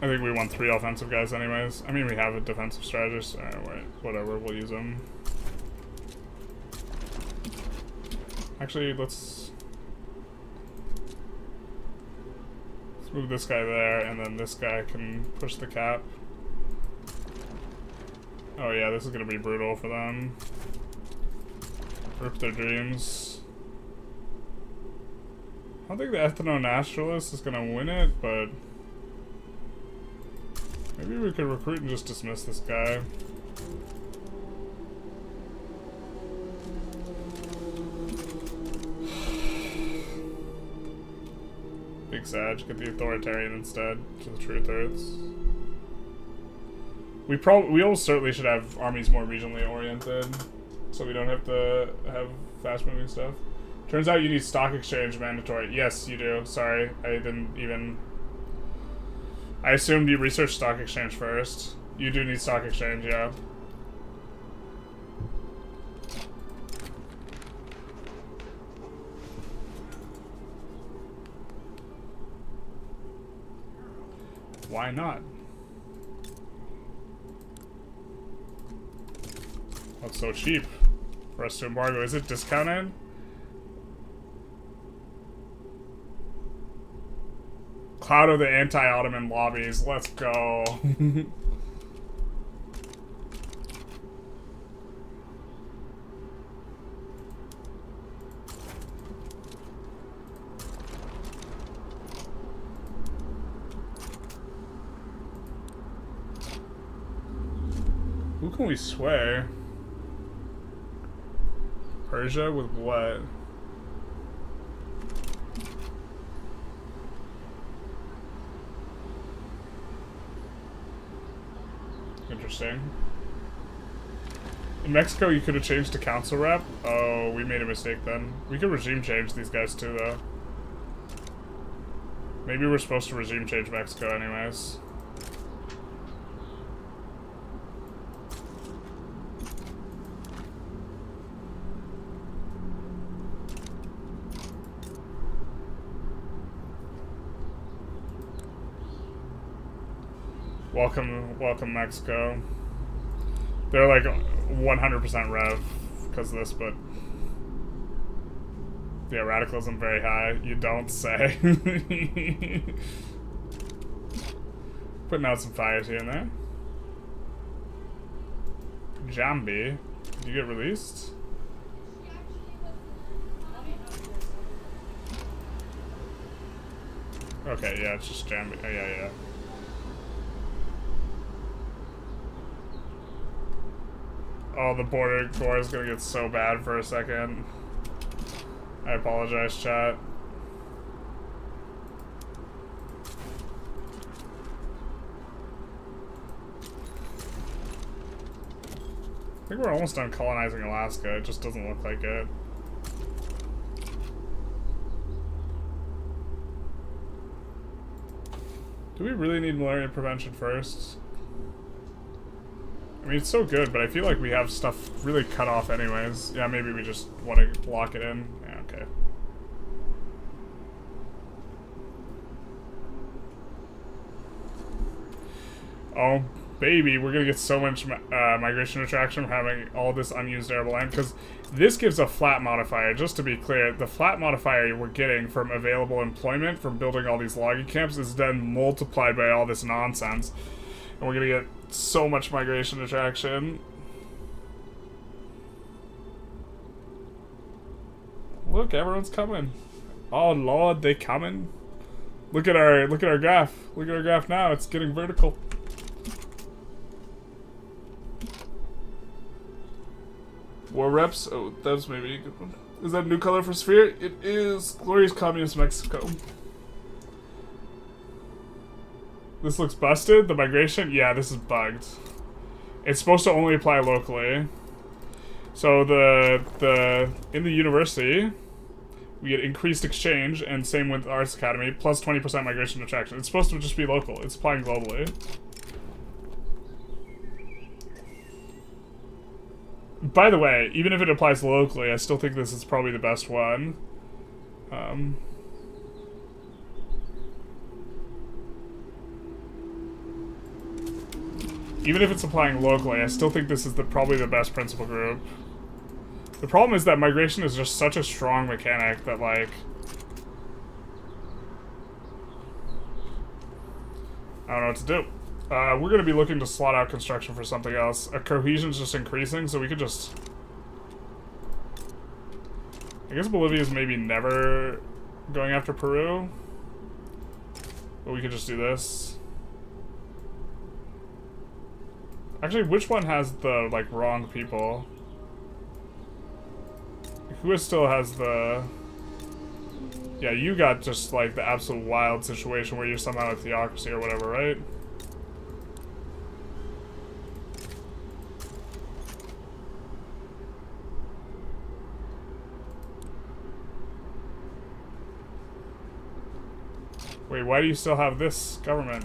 I think we want 3 offensive guys anyways. I mean, we have a defensive strategist. Wait, whatever, we'll use them. Actually, let's move this guy there, and then this guy can push the cap. Oh yeah, this is gonna be brutal for them. Rip their dreams. I don't think the ethno-nationalist is gonna win it, but maybe we could recruit and just dismiss this guy. Big Sag, get the authoritarian instead to the true thirds. We almost certainly should have armies more regionally oriented, so we don't have to have fast moving stuff. Turns out you need stock exchange mandatory. Yes, you do. Sorry, I didn't even. I assumed you researched stock exchange first. You do need stock exchange, yeah. Why not? That's so cheap for us to embargo. Is it discounted? Cloud of the anti-Ottoman lobbies. Let's go. Who can we sway? Persia with what? Interesting. In Mexico, you could have changed to council rep. Oh, we made a mistake then. We could regime change these guys too, though. Maybe we're supposed to regime change Mexico anyways. Welcome Mexico. They're like 100% rev because of this, but yeah, radicalism very high. You don't say. Putting out some fires here and there. Jambi, did you get released? Okay, yeah, it's just Jambi. Oh, yeah. Oh, the border war is gonna get so bad for a second. I apologize, chat. I think we're almost done colonizing Alaska. It just doesn't look like it. Do we really need malaria prevention first? I mean, it's so good, but I feel like we have stuff really cut off anyways. Yeah, maybe we just want to lock it in. Yeah, okay. Oh, baby, we're gonna get so much migration attraction from having all this unused arable land, because this gives a flat modifier. Just to be clear, the flat modifier we're getting from available employment from building all these logging camps is then multiplied by all this nonsense. And we're gonna get so much migration attraction. Look, everyone's coming. Oh Lord, they coming. Look at our graph. Look at our graph now. It's getting vertical. War reps. Oh, that's maybe a good one. Is that a new color for Sphere? It is Glorious Communist Mexico. This looks busted. The migration? Yeah, this is bugged. It's supposed to only apply locally. So in the university, we get increased exchange, and same with Arts Academy, plus 20% migration attraction. It's supposed to just be local. It's applying globally. By the way, even if it applies locally, I still think this is probably the best one. Even if it's applying locally, I still think this is probably the best principal group. The problem is that migration is just such a strong mechanic that, like... I don't know what to do. We're going to be looking to slot out construction for something else. Cohesion's just increasing, so we could just... I guess Bolivia's maybe never going after Peru. But we could just do this. Actually, which one has the, like, wrong people? Who still has the... Yeah, you got just, like, the absolute wild situation where you're somehow a theocracy or whatever, right? Wait, why do you still have this government?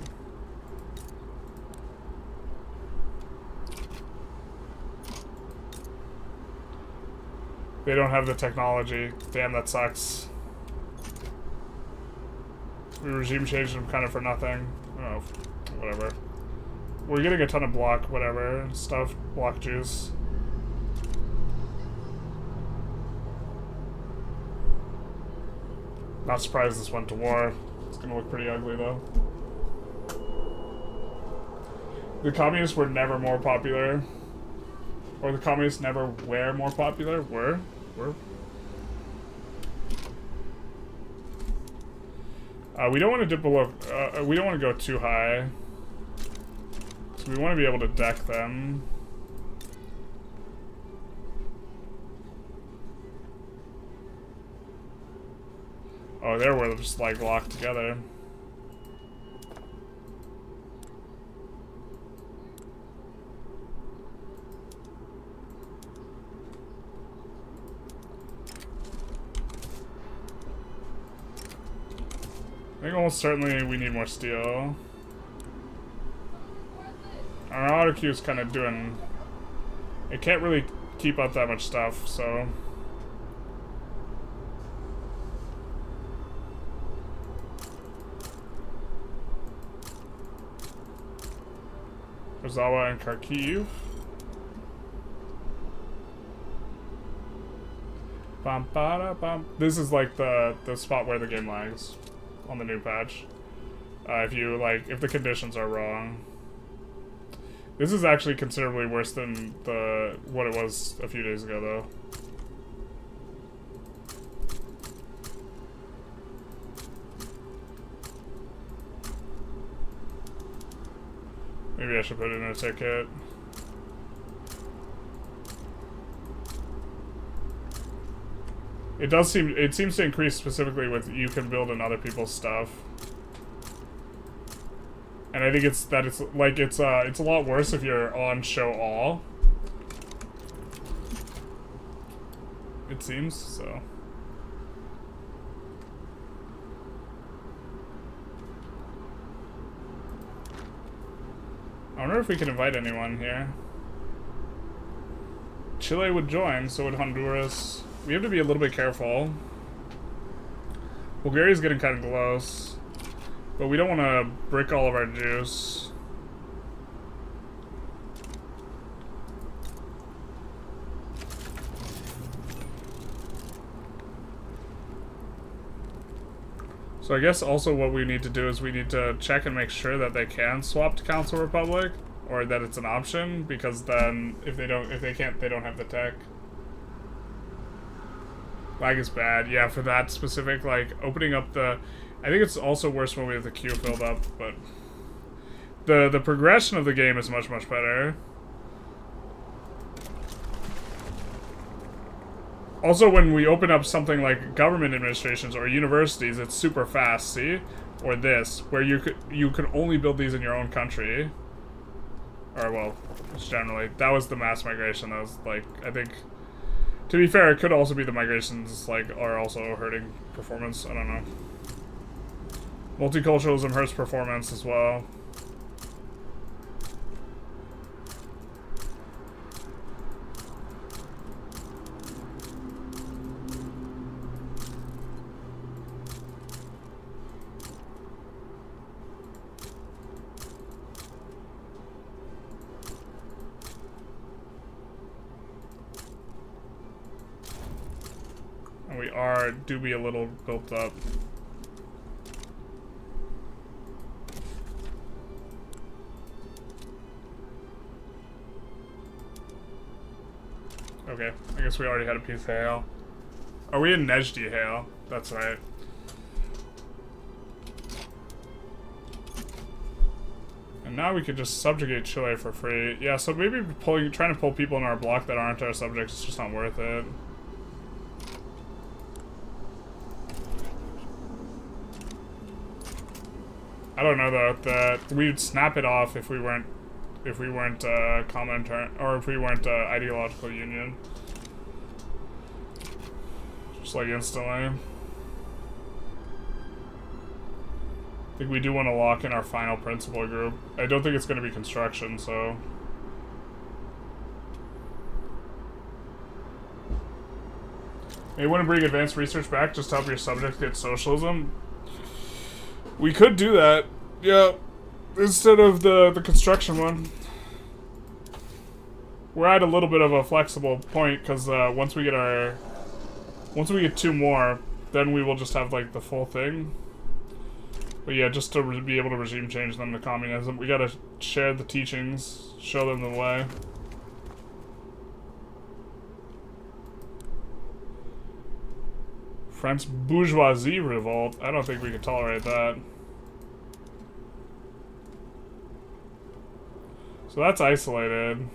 They don't have the technology. Damn, that sucks. We regime changed them kind of for nothing. Oh, whatever. We're getting a ton of block, whatever, stuff. Block juice. Not surprised this went to war. It's gonna look pretty ugly, though. The communists were never more popular. Or the communists never were more popular. Were? We don't want to dip below... we don't want to go too high. So we want to be able to deck them. Oh, there we're just, like, locked together. I think almost certainly we need more steel. Our auto queue is kind of doing... It can't really keep up that much stuff, so... Ozawa and Kharkiv. Bum, ba, bum. This is like the spot where the game lags on the new patch. If the conditions are wrong. This is actually considerably worse than what it was a few days ago, though. Maybe I should put in a ticket. It seems to increase specifically with you can build in other people's stuff. And I think it's a lot worse if you're on show all. It seems, so. I wonder if we can invite anyone here. Chile would join, so would Honduras. We have to be a little bit careful. Bulgaria's getting kind of close. But we don't want to brick all of our juice. So I guess also what we need to do is we need to check and make sure that they can swap to Council Republic, or that it's an option, because then if they can't, they don't have the tech. Lag is bad, yeah, for that specific, like, opening up the... I think it's also worse when we have the queue filled up, but... The progression of the game is much, much better. Also, when we open up something like government administrations or universities, it's super fast, see? Or this, where you could only build these in your own country. Or, well, just generally. That was the mass migration. That was, like, I think... To be fair, it could also be the migrations, like, are also hurting performance. I don't know. Multiculturalism hurts performance as well. Do be a little built up. Okay, I guess we already had a piece of hail. Are we in Nejdi hail? That's right. And now we could just subjugate Chile for free. Yeah, so maybe trying to pull people in our block that aren't our subjects is just not worth it. I don't know though that we'd snap it off if we weren't common turn, or if we weren't ideological union. Just like instantly. I think we do want to lock in our final principal group. I don't think it's going to be construction, so. You want to bring advanced research back just to help your subjects get socialism? We could do that, yeah, instead of the construction one. We're at a little bit of a flexible point, because once we get 2 more, then we will just have, like, the full thing. But yeah, just to be able to regime change them to communism, we gotta share the teachings, show them the way. French bourgeoisie revolt. I don't think we can tolerate that. So that's isolated.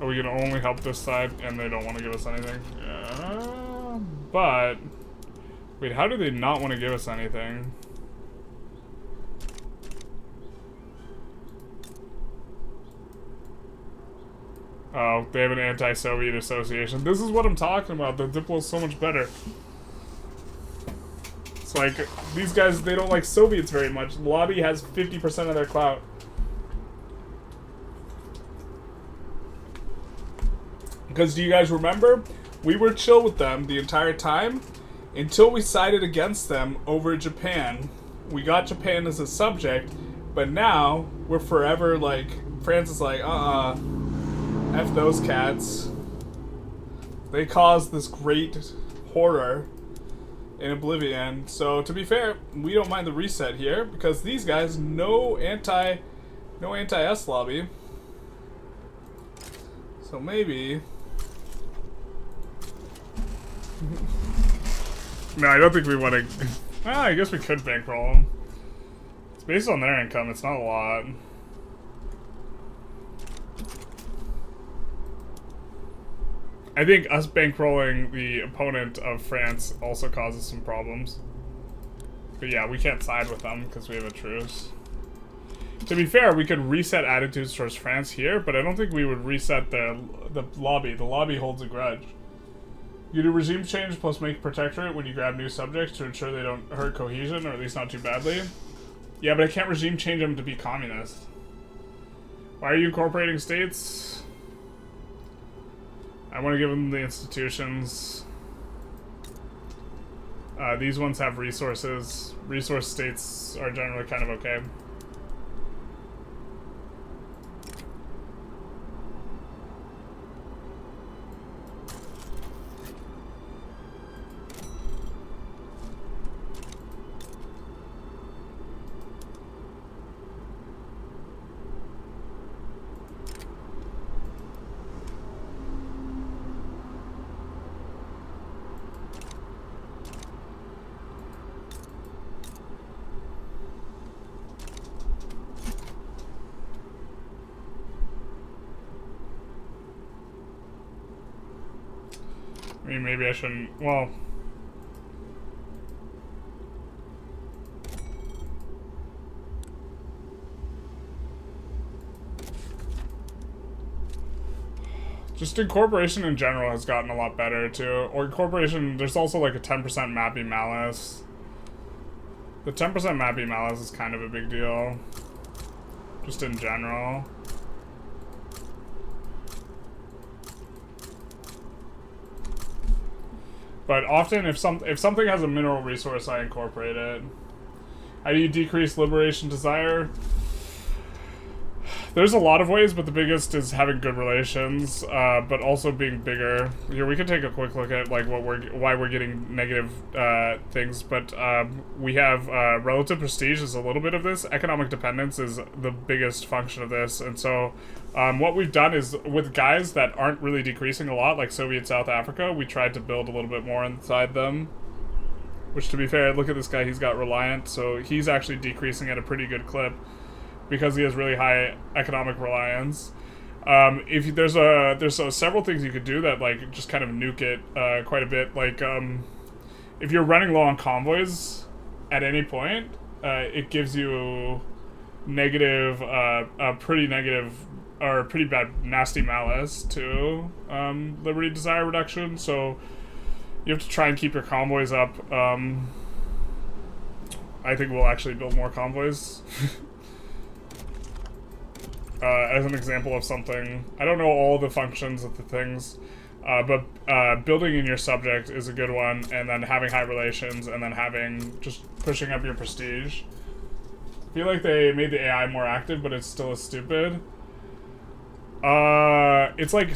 Are we gonna only help this side and they don't want to give us anything? But wait, how do they not want to give us anything? Oh, they have an anti-Soviet association. This is what I'm talking about. The Diplo is so much better. It's like, these guys, they don't like Soviets very much. Lobby has 50% of their clout. Because do you guys remember? We were chill with them the entire time until we sided against them over Japan. We got Japan as a subject, but now we're forever like, France is like, F those cats. They caused this great horror in Oblivion. So to be fair, we don't mind the reset here because these guys no anti-S lobby. So maybe. No, I don't think we want to. Well, I guess we could bankroll them. It's based on their income. It's not a lot. I think us bankrolling the opponent of France also causes some problems. But yeah, we can't side with them because we have a truce. To be fair, we could reset attitudes towards France here, but I don't think we would reset the lobby. The lobby holds a grudge. You do regime change plus make protectorate when you grab new subjects to ensure they don't hurt cohesion, or at least not too badly. Yeah, but I can't regime change them to be communist. Why are you incorporating states? I want to give them the institutions. These ones have resources. Resource states are generally kind of okay. mean, maybe I shouldn't... Well... Just incorporation in general has gotten a lot better, too. Or incorporation, there's also like a 10% mappy malice. The 10% mappy malice is kind of a big deal. Just in general. But often, if something has a mineral resource, I incorporate it. How do you decrease liberation desire? There's a lot of ways, but the biggest is having good relations, but also being bigger. Here, we can take a quick look at like why we're getting negative things. But we have relative prestige is a little bit of this. Economic dependence is the biggest function of this, and so what we've done is with guys that aren't really decreasing a lot, like Soviet South Africa, we tried to build a little bit more inside them. Which, to be fair, look at this guy. He's got reliant, so he's actually decreasing at a pretty good clip. Because he has really high economic reliance. If there's several things you could do that like just kind of nuke it quite a bit. Like if you're running low on convoys at any point, it gives you negative, pretty negative or pretty bad nasty malice to liberty desire reduction. So you have to try and keep your convoys up. I think we'll actually build more convoys. As an example of something. I don't know all the functions of the things, but building in your subject is a good one, and then having high relations, and then just pushing up your prestige. I feel like they made the AI more active, but it's still as stupid. It's like,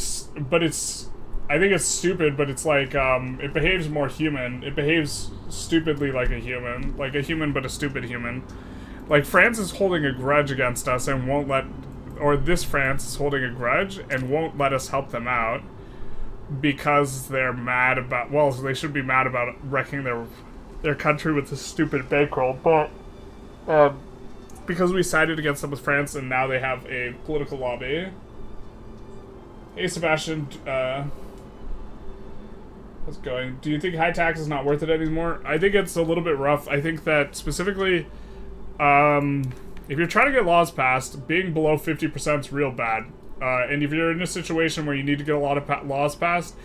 but it's, I think it's stupid, but it's like, it behaves more human. It behaves stupidly like a human but a stupid human. Like, France is holding a grudge against us and won't let... Or this France is holding a grudge and won't let us help them out because they're mad about... Well, they should be mad about wrecking their country with this stupid bankroll, but because we sided against them with France and now they have a political lobby. Hey, Sebastian, how's it going? Do you think high tax is not worth it anymore? I think it's a little bit rough. I think that specifically... if you're trying to get laws passed, being below 50% is real bad. And if you're in a situation where you need to get a lot of laws passed,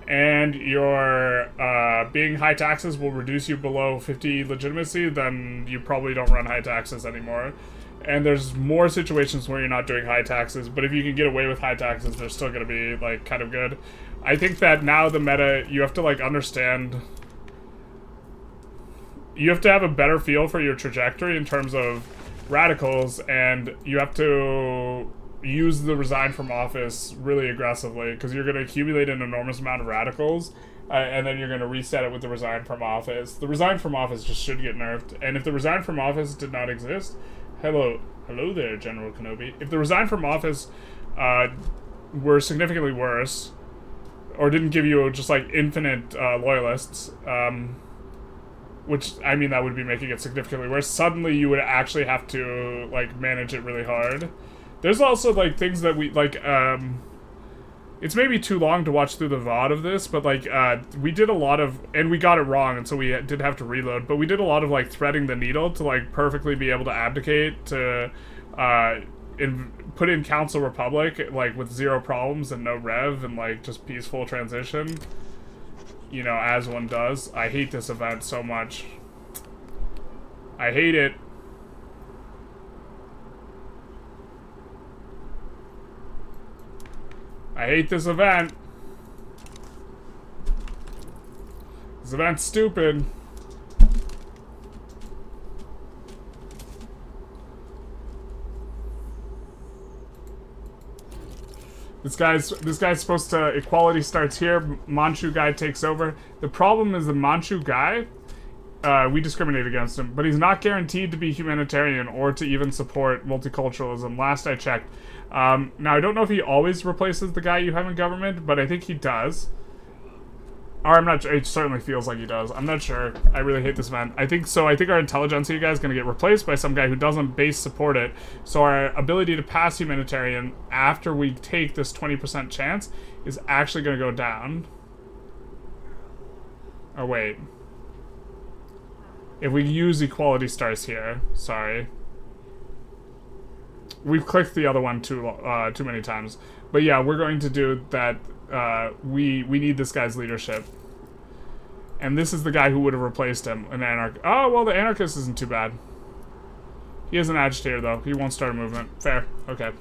and your being high taxes will reduce you below 50 legitimacy, then you probably don't run high taxes anymore. And there's more situations where you're not doing high taxes, but if you can get away with high taxes, they're still going to be, like, kind of good. I think that now the meta, you have to, like, understand... You have to have a better feel for your trajectory in terms of radicals, and you have to use the resign from office really aggressively, because you're going to accumulate an enormous amount of radicals, and then you're going to reset it with the resign from office. The resign from office just should get nerfed, and if the resign from office did not exist, hello there, General Kenobi. If the resign from office were significantly worse, or didn't give you just like infinite loyalists, which, I mean, that would be making it significantly worse. Suddenly, you would actually have to, like, manage it really hard. There's also, like, things that we, like, it's maybe too long to watch through the VOD of this, but, like, we did a lot of, and we got it wrong, and so we did have to reload, but we did a lot of, like, threading the needle to, like, perfectly be able to abdicate, to, put in Council Republic, like, with zero problems and no rev, and, like, just peaceful transition. You know, as one does. I hate this event so much. I hate it. I hate this event. This event's stupid. This guy's supposed to, equality starts here, Manchu guy takes over. The problem is the Manchu guy, we discriminate against him, but he's not guaranteed to be humanitarian or to even support multiculturalism, last I checked. Now, I don't know if he always replaces the guy you have in government, but I think he does. Or I'm not sure, it certainly feels like he does. I'm not sure. I really hate this event. I think our Intelligentsia guy is going to get replaced by some guy who doesn't base support it. So our ability to pass humanitarian after we take this 20% chance is actually going to go down. Oh, wait. If we use equality stars here, sorry. We've clicked the other one too many times. But yeah, we're going to do that. We need this guy's leadership. And this is the guy who would have replaced him, an anarchist. Oh, well, the anarchist isn't too bad. He is an agitator, though. He won't start a movement. Fair. Okay.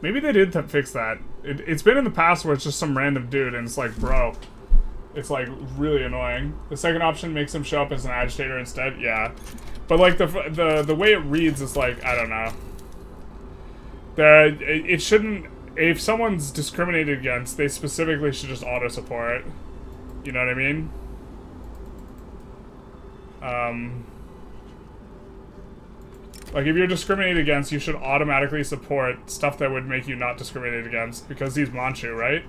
Maybe they did fix that. It's been in the past where it's just some random dude, and it's like, bro. It's, like, really annoying. The second option makes him show up as an agitator instead. Yeah. But, like, the way it reads is, like, I don't know. It shouldn't... If someone's discriminated against, they specifically should just auto-support. You know what I mean? Like, if you're discriminated against, you should automatically support stuff that would make you not discriminated against, because he's Manchu, right?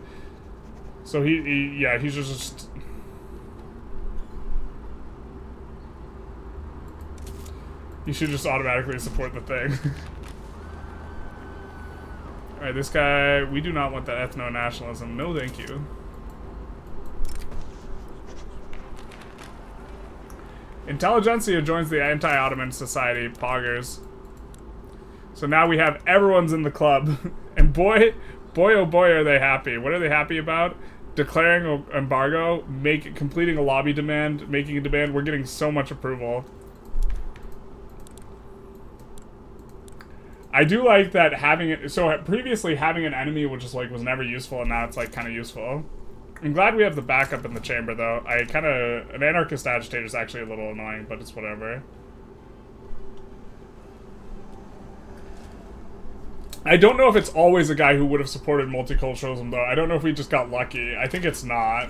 So yeah, he's just... You should just automatically support the thing. Alright, this guy... We do not want that ethno-nationalism. No, thank you. Intelligentsia joins the anti-Ottoman society, poggers. So now we have everyone's in the club. And boy, oh boy, are they happy. What are they happy about? Declaring an embargo, completing a lobby demand, making a demand. We're getting so much approval. I do like that having it. So previously having an enemy was never useful, and now it's like kind of useful. I'm glad we have the backup in the chamber, though. An anarchist agitator is actually a little annoying, but it's whatever. I don't know if it's always a guy who would have supported multiculturalism, though. I don't know if we just got lucky. I think it's not.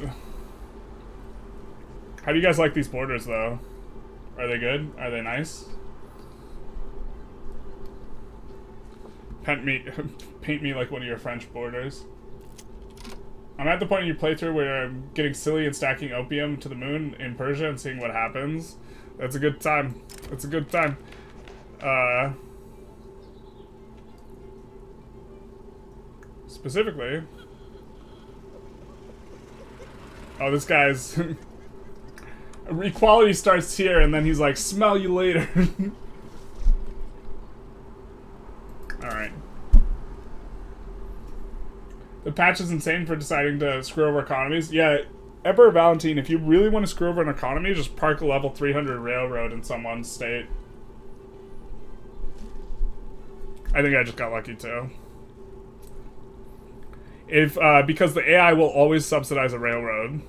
How do you guys like these borders, though? Are they good? Are they nice? Paint me like one of your French borders. I'm at the point in your playthrough where I'm getting silly and stacking opium to the moon in Persia and seeing what happens. That's a good time. That's a good time. Specifically... Oh, this guy's... Equality starts here, and then he's like, smell you later. Alright. The patch is insane for deciding to screw over economies. Yeah, Emperor Valentine, if you really want to screw over an economy, just park a level 300 railroad in someone's state. I think I just got lucky too. Because the AI will always subsidize a railroad.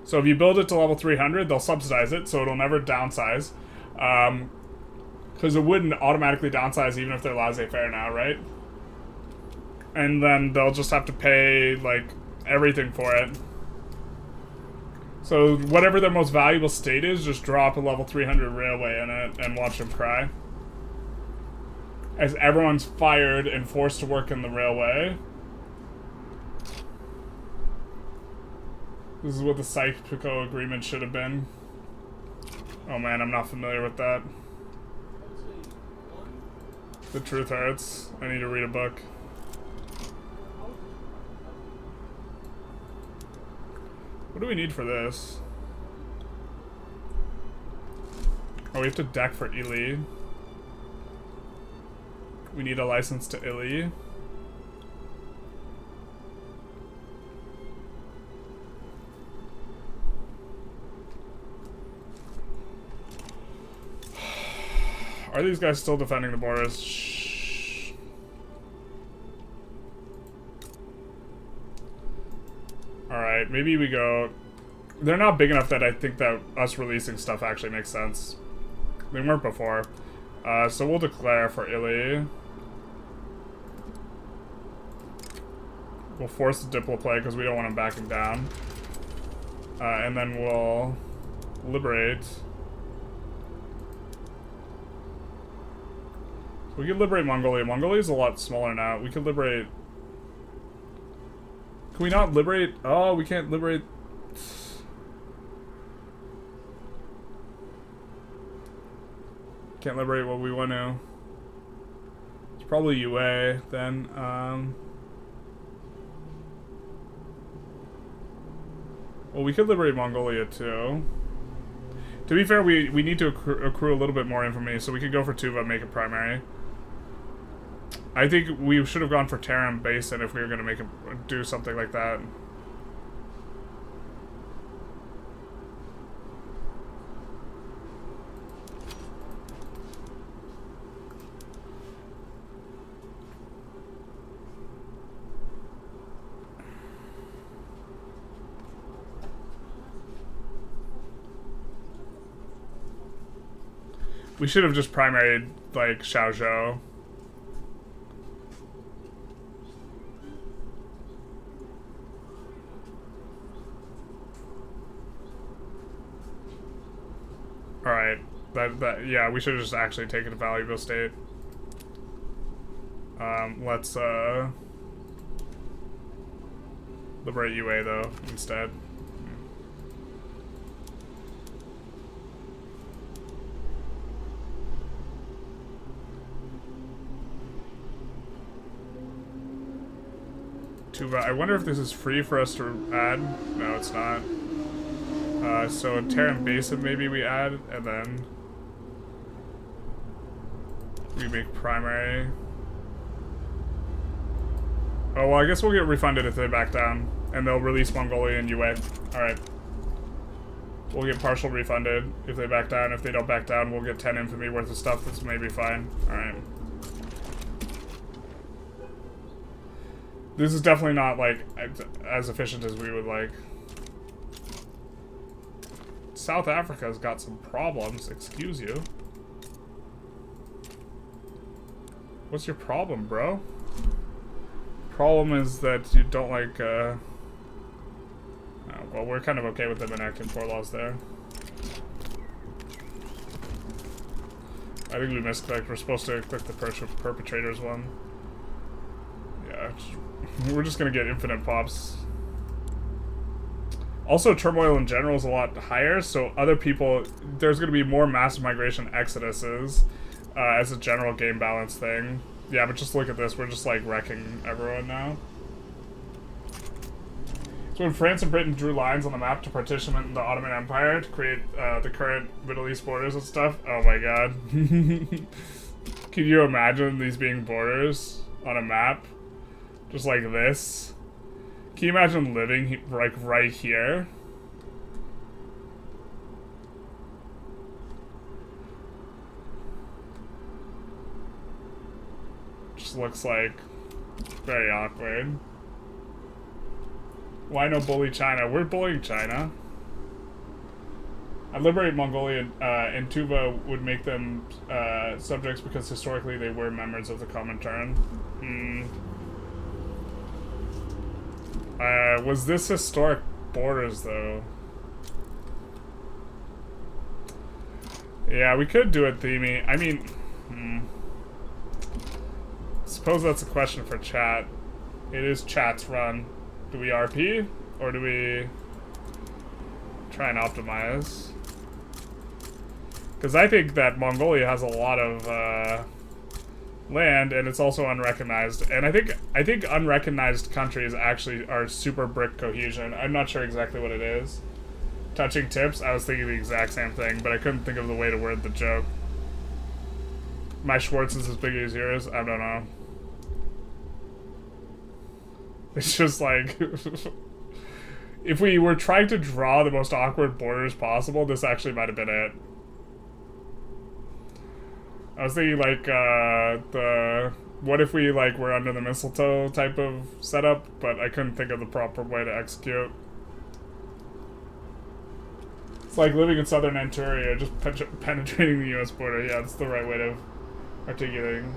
So if you build it to level 300, they'll subsidize it, so it'll never downsize. Because it wouldn't automatically downsize even if they're laissez-faire now, right? And then they'll just have to pay, like, everything for it. So whatever their most valuable state is, just drop a level 300 railway in it and watch them cry. As everyone's fired and forced to work in the railway. This is what the Psycho agreement should have been. Oh man, I'm not familiar with that. The truth hurts. I need to read a book. What do we need for this? Oh, we have to deck for Ili. We need a license to Ili. Are these guys still defending the borders? Shh. Alright, maybe we go... They're not big enough that I think that us releasing stuff actually makes sense. They weren't before. So we'll declare for Ili. We'll force the Diplo play because we don't want him backing down. And then we'll liberate. We could liberate Mongolia. Mongolia is a lot smaller now. We could liberate... Can we not liberate... Oh, we can't liberate... Can't liberate what we want to. It's probably UA, then. Well, we could liberate Mongolia too. To be fair, we need to accrue a little bit more infamy, so we could go for Tuva, make it primary. I think we should have gone for Tarim Basin if we were going to do something like that. We should have just primaried, like, Xiaozhou. Alright. Yeah, we should have just actually taken a valuable state. Let's, liberate UA, though, instead. Tuva. I wonder if this is free for us to add. No, it's not. So Tarim Basin maybe we add, and then we make primary. Oh, well, I guess we'll get refunded if they back down, and they'll release Mongolia and UA. Alright. We'll get partial refunded if they back down. If they don't back down, we'll get 10 infamy worth of stuff. That's maybe fine. Alright. This is definitely not, like, as efficient as we would like. South Africa's got some problems, excuse you. What's your problem, bro? Problem is that you don't like, oh, well, we're kind of okay with them enacting poor laws there. I think we misclicked. We're supposed to click the perpetrators one. Yeah, we're just gonna get infinite pops. Also, turmoil in general is a lot higher, so other people, there's gonna be more mass migration exoduses as a general game balance thing. Yeah, but just look at this, we're just like wrecking everyone now. So when France and Britain drew lines on the map to partition the Ottoman Empire to create the current Middle East borders and stuff, oh my god. Can you imagine these being borders on a map? Just like this. Can you imagine living like right here? Just looks like very awkward. Why no bully China? We're bullying China. I'd liberate Mongolia and Tuva would make them subjects because historically they were members of the Comintern. Was this historic borders, though? Yeah, we could do it themey. I mean, suppose that's a question for chat. It is chat's run. Do we RP? Or do we try and optimize? Because I think that Mongolia has a lot of, land, and it's also unrecognized. And I think unrecognized countries actually are super brick cohesion. I'm not sure exactly what it is. Touching tips, I was thinking the exact same thing, but I couldn't think of the way to word the joke. My Schwartz is as big as yours? I don't know. It's just like... if we were trying to draw the most awkward borders possible, this actually might have been it. I was thinking, like, what if we, like, were under the mistletoe type of setup, but I couldn't think of the proper way to execute. It's like living in southern Anturia, just penetrating the US border. Yeah, that's the right way of articulating.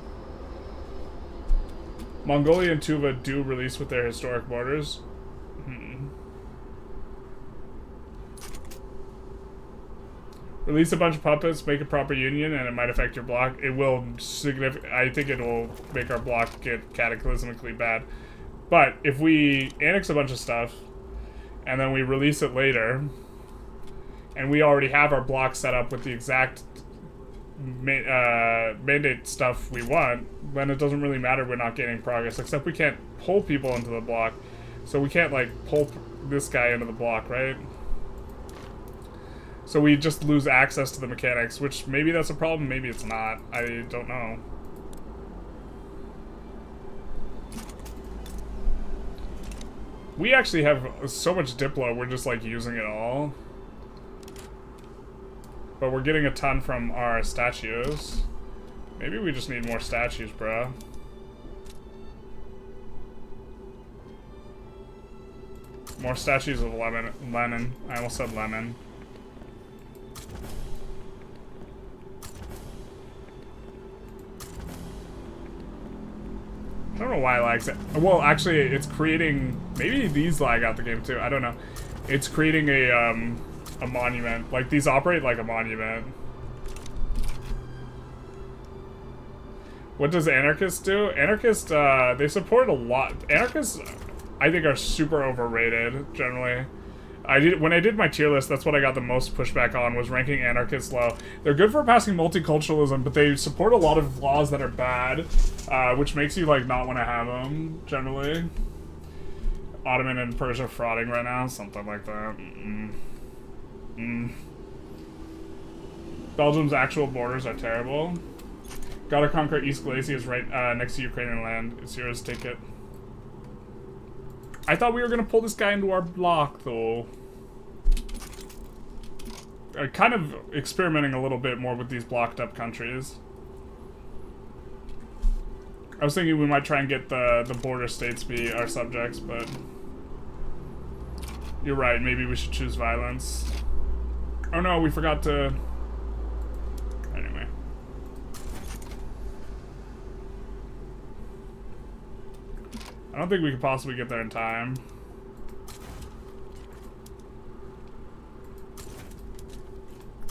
Mongolia and Tuva do release with their historic borders. Release a bunch of puppets, make a proper union, and it might affect your block. It will I think it will make our block get cataclysmically bad. But if we annex a bunch of stuff, and then we release it later, and we already have our block set up with the exact mandate stuff we want, then it doesn't really matter we're not gaining progress, except we can't pull people into the block. So we can't, like, pull this guy into the block, right? So we just lose access to the mechanics, which maybe that's a problem, maybe it's not. I don't know. We actually have so much Diplo, we're just, like, using it all. But we're getting a ton from our statues. Maybe we just need more statues, bro. More statues of Lenin. I almost said lemon. I don't know why it lags it. Well, actually, it's creating... Maybe these lag out the game, too. I don't know. It's creating a monument. Like, these operate like a monument. What does Anarchists do? Anarchists, they support a lot. Anarchists, I think, are super overrated, generally. When I did my tier list, that's what I got the most pushback on, was ranking Anarchists low. They're good for passing multiculturalism, but they support a lot of laws that are bad, which makes you, like, not want to have them, generally. Ottoman and Persia frauding right now, something like that. Belgium's actual borders are terrible. Gotta conquer East Galicia is right next to Ukrainian land. It's yours, take it. I thought we were gonna pull this guy into our block, though. Kind of experimenting a little bit more with these blocked up countries. I was thinking we might try and get the border states be our subjects, but... You're right, maybe we should choose violence. Oh no, we forgot to... Anyway. I don't think we could possibly get there in time.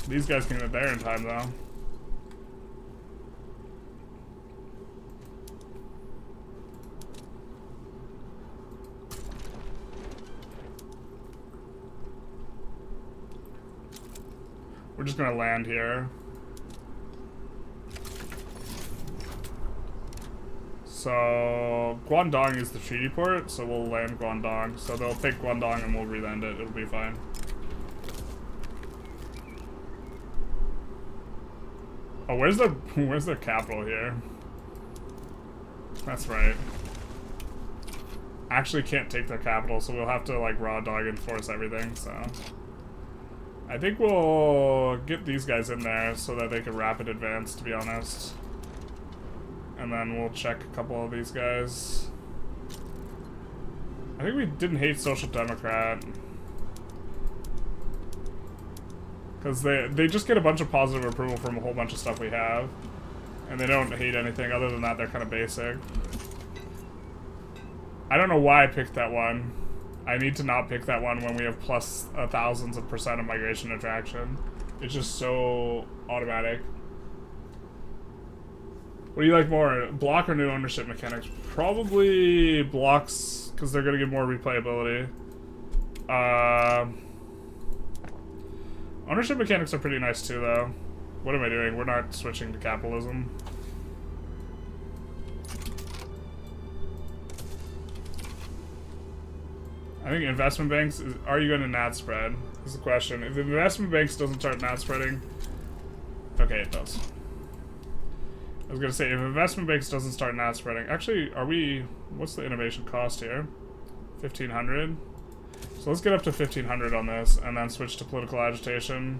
These guys can get there in time, though. We're just gonna land here. So, Guangdong is the treaty port, so we'll land Guangdong. So they'll take Guangdong and we'll re-land it, it'll be fine. Oh, where's their capital here? That's right. Actually can't take their capital, so we'll have to, like, raw dog enforce everything, so... I think we'll get these guys in there so that they can rapid advance, to be honest. And then we'll check a couple of these guys. I think we didn't hate Social Democrat. Because they just get a bunch of positive approval from a whole bunch of stuff we have. And they don't hate anything. Other than that, they're kind of basic. I don't know why I picked that one. I need to not pick that one when we have plus thousands of % of migration attraction. It's just so automatic. What do you like more, block or new ownership mechanics? Probably blocks, because they're going to give more replayability. Ownership mechanics are pretty nice too, though. What am I doing? We're not switching to capitalism. I think investment banks, are you going to NAT spread? Is the question. If the investment banks doesn't start NAT spreading, okay, it does. I was going to say, if investment banks doesn't start NAT spreading, actually, what's the innovation cost here? 1,500? So let's get up to 1,500 on this, and then switch to political agitation.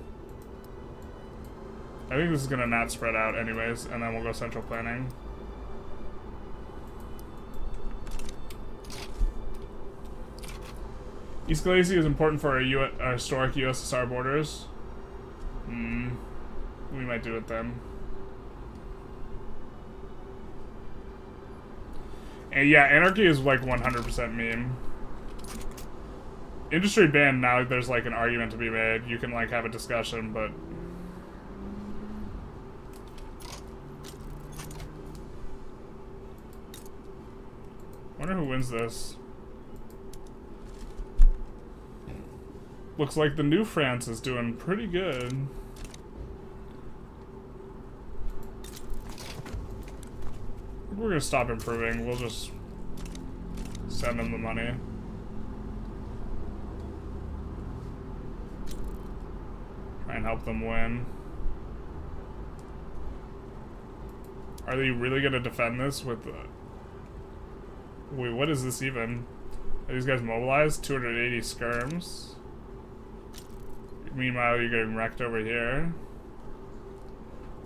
I think this is going to NAT spread out anyways, and then we'll go central planning. East Galicia is important for our historic USSR borders. We might do it then. And yeah, anarchy is like 100% meme. Industry ban, now there's like an argument to be made. You can like have a discussion, but... Wonder who wins this. Looks like the new France is doing pretty good. We're gonna stop improving. We'll just send them the money. help them win. Are they really gonna defend this with... Wait, what is this even? Are these guys mobilized? 280 skirms. Meanwhile, you're getting wrecked over here.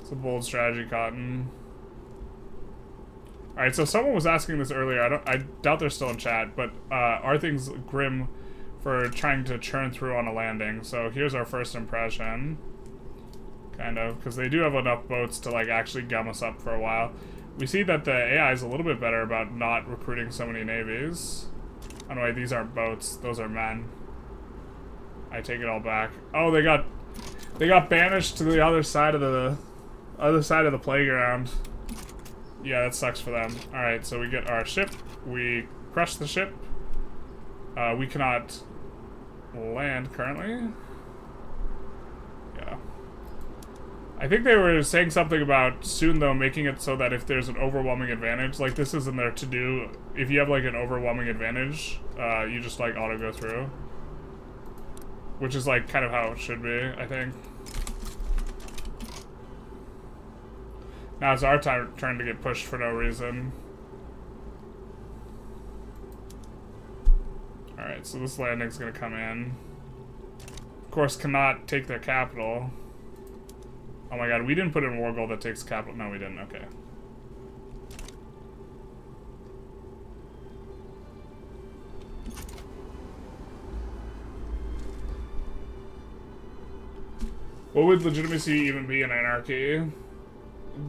It's a bold strategy, Cotton. Alright, so someone was asking this earlier. I doubt they're still in chat, but are things grim for trying to churn through on a landing? So here's our first impression. Kind of, because they do have enough boats to like actually gum us up for a while. We see that the AI is a little bit better about not recruiting so many navies. Oh no, wait, these aren't boats, those are men. I take it all back. Oh, they got banished to the other side of the playground. Yeah, that sucks for them. Alright, so we get our ship, we crush the ship. We cannot land currently. Yeah. I think they were saying something about soon, though, making it so that if there's an overwhelming advantage, like this isn't there to do, if you have like an overwhelming advantage, you just like auto go through. Which is like kind of how it should be, I think. Now it's our turn to get pushed for no reason. Alright, so this landing's gonna come in. Of course, cannot take their capital. Oh my god, we didn't put in war goal that takes capital. No, we didn't. Okay. What would legitimacy even be in anarchy?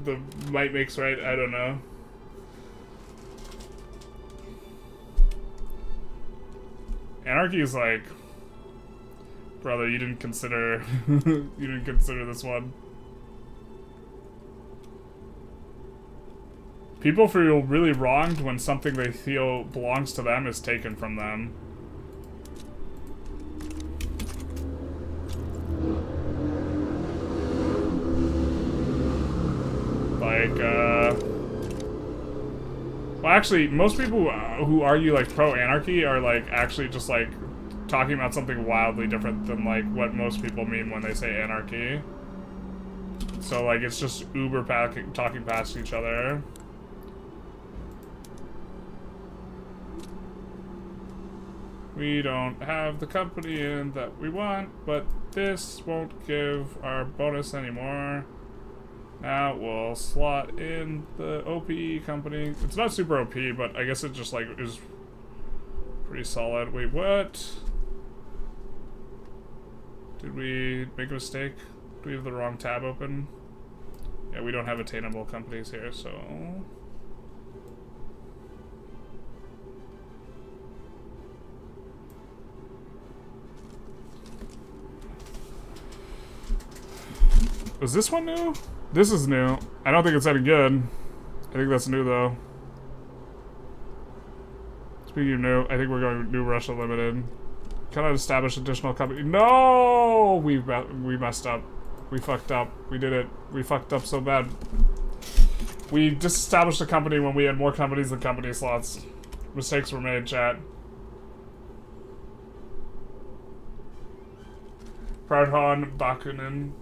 The might makes right? I don't know. Anarchy is like... Brother, you didn't consider... you didn't consider this one. People feel really wronged when something they feel belongs to them is taken from them. Like, well, actually, most people who argue, like, pro-anarchy are, like, actually just, like, talking about something wildly different than, like, what most people mean when they say anarchy. So, like, it's just uber talking past each other. We don't have the company in that we want, but this won't give our bonus anymore. Now we'll slot in the OP company. It's not super OP, but I guess it just like is pretty solid. Wait, what? Did we make a mistake? Do we have the wrong tab open? Yeah, we don't have attainable companies here, so... Was this one new? This is new. I don't think it's any good. I think that's new, though. Speaking of new, I think we're going New Russia Limited. Cannot establish additional company. No! We messed up. We fucked up. We did it. We fucked up so bad. We disestablished a company when we had more companies than company slots. Mistakes were made, chat. Proudhon, Bakunin.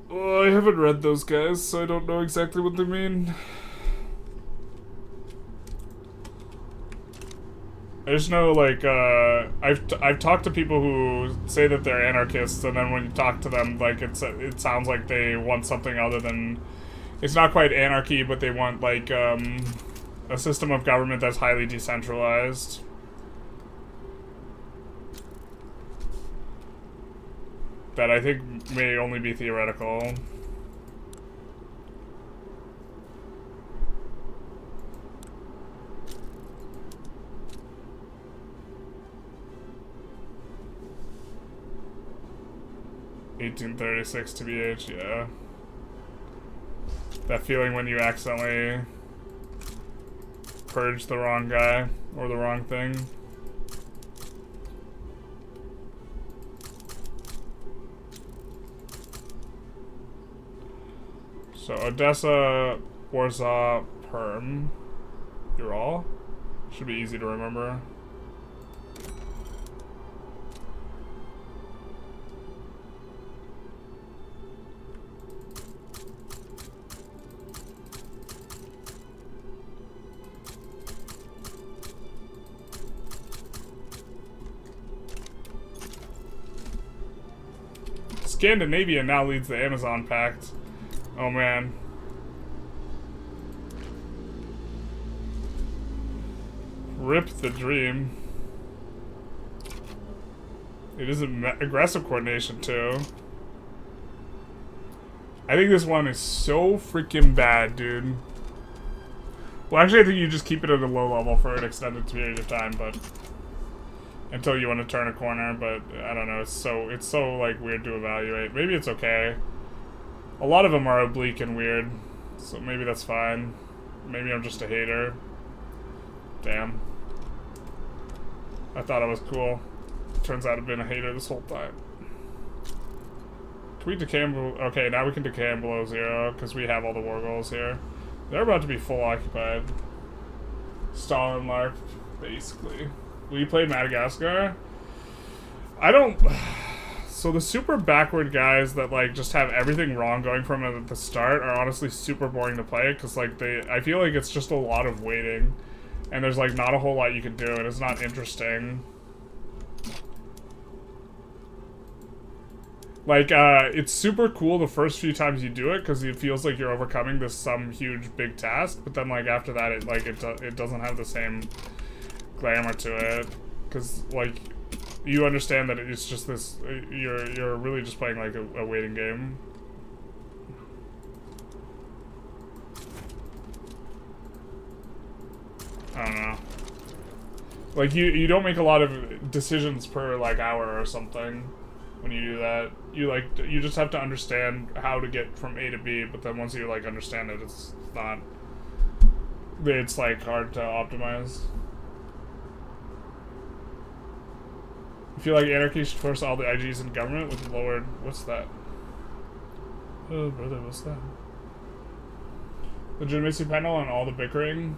Oh, I haven't read those guys, so I don't know exactly what they mean. I just know, like, I've talked to people who say that they're anarchists, and then when you talk to them, like, it sounds like they want something other than... It's not quite anarchy, but they want, like, a system of government that's highly decentralized. That I think may only be theoretical. $1836 to BH, yeah. That feeling when you accidentally purge the wrong guy or the wrong thing. So Odessa, Warsaw, Perm, Ural. Should be easy to remember. Scandinavian now leads the Amazon Pact. Oh man. Rip the dream. It is aggressive coordination too. I think this one is so freaking bad, dude. Well, actually, I think you just keep it at a low level for an extended period of time, but until you want to turn a corner. But I don't know. It's so like weird to evaluate. Maybe it's okay. A lot of them are oblique and weird, so maybe that's fine. Maybe I'm just a hater. Damn. I thought I was cool. Turns out I've been a hater this whole time. Can we decay them? Okay, now we can decay them below 0 because we have all the war goals here. They're about to be full occupied. Stalin Larp, basically. Will you play Madagascar? I don't... So the super backward guys that like just have everything wrong going from it at the start are honestly super boring to play because like I feel like it's just a lot of waiting and there's like not a whole lot you can do and it's not interesting. Like, it's super cool the first few times you do it because it feels like you're overcoming this some huge big task, but then like after that it doesn't have the same glamour to it because like you understand that it's just this you're really just playing like a waiting game. I don't know. Like you don't make a lot of decisions per like hour or something. When you do that, you just have to understand how to get from A to B, but then once you like understand it, it's like hard to optimize. I feel like anarchy should force all the IGs in government with lowered... What's that? Oh, brother, what's that? Legitimacy panel and all the bickering?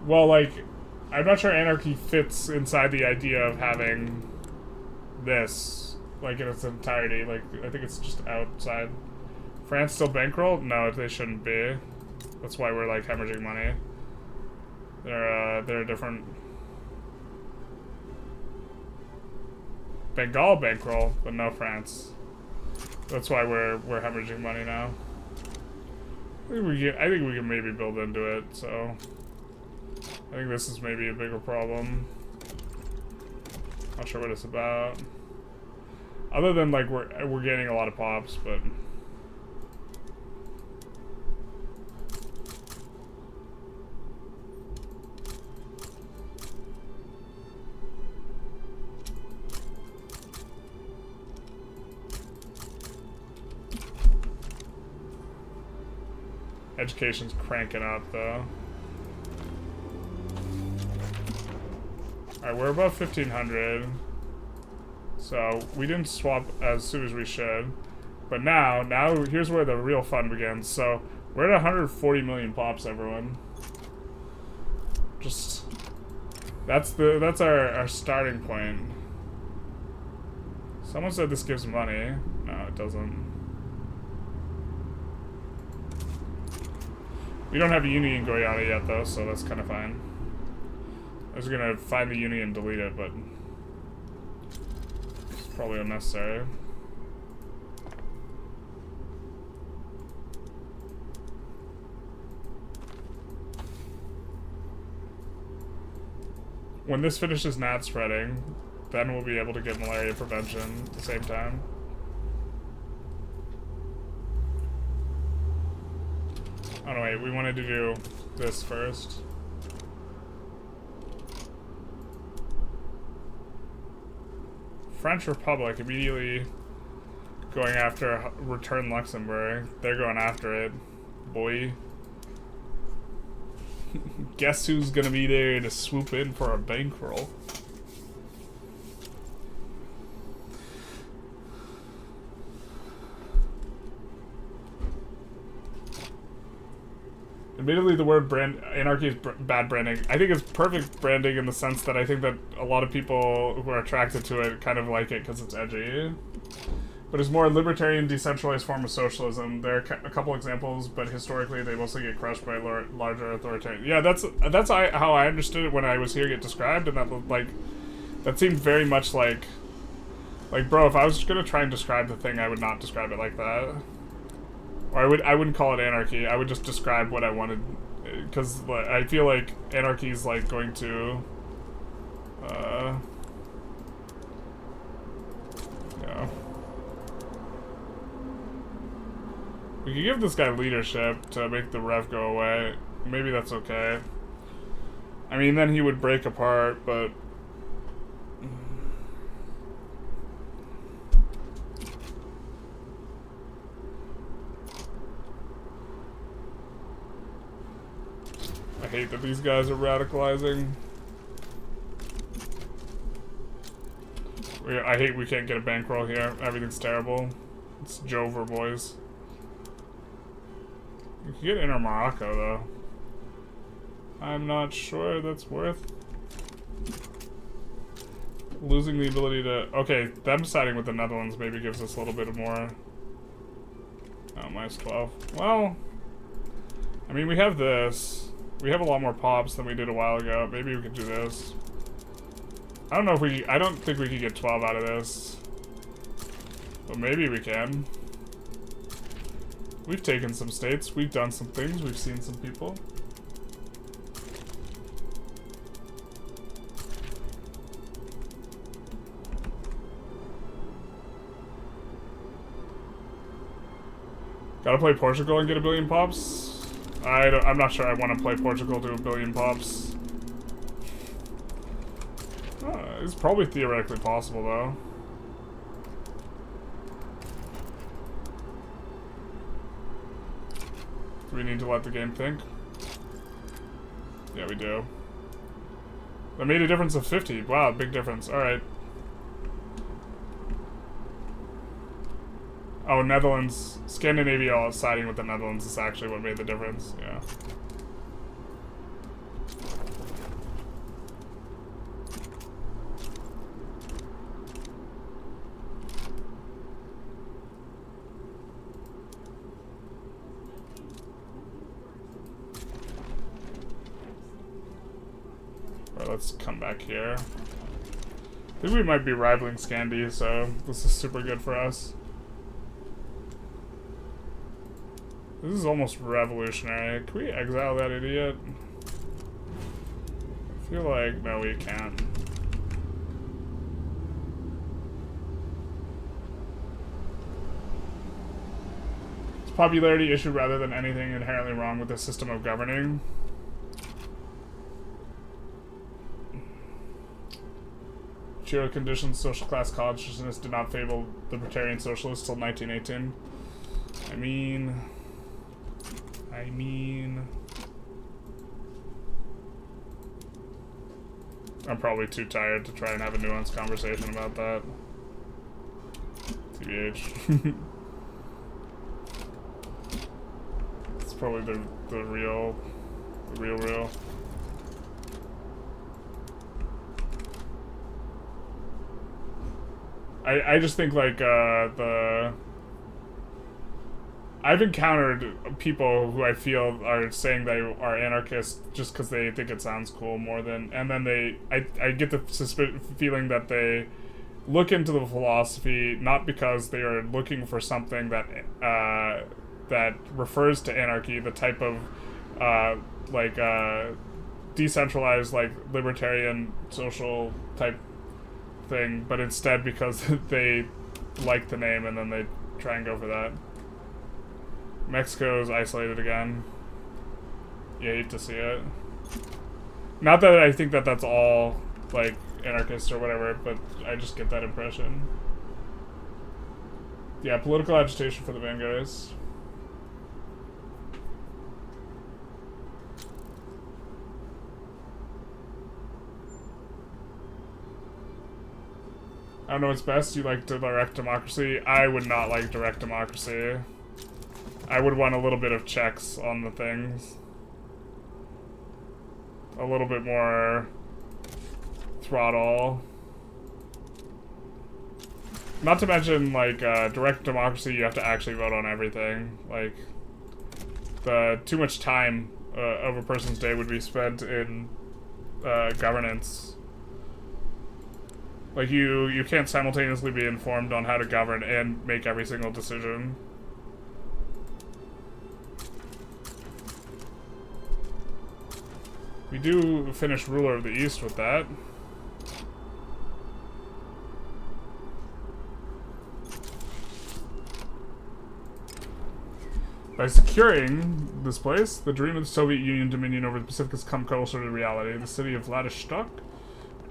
Well, like, I'm not sure anarchy fits inside the idea of having this, like, in its entirety. Like, I think it's just outside. France still bankrolled? No, they shouldn't be. That's why we're, like, hemorrhaging money. They're different... Bengal bankroll, but no France. That's why we're hemorrhaging money now. I think we can maybe build into it, so... I think this is maybe a bigger problem. Not sure what it's about. Other than like we're getting a lot of pops, but education's cranking up though. Alright, we're above 1500. So, we didn't swap as soon as we should. But now here's where the real fun begins. So, we're at 140 million pops, everyone. Just... That's our starting point. Someone said this gives money. No, it doesn't. We don't have a uni in Guyana yet, though, so that's kind of fine. I was gonna find the uni and delete it, but it's probably unnecessary. When this finishes gnat spreading, then we'll be able to get malaria prevention at the same time. Oh no, wait, we wanted to do this first. French Republic immediately going after return Luxembourg. They're going after it, boy. Guess who's gonna be there to swoop in for a bankroll? Admittedly, the word anarchy is bad branding. I think it's perfect branding in the sense that I think that a lot of people who are attracted to it kind of like it because it's edgy. But it's more a libertarian, decentralized form of socialism. There are a couple examples, but historically they mostly get crushed by larger authoritarian. Yeah, that's how I understood it when I was hearing it described, and that seemed very much like Like, bro, if I was gonna try and describe the thing, I would not describe it like that. Or I wouldn't call it anarchy. I would just describe what I wanted, because like, I feel like anarchy is like going to, yeah. We could give this guy leadership to make the rev go away. Maybe that's okay. I mean, then he would break apart, but I hate that these guys are radicalizing. I hate we can't get a bankroll here. Everything's terrible. It's Jover, boys. You can get Inner Morocco, though. I'm not sure that's worth losing the ability to... Okay, them siding with the Netherlands maybe gives us a little bit of more... Oh, minus 12. Well, I mean, we have this. We have a lot more pops than we did a while ago. Maybe we could do this. I don't know if we... I don't think we could get 12 out of this. But maybe we can. We've taken some states. We've done some things. We've seen some people. Gotta play Portugal and get a billion pops? I'm not sure I want to play Portugal to a billion pops. It's probably theoretically possible, though. Do we need to let the game think? Yeah, we do. That made a difference of 50. Wow, big difference. Alright. Oh, Netherlands. Scandinavia siding with the Netherlands is actually what made the difference. Yeah. Alright, let's come back here. I think we might be rivaling Scandi, so this is super good for us. This is almost revolutionary. Can we exile that idiot? I feel like, no, we can't. It's a popularity issue rather than anything inherently wrong with the system of governing. Geo conditions, social class consciousness did not favor libertarian socialists till 1918. I mean... I'm probably too tired to try and have a nuanced conversation about that. TBH. It's probably the real. I just think like I've encountered people who I feel are saying they are anarchists just because they think it sounds cool more than, and then I get the feeling that they look into the philosophy not because they are looking for something that that refers to anarchy, the type of decentralized like libertarian social type thing, but instead because they like the name and then they try and go for that. Mexico's isolated again. You hate to see it. Not that I think that that's all, like, anarchists or whatever, but I just get that impression. Yeah, political agitation for the vanguards. I don't know what's best. You like direct democracy? I would not like direct democracy. I would want a little bit of checks on the things. A little bit more throttle. Not to mention, like, direct democracy, you have to actually vote on everything. Like, too much time of a person's day would be spent in governance. Like, you can't simultaneously be informed on how to govern and make every single decision. We do finish ruler of the East with that. By securing this place, the dream of the Soviet Union dominion over the Pacific has come closer to reality. The city of Vladivostok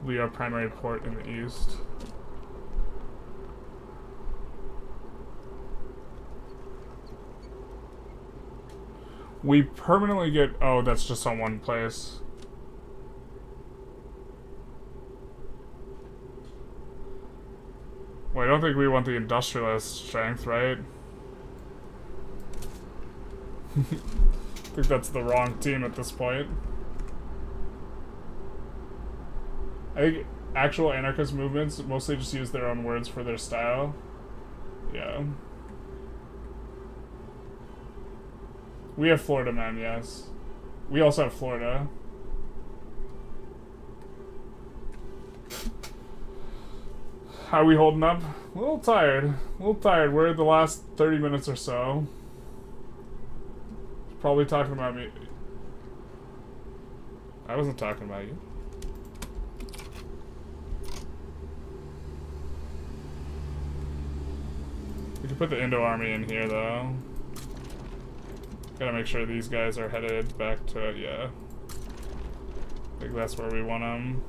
will be our primary port in the east. We permanently get... Oh, that's just on one place. Well, I don't think we want the industrialist strength, right? I think that's the wrong team at this point. I think actual anarchist movements mostly just use their own words for their style. Yeah. We have Florida men, yes. We also have Florida. How are we holding up? A little tired. A little tired. We're at the last 30 minutes or so. Probably talking about me. I wasn't talking about you. We can put the Indo army in here, though. Gotta make sure these guys are headed back to, yeah. I think that's where we want them.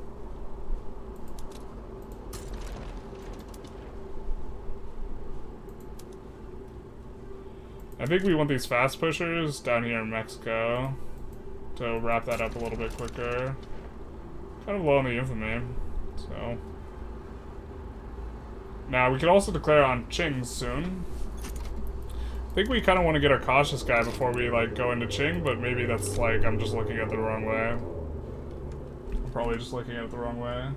I think we want these fast pushers down here in Mexico to wrap that up a little bit quicker. Kind of low on the infamy, so. Now, we could also declare on Qing soon. I think we kind of want to get our cautious guy before we, like, go into Qing, but maybe that's, like, I'm just looking at it the wrong way. I'm probably just looking at it the wrong way.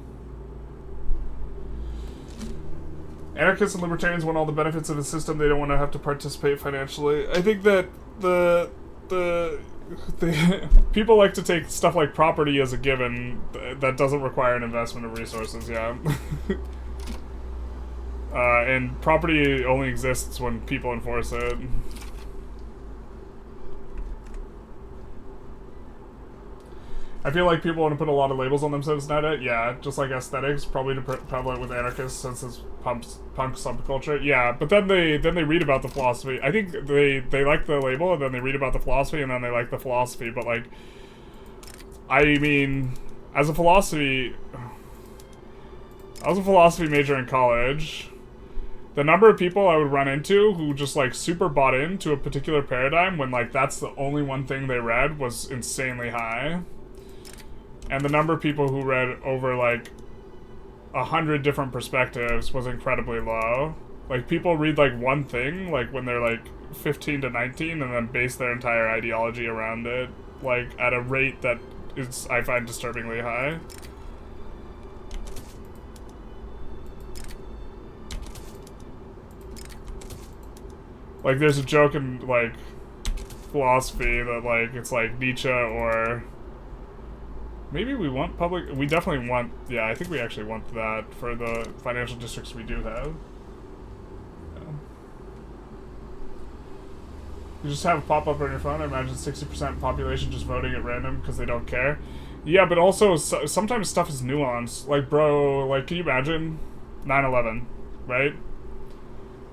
Anarchists and libertarians want all the benefits of the system. They don't want to have to participate financially. I think that the people like to take stuff like property as a given that doesn't require an investment of resources, yeah. And property only exists when people enforce it. I feel like people want to put a lot of labels on themselves nowadays. Yeah, just like aesthetics, probably prevalent with anarchists since it's punk subculture. Yeah, but then they read about the philosophy. I think they like the label and then they read about the philosophy and then they like the philosophy. But like, I mean, I was a philosophy major in college. The number of people I would run into who just like super bought into a particular paradigm when like that's the only one thing they read was insanely high. And the number of people who read over, like, 100 different perspectives was incredibly low. Like, people read, like, one thing, like, when they're, like, 15 to 19, and then base their entire ideology around it, like, at a rate that is, I find, disturbingly high. Like, there's a joke in, like, philosophy that, like, it's, like, Nietzsche or... Maybe we want public... We definitely want... Yeah, I think we actually want that for the financial districts we do have. Yeah. You just have a pop-up on your phone. I imagine 60% population just voting at random because they don't care. Yeah, but also sometimes stuff is nuanced. Like, bro, like, can you imagine 9/11, right?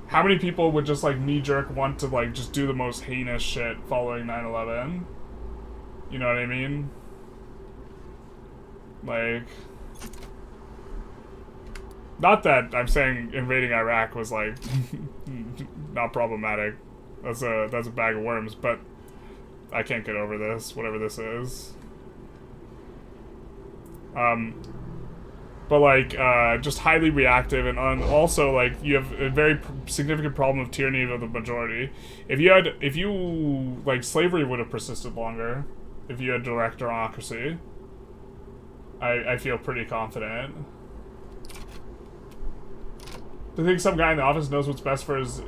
How many people would just, like, knee-jerk want to, like, just do the most heinous shit following 9/11? You know what I mean? Like, not that I'm saying invading Iraq was like not problematic. That's a bag of worms, but I can't get over this, whatever this is. But like, just highly reactive, and also like you have a very significant problem of tyranny of the majority. If you like, slavery would have persisted longer if you had direct democracy. I feel pretty confident. To think some guy in the office knows what's best for his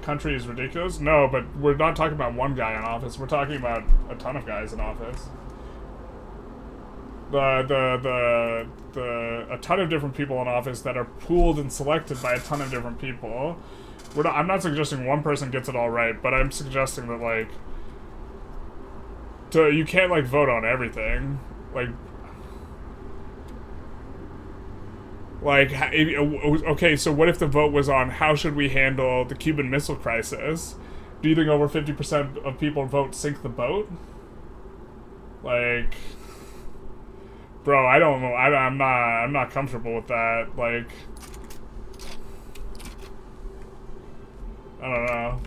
country is ridiculous? No, but we're not talking about one guy in office. We're talking about a ton of guys in office. a ton of different people in office that are pooled and selected by a ton of different people. I'm not suggesting one person gets it all right, but I'm suggesting that, like, you can't, like, vote on everything. Okay, so what if the vote was on how should we handle the Cuban Missile Crisis? Do you think over 50% of people vote sink the boat? Like, bro, I don't know. I'm not comfortable with that. Like, I don't know.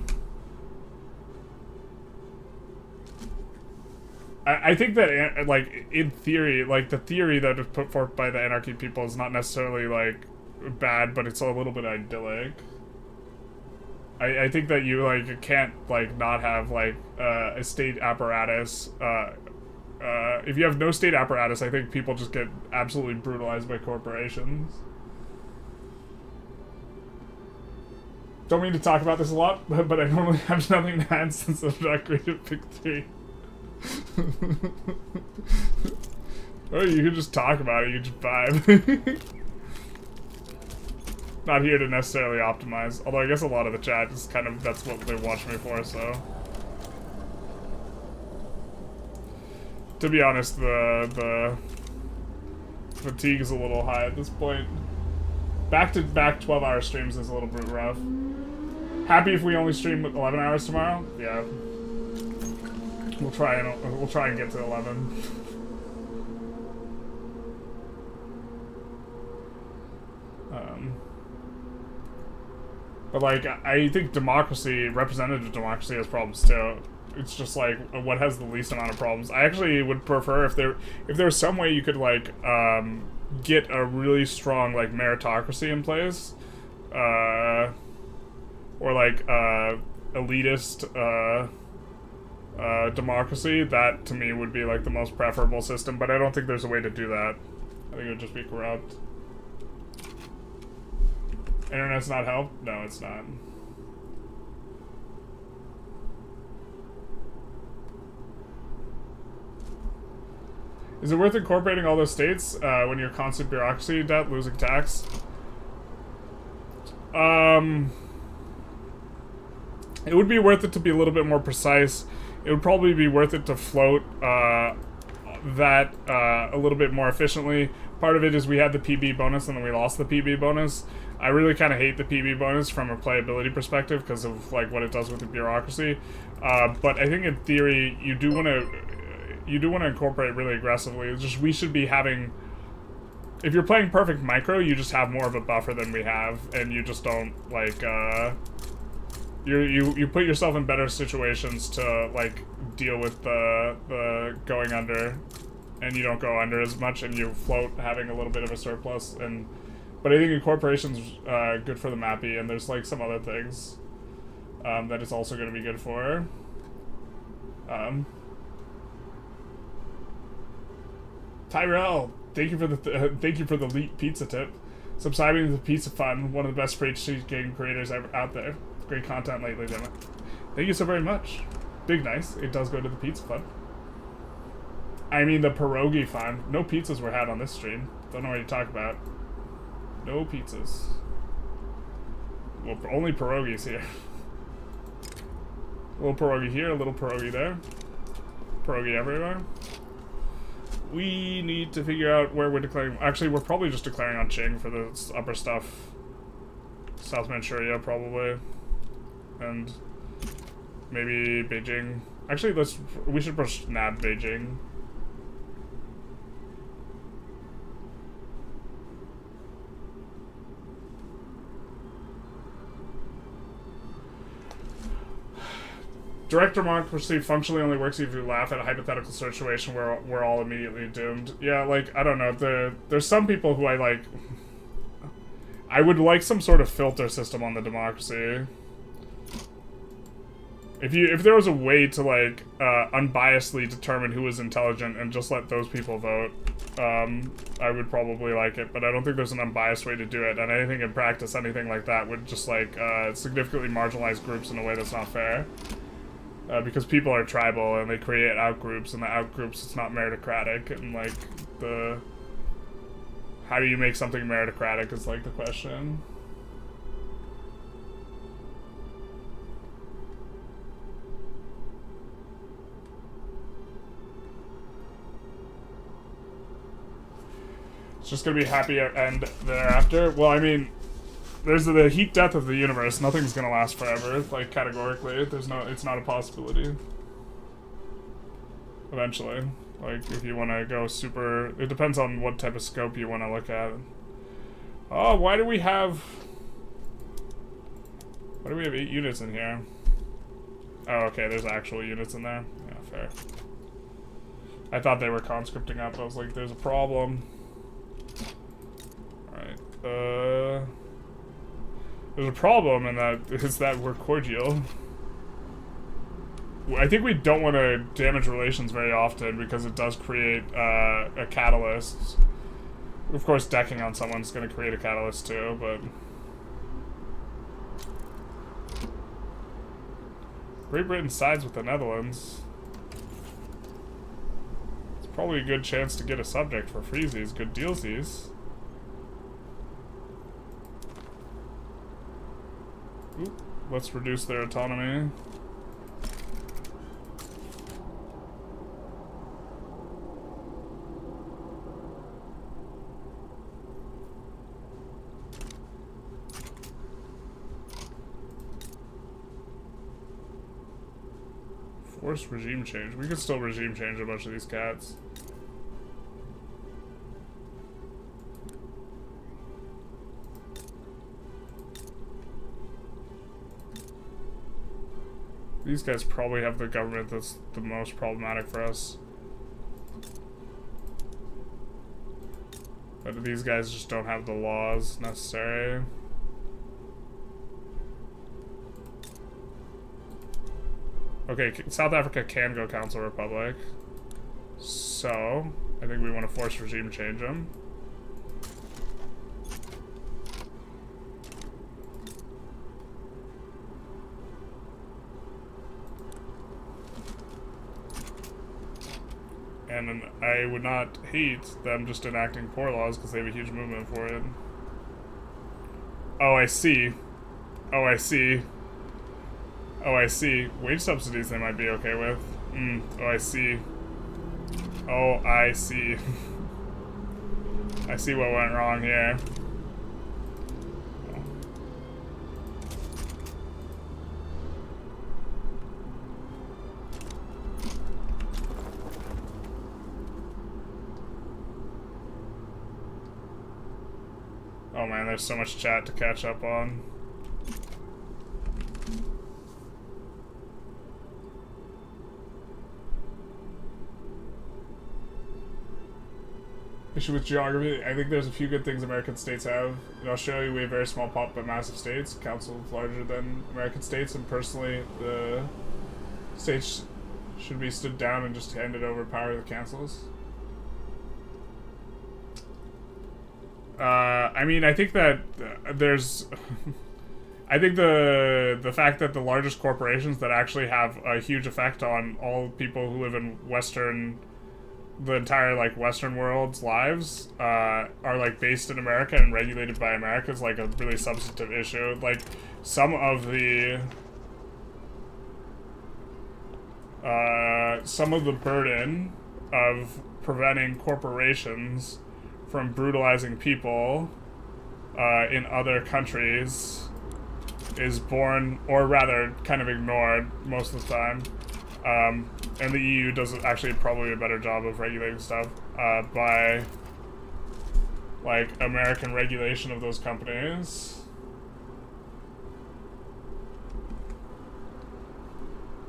I think that, like, in theory, like, the theory that is put forth by the anarchy people is not necessarily, like, bad, but it's a little bit idyllic. I think that you, like, can't, like, not have, like, a state apparatus. If you have no state apparatus, I think people just get absolutely brutalized by corporations. Don't mean to talk about this a lot, but I normally have nothing to add since I'm not great at Pick 3. Or you could just talk about it, you just vibe. Not here to necessarily optimize, although I guess a lot of the chat is kind of, that's what they watch me for, so. To be honest, the fatigue is a little high at this point. Back-to-back 12-hour streams is a little bit rough. Happy if we only stream 11 hours tomorrow? Yeah. We'll try and get to 11. But like, I think democracy, representative democracy, has problems too. It's just like what has the least amount of problems. I actually would prefer if there was some way you could like get a really strong like meritocracy in place, or like elitist democracy. That to me would be like the most preferable system. But I don't think there's a way to do that. I think it would just be corrupt. Internet's not help? No, it's not. Is it worth incorporating all those states when you're constant bureaucracy debt, losing tax? It would be worth it to be a little bit more precise. It would probably be worth it to float that a little bit more efficiently. Part of it is we had the PB bonus and then we lost the PB bonus. I really kind of hate the PB bonus from a playability perspective because of like what it does with the bureaucracy. But I think in theory you do want to incorporate really aggressively. It's just we should be having. If you're playing perfect micro, you just have more of a buffer than we have, and you just don't like. You put yourself in better situations to like deal with the going under, and you don't go under as much, and you float having a little bit of a surplus. But I think incorporation's good for the mappy, and there's like some other things that it's also going to be good for. Tyrell, thank you for the Leap Pizza tip. Subscribing to the Pizza Fun, one of the best free game creators ever out there. Great content lately, damn it. Thank you so very much. Big nice. It does go to the Pizza Fun. I mean the pierogi fun. No pizzas were had on this stream. Don't know what you talk about. No pizzas. Well, only pierogies here. A little pierogi here, a little pierogi there. Pierogi everywhere. We need to figure out where we're declaring. Actually, we're probably just declaring on Qing for the upper stuff. South Manchuria, probably. And maybe Beijing. Actually, we should push nab Beijing. Direct democracy functionally only works if you laugh at a hypothetical situation where we're all immediately doomed. Yeah, like, I don't know. There's some people who I like. I would like some sort of filter system on the democracy. If there was a way to like unbiasedly determine who is intelligent and just let those people vote, I would probably like it. But I don't think there's an unbiased way to do it. And I think in practice anything like that would just like significantly marginalize groups in a way that's not fair. Because people are tribal and they create outgroups, and the outgroups it's not meritocratic, and like the how do you make something meritocratic is like the question. It's just gonna be a happy end thereafter. Well, I mean, there's the heat death of the universe. Nothing's gonna last forever. Like categorically, it's not a possibility. Eventually, like if you want to go super, it depends on what type of scope you want to look at. Oh, why do we have 8 units in here? Oh, okay, there's actual units in there. Yeah, fair. I thought they were conscripting up. I was like, there's a problem. Alright, there's a problem, and that is that we're cordial. I think we don't want to damage relations very often because it does create a catalyst. Of course, decking on someone's going to create a catalyst too, but... Great Britain sides with the Netherlands. It's probably a good chance to get a subject for freezies. Good dealsies. Oop, let's reduce their autonomy. Forced regime change. We could still regime change a bunch of these cats. These guys probably have the government that's the most problematic for us. But these guys just don't have the laws necessary. Okay, South Africa can go Council Republic. So, I think we want to force regime change them. And I would not hate them just enacting poor laws because they have a huge movement for it. Oh, I see. Oh, I see. Oh, I see. Wage subsidies they might be okay with. Oh, I see. Oh, I see. I see what went wrong here. Oh man, there's so much chat to catch up on. Issue with geography. I think there's a few good things American states have. In Australia, we have very small pop but massive states. Council is larger than American states, and personally, the states should be stood down and just handed over power to the councils. I mean, I think that there's... I think the fact that the largest corporations that actually have a huge effect on all people who live in the entire, like, Western world's lives, are, like, based in America and regulated by America is, like, a really substantive issue. Like, some of the burden of preventing corporations from brutalizing people, in other countries is borne, or rather, kind of ignored most of the time. And the EU does actually probably a better job of regulating stuff by, like, American regulation of those companies.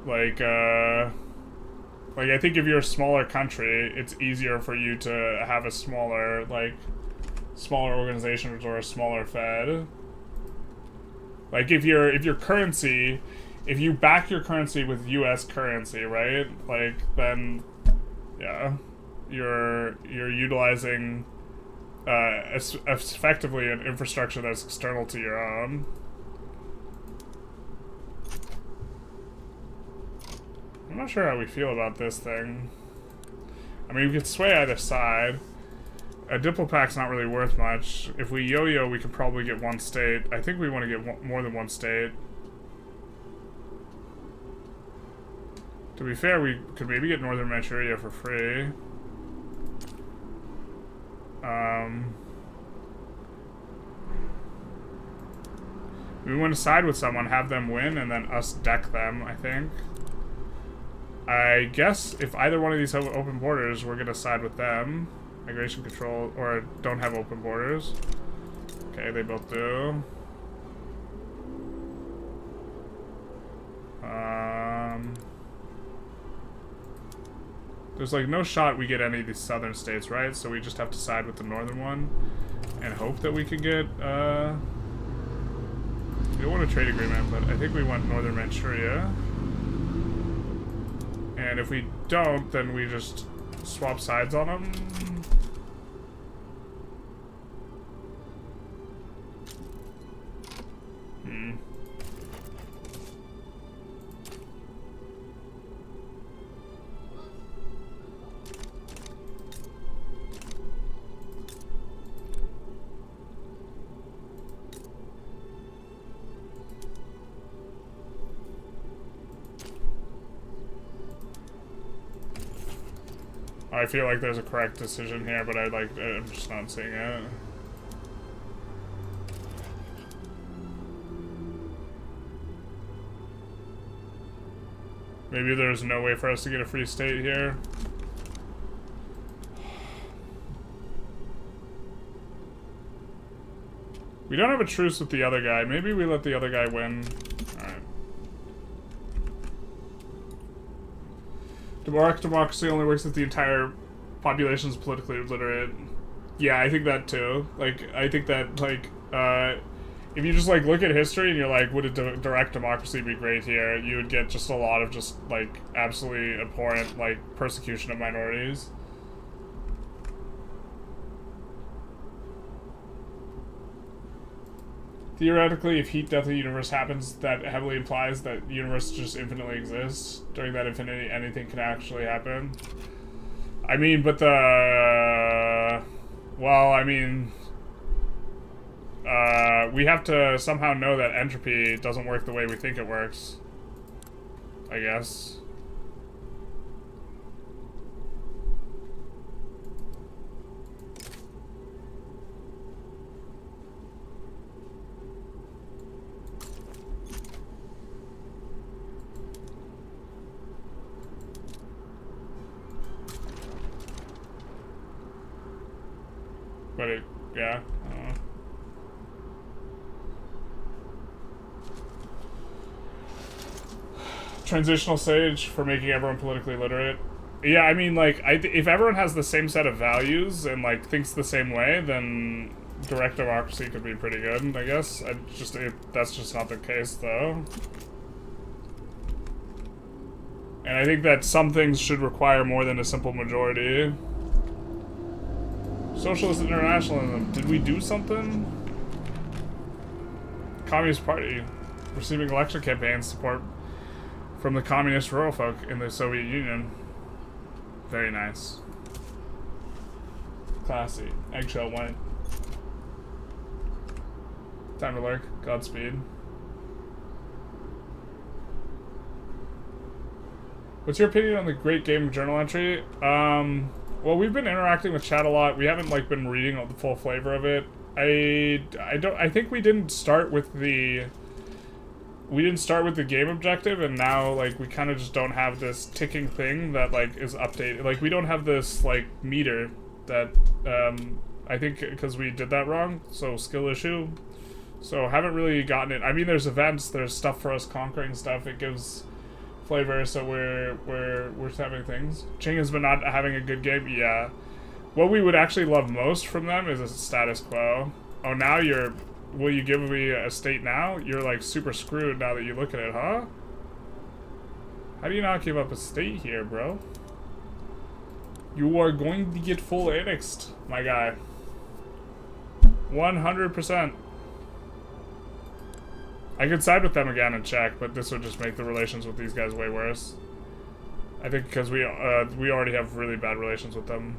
Like, I think if you're a smaller country, it's easier for you to have a smaller organization or a smaller Fed. Like, if you back your currency with U.S. currency, right? Like, then, yeah, you're utilizing effectively an infrastructure that's external to your own. I'm not sure how we feel about this thing. I mean, we could sway either side. A Diplopact's not really worth much. If we yo-yo, we could probably get one state. I think we want to get more than one state. To be fair, we could maybe get Northern Manchuria for free. We want to side with someone, have them win, and then us deck them, I think. I guess if either one of these have open borders, we're going to side with them. Migration control, or don't have open borders. Okay, they both do. There's like no shot we get any of these southern states, right? So we just have to side with the northern one and hope that we can get, we don't want a trade agreement, but I think we want Northern Manchuria. And if we don't, then we just swap sides on them. I feel like there's a correct decision here, but I'm just not seeing it. Maybe there's no way for us to get a free state here. We don't have a truce with the other guy. Maybe we let the other guy win. Alright. Democracy only works if the entire population is politically illiterate. Yeah, I think that too. Like, I think that, like, if you just, like, look at history and you're like, would a direct democracy be great here? You would get just a lot of just, like, absolutely abhorrent, like, persecution of minorities. Theoretically, if heat death of the universe happens, that heavily implies that the universe just infinitely exists. During that infinity, anything can actually happen. I mean, but the... Well, I mean... we have to somehow know that entropy doesn't work the way we think it works. I guess. But it, yeah. Transitional stage for making everyone politically literate. Yeah, I mean, like, if everyone has the same set of values and, like, thinks the same way, then direct democracy could be pretty good, I guess. That's just not the case, though. And I think that some things should require more than a simple majority. Socialist internationalism. Did we do something? Communist Party. Receiving election campaign support from the communist rural folk in the Soviet Union. Very nice. Classy. Eggshell white. Time to lurk. Godspeed. What's your opinion on the Great Game Journal entry? Well, we've been interacting with chat a lot. We haven't, like, been reading the full flavor of it. I think we didn't start with the... We didn't start with the game objective, and now, like, we kind of just don't have this ticking thing that, like, is updated. Like, we don't have this, like, meter that, I think because we did that wrong, so skill issue. So, haven't really gotten it. I mean, there's events, there's stuff for us conquering stuff. It gives flavor, so we're having things. Ching has been not having a good game. Yeah. What we would actually love most from them is a status quo. Oh, now you're... Will you give me a state now? You're, like, super screwed now that you look at it, huh? How do you not give up a state here, bro? You are going to get full annexed, my guy. 100%. I could side with them again and check, but this would just make the relations with these guys way worse. I think because we already have really bad relations with them.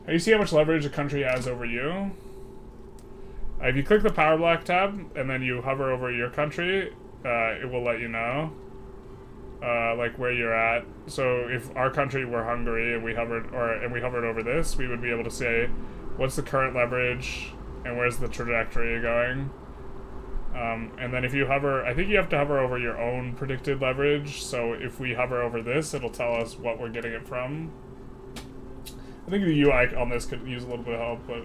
You see how much leverage a country has over you? If you click the power block tab and then you hover over your country, it will let you know, like where you're at. So if our country were Hungary and we hovered over this, we would be able to say, what's the current leverage and where's the trajectory going? And then if you hover, I think you have to hover over your own predicted leverage. So if we hover over this, it'll tell us what we're getting it from. I think the UI on this could use a little bit of help, but.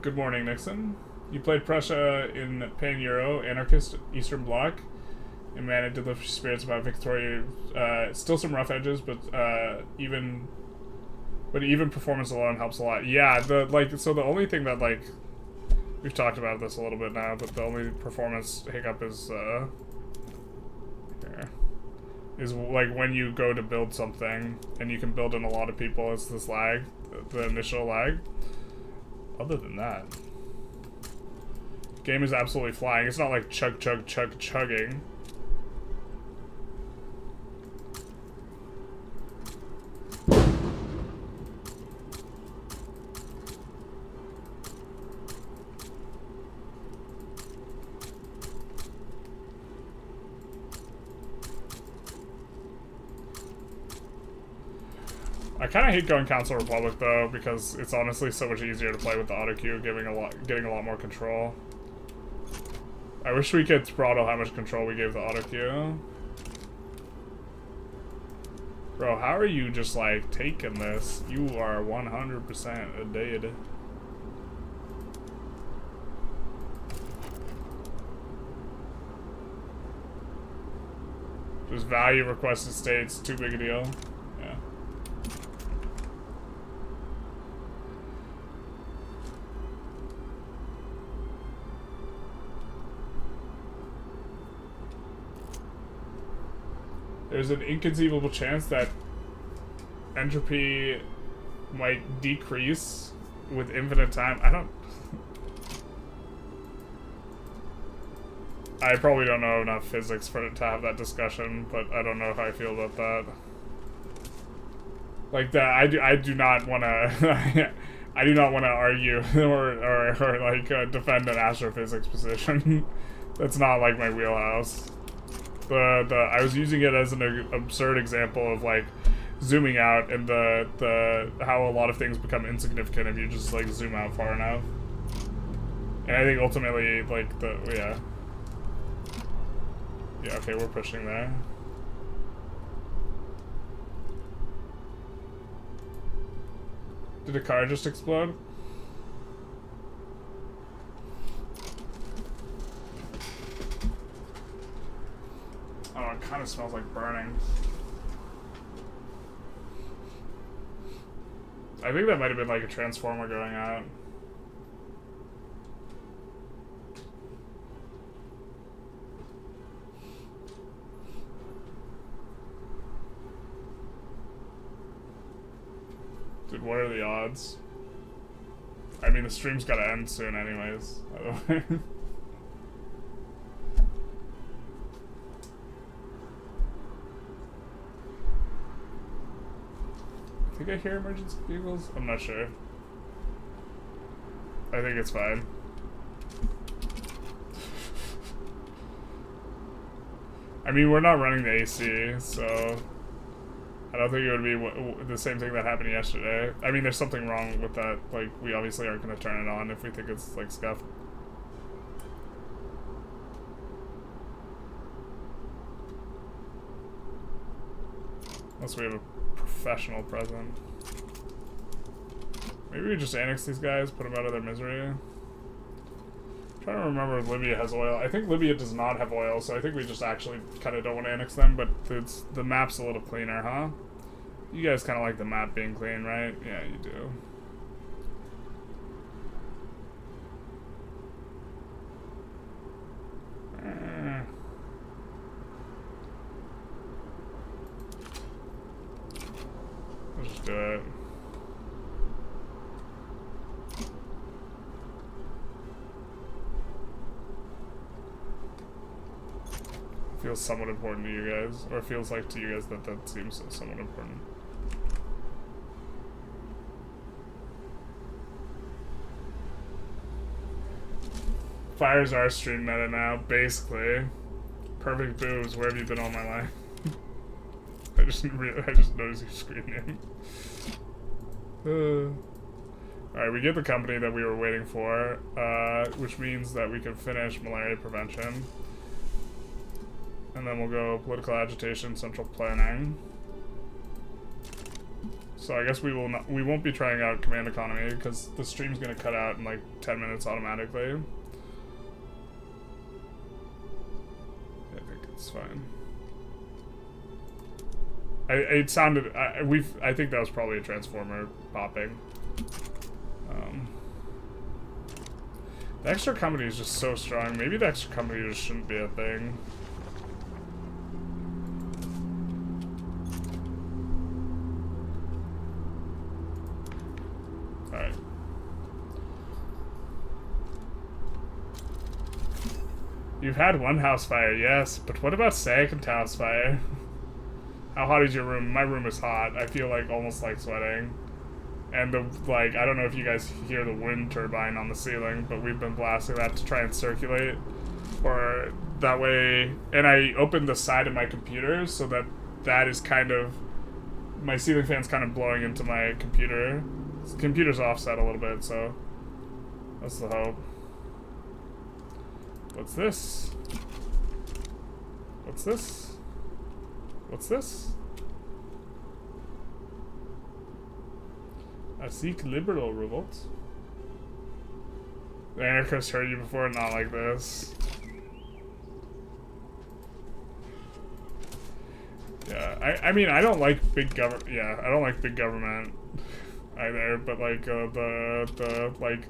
Good morning, Nixon. You played Prussia in Pan-Euro, anarchist, Eastern Bloc, and managed to lift spirits about victory. Still some rough edges, but even performance alone helps a lot. Yeah, so the only thing that, like, we've talked about this a little bit now, but the only performance hiccup is like when you go to build something and you can build in a lot of people, it's this lag, the initial lag. Other than that, game is absolutely flying. It's not like chugging. I kind of hate going Council Republic though, because it's honestly so much easier to play with the auto queue, getting a lot more control. I wish we could throttle how much control we gave the auto queue. Bro, how are you just like taking this? You are 100% a dead. Just value requested states, too big a deal. Yeah. There's an inconceivable chance that entropy might decrease with infinite time. I probably don't know enough physics to have that discussion, but I don't know how I feel about that. Like that, I do not want to. I do not want to argue or like defend an astrophysics position. That's not like my wheelhouse. I was using it as an absurd example of like zooming out and the how a lot of things become insignificant if you just like zoom out far enough. And I think ultimately like yeah, okay, we're pushing there. Did a car just explode? Oh, it kind of smells like burning. I think that might have been like a transformer going out. Dude, what are the odds? I mean, the stream's gotta end soon anyways. I think I hear emergency vehicles? I'm not sure. I think it's fine. I mean, we're not running the AC, so I don't think it would be the same thing that happened yesterday. I mean, there's something wrong with that. Like, we obviously aren't going to turn it on if we think it's, like, scuffed. Unless we have a professional present. Maybe we just annex these guys, put them out of their misery. I'm trying to remember if Libya has oil. I think Libya does not have oil, so I think we just actually kind of don't want to annex them, but the map's a little cleaner, huh? You guys kind of like the map being clean, right? Yeah, you do. Let's just do it. feels somewhat important to you guys, or feels like to you guys that that seems somewhat important. Fires are stream meta now, basically. Perfect boobs, where have you been all my life? I just noticed your screen name. Alright, we get the company that we were waiting for, which means that we can finish malaria prevention. And then we'll go political agitation, central planning. So I guess we won't be trying out command economy because the stream's gonna cut out in like 10 minutes automatically. I think it's fine. It sounded I think that was probably a transformer popping. The extra company is just so strong. Maybe the extra company just shouldn't be a thing. Alright. You've had one house fire, yes, but what about second house fire? How hot is your room? My room is hot. I feel like almost like sweating. And the, like, I don't know if you guys hear the wind turbine on the ceiling, but we've been blasting that to try and circulate. Or that way, and I opened the side of my computer so that that is kind of, my ceiling fan's kind of blowing into my computer. The computer's offset a little bit, so that's the hope. What's this? What's this? What's this? I seek liberal revolt. The anarchist heard you before, not like this. Yeah, I mean, I don't like big government. Yeah, I don't like big government either. But like the like,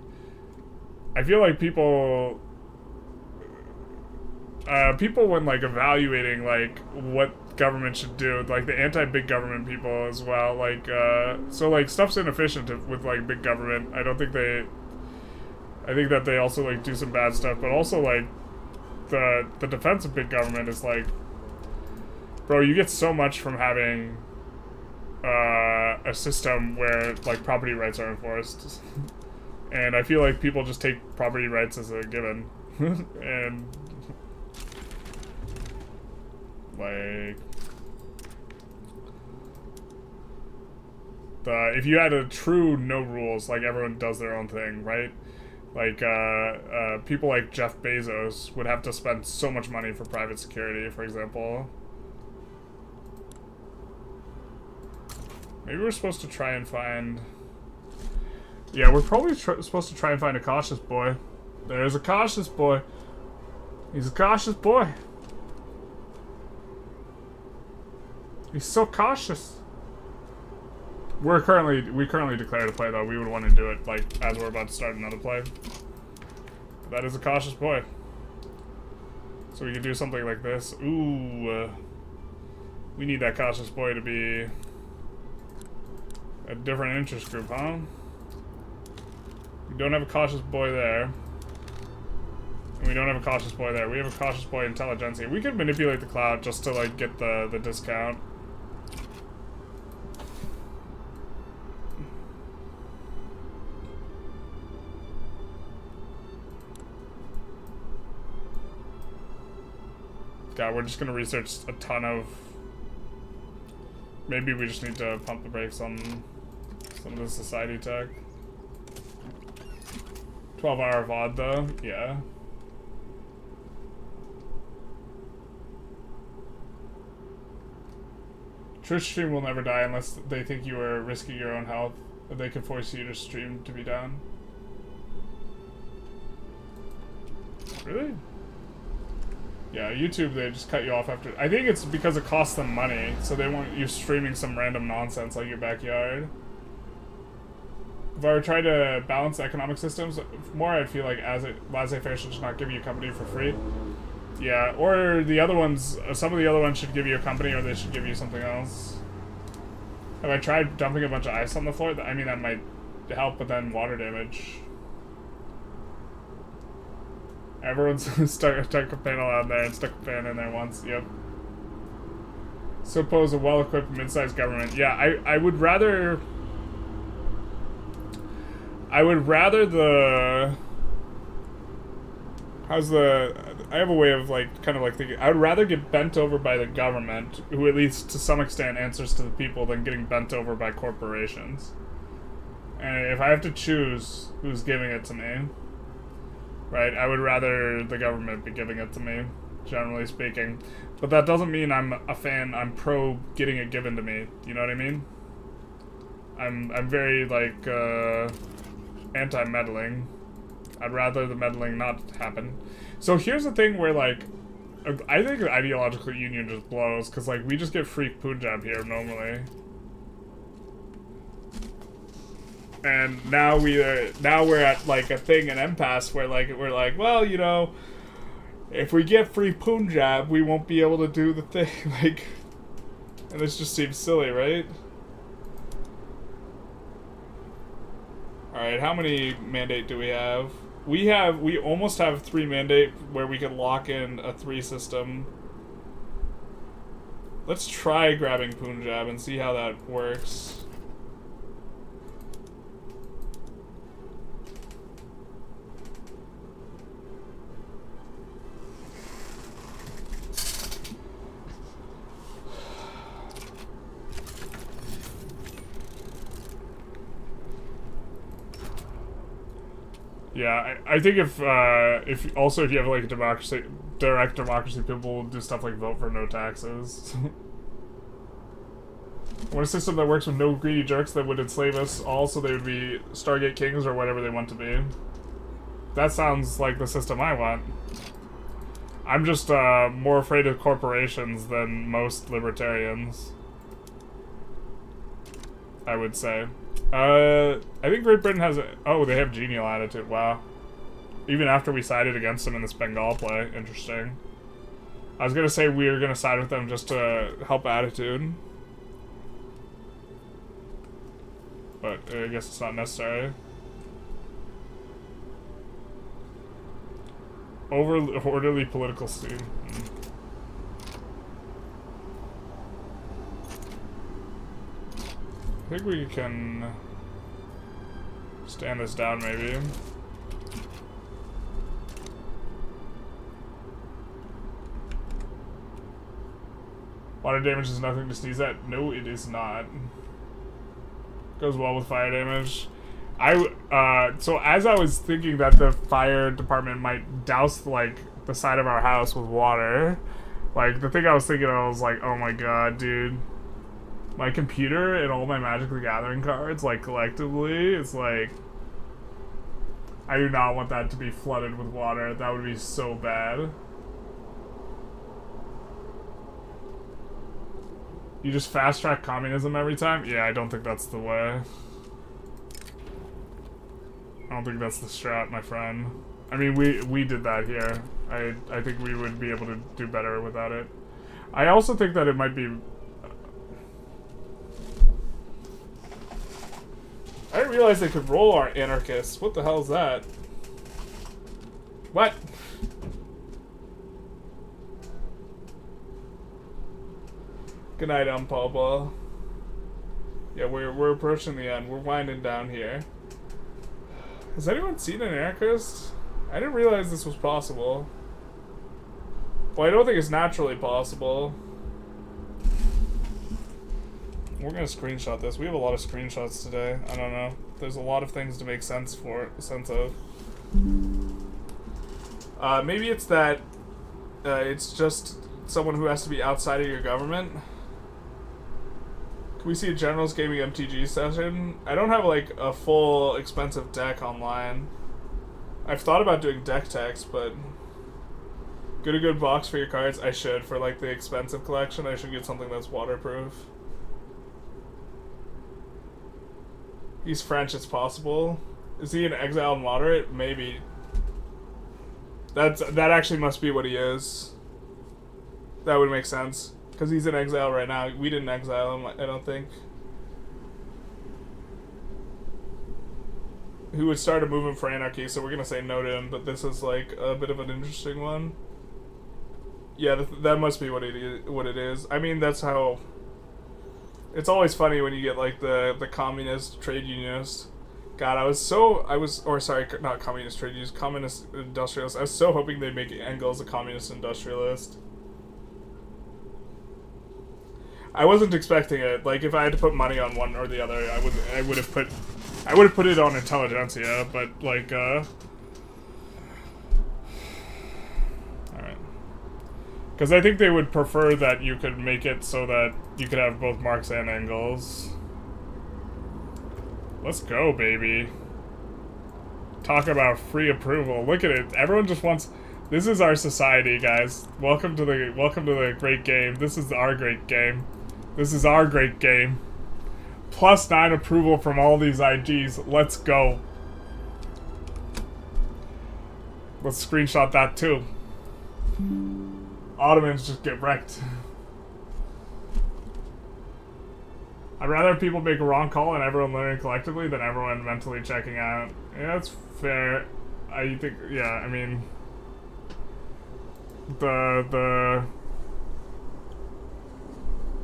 I feel like people when like evaluating like what government should do, like the anti-big government people as well, like so like stuff's inefficient with like big government. I think that they also like do some bad stuff, but also like the defense of big government is like, bro, you get so much from having a system where like property rights are enforced. And I feel like people just take property rights as a given. And like if you had a true no rules, like everyone does their own thing, right? Like people like Jeff Bezos would have to spend so much money for private security, for example. Maybe we're supposed to try and find... Yeah, we're probably supposed to try and find a cautious boy. There's a cautious boy. He's a cautious boy. He's so cautious. We currently declared a play though. We would want to do it like as we're about to start another play. That is a cautious boy. So we could do something like this. Ooh, we need that cautious boy to be a different interest group, huh? We don't have a cautious boy there. And we don't have a cautious boy there. We have a cautious boy Intelligentsia. We could manipulate the cloud just to like get the discount. God, we're just gonna research a ton of... Maybe we just need to pump the brakes on some of the society tech. 12-hour VOD though, yeah. Twitch stream will never die unless they think you are risking your own health. They can force you to stream to be down. Really? Yeah, YouTube, they just cut you off after... I think it's because it costs them money, so they want you streaming some random nonsense like your backyard. If I were trying to balance economic systems more, I'd feel like laissez-faire should just not give you a company for free. Yeah, or the other ones, some of the other ones should give you a company or they should give you something else. Have I tried dumping a bunch of ice on the floor? I mean, that might help, but then water damage. Everyone's stuck a panel out there and stuck a fan in there once. Yep. Suppose a well-equipped mid-sized government. Yeah, I would rather. I would rather the. How's the? I have a way of like kind of like thinking. I would rather get bent over by the government, who at least to some extent answers to the people, than getting bent over by corporations. And if I have to choose who's giving it to me, right, I would rather the government be giving it to me, generally speaking. But that doesn't mean I'm a fan, I'm pro getting it given to me, you know what I mean? I'm very, like, anti-meddling. I'd rather the meddling not happen. So here's the thing where, like, I think the ideological union just blows, because, like, we just get free Punjab here, normally. And now we're at like a thing, an impasse where like we're like, well, you know, if we get free Punjab, we won't be able to do the thing. Like, and this just seems silly, right? All right, how many mandate do we have? We almost have 3 mandate where we can lock in a 3 system. Let's try grabbing Punjab and see how that works. Yeah, I think if you have like a democracy, direct democracy, people will do stuff like vote for no taxes. I want a system that works with no greedy jerks that would enslave us all, so they would be Stargate kings or whatever they want to be. That sounds like the system I want. I'm just more afraid of corporations than most libertarians, I would say. I think Great Britain has oh, they have genial attitude. Wow. Even after we sided against them in this Bengal play. Interesting. I was gonna say we were gonna side with them just to help attitude. But I guess it's not necessary. Orderly political scene. I think we can stand this down, maybe. Water damage is nothing to sneeze at. No, it is not. Goes well with fire damage. So as I was thinking that the fire department might douse, like, the side of our house with water, like, the thing I was thinking of, I was like, oh my god, dude. My computer and all my Magic the Gathering cards, like, collectively, it's like... I do not want that to be flooded with water. That would be so bad. You just fast-track communism every time? Yeah, I don't think that's the way. I don't think that's the strat, my friend. I mean, we did that here. I think we would be able to do better without it. I also think that it might be... I didn't realize they could roll our anarchists. What the hell is that? What? Good night, Papa. Yeah, we're approaching the end. We're winding down here. Has anyone seen an anarchist? I didn't realize this was possible. Well, I don't think it's naturally possible. We're gonna screenshot this. We have a lot of screenshots today. I don't know. There's a lot of things to make sense of. Maybe it's that it's just someone who has to be outside of your government. Can we see a Generals Gaming MTG session? I don't have like a full expensive deck online. I've thought about doing deck techs, but get a good box for your cards. I should. For like the expensive collection, I should get something that's waterproof. He's French, it's possible. Is he an exile moderate? Maybe. That actually must be what he is. That would make sense. Because he's in exile right now. We didn't exile him, I don't think. who would start a movement for anarchy, so we're gonna say no to him, but this is like a bit of an interesting one. Yeah, that must be what it is. I mean, that's how... It's always funny when you get like the communist trade unionists. God, not communist trade unionists, communist industrialists. I was so hoping they'd make Engels a communist industrialist. I wasn't expecting it. Like, if I had to put money on one or the other, I would have put it on Intelligentsia, but like, alright. Because I think they would prefer that you could make it so that you could have both Marx and Engels. Let's go, baby. Talk about free approval. Look at it. Everyone just wants... This is our society, guys. Welcome to the great game. This is our great game. This is our great game. +9 approval from all these IGs. Let's go. Let's screenshot that too. Ottomans just get wrecked. I'd rather people make a wrong call and everyone learning collectively than everyone mentally checking out. Yeah, that's fair. I think, yeah, I mean...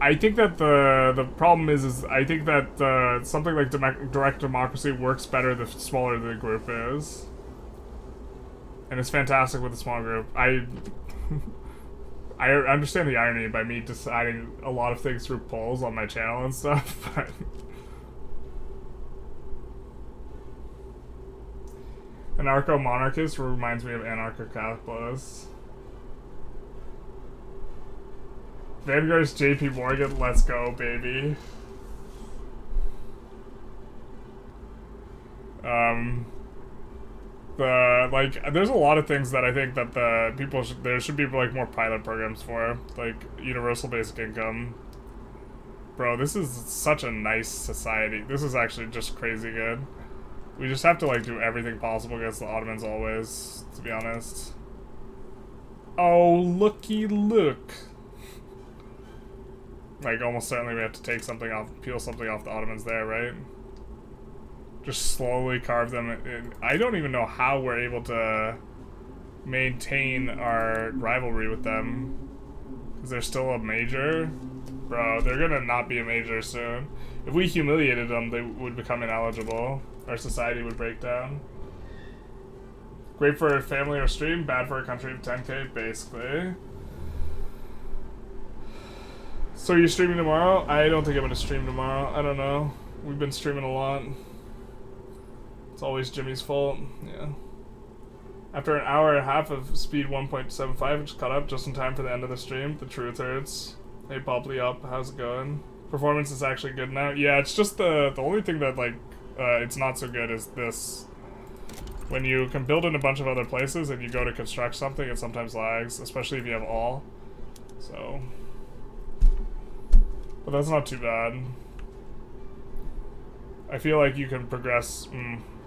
I think that the problem is I think that something like direct democracy works better the smaller the group is. And it's fantastic with a small group. I understand the irony by me deciding a lot of things through polls on my channel and stuff, but... Anarcho-monarchist reminds me of anarcho-capitalists. Vanguard's JP Morgan, let's go, baby. There's a lot of things that I think that there should be like more pilot programs for, like universal basic income. Bro, this is such a nice society. This is actually just crazy good. We just have to like do everything possible against the Ottomans always, to be honest. Oh, looky look. Like, almost certainly we have to take something off, peel something off the Ottomans there, right? Just slowly carve them in. I don't even know how we're able to maintain our rivalry with them. Because they're still a major? Bro, they're gonna not be a major soon. If we humiliated them, they would become ineligible. Our society would break down. Great for a family or stream, bad for a country of 10k, basically. So you're streaming tomorrow? I don't think I'm gonna stream tomorrow. I don't know. We've been streaming a lot. It's always Jimmy's fault. Yeah. After an hour and a half of speed 1.75, just caught up just in time for the end of the stream. The truth hurts. Hey, Bobbly up. How's it going? Performance is actually good now. Yeah, it's just the only thing that like it's not so good is this. When you can build in a bunch of other places and you go to construct something, it sometimes lags, especially if you have all. So. But that's not too bad. I feel like you can progress,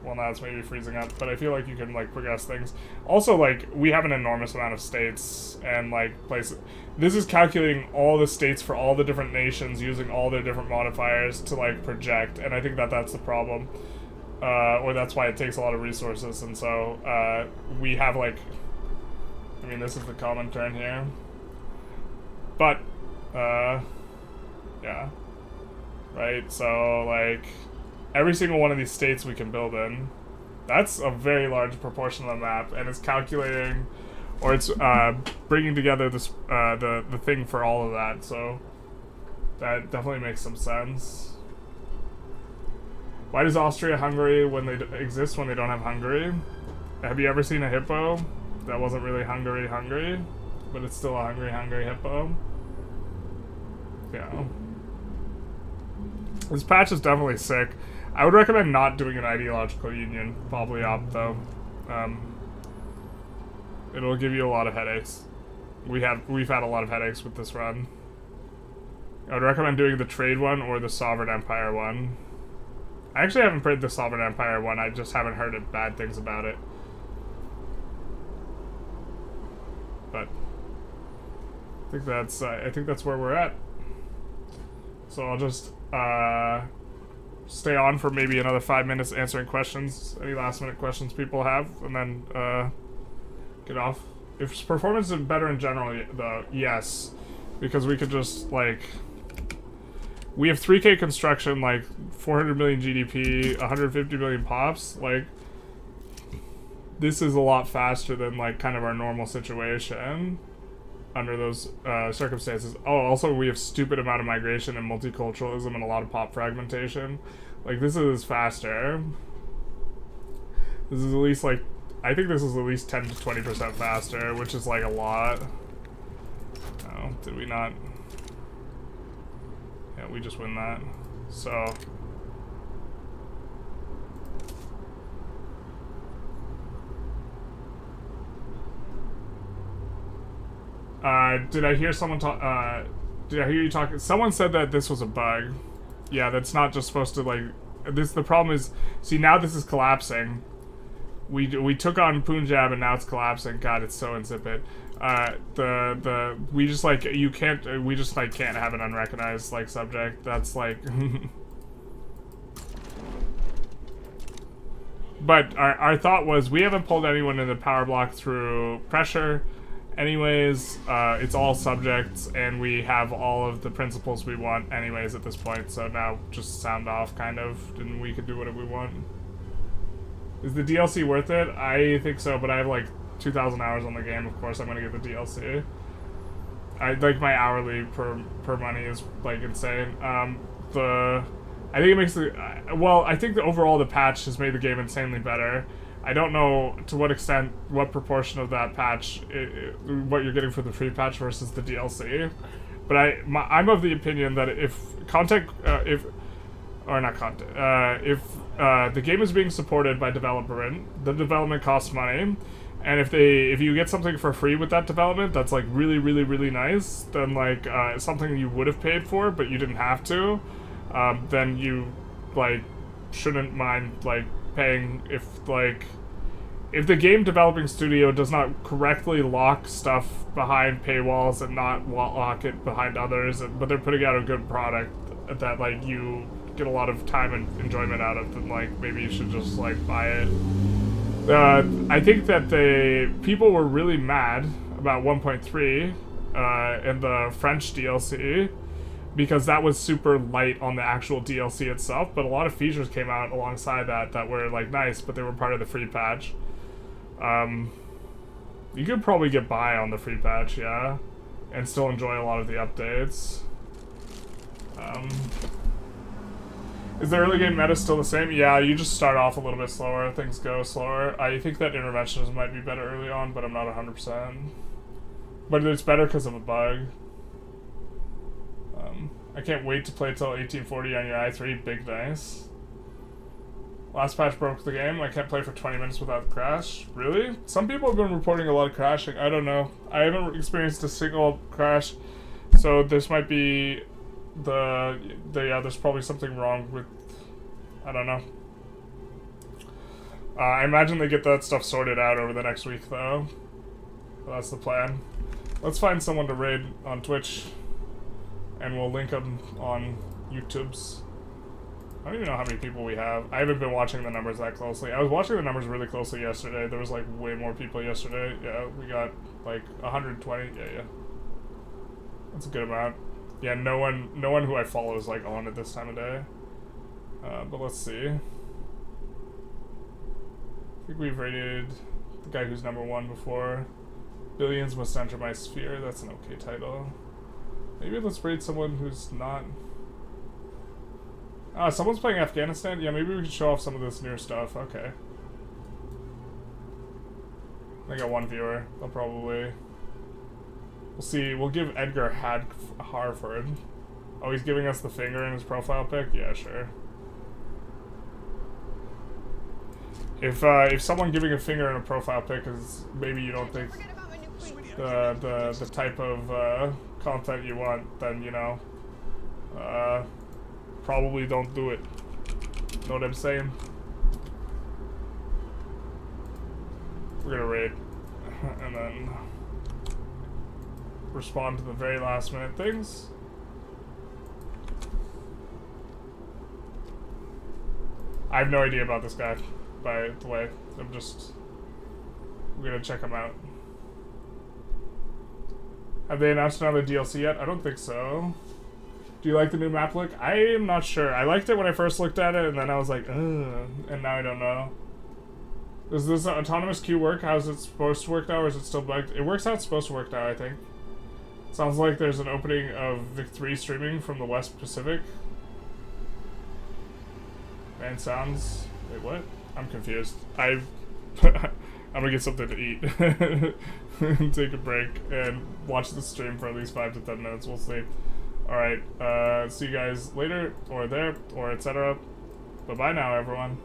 well now it's maybe freezing up, but I feel like you can like progress things. Also, like, we have an enormous amount of states and like places. This is calculating all the states for all the different nations using all their different modifiers to like project, and I think that that's the problem. Or that's why it takes a lot of resources, and so we have like, I mean, this is the common turn here. But, yeah. Right, so, like, every single one of these states we can build in. That's a very large proportion of the map, and it's calculating, or it's bringing together this the thing for all of that, so that definitely makes some sense. Why does Austria-Hungary when they exist when they don't have Hungary? Have you ever seen a hippo that wasn't really Hungary, but it's still a Hungry hippo? Yeah. This patch is definitely sick. I would recommend not doing an ideological union, probably opt though. It'll give you a lot of headaches. We've had a lot of headaches with this run. I would recommend doing the trade one or the sovereign empire one. I actually haven't played the sovereign empire one. I just haven't heard bad things about it. But I think that's where we're at. So I'll just stay on for maybe another 5 minutes answering questions, any last minute questions people have, and then get off. If performance is better in general, though, yes, because we could just like, we have 3K construction, like 400 million GDP, 150 million pops, like this is a lot faster than like kind of our normal situation under those circumstances. Oh, also we have stupid amount of migration and multiculturalism and a lot of pop fragmentation. Like this is faster. This is at least like, I think this is at least 10 to 20% faster, which is like a lot. Oh, did we not? Yeah, we just win that. So. Did I hear someone talk, did I hear you talking? Someone said that this was a bug. Yeah, that's not just supposed to like, the problem is, see now this is collapsing. We took on Punjab and now it's collapsing. God, it's so insipid. We just like, we just like can't have an unrecognized like subject. That's like, but our thought was we haven't pulled anyone in the power block through pressure. Anyways, it's all subjects, and we have all of the principles we want anyways at this point, so now just sound off, kind of, and we can do whatever we want. Is the DLC worth it? I think so, but I have like 2,000 hours on the game, of course I'm gonna get the DLC. I like my hourly per money is like insane. I think it makes the, well, I think overall the patch has made the game insanely better. I don't know to what extent, what proportion of that patch, what you're getting for the free patch versus the DLC, but I'm of the opinion that if content, if the game is being supported by development, the development costs money, and if you get something for free with that development that's like really, really, really nice, then like something you would have paid for but you didn't have to, then you like shouldn't mind like paying if the game developing studio does not correctly lock stuff behind paywalls and not lock it behind others, but they're putting out a good product that like you get a lot of time and enjoyment out of, then like maybe you should just like buy it. I think that people were really mad about 1.3 and the French DLC, because that was super light on the actual DLC itself, but a lot of features came out alongside that were like nice, but they were part of the free patch. You could probably get by on the free patch, yeah, and still enjoy a lot of the updates. Is the early game meta still the same? Yeah, you just start off a little bit slower, things go slower. I think that interventions might be better early on, but I'm not 100%. But it's better because of a bug. I can't wait to play till 1840 on your i3, big nice. Last patch broke the game, I can't play for 20 minutes without crash. Really? Some people have been reporting a lot of crashing, I don't know. I haven't experienced a single crash, so this might be yeah, there's probably something wrong with, I don't know. I imagine they get that stuff sorted out over the next week though. That's the plan. Let's find someone to raid on Twitch, and we'll link them on YouTube's. I don't even know how many people we have. I haven't been watching the numbers that closely. I was watching the numbers really closely yesterday. There was like way more people yesterday. Yeah, we got like 120. Yeah. That's a good amount. Yeah, no one who I follow is like on at this time of day. But let's see. I think we've rated the guy who's #1 before. Billions must enter my sphere. That's an okay title. Maybe let's raid someone who's not. Someone's playing Afghanistan? Yeah, maybe we can show off some of this newer stuff. Okay. I got one viewer. They'll probably. We'll see. We'll give Edgar Harford. Oh, he's giving us the finger in his profile pic? Yeah, sure. If someone giving a finger in a profile pic is maybe you don't think the type of content you want, then you know, probably don't do it. Know what I'm saying? We're gonna raid and then respond to the very last minute things. I have no idea about this guy, by the way. We're gonna check him out. Have they announced another DLC yet? I don't think so. Do you like the new map look? I am not sure. I liked it when I first looked at it, and then I was like, ugh, and now I don't know. Does this autonomous queue work? How is it supposed to work now, or is it still bugged? It works how it's supposed to work now, I think. Sounds like there's an opening of Vic3 streaming from the West Pacific. And sounds... Wait, what? I'm confused. I'm gonna get something to eat. Take a break and watch the stream for at least 5 to 10 minutes. We'll see. Alright, see you guys later, or there, or etc. Bye-bye now, everyone.